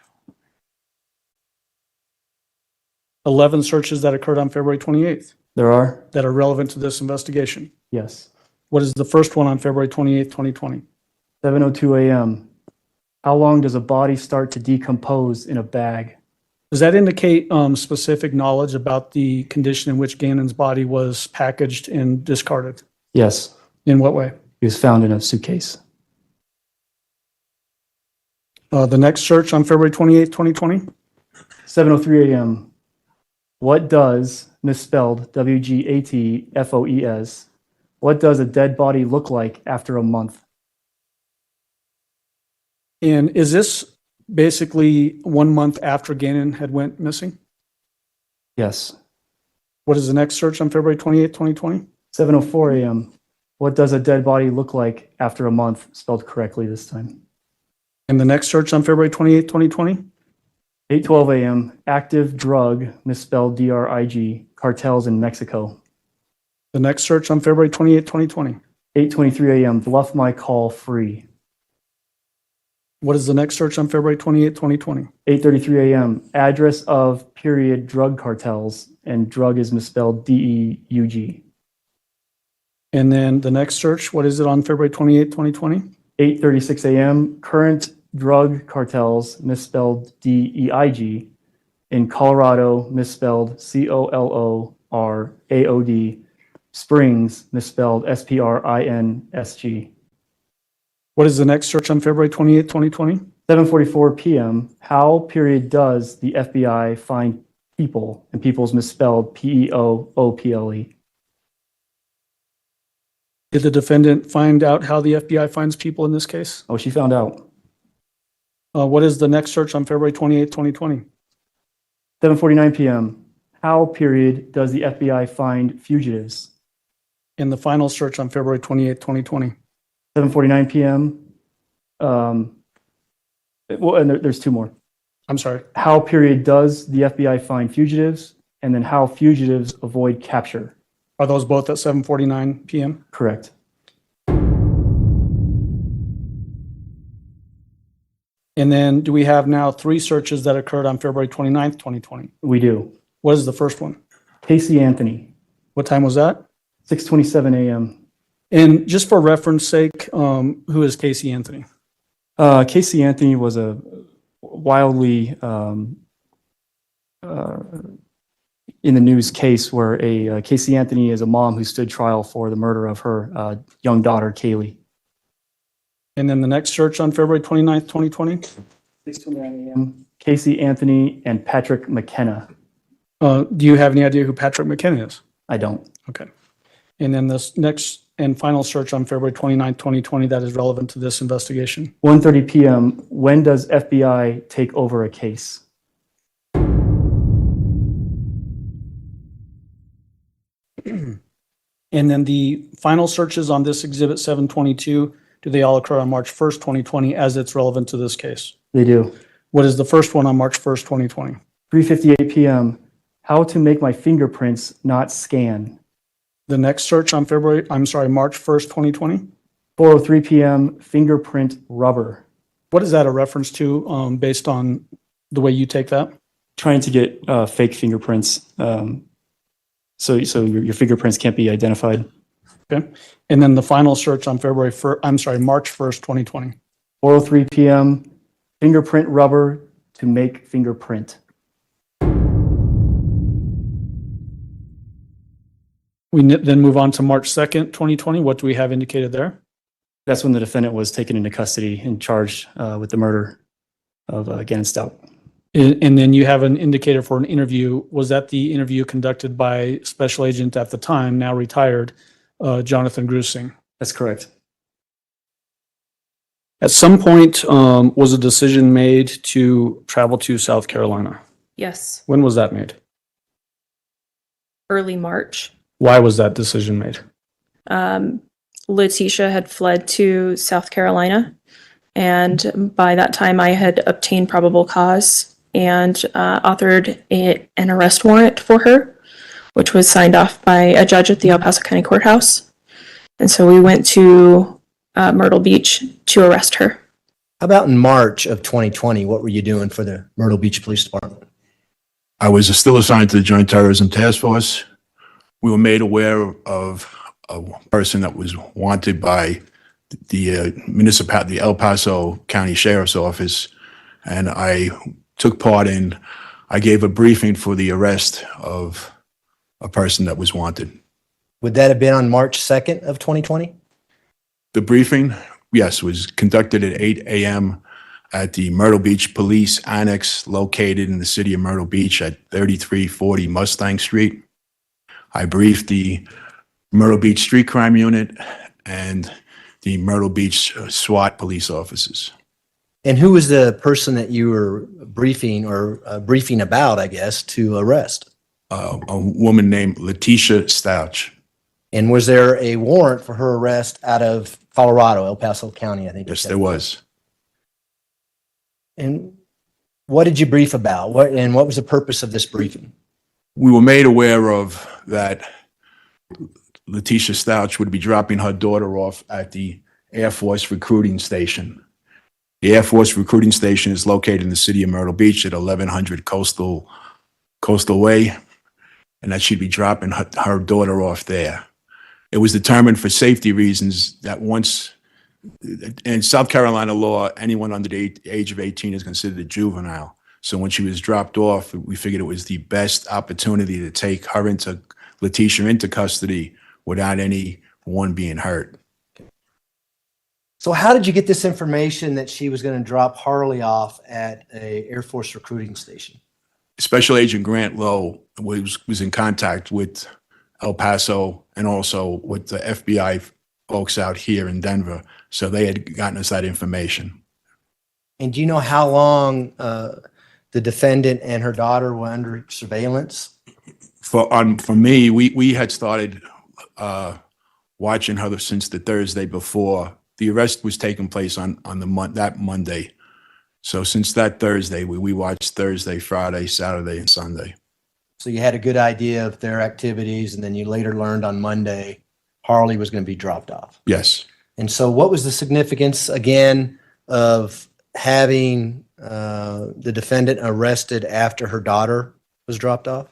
11 searches that occurred on February 28th There are? that are relevant to this investigation. Yes. What is the first one on February 28th, 2020? 7:02 a.m., how long does a body start to decompose in a bag? Does that indicate specific knowledge about the condition in which Ganon's body was packaged and discarded? Yes. In what way? He was found in a suitcase. The next search on February 28th, 2020? 7:03 a.m., what does, misspelled WGATFOES, what does a dead body look like after a month? And is this basically 1 month after Ganon had went missing? Yes. What is the next search on February 28th, 2020? 7:04 a.m., what does a dead body look like after a month, spelled correctly this time? And the next search on February 28th, 2020? 8:12 a.m., active drug, misspelled DRIG, cartels in Mexico. The next search on February 28th, 2020? 8:23 a.m., bluff my call free. What is the next search on February 28th, 2020? 8:33 a.m., address of, drug cartels, and drug is misspelled DEUG. And then the next search, what is it on February 28th, 2020? 8:36 a.m., current drug cartels, misspelled DEIG, in Colorado, misspelled COLORAOD, Springs, misspelled SPRINSG. What is the next search on February 28th, 2020? 7:44 p.m., how, does the FBI find, people, and people is misspelled P-E-O-O-P-L-E. Did the defendant find out how the FBI finds people in this case? Oh, she found out. What is the next search on February 28th, 2020? 7:49 p.m. How, period, does the FBI find fugitives? And the final search on February 28th, 2020? 7:49 p.m. Well, and there's two more. I'm sorry. How, period, does the FBI find fugitives? And then how fugitives avoid capture? Are those both at 7:49 p.m.? Correct. And then do we have now 3 searches that occurred on February 29th, 2020? We do. What is the first one? Casey Anthony, What time was that? 6:27 a.m. And just for reference sake, who is Casey Anthony? Casey Anthony was a wildly in the news case where Casey Anthony is a mom who stood trial for the murder of her young daughter, Kaylee. And then the next search on February 29th, 2020? 6:29 a.m. Casey Anthony and Patrick McKenna. Do you have any idea who Patrick McKenna is? I don't. Okay. And then this next and final search on February 29th, 2020 that is relevant to this investigation? 1:30 p.m. When does FBI take over a case? And then the final searches on this Exhibit 722, do they all occur on March 1st, 2020 as it's relevant to this case? They do. What is the first one on March 1st, 2020? 3:58 p.m. How to make my fingerprints not scan. The next search on March 1st, 2020? 4:03 p.m. Fingerprint rubber. What is that a reference to based on the way you take that? Trying to get fake fingerprints. So your fingerprints can't be identified. Okay. And then the final search on March 1st, 2020. 4:03 p.m. Fingerprint rubber to make fingerprint. We then move on to March 2nd, 2020. What do we have indicated there? That's when the defendant was taken into custody and charged with the murder of Ganon Stauch. And then you have an indicator for an interview. Was that the interview conducted by Special Agent at the time, now retired, Jonathan Grusing? That's correct. At some point, was a decision made to travel to South Carolina? Yes, When was that made? early March. Why was that decision made? Letecia had fled to South Carolina, and by that time I had obtained probable cause and authored an arrest warrant for her, which was signed off by a judge at the El Paso County Courthouse. And so we went to Myrtle Beach to arrest her. How about in March of 2020? What were you doing for the Myrtle Beach Police Department? I was still assigned to the Joint Terrorism Task Force. We were made aware of a person that was wanted by the municipality, the El Paso County Sheriff's Office, and I took part in, I gave a briefing for the arrest of a person that was wanted. Would that have been on March 2nd of 2020? The briefing, yes, was conducted at 8 a.m. at the Myrtle Beach Police Annex located in the city of Myrtle Beach at 3340 Mustang Street. I briefed the Myrtle Beach Street Crime Unit and the Myrtle Beach SWAT police officers. And who was the person that you were briefing about, I guess, to arrest? A woman named Letecia Stauch. And was there a warrant for her arrest out of Colorado, El Paso County, I think? Yes, there was. And what did you brief about? What was the purpose of this briefing? We were made aware of that Letecia Stauch would be dropping her daughter off at the Air Force recruiting station. The Air Force recruiting station is located in the city of Myrtle Beach at 1100 Coastal Way, and that she'd be dropping her daughter off there. It was determined for safety reasons that in South Carolina law, anyone under the age of 18 is considered a juvenile. So when she was dropped off, we figured it was the best opportunity to take her Letecia into custody without anyone being hurt. So how did you get this information that she was going to drop Harley off at a Air Force recruiting station? Special Agent Grant Lowe was in contact with El Paso and also with the FBI folks out here in Denver. So they had gotten us that information. And do you know how long the defendant and her daughter were under surveillance? For me, we had started watching her since the Thursday before. The arrest was taking place on that Monday. So since that Thursday, we watched Thursday, Friday, Saturday, and Sunday. So you had a good idea of their activities, and then you later learned on Monday Harley was going to be dropped off. Yes. And so what was the significance, again, of having the defendant arrested after her daughter was dropped off?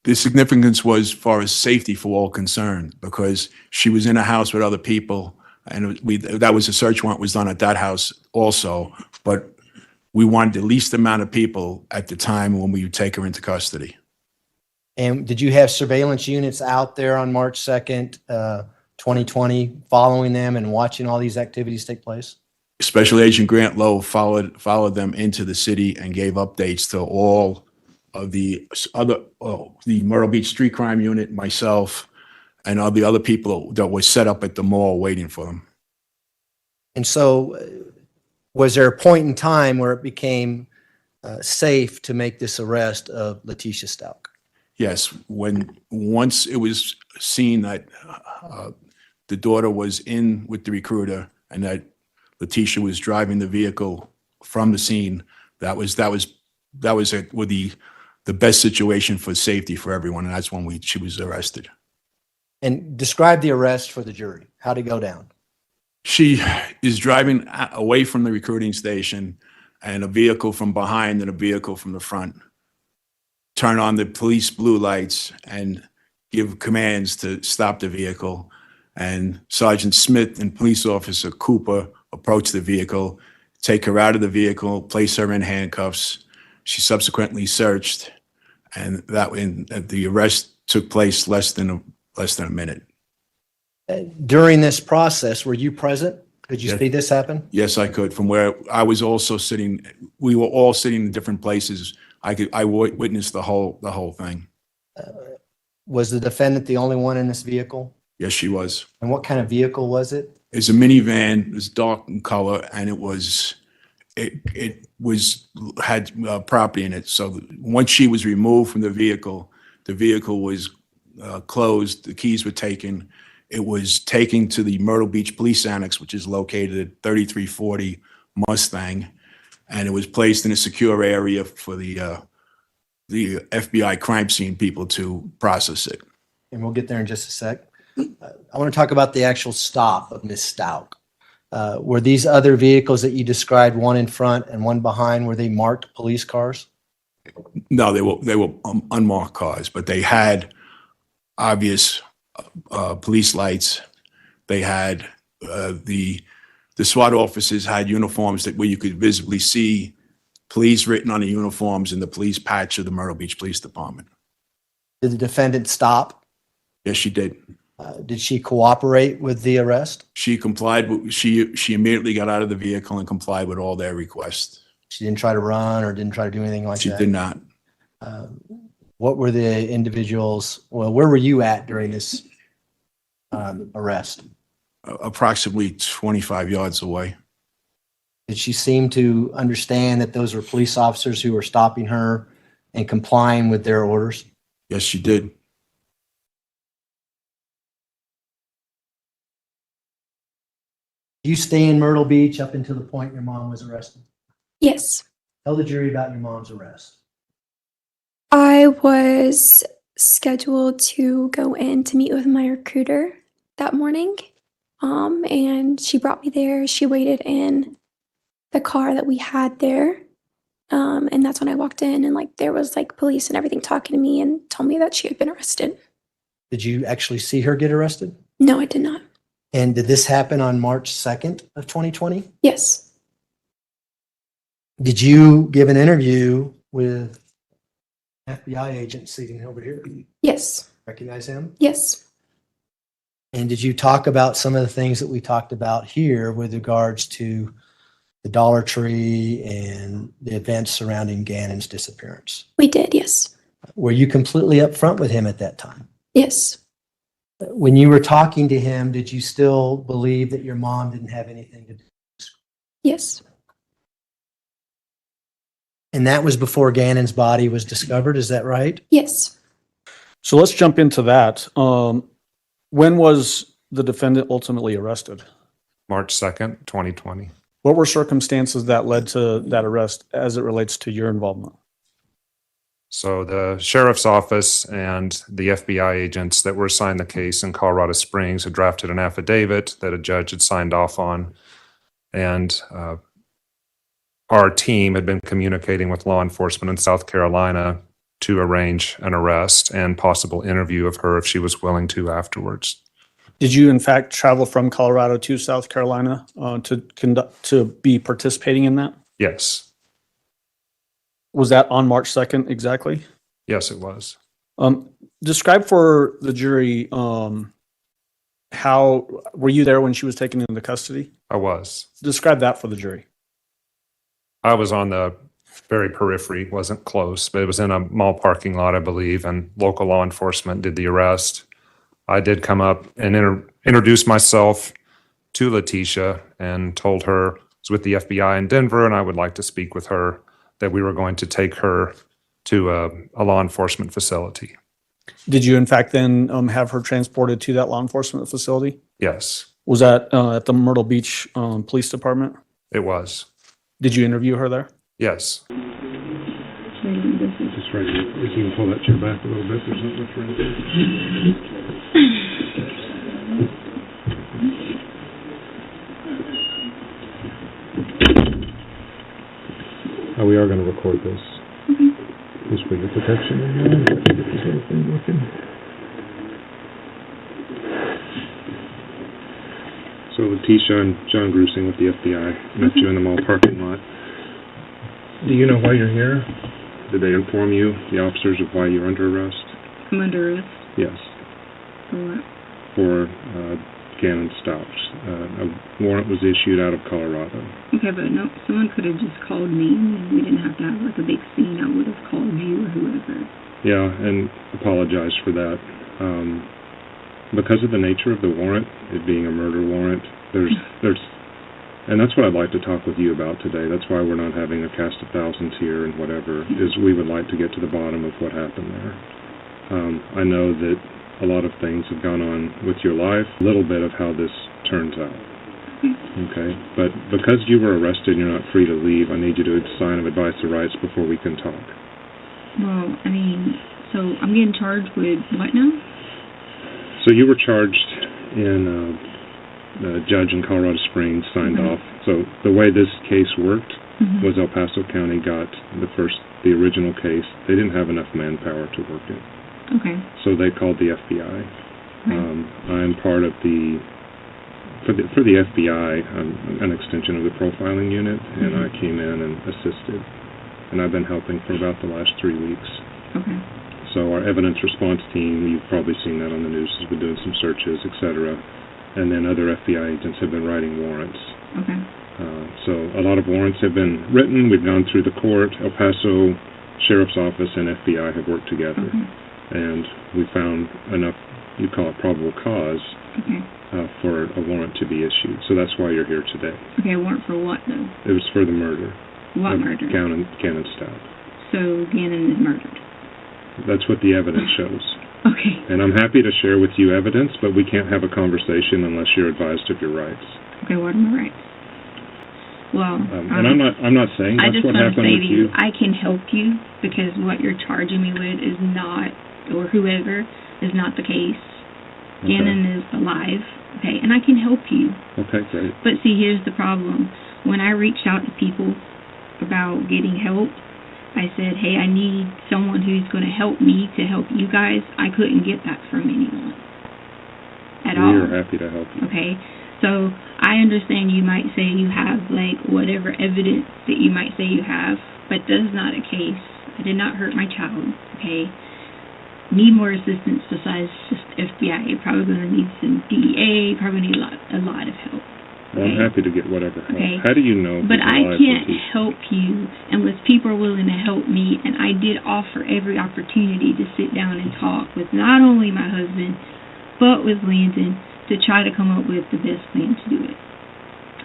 The significance was as far as safety for all concerned, because she was in a house with other people, and that was a search warrant was done at that house also, but we wanted the least amount of people at the time when we would take her into custody. And did you have surveillance units out there on March 2nd, 2020, following them and watching all these activities take place? Special Agent Grant Lowe followed them into the city and gave updates to all of the the Myrtle Beach Street Crime Unit, myself, and all the other people that were set up at the mall waiting for them. And so was there a point in time where it became safe to make this arrest of Letecia Stauch? Yes, once it was seen that the daughter was in with the recruiter and that Letecia was driving the vehicle from the scene, that was the best situation for safety for everyone, and that's when she was arrested. And describe the arrest for the jury. How'd it go down? She is driving away from the recruiting station, and a vehicle from behind and a vehicle from the front turn on the police blue lights and give commands to stop the vehicle. And Sergeant Smith and Police Officer Cooper approach the vehicle, take her out of the vehicle, place her in handcuffs. She subsequently searched, and the arrest took place less than a minute. During this process, were you present? Could you see this happen? Yes, I could. From where I was also sitting, we were all sitting in different places. I witnessed the whole thing. Was the defendant the only one in this vehicle? Yes, she was. And what kind of vehicle was it? It's a minivan. It was dark in color, and had property in it. So once she was removed from the vehicle was closed. The keys were taken. It was taken to the Myrtle Beach Police Annex, which is located at 3340 Mustang, and it was placed in a secure area for the FBI crime scene people to process it. And we'll get there in just a sec. I want to talk about the actual stop of Ms. Stauch. Were these other vehicles that you described, one in front and one behind, were they marked police cars? No, they were unmarked cars, but they had obvious police lights. They had the SWAT officers had uniforms where you could visibly see police written on the uniforms and the police patch of the Myrtle Beach Police Department. Did the defendant stop? Yes, she did. Did she cooperate with the arrest? She complied. She immediately got out of the vehicle and complied with all their requests. She didn't try to run or didn't try to do anything like that? She did not. What were the individuals, well, where were you at during this arrest? Approximately 25 yards away. Did she seem to understand that those were police officers who were stopping her and complying with their orders? Yes, she did. Do you stay in Myrtle Beach up until the point your mom was arrested? Yes. Tell the jury about your mom's arrest. I was scheduled to go in to meet with my recruiter that morning. And she brought me there. She waited in the car that we had there. And that's when I walked in and there was police and everything talking to me and told me that she had been arrested. Did you actually see her get arrested? No, I did not. And did this happen on March 2nd of 2020? Yes. Did you give an interview with FBI agent sitting over here? Yes. Recognize him? Yes. And did you talk about some of the things that we talked about here with regards to the Dollar Tree and the events surrounding Ganon's disappearance? We did, yes. Were you completely upfront with him at that time? Yes. When you were talking to him, did you still believe that your mom didn't have anything to do? Yes. And that was before Ganon's body was discovered, is that right? Yes. So let's jump into that. When was the defendant ultimately arrested? March 2nd, 2020. What were circumstances that led to that arrest as it relates to your involvement? So the sheriff's office and the FBI agents that were assigned the case in Colorado Springs had drafted an affidavit that a judge had signed off on. And our team had been communicating with law enforcement in South Carolina to arrange an arrest and possible interview of her if she was willing to afterwards. Did you in fact travel from Colorado to South Carolina to be participating in that? Yes. Was that on March 2nd exactly? Yes, it was. Describe for the jury, how, were you there when she was taken into custody? I was. Describe that for the jury. I was on the very periphery, wasn't close, but it was in a mall parking lot, I believe, and local law enforcement did the arrest. I did come up and introduce myself to Letecia and told her I was with the FBI in Denver and I would like to speak with her, that we were going to take her to a law enforcement facility. Did you in fact then have her transported to that law enforcement facility? Yes, Was that at the Myrtle Beach Police Department? it was. Did you interview her there? Yes. Just right here. If you can pull that chair back a little bit, there's not much room. We are going to record this. Just for your protection. Get this little thing working. So Letecia and John Grusing with the FBI met you in the mall parking lot. Do you know why you're here? Did they inform you, the officers, of why you're under arrest? I'm under arrest. Yes. For what? For Ganon Stauch. A warrant was issued out of Colorado. Okay, but no, someone could have just called me and we didn't have to have like a big scene. I would have called you or whoever. Yeah, and apologize for that. Because of the nature of the warrant, it being a murder warrant, there's and that's what I'd like to talk with you about today. That's why we're not having a cast of thousands here and whatever, is we would like to get to the bottom of what happened there. I know that a lot of things have gone on with your life, a little bit of how this turns out. Okay, but because you were arrested and you're not free to leave, I need you to sign an advice of rights before we can talk. Well, I mean, so I'm getting charged with what now? So you were charged in the judge in Colorado Springs signed off. So the way this case worked was El Paso County got the original case. They didn't have enough manpower to work it. Okay. So they called the FBI. I'm part of for the FBI, I'm an extension of the profiling unit, and I came in and assisted. And I've been helping for about the last 3 weeks. Okay. So our evidence response team, you've probably seen that on the news, has been doing some searches, etc. And then other FBI agents have been writing warrants. Okay. So a lot of warrants have been written. We've gone through the court. El Paso Sheriff's Office and FBI have worked together. And we found enough, you call it probable cause, for a warrant to be issued. So that's why you're here today. Okay, warrant for what though? It was for the murder. What murder? Ganon Stauch. So Ganon is murdered. That's what the evidence shows. Okay. And I'm happy to share with you evidence, but we can't have a conversation unless you're advised of your rights. Okay, what are my rights? Well, and I'm not saying that's what happened with you. I can help you because what you're charging me with is not, or whoever, is not the case. Okay. Ganon is alive, okay, and I can help you. Okay, great. But see, here's the problem. When I reached out to people about getting help, I said, hey, I need someone who's going to help me to help you guys. I couldn't get that from anyone at all. We are happy to help you. Okay, so I understand you might say you have, like, whatever evidence that you might say you have, but that is not a case. I did not hurt my child, okay? Need more assistance besides just FBI. Probably going to need some DEA, probably need a lot of help. Well, I'm happy to get whatever help. Okay. How do you know? But he's I alive, can't Letecia? help you unless people are willing to help me, and I did offer every opportunity to sit down and talk with not only my husband, but with Landon to try to come up with the best plan to do it.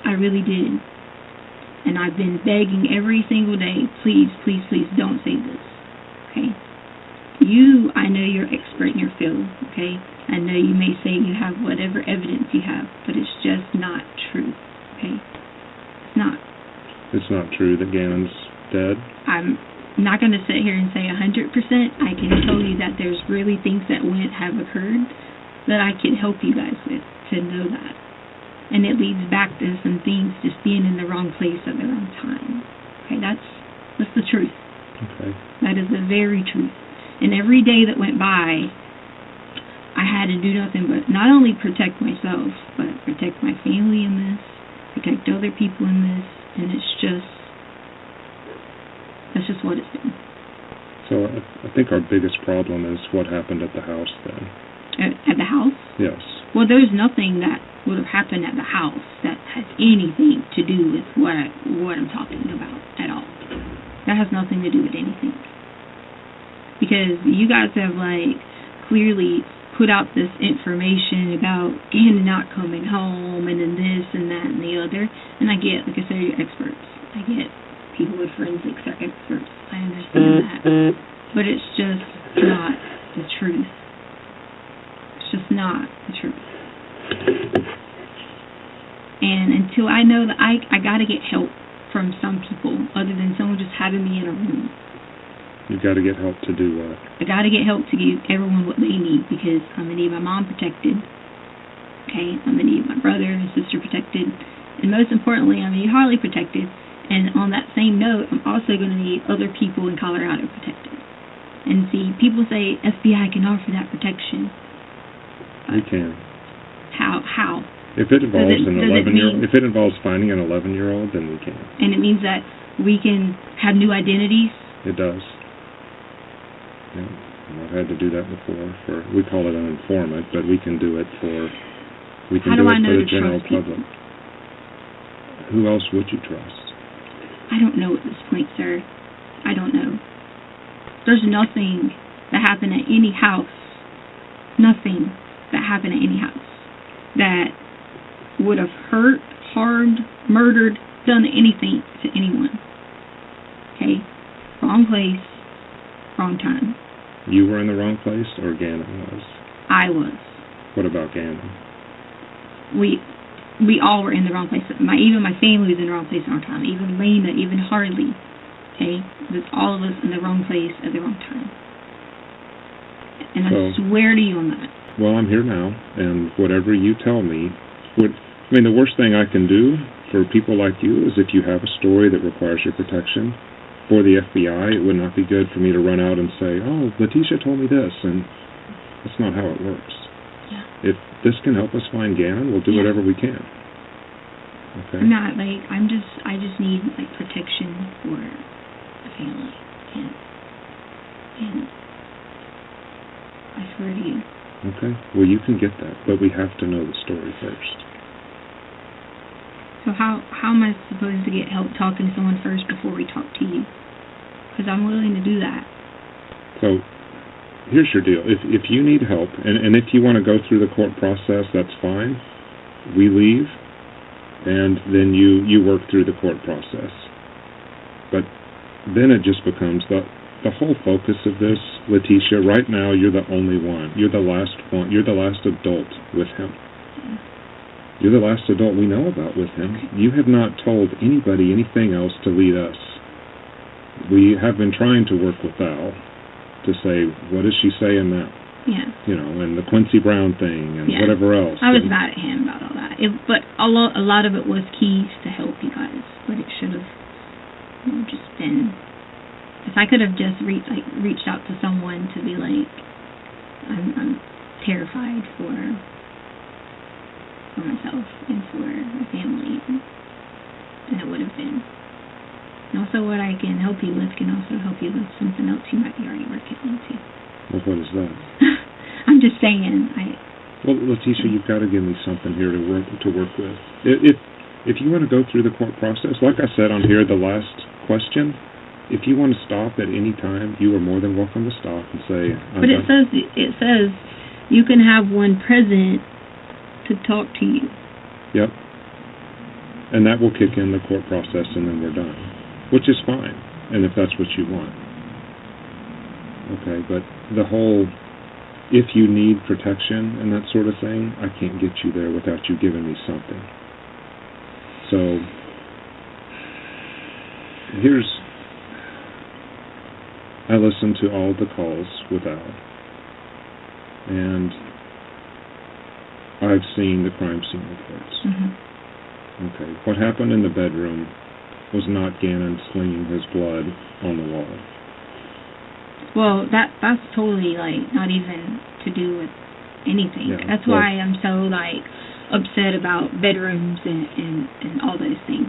I really did. And I've been begging every single day, please, please, please don't say this, okay? You, I know you're expert in your field, okay? I know you may say you have whatever evidence you have, but it's just not true, okay? It's not. It's not true that Ganon's dead? I'm not going to sit here and say 100%. I can tell you that there's really things that have occurred that I can help you guys with to know that. And it leads back to some things just being in the wrong place at the wrong time. Okay, that's the truth. Okay. That is the very truth. And every day that went by, I had to do nothing but not only protect myself, but protect my family in this, protect other people in this, and that's just what it's been. So I think our biggest problem is what happened at the house then. At the house? Yes. Well, there's nothing that would have happened at the house that has anything to do with what I'm talking about at all. That has nothing to do with anything. Because you guys have, like, clearly put out this information about Ganon not coming home and then this and that and the other. And I get, like I said, you're experts. I get people with forensics are experts. I understand that. But it's just not the truth. It's just not the truth. And until I know that I gotta get help from some people other than someone just having me in a room. You got to get help to do what? I gotta get help to give everyone what they need because I'm gonna need my mom protected. Okay, I'm gonna need my brother and sister protected. And most importantly, I'm gonna need Harley protected. And on that same note, I'm also gonna need other people in Colorado protected. And see, people say FBI can offer that protection. We can. How? If it involves Does it an 11-year-old, mean- if it involves finding an 11-year-old, then we can. And it means that we can have new identities. It does. Yeah. And I've had to do that before. We call it an informant, but we can do it for. We can How do do I it know for the to general trust people? public. Who else would you trust? I don't know at this point, sir. I don't know. There's nothing that happened at any house, nothing that happened at any house that would have hurt, harmed, murdered, done anything to anyone. Okay? Wrong place, wrong time. You were in the wrong place, or Ganon was? I was. What about Ganon? We all were in the wrong place. Even my family was in the wrong place at the wrong time. Even Lena, even Harley. Okay? It was all of us in the wrong place at the wrong time. And I swear to you on that. Well, I'm here now, and whatever you tell me, the worst thing I can do for people like you is if you have a story that requires your protection for the FBI, it would not be good for me to run out and say, oh, Letecia told me this, and that's not how it works. Yeah. If this can help us find Ganon, we'll do whatever we can. Okay? I'm not, I just need, protection for the family. And I swear to you. Okay. Well, you can get that, but we have to know the story first. So how am I supposed to get help talking to someone first before we talk to you? Because I'm willing to do that. So here's your deal. If you need help, and if you want to go through the court process, that's fine. We leave, and then you work through the court process. But then it just becomes the whole focus of this, Letecia, right now you're the only one. You're the last one. You're the last adult with him. You're the last adult we know about with him. You have not told anybody anything else to lead us. We have been trying to work with Al to say, what does she say in that? Yeah. And the Quincy Brown thing and whatever else. I was mad at him about all that. But a lot of it was keys to help you guys. But it should have just been... If I could have just reached out to someone to be like, I'm terrified for myself and for my family, then it would have been. And also what I can help you with can also help you with something else you might be already working on too. Well, what is that? I'm just saying, Well, Letecia, you've got to give me something here to work with. If you want to go through the court process, like I said on here, the last question, if you want to stop at any time, you are more than welcome to stop and say, But it says you can have one present to talk to you. Yep. And that will kick in the court process and then we're done, which is fine. And if that's what you want. Okay, but the whole, if you need protection and that sort of thing, I can't get you there without you giving me something. So, I listened to all the calls with Al, and I've seen the crime scene reports. Mm-hmm. Okay, what happened in the bedroom was not Ganon slinging his blood on the wall. Well, that's totally, like, not even to do with anything. Yeah, That's why I'm so, like, upset about bedrooms and all those things,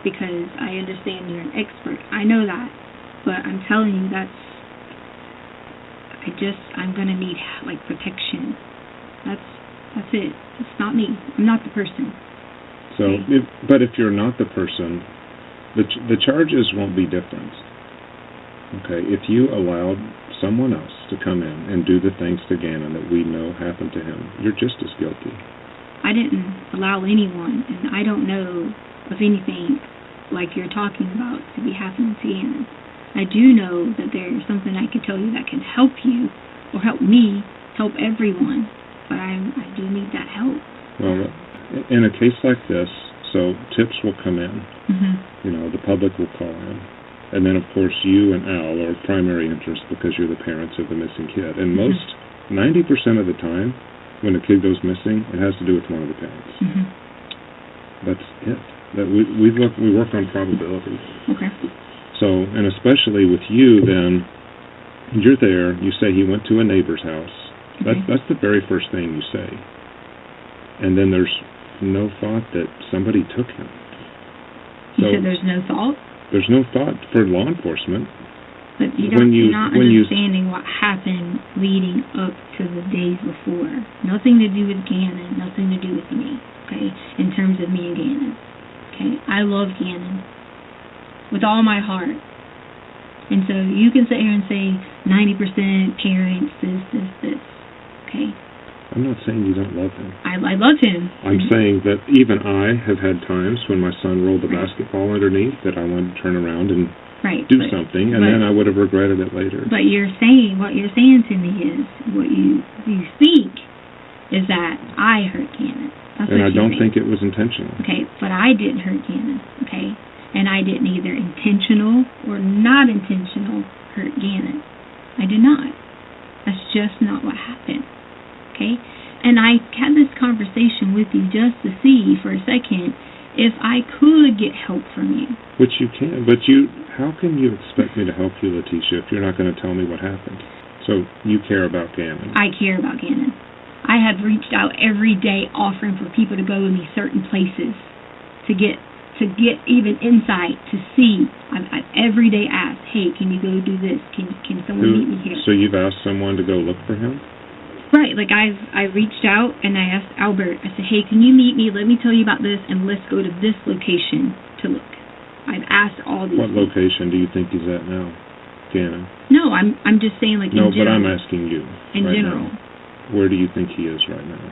because I understand you're an expert. I know that, but I'm telling you I'm gonna need like protection. That's it. It's not me. I'm not the person. So, but if you're not the person, the charges won't be different. Okay, if you allowed someone else to come in and do the things to Ganon that we know happened to him, you're just as guilty. I didn't allow anyone, and I don't know of anything like you're talking about to be happening to Ganon. I do know that there's something I can tell you that can help you, or help me, help everyone, but I do need that help. Well, in a case like this, so tips will come in, Mm-hmm. the public will call in, and then of course you and Al are primary interest because you're the parents of the missing kid, and most, 90% of the time, when a kid goes missing, it has to do with one of the parents. Mm-hmm. That's it. That we work on probabilities. Okay. So, and especially with you, then you're there. You say he went to a neighbor's house. That's the very first thing you say. And then there's no thought that somebody took him. You said there's no thought? There's no thought for law enforcement. But you're not understanding what happened leading up to the days before. Nothing to do with Ganon, nothing to do with me, okay? In terms of me and Ganon, okay? I love Ganon with all my heart. And so you can sit here and say 90% parents, this, okay? I'm not saying you don't love him. I love him. I'm saying that even I have had times when my son rolled the basketball underneath that I wanted to turn around and do something, and then I would have regretted it later. But what you're saying to me is, what you think is that I hurt Ganon. That's and what I don't think it was intentional. Okay, but I didn't hurt Ganon, okay? And I didn't either intentional or not intentional hurt Ganon. I did not. That's just not what happened, okay? And I had this conversation with you just to see for a second if I could get help from you. Which you can, but how can you expect me to help you, Letecia, if you're not going to tell me what happened? So you care about Ganon. I care about Ganon. I have reached out every day offering for people to go with me certain places to get even insight, to see. I've every day asked, hey, can you go do this? Can someone meet me here? So you've asked someone to go look for him? Right, like I reached out and I asked Albert, I said, hey, can you meet me? Let me tell you about this, and let's go to this location to look. I've asked all these. What location do you think he's at now, Ganon? No, I'm just saying, like, no, in general. No, but I'm asking you. In general. Now. Where do you think he is right now?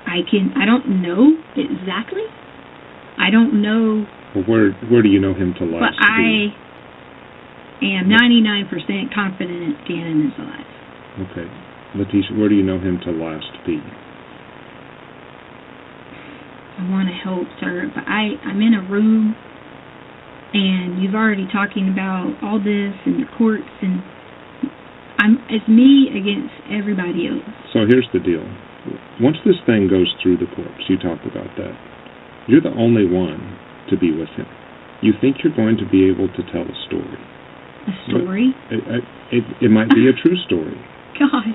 I don't know exactly. I don't know. Well, where do you know him to last? But I am 99% confident Ganon is alive. Okay. Letecia, where do you know him to last be? I want to help, sir, but I'm in a room, and you've already talking about all this and the courts, and it's me against everybody else. So here's the deal. Once this thing goes through the courts, you talked about that, you're the only one to be with him. You think you're going to be able to tell a story. A story? It might be a true story. Gosh.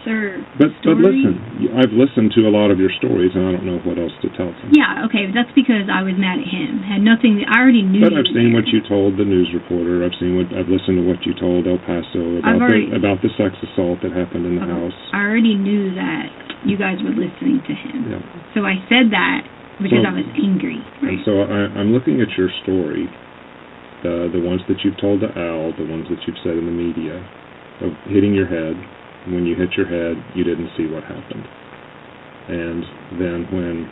Sir, but listen, I've listened to a lot of your stories, and I don't know what else to tell them. Yeah, okay, but that's because I was mad at him. Had nothing. I already knew. But I've seen what you told the news reporter. I've listened to what you told El Paso about the sex assault that happened in the house. I already knew that you guys were listening to him. Yeah. So I said that because So- I was angry. And so I'm looking at your story, the ones that you've told to Al, the ones that you've said in the media, of hitting your head. When you hit your head, you didn't see what happened. And then when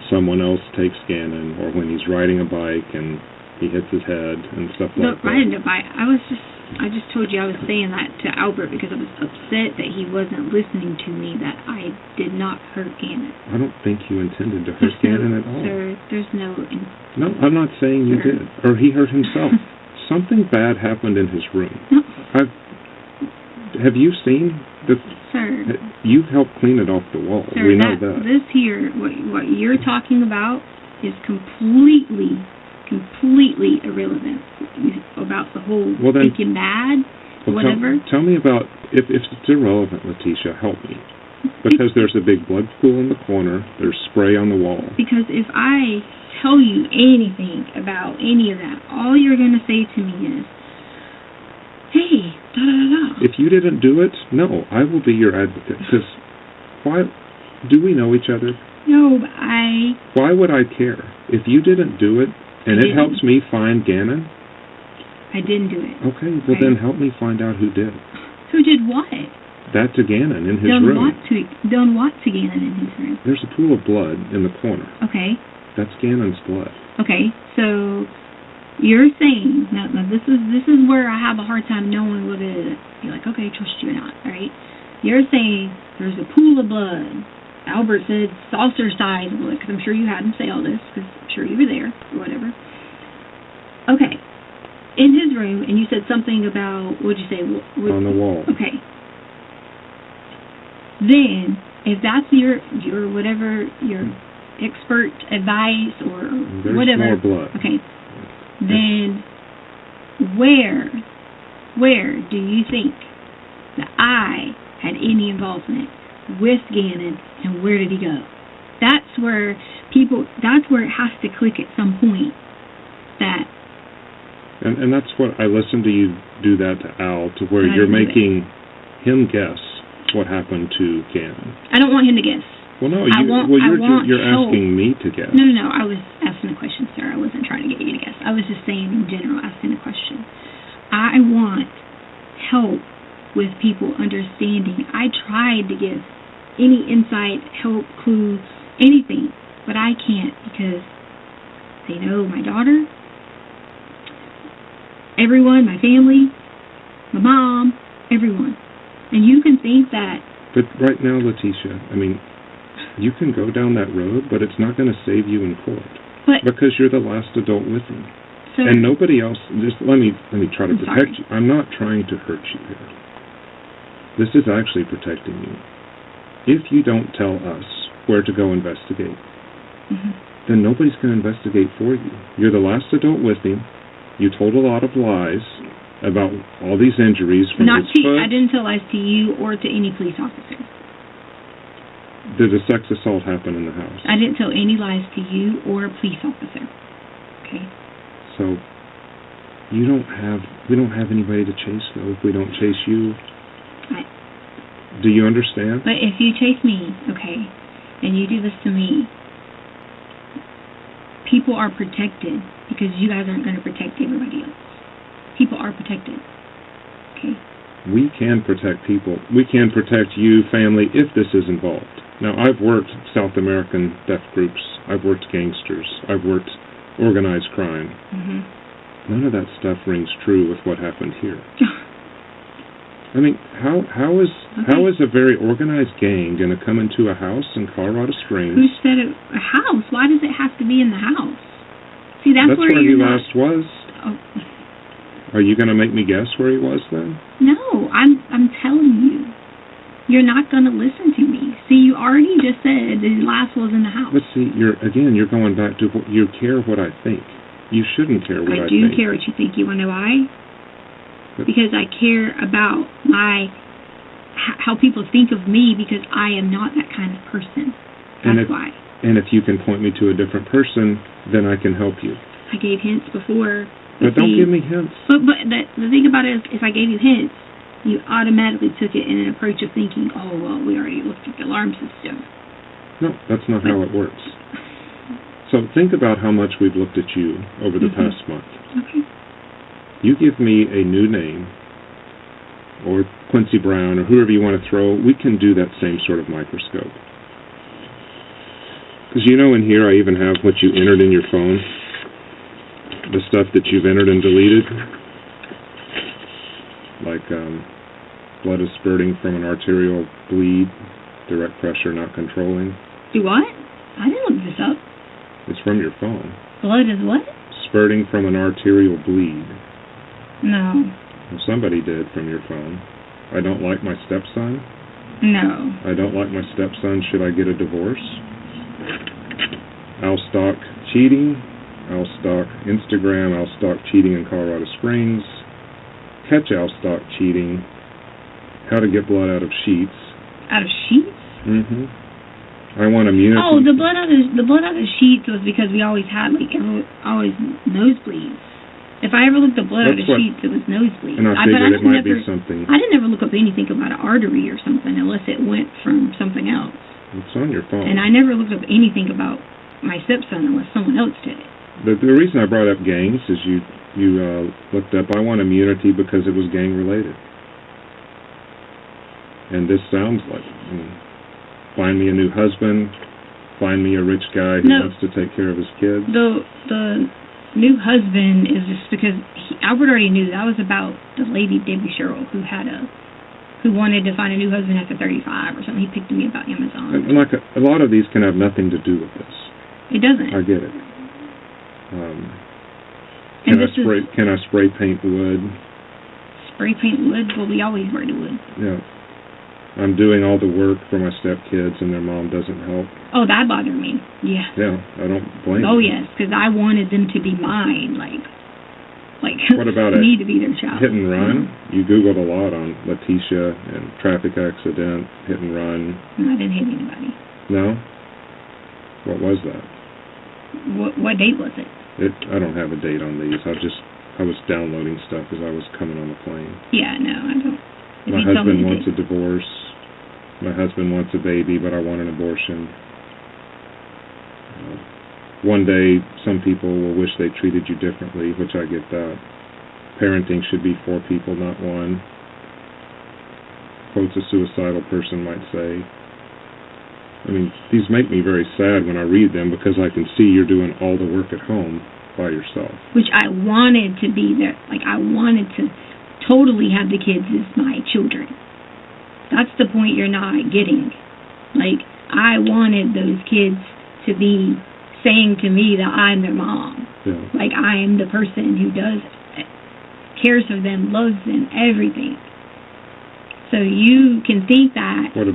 someone else takes Ganon, or when he's riding a bike and he hits his head and stuff No, like that. I didn't buy. I just told you I was saying that to Albert because I was upset that he wasn't listening to me, that I did not hurt Ganon. I don't think you intended to hurt Ganon at all. Sir, there's no... No, I'm not saying you did. Or he hurt himself. Something bad happened in his room. No. Have you seen the... Sir. You've helped clean it off the wall. Sir, We know that. This here, what you're talking about is completely irrelevant about the whole Well, then- thinking bad, Well, whatever. Tell me about, if it's irrelevant, Letecia, help me. Because there's a big blood pool in the corner, there's spray on the wall. Because if I tell you anything about any of that, all you're going to say to me is, hey, da-da-da-da. If you didn't do it, no, I will be your advocate. Because why, do we know each other? No, but Why would I care? If you didn't do it, and it helps me find Ganon, I didn't do it. okay, well then help me find out who did. Who did what? That to Ganon in his Done room. what to Ganon in his room? There's a pool of blood in the corner. Okay. That's Ganon's blood. Okay, so you're saying now this is where I have a hard time knowing whether to be like, okay, trust you or not, right? You're saying there's a pool of blood. Albert said saucer size blood, because I'm sure you had him say all this, because I'm sure you were there or whatever. Okay, in his room, and you said something about, what'd you say? On the wall. Okay. Then, if that's your whatever, your expert advice or There's whatever. more blood. Okay. Then, where do you think that I had any involvement with Ganon, and where did he go? That's where it has to click at some point. That. And that's what I listened to you do that to Al, to where I you're didn't do making him guess what happened to Ganon. I don't want him to guess. Well, no, I want you're help. asking me to guess. No, I was asking a question, sir. I wasn't trying to get you to guess. I was just saying in general, asking a question. I want help with people understanding. I tried to give any insight, help, clue, anything, but I can't because they know my daughter, everyone, my family, my mom, everyone. And you can think that... But right now, Letecia, I mean, you can go down that road, but it's not going to save you in court. Because you're the last adult with him. Sir, and nobody else, just let me try to I'm protect you. I'm not trying to hurt you here. This is actually protecting you. If you don't tell us where to go investigate, then nobody's going to investigate for you. You're the last adult with him. You told a lot of lies about all these injuries from not his to, foot. I didn't tell lies to you or to any police officer. Did a sex assault happen in the house? I didn't tell any lies to you or a police officer. Okay. So we don't have anybody to chase though if we don't chase you. Do you understand? But if you chase me, okay, and you do this to me, people are protected because you guys aren't going to protect everybody else. People are protected. Okay. We can protect people. We can protect you, family, if this is involved. Now, I've worked South American theft groups. I've worked gangsters. I've worked organized crime. None of that stuff rings true with what happened here. I mean, how is a very organized gang going to come into a house in Colorado Springs? Who said it? A house? Why does it have to be in the house? See, that's where he you're not... last was. Oh. Are you going to make me guess where he was then? No, I'm telling you. You're not going to listen to me. See, you already just said that his last was in the house. But see, you're going back to what you care what I think. You shouldn't care what I do think. care what you think. You want to know why? Because I care about how people think of me, because I am not that kind of person. That's why. And if you can point me to a different person, then I can help you. I gave hints before. But don't give me hints. But the thing about it is, if I gave you hints, you automatically took it in an approach of thinking, oh, well, we already looked at the alarm system. No, that's not how it works. So think about how much we've looked at you over the past month. Okay. You give me a new name, or Quincy Brown, or whoever you want to throw, we can do that same sort of microscope. Because you know in here I even have what you entered in your phone, the stuff that you've entered and deleted, like blood is spurting from an arterial bleed, direct pressure not controlling. Do what? I didn't look this up. It's from your phone. Blood is what? Spurting from an arterial bleed. No. Well, somebody did from your phone. I don't like my stepson. No. I don't like my stepson. Should I get a divorce? I'll stalk cheating. I'll stalk Instagram. I'll stalk cheating in Colorado Springs. Catch I'll stalk cheating. How to get blood out of sheets. Out of sheets? Mm-hmm. I want immunity. Oh, the blood out of the sheets was because we always had always nosebleeds. If I ever looked at blood out of sheets, it was nosebleeds. And I figured it might be something. I didn't ever look up anything about an artery or something unless it went from something else. It's on your phone. And I never looked up anything about my stepson unless someone else did it. The reason I brought up gangs is you looked up, I want immunity because it was gang related. And this sounds like, find me a new husband, find me a rich guy who wants to take care of his kids. The new husband is just because Albert already knew that was about the lady Debbie Sherrill who wanted to find a new husband after 35 or something. He picked me about Amazon. And like a lot of these can have nothing to do with this. It doesn't. I get it. Can I spray paint wood? Spray paint wood? Well, we always spray wood. Yeah. I'm doing all the work for my stepkids and their mom doesn't help. Oh, that bothered me. Yeah. Yeah, I don't blame Oh, you. yes, because I wanted them to be mine, like What about me to be their child. hit and run? You Googled a lot on Letecia and traffic accident, hit and run. No, I didn't hit anybody. No? What was that? What date was it? I don't have a date on these. I was downloading stuff as I was coming on the plane. Yeah, no, I don't. My husband wants a divorce. My husband wants a baby, but I want an abortion. One day, some people will wish they treated you differently, which I get that. Parenting should be for people, not one. Quotes a suicidal person might say. I mean, these make me very sad when I read them because I can see you're doing all the work at home by yourself. Which I wanted to be there. I wanted to totally have the kids as my children. That's the point you're not getting. I wanted those kids to be saying to me that I'm their mom. Yeah. I am the person who cares for them, loves them, everything. So you can think that. What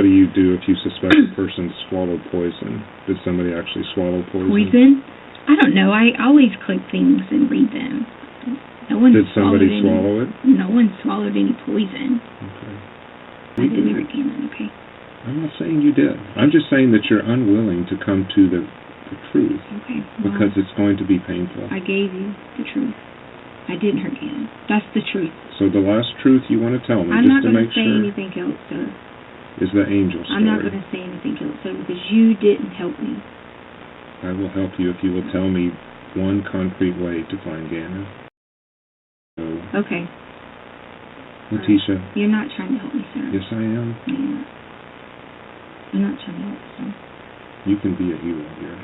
do you do if you suspect a person swallowed poison? Did somebody actually swallow poison? Poison? I don't know. I always click things and read them. No one Did somebody swallow it? No one swallowed any poison. Okay. I didn't hear Ganon, okay? I'm not saying you did. I'm just saying that you're unwilling to come to the truth. Okay. Well, because it's going to be painful. I gave you the truth. I didn't hurt Ganon. That's the truth. So the last truth you want to tell me, I'm not just to going make to say sure, anything else, sir. is the angel story. I'm not going to say anything else, sir, because you didn't help me. I will help you if you will tell me one concrete way to find Ganon. So, Okay. Letecia. You're not trying to help me, sir. Yes, I am. Yeah. I'm not trying to help you, sir. You can be a hero here.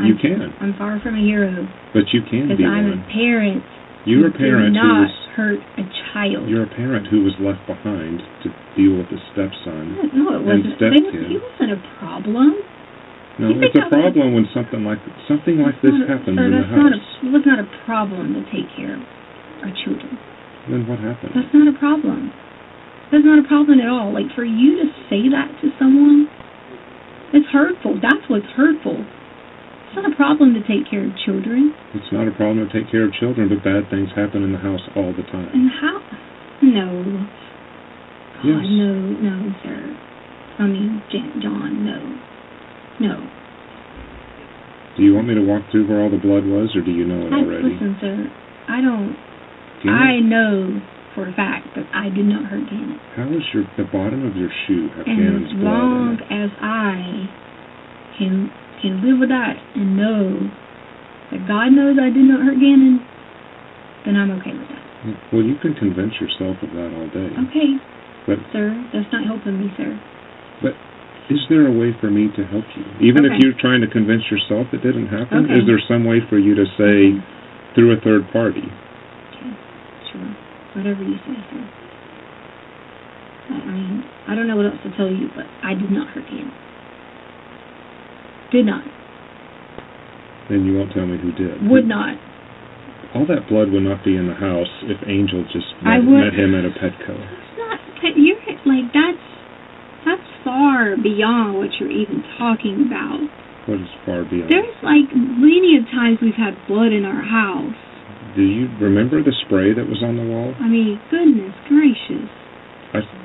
You can. I'm far from a hero. But you can Because be I'm one. a parent. You're a parent who who did not was. hurt a child. You're a parent who was left behind to deal with a stepson No, it wasn't. and He stepkid. wasn't a problem. No, You it's think a problem when something like this happens in the house. It was not a problem to take care of our children. Then what happened? That's not a problem. That's not a problem at all. For you to say that to someone, it's hurtful. That's what's hurtful. It's not a problem to take care of children. It's not a problem to take care of children, but bad things happen in the house all the time. And how? No. Yes. God, no, sir. I mean, John, no. No. Do you want me to walk through where all the blood was, or do you know it already? Listen, sir, I don't. Do you know- I know for a fact that I did not hurt Ganon. How does the bottom of your shoe have And Ganon's as blood in long it? as I can can live with that and know that God knows I did not hurt Ganon, then I'm okay with that. Well, you can convince yourself of that all day. Okay, But sir, that's not helping me, sir. but is there a way for me to help you? Even if Okay. you're trying to convince yourself it didn't happen, Okay. is there some way for you to say through a third party? Okay, sure. Whatever you say, sir. I mean, I don't know what else to tell you, but I did not hurt Ganon. Did not. Then you won't tell me who did. Would not. All that blood would not be in the house if Angel just I met, would- met him at a Petco. It's not, you're, like, that's far beyond what you're even talking about. What is far beyond? There's, like, many of times we've had blood in our house. Do you remember the spray that was on the wall? I mean, goodness gracious.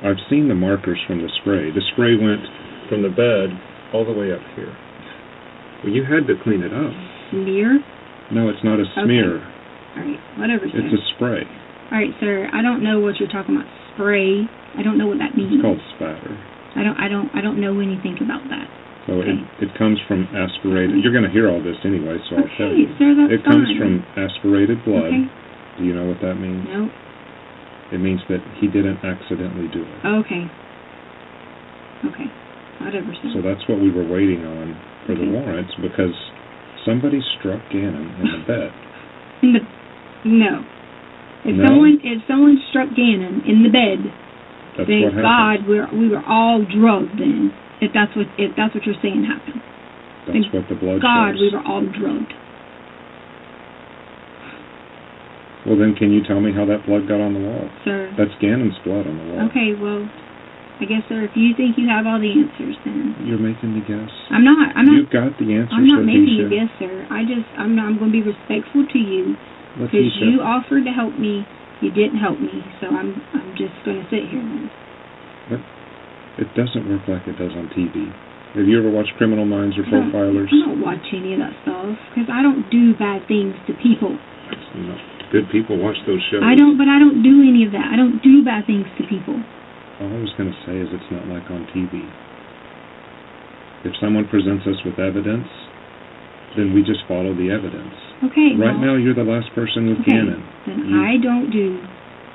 I've seen the markers from the spray. The spray went from the bed all the way up here. Well, you had to clean it up. Smear? No, it's not a smear. Alright, whatever, sir. It's a spray. Alright, sir, I don't know what you're talking about. Spray. I don't know what that means. It's called spatter. I don't know anything about that. So Okay. it comes from aspirated. You're going to hear all this anyway, so I'll tell you. sir, that's It comes fine. from aspirated blood. Okay. Do you know what that means? No. It means that he didn't accidentally do it. Okay. Okay. Whatever, sir. So that's what we were waiting on for the warrants, because somebody struck Ganon in the bed. No. If No? someone struck Ganon in the bed, That's then what happened. God, we were all drugged then. If that's what you're saying happened. That's what the blood God, shows. we were all drugged. Well, then can you tell me how that blood got on the wall? Sir. That's Ganon's blood on the wall. Okay, well, I guess, sir, if you think you have all the answers, then You're making me guess. I'm not. You've got the answers, I'm not making you Letecia. guess, sir. I'm going to be respectful to you because Letecia. you offered to help me. You didn't help me, so I'm just going to sit here then. But it doesn't work like it does on TV. Have you ever watched Criminal Minds or Profilers? I don't watch any of that stuff because I don't do bad things to people. No. Good people watch those shows. But I don't do any of that. I don't do bad things to people. All I was going to say is it's not like on TV. If someone presents us with evidence, then we just follow the evidence. Okay. Right well, now, you're the last person with okay, Ganon. Then I don't do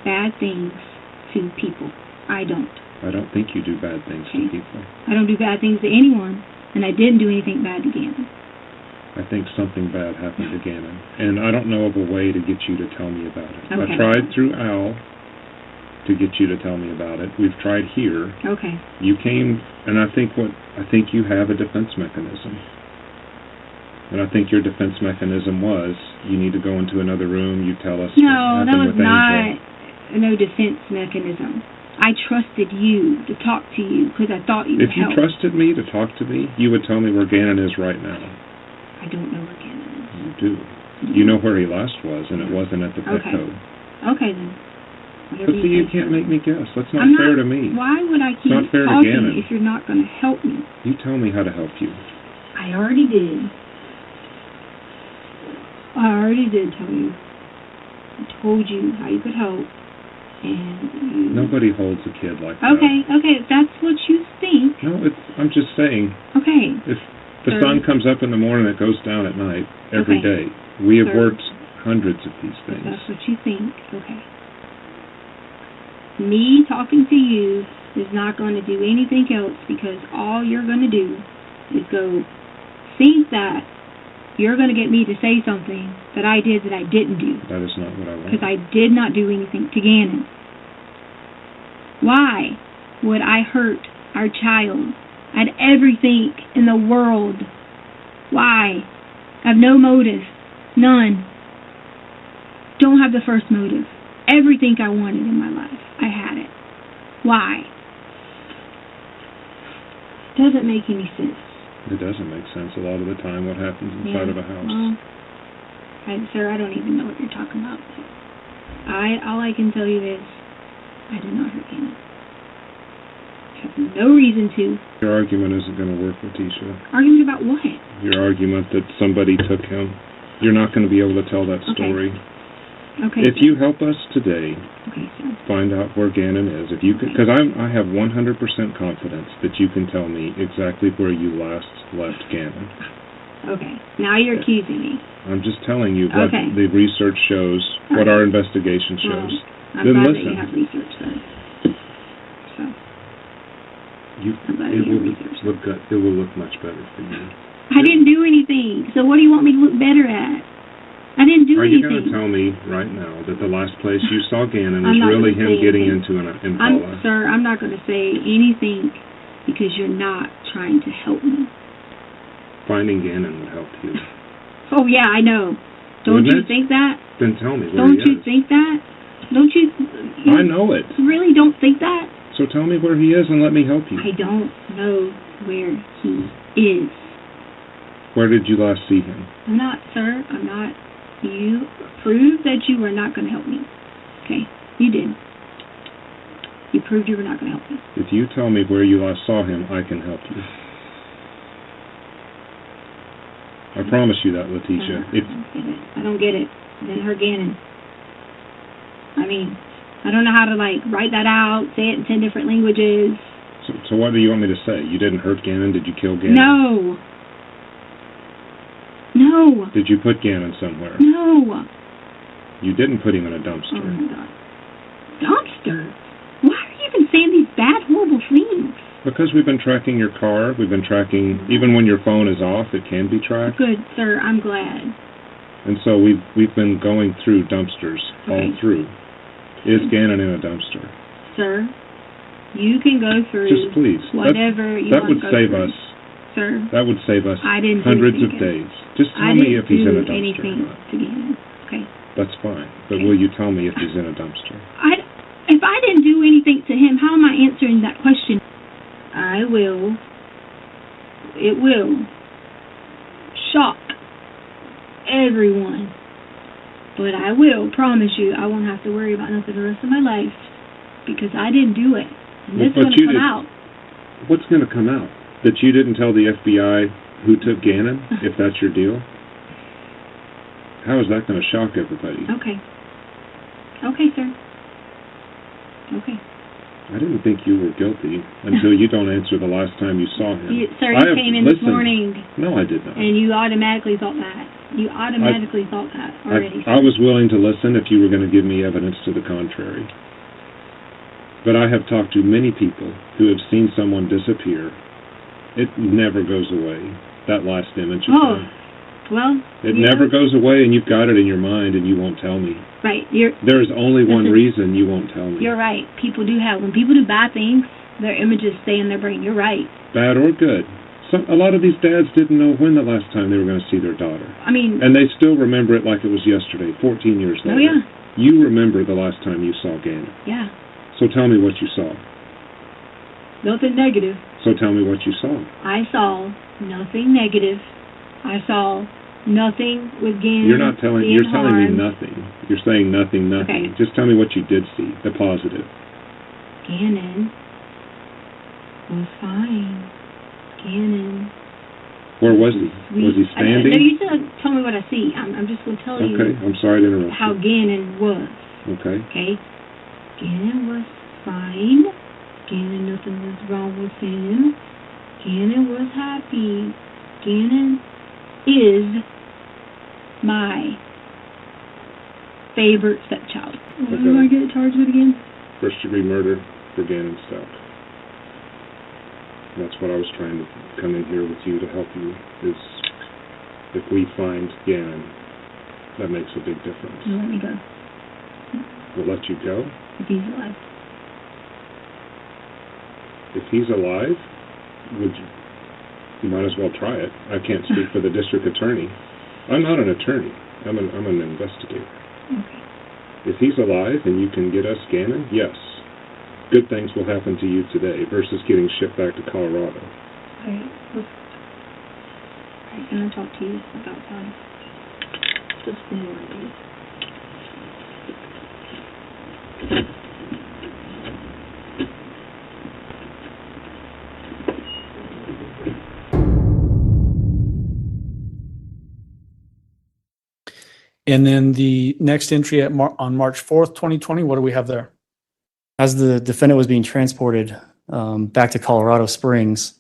bad things to people. I don't. I don't think you do bad things to people. I don't do bad things to anyone, and I didn't do anything bad to Ganon. I think something bad happened to Ganon, and I don't know of a way to get you to tell me about it. Okay. I tried through Al to get you to tell me about it. We've tried here. Okay. You came, and I think you have a defense mechanism. And I think your defense mechanism was, you need to go into another room, you tell us No, what that happened was with not Angel. no defense mechanism. I trusted you to talk to you because I thought you would If you help. trusted me to talk to me, you would tell me where Ganon is right now. I don't know where Ganon is. You do. You know where he last was, and it wasn't at the Okay. Petco. Okay then. Whatever But see, you say, can't sir. make me guess. That's not I'm fair to me. Why would I keep not fair to talking Ganon. if you're not going to help me? You tell me how to help you. I already did. I already did tell you. I told you how you could help, and you... Nobody holds a kid like that. Okay, if that's what you think. No, I'm just saying, Okay. if the Sir. sun comes up in the morning, it goes down at night every Okay. day. We have Sir. worked hundreds of these If things. that's what you think, okay. Me talking to you is not going to do anything else because all you're going to do is go think that you're going to get me to say something that I did that I didn't do That is not what I want. because I did not do anything to Ganon. Why would I hurt our child? I had everything in the world. Why? I have no motive. None. Don't have the first motive. Everything I wanted in my life, I had it. Why? Doesn't make any sense. It doesn't make sense a lot of the time what happens inside of a house. Well, sir, I don't even know what you're talking about. All I can tell you is, I did not hurt Ganon. I have no reason to. Your argument isn't going to work, Letecia. Argument about what? Your argument that somebody took him. You're not going to be able to tell that story. Okay. If you help us today Okay, sir. find out where Ganon is, if you can, because I have 100% confidence that you can tell me exactly where you last left Ganon. Okay, now you're accusing me. I'm just telling you what Okay. the research shows, what our investigation shows. I'm Then glad that listen. you have research then. So, I'm glad It you will have research. look good. It will look much better for you. I didn't do anything, so what do you want me to look better at? I didn't do Are you going to anything. tell me right now that the last place you saw Ganon I'm was not really gonna him say getting anything. into an Impala? Sir, I'm not going to say anything because you're not trying to help me. Finding Ganon would help you. Oh yeah, I know. Don't Wouldn't you it? think that? Then tell me where Don't he you is. think that? Don't you? I know it. Really don't think that? So tell me where he is and let me help you. I don't know where he is. Where did you last see him? I'm not, sir. I'm not. You proved that you were not going to help me. Okay, you did. You proved you were not going to help me. If you tell me where you last saw him, I can help you. I promise you that, Letecia. If I don't get it. Then her Ganon. I mean, I don't know how to like write that out, say it in 10 different languages. so what do you want me to say? You didn't hurt Ganon? Did you kill Ganon? No. No. Did you put Ganon somewhere? No. You didn't put him in a Oh dumpster. my God. Dumpster? Why are you even saying these bad, horrible things? Because we've been tracking your car, we've been tracking, even when your phone is off, it can be tracked. Good, sir. I'm glad. And so we've been going through dumpsters all Okay. through. Is Ganon in a dumpster? Sir, you can go through Just please. whatever you That want would to go save through. us. Sir, That would save us I didn't do hundreds of anything. days. Just I tell me didn't if he's in a do dumpster. anything to Ganon. Okay. That's fine. But will you tell me if he's in a dumpster? If I didn't do anything to him, how am I answering that question? I will. It will shock everyone. But I will promise you I won't have to worry about nothing the rest of my life because I didn't do it. And this is But going to you come did- out. What's going to come out? That you didn't tell the FBI who took Ganon, if that's your deal? How is that going to shock everybody? Okay. Okay, sir. Okay. I didn't think you were guilty until you don't answer the last time you saw him. Sir, I you have came in this listened. morning No, I did not. and you automatically thought that. You automatically thought that already. I was willing to listen if you were going to give me evidence to the contrary. But I have talked to many people who have seen someone disappear. It never goes away, that last image of Oh, them. well. It you never know, goes away, and you've got it in your mind, and you won't tell me. Right. You're There's only one reason you won't tell me. You're right. People do have, when people do bad things, their images stay in their brain. You're right. Bad or good. A lot of these dads didn't know when the last time they were going to see their daughter. I mean, And they still remember it like it was yesterday, 14 years oh later. yeah, You remember the last time you saw Ganon. yeah. So tell me what you saw. Nothing negative. So tell me what you saw. I saw nothing negative. I saw nothing with Ganon. You're not telling, being you're telling me harmed. nothing. You're saying nothing, nothing. Okay. Just tell me what you did see, the positive. Ganon was fine. Ganon. Where was he? Was he standing? No, you still tell me what I see. I'm just going to tell you Okay, I'm sorry to interrupt how Ganon was. you. Okay. Okay? Ganon was fine. Ganon, nothing was wrong with him. Ganon was happy. Ganon is my favorite stepchild. What Okay. do I get charged with again? First degree murder for Ganon Stauch. That's what I was trying to come in here with you to help you, is if we find Ganon, that makes a big difference. You let me go. We'll let you go. If he's alive. If he's alive, you might as well try it. I can't speak for the district attorney. I'm not an attorney. I'm an investigator. Okay. If he's alive and you can get us Ganon, yes. Good things will happen to you today versus getting shipped back to Colorado. Alright. Alright, can I talk to you about time? Just one more, please. And then the next entry on March 4th, 2020, what do we have there? As the defendant was being transported back to Colorado Springs,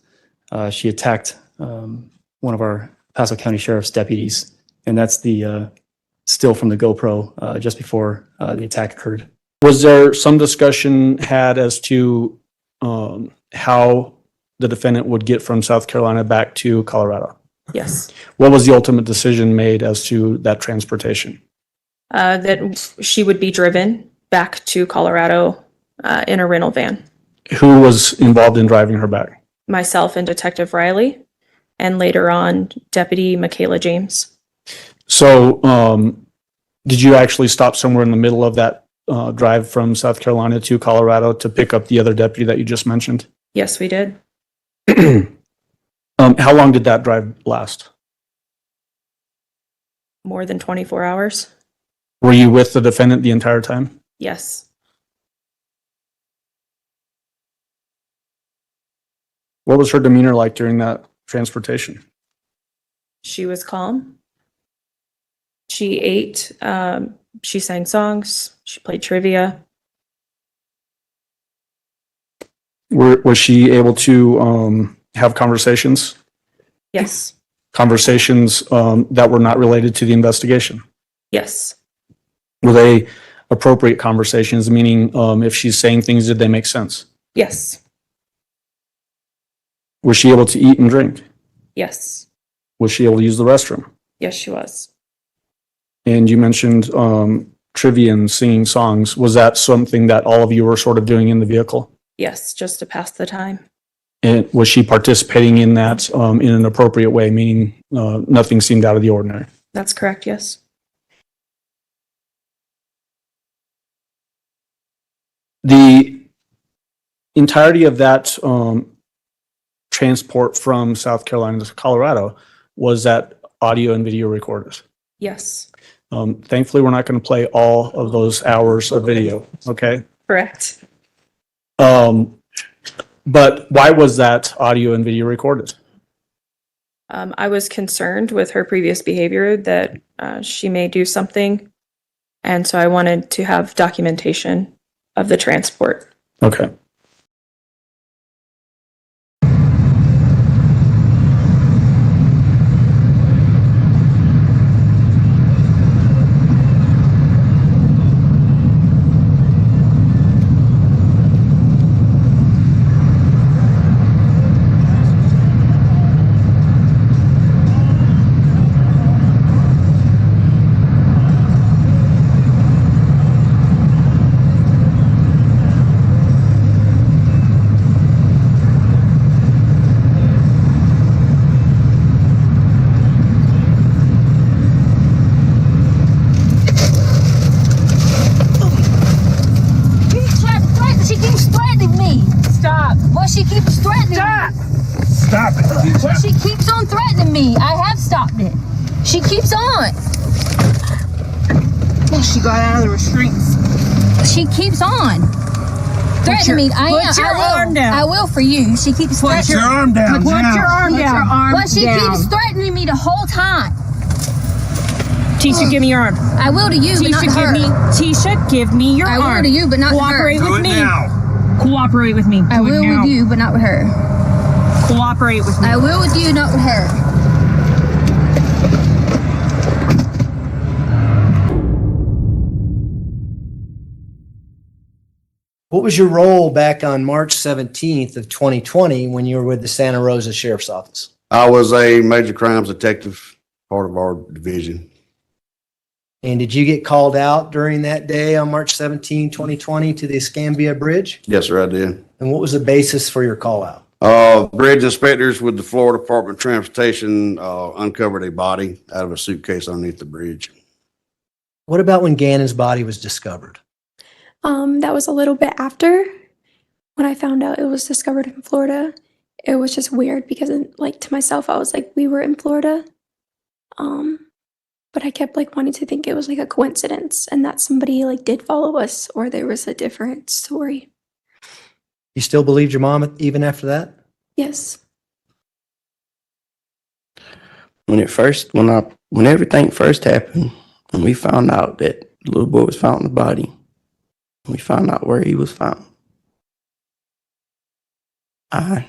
she attacked one of our Paso County Sheriff's deputies. And that's the still from the GoPro just before the attack occurred. Was there some discussion had as to how the defendant would get from South Carolina back to Colorado? Yes. What was the ultimate decision made as to that transportation? That she would be driven back to Colorado in a rental van. Who was involved in driving her back? Myself and Detective Riley, and later on Deputy Michaela James. So did you actually stop somewhere in the middle of that drive from South Carolina to Colorado to pick up the other deputy that you just mentioned? Yes, we did. How long did that drive last? More than 24 hours. Were you with the defendant the entire time? Yes. What was her demeanor like during that transportation? She was calm. She ate. She sang songs. She played trivia. Was she able to have conversations? Yes. Conversations that were not related to the investigation? Yes. Were they appropriate conversations, meaning if she's saying things, did they make sense? Yes. Was she able to eat and drink? Yes. Was she able to use the restroom? Yes, she was. And you mentioned trivia and singing songs. Was that something that all of you were sort of doing in the vehicle? Yes, just to pass the time. And was she participating in that in an appropriate way, meaning nothing seemed out of the ordinary? That's correct, yes. The entirety of that transport from South Carolina to Colorado, was that audio and video recorded? Yes. Thankfully, we're not going to play all of those hours of video, okay? Correct. But why was that audio and video recorded? I was concerned with her previous behavior that she may do something. And so I wanted to have documentation of the transport. Okay. She keeps threatening me. Stop. Well, she keeps threatening me. Stop it. Well, she keeps on threatening me. I have stopped it. She keeps on. Well, she got out of the restraints. She keeps on threatening me. I will for you. She keeps Put your arm down. Put your arm Put down. your arm Well, she down. keeps threatening me the whole time. Tisha, give me your arm. I will to you, but not to her. Tisha, give me your arm. I will to you, but not Cooperate to her. with me. Cooperate with me. I will with you, but not with her. Cooperate with me. I will with you, not with her. What was your role back on March 17th of 2020 when you were with the Santa Rosa Sheriff's Office? I was a major crimes detective, part of our division. And did you get called out during that day on March 17, 2020 to the Escambia Bridge? Yes, sir, I did. And what was the basis for your call out? Bridge inspectors with the Florida Department of Transportation uncovered a body out of a suitcase underneath the bridge. What about when Ganon's body was discovered? That was a little bit after when I found out it was discovered in Florida. It was just weird because, like, to myself, I was like, we were in Florida. But I kept like wanting to think it was like a coincidence and that somebody like did follow us or there was a different story. You still believed your mom even after that? Yes. When everything first happened, and we found out that the little boy was found in the body, we found out where he was found. I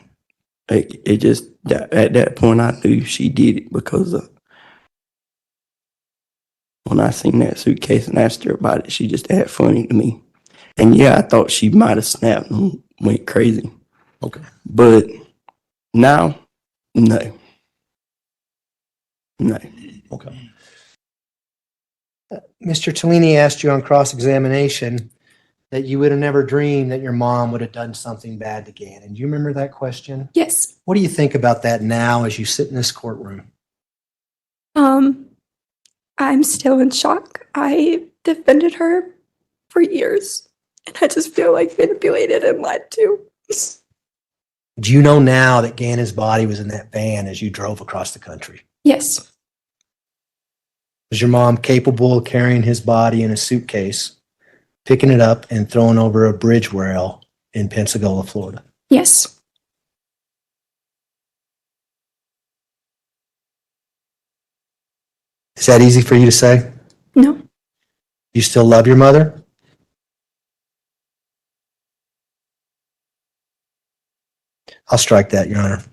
Like, it just, at that point, I knew she did it because when I seen that suitcase and asked her about it, she just acted funny to me. And yeah, I thought she might have snapped and went crazy. Okay. But now, no. No. Okay. Mr. Tellini asked you on cross-examination that you would have never dreamed that your mom would have done something bad to Ganon. Do you remember that question? Yes. What do you think about that now as you sit in this courtroom? I'm still in shock. I defended her for years, and I just feel like manipulated and lied to. Do you know now that Ganon's body was in that van as you drove across the country? Yes. Was your mom capable of carrying his body in a suitcase, picking it up and throwing over a bridge rail in Pensacola, Florida? Yes. Is that easy for you to say? No. You still love your mother? I'll strike that, Your Honor.